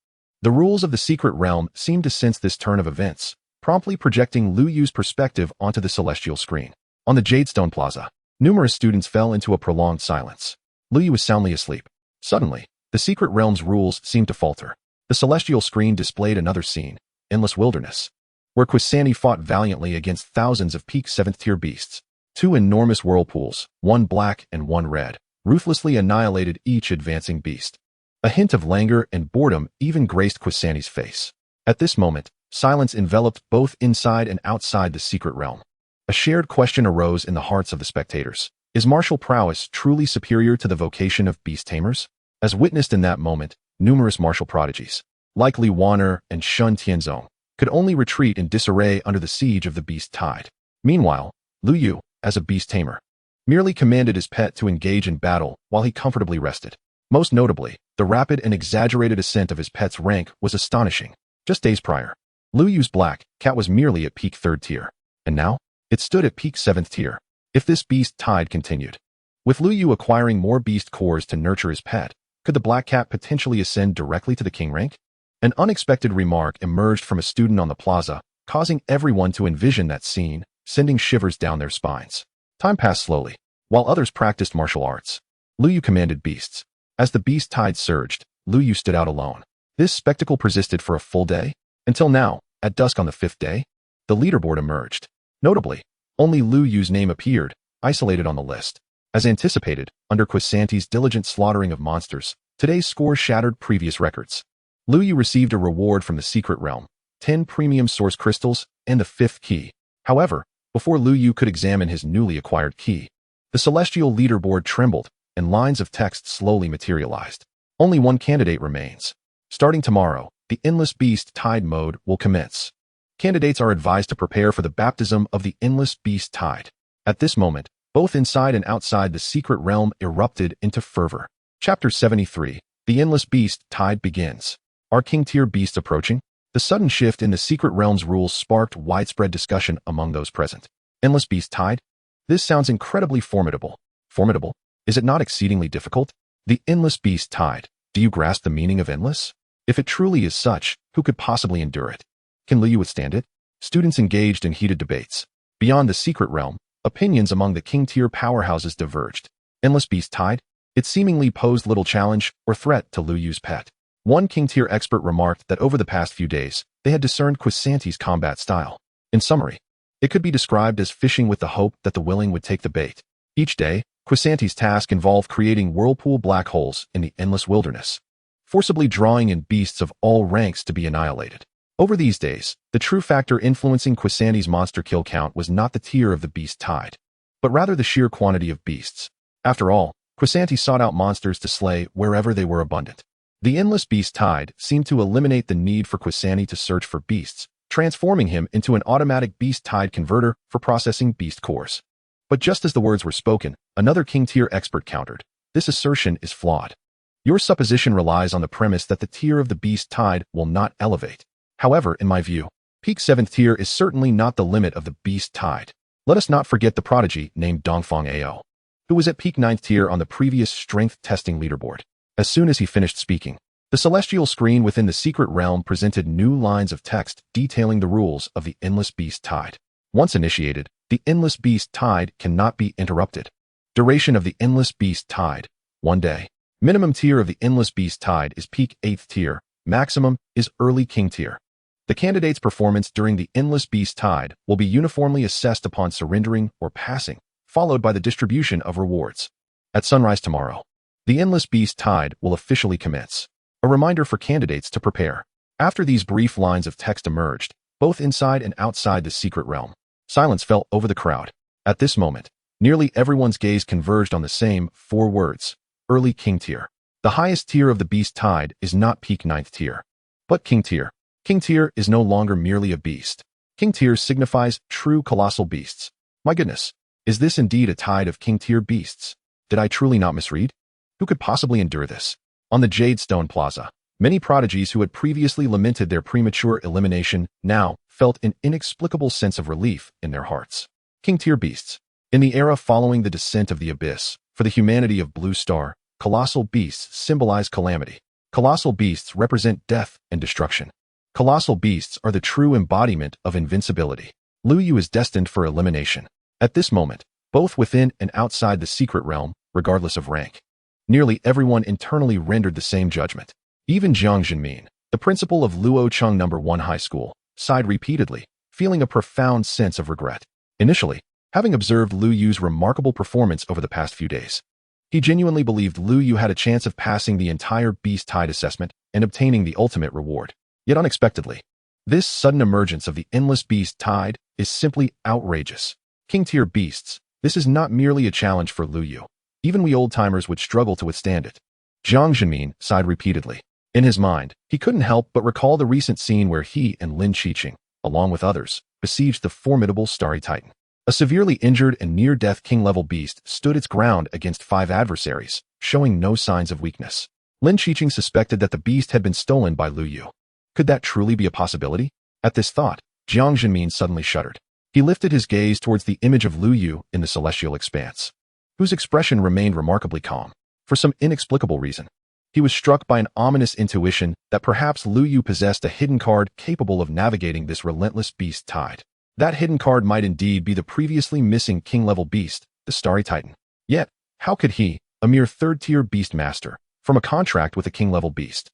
the rules of the secret realm seemed to sense this turn of events, promptly projecting Lu Yu's perspective onto the celestial screen. On the Jadestone Plaza, numerous students fell into a prolonged silence. Lu Yu was soundly asleep. Suddenly, the secret realm's rules seemed to falter. The celestial screen displayed another scene, endless wilderness, where Quisani fought valiantly against thousands of peak 7th-tier beasts. 2 enormous whirlpools, one black and one red, ruthlessly annihilated each advancing beast. A hint of languor and boredom even graced Quisani's face. At this moment, silence enveloped both inside and outside the secret realm. A shared question arose in the hearts of the spectators. Is martial prowess truly superior to the vocation of beast tamers? As witnessed in that moment, numerous martial prodigies, like Li Wan'er and Shun Tianzong, could only retreat in disarray under the siege of the beast tide. Meanwhile, Lu Yu, as a beast tamer, merely commanded his pet to engage in battle while he comfortably rested. Most notably, the rapid and exaggerated ascent of his pet's rank was astonishing. Just days prior, Lu Yu's black cat was merely at peak 3rd tier, and now, it stood at peak 7th tier. If this beast tide continued, with Lu Yu acquiring more beast cores to nurture his pet, could the black cat potentially ascend directly to the king rank? An unexpected remark emerged from a student on the plaza, causing everyone to envision that scene, sending shivers down their spines. Time passed slowly. While others practiced martial arts, Lu Yu commanded beasts. As the beast tide surged, Lu Yu stood out alone. This spectacle persisted for a full day, until now, at dusk on the 5th day, the leaderboard emerged. Notably, only Lu Yu's name appeared, isolated on the list. As anticipated, under Quisante's diligent slaughtering of monsters, today's score shattered previous records. Lu Yu received a reward from the secret realm, 10 premium source crystals, and the 5th key. However, before Lu Yu could examine his newly acquired key, the celestial leaderboard trembled, and lines of text slowly materialized. Only one candidate remains. Starting tomorrow, the Endless Beast Tide mode will commence. Candidates are advised to prepare for the baptism of the Endless Beast Tide. At this moment, both inside and outside the secret realm erupted into fervor. Chapter 73. The Endless Beast Tide begins. Are King-tier beasts approaching? The sudden shift in the secret realm's rules sparked widespread discussion among those present. Endless Beast Tide? This sounds incredibly formidable. Formidable? Is it not exceedingly difficult? The Endless Beast Tide. Do you grasp the meaning of endless? If it truly is such, who could possibly endure it? Can Lu Yu withstand it? Students engaged in heated debates. Beyond the secret realm, opinions among the king-tier powerhouses diverged. Endless Beast Tide? It seemingly posed little challenge or threat to Lu Yu's pet. One king-tier expert remarked that over the past few days, they had discerned Quisante's combat style. In summary, it could be described as fishing with the hope that the willing would take the bait. Each day, Quisante's task involved creating whirlpool black holes in the endless wilderness, forcibly drawing in beasts of all ranks to be annihilated. Over these days, the true factor influencing Quisante's monster kill count was not the tier of the beast tide, but rather the sheer quantity of beasts. After all, Quisante sought out monsters to slay wherever they were abundant. The Endless Beast Tide seemed to eliminate the need for Quisante to search for beasts, transforming him into an automatic beast tide converter for processing beast cores. But just as the words were spoken, another king-tier expert countered. This assertion is flawed. Your supposition relies on the premise that the tier of the beast tide will not elevate. However, in my view, peak 7th tier is certainly not the limit of the beast tide. Let us not forget the prodigy named Dongfang Ao, who was at peak 9th tier on the previous strength testing leaderboard. As soon as he finished speaking, the celestial screen within the secret realm presented new lines of text detailing the rules of the Endless Beast Tide. Once initiated, the Endless Beast Tide cannot be interrupted. Duration of the Endless Beast Tide, 1 day. Minimum tier of the Endless Beast Tide is peak 8th tier, maximum is early king tier. The candidate's performance during the Endless Beast Tide will be uniformly assessed upon surrendering or passing, followed by the distribution of rewards. At sunrise tomorrow, the Endless Beast Tide will officially commence. A reminder for candidates to prepare. After these brief lines of text emerged, both inside and outside the secret realm, silence fell over the crowd. At this moment, nearly everyone's gaze converged on the same 4 words: early king tier. The highest tier of the beast tide is not peak 9th tier, but king tier. King tier is no longer merely a beast. King tier signifies true colossal beasts. My goodness, is this indeed a tide of king tier beasts? Did I truly not misread? Who could possibly endure this? On the Jade Stone Plaza, many prodigies who had previously lamented their premature elimination now felt an inexplicable sense of relief in their hearts. King-tier beasts. In the era following the descent of the abyss, for the humanity of Blue Star, colossal beasts symbolize calamity. Colossal beasts represent death and destruction. Colossal beasts are the true embodiment of invincibility. Lu Yu is destined for elimination. At this moment, both within and outside the secret realm, regardless of rank, nearly everyone internally rendered the same judgment. Even Jiang Jinmin, the principal of Luocheng No. 1 High School, sighed repeatedly, feeling a profound sense of regret. Initially, having observed Lu Yu's remarkable performance over the past few days, he genuinely believed Lu Yu had a chance of passing the entire Beast Tide assessment and obtaining the ultimate reward. Yet unexpectedly, this sudden emergence of the Endless Beast Tide is simply outrageous. King-tier beasts, this is not merely a challenge for Lu Yu. Even we old-timers would struggle to withstand it. Jiang Jinmin sighed repeatedly. In his mind, he couldn't help but recall the recent scene where he and Lin Qiqing, along with others, besieged the formidable Starry Titan. A severely injured and near-death king-level beast stood its ground against 5 adversaries, showing no signs of weakness. Lin Qiqing suspected that the beast had been stolen by Lu Yu. Could that truly be a possibility? At this thought, Jiang Jinmin suddenly shuddered. He lifted his gaze towards the image of Lu Yu in the celestial expanse, whose expression remained remarkably calm. For some inexplicable reason, he was struck by an ominous intuition that perhaps Lu Yu possessed a hidden card capable of navigating this relentless beast tide. That hidden card might indeed be the previously missing king-level beast, the Starry Titan. Yet, how could he, a mere third-tier Beastmaster, from a contract with a king-level beast.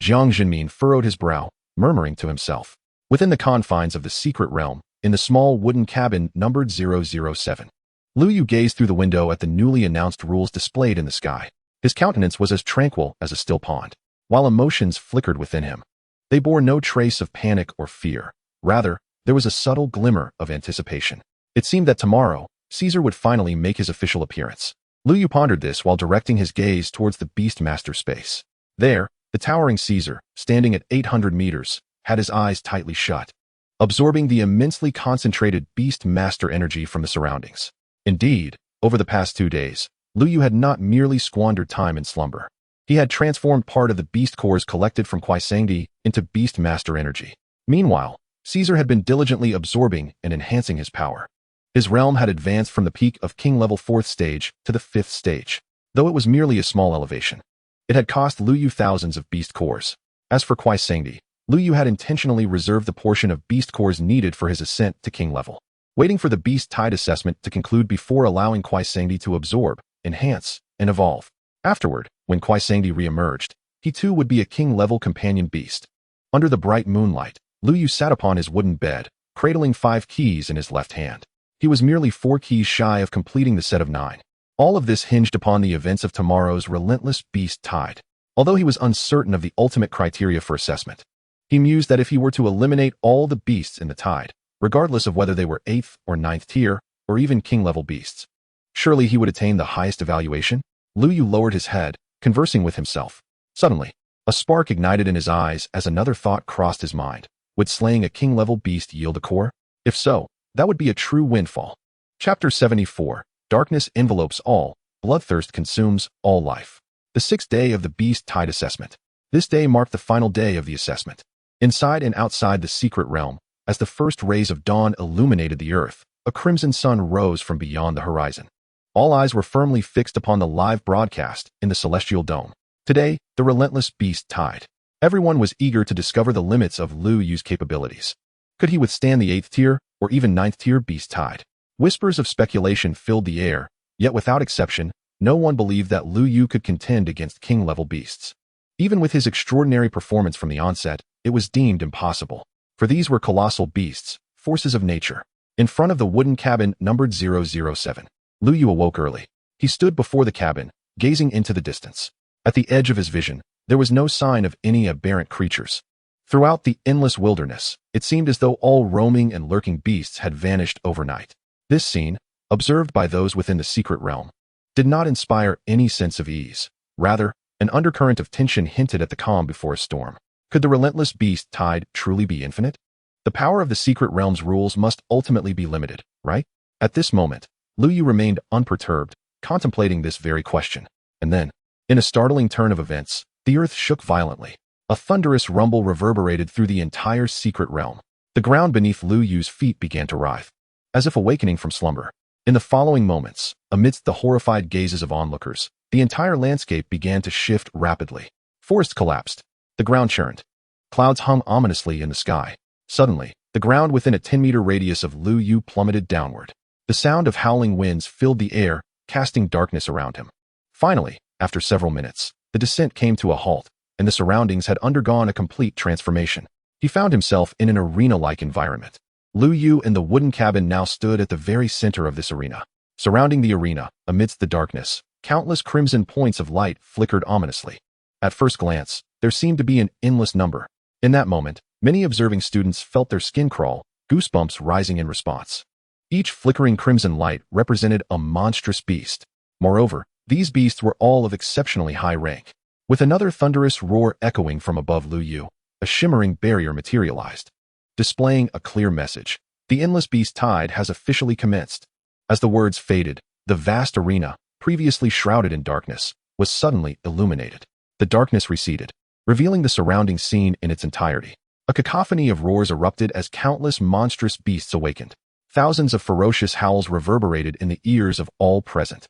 Jiang Jinmin furrowed his brow, murmuring to himself. Within the confines of the secret realm, in the small wooden cabin numbered 007, Lu Yu gazed through the window at the newly announced rules displayed in the sky. His countenance was as tranquil as a still pond, while emotions flickered within him. They bore no trace of panic or fear. Rather, there was a subtle glimmer of anticipation. It seemed that tomorrow, Caesar would finally make his official appearance. Lu Yu pondered this while directing his gaze towards the Beastmaster space. There, the towering Caesar, standing at 800 meters, had his eyes tightly shut, absorbing the immensely concentrated Beastmaster energy from the surroundings. Indeed, over the past 2 days, Lu Yu had not merely squandered time in slumber. He had transformed part of the beast cores collected from Kuaisangdi into Beastmaster energy. Meanwhile, Caesar had been diligently absorbing and enhancing his power. His realm had advanced from the peak of king-level 4th stage to the 5th stage, though it was merely a small elevation. It had cost Lu Yu thousands of beast cores. As for Kuaisangdi, Lu Yu had intentionally reserved the portion of beast cores needed for his ascent to king level, waiting for the beast tide assessment to conclude before allowing Kuaisangdi to absorb, enhance, and evolve. Afterward, when Kuaisangdi re-emerged, he too would be a king-level companion beast. Under the bright moonlight, Lu Yu sat upon his wooden bed, cradling 5 keys in his left hand. He was merely 4 keys shy of completing the set of 9. All of this hinged upon the events of tomorrow's relentless beast tide. Although he was uncertain of the ultimate criteria for assessment, he mused that if he were to eliminate all the beasts in the tide, regardless of whether they were 8th or 9th tier, or even king-level beasts, surely he would attain the highest evaluation? Lu Yu lowered his head, conversing with himself. Suddenly, a spark ignited in his eyes as another thought crossed his mind. Would slaying a king-level beast yield a core? If so, that would be a true windfall. Chapter 74. Darkness envelopes all, bloodthirst consumes all life. The 6th day of the beast tide assessment. This day marked the final day of the assessment. Inside and outside the secret realm, as the first rays of dawn illuminated the earth, a crimson sun rose from beyond the horizon. All eyes were firmly fixed upon the live broadcast in the celestial dome. Today, the relentless beast tide. Everyone was eager to discover the limits of Lu Yu's capabilities. Could he withstand the 8th tier, or even 9th tier beast tide? Whispers of speculation filled the air, yet without exception, no one believed that Lu Yu could contend against king-level beasts. Even with his extraordinary performance from the onset, it was deemed impossible. For these were colossal beasts, forces of nature. In front of the wooden cabin numbered 007, Lu Yu awoke early. He stood before the cabin, gazing into the distance. At the edge of his vision, there was no sign of any aberrant creatures. Throughout the endless wilderness, it seemed as though all roaming and lurking beasts had vanished overnight. This scene, observed by those within the secret realm, did not inspire any sense of ease. Rather, an undercurrent of tension hinted at the calm before a storm. Could the relentless beast tide truly be infinite? The power of the secret realm's rules must ultimately be limited, right? At this moment, Lu Yu remained unperturbed, contemplating this very question. And then, in a startling turn of events, the earth shook violently. A thunderous rumble reverberated through the entire secret realm. The ground beneath Lu Yu's feet began to writhe, as if awakening from slumber. In the following moments, amidst the horrified gazes of onlookers, the entire landscape began to shift rapidly. Forests collapsed. The ground churned. Clouds hung ominously in the sky. Suddenly, the ground within a 10-meter radius of Lu Yu plummeted downward. The sound of howling winds filled the air, casting darkness around him. Finally, after several minutes, the descent came to a halt, and the surroundings had undergone a complete transformation. He found himself in an arena-like environment. Lu Yu and the wooden cabin now stood at the very center of this arena. Surrounding the arena, amidst the darkness, countless crimson points of light flickered ominously. At first glance, there seemed to be an endless number. In that moment, many observing students felt their skin crawl, goosebumps rising in response. Each flickering crimson light represented a monstrous beast. Moreover, these beasts were all of exceptionally high rank. With another thunderous roar echoing from above Lu Yu, a shimmering barrier materialized, displaying a clear message. The endless beast tide has officially commenced. As the words faded, the vast arena, previously shrouded in darkness, was suddenly illuminated. The darkness receded, revealing the surrounding scene in its entirety. A cacophony of roars erupted as countless monstrous beasts awakened. Thousands of ferocious howls reverberated in the ears of all present.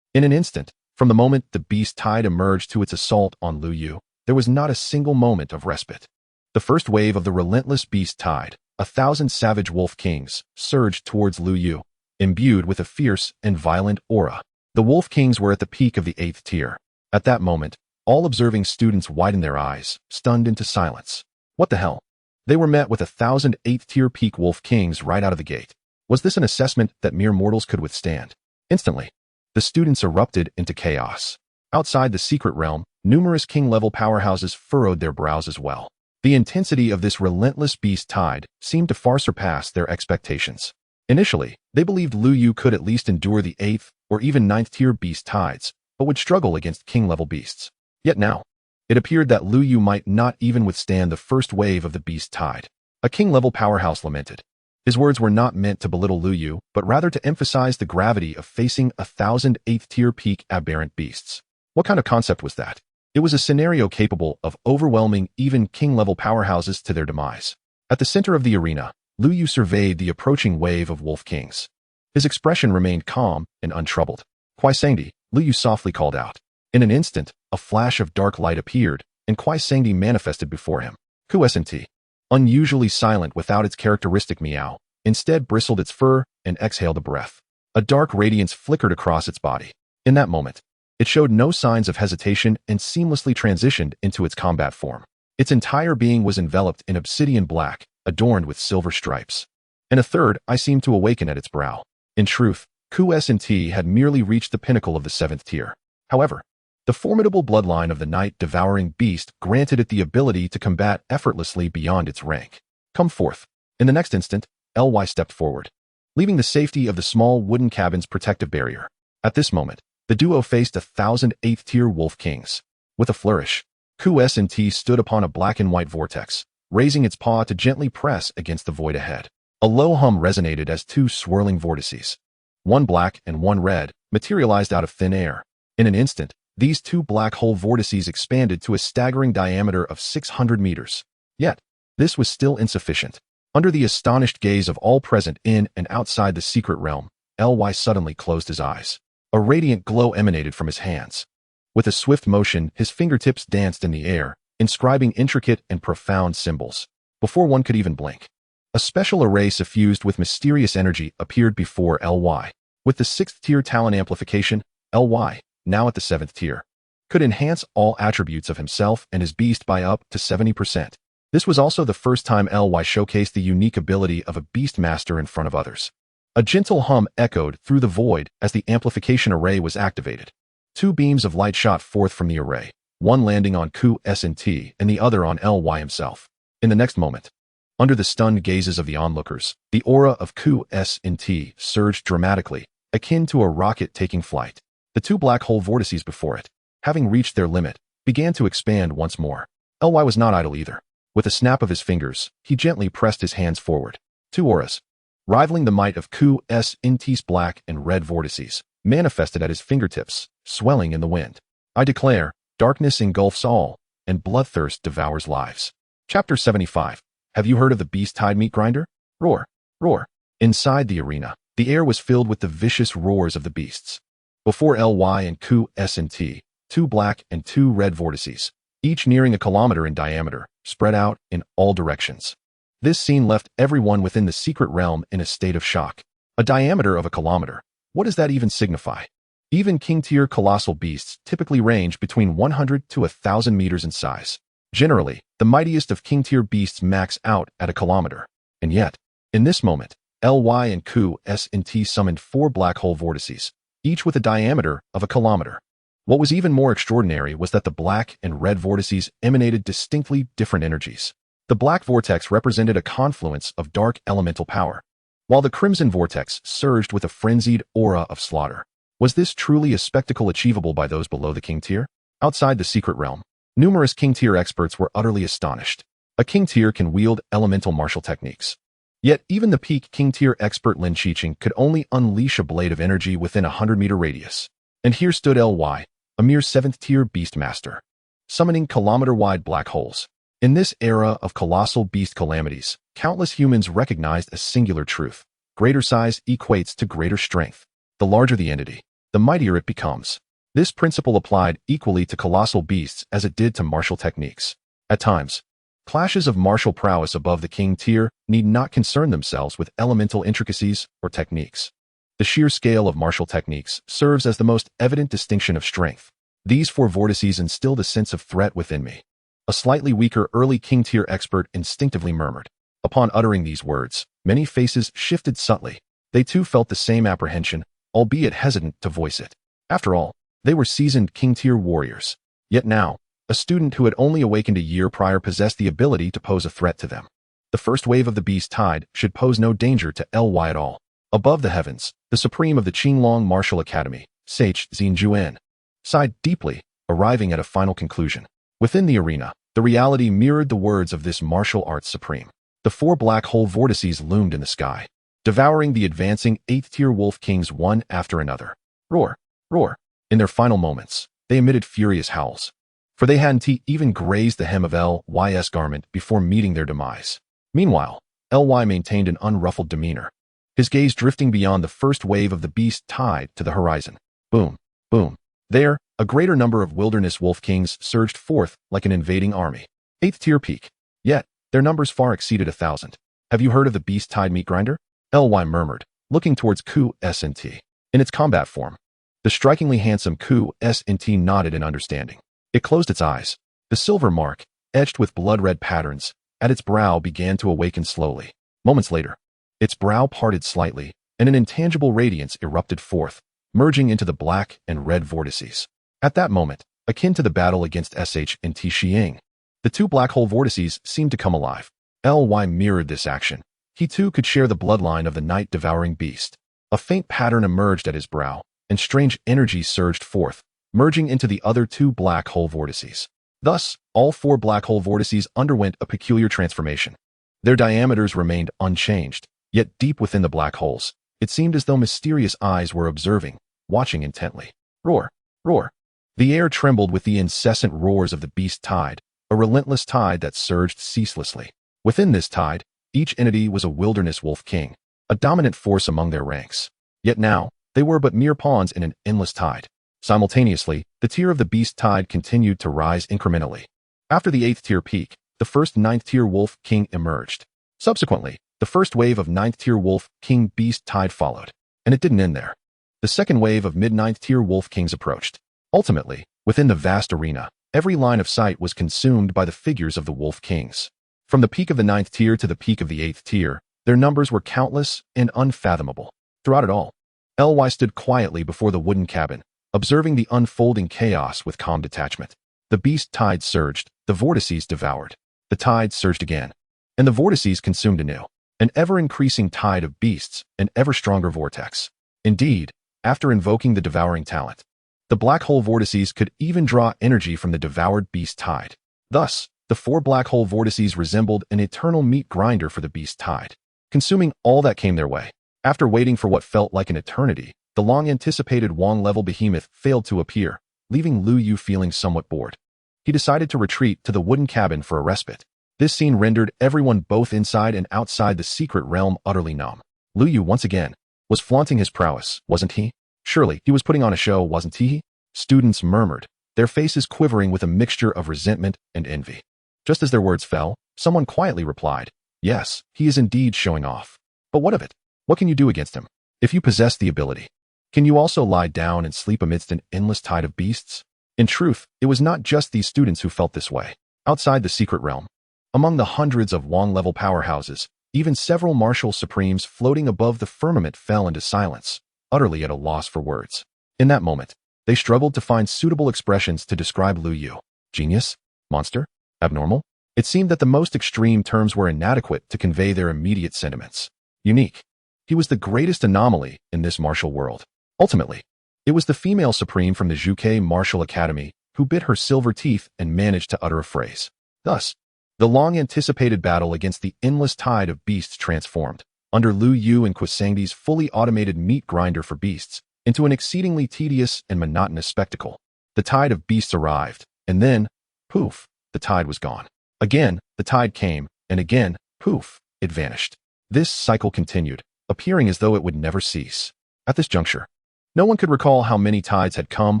In an instant, from the moment the beast tide emerged to its assault on Lu Yu, there was not a single moment of respite. The first wave of the relentless beast tide, 1,000 savage wolf kings, surged towards Lu Yu, imbued with a fierce and violent aura. The wolf kings were at the peak of the 8th tier. At that moment, All observing students widened their eyes, stunned into silence. What the hell? They were met with 1,000 8th-tier peak wolf kings right out of the gate. Was this an assessment that mere mortals could withstand? Instantly, the students erupted into chaos. Outside the secret realm, numerous king-level powerhouses furrowed their brows as well. The intensity of this relentless beast tide seemed to far surpass their expectations. Initially, they believed Lu Yu could at least endure the 8th or even 9th-tier beast tides, but would struggle against king-level beasts. Yet now, it appeared that Lu Yu might not even withstand the first wave of the beast tide. A king-level powerhouse lamented. His words were not meant to belittle Lu Yu, but rather to emphasize the gravity of facing 1,000 8th-tier peak aberrant beasts. What kind of concept was that? It was a scenario capable of overwhelming even king-level powerhouses to their demise. At the center of the arena, Lu Yu surveyed the approaching wave of wolf kings. His expression remained calm and untroubled. Kwai Sangdi, Lu Yu softly called out. In an instant, a flash of dark light appeared, and Kwai Sangdi manifested before him. Q.S.N.T. Unusually silent without its characteristic meow, instead bristled its fur and exhaled a breath. A dark radiance flickered across its body. In that moment, it showed no signs of hesitation and seamlessly transitioned into its combat form. Its entire being was enveloped in obsidian black, adorned with silver stripes. And a third eye seemed to awaken at its brow. In truth, Q.S.N.T. had merely reached the pinnacle of the 7th tier. However, the formidable bloodline of the night-devouring beast granted it the ability to combat effortlessly beyond its rank. Come forth. In the next instant, Ly stepped forward, leaving the safety of the small wooden cabin's protective barrier. At this moment, the duo faced 1,000 8th-tier wolf kings. With a flourish, Q.S.N.T. stood upon a black and white vortex, raising its paw to gently press against the void ahead. A low hum resonated as two swirling vortices, one black and one red, materialized out of thin air. In an instant, these two black hole vortices expanded to a staggering diameter of 600 meters. Yet, this was still insufficient. Under the astonished gaze of all present in and outside the secret realm, Ly suddenly closed his eyes. A radiant glow emanated from his hands. With a swift motion, his fingertips danced in the air, inscribing intricate and profound symbols. Before one could even blink, a special array suffused with mysterious energy appeared before Ly. With the 6th tier talent amplification, Ly, now at the 7th tier, could enhance all attributes of himself and his beast by up to 70%. This was also the first time Ly showcased the unique ability of a Beastmaster in front of others. A gentle hum echoed through the void as the amplification array was activated. Two beams of light shot forth from the array, one landing on Q.S.N.T. and the other on Ly himself. In the next moment, under the stunned gazes of the onlookers, the aura of Q.S.N.T. surged dramatically, akin to a rocket taking flight. The two black hole vortices before it, having reached their limit, began to expand once more. Ly was not idle either. With a snap of his fingers, he gently pressed his hands forward. Two auras, rivaling the might of Q.S.N.T.'s black and red vortices, manifested at his fingertips, swelling in the wind. I declare, darkness engulfs all, and bloodthirst devours lives. Chapter 75. Have you heard of the beast tide meat grinder? Roar, roar. Inside the arena, the air was filled with the vicious roars of the beasts. Before Ly and Q.S.N.T., two black and two red vortices, each nearing a kilometer in diameter, spread out in all directions. This scene left everyone within the secret realm in a state of shock. A diameter of a kilometer. What does that even signify? Even king-tier colossal beasts typically range between 100 to 1,000 meters in size. Generally, the mightiest of king-tier beasts max out at a kilometer. And yet, in this moment, Ly and Q.S.N.T. summoned four black hole vortices, each with a diameter of a kilometer. What was even more extraordinary was that the black and red vortices emanated distinctly different energies. The black vortex represented a confluence of dark elemental power, while the crimson vortex surged with a frenzied aura of slaughter. Was this truly a spectacle achievable by those below the king tier? Outside the secret realm, numerous king tier experts were utterly astonished. A king tier can wield elemental martial techniques. Yet even the peak king tier expert Lin Qiqing could only unleash a blade of energy within a 100-meter radius. And here stood Ly, a mere 7th tier Beastmaster, summoning kilometer-wide black holes. In this era of colossal beast calamities, countless humans recognized a singular truth. Greater size equates to greater strength. The larger the entity, the mightier it becomes. This principle applied equally to colossal beasts as it did to martial techniques. At times, clashes of martial prowess above the king tier need not concern themselves with elemental intricacies or techniques. The sheer scale of martial techniques serves as the most evident distinction of strength. These 4 vortices instilled a sense of threat within me. A slightly weaker early king-tier expert instinctively murmured. Upon uttering these words, many faces shifted subtly. They too felt the same apprehension, albeit hesitant to voice it. After all, they were seasoned king-tier warriors. Yet now, a student who had only awakened a year prior possessed the ability to pose a threat to them. The first wave of the beast tide should pose no danger to Ly at all. Above the heavens, the supreme of the Qinglong Martial Academy, Sage Xinjuan, sighed deeply, arriving at a final conclusion. Within the arena, the reality mirrored the words of this martial arts supreme. The 4 black hole vortices loomed in the sky, devouring the advancing 8th-tier wolf kings one after another. Roar, roar. In their final moments, they emitted furious howls, for they hadn't even grazed the hem of Ly's garment before meeting their demise. Meanwhile, Ly maintained an unruffled demeanor, his gaze drifting beyond the first wave of the beast tide to the horizon. Boom, boom. There, a greater number of wilderness wolf kings surged forth like an invading army. 8th-tier peak. Yet, their numbers far exceeded 1,000. Have you heard of the beast tide meat grinder? Ly murmured, looking towards Ku-S-N-T. In its combat form, the strikingly handsome Ku-S-N-T nodded in understanding. It closed its eyes. The silver mark, etched with blood-red patterns, at its brow began to awaken slowly. Moments later, its brow parted slightly, and an intangible radiance erupted forth, merging into the black and red vortices. At that moment, akin to the battle against Sh and Xiang, the 2 black hole vortices seemed to come alive. Ly mirrored this action. He too could share the bloodline of the night-devouring beast. A faint pattern emerged at his brow, and strange energy surged forth, merging into the other 2 black hole vortices. Thus, all 4 black hole vortices underwent a peculiar transformation. Their diameters remained unchanged, yet deep within the black holes, it seemed as though mysterious eyes were observing, watching intently. Roar, roar. The air trembled with the incessant roars of the beast tide, a relentless tide that surged ceaselessly. Within this tide, each entity was a wilderness wolf king, a dominant force among their ranks. Yet now, they were but mere pawns in an endless tide. Simultaneously, the tier of the beast tide continued to rise incrementally. After the 8th-tier peak, the first 9th-tier wolf king emerged. Subsequently, the first wave of 9th-tier wolf king beast tide followed. And it didn't end there. The second wave of mid-9th-tier wolf kings approached. Ultimately, within the vast arena, every line of sight was consumed by the figures of the wolf kings. From the peak of the 9th tier to the peak of the 8th tier, their numbers were countless and unfathomable. Throughout it all, Ly stood quietly before the wooden cabin, observing the unfolding chaos with calm detachment. The beast tide surged, the vortices devoured. The tide surged again, and the vortices consumed anew. An ever-increasing tide of beasts, an ever-stronger vortex. Indeed, after invoking the devouring talent, the black hole vortices could even draw energy from the devoured beast tide. Thus, the 4 black hole vortices resembled an eternal meat grinder for the beast tide, consuming all that came their way. After waiting for what felt like an eternity, the long-anticipated Wong-level behemoth failed to appear, leaving Lu Yu feeling somewhat bored. He decided to retreat to the wooden cabin for a respite. This scene rendered everyone both inside and outside the secret realm utterly numb. Lu Yu once again was flaunting his prowess, wasn't he? Surely he was putting on a show, wasn't he? Students murmured, their faces quivering with a mixture of resentment and envy. Just as their words fell, someone quietly replied, "Yes, he is indeed showing off. But what of it? What can you do against him? If you possess the ability, can you also lie down and sleep amidst an endless tide of beasts?" In truth, it was not just these students who felt this way. Outside the secret realm, among the hundreds of Wong-level powerhouses, even several martial supremes floating above the firmament fell into silence, utterly at a loss for words. In that moment, they struggled to find suitable expressions to describe Lu Yu. Genius? Monster? Abnormal? It seemed that the most extreme terms were inadequate to convey their immediate sentiments. Unique. He was the greatest anomaly in this martial world. Ultimately, it was the female supreme from the Zhuke Martial Academy who bit her silver teeth and managed to utter a phrase. Thus, the long-anticipated battle against the endless tide of beasts transformed, under Lu Yu and Kusangdi's fully automated meat grinder for beasts, into an exceedingly tedious and monotonous spectacle. The tide of beasts arrived, and then, poof, the tide was gone. Again, the tide came, and again, poof, it vanished. This cycle continued, appearing as though it would never cease. At this juncture, no one could recall how many tides had come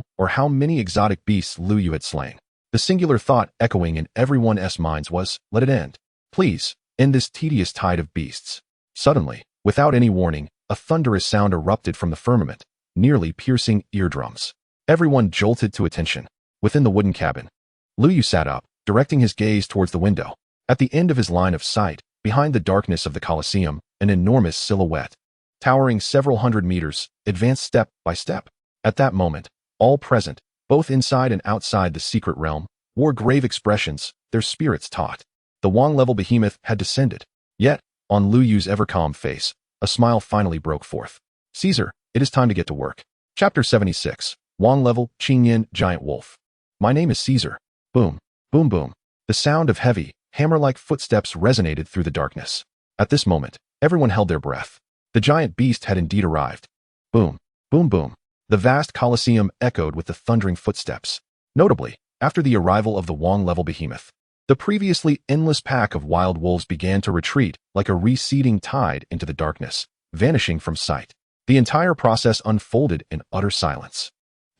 or how many exotic beasts Lu Yu had slain. The singular thought echoing in everyone's minds was, let it end. Please, end this tedious tide of beasts. Suddenly, without any warning, a thunderous sound erupted from the firmament, nearly piercing eardrums. Everyone jolted to attention. Within the wooden cabin, Lu Yu sat up, directing his gaze towards the window. At the end of his line of sight, behind the darkness of the Colosseum, an enormous silhouette, towering several hundred meters, advanced step by step. At that moment, all present, both inside and outside the secret realm, wore grave expressions, their spirits taut. The Wang-level behemoth had descended. Yet, on Lu Yu's ever-calm face, a smile finally broke forth. Caesar, it is time to get to work. Chapter 76. Wang-level, Qingyan, Giant Wolf. My name is Caesar. Boom, boom, boom. The sound of heavy, hammer-like footsteps resonated through the darkness. At this moment, everyone held their breath. The giant beast had indeed arrived. Boom, boom, boom. The vast Colosseum echoed with the thundering footsteps. Notably, after the arrival of the Wang-level behemoth, the previously endless pack of wild wolves began to retreat like a receding tide into the darkness, vanishing from sight. The entire process unfolded in utter silence.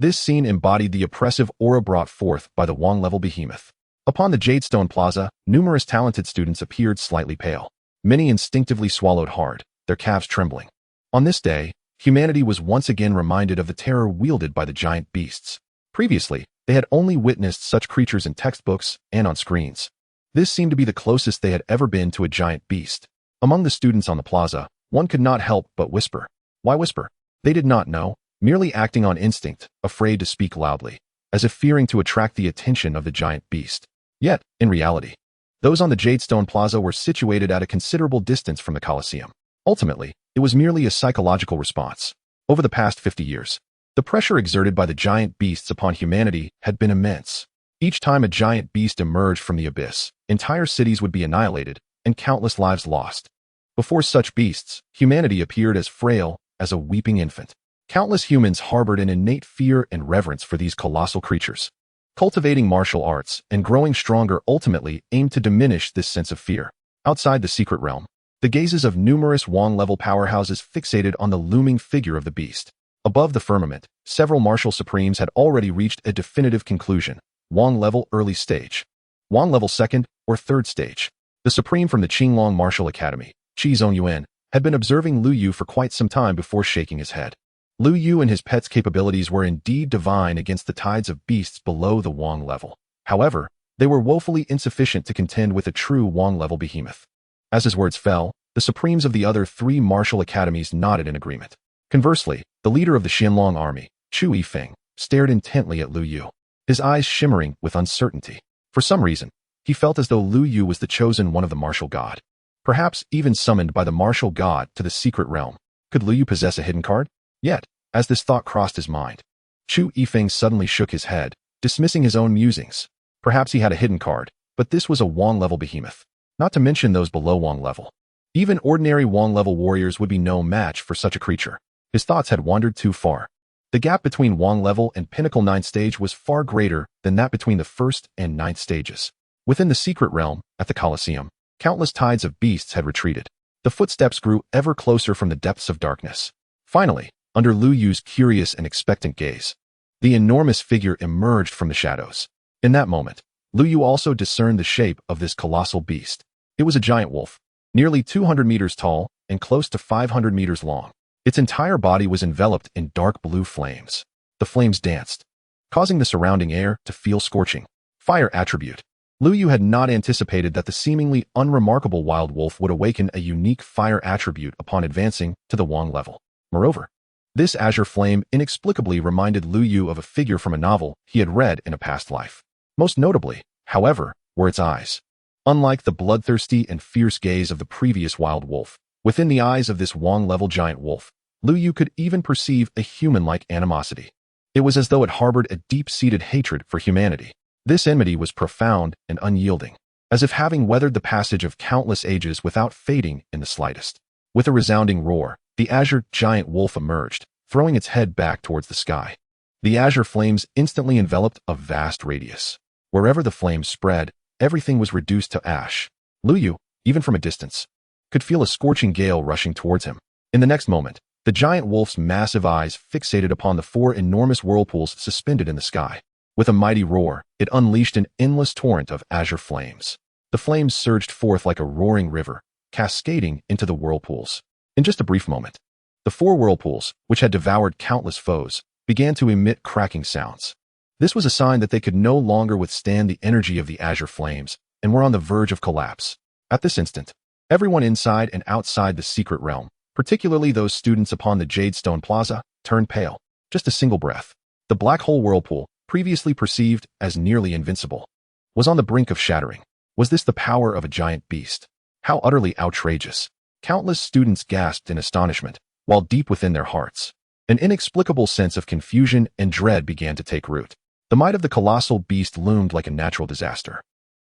This scene embodied the oppressive aura brought forth by the Wang-level behemoth. Upon the Jadestone Plaza, numerous talented students appeared slightly pale. Many instinctively swallowed hard, their calves trembling. On this day, humanity was once again reminded of the terror wielded by the giant beasts. Previously, they had only witnessed such creatures in textbooks and on screens. This seemed to be the closest they had ever been to a giant beast. Among the students on the plaza, one could not help but whisper. Why whisper? They did not know, merely acting on instinct, afraid to speak loudly, as if fearing to attract the attention of the giant beast. Yet, in reality, those on the Jadestone Plaza were situated at a considerable distance from the Colosseum. Ultimately, it was merely a psychological response. Over the past 50 years, the pressure exerted by the giant beasts upon humanity had been immense. Each time a giant beast emerged from the abyss, entire cities would be annihilated and countless lives lost. Before such beasts, humanity appeared as frail as a weeping infant. Countless humans harbored an innate fear and reverence for these colossal creatures. Cultivating martial arts and growing stronger ultimately aimed to diminish this sense of fear. Outside the secret realm, the gazes of numerous Wang-level powerhouses fixated on the looming figure of the beast. Above the firmament, several martial supremes had already reached a definitive conclusion. Wang-level early stage. Wang-level second or third stage. The supreme from the Qinglong Martial Academy, Qi Zongyuan, had been observing Lu Yu for quite some time before shaking his head. Lu Yu and his pet's capabilities were indeed divine against the tides of beasts below the Wang level. However, they were woefully insufficient to contend with a true Wang-level behemoth. As his words fell, the supremes of the other three martial academies nodded in agreement. Conversely, the leader of the Xianlong army, Chu Yifeng, stared intently at Lu Yu, his eyes shimmering with uncertainty. For some reason, he felt as though Lu Yu was the chosen one of the martial god. Perhaps even summoned by the martial god to the secret realm. Could Lu Yu possess a hidden card? Yet, as this thought crossed his mind, Chu Yifeng suddenly shook his head, dismissing his own musings. Perhaps he had a hidden card, but this was a Wang-level behemoth. Not to mention those below Wang level. Even ordinary Wang-level warriors would be no match for such a creature. His thoughts had wandered too far. The gap between Wang level and Pinnacle 9th stage was far greater than that between the 1st and 9th stages. Within the secret realm, at the Colosseum, countless tides of beasts had retreated. The footsteps grew ever closer from the depths of darkness. Finally, under Lu Yu's curious and expectant gaze, the enormous figure emerged from the shadows. In that moment, Lu Yu also discerned the shape of this colossal beast. It was a giant wolf, nearly 200 meters tall and close to 500 meters long. Its entire body was enveloped in dark blue flames. The flames danced, causing the surrounding air to feel scorching. Fire attribute. Lu Yu had not anticipated that the seemingly unremarkable wild wolf would awaken a unique fire attribute upon advancing to the Wang level. Moreover, this azure flame inexplicably reminded Lu Yu of a figure from a novel he had read in a past life. Most notably, however, were its eyes. Unlike the bloodthirsty and fierce gaze of the previous wild wolf, within the eyes of this Wang-level giant wolf, Lu Yu could even perceive a human-like animosity. It was as though it harbored a deep-seated hatred for humanity. This enmity was profound and unyielding, as if having weathered the passage of countless ages without fading in the slightest. With a resounding roar, the azure giant wolf emerged, throwing its head back towards the sky. The azure flames instantly enveloped a vast radius. Wherever the flames spread, everything was reduced to ash. Lu Yu, even from a distance, could feel a scorching gale rushing towards him. In the next moment, the giant wolf's massive eyes fixated upon the four enormous whirlpools suspended in the sky. With a mighty roar, it unleashed an endless torrent of azure flames. The flames surged forth like a roaring river, cascading into the whirlpools. In just a brief moment, the four whirlpools, which had devoured countless foes, began to emit cracking sounds. This was a sign that they could no longer withstand the energy of the azure flames and were on the verge of collapse. At this instant, everyone inside and outside the secret realm, particularly those students upon the Jadestone Plaza, turned pale. Just a single breath. The black hole whirlpool, previously perceived as nearly invincible, was on the brink of shattering. Was this the power of a giant beast? How utterly outrageous! Countless students gasped in astonishment, while deep within their hearts, an inexplicable sense of confusion and dread began to take root. The might of the colossal beast loomed like a natural disaster.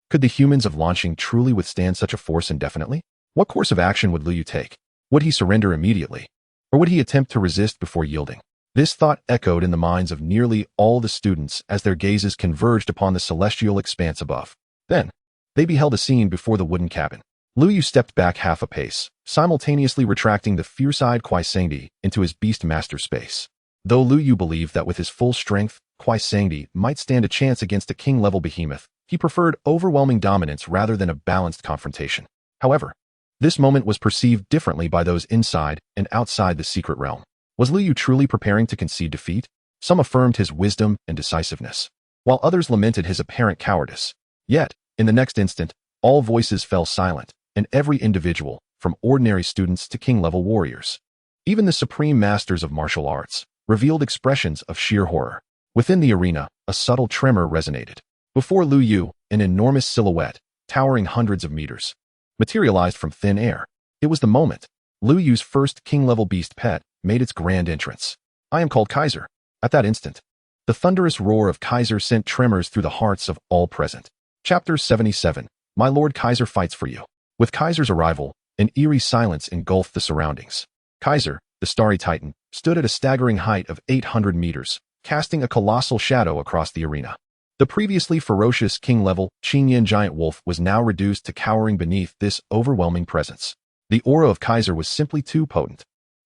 Could the humans of Launching truly withstand such a force indefinitely? What course of action would Liu take? Would he surrender immediately? Or would he attempt to resist before yielding? This thought echoed in the minds of nearly all the students as their gazes converged upon the celestial expanse above. Then, they beheld a scene before the wooden cabin. Liu stepped back half a pace, simultaneously retracting the fierce-eyed Kuai Sangdi into his Beastmaster space. Though Liu believed that with his full strength, Kuai Sangdi might stand a chance against a king-level behemoth, he preferred overwhelming dominance rather than a balanced confrontation. However, this moment was perceived differently by those inside and outside the secret realm. Was Liu truly preparing to concede defeat? Some affirmed his wisdom and decisiveness, while others lamented his apparent cowardice. Yet, in the next instant, all voices fell silent, and every individual, from ordinary students to king-level warriors, even the supreme masters of martial arts, revealed expressions of sheer horror. Within the arena, a subtle tremor resonated. Before Liu, an enormous silhouette, towering hundreds of meters, materialized from thin air. It was the moment Liu's first king-level beast pet made its grand entrance. I am called Kaiser. At that instant, the thunderous roar of Kaiser sent tremors through the hearts of all present. Chapter 77. My Lord Kaiser fights for you. With Kaiser's arrival, an eerie silence engulfed the surroundings. Kaiser, the starry titan, stood at a staggering height of 800 meters, casting a colossal shadow across the arena. The previously ferocious king-level Qingyan giant wolf was now reduced to cowering beneath this overwhelming presence. The aura of Kaiser was simply too potent.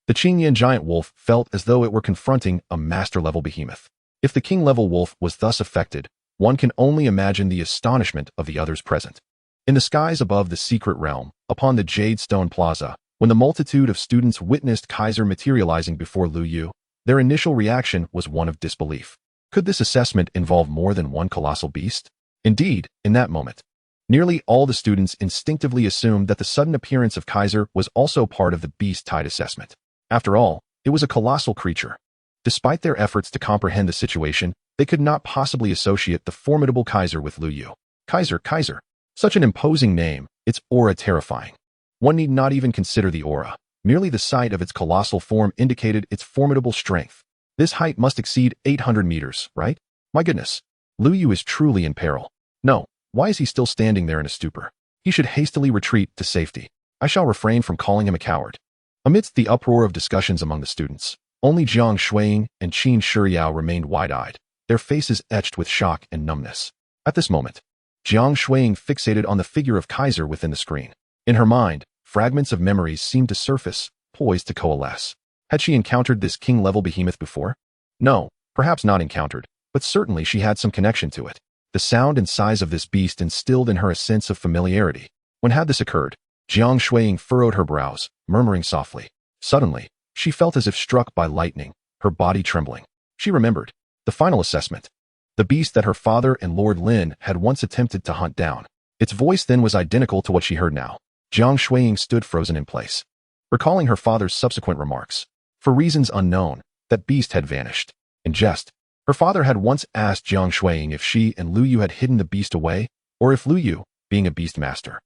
The Qingyan giant wolf felt as though it were confronting a master-level behemoth. If the king-level wolf was thus affected, one can only imagine the astonishment of the others present. In the skies above the secret realm, upon the Jadestone Plaza, when the multitude of students witnessed Kaiser materializing before Liu, their initial reaction was one of disbelief. Could this assessment involve more than one colossal beast? Indeed, in that moment, nearly all the students instinctively assumed that the sudden appearance of Kaiser was also part of the beast-tide assessment. After all, it was a colossal creature. Despite their efforts to comprehend the situation, they could not possibly associate the formidable Kaiser with Liu. Kaiser. Such an imposing name, its aura terrifying. One need not even consider the aura. Merely the sight of its colossal form indicated its formidable strength. This height must exceed 800 meters, right? My goodness. Liu is truly in peril. No, why is he still standing there in a stupor? He should hastily retreat to safety. I shall refrain from calling him a coward. Amidst the uproar of discussions among the students, only Jiang Shuiying and Qin Shiyao remained wide-eyed, their faces etched with shock and numbness. At this moment, Jiang Shuiying fixated on the figure of Kaiser within the screen. In her mind, fragments of memories seemed to surface, poised to coalesce. Had she encountered this king-level behemoth before? No, perhaps not encountered, but certainly she had some connection to it. The sound and size of this beast instilled in her a sense of familiarity. When had this occurred? Jiang Shuiying furrowed her brows, murmuring softly. Suddenly, she felt as if struck by lightning, her body trembling. She remembered the final assessment. The beast that her father and Lord Lin had once attempted to hunt down. Its voice then was identical to what she heard now. Jiang Shuiying stood frozen in place, recalling her father's subsequent remarks. For reasons unknown, that beast had vanished. In jest, her father had once asked Jiang Shuiying if she and Liu had hidden the beast away, or if Liu, being a Beastmaster,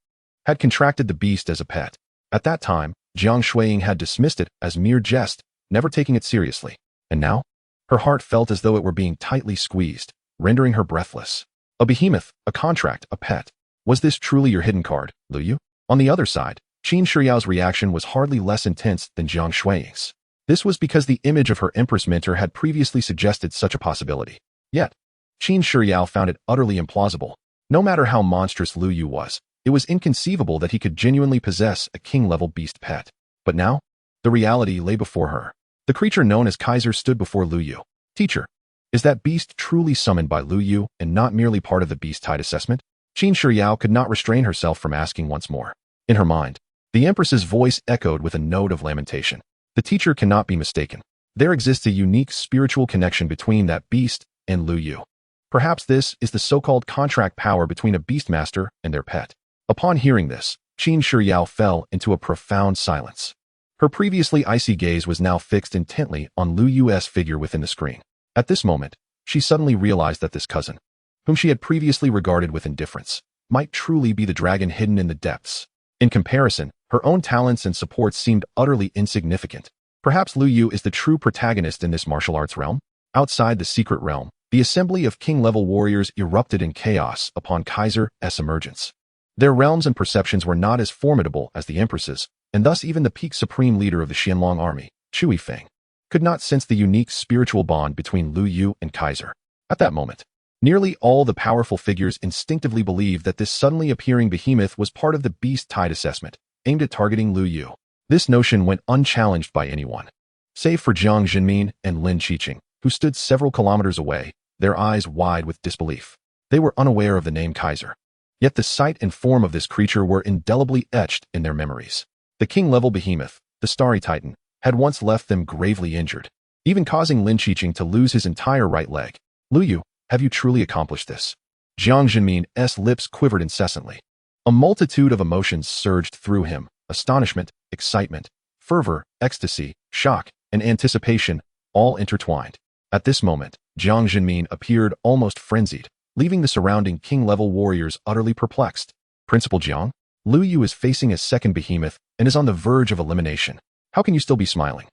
had contracted the beast as a pet. At that time, Jiang Shuiying had dismissed it as mere jest, never taking it seriously. And now, her heart felt as though it were being tightly squeezed, rendering her breathless. A behemoth, a contract, a pet. Was this truly your hidden card, Liu? On the other side, Qin Shiyao's reaction was hardly less intense than Jiang Shuiying's. This was because the image of her Empress mentor had previously suggested such a possibility. Yet, Qin Shiyao found it utterly implausible. No matter how monstrous Liu was, it was inconceivable that he could genuinely possess a king-level beast pet. But now, the reality lay before her. The creature known as Kaiser stood before Liu. Teacher, is that beast truly summoned by Liu and not merely part of the beast-tide assessment? Qin Shiyao could not restrain herself from asking once more. In her mind, the Empress's voice echoed with a note of lamentation. The teacher cannot be mistaken. There exists a unique spiritual connection between that beast and Liu. Perhaps this is the so-called contract power between a Beastmaster and their pet. Upon hearing this, Qin Shiyao fell into a profound silence. Her previously icy gaze was now fixed intently on Lu Yu's figure within the screen. At this moment, she suddenly realized that this cousin, whom she had previously regarded with indifference, might truly be the dragon hidden in the depths. In comparison, her own talents and supports seemed utterly insignificant. Perhaps Lu Yu is the true protagonist in this martial arts realm? Outside the secret realm, the assembly of king-level warriors erupted in chaos upon Kaiser's emergence. Their realms and perceptions were not as formidable as the Empress's, and thus even the peak supreme leader of the Qianlong army, Chui Feng, could not sense the unique spiritual bond between Lu Yu and Kaiser. At that moment, nearly all the powerful figures instinctively believed that this suddenly appearing behemoth was part of the beast tide assessment, aimed at targeting Lu Yu. This notion went unchallenged by anyone, save for Jiang Jinmin and Lin Qiqing, who stood several kilometers away, their eyes wide with disbelief. They were unaware of the name Kaiser. Yet the sight and form of this creature were indelibly etched in their memories. The king-level behemoth, the starry titan, had once left them gravely injured, even causing Lin Qiqing to lose his entire right leg. Lu Yu, have you truly accomplished this? Jiang Jinmin's lips quivered incessantly. A multitude of emotions surged through him: astonishment, excitement, fervor, ecstasy, shock, and anticipation, all intertwined. At this moment, Jiang Jinmin appeared almost frenzied, leaving the surrounding king-level warriors utterly perplexed. Principal Jiang, Lu Yu is facing a second behemoth and is on the verge of elimination. How can you still be smiling?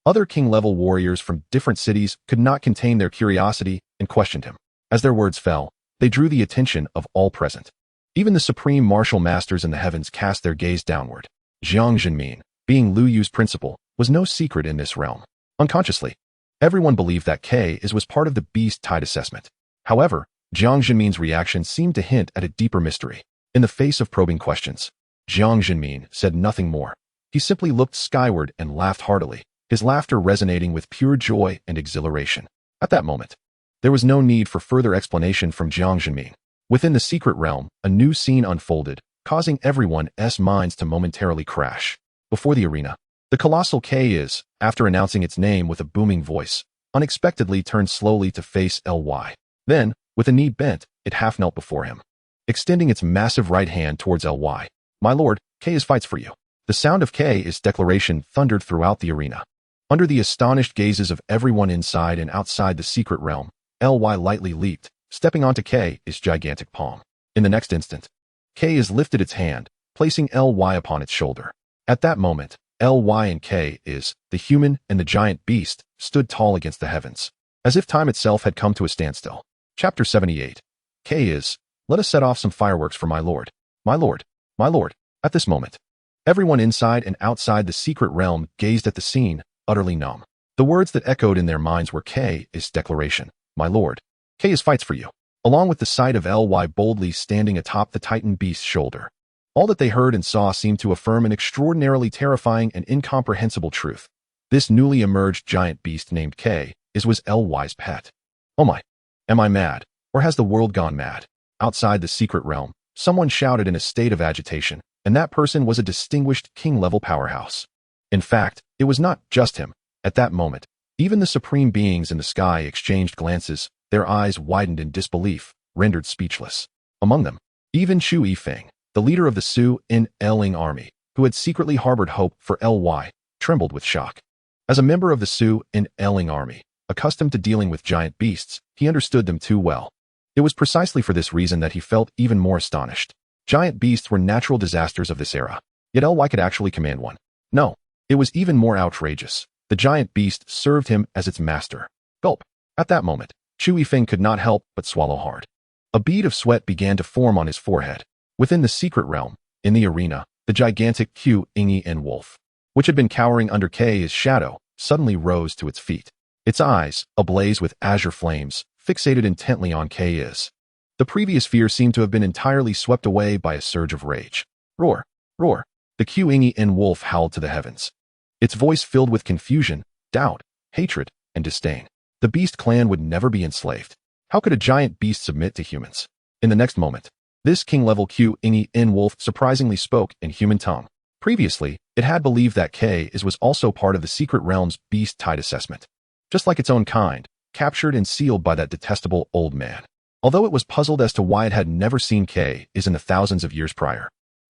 Other king-level warriors from different cities could not contain their curiosity and questioned him. As their words fell, they drew the attention of all present. Even the supreme martial masters in the heavens cast their gaze downward. Jiang Jinmin, being Lu Yu's principal, was no secret in this realm. Unconsciously, everyone believed that K was part of the beast tide assessment. However, Jiang Jinmin's reaction seemed to hint at a deeper mystery. In the face of probing questions, Jiang Jinmin said nothing more. He simply looked skyward and laughed heartily, his laughter resonating with pure joy and exhilaration. At that moment, there was no need for further explanation from Jiang Jinmin. Within the secret realm, a new scene unfolded, causing everyone's minds to momentarily crash. Before the arena, the colossal K, after announcing its name with a booming voice, unexpectedly turned slowly to face Ly. Then, with a knee bent, it half knelt before him, extending its massive right hand towards Ly. My lord, K fights for you. The sound of K's declaration thundered throughout the arena. Under the astonished gazes of everyone inside and outside the secret realm, Ly lightly leaped, stepping onto K's gigantic palm. In the next instant, K lifted its hand, placing Ly upon its shoulder. At that moment, Ly and K, the human and the giant beast, stood tall against the heavens, as if time itself had come to a standstill. Chapter 78. K, let us set off some fireworks for my lord. My lord. My lord. At this moment, everyone inside and outside the secret realm gazed at the scene, utterly numb. The words that echoed in their minds were K's declaration. My lord. K fights for you, along with the sight of Ly boldly standing atop the titan beast's shoulder. All that they heard and saw seemed to affirm an extraordinarily terrifying and incomprehensible truth. This newly emerged giant beast named K was Ly's pet. Oh my. Am I mad? Or has the world gone mad? Outside the secret realm, someone shouted in a state of agitation, and that person was a distinguished king-level powerhouse. In fact, it was not just him. At that moment, even the supreme beings in the sky exchanged glances, their eyes widened in disbelief, rendered speechless. Among them, even Chui Feng, the leader of the Su-in-Ling army, who had secretly harbored hope for Ly, trembled with shock. As a member of the Su-in-Ling army, accustomed to dealing with giant beasts, he understood them too well. It was precisely for this reason that he felt even more astonished. Giant beasts were natural disasters of this era, yet Ly could actually command one. No, it was even more outrageous. The giant beast served him as its master. Gulp. At that moment, Chui Feng could not help but swallow hard. A bead of sweat began to form on his forehead. Within the secret realm, in the arena, the gigantic Q-Ing wolf, which had been cowering under K's shadow, suddenly rose to its feet. Its eyes, ablaze with azure flames, fixated intently on K's. The previous fear seemed to have been entirely swept away by a surge of rage. Roar! Roar! The Q-Ing wolf howled to the heavens, its voice filled with confusion, doubt, hatred, and disdain. The beast clan would never be enslaved. How could a giant beast submit to humans? In the next moment, this king-level Q-Ing wolf surprisingly spoke in human tongue. Previously, it had believed that K was also part of the secret realm's beast tide assessment, just like its own kind, captured and sealed by that detestable old man. Although it was puzzled as to why it had never seen K is in the thousands of years prior.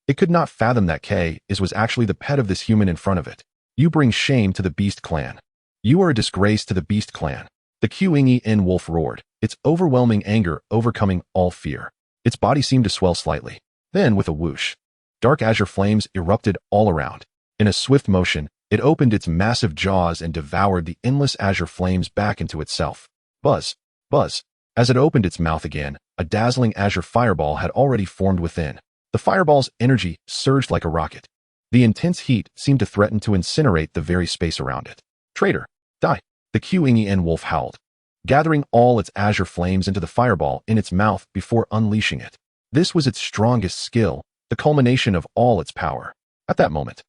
It could not fathom that K is was actually the pet of this human in front of it. You bring shame to the Beast clan. You are a disgrace to the Beast clan. The Qing wolf roared, its overwhelming anger overcoming all fear. Its body seemed to swell slightly. Then, with a whoosh, dark azure flames erupted all around. In a swift motion, it opened its massive jaws and devoured the endless azure flames back into itself. Buzz, buzz. As it opened its mouth again, a dazzling azure fireball had already formed within. The fireball's energy surged like a rocket. The intense heat seemed to threaten to incinerate the very space around it. Traitor, die! The Qing wolf howled, gathering all its azure flames into the fireball in its mouth before unleashing it. This was its strongest skill, the culmination of all its power. At that moment,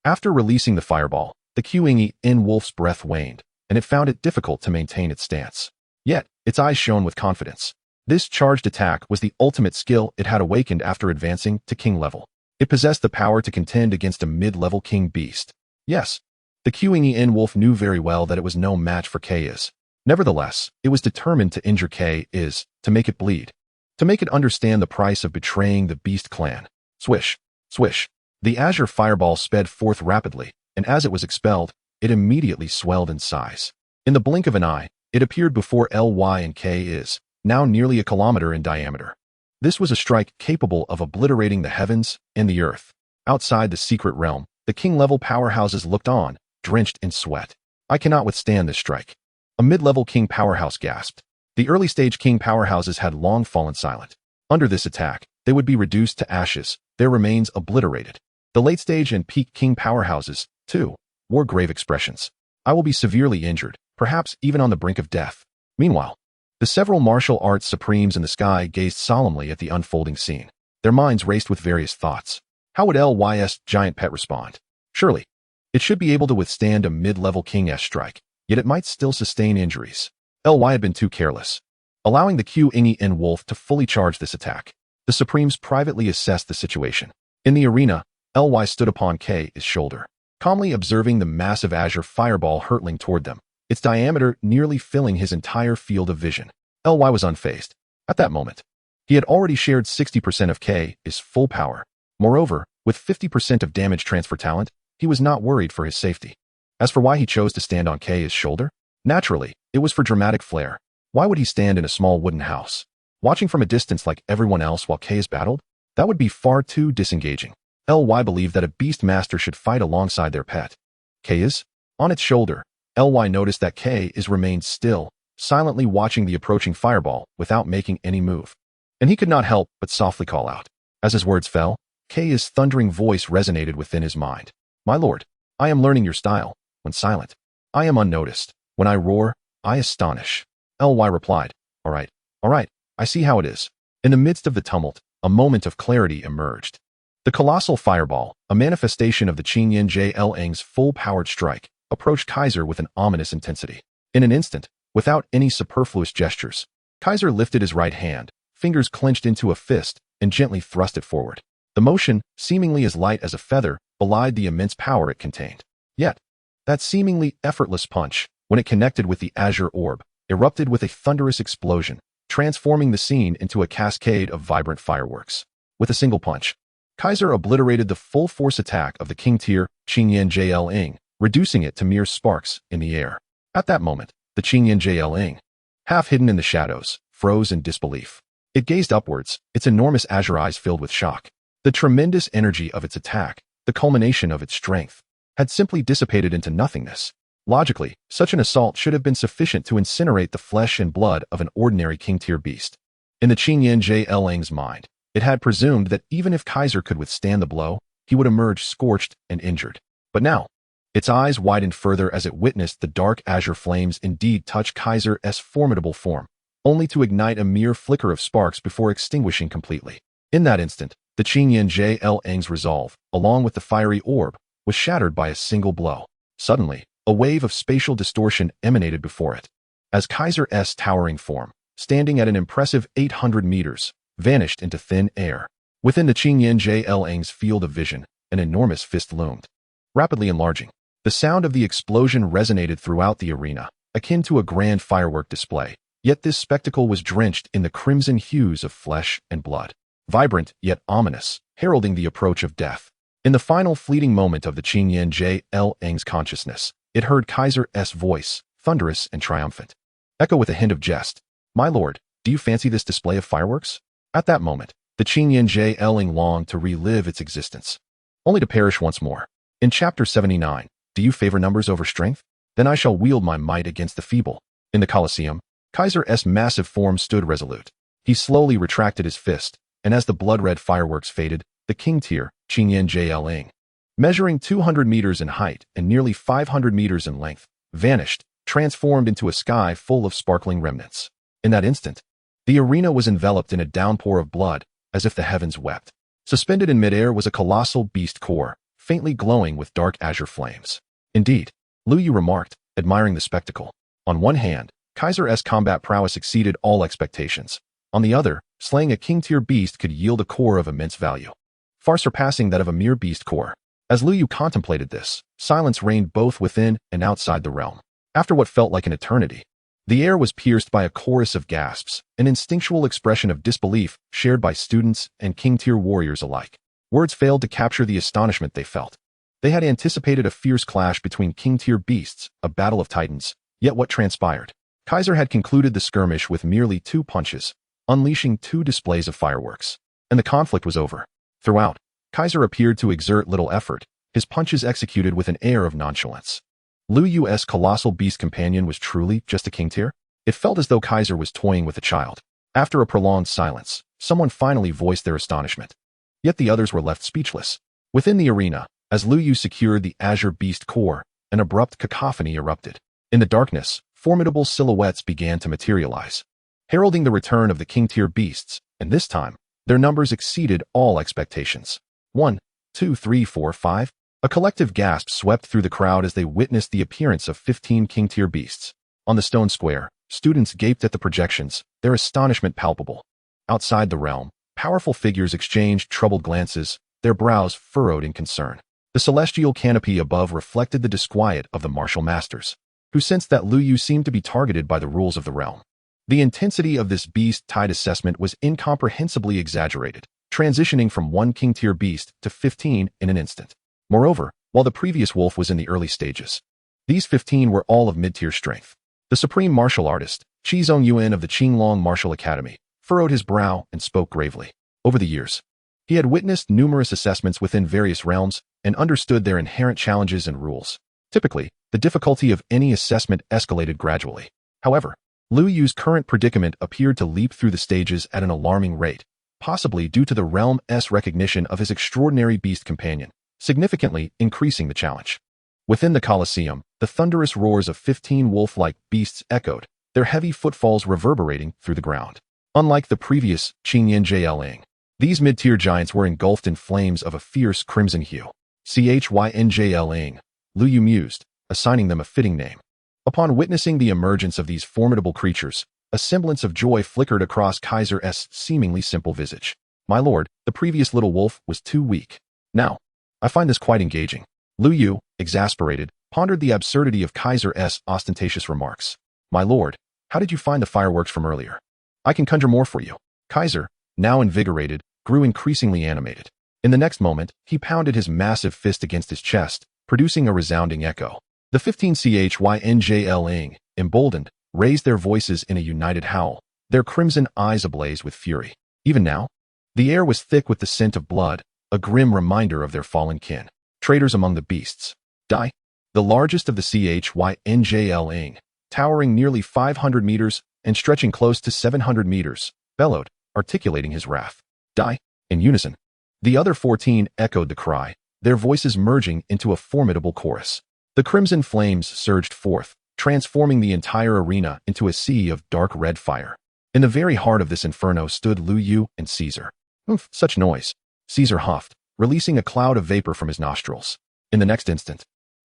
after releasing the fireball, the Qing wolf's breath waned, and it found it difficult to maintain its stance. Yet, its eyes shone with confidence. This charged attack was the ultimate skill it had awakened after advancing to king level. It possessed the power to contend against a mid-level king beast. Yes, the Qing wolf knew very well that it was no match for K-Is. Nevertheless, it was determined to injure K-Is, to make it bleed, to make it understand the price of betraying the Beast clan. Swish, swish. The azure fireball sped forth rapidly, and as it was expelled, it immediately swelled in size. In the blink of an eye, it appeared before Ly and K-Is, now nearly a kilometer in diameter. This was a strike capable of obliterating the heavens and the earth. Outside the secret realm, the king-level powerhouses looked on, drenched in sweat. I cannot withstand this strike. A mid-level king powerhouse gasped. The early-stage king powerhouses had long fallen silent. Under this attack, they would be reduced to ashes, their remains obliterated. The late-stage and peak king powerhouses, too, wore grave expressions. I will be severely injured, perhaps even on the brink of death. Meanwhile, the several martial arts supremes in the sky gazed solemnly at the unfolding scene. Their minds raced with various thoughts. How would Lys giant pet respond? Surely, it should be able to withstand a mid-level king-s strike, yet it might still sustain injuries. Ly had been too careless, allowing the Qing wolf to fully charge this attack. The supremes privately assessed the situation. In the arena, Ly stood upon K's shoulder, calmly observing the massive azure fireball hurtling toward them, its diameter nearly filling his entire field of vision. Ly was unfazed. At that moment, he had already shared 60% of K's full power. Moreover, with 50% of damage transfer talent, he was not worried for his safety. As for why he chose to stand on K's shoulder, naturally, it was for dramatic flair. Why would he stand in a small wooden house, watching from a distance like everyone else while K's battled? That would be far too disengaging. Ly believed that a Beastmaster should fight alongside their pet. K's? On its shoulder, Ly noticed that K's remained still, silently watching the approaching fireball without making any move. And he could not help but softly call out. As his words fell, K's thundering voice resonated within his mind. My lord, I am learning your style. When silent, I am unnoticed. When I roar, I astonish. Ly replied, all right, I see how it is. In the midst of the tumult, a moment of clarity emerged. The colossal fireball, a manifestation of the Qing full-powered strike, approached Kaiser with an ominous intensity. In an instant, without any superfluous gestures, Kaiser lifted his right hand, fingers clenched into a fist, and gently thrust it forward. The motion, seemingly as light as a feather, belied the immense power it contained. Yet, that seemingly effortless punch, when it connected with the azure orb, erupted with a thunderous explosion, transforming the scene into a cascade of vibrant fireworks. With a single punch, Kaiser obliterated the full-force attack of the king-tier Qing, reducing it to mere sparks in the air. At that moment, the Qing, half hidden in the shadows, froze in disbelief. It gazed upwards, its enormous azure eyes filled with shock. The tremendous energy of its attack, the culmination of its strength, had simply dissipated into nothingness. Logically, such an assault should have been sufficient to incinerate the flesh and blood of an ordinary king-tier beast. In the Qing's mind, it had presumed that even if Kaiser could withstand the blow, he would emerge scorched and injured. But now, its eyes widened further as it witnessed the dark azure flames indeed touch Kaiser's formidable form, only to ignite a mere flicker of sparks before extinguishing completely. In that instant, the Qing's resolve, along with the fiery orb, was shattered by a single blow. Suddenly, a wave of spatial distortion emanated before it, as Kaiser's towering form, standing at an impressive 800 meters, vanished into thin air. Within the Qing's field of vision, an enormous fist loomed, rapidly enlarging. The sound of the explosion resonated throughout the arena, akin to a grand firework display. Yet this spectacle was drenched in the crimson hues of flesh and blood, vibrant yet ominous, heralding the approach of death. In the final fleeting moment of the Qingyan Jling's consciousness, it heard Kaiser S' voice, thunderous and triumphant, echo with a hint of jest. "My lord, do you fancy this display of fireworks?" At that moment, the Qingyan Jling longed to relive its existence, only to perish once more. In chapter 79, do you favor numbers over strength? Then I shall wield my might against the feeble. In the Colosseum, Kaiser S' massive form stood resolute. He slowly retracted his fist, and as the blood-red fireworks faded, the king tier, Qingyan Jling, measuring 200 meters in height and nearly 500 meters in length, vanished, transformed into a sky full of sparkling remnants. In that instant, the arena was enveloped in a downpour of blood, as if the heavens wept. Suspended in midair was a colossal beast core, faintly glowing with dark azure flames. Indeed, Lu Yu remarked, admiring the spectacle. On one hand, Kaiser S' combat prowess exceeded all expectations. On the other, slaying a king-tier beast could yield a core of immense value, far surpassing that of a mere beast core. As Lu Yu contemplated this, silence reigned both within and outside the realm. After what felt like an eternity, the air was pierced by a chorus of gasps, an instinctual expression of disbelief shared by students and king-tier warriors alike. Words failed to capture the astonishment they felt. They had anticipated a fierce clash between king-tier beasts, a battle of titans, yet what transpired? Kaiser had concluded the skirmish with merely 2 punches, unleashing 2 displays of fireworks, and the conflict was over. Throughout, Kaiser appeared to exert little effort, his punches executed with an air of nonchalance. Lu Yu's colossal beast companion was truly just a king tier? It felt as though Kaiser was toying with a child. After a prolonged silence, someone finally voiced their astonishment. Yet the others were left speechless. Within the arena, as Lu Yu secured the azure beast core, an abrupt cacophony erupted. In the darkness, formidable silhouettes began to materialize, heralding the return of the king-tier beasts, and this time, their numbers exceeded all expectations. 1, 2, 3, 4, 5. A collective gasp swept through the crowd as they witnessed the appearance of 15 king-tier beasts. On the stone square, students gaped at the projections, their astonishment palpable. Outside the realm, powerful figures exchanged troubled glances, their brows furrowed in concern. The celestial canopy above reflected the disquiet of the martial masters, who sensed that Lu Yu seemed to be targeted by the rules of the realm. The intensity of this beast-tide assessment was incomprehensibly exaggerated, transitioning from 1 king-tier beast to 15 in an instant. Moreover, while the previous wolf was in the early stages, these 15 were all of mid-tier strength. The supreme martial artist, Qi Zongyuan of the Qinglong Martial Academy, furrowed his brow and spoke gravely. Over the years, he had witnessed numerous assessments within various realms and understood their inherent challenges and rules. Typically, the difficulty of any assessment escalated gradually. However, Lu Yu's current predicament appeared to leap through the stages at an alarming rate, possibly due to the realm's recognition of his extraordinary beast companion, significantly increasing the challenge. Within the Colosseum, the thunderous roars of 15 wolf-like beasts echoed, their heavy footfalls reverberating through the ground. Unlike the previous Qingyan Jling, these mid-tier giants were engulfed in flames of a fierce crimson hue. Chyn Jling, Lu Yu mused, assigning them a fitting name. Upon witnessing the emergence of these formidable creatures, a semblance of joy flickered across Kaiser S' seemingly simple visage. "My lord, the previous little wolf was too weak. Now, I find this quite engaging." Lu Yu, exasperated, pondered the absurdity of Kaiser S' ostentatious remarks. "My lord, how did you find the fireworks from earlier? I can conjure more for you." Kaiser, now invigorated, grew increasingly animated. In the next moment, he pounded his massive fist against his chest, producing a resounding echo. The 15 Chynjling, emboldened, raised their voices in a united howl, their crimson eyes ablaze with fury. Even now, the air was thick with the scent of blood, a grim reminder of their fallen kin. Traitors among the beasts. Die. The largest of the Chynjling, towering nearly 500 meters and stretching close to 700 meters, bellowed, articulating his wrath. Die. In unison, the other 14 echoed the cry, their voices merging into a formidable chorus. The crimson flames surged forth, transforming the entire arena into a sea of dark red fire. In the very heart of this inferno stood Lu Yu and Caesar. "Oof, such noise." Caesar huffed, releasing a cloud of vapor from his nostrils. In the next instant,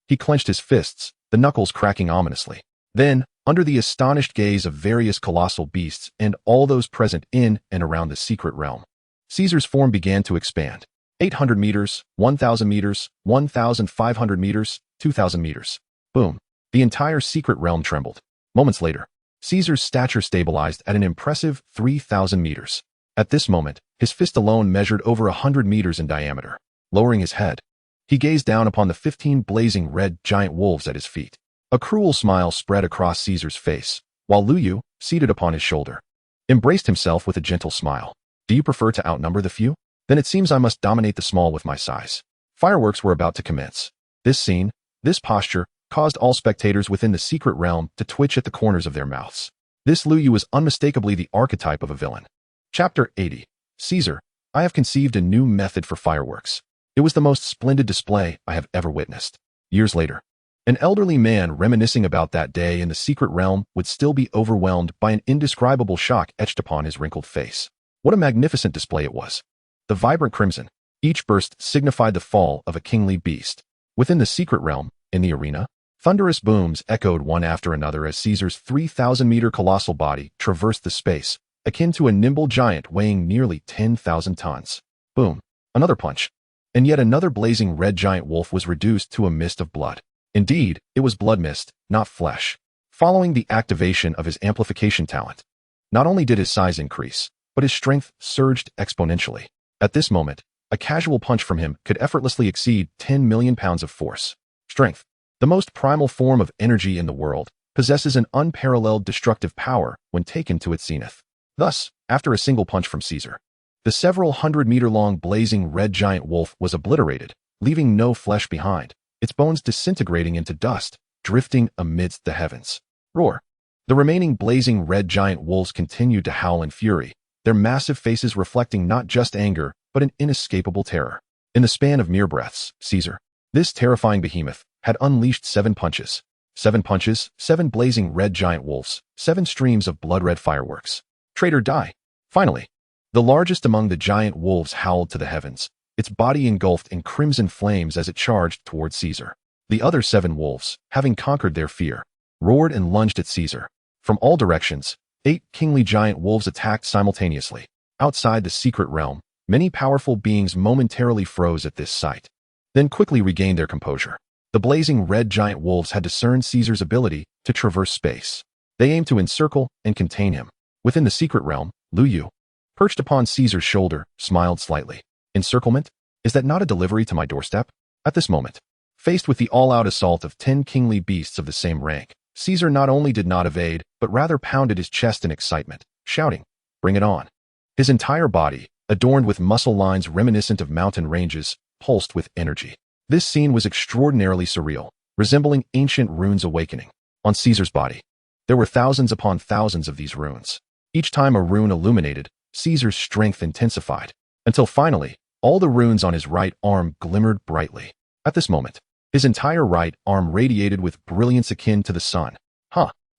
he clenched his fists, the knuckles cracking ominously. Then, under the astonished gaze of various colossal beasts and all those present in and around the secret realm, Caesar's form began to expand. 800 meters, 1,000 meters, 1,500 meters, 2,000 meters. Boom. The entire secret realm trembled. Moments later, Caesar's stature stabilized at an impressive 3,000 meters. At this moment, his fist alone measured over 100 meters in diameter. Lowering his head, he gazed down upon the 15 blazing red giant wolves at his feet. A cruel smile spread across Caesar's face, while Lu Yu, seated upon his shoulder, embraced himself with a gentle smile. Do you prefer to outnumber the few? Then it seems I must dominate the small with my size. Fireworks were about to commence. This scene, this posture, caused all spectators within the secret realm to twitch at the corners of their mouths. This Lu Yu was unmistakably the archetype of a villain. Chapter 80. Caesar, I have conceived a new method for fireworks. It was the most splendid display I have ever witnessed. Years later, an elderly man reminiscing about that day in the secret realm would still be overwhelmed by an indescribable shock etched upon his wrinkled face. What a magnificent display it was. The vibrant crimson, each burst signified the fall of a kingly beast. Within the secret realm, in the arena, thunderous booms echoed one after another as Caesar's 3,000-meter colossal body traversed the space, akin to a nimble giant weighing nearly 10,000 tons. Boom. Another punch. And yet another blazing red giant wolf was reduced to a mist of blood. Indeed, it was blood mist, not flesh. Following the activation of his amplification talent, not only did his size increase, but his strength surged exponentially. At this moment, a casual punch from him could effortlessly exceed 10 million pounds of force. Strength, the most primal form of energy in the world, possesses an unparalleled destructive power when taken to its zenith. Thus, after a single punch from Caesar, the several hundred-meter-long blazing red giant wolf was obliterated, leaving no flesh behind, its bones disintegrating into dust, drifting amidst the heavens. Roar. The remaining blazing red giant wolves continued to howl in fury, their massive faces reflecting not just anger, but an inescapable terror. In the span of mere breaths, Caesar, this terrifying behemoth, had unleashed 7 punches. 7 punches, 7 blazing red giant wolves, 7 streams of blood-red fireworks. Traitor die. Finally, the largest among the giant wolves howled to the heavens, its body engulfed in crimson flames as it charged toward Caesar. The other 7 wolves, having conquered their fear, roared and lunged at Caesar. From all directions, 8 kingly giant wolves attacked simultaneously. Outside the secret realm, many powerful beings momentarily froze at this sight, then quickly regained their composure. The blazing red giant wolves had discerned Caesar's ability to traverse space. They aimed to encircle and contain him. Within the secret realm, Lu Yu, perched upon Caesar's shoulder, smiled slightly. Encirclement? Is that not a delivery to my doorstep? At this moment, faced with the all-out assault of 10 kingly beasts of the same rank, Caesar not only did not evade, but rather pounded his chest in excitement, shouting, "Bring it on." His entire body, adorned with muscle lines reminiscent of mountain ranges, pulsed with energy. This scene was extraordinarily surreal, resembling ancient runes awakening. On Caesar's body, there were thousands upon thousands of these runes. Each time a rune illuminated, Caesar's strength intensified, until finally, all the runes on his right arm glimmered brightly. At this moment, his entire right arm radiated with brilliance akin to the sun.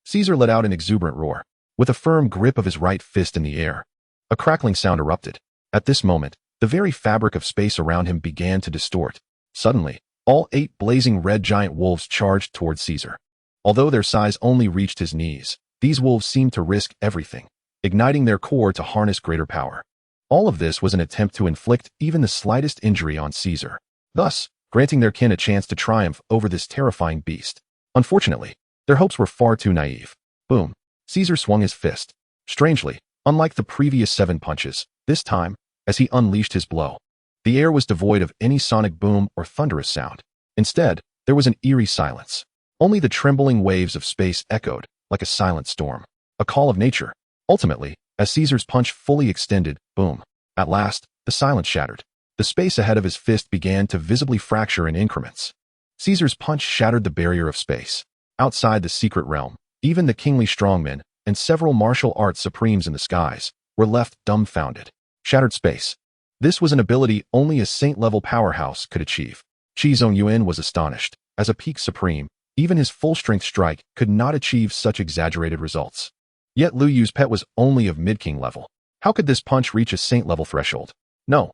Caesar let out an exuberant roar. With a firm grip of his right fist in the air, a crackling sound erupted. At this moment, the very fabric of space around him began to distort. Suddenly, all 8 blazing red giant wolves charged toward Caesar. Although their size only reached his knees, these wolves seemed to risk everything, igniting their core to harness greater power. All of this was an attempt to inflict even the slightest injury on Caesar, thus granting their kin a chance to triumph over this terrifying beast. Unfortunately, their hopes were far too naive. Boom. Caesar swung his fist. Strangely, unlike the previous 7 punches, this time, as he unleashed his blow, the air was devoid of any sonic boom or thunderous sound. Instead, there was an eerie silence. Only the trembling waves of space echoed, like a silent storm, a call of nature. Ultimately, as Caesar's punch fully extended, boom. At last, the silence shattered. The space ahead of his fist began to visibly fracture in increments. Caesar's punch shattered the barrier of space. Outside the secret realm, even the kingly strongmen and several martial arts supremes in the skies were left dumbfounded. Shattered space. This was an ability only a saint-level powerhouse could achieve. Qi Zongyuan was astonished. As a peak supreme, even his full-strength strike could not achieve such exaggerated results. Yet Lu Yu's pet was only of mid-king level. How could this punch reach a saint-level threshold? No,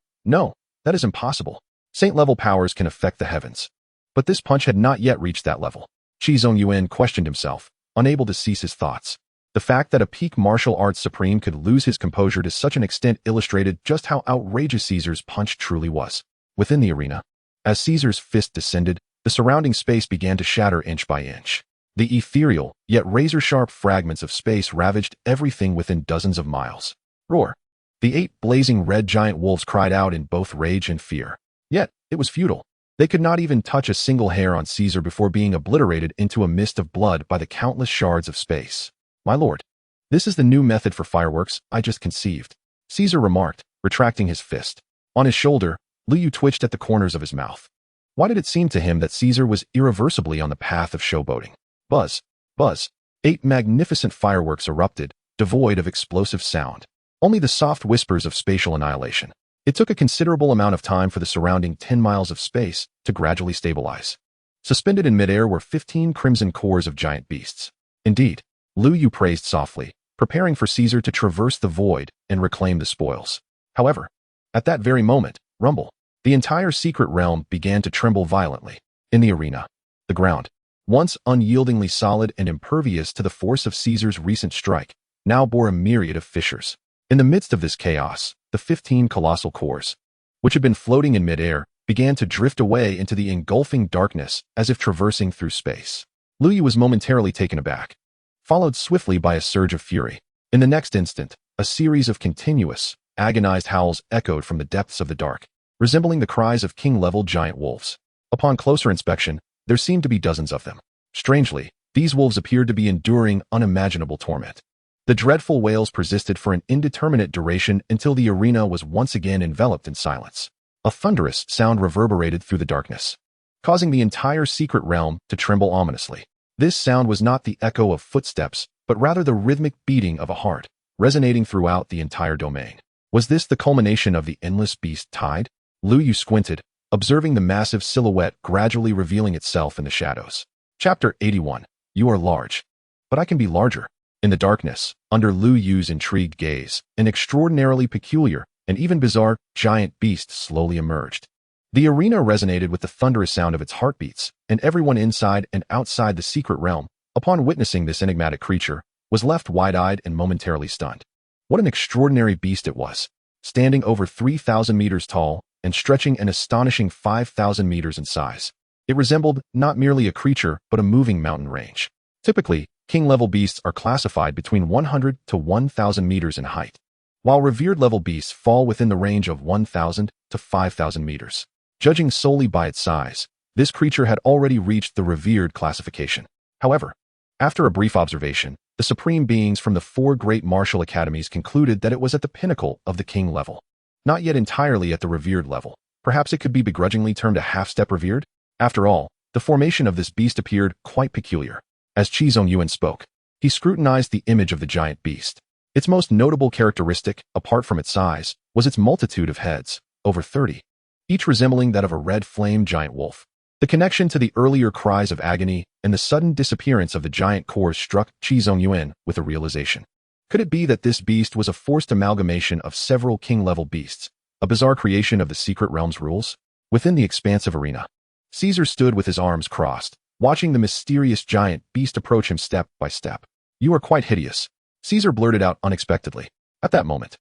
that is impossible. Saint-level powers can affect the heavens. But this punch had not yet reached that level. Qi Zongyuan questioned himself, unable to cease his thoughts. The fact that a peak martial arts supreme could lose his composure to such an extent illustrated just how outrageous Caesar's punch truly was. Within the arena, as Caesar's fist descended, the surrounding space began to shatter inch by inch. The ethereal, yet razor-sharp fragments of space ravaged everything within dozens of miles. Roar! The 8 blazing red giant wolves cried out in both rage and fear. Yet, it was futile. They could not even touch a single hair on Caesar before being obliterated into a mist of blood by the countless shards of space. My lord, this is the new method for fireworks I just conceived, Caesar remarked, retracting his fist. On his shoulder, Liu Yu twitched at the corners of his mouth. Why did it seem to him that Caesar was irreversibly on the path of showboating? Buzz, buzz. 8 magnificent fireworks erupted, devoid of explosive sound. Only the soft whispers of spatial annihilation. It took a considerable amount of time for the surrounding 10 miles of space to gradually stabilize. Suspended in midair were 15 crimson cores of giant beasts. Indeed, Liu Yu praised softly, preparing for Caesar to traverse the void and reclaim the spoils. However, at that very moment, rumble, the entire secret realm began to tremble violently. In the arena, the ground, once unyieldingly solid and impervious to the force of Caesar's recent strike, now bore a myriad of fissures. In the midst of this chaos, the 15 colossal cores, which had been floating in midair, began to drift away into the engulfing darkness as if traversing through space. Liu Yu was momentarily taken aback, followed swiftly by a surge of fury. In the next instant, a series of continuous, agonized howls echoed from the depths of the dark, resembling the cries of king-level giant wolves. Upon closer inspection, there seemed to be dozens of them. Strangely, these wolves appeared to be enduring unimaginable torment. The dreadful wails persisted for an indeterminate duration until the arena was once again enveloped in silence. A thunderous sound reverberated through the darkness, causing the entire secret realm to tremble ominously. This sound was not the echo of footsteps, but rather the rhythmic beating of a heart, resonating throughout the entire domain. Was this the culmination of the endless beast tide? Liu Yu squinted, observing the massive silhouette gradually revealing itself in the shadows. Chapter 81. You are large, but I can be larger. In the darkness, under Liu Yu's intrigued gaze, an extraordinarily peculiar and even bizarre giant beast slowly emerged. The arena resonated with the thunderous sound of its heartbeats, and everyone inside and outside the secret realm, upon witnessing this enigmatic creature, was left wide-eyed and momentarily stunned. What an extraordinary beast it was, standing over 3,000 meters tall and stretching an astonishing 5,000 meters in size. It resembled not merely a creature, but a moving mountain range. Typically, king-level beasts are classified between 100 to 1,000 meters in height, while revered-level beasts fall within the range of 1,000 to 5,000 meters. Judging solely by its size, this creature had already reached the revered classification. However, after a brief observation, the supreme beings from the 4 great martial academies concluded that it was at the pinnacle of the king level. Not yet entirely at the revered level. Perhaps it could be begrudgingly termed a half-step revered? After all, the formation of this beast appeared quite peculiar. As Qi Zongyuan spoke, he scrutinized the image of the giant beast. Its most notable characteristic, apart from its size, was its multitude of heads, over 30, each resembling that of a red flame giant wolf. The connection to the earlier cries of agony and the sudden disappearance of the giant cores struck Qi Zongyuan with a realization. Could it be that this beast was a forced amalgamation of several king-level beasts, a bizarre creation of the secret realm's rules? Within the expansive arena, Caesar stood with his arms crossed, watching the mysterious giant beast approach him step by step. You are quite hideous, Caesar blurted out unexpectedly. At that moment,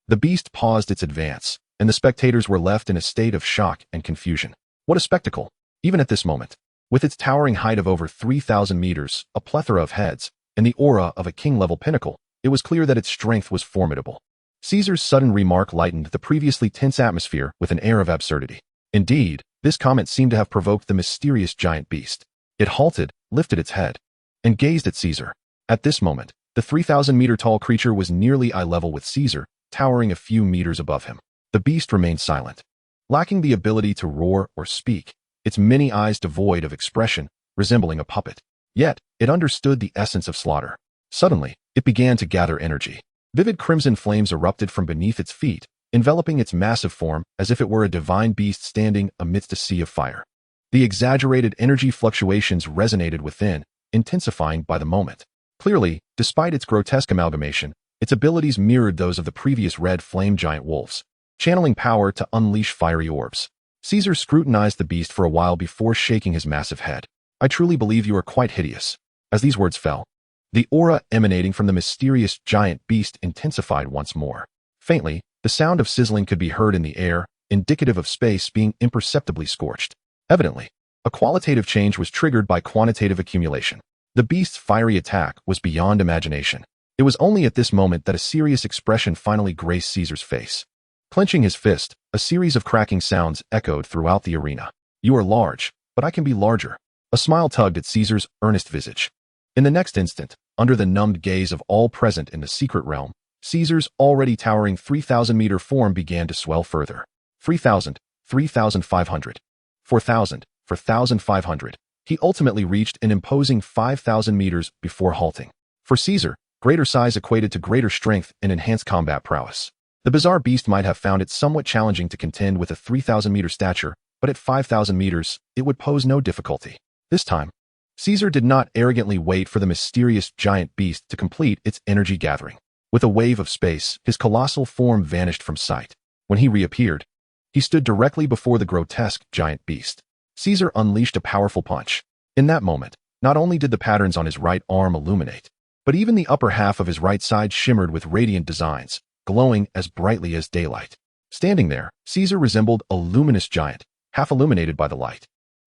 the beast paused its advance, and the spectators were left in a state of shock and confusion. What a spectacle! Even at this moment, with its towering height of over 3,000 meters, a plethora of heads, and the aura of a king-level pinnacle, it was clear that its strength was formidable. Caesar's sudden remark lightened the previously tense atmosphere with an air of absurdity. Indeed, this comment seemed to have provoked the mysterious giant beast. It halted, lifted its head, and gazed at Caesar. At this moment, the 3,000-meter-tall creature was nearly eye level with Caesar, towering a few meters above him. The beast remained silent, lacking the ability to roar or speak, its many eyes devoid of expression, resembling a puppet. Yet, it understood the essence of slaughter. Suddenly, it began to gather energy. Vivid crimson flames erupted from beneath its feet, enveloping its massive form as if it were a divine beast standing amidst a sea of fire. The exaggerated energy fluctuations resonated within, intensifying by the moment. Clearly, despite its grotesque amalgamation, its abilities mirrored those of the previous red flame giant wolves, channeling power to unleash fiery orbs. Caesar scrutinized the beast for a while before shaking his massive head. I truly believe you are quite hideous. As these words fell, the aura emanating from the mysterious giant beast intensified once more. Faintly, the sound of sizzling could be heard in the air, indicative of space being imperceptibly scorched. Evidently, a qualitative change was triggered by quantitative accumulation. The beast's fiery attack was beyond imagination. It was only at this moment that a serious expression finally graced Caesar's face. Clenching his fist, a series of cracking sounds echoed throughout the arena. "You are large, but I can be larger." A smile tugged at Caesar's earnest visage. In the next instant, under the numbed gaze of all present in the secret realm, Caesar's already towering 3,000-meter form began to swell further. 3,000, 3,500, 4,000, 4,500. He ultimately reached an imposing 5,000 meters before halting. For Caesar, greater size equated to greater strength and enhanced combat prowess. The bizarre beast might have found it somewhat challenging to contend with a 3,000-meter stature, but at 5,000 meters, it would pose no difficulty. This time, Caesar did not arrogantly wait for the mysterious giant beast to complete its energy gathering. With a wave of space, his colossal form vanished from sight. When he reappeared, he stood directly before the grotesque giant beast. Caesar unleashed a powerful punch. In that moment, not only did the patterns on his right arm illuminate, but even the upper half of his right side shimmered with radiant designs, glowing as brightly as daylight. Standing there, Caesar resembled a luminous giant, half illuminated by the light.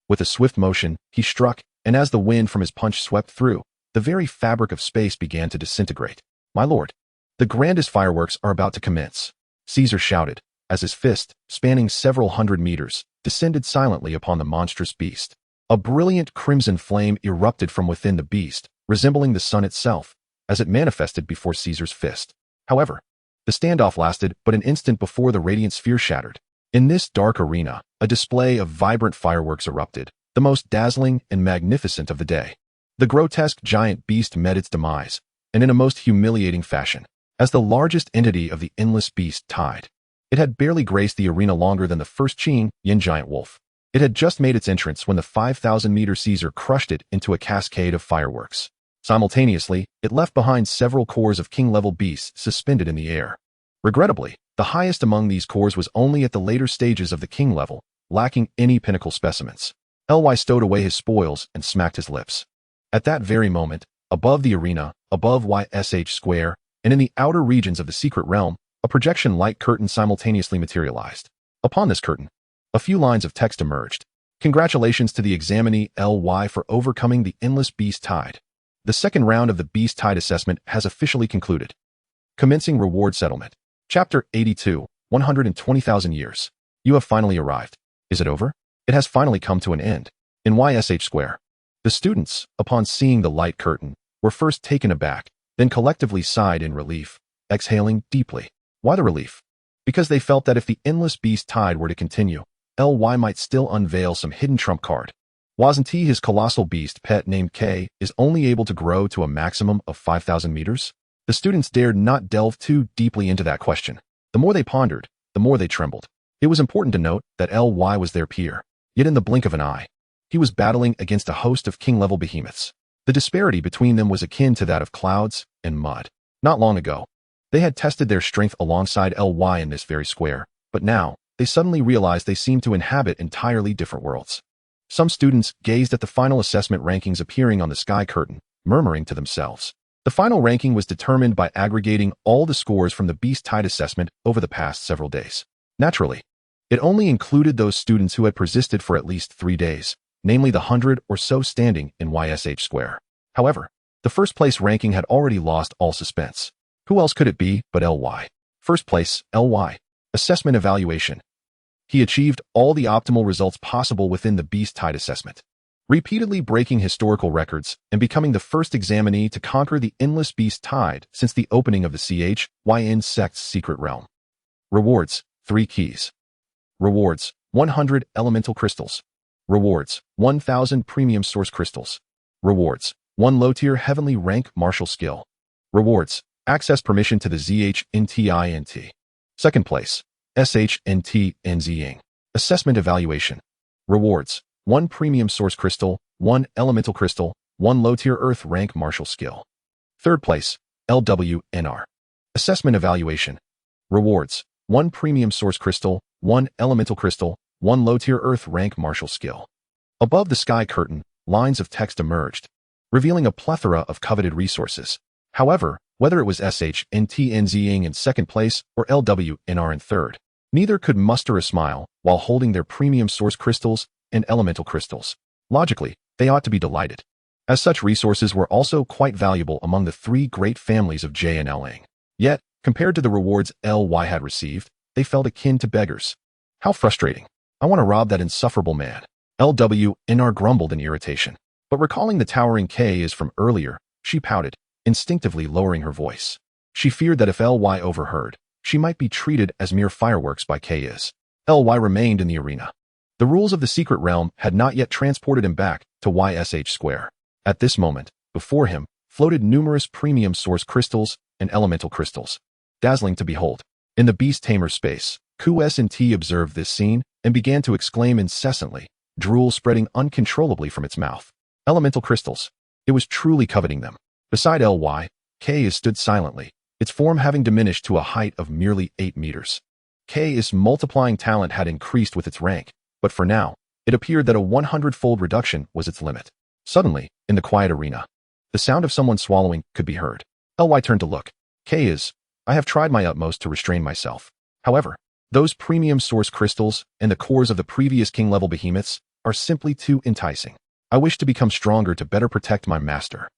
With a swift motion, he struck, and as the wind from his punch swept through, the very fabric of space began to disintegrate. "My lord, the grandest fireworks are about to commence," Caesar shouted, as his fist, spanning several hundred meters, descended silently upon the monstrous beast. A brilliant crimson flame erupted from within the beast, resembling the sun itself, as it manifested before Caesar's fist. However, the standoff lasted but an instant before the radiant sphere shattered. In this dark arena, a display of vibrant fireworks erupted, the most dazzling and magnificent of the day. The grotesque giant beast met its demise, and in a most humiliating fashion, as the largest entity of the endless beast tide. It had barely graced the arena longer than the first Qin Yin giant wolf. It had just made its entrance when the 5,000-meter Caesar crushed it into a cascade of fireworks. Simultaneously, it left behind several cores of king-level beasts suspended in the air. Regrettably, the highest among these cores was only at the later stages of the king level, lacking any pinnacle specimens. Ly stowed away his spoils and smacked his lips. At that very moment, above the arena, above YSH Square, and in the outer regions of the secret realm, a projection light curtain simultaneously materialized. Upon this curtain, a few lines of text emerged. "Congratulations to the examinee Ly for overcoming the endless beast tide. The second round of the beast tide assessment has officially concluded. Commencing reward settlement. Chapter 82, 120,000 years. You have finally arrived. Is it over? It has finally come to an end." In YSH Square, the students, upon seeing the light curtain, were first taken aback, then collectively sighed in relief, exhaling deeply. Why the relief? Because they felt that if the endless beast tide were to continue, Ly might still unveil some hidden trump card. Wasn't he his colossal beast pet named K is only able to grow to a maximum of 5,000 meters? The students dared not delve too deeply into that question. The more they pondered, the more they trembled. It was important to note that Ly was their peer. Yet in the blink of an eye, he was battling against a host of king-level behemoths. The disparity between them was akin to that of clouds and mud. Not long ago, they had tested their strength alongside Ly in this very square, but now, they suddenly realized they seemed to inhabit entirely different worlds. Some students gazed at the final assessment rankings appearing on the sky curtain, murmuring to themselves. The final ranking was determined by aggregating all the scores from the beast tide assessment over the past several days. Naturally, it only included those students who had persisted for at least 3 days, namely the 100 or so standing in YSH Square. However, the first place ranking had already lost all suspense. Who else could it be but Ly? First place, Ly. Assessment evaluation. He achieved all the optimal results possible within the beast tide assessment, repeatedly breaking historical records and becoming the first examinee to conquer the endless beast tide since the opening of the CHYN sect's secret realm. Rewards, 3 keys. Rewards, 100 elemental crystals. Rewards, 1,000 premium source crystals. Rewards, 1 low-tier heavenly rank martial skill. Rewards, access permission to the ZHNTINT. Second place, SHNTNZing. Assessment evaluation. Rewards, 1 premium source crystal, 1 elemental crystal, 1 low-tier earth rank martial skill. Third place, LWNR. Assessment evaluation. Rewards, 1 premium source crystal, 1 elemental crystal, 1 low-tier earth rank martial skill. Above the sky curtain, lines of text emerged, revealing a plethora of coveted resources. However, whether it was SHNTNZing in second place or LWNR in third, neither could muster a smile while holding their premium source crystals and elemental crystals. Logically, they ought to be delighted. As such, resources were also quite valuable among the three great families of J and Ling. Yet, compared to the rewards Ly had received, they felt akin to beggars. How frustrating. I want to rob that insufferable man. Nr grumbled in irritation. But recalling the towering K is from earlier, she pouted, instinctively lowering her voice. She feared that if Ly overheard, she might be treated as mere fireworks by K is. Ly remained in the arena. The rules of the secret realm had not yet transported him back to YSH Square. At this moment, before him, floated numerous premium source crystals and elemental crystals. Dazzling to behold. In the beast tamer space, QS&T observed this scene and began to exclaim incessantly, drool spreading uncontrollably from its mouth. Elemental crystals. It was truly coveting them. Beside Ly, K is stood silently, its form having diminished to a height of merely 8 meters. K's multiplying talent had increased with its rank, but for now, it appeared that a 100-fold reduction was its limit. Suddenly, in the quiet arena, the sound of someone swallowing could be heard. Ly turned to look. I have tried my utmost to restrain myself. However, those premium source crystals and the cores of the previous king-level behemoths are simply too enticing. I wish to become stronger to better protect my master.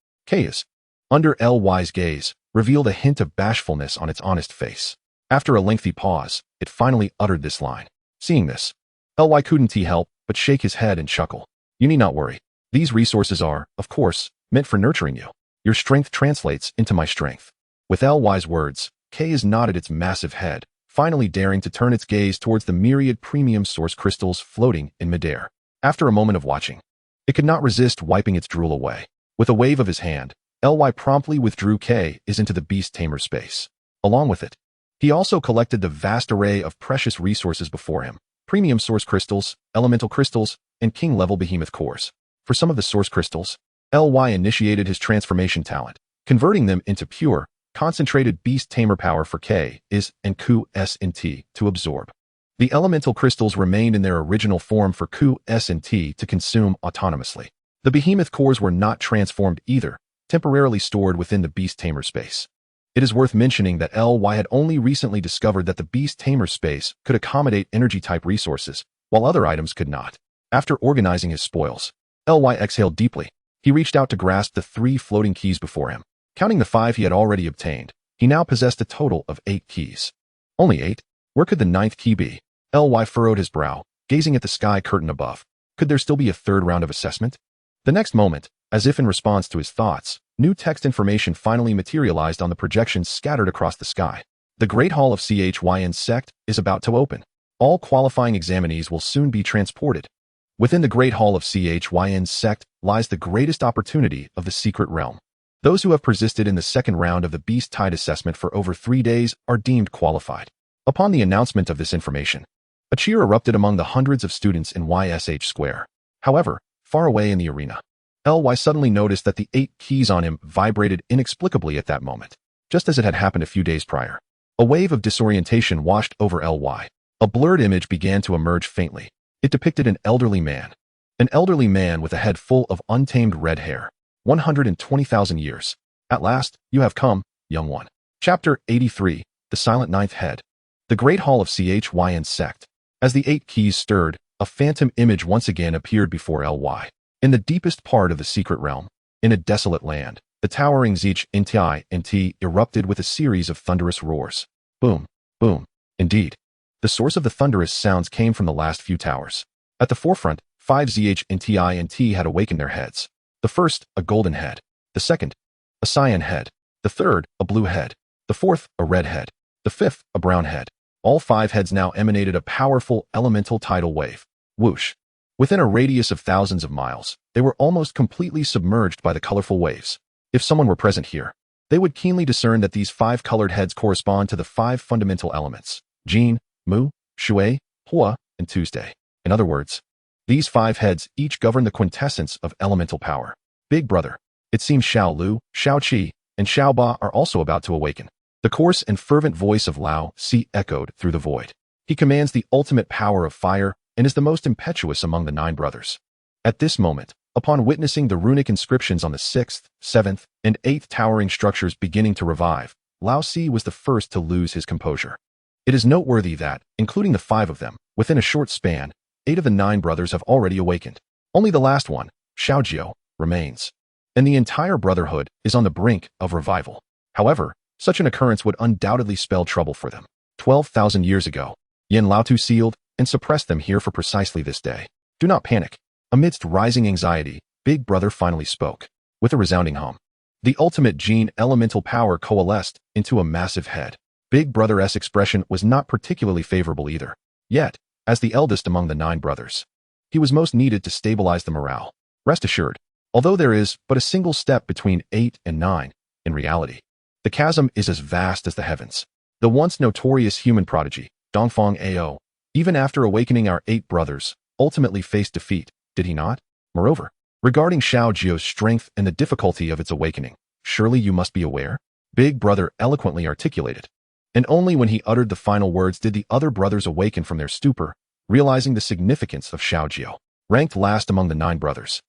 Under Ly's gaze, revealed a hint of bashfulness on its honest face. After a lengthy pause, it finally uttered this line. Seeing this, Ly couldn't help but shake his head and chuckle. You need not worry. These resources are, of course, meant for nurturing you. Your strength translates into my strength. With Ly's words, K nodded its massive head, finally daring to turn its gaze towards the myriad premium source crystals floating in midair. After a moment of watching, it could not resist wiping its drool away. With a wave of his hand, Ly promptly withdrew K into the beast tamer space. Along with it, he also collected the vast array of precious resources before him. Premium source crystals, elemental crystals, and king-level behemoth cores. For some of the source crystals, Ly initiated his transformation talent, converting them into pure, concentrated beast tamer power for K and QS&T to absorb. The elemental crystals remained in their original form for QS&T to consume autonomously. The behemoth cores were not transformed either, temporarily stored within the beast tamer space. It is worth mentioning that Ly had only recently discovered that the beast tamer space could accommodate energy-type resources, while other items could not. After organizing his spoils, Ly exhaled deeply. He reached out to grasp the 3 floating keys before him. Counting the 5 he had already obtained, he now possessed a total of 8 keys. Only 8? Where could the 9th key be? Ly furrowed his brow, gazing at the sky curtain above. Could there still be a 3rd round of assessment? The next moment, as if in response to his thoughts, new text information finally materialized on the projections scattered across the sky. The Great Hall of CHYN Sect is about to open. All qualifying examinees will soon be transported. Within the Great Hall of CHYN Sect lies the greatest opportunity of the secret realm. Those who have persisted in the 2nd round of the Beast Tide assessment for over 3 days are deemed qualified. Upon the announcement of this information, a cheer erupted among the hundreds of students in YSH Square. However, far away in the arena, Ly suddenly noticed that the 8 keys on him vibrated inexplicably at that moment, just as it had happened a few days prior. A wave of disorientation washed over Ly. A blurred image began to emerge faintly. It depicted an elderly man. An elderly man with a head full of untamed red hair. 120,000 years. At last, you have come, young one. Chapter 83, The Silent Ninth Head. The Great Hall of CHYN Sect. As the 8 keys stirred, a phantom image once again appeared before Ly. In the deepest part of the secret realm, in a desolate land, the towering ZHNTI erupted with a series of thunderous roars. Boom, boom. Indeed, the source of the thunderous sounds came from the last few towers. At the forefront, 5 ZHNTI had awakened their heads. The first, a golden head. The second, a cyan head. The third, a blue head. The fourth, a red head. The fifth, a brown head. All 5 heads now emanated a powerful elemental tidal wave. Whoosh. Within a radius of thousands of miles, they were almost completely submerged by the colorful waves. If someone were present here, they would keenly discern that these 5 colored heads correspond to the 5 fundamental elements: Jin, Mu, Shui, Hua, and Tuesday. In other words, these 5 heads each govern the quintessence of elemental power. Big brother. It seems Xiao Lu, Xiao Qi, and Xiao Ba are also about to awaken. The coarse and fervent voice of Lao Si echoed through the void. He commands the ultimate power of fire and is the most impetuous among the 9 brothers. At this moment, upon witnessing the runic inscriptions on the 6th, 7th, and 8th towering structures beginning to revive, Lao Si was the first to lose his composure. It is noteworthy that, including the 5 of them, within a short span, 8 of the 9 brothers have already awakened. Only the last one, Xiaojiu, remains. and the entire brotherhood is on the brink of revival. However, such an occurrence would undoubtedly spell trouble for them. 12,000 years ago, Yin Laotu sealed and suppressed them here for precisely this day. Do not panic. Amidst rising anxiety, Big Brother finally spoke. With a resounding hum, the ultimate gene elemental power coalesced into a massive head. Big Brother's expression was not particularly favorable either. Yet, as the eldest among the 9 brothers, he was most needed to stabilize the morale. Rest assured, although there is but a single step between 8 and 9, in reality, the chasm is as vast as the heavens. The once notorious human prodigy, Dongfang Ao, even after awakening our 8 brothers, ultimately faced defeat, did he not? Moreover, regarding Xiao Jiao's strength and the difficulty of its awakening, surely you must be aware? Big Brother eloquently articulated. And only when he uttered the final words did the other brothers awaken from their stupor, realizing the significance of Xiao Jiao. Ranked last among the 9 brothers,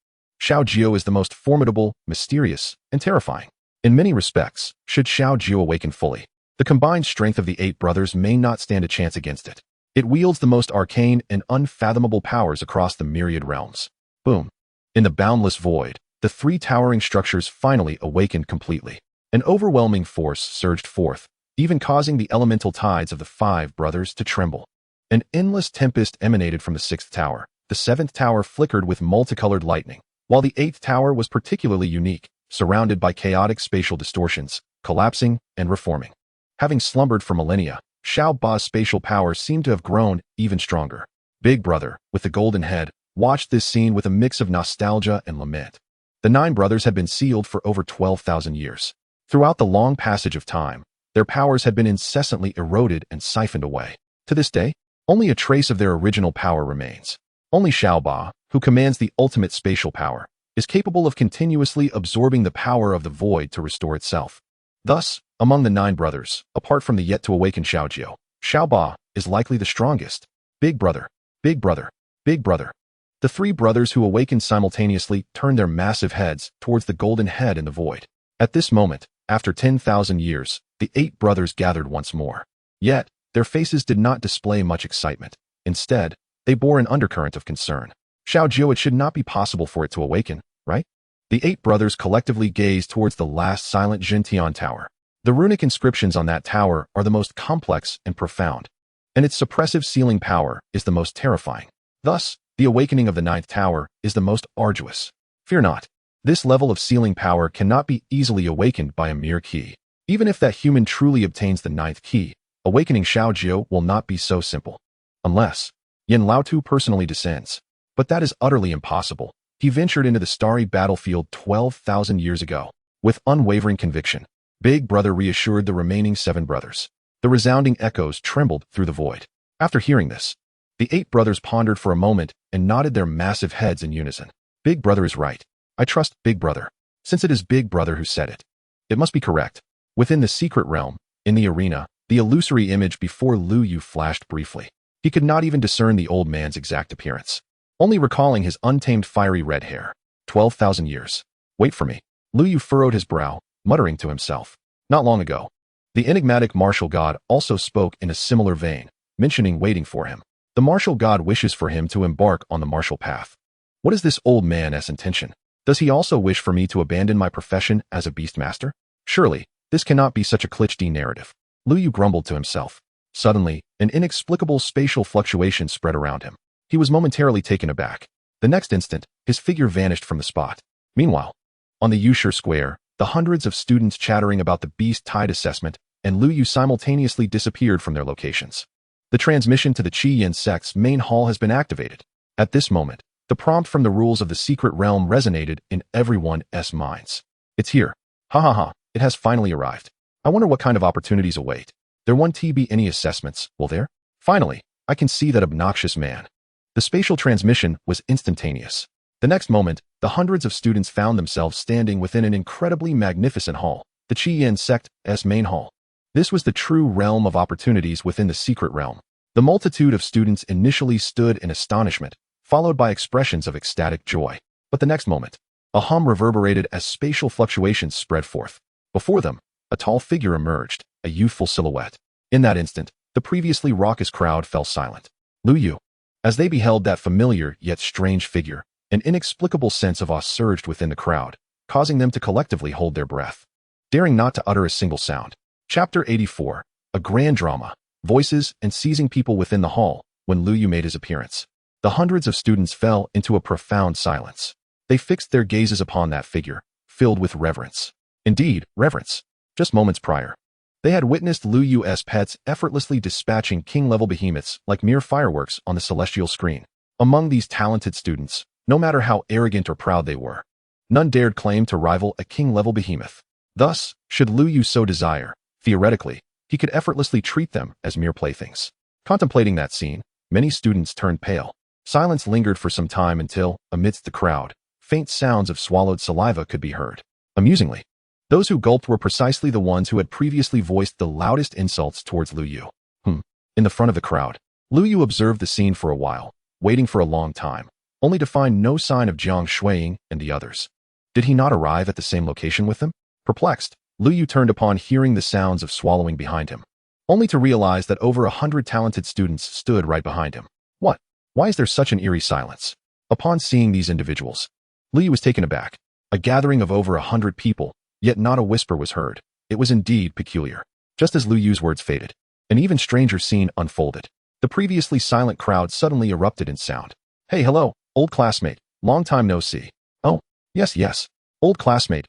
Xiao Jiao is the most formidable, mysterious, and terrifying. In many respects, should Xiao Jiao awaken fully, the combined strength of the 8 brothers may not stand a chance against it. It wields the most arcane and unfathomable powers across the myriad realms. Boom. In the boundless void, the 3 towering structures finally awakened completely. An overwhelming force surged forth, even causing the elemental tides of the 5 brothers to tremble. An endless tempest emanated from the 6th tower. The 7th tower flickered with multicolored lightning, while the 8th tower was particularly unique, surrounded by chaotic spatial distortions, collapsing and reforming. Having slumbered for millennia, Xiao Ba's spatial power seemed to have grown even stronger. Big Brother, with the golden head, watched this scene with a mix of nostalgia and lament. The 9 brothers had been sealed for over 12,000 years. Throughout the long passage of time, their powers had been incessantly eroded and siphoned away. To this day, only a trace of their original power remains. Only Xiao Ba, who commands the ultimate spatial power, is capable of continuously absorbing the power of the void to restore itself. Thus, among the 9 brothers, apart from the yet-to-awaken Xiao Jiao, Xiao Ba is likely the strongest. Big Brother, Big Brother, Big Brother. The 3 brothers who awakened simultaneously turned their massive heads towards the golden head in the void. At this moment, after 10,000 years, the 8 brothers gathered once more. Yet, their faces did not display much excitement. Instead, they bore an undercurrent of concern. Xiao Jiao, it should not be possible for it to awaken, right? The 8 brothers collectively gazed towards the last silent Jintian tower. The runic inscriptions on that tower are the most complex and profound, and its suppressive sealing power is the most terrifying. Thus, the awakening of the 9th tower is the most arduous. Fear not. This level of sealing power cannot be easily awakened by a mere key. Even if that human truly obtains the 9th key, awakening Xiao Jiao will not be so simple. Unless Yin Laotu personally descends. But that is utterly impossible. He ventured into the starry battlefield 12,000 years ago. With unwavering conviction, Big Brother reassured the remaining 7 brothers. The resounding echoes trembled through the void. After hearing this, the 8 brothers pondered for a moment and nodded their massive heads in unison. Big Brother is right. I trust Big Brother. Since it is Big Brother who said it, it must be correct. Within the secret realm, in the arena, the illusory image before Lu Yu flashed briefly. He could not even discern the old man's exact appearance, only recalling his untamed fiery red hair. 12,000 years. Wait for me. Lu Yu furrowed his brow, muttering to himself. Not long ago, the enigmatic martial god also spoke in a similar vein, mentioning waiting for him. The martial god wishes for him to embark on the martial path. What is this old man's intention? Does he also wish for me to abandon my profession as a Beastmaster? Surely, this cannot be such a cliché narrative. Lu Yu grumbled to himself. Suddenly, an inexplicable spatial fluctuation spread around him. He was momentarily taken aback. The next instant, his figure vanished from the spot. Meanwhile, on the Yushur Square, the hundreds of students chattering about the Beast Tide assessment and Lu Yu simultaneously disappeared from their locations. The transmission to the Qi Yin sect's main hall has been activated. At this moment, the prompt from the rules of the secret realm resonated in everyone's minds. It's here. Ha ha ha, it has finally arrived. I wonder what kind of opportunities await. There won't be any assessments, will there? Finally, I can see that obnoxious man. The spatial transmission was instantaneous. The next moment, the hundreds of students found themselves standing within an incredibly magnificent hall, the Qi Yin sect's main hall. This was the true realm of opportunities within the secret realm. The multitude of students initially stood in astonishment, followed by expressions of ecstatic joy. But the next moment, a hum reverberated as spatial fluctuations spread forth. Before them, a tall figure emerged, a youthful silhouette. In that instant, the previously raucous crowd fell silent. Lu Yu. As they beheld that familiar yet strange figure, an inexplicable sense of awe surged within the crowd, causing them to collectively hold their breath, daring not to utter a single sound. Chapter 84. A grand drama. Voices and seizing people within the hall. When Lu Yu made his appearance, the hundreds of students fell into a profound silence. They fixed their gazes upon that figure, filled with reverence. Indeed, reverence. Just moments prior, they had witnessed Lu Yu's pets effortlessly dispatching king-level behemoths like mere fireworks on the celestial screen. Among these talented students, no matter how arrogant or proud they were, none dared claim to rival a king-level behemoth. Thus, should Lu Yu so desire, theoretically, he could effortlessly treat them as mere playthings. Contemplating that scene, many students turned pale. Silence lingered for some time until, amidst the crowd, faint sounds of swallowed saliva could be heard. Amusingly, those who gulped were precisely the ones who had previously voiced the loudest insults towards Lu Yu. In the front of the crowd, Lu Yu observed the scene for a while, waiting for a long time, only to find no sign of Jiang Shuiying and the others. Did he not arrive at the same location with them? Perplexed, Lu Yu turned upon hearing the sounds of swallowing behind him, only to realize that over 100 talented students stood right behind him. What? Why is there such an eerie silence? Upon seeing these individuals, Lu Yu was taken aback. A gathering of over 100 people, yet not a whisper was heard. It was indeed peculiar. Just as Lu Yu's words faded, an even stranger scene unfolded. The previously silent crowd suddenly erupted in sound. Hey, hello, old classmate, long time no see. Oh, yes, old classmate,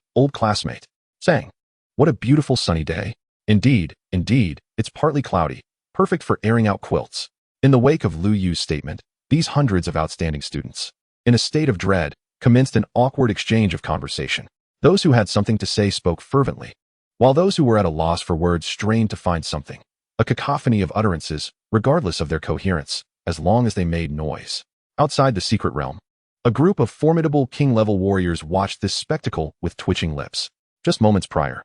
sang. What a beautiful sunny day. Indeed, it's partly cloudy, perfect for airing out quilts. In the wake of Lu Yu's statement, these hundreds of outstanding students, in a state of dread, commenced an awkward exchange of conversation. Those who had something to say spoke fervently, while those who were at a loss for words strained to find something. A cacophony of utterances, regardless of their coherence, as long as they made noise. Outside the secret realm, a group of formidable king-level warriors watched this spectacle with twitching lips. Just moments prior,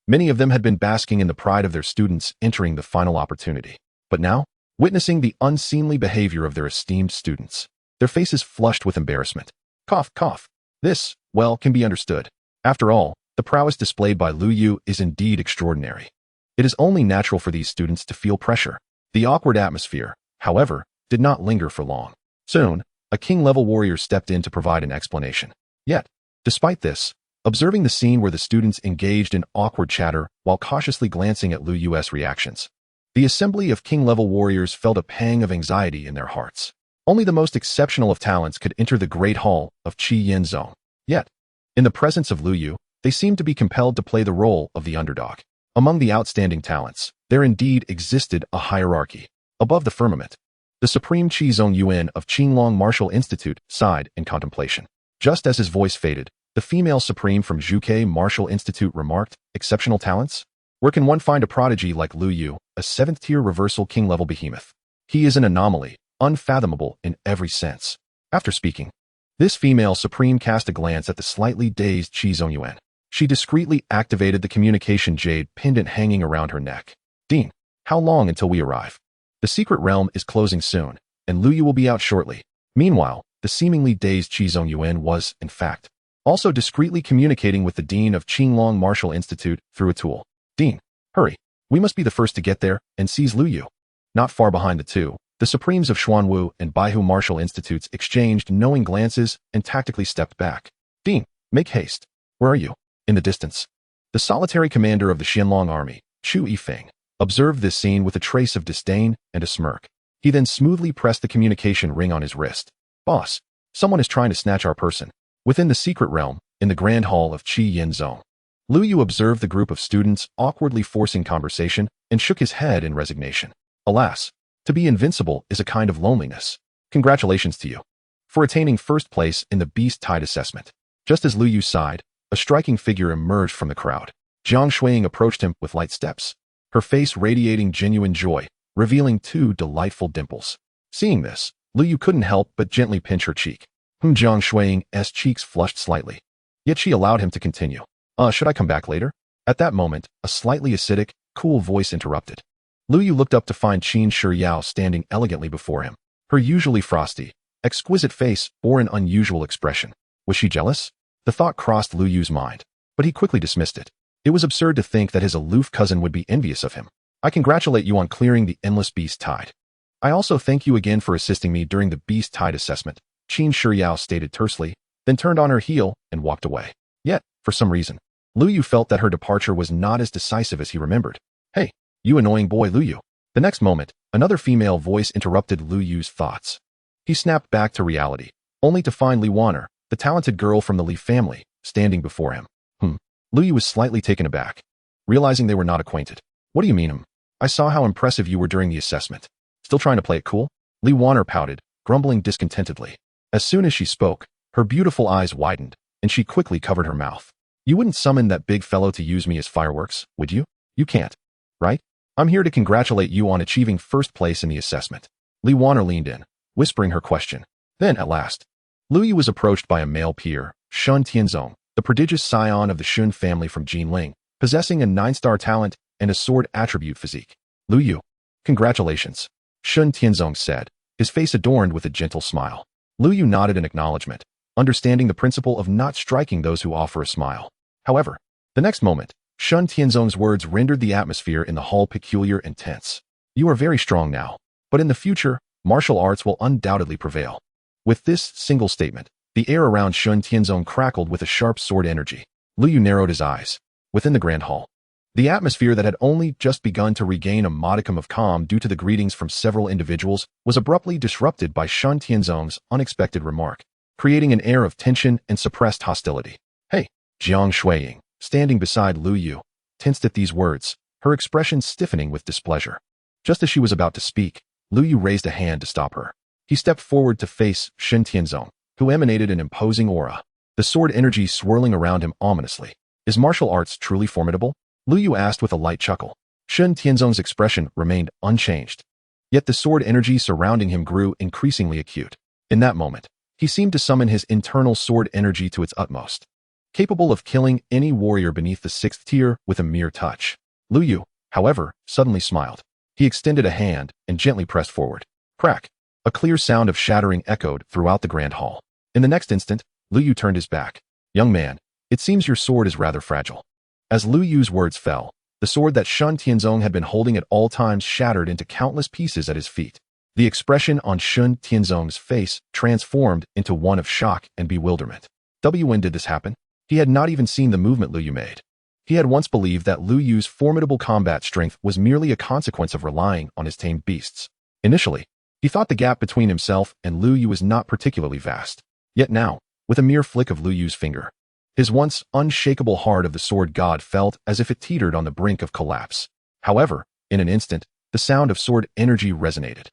many of them had been basking in the pride of their students entering the final opportunity. But now, witnessing the unseemly behavior of their esteemed students, their faces flushed with embarrassment. Cough. This, well, can be understood. After all, the prowess displayed by Lu Yu is indeed extraordinary. It is only natural for these students to feel pressure. The awkward atmosphere, however, did not linger for long. Soon, a king-level warrior stepped in to provide an explanation. Yet, despite this, observing the scene where the students engaged in awkward chatter while cautiously glancing at Lu Yu's reactions, the assembly of king-level warriors felt a pang of anxiety in their hearts. Only the most exceptional of talents could enter the great hall of Qi Yin Zone. Yet, in the presence of Lu Yu, they seemed to be compelled to play the role of the underdog. Among the outstanding talents, there indeed existed a hierarchy. Above the firmament, the supreme Qi Zong Yuan of Qinglong Martial Institute sighed in contemplation. Just as his voice faded, the female supreme from Zhuke Martial Institute remarked, "Exceptional talents? Where can one find a prodigy like Lu Yu, a 7th-tier reversal king-level behemoth? He is an anomaly, unfathomable in every sense." After speaking, this female supreme cast a glance at the slightly dazed Qi Zong Yuan. She discreetly activated the communication jade pendant hanging around her neck. "Dean, how long until we arrive? The secret realm is closing soon, and Lu Yu will be out shortly." Meanwhile, the seemingly dazed Qi Zong Yuan was, in fact, also discreetly communicating with the dean of Qinglong Martial Institute through a tool. "Dean, hurry. We must be the first to get there and seize Lu Yu." Not far behind the two, the supremes of Xuanwu and Baihu Martial Institutes exchanged knowing glances and tactically stepped back. "Dean, make haste. Where are you?" In the distance, the solitary commander of the Xianlong army, Chu Yifeng, observed this scene with a trace of disdain and a smirk. He then smoothly pressed the communication ring on his wrist. "Boss, someone is trying to snatch our person." Within the secret realm, in the grand hall of Qi Yin Zone, Lu Yu observed the group of students awkwardly forcing conversation and shook his head in resignation. Alas, to be invincible is a kind of loneliness. Congratulations to you for attaining first place in the Beast Tide assessment. Just as Lu Yu sighed, a striking figure emerged from the crowd. Jiang Shuiying approached him with light steps, her face radiating genuine joy, revealing 2 delightful dimples. Seeing this, Lu Yu couldn't help but gently pinch her cheek. Jiang Shuiying's cheeks flushed slightly, yet she allowed him to continue. Should I come back later?" At that moment, a slightly acidic, cool voice interrupted. Lu Yu looked up to find Qin Shiyao standing elegantly before him. Her usually frosty, exquisite face bore an unusual expression. Was she jealous? The thought crossed Lu Yu's mind, but he quickly dismissed it. It was absurd to think that his aloof cousin would be envious of him. "I congratulate you on clearing the endless Beast Tide. I also thank you again for assisting me during the Beast Tide assessment," Qin Shiyao stated tersely, then turned on her heel and walked away. Yet, for some reason, Lu Yu felt that her departure was not as decisive as he remembered. "Hey, you annoying boy Lu Yu." The next moment, another female voice interrupted Lu Yu's thoughts. He snapped back to reality, only to find Li Wanner, the talented girl from the Li family, standing before him. Lu Yu was slightly taken aback, realizing they were not acquainted. "What do you mean, I saw how impressive you were during the assessment. Still trying to play it cool?" Li Wanner pouted, grumbling discontentedly. As soon as she spoke, her beautiful eyes widened, and she quickly covered her mouth. "You wouldn't summon that big fellow to use me as fireworks, would you? You can't, right? I'm here to congratulate you on achieving first place in the assessment." Li Wanner leaned in, whispering her question. Then, at last, Lu Yu was approached by a male peer, Shun Tianzong, the prodigious scion of the Shun family from Jinling, possessing a 9-star talent and a sword attribute physique. "Lu Yu, congratulations," Shun Tianzong said, his face adorned with a gentle smile. Lu Yu nodded in acknowledgement, understanding the principle of not striking those who offer a smile. However, the next moment, Shun Tianzong's words rendered the atmosphere in the hall peculiar and tense. "You are very strong now, but in the future, martial arts will undoubtedly prevail." With this single statement, the air around Shun Tianzong crackled with a sharp sword energy. Lu Yu narrowed his eyes. Within the grand hall, the atmosphere that had only just begun to regain a modicum of calm due to the greetings from several individuals was abruptly disrupted by Shun Tianzong's unexpected remark, creating an air of tension and suppressed hostility. "Hey," Jiang Shuiying, standing beside Lu Yu, tensed at these words, her expression stiffening with displeasure. Just as she was about to speak, Lu Yu raised a hand to stop her. He stepped forward to face Shun Tianzong, who emanated an imposing aura, the sword energy swirling around him ominously. "Is martial arts truly formidable?" Lu Yu asked with a light chuckle. Shun Tianzong's expression remained unchanged, yet the sword energy surrounding him grew increasingly acute. In that moment, he seemed to summon his internal sword energy to its utmost, capable of killing any warrior beneath the 6th tier with a mere touch. Lu Yu, however, suddenly smiled. He extended a hand and gently pressed forward. Crack! A clear sound of shattering echoed throughout the grand hall. In the next instant, Lu Yu turned his back. "Young man, it seems your sword is rather fragile." As Lu Yu's words fell, the sword that Shun Tianzong had been holding at all times shattered into countless pieces at his feet. The expression on Shun Tianzong's face transformed into one of shock and bewilderment. When did this happen? He had not even seen the movement Lu Yu made. He had once believed that Lu Yu's formidable combat strength was merely a consequence of relying on his tamed beasts. Initially, he thought the gap between himself and Lu Yu was not particularly vast. Yet now, with a mere flick of Lu Yu's finger, his once unshakable heart of the sword god felt as if it teetered on the brink of collapse. However, in an instant, the sound of sword energy resonated.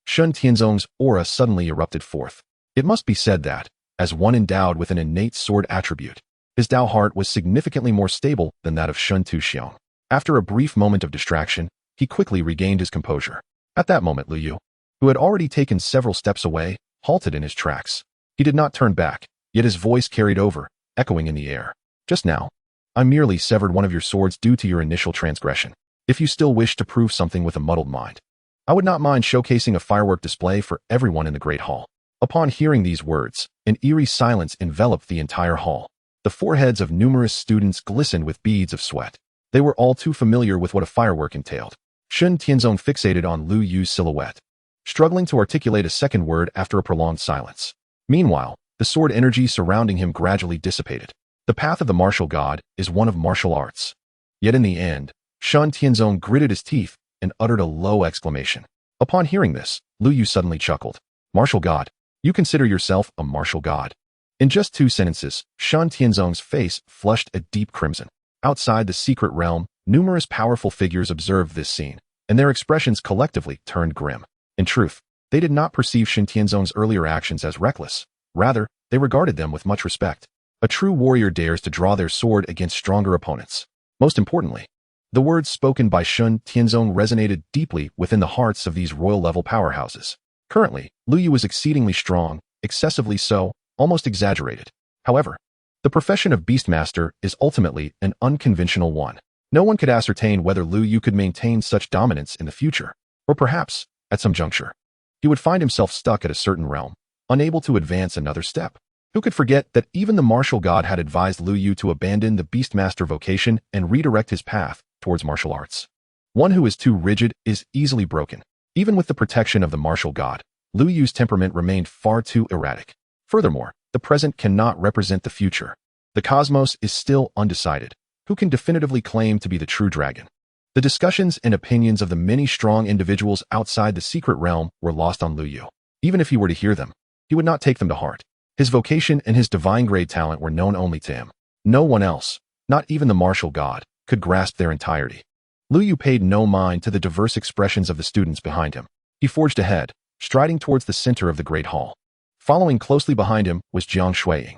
Shun Tianzong's aura suddenly erupted forth. It must be said that, as one endowed with an innate sword attribute, his Dao heart was significantly more stable than that of Shun Tuxiong. After a brief moment of distraction, he quickly regained his composure. At that moment, Lu Yu, who had already taken several steps away, halted in his tracks. He did not turn back, yet his voice carried over, echoing in the air. "Just now, I merely severed one of your swords due to your initial transgression. If you still wish to prove something with a muddled mind, I would not mind showcasing a firework display for everyone in the Great Hall." Upon hearing these words, an eerie silence enveloped the entire hall. The foreheads of numerous students glistened with beads of sweat. They were all too familiar with what a firework entailed. Shun Tianzong fixated on Lu Yu's silhouette, struggling to articulate a second word after a prolonged silence. Meanwhile, the sword energy surrounding him gradually dissipated. The path of the martial god is one of martial arts. Yet in the end, Shun Tianzong gritted his teeth and uttered a low exclamation. Upon hearing this, Lu Yu suddenly chuckled. "Martial god? You consider yourself a martial god?" In just 2 sentences, Shun Tianzong's face flushed a deep crimson. Outside the secret realm, numerous powerful figures observed this scene, and their expressions collectively turned grim. In truth, they did not perceive Shun Tianzong's earlier actions as reckless. Rather, they regarded them with much respect. A true warrior dares to draw their sword against stronger opponents. Most importantly, the words spoken by Shun Tianzong resonated deeply within the hearts of these royal-level powerhouses. Currently, Lu Yu was exceedingly strong, excessively so, almost exaggerated. However, the profession of Beastmaster is ultimately an unconventional one. No one could ascertain whether Lu Yu could maintain such dominance in the future, or perhaps, at some juncture, he would find himself stuck at a certain realm, unable to advance another step. Who could forget that even the martial god had advised Lu Yu to abandon the Beastmaster vocation and redirect his path towards martial arts? One who is too rigid is easily broken. Even with the protection of the martial god, Lu Yu's temperament remained far too erratic. Furthermore, the present cannot represent the future. The cosmos is still undecided. Who can definitively claim to be the true dragon? The discussions and opinions of the many strong individuals outside the secret realm were lost on Lu Yu. Even if he were to hear them, he would not take them to heart. His vocation and his divine grade talent were known only to him. No one else, not even the martial god, could grasp their entirety. Lu Yu paid no mind to the diverse expressions of the students behind him. He forged ahead, striding towards the center of the great hall. Following closely behind him was Jiang Shuiying.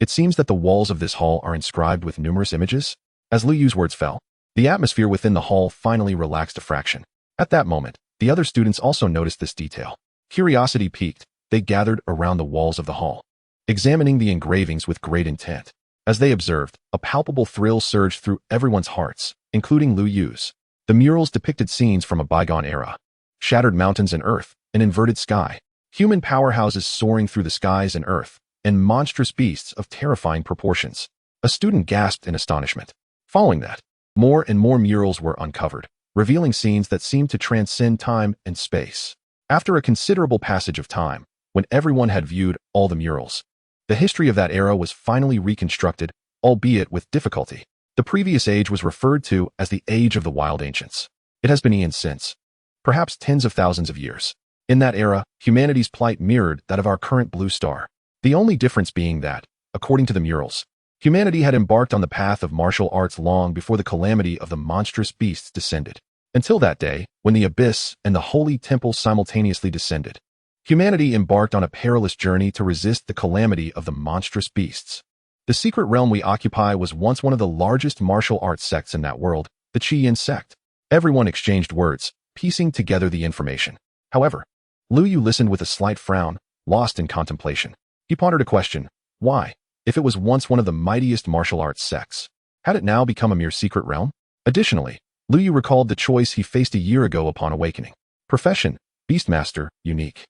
It seems that the walls of this hall are inscribed with numerous images. As Lu Yu's words fell, the atmosphere within the hall finally relaxed a fraction. At that moment, the other students also noticed this detail. Curiosity piqued, they gathered around the walls of the hall, examining the engravings with great intent. As they observed, a palpable thrill surged through everyone's hearts, including Lu Yu's. The murals depicted scenes from a bygone era. Shattered mountains and earth, an inverted sky, human powerhouses soaring through the skies and earth, and monstrous beasts of terrifying proportions. A student gasped in astonishment. Following that, more and more murals were uncovered, revealing scenes that seemed to transcend time and space. After a considerable passage of time, when everyone had viewed all the murals, the history of that era was finally reconstructed, albeit with difficulty. The previous age was referred to as the Age of the Wild Ancients. It has been eons since, perhaps tens of thousands of years. In that era, humanity's plight mirrored that of our current blue star. The only difference being that, according to the murals, humanity had embarked on the path of martial arts long before the calamity of the monstrous beasts descended. Until that day, when the abyss and the holy temple simultaneously descended, humanity embarked on a perilous journey to resist the calamity of the monstrous beasts. The secret realm we occupy was once one of the largest martial arts sects in that world, the Qi-Yin sect. Everyone exchanged words, piecing together the information. However, Lu Yu listened with a slight frown, lost in contemplation. He pondered a question. Why, if it was once one of the mightiest martial arts sects, had it now become a mere secret realm? Additionally, Lu Yu recalled the choice he faced a year ago upon awakening. Profession, Beastmaster, unique.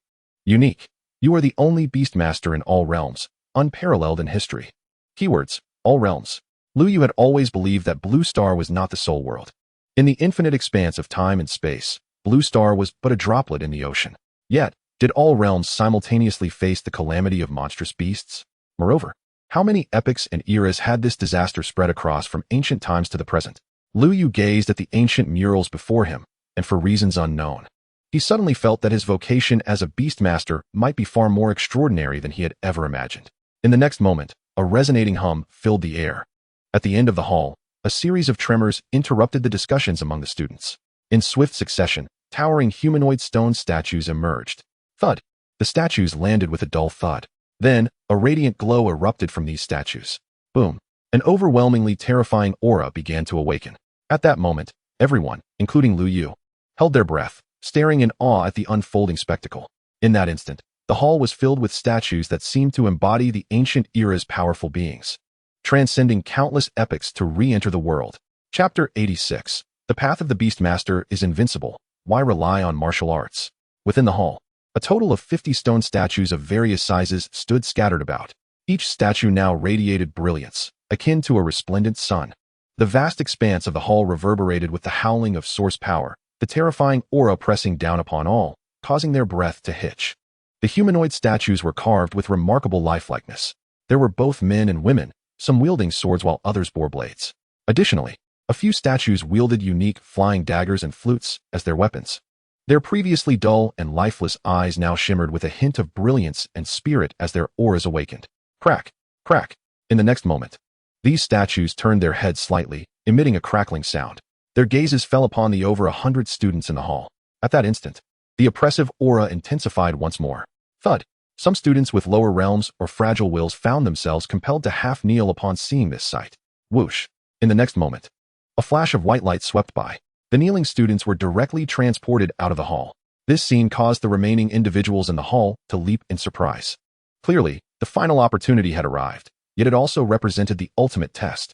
Unique. You are the only Beastmaster in all realms, unparalleled in history. Keywords, all realms. Lu Yu had always believed that Blue Star was not the sole world. In the infinite expanse of time and space, Blue Star was but a droplet in the ocean. Yet, did all realms simultaneously face the calamity of monstrous beasts? Moreover, how many epochs and eras had this disaster spread across from ancient times to the present? Lu Yu gazed at the ancient murals before him, and for reasons unknown, he suddenly felt that his vocation as a Beastmaster might be far more extraordinary than he had ever imagined. In the next moment, a resonating hum filled the air. At the end of the hall, a series of tremors interrupted the discussions among the students. In swift succession, towering humanoid stone statues emerged. Thud. The statues landed with a dull thud. Then, a radiant glow erupted from these statues. Boom. An overwhelmingly terrifying aura began to awaken. At that moment, everyone, including Lu Yu, held their breath, staring in awe at the unfolding spectacle. In that instant, the hall was filled with statues that seemed to embody the ancient era's powerful beings, transcending countless epochs to re-enter the world. Chapter 86. The path of the Beastmaster is invincible. Why rely on martial arts? Within the hall, a total of 50 stone statues of various sizes stood scattered about. Each statue now radiated brilliance, akin to a resplendent sun. The vast expanse of the hall reverberated with the howling of source power, the terrifying aura pressing down upon all, causing their breath to hitch. The humanoid statues were carved with remarkable lifelikeness. There were both men and women, some wielding swords while others bore blades. Additionally, a few statues wielded unique flying daggers and flutes as their weapons. Their previously dull and lifeless eyes now shimmered with a hint of brilliance and spirit as their auras awakened. Crack, crack. In the next moment, these statues turned their heads slightly, emitting a crackling sound. Their gazes fell upon the over 100 students in the hall. At that instant, the oppressive aura intensified once more. Thud. Some students with lower realms or fragile wills found themselves compelled to half-kneel upon seeing this sight. Whoosh. In the next moment, a flash of white light swept by. The kneeling students were directly transported out of the hall. This scene caused the remaining individuals in the hall to leap in surprise. Clearly, the final opportunity had arrived, yet it also represented the ultimate test.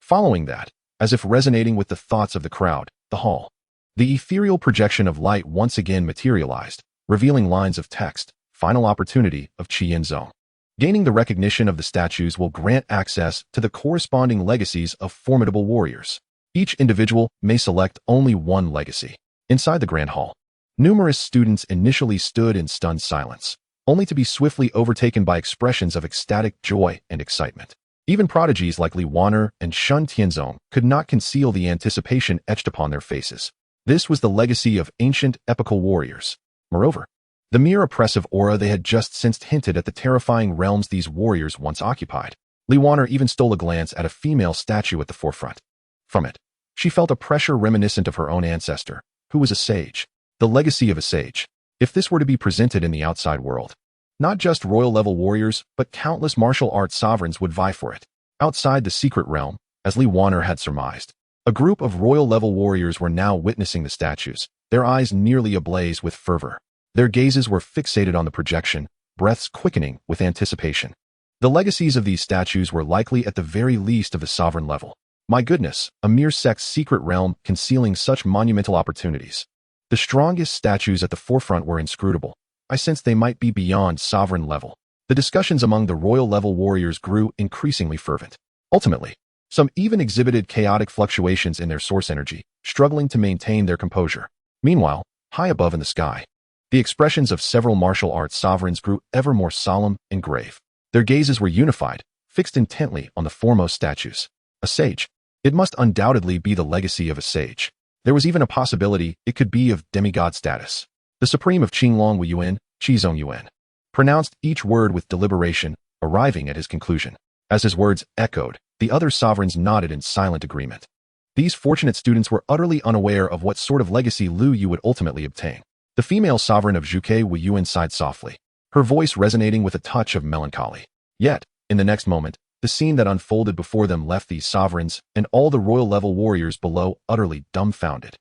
Following that, as if resonating with the thoughts of the crowd, the hall. The ethereal projection of light once again materialized, revealing lines of text, final opportunity of Qi-Yin Zone. Gaining the recognition of the statues will grant access to the corresponding legacies of formidable warriors. Each individual may select only one legacy. Inside the Grand Hall, numerous students initially stood in stunned silence, only to be swiftly overtaken by expressions of ecstatic joy and excitement. Even prodigies like Li Wan'er and Shun Tianzong could not conceal the anticipation etched upon their faces. This was the legacy of ancient epical warriors. Moreover, the mere oppressive aura they had just sensed hinted at the terrifying realms these warriors once occupied. Li Wan'er even stole a glance at a female statue at the forefront. From it, she felt a pressure reminiscent of her own ancestor, who was a sage. The legacy of a sage. If this were to be presented in the outside world, not just royal-level warriors, but countless martial arts sovereigns would vie for it. Outside the secret realm, as Li Wan'er had surmised, a group of royal-level warriors were now witnessing the statues, their eyes nearly ablaze with fervor. Their gazes were fixated on the projection, breaths quickening with anticipation. The legacies of these statues were likely at the very least of the sovereign level. My goodness, a mere sect's secret realm concealing such monumental opportunities. The strongest statues at the forefront were inscrutable. I sensed they might be beyond sovereign level. The discussions among the royal-level warriors grew increasingly fervent. Ultimately, some even exhibited chaotic fluctuations in their source energy, struggling to maintain their composure. Meanwhile, high above in the sky, the expressions of several martial arts sovereigns grew ever more solemn and grave. Their gazes were unified, fixed intently on the foremost statues. A sage. It must undoubtedly be the legacy of a sage. There was even a possibility it could be of demigod status. The Supreme of Qinglong Wu Yuan, Qizong Yuan, pronounced each word with deliberation, arriving at his conclusion. As his words echoed, the other sovereigns nodded in silent agreement. These fortunate students were utterly unaware of what sort of legacy Lu Yu would ultimately obtain. The female sovereign of Zhuke Wu Yuan sighed softly, her voice resonating with a touch of melancholy. Yet, in the next moment, the scene that unfolded before them left these sovereigns and all the royal-level warriors below utterly dumbfounded.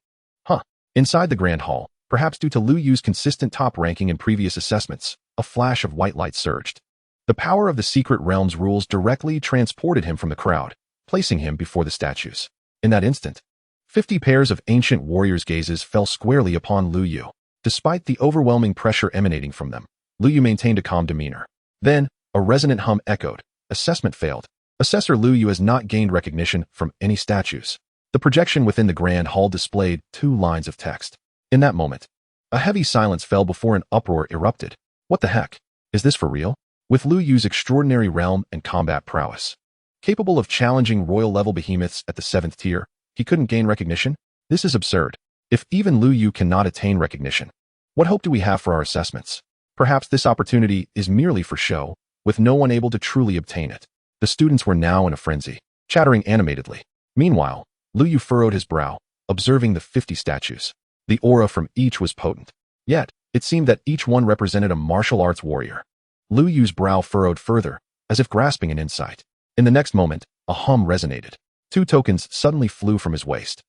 Inside the Grand Hall, perhaps due to Lu Yu's consistent top ranking in previous assessments, a flash of white light surged. The power of the secret realm's rules directly transported him from the crowd, placing him before the statues. In that instant, 50 pairs of ancient warriors' gazes fell squarely upon Lu Yu. Despite the overwhelming pressure emanating from them, Lu Yu maintained a calm demeanor. Then, a resonant hum echoed. Assessment failed. Assessor Lu Yu has not gained recognition from any statues. The projection within the Grand Hall displayed 2 lines of text. In that moment, a heavy silence fell before an uproar erupted. What the heck? Is this for real? With Lu Yu's extraordinary realm and combat prowess, capable of challenging royal-level behemoths at the 7th tier, he couldn't gain recognition? This is absurd. If even Lu Yu cannot attain recognition, what hope do we have for our assessments? Perhaps this opportunity is merely for show, with no one able to truly obtain it. The students were now in a frenzy, chattering animatedly. Meanwhile, Lu Yu furrowed his brow, observing the 50 statues. The aura from each was potent. Yet, it seemed that each one represented a martial arts warrior. Lu Yu's brow furrowed further, as if grasping an insight. In the next moment, a hum resonated. 2 tokens suddenly flew from his waist.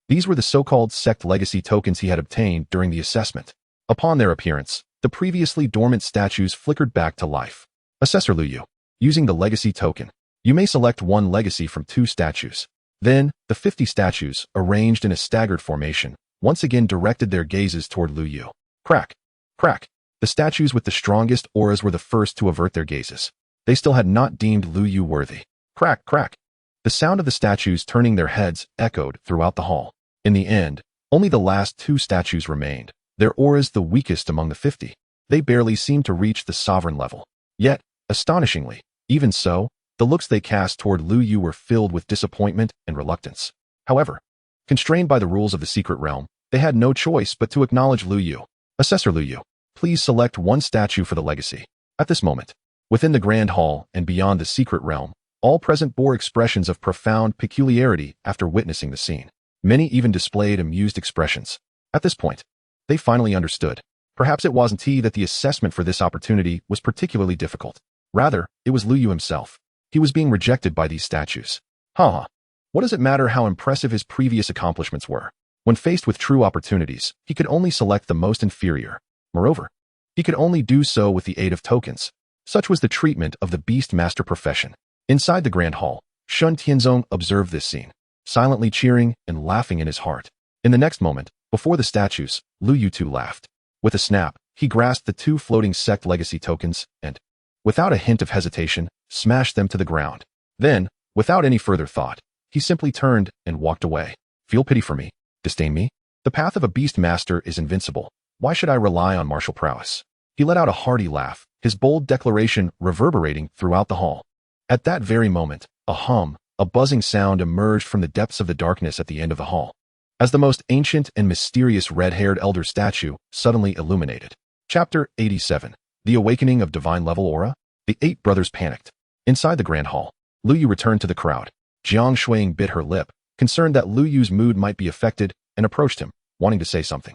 These were the so-called sect legacy tokens he had obtained during the assessment. Upon their appearance, the previously dormant statues flickered back to life. Assessor Lu Yu, using the legacy token, you may select 1 legacy from 2 statues. Then, the 50 statues, arranged in a staggered formation, once again directed their gazes toward Lu Yu. Crack! Crack! The statues with the strongest auras were the first to avert their gazes. They still had not deemed Lu Yu worthy. Crack! Crack! The sound of the statues turning their heads echoed throughout the hall. In the end, only the last 2 statues remained, their auras the weakest among the 50. They barely seemed to reach the sovereign level. Yet, astonishingly, even so, the looks they cast toward Lu Yu were filled with disappointment and reluctance. However, constrained by the rules of the secret realm, they had no choice but to acknowledge Lu Yu. Assessor Lu Yu, please select 1 statue for the legacy. At this moment, within the Grand Hall and beyond the secret realm, all present bore expressions of profound peculiarity after witnessing the scene. Many even displayed amused expressions. At this point, they finally understood. Perhaps it wasn't he that the assessment for this opportunity was particularly difficult. Rather, it was Lu Yu himself. He was being rejected by these statues. What does it matter how impressive his previous accomplishments were? When faced with true opportunities, he could only select the most inferior. Moreover, he could only do so with the aid of tokens. Such was the treatment of the Beastmaster profession. Inside the Grand Hall, Shun Tianzong observed this scene, silently cheering and laughing in his heart. In the next moment, before the statues, Lu Yu too laughed. With a snap, he grasped the 2 floating sect legacy tokens and, without a hint of hesitation, smashed them to the ground. Then, without any further thought, he simply turned and walked away. Feel pity for me? Disdain me? The path of a Beastmaster is invincible. Why should I rely on martial prowess? He let out a hearty laugh, his bold declaration reverberating throughout the hall. At that very moment, A buzzing sound emerged from the depths of the darkness at the end of the hall, as the most ancient and mysterious red-haired elder statue suddenly illuminated. Chapter 87. The Awakening of Divine Level Aura. The 8 brothers panicked. Inside the grand hall, Lu Yu returned to the crowd. Jiang Shuiying bit her lip, concerned that Lu Yu's mood might be affected, and approached him, wanting to say something.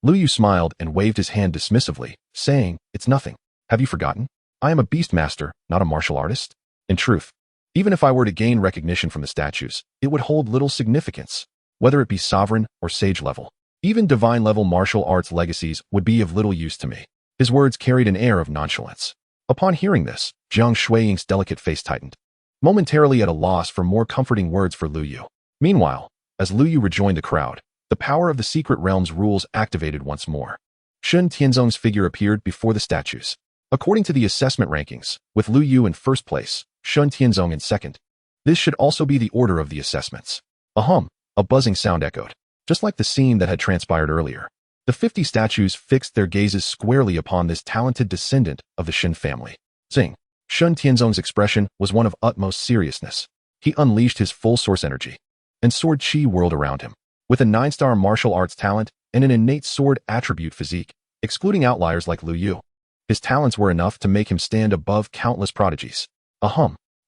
Lu Yu smiled and waved his hand dismissively, saying, "It's nothing. Have you forgotten? I am a Beastmaster, not a martial artist. In truth, even if I were to gain recognition from the statues, it would hold little significance, whether it be sovereign or sage level. Even divine level martial arts legacies would be of little use to me." His words carried an air of nonchalance. Upon hearing this, Jiang Shuiying's delicate face tightened, momentarily at a loss for more comforting words for Lu Yu. Meanwhile, as Lu Yu rejoined the crowd, the power of the secret realm's rules activated once more. Shun Tianzong's figure appeared before the statues. According to the assessment rankings, with Lu Yu in first place, Shun Tianzong in second. This should also be the order of the assessments. A buzzing sound echoed, just like the scene that had transpired earlier. The 50 statues fixed their gazes squarely upon this talented descendant of the Shin family. Zing. Shun Tianzong's expression was one of utmost seriousness. He unleashed his full source energy, and sword chi whirled around him. With a 9-star martial arts talent and an innate sword attribute physique, excluding outliers like Lu Yu, his talents were enough to make him stand above countless prodigies.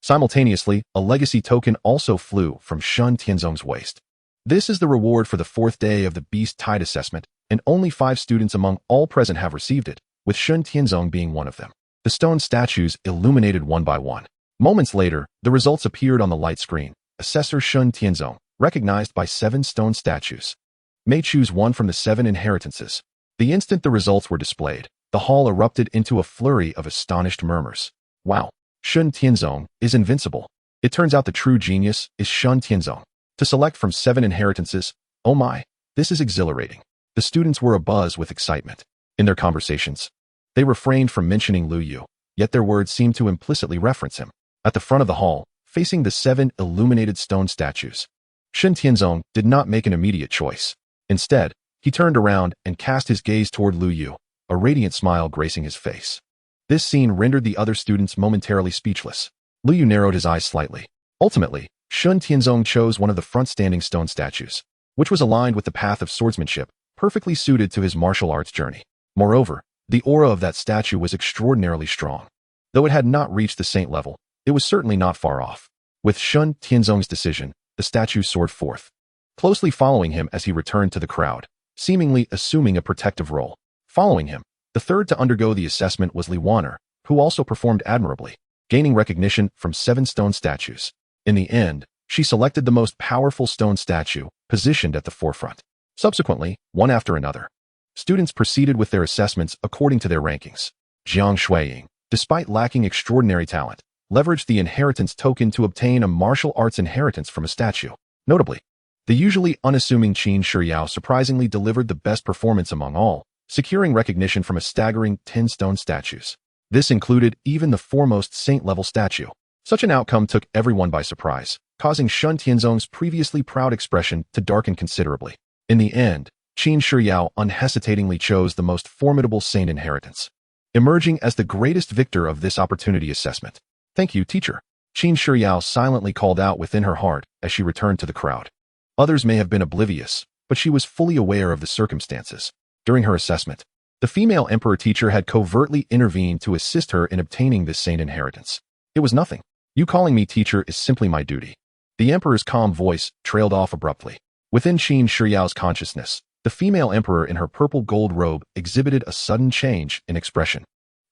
Simultaneously, a legacy token also flew from Shun Tianzong's waist. This is the reward for the 4th day of the Beast Tide assessment, and only 5 students among all present have received it, with Shun Tianzong being one of them. The stone statues illuminated one by one. Moments later, the results appeared on the light screen. Assessor Shun Tianzong, recognized by 7 stone statues, may choose one from the 7 inheritances. The instant the results were displayed, the hall erupted into a flurry of astonished murmurs. Wow, Shun Tianzong is invincible. It turns out the true genius is Shun Tianzong. To select from 7 inheritances, oh my, this is exhilarating. The students were abuzz with excitement. In their conversations, they refrained from mentioning Lu Yu, yet their words seemed to implicitly reference him. At the front of the hall, facing the 7 illuminated stone statues, Shun Tianzong did not make an immediate choice. Instead, he turned around and cast his gaze toward Lu Yu, a radiant smile gracing his face. This scene rendered the other students momentarily speechless. Lu Yu narrowed his eyes slightly. Ultimately, Shun Tianzong chose one of the front-standing stone statues, which was aligned with the path of swordsmanship, perfectly suited to his martial arts journey. Moreover, the aura of that statue was extraordinarily strong. Though it had not reached the saint level, it was certainly not far off. With Shun Tianzong's decision, the statue soared forth, closely following him as he returned to the crowd, seemingly assuming a protective role. Following him, the third to undergo the assessment was Li Wanner, who also performed admirably, gaining recognition from 7 stone statues. In the end, she selected the most powerful stone statue, positioned at the forefront. Subsequently, one after another, students proceeded with their assessments according to their rankings. Jiang Shuiying, despite lacking extraordinary talent, leveraged the inheritance token to obtain a martial arts inheritance from a statue. Notably, the usually unassuming Qin Shiyao surprisingly delivered the best performance among all, securing recognition from a staggering 10 stone statues. This included even the foremost saint-level statue. Such an outcome took everyone by surprise, causing Shun Tianzong's previously proud expression to darken considerably. In the end, Qin Shiyao unhesitatingly chose the most formidable saint inheritance, emerging as the greatest victor of this opportunity assessment. "Thank you, teacher," Qin Shiyao silently called out within her heart as she returned to the crowd. Others may have been oblivious, but she was fully aware of the circumstances. During her assessment, the female emperor teacher had covertly intervened to assist her in obtaining this saint inheritance. "It was nothing. You calling me teacher is simply my duty." The emperor's calm voice trailed off abruptly. Within Qin Shiyao's consciousness, the female emperor in her purple gold robe exhibited a sudden change in expression.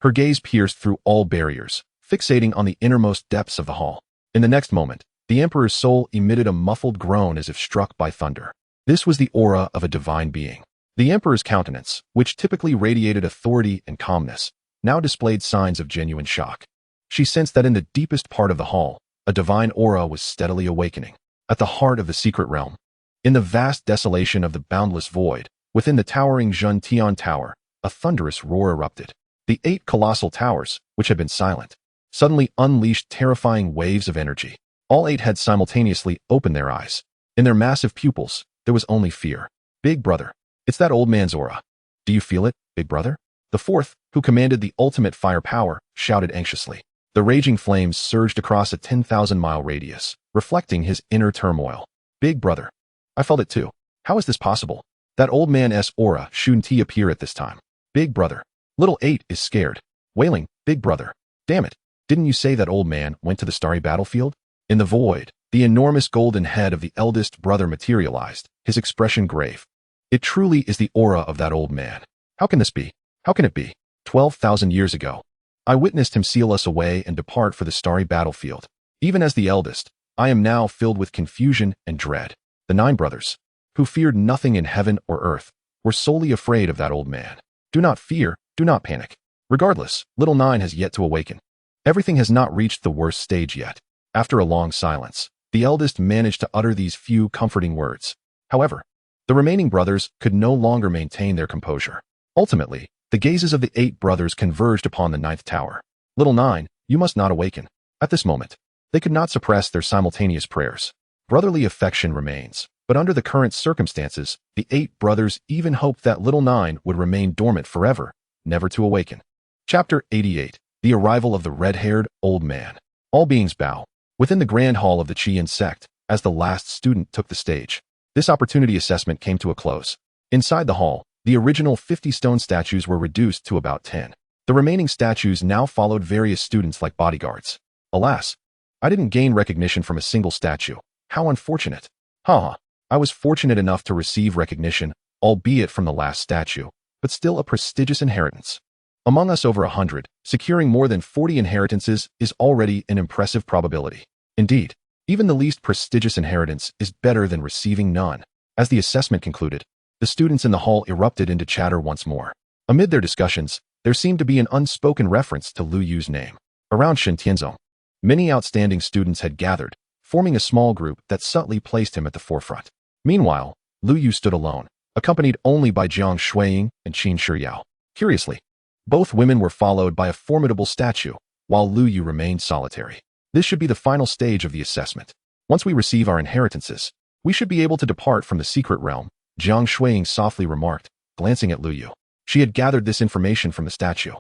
Her gaze pierced through all barriers, fixating on the innermost depths of the hall. In the next moment, the emperor's soul emitted a muffled groan as if struck by thunder. This was the aura of a divine being. The emperor's countenance, which typically radiated authority and calmness, now displayed signs of genuine shock. She sensed that in the deepest part of the hall, a divine aura was steadily awakening. At the heart of the secret realm, in the vast desolation of the boundless void, within the towering Zhentian Tower, a thunderous roar erupted. The 8 colossal towers, which had been silent, suddenly unleashed terrifying waves of energy. All 8 had simultaneously opened their eyes. In their massive pupils, there was only fear. "Big brother, it's that old man's aura. Do you feel it, big brother?" The 4th, who commanded the ultimate firepower, shouted anxiously. The raging flames surged across a 10,000-mile radius, reflecting his inner turmoil. Big brother. I felt it too. How is this possible? That old man's aura shouldn't he appear at this time? Big brother. Little 8 is scared. Wailing, big brother. Damn it. Didn't you say that old man went to the starry battlefield? In the void, the enormous golden head of the eldest brother materialized, his expression grave. It truly is the aura of that old man. How can this be? How can it be? 12,000 years ago, I witnessed him seal us away and depart for the starry battlefield. Even as the eldest, I am now filled with confusion and dread. The 9 brothers, who feared nothing in heaven or earth, were solely afraid of that old man. Do not fear, do not panic. Regardless, little 9 has yet to awaken. Everything has not reached the worst stage yet. After a long silence, the eldest managed to utter these few comforting words. However, the remaining brothers could no longer maintain their composure. Ultimately, the gazes of the 8 brothers converged upon the 9th tower. Little 9, you must not awaken. At this moment, they could not suppress their simultaneous prayers. Brotherly affection remains, but under the current circumstances, the 8 brothers even hoped that little 9 would remain dormant forever, never to awaken. Chapter 88. The Arrival of the Red-Haired Old Man. All beings bow. Within the grand hall of the Chian sect, as the last student took the stage, this opportunity assessment came to a close. Inside the hall, the original 50 stone statues were reduced to about 10. The remaining statues now followed various students like bodyguards. Alas, I didn't gain recognition from a single statue. How unfortunate. Haha, I was fortunate enough to receive recognition, albeit from the last statue, but still a prestigious inheritance. Among us over 100, securing more than 40 inheritances is already an impressive probability. Indeed, even the least prestigious inheritance is better than receiving none. As the assessment concluded, the students in the hall erupted into chatter once more. Amid their discussions, there seemed to be an unspoken reference to Lu Yu's name. Around Shen Tianzong, many outstanding students had gathered, forming a small group that subtly placed him at the forefront. Meanwhile, Lu Yu stood alone, accompanied only by Jiang Shuiying and Qin Shiyao. Curiously, both women were followed by a formidable statue, while Lu Yu remained solitary. This should be the final stage of the assessment. Once we receive our inheritances, we should be able to depart from the secret realm, Jiang Shuiying softly remarked, glancing at Lu Yu. She had gathered this information from the statue.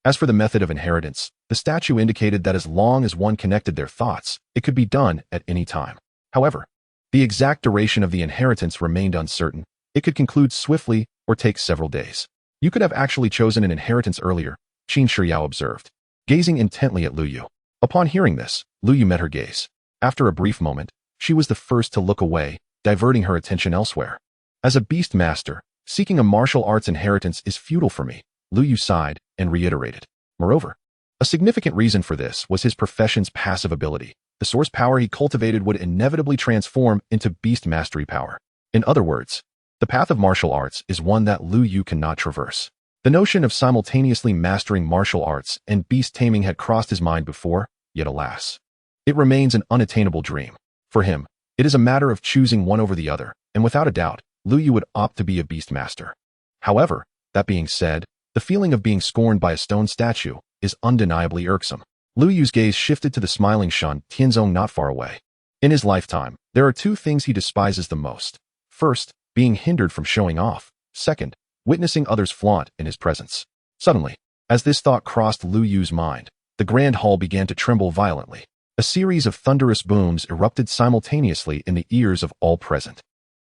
As for the method of inheritance, the statue indicated that as long as one connected their thoughts, it could be done at any time. However, the exact duration of the inheritance remained uncertain. It could conclude swiftly or take several days. You could have actually chosen an inheritance earlier, Qin Shiyao observed, gazing intently at Lu Yu. Upon hearing this, Lu Yu met her gaze. After a brief moment, she was the first to look away, diverting her attention elsewhere. As a Beastmaster, seeking a martial arts inheritance is futile for me, Lu Yu sighed and reiterated. Moreover, a significant reason for this was his profession's passive ability. The source power he cultivated would inevitably transform into Beastmastery power. In other words, the path of martial arts is one that Lu Yu cannot traverse. The notion of simultaneously mastering martial arts and beast taming had crossed his mind before, yet alas, it remains an unattainable dream. For him, it is a matter of choosing one over the other, and without a doubt, Lu Yu would opt to be a Beastmaster. However, that being said, the feeling of being scorned by a stone statue is undeniably irksome. Lu Yu's gaze shifted to the smiling Shen Tianzong not far away. In his lifetime, there are 2 things he despises the most. First, being hindered from showing off. Second, witnessing others flaunt in his presence. Suddenly, as this thought crossed Lu Yu's mind, the grand hall began to tremble violently. A series of thunderous booms erupted simultaneously in the ears of all present.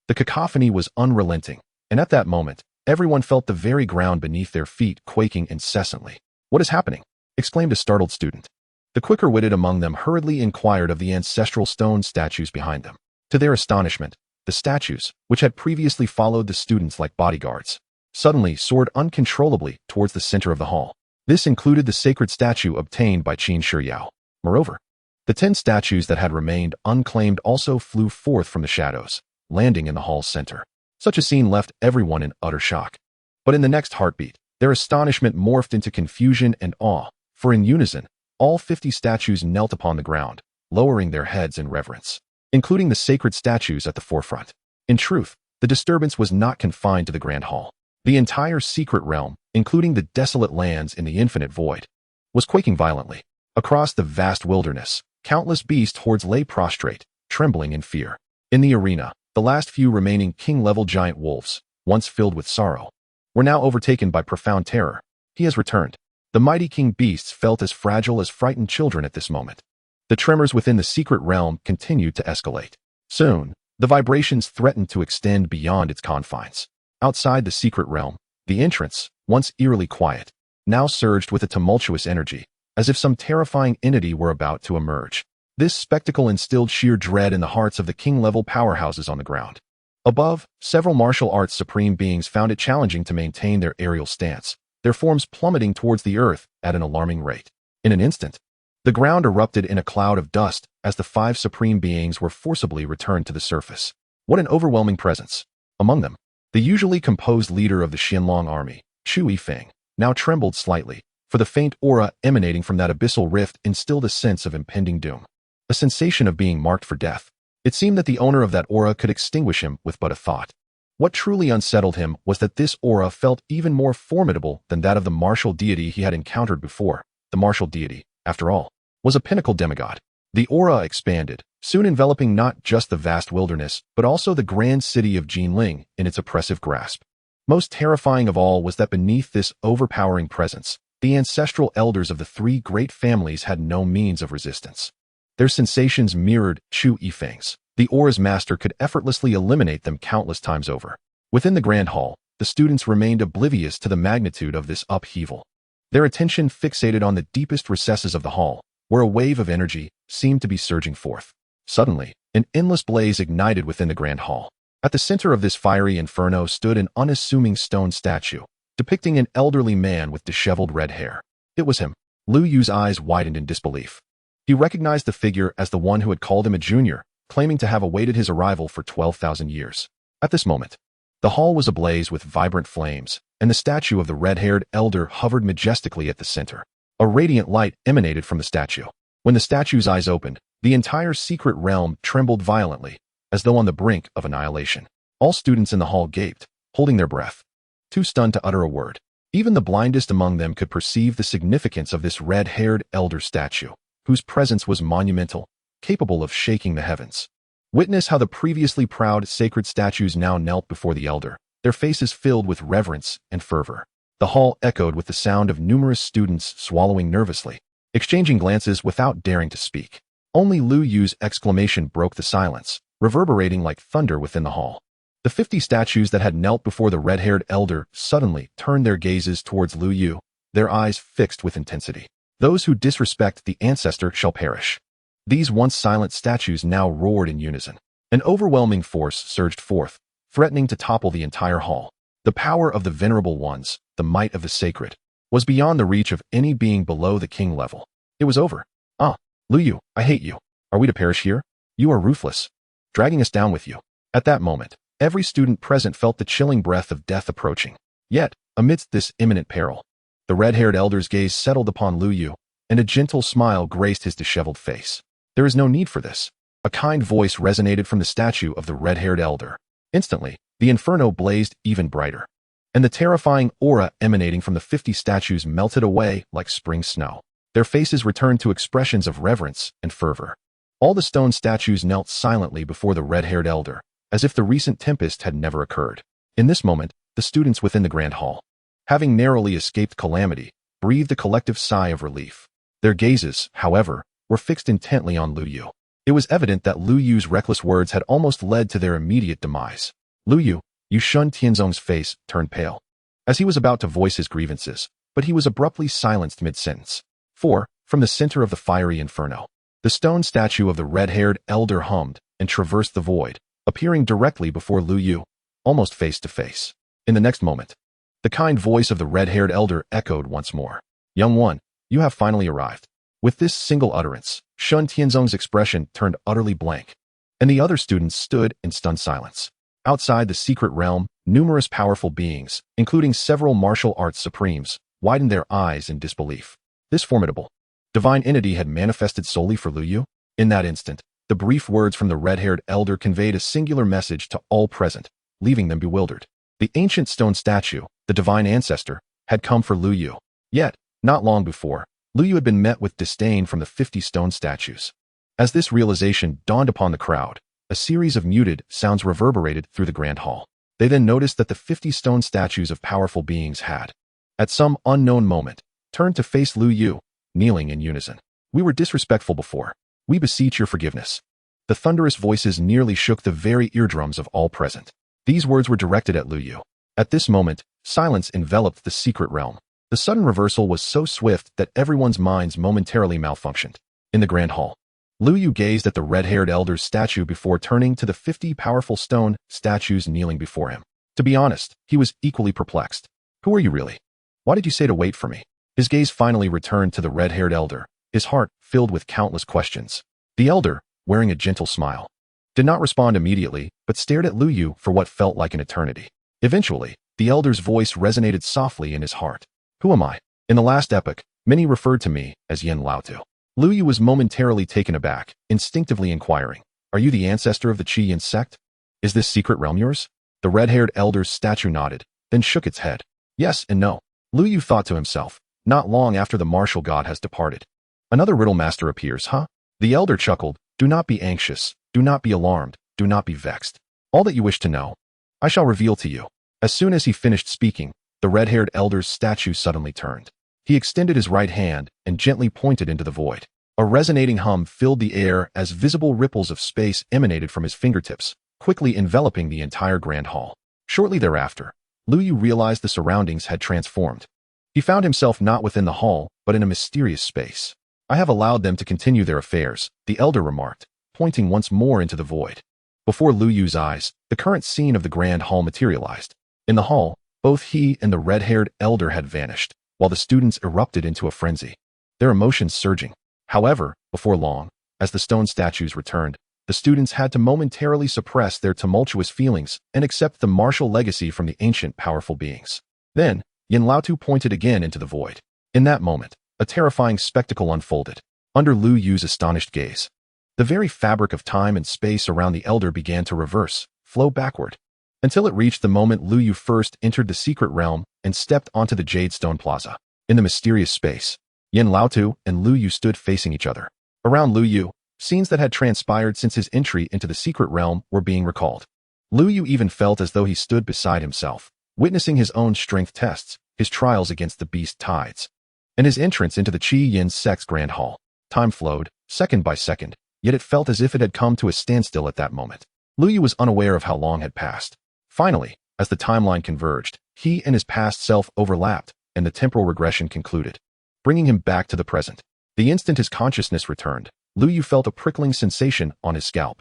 The cacophony was unrelenting, and at that moment, everyone felt the very ground beneath their feet quaking incessantly. What is happening? Exclaimed a startled student. The quicker-witted among them hurriedly inquired of the ancestral stone statues behind them. To their astonishment, the statues, which had previously followed the students like bodyguards, suddenly soared uncontrollably towards the center of the hall. This included the sacred statue obtained by Qin Shiyao. Moreover, the 10 statues that had remained unclaimed also flew forth from the shadows, landing in the hall's center. Such a scene left everyone in utter shock. But in the next heartbeat, their astonishment morphed into confusion and awe, for in unison, all 50 statues knelt upon the ground, lowering their heads in reverence, including the sacred statues at the forefront. In truth, the disturbance was not confined to the grand hall. The entire secret realm, including the desolate lands in the infinite void, was quaking violently. Across the vast wilderness, countless beast hordes lay prostrate, trembling in fear. In the arena, the last few remaining king-level giant wolves, once filled with sorrow, were now overtaken by profound terror. He has returned. The mighty king beasts felt as fragile as frightened children at this moment. The tremors within the secret realm continued to escalate. Soon, the vibrations threatened to extend beyond its confines. Outside the secret realm, the entrance, once eerily quiet, now surged with a tumultuous energy, as if some terrifying entity were about to emerge. This spectacle instilled sheer dread in the hearts of the king-level powerhouses on the ground. Above, several martial arts supreme beings found it challenging to maintain their aerial stance, their forms plummeting towards the earth at an alarming rate. In an instant, the ground erupted in a cloud of dust as the 5 supreme beings were forcibly returned to the surface. What an overwhelming presence! Among them, the usually composed leader of the Xianlong army, Chu Yifeng, now trembled slightly, for the faint aura emanating from that abyssal rift instilled a sense of impending doom. A sensation of being marked for death. It seemed that the owner of that aura could extinguish him with but a thought. What truly unsettled him was that this aura felt even more formidable than that of the martial deity he had encountered before. The martial deity, after all, was a pinnacle demigod. The aura expanded, soon enveloping not just the vast wilderness, but also the grand city of Jinling in its oppressive grasp. Most terrifying of all was that beneath this overpowering presence, the ancestral elders of the 3 great families had no means of resistance. Their sensations mirrored Chu Yifeng's. The aura's master could effortlessly eliminate them countless times over. Within the grand hall, the students remained oblivious to the magnitude of this upheaval. Their attention fixated on the deepest recesses of the hall, where a wave of energy seemed to be surging forth. Suddenly, an endless blaze ignited within the grand hall. At the center of this fiery inferno stood an unassuming stone statue, depicting an elderly man with disheveled red hair. It was him. Lu Yu's eyes widened in disbelief. He recognized the figure as the one who had called him a junior, claiming to have awaited his arrival for 12,000 years. At this moment, the hall was ablaze with vibrant flames, and the statue of the red-haired elder hovered majestically at the center. A radiant light emanated from the statue. When the statue's eyes opened, the entire secret realm trembled violently, as though on the brink of annihilation. All students in the hall gaped, holding their breath, too stunned to utter a word. Even the blindest among them could perceive the significance of this red-haired elder statue, whose presence was monumental, capable of shaking the heavens. Witness how the previously proud sacred statues now knelt before the elder, their faces filled with reverence and fervor. The hall echoed with the sound of numerous students swallowing nervously, exchanging glances without daring to speak. Only Lu Yu's exclamation broke the silence, reverberating like thunder within the hall. The 50 statues that had knelt before the red-haired elder suddenly turned their gazes towards Lu Yu, their eyes fixed with intensity. Those who disrespect the ancestor shall perish. These once silent statues now roared in unison. An overwhelming force surged forth, threatening to topple the entire hall. The power of the venerable ones, the might of the sacred, was beyond the reach of any being below the king level. It was over. Ah, Lu Yu, I hate you. Are we to perish here? You are ruthless, dragging us down with you. At that moment, every student present felt the chilling breath of death approaching. Yet, amidst this imminent peril, the red-haired elder's gaze settled upon Lu Yu, and a gentle smile graced his disheveled face. There is no need for this. A kind voice resonated from the statue of the red-haired elder. Instantly, the inferno blazed even brighter, and the terrifying aura emanating from the 50 statues melted away like spring snow. Their faces returned to expressions of reverence and fervor. All the stone statues knelt silently before the red-haired elder, as if the recent tempest had never occurred. In this moment, the students within the grand hall, having narrowly escaped calamity, breathed a collective sigh of relief. Their gazes, however, were fixed intently on Lu Yu. It was evident that Lu Yu's reckless words had almost led to their immediate demise. Lu Yu, Shun Tianzong's face turned pale, as he was about to voice his grievances, but he was abruptly silenced mid-sentence. For, from the center of the fiery inferno, the stone statue of the red-haired elder hummed and traversed the void, appearing directly before Lu Yu, almost face to face. In the next moment, the kind voice of the red-haired elder echoed once more. Young one, you have finally arrived. With this single utterance, Shun Tianzong's expression turned utterly blank, and the other students stood in stunned silence. Outside the secret realm, numerous powerful beings, including several martial arts supremes, widened their eyes in disbelief. This formidable, divine entity had manifested solely for Lu Yu? In that instant, the brief words from the red-haired elder conveyed a singular message to all present, leaving them bewildered. The ancient stone statue, the divine ancestor, had come for Lu Yu. Yet, not long before, Lu Yu had been met with disdain from the 50 stone statues. As this realization dawned upon the crowd, a series of muted sounds reverberated through the grand hall. They then noticed that the 50 stone statues of powerful beings had, at some unknown moment, turned to face Lu Yu, kneeling in unison. "We were disrespectful before. We beseech your forgiveness." The thunderous voices nearly shook the very eardrums of all present. These words were directed at Lu Yu. At this moment, silence enveloped the secret realm. The sudden reversal was so swift that everyone's minds momentarily malfunctioned. In the Grand Hall, Lu Yu gazed at the red-haired elder's statue before turning to the 50 powerful stone statues kneeling before him. To be honest, he was equally perplexed. Who are you really? Why did you say to wait for me? His gaze finally returned to the red-haired elder, his heart filled with countless questions. The elder, wearing a gentle smile, did not respond immediately, but stared at Lu Yu for what felt like an eternity. Eventually, the elder's voice resonated softly in his heart. "Who am I?" In the last epoch, many referred to me as Yin Laotu. Lu Yu was momentarily taken aback, instinctively inquiring, "Are you the ancestor of the Qi Yin sect? Is this secret realm yours?" The red-haired elder's statue nodded, then shook its head. "Yes and no." Lu Yu thought to himself, "Not long after the martial god has departed, another riddle master appears, huh?" The elder chuckled, "Do not be anxious, do not be alarmed, do not be vexed. All that you wish to know, I shall reveal to you." As soon as he finished speaking, the red-haired elder's statue suddenly turned. He extended his right hand and gently pointed into the void. A resonating hum filled the air as visible ripples of space emanated from his fingertips, quickly enveloping the entire Grand Hall. Shortly thereafter, Lu Yu realized the surroundings had transformed. He found himself not within the hall, but in a mysterious space. "I have allowed them to continue their affairs," the elder remarked, pointing once more into the void. Before Lu Yu's eyes, the current scene of the Grand Hall materialized. In the hall, both he and the red-haired elder had vanished, while the students erupted into a frenzy, their emotions surging. However, before long, as the stone statues returned, the students had to momentarily suppress their tumultuous feelings and accept the martial legacy from the ancient powerful beings. Then, Yin Laotu pointed again into the void. In that moment, a terrifying spectacle unfolded. Under Lu Yu's astonished gaze, the very fabric of time and space around the elder began to reverse, flow backward, until it reached the moment Lu Yu first entered the secret realm and stepped onto the Jadestone Plaza. In the mysterious space, Yin Laotu and Lu Yu stood facing each other. Around Lu Yu, scenes that had transpired since his entry into the secret realm were being recalled. Lu Yu even felt as though he stood beside himself, witnessing his own strength tests, his trials against the beast tides, and his entrance into the Qi Yin sect's Grand Hall. Time flowed, second by second, yet it felt as if it had come to a standstill at that moment. Lu Yu was unaware of how long had passed. Finally, as the timeline converged, he and his past self overlapped, and the temporal regression concluded, bringing him back to the present. The instant his consciousness returned, Lu Yu felt a prickling sensation on his scalp.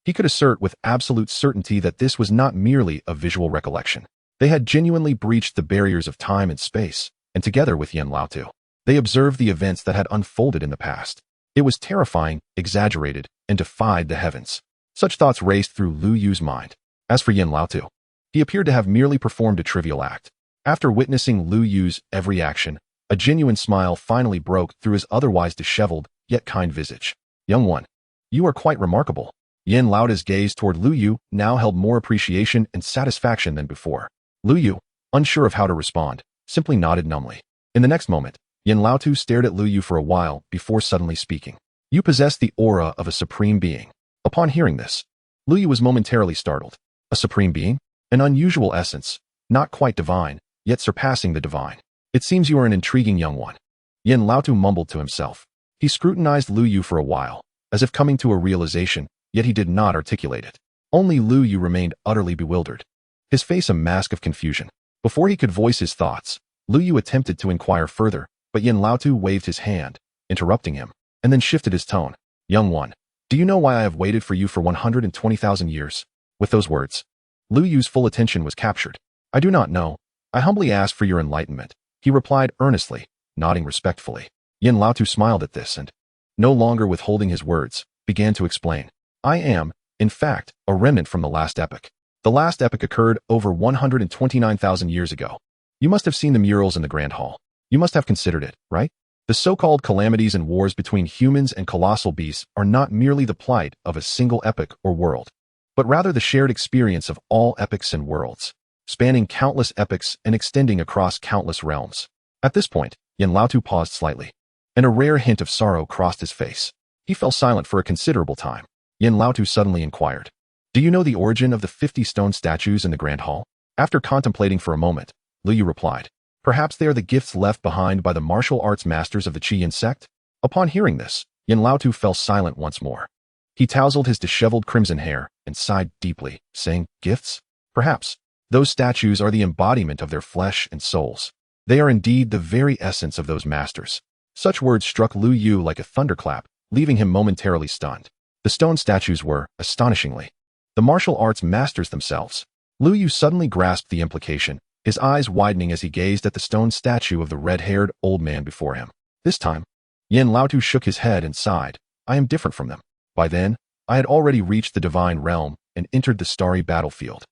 He could assert with absolute certainty that this was not merely a visual recollection. They had genuinely breached the barriers of time and space, and together with Yin Laotu, they observed the events that had unfolded in the past. It was terrifying, exaggerated, and defied the heavens. Such thoughts raced through Lu Yu's mind. As for Yin Laotu, he appeared to have merely performed a trivial act. After witnessing Lu Yu's every action, a genuine smile finally broke through his otherwise disheveled, yet kind visage. "Young one, you are quite remarkable." Yin Laotu's gaze toward Lu Yu now held more appreciation and satisfaction than before. Lu Yu, unsure of how to respond, simply nodded numbly. In the next moment, Yin Laotu stared at Lu Yu for a while before suddenly speaking. "You possess the aura of a supreme being." Upon hearing this, Lu Yu was momentarily startled. A supreme being? An unusual essence, not quite divine, yet surpassing the divine. "It seems you are an intriguing young one." Yin Laotu mumbled to himself. He scrutinized Lu Yu for a while, as if coming to a realization, yet he did not articulate it. Only Lu Yu remained utterly bewildered, his face a mask of confusion. Before he could voice his thoughts, Lu Yu attempted to inquire further, but Yin Laotu waved his hand, interrupting him, and then shifted his tone. "Young one, do you know why I have waited for you for 120,000 years? With those words, Lu Yu's full attention was captured. "I do not know. I humbly ask for your enlightenment," he replied earnestly, nodding respectfully. Yin Laotu smiled at this and, no longer withholding his words, began to explain. "I am, in fact, a remnant from the last epoch. The last epoch occurred over 129,000 years ago. You must have seen the murals in the Grand Hall. You must have considered it, right? The so-called calamities and wars between humans and colossal beasts are not merely the plight of a single epoch or world, but rather the shared experience of all epochs and worlds, spanning countless epochs and extending across countless realms." At this point, Yin Laotu paused slightly, and a rare hint of sorrow crossed his face. He fell silent for a considerable time. Yin Laotu suddenly inquired, "Do you know the origin of the 50 stone statues in the Grand Hall?" After contemplating for a moment, Lu Yu replied, Perhaps they are the gifts left behind by the martial arts masters of the Qi sect? Upon hearing this, Yin Laotu fell silent once more. He tousled his disheveled crimson hair and sighed deeply, saying, "Gifts? Perhaps. Those statues are the embodiment of their flesh and souls. They are indeed the very essence of those masters." Such words struck Lu Yu like a thunderclap, leaving him momentarily stunned. The stone statues were, astonishingly, the martial arts masters themselves. Lu Yu suddenly grasped the implication, his eyes widening as he gazed at the stone statue of the red-haired old man before him. This time, Yin Laotu shook his head and sighed. "I am different from them." By then, I had already reached the divine realm and entered the starry battlefield.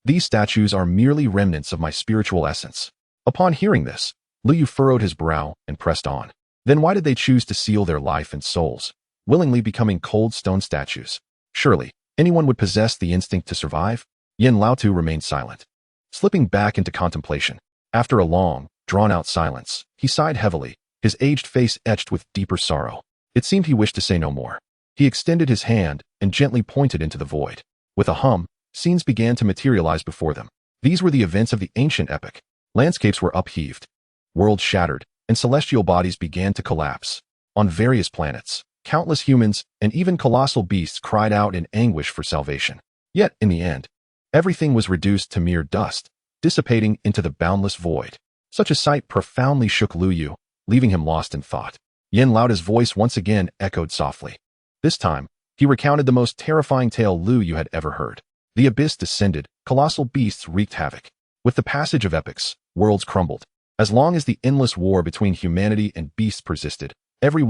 These statues are merely remnants of my spiritual essence. Upon hearing this, Lu Yu furrowed his brow and pressed on. Then why did they choose to seal their life and souls, willingly becoming cold stone statues? Surely, anyone would possess the instinct to survive? Yin Laotu remained silent, slipping back into contemplation. After a long, drawn-out silence, he sighed heavily, his aged face etched with deeper sorrow. It seemed he wished to say no more. He extended his hand and gently pointed into the void. With a hum, scenes began to materialize before them. These were the events of the ancient epic. Landscapes were upheaved, worlds shattered, and celestial bodies began to collapse. On various planets, countless humans and even colossal beasts cried out in anguish for salvation. Yet, in the end, everything was reduced to mere dust, dissipating into the boundless void. Such a sight profoundly shook Lu Yu, leaving him lost in thought. Yin Laotu's voice once again echoed softly. This time, he recounted the most terrifying tale Lu Yu had ever heard. The abyss descended, colossal beasts wreaked havoc. With the passage of epochs, worlds crumbled. As long as the endless war between humanity and beasts persisted, every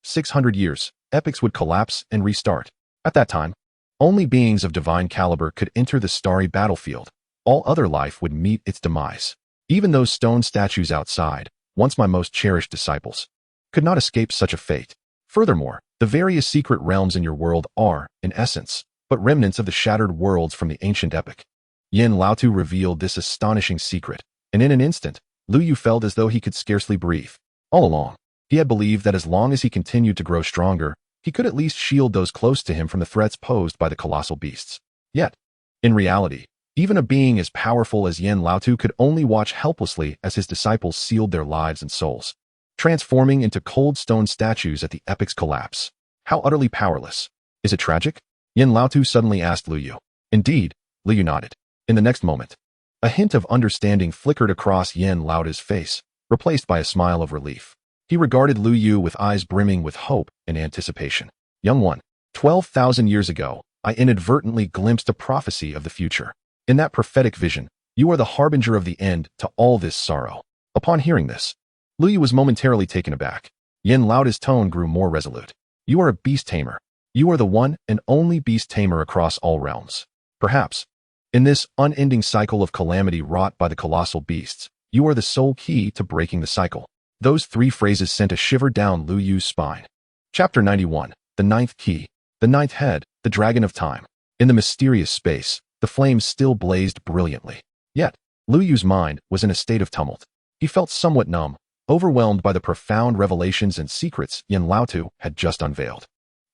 600 years, epochs would collapse and restart. At that time, only beings of divine caliber could enter the starry battlefield. All other life would meet its demise. Even those stone statues outside, once my most cherished disciples, could not escape such a fate. Furthermore, the various secret realms in your world are, in essence, but remnants of the shattered worlds from the ancient epic. Yin Laotu revealed this astonishing secret, and in an instant, Lu Yu felt as though he could scarcely breathe. All along, he had believed that as long as he continued to grow stronger, he could at least shield those close to him from the threats posed by the colossal beasts. Yet, in reality, even a being as powerful as Yin Laotu could only watch helplessly as his disciples sealed their lives and souls, transforming into cold stone statues at the epic's collapse. How utterly powerless. Is it tragic? Yin Laotu suddenly asked Lu Yu. Indeed, Lu Yu nodded. In the next moment, a hint of understanding flickered across Yin Laotu's face, replaced by a smile of relief. He regarded Lu Yu with eyes brimming with hope and anticipation. Young one, 12,000 years ago, I inadvertently glimpsed a prophecy of the future. In that prophetic vision, you are the harbinger of the end to all this sorrow. Upon hearing this, Lu Yu was momentarily taken aback. Yin Laotu's tone grew more resolute. You are a beast tamer. You are the one and only beast tamer across all realms. Perhaps, in this unending cycle of calamity wrought by the colossal beasts, you are the sole key to breaking the cycle. Those three phrases sent a shiver down Lu Yu's spine. Chapter 91, The Ninth Key, the Ninth Head, the Dragon of Time. In the mysterious space, the flames still blazed brilliantly. Yet, Lu Yu's mind was in a state of tumult. He felt somewhat numb, overwhelmed by the profound revelations and secrets Yin Laotu had just unveiled.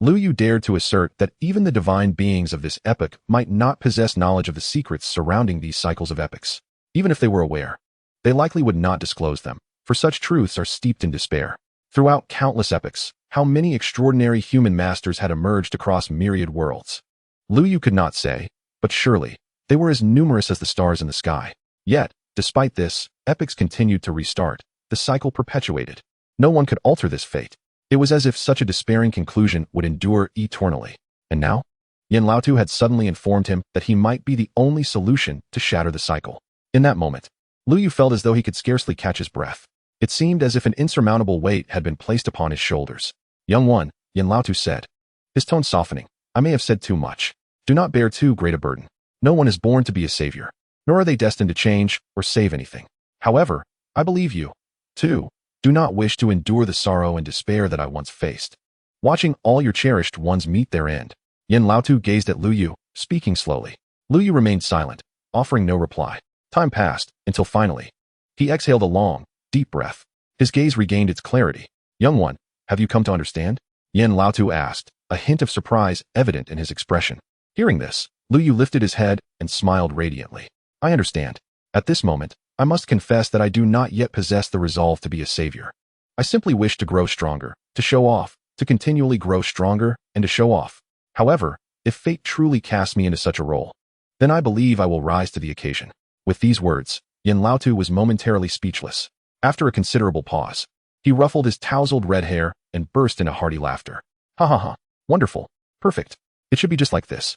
Lu Yu dared to assert that even the divine beings of this epoch might not possess knowledge of the secrets surrounding these cycles of epochs. Even if they were aware, they likely would not disclose them, for such truths are steeped in despair. Throughout countless epochs, how many extraordinary human masters had emerged across myriad worlds? Lu Yu could not say, but surely, they were as numerous as the stars in the sky. Yet, despite this, epochs continued to restart. The cycle perpetuated. No one could alter this fate. It was as if such a despairing conclusion would endure eternally. And now? Yin Laotu had suddenly informed him that he might be the only solution to shatter the cycle. In that moment, Lu Yu felt as though he could scarcely catch his breath. It seemed as if an insurmountable weight had been placed upon his shoulders. Young one, Yin Laotu said, his tone softening. I may have said too much. Do not bear too great a burden. No one is born to be a savior, nor are they destined to change or save anything. However, I believe you, too, do not wish to endure the sorrow and despair that I once faced. Watching all your cherished ones meet their end. Yin Laotu gazed at Lu Yu, speaking slowly. Lu Yu remained silent, offering no reply. Time passed, until finally, he exhaled a long, deep breath. His gaze regained its clarity. Young one, have you come to understand? Yin Laotu asked, a hint of surprise evident in his expression. Hearing this, Lu Yu lifted his head and smiled radiantly. I understand. At this moment, I must confess that I do not yet possess the resolve to be a savior. I simply wish to grow stronger, to show off, to continually grow stronger, and to show off. However, if fate truly casts me into such a role, then I believe I will rise to the occasion." With these words, Yin Laotu was momentarily speechless. After a considerable pause, he ruffled his tousled red hair and burst into hearty laughter. "Ha ha ha. Wonderful. Perfect. It should be just like this."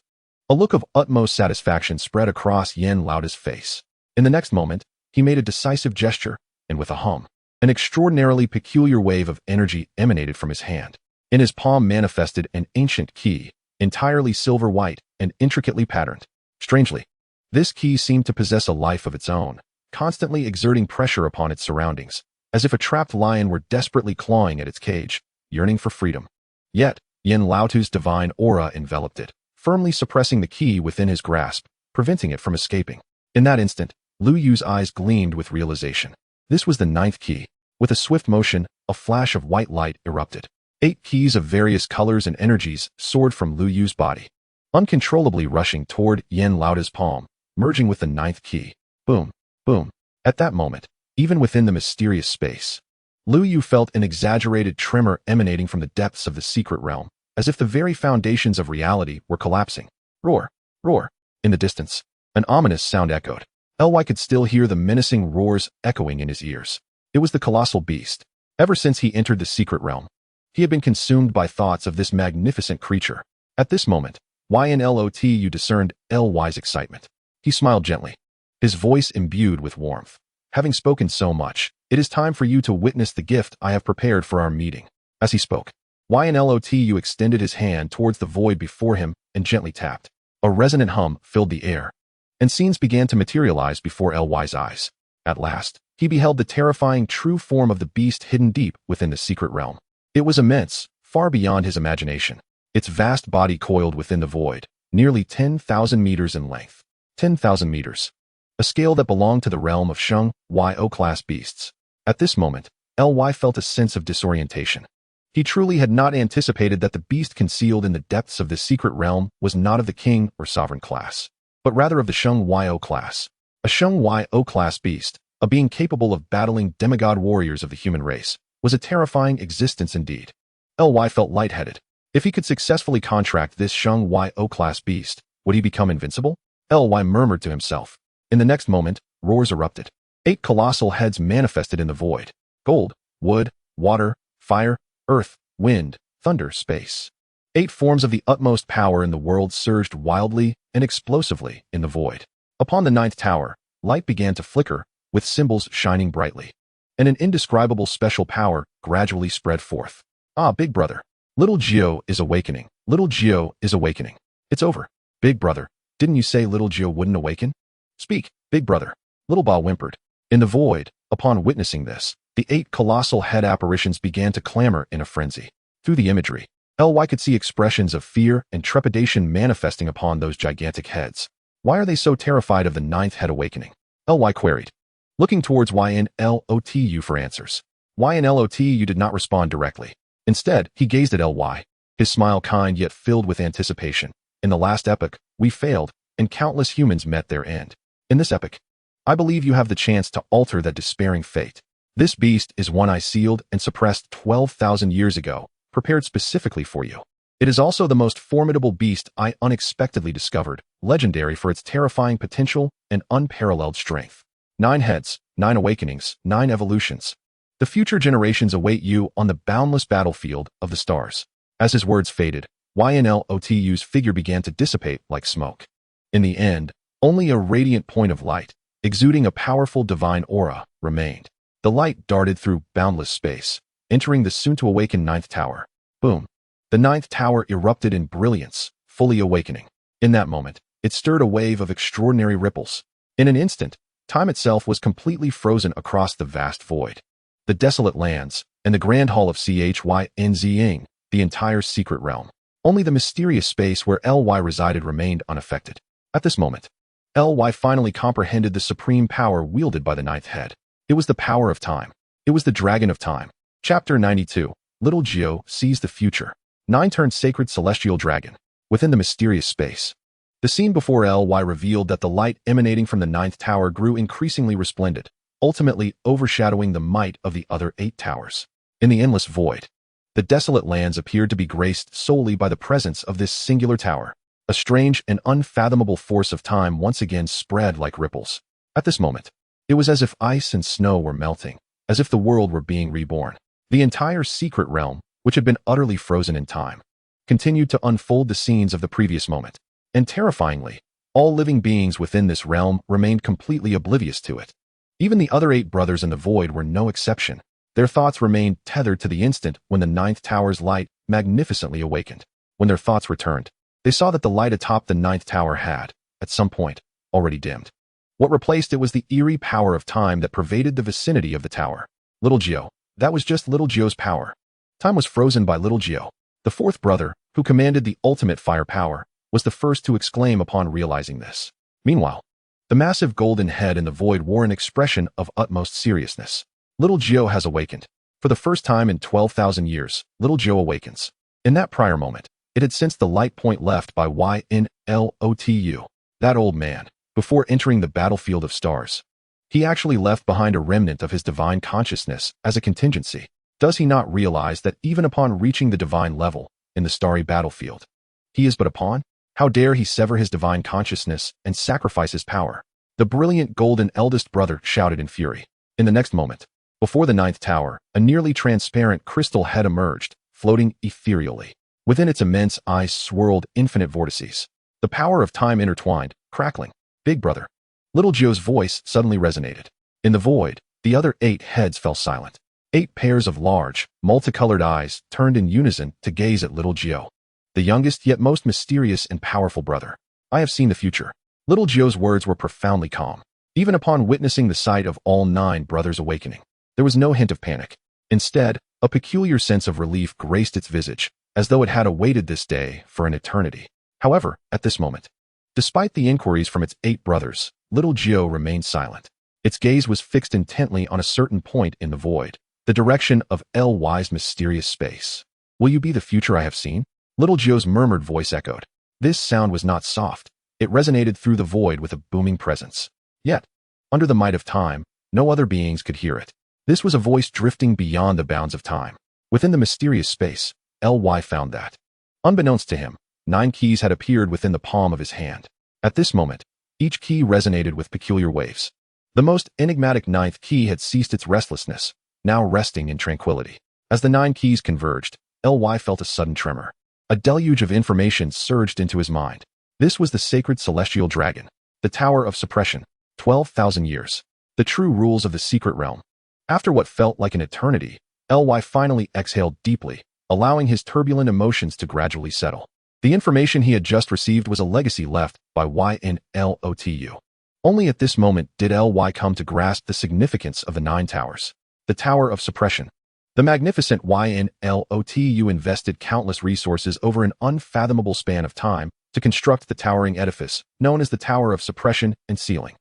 A look of utmost satisfaction spread across Yin Laotu's face. In the next moment, he made a decisive gesture, and with a hum, an extraordinarily peculiar wave of energy emanated from his hand. In his palm manifested an ancient key, entirely silver-white and intricately patterned. Strangely, this key seemed to possess a life of its own, constantly exerting pressure upon its surroundings, as if a trapped lion were desperately clawing at its cage, yearning for freedom. Yet, Yin Laotu's divine aura enveloped it, firmly suppressing the key within his grasp, preventing it from escaping. In that instant, Lu Yu's eyes gleamed with realization. This was the 9th key. With a swift motion, a flash of white light erupted. 8 keys of various colors and energies soared from Lu Yu's body, uncontrollably rushing toward Yin Laotu's palm, merging with the 9th key. Boom, boom. At that moment, even within the mysterious space, Lu Yu felt an exaggerated tremor emanating from the depths of the secret realm, as if the very foundations of reality were collapsing. Roar, roar. In the distance, an ominous sound echoed. Ly could still hear the menacing roars echoing in his ears. It was the colossal beast. Ever since he entered the secret realm, he had been consumed by thoughts of this magnificent creature. At this moment, Ynlotu discerned Ly's excitement. He smiled gently, his voice imbued with warmth. "Having spoken so much, it is time for you to witness the gift I have prepared for our meeting." As he spoke, Ynlotu extended his hand towards the void before him and gently tapped. A resonant hum filled the air, and scenes began to materialize before Ly's eyes. At last, he beheld the terrifying true form of the beast hidden deep within the secret realm. It was immense, far beyond his imagination. Its vast body coiled within the void, nearly 10,000 meters in length. 10,000 meters. A scale that belonged to the realm of Sheng Yo-class beasts. At this moment, Ly felt a sense of disorientation. He truly had not anticipated that the beast concealed in the depths of this secret realm was not of the king or sovereign class, but rather of the Sheng Yo class. A Sheng Yo class beast, a being capable of battling demigod warriors of the human race, was a terrifying existence indeed. Ly felt lightheaded. If he could successfully contract this Sheng Yo class beast, would he become invincible? Ly murmured to himself. In the next moment, roars erupted. 8 colossal heads manifested in the void. Gold, wood, water, fire, earth, wind, thunder, space. 8 forms of the utmost power in the world surged wildly and explosively in the void. Upon the 9th tower, light began to flicker, with symbols shining brightly, and an indescribable special power gradually spread forth. "Ah, big brother. Little Geo is awakening. Little Geo is awakening. It's over. Big brother, didn't you say little Geo wouldn't awaken? Speak, big brother." Little Ba whimpered. In the void, upon witnessing this, the 8 colossal head apparitions began to clamor in a frenzy. Through the imagery, Ly could see expressions of fear and trepidation manifesting upon those gigantic heads. "Why are they so terrified of the 9th head awakening?" Ly queried, looking towards Ynlotu for answers. Ynlotu did not respond directly. Instead, he gazed at Ly, his smile kind yet filled with anticipation. "In the last epoch, we failed, and countless humans met their end. In this epoch, I believe you have the chance to alter that despairing fate. This beast is one I sealed and suppressed 12,000 years ago, prepared specifically for you. It is also the most formidable beast I unexpectedly discovered, legendary for its terrifying potential and unparalleled strength. 9 heads, 9 awakenings, 9 evolutions. The future generations await you on the boundless battlefield of the stars." As his words faded, Ynlotu's figure began to dissipate like smoke. In the end, only a radiant point of light, exuding a powerful divine aura, remained. The light darted through boundless space, entering the soon-to-awaken 9th tower. Boom. The 9th tower erupted in brilliance, fully awakening. In that moment, it stirred a wave of extraordinary ripples. In an instant, time itself was completely frozen across the vast void. The desolate lands, and the grand hall of Chynzing, the entire secret realm. Only the mysterious space where Ly resided remained unaffected. At this moment, Ly finally comprehended the supreme power wielded by the 9th head. It was the power of time. It was the dragon of time. Chapter 92. Little Geo sees the future. 9 turned sacred celestial dragon. Within the mysterious space, The scene before Ly revealed that the light emanating from the ninth tower grew increasingly resplendent, ultimately overshadowing the might of the other 8 towers. In the endless void, the desolate lands appeared to be graced solely by the presence of this singular tower. A strange and unfathomable force of time once again spread like ripples. At this moment, it was as if ice and snow were melting, as if the world were being reborn. The entire secret realm, which had been utterly frozen in time, continued to unfold the scenes of the previous moment. And terrifyingly, all living beings within this realm remained completely oblivious to it. Even the other 8 brothers in the void were no exception. Their thoughts remained tethered to the instant when the ninth tower's light magnificently awakened. When their thoughts returned, they saw that the light atop the ninth tower had, at some point, already dimmed. What replaced it was the eerie power of time that pervaded the vicinity of the tower. Little Geo. That was just Little Geo's power. Time was frozen by Little Geo. The 4th brother, who commanded the ultimate firepower, was the first to exclaim upon realizing this. Meanwhile, the massive golden head in the void wore an expression of utmost seriousness. Little Geo has awakened. For the first time in 12,000 years, Little Geo awakens. In that prior moment, it had sensed the light point left by YNLOTU. That old man, before entering the battlefield of stars. He actually left behind a remnant of his divine consciousness as a contingency. Does he not realize that even upon reaching the divine level, in the starry battlefield, he is but a pawn? How dare he sever his divine consciousness and sacrifice his power? The brilliant golden eldest brother shouted in fury. In the next moment, before the ninth tower, a nearly transparent crystal head emerged, floating ethereally. Within its immense eyes swirled infinite vortices. The power of time intertwined, crackling. Big brother. Little Geo's voice suddenly resonated. In the void, the other 8 heads fell silent. 8 pairs of large, multicolored eyes turned in unison to gaze at Little Geo, the youngest yet most mysterious and powerful brother. I have seen the future. Little Geo's words were profoundly calm. Even upon witnessing the sight of all 9 brothers awakening, there was no hint of panic. Instead, a peculiar sense of relief graced its visage, as though it had awaited this day for an eternity. However, at this moment, despite the inquiries from its 8 brothers, Little Geo remained silent. Its gaze was fixed intently on a certain point in the void, the direction of Ly's mysterious space. Will you be the future I have seen? Little Geo's murmured voice echoed. This sound was not soft. It resonated through the void with a booming presence. Yet, under the might of time, no other beings could hear it. This was a voice drifting beyond the bounds of time. Within the mysterious space, Ly found that, unbeknownst to him, 9 keys had appeared within the palm of his hand. At this moment, each key resonated with peculiar waves. The most enigmatic 9th key had ceased its restlessness, now resting in tranquility. As the 9 keys converged, Ly felt a sudden tremor. A deluge of information surged into his mind. This was the sacred celestial dragon, the Tower of Suppression, 12,000 years, the true rules of the secret realm. After what felt like an eternity, Ly finally exhaled deeply, allowing his turbulent emotions to gradually settle. The information he had just received was a legacy left by YNLOTU. Only at this moment did Ly come to grasp the significance of the 9 towers. The Tower of Suppression. The magnificent YNLOTU invested countless resources over an unfathomable span of time to construct the towering edifice known as the Tower of Suppression and Sealing.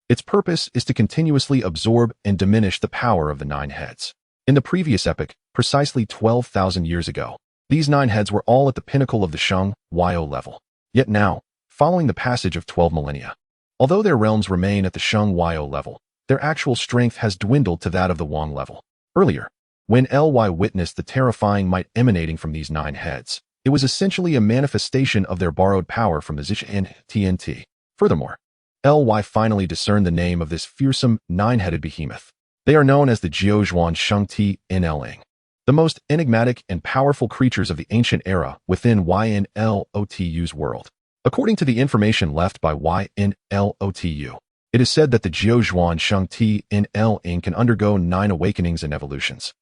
Its purpose is to continuously absorb and diminish the power of the 9 heads. In the previous epoch, precisely 12,000 years ago, these 9 heads were all at the pinnacle of the Shung-Yo level. Yet now, following the passage of 12 millennia, although their realms remain at the Shung-Yo level, their actual strength has dwindled to that of the Wang level. Earlier, when Ly witnessed the terrifying might emanating from these 9 heads, it was essentially a manifestation of their borrowed power from the Zich and TNT. Furthermore, Ly finally discerned the name of this fearsome 9-headed behemoth. They are known as the Jiozhuan Shengti Nling, the most enigmatic and powerful creatures of the ancient era within YNLOTU's world. According to the information left by YNLOTU, it is said that the Jiozhuan Shengti Nling can undergo 9 awakenings and evolutions,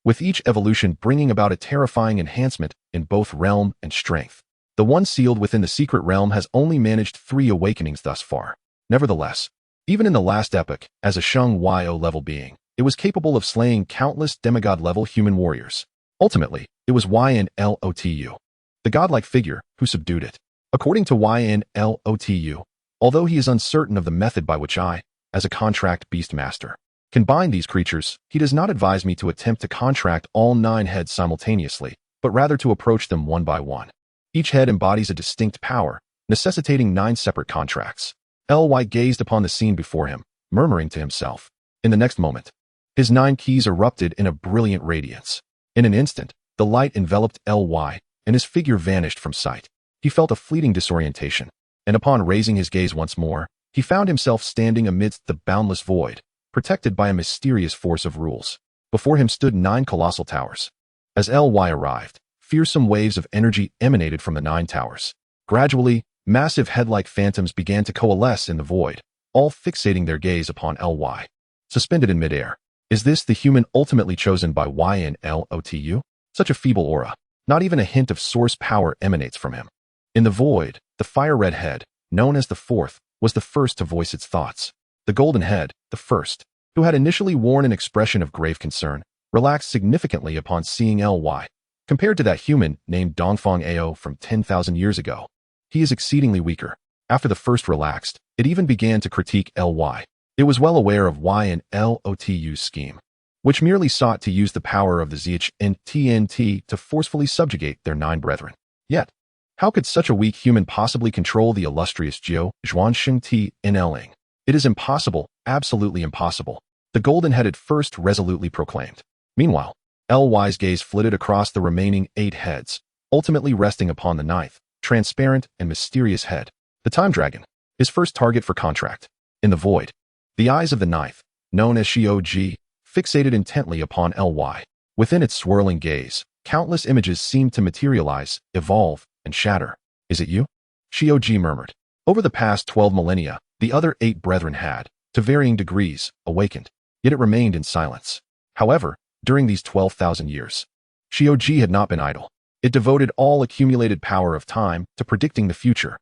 with each evolution bringing about a terrifying enhancement in both realm and strength. The one sealed within the secret realm has only managed 3 awakenings thus far. Nevertheless, even in the last epoch, as a Shung-Yo level being, it was capable of slaying countless demigod-level human warriors. Ultimately, it was YNLOTU, the godlike figure, who subdued it. According to YNLOTU, although he is uncertain of the method by which I, as a contract Beastmaster, can bind these creatures, he does not advise me to attempt to contract all 9 heads simultaneously, but rather to approach them one by one. Each head embodies a distinct power, necessitating 9 separate contracts. Ly gazed upon the scene before him, murmuring to himself. In the next moment, his 9 keys erupted in a brilliant radiance. In an instant, the light enveloped Ly, and his figure vanished from sight. He felt a fleeting disorientation, and upon raising his gaze once more, he found himself standing amidst the boundless void, protected by a mysterious force of rules. Before him stood 9 colossal towers. As Ly arrived, fearsome waves of energy emanated from the 9 towers. Gradually, massive head-like phantoms began to coalesce in the void, all fixating their gaze upon Ly. Suspended in midair. Is this the human ultimately chosen by YNLOTU? Such a feeble aura. Not even a hint of source power emanates from him. In the void, the fire-red head, known as the Fourth, was the first to voice its thoughts. The golden head, the first, who had initially worn an expression of grave concern, relaxed significantly upon seeing Ly. Compared to that human named Dongfang Ao from 10,000 years ago, he is exceedingly weaker. After the first relaxed, it even began to critique Ly. It was well aware of YNLOTU's scheme, which merely sought to use the power of the ZH and TNT to forcefully subjugate their 9 brethren. Yet, how could such a weak human possibly control the illustrious Jiao, Zhuansheng Ti, Ling? It is impossible, absolutely impossible, the golden-headed first resolutely proclaimed. Meanwhile, Ly's gaze flitted across the remaining 8 heads, ultimately resting upon the 9th, transparent and mysterious head, the Time Dragon, his first target for contract. In the void, the eyes of the 9th, known as Shioji, fixated intently upon Ly. Within its swirling gaze, countless images seemed to materialize, evolve, and shatter. Is it you? Shioji murmured. Over the past 12 millennia, the other 8 brethren had, to varying degrees, awakened, yet it remained in silence. However, during these 12,000 years, Shioji had not been idle. It devoted all accumulated power of time to predicting the future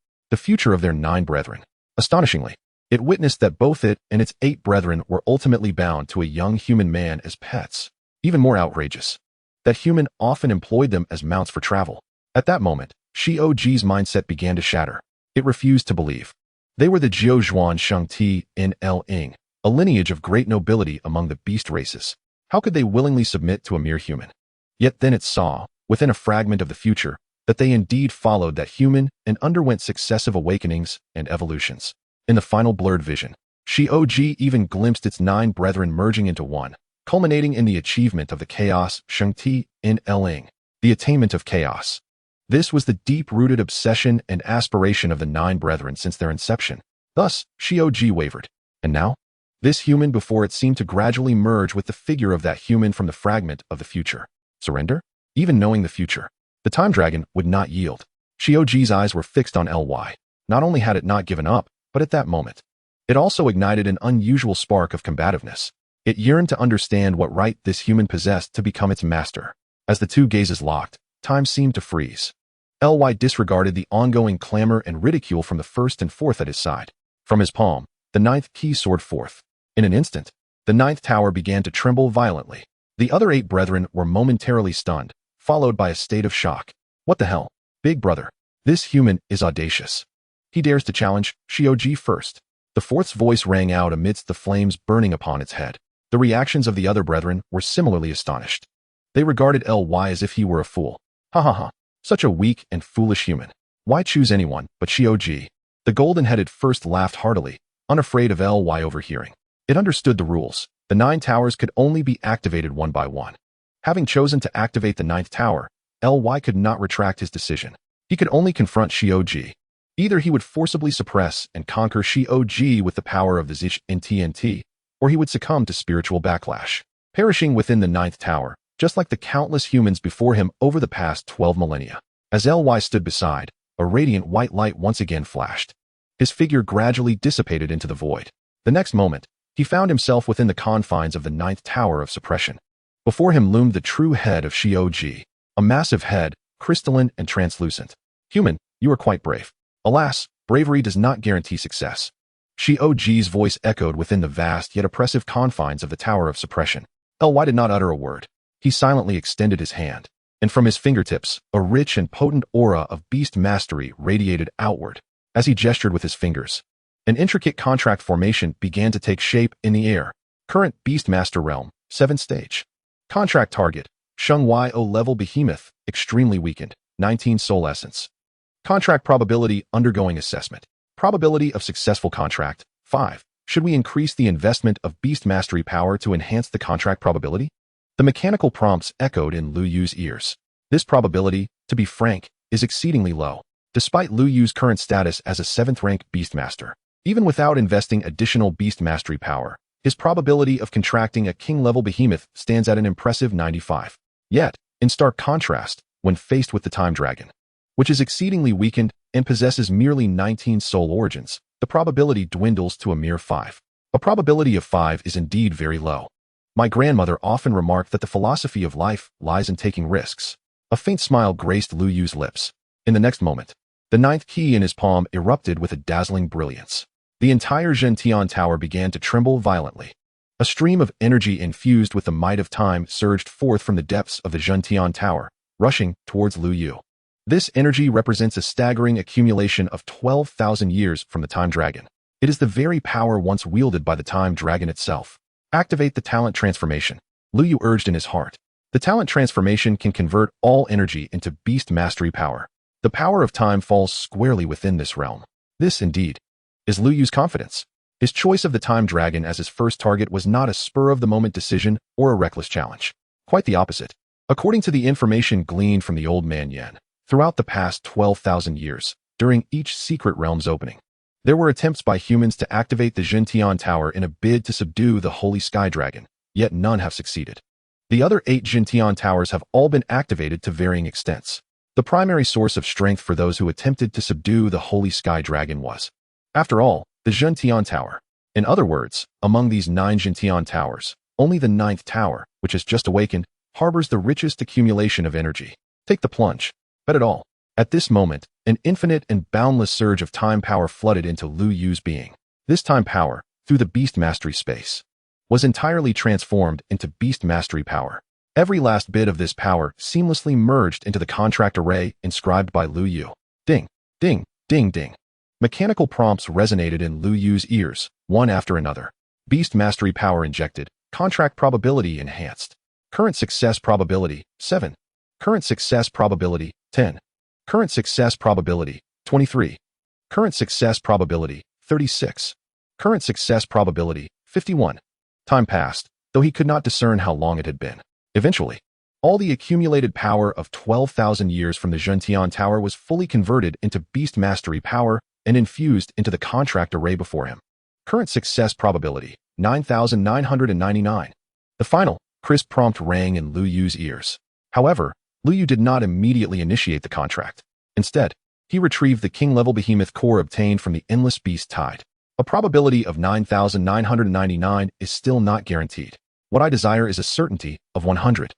of their 9 brethren. Astonishingly, it witnessed that both it and its 8 brethren were ultimately bound to a young human man as pets. Even more outrageous, that human often employed them as mounts for travel. At that moment, Shioji's mindset began to shatter. It refused to believe. They were the Jiao Sheng Ti Ling, a lineage of great nobility among the beast races. How could they willingly submit to a mere human? Yet then it saw, within a fragment of the future, that they indeed followed that human and underwent successive awakenings and evolutions. In the final blurred vision, Shioji even glimpsed its 9 brethren merging into one, culminating in the achievement of the chaos Sheng Ti Ling, the attainment of chaos. This was the deep-rooted obsession and aspiration of the 9 brethren since their inception. Thus, Shioji wavered. And now? This human before it seemed to gradually merge with the figure of that human from the fragment of the future. Surrender? Even knowing the future, the Time Dragon would not yield. Shioji's eyes were fixed on Ly. Not only had it not given up, but at that moment, it also ignited an unusual spark of combativeness. It yearned to understand what right this human possessed to become its master. As the 2 gazes locked, time seemed to freeze. Ly disregarded the ongoing clamor and ridicule from the 1st and 4th at his side. From his palm, the 9th key soared forth. In an instant, the 9th tower began to tremble violently. The other 8 brethren were momentarily stunned, followed by a state of shock. What the hell? Big brother, this human is audacious. He dares to challenge Shioji first. The 4th's voice rang out amidst the flames burning upon its head. The reactions of the other brethren were similarly astonished. They regarded Ly as if he were a fool. Ha ha ha. Such a weak and foolish human. Why choose anyone but Shioji? The golden-headed first laughed heartily, unafraid of Ly overhearing. It understood the rules. The 9 towers could only be activated one by one. Having chosen to activate the 9th tower, Ly could not retract his decision. He could only confront Shioji. Either he would forcibly suppress and conquer Shioji with the power of the ZH and TNT, or he would succumb to spiritual backlash, perishing within the 9th tower, just like the countless humans before him over the past 12 millennia. As Ly stood beside, a radiant white light once again flashed. His figure gradually dissipated into the void. The next moment, he found himself within the confines of the 9th tower of suppression. Before him loomed the true head of Shioji, a massive head, crystalline and translucent. Human, you are quite brave. Alas, bravery does not guarantee success. Shioji's voice echoed within the vast yet oppressive confines of the tower of suppression. Ly did not utter a word. He silently extended his hand, and from his fingertips, a rich and potent aura of Beastmastery radiated outward. As he gestured with his fingers, an intricate contract formation began to take shape in the air. Current Beastmaster realm, 7th stage. Contract target, Sheng Yo level behemoth, extremely weakened, 19 soul essence. Contract probability undergoing assessment. Probability of successful contract. 5. Should we increase the investment of Beastmastery power to enhance the contract probability? The mechanical prompts echoed in Lu Yu's ears. This probability, to be frank, is exceedingly low. Despite Lu Yu's current status as a 7th-rank Beastmaster, even without investing additional Beastmastery power, his probability of contracting a king-level behemoth stands at an impressive 95. Yet, in stark contrast, when faced with the Time Dragon, which is exceedingly weakened and possesses merely 19 soul origins, the probability dwindles to a mere 5. A probability of 5 is indeed very low. My grandmother often remarked that the philosophy of life lies in taking risks. A faint smile graced Lu Yu's lips. In the next moment, the 9th key in his palm erupted with a dazzling brilliance. The entire Gentian Tower began to tremble violently. A stream of energy infused with the might of time surged forth from the depths of the Gentian Tower, rushing towards Lu Yu. This energy represents a staggering accumulation of 12,000 years from the Time Dragon. It is the very power once wielded by the Time Dragon itself. Activate the talent transformation, Lu Yu urged in his heart. The talent transformation can convert all energy into Beastmastery power. The power of time falls squarely within this realm. This, indeed, is Lu Yu's confidence. His choice of the Time Dragon as his first target was not a spur-of-the-moment decision or a reckless challenge. Quite the opposite. According to the information gleaned from the old man Yan, throughout the past 12,000 years, during each secret realm's opening, there were attempts by humans to activate the Gentian Tower in a bid to subdue the Holy Sky Dragon, yet none have succeeded. The other 8 Gentian Towers have all been activated to varying extents. The primary source of strength for those who attempted to subdue the Holy Sky Dragon was, after all, the Gentian Tower. In other words, among these 9 Gentian Towers, only the 9th tower, which has just awakened, harbors the richest accumulation of energy. Take the plunge. Bet it all. At this moment, an infinite and boundless surge of time power flooded into Lu Yu's being. This time power, through the Beastmastery space, was entirely transformed into Beastmastery power. Every last bit of this power seamlessly merged into the contract array inscribed by Lu Yu. Ding, ding, ding, ding. Mechanical prompts resonated in Lu Yu's ears, one after another. Beastmastery power injected. Contract probability enhanced. Current success probability, 7. Current success probability, 10. Current success probability, 23. Current success probability, 36. Current success probability, 51. Time passed, though he could not discern how long it had been. Eventually, all the accumulated power of 12,000 years from the Gentian Tower was fully converted into Beastmastery power and infused into the contract array before him. Current success probability, 9,999. The final, crisp prompt rang in Lu Yu's ears. However, Lu Yu did not immediately initiate the contract. Instead, he retrieved the king-level behemoth core obtained from the endless beast tide. A probability of 9,999 is still not guaranteed. What I desire is a certainty of 100.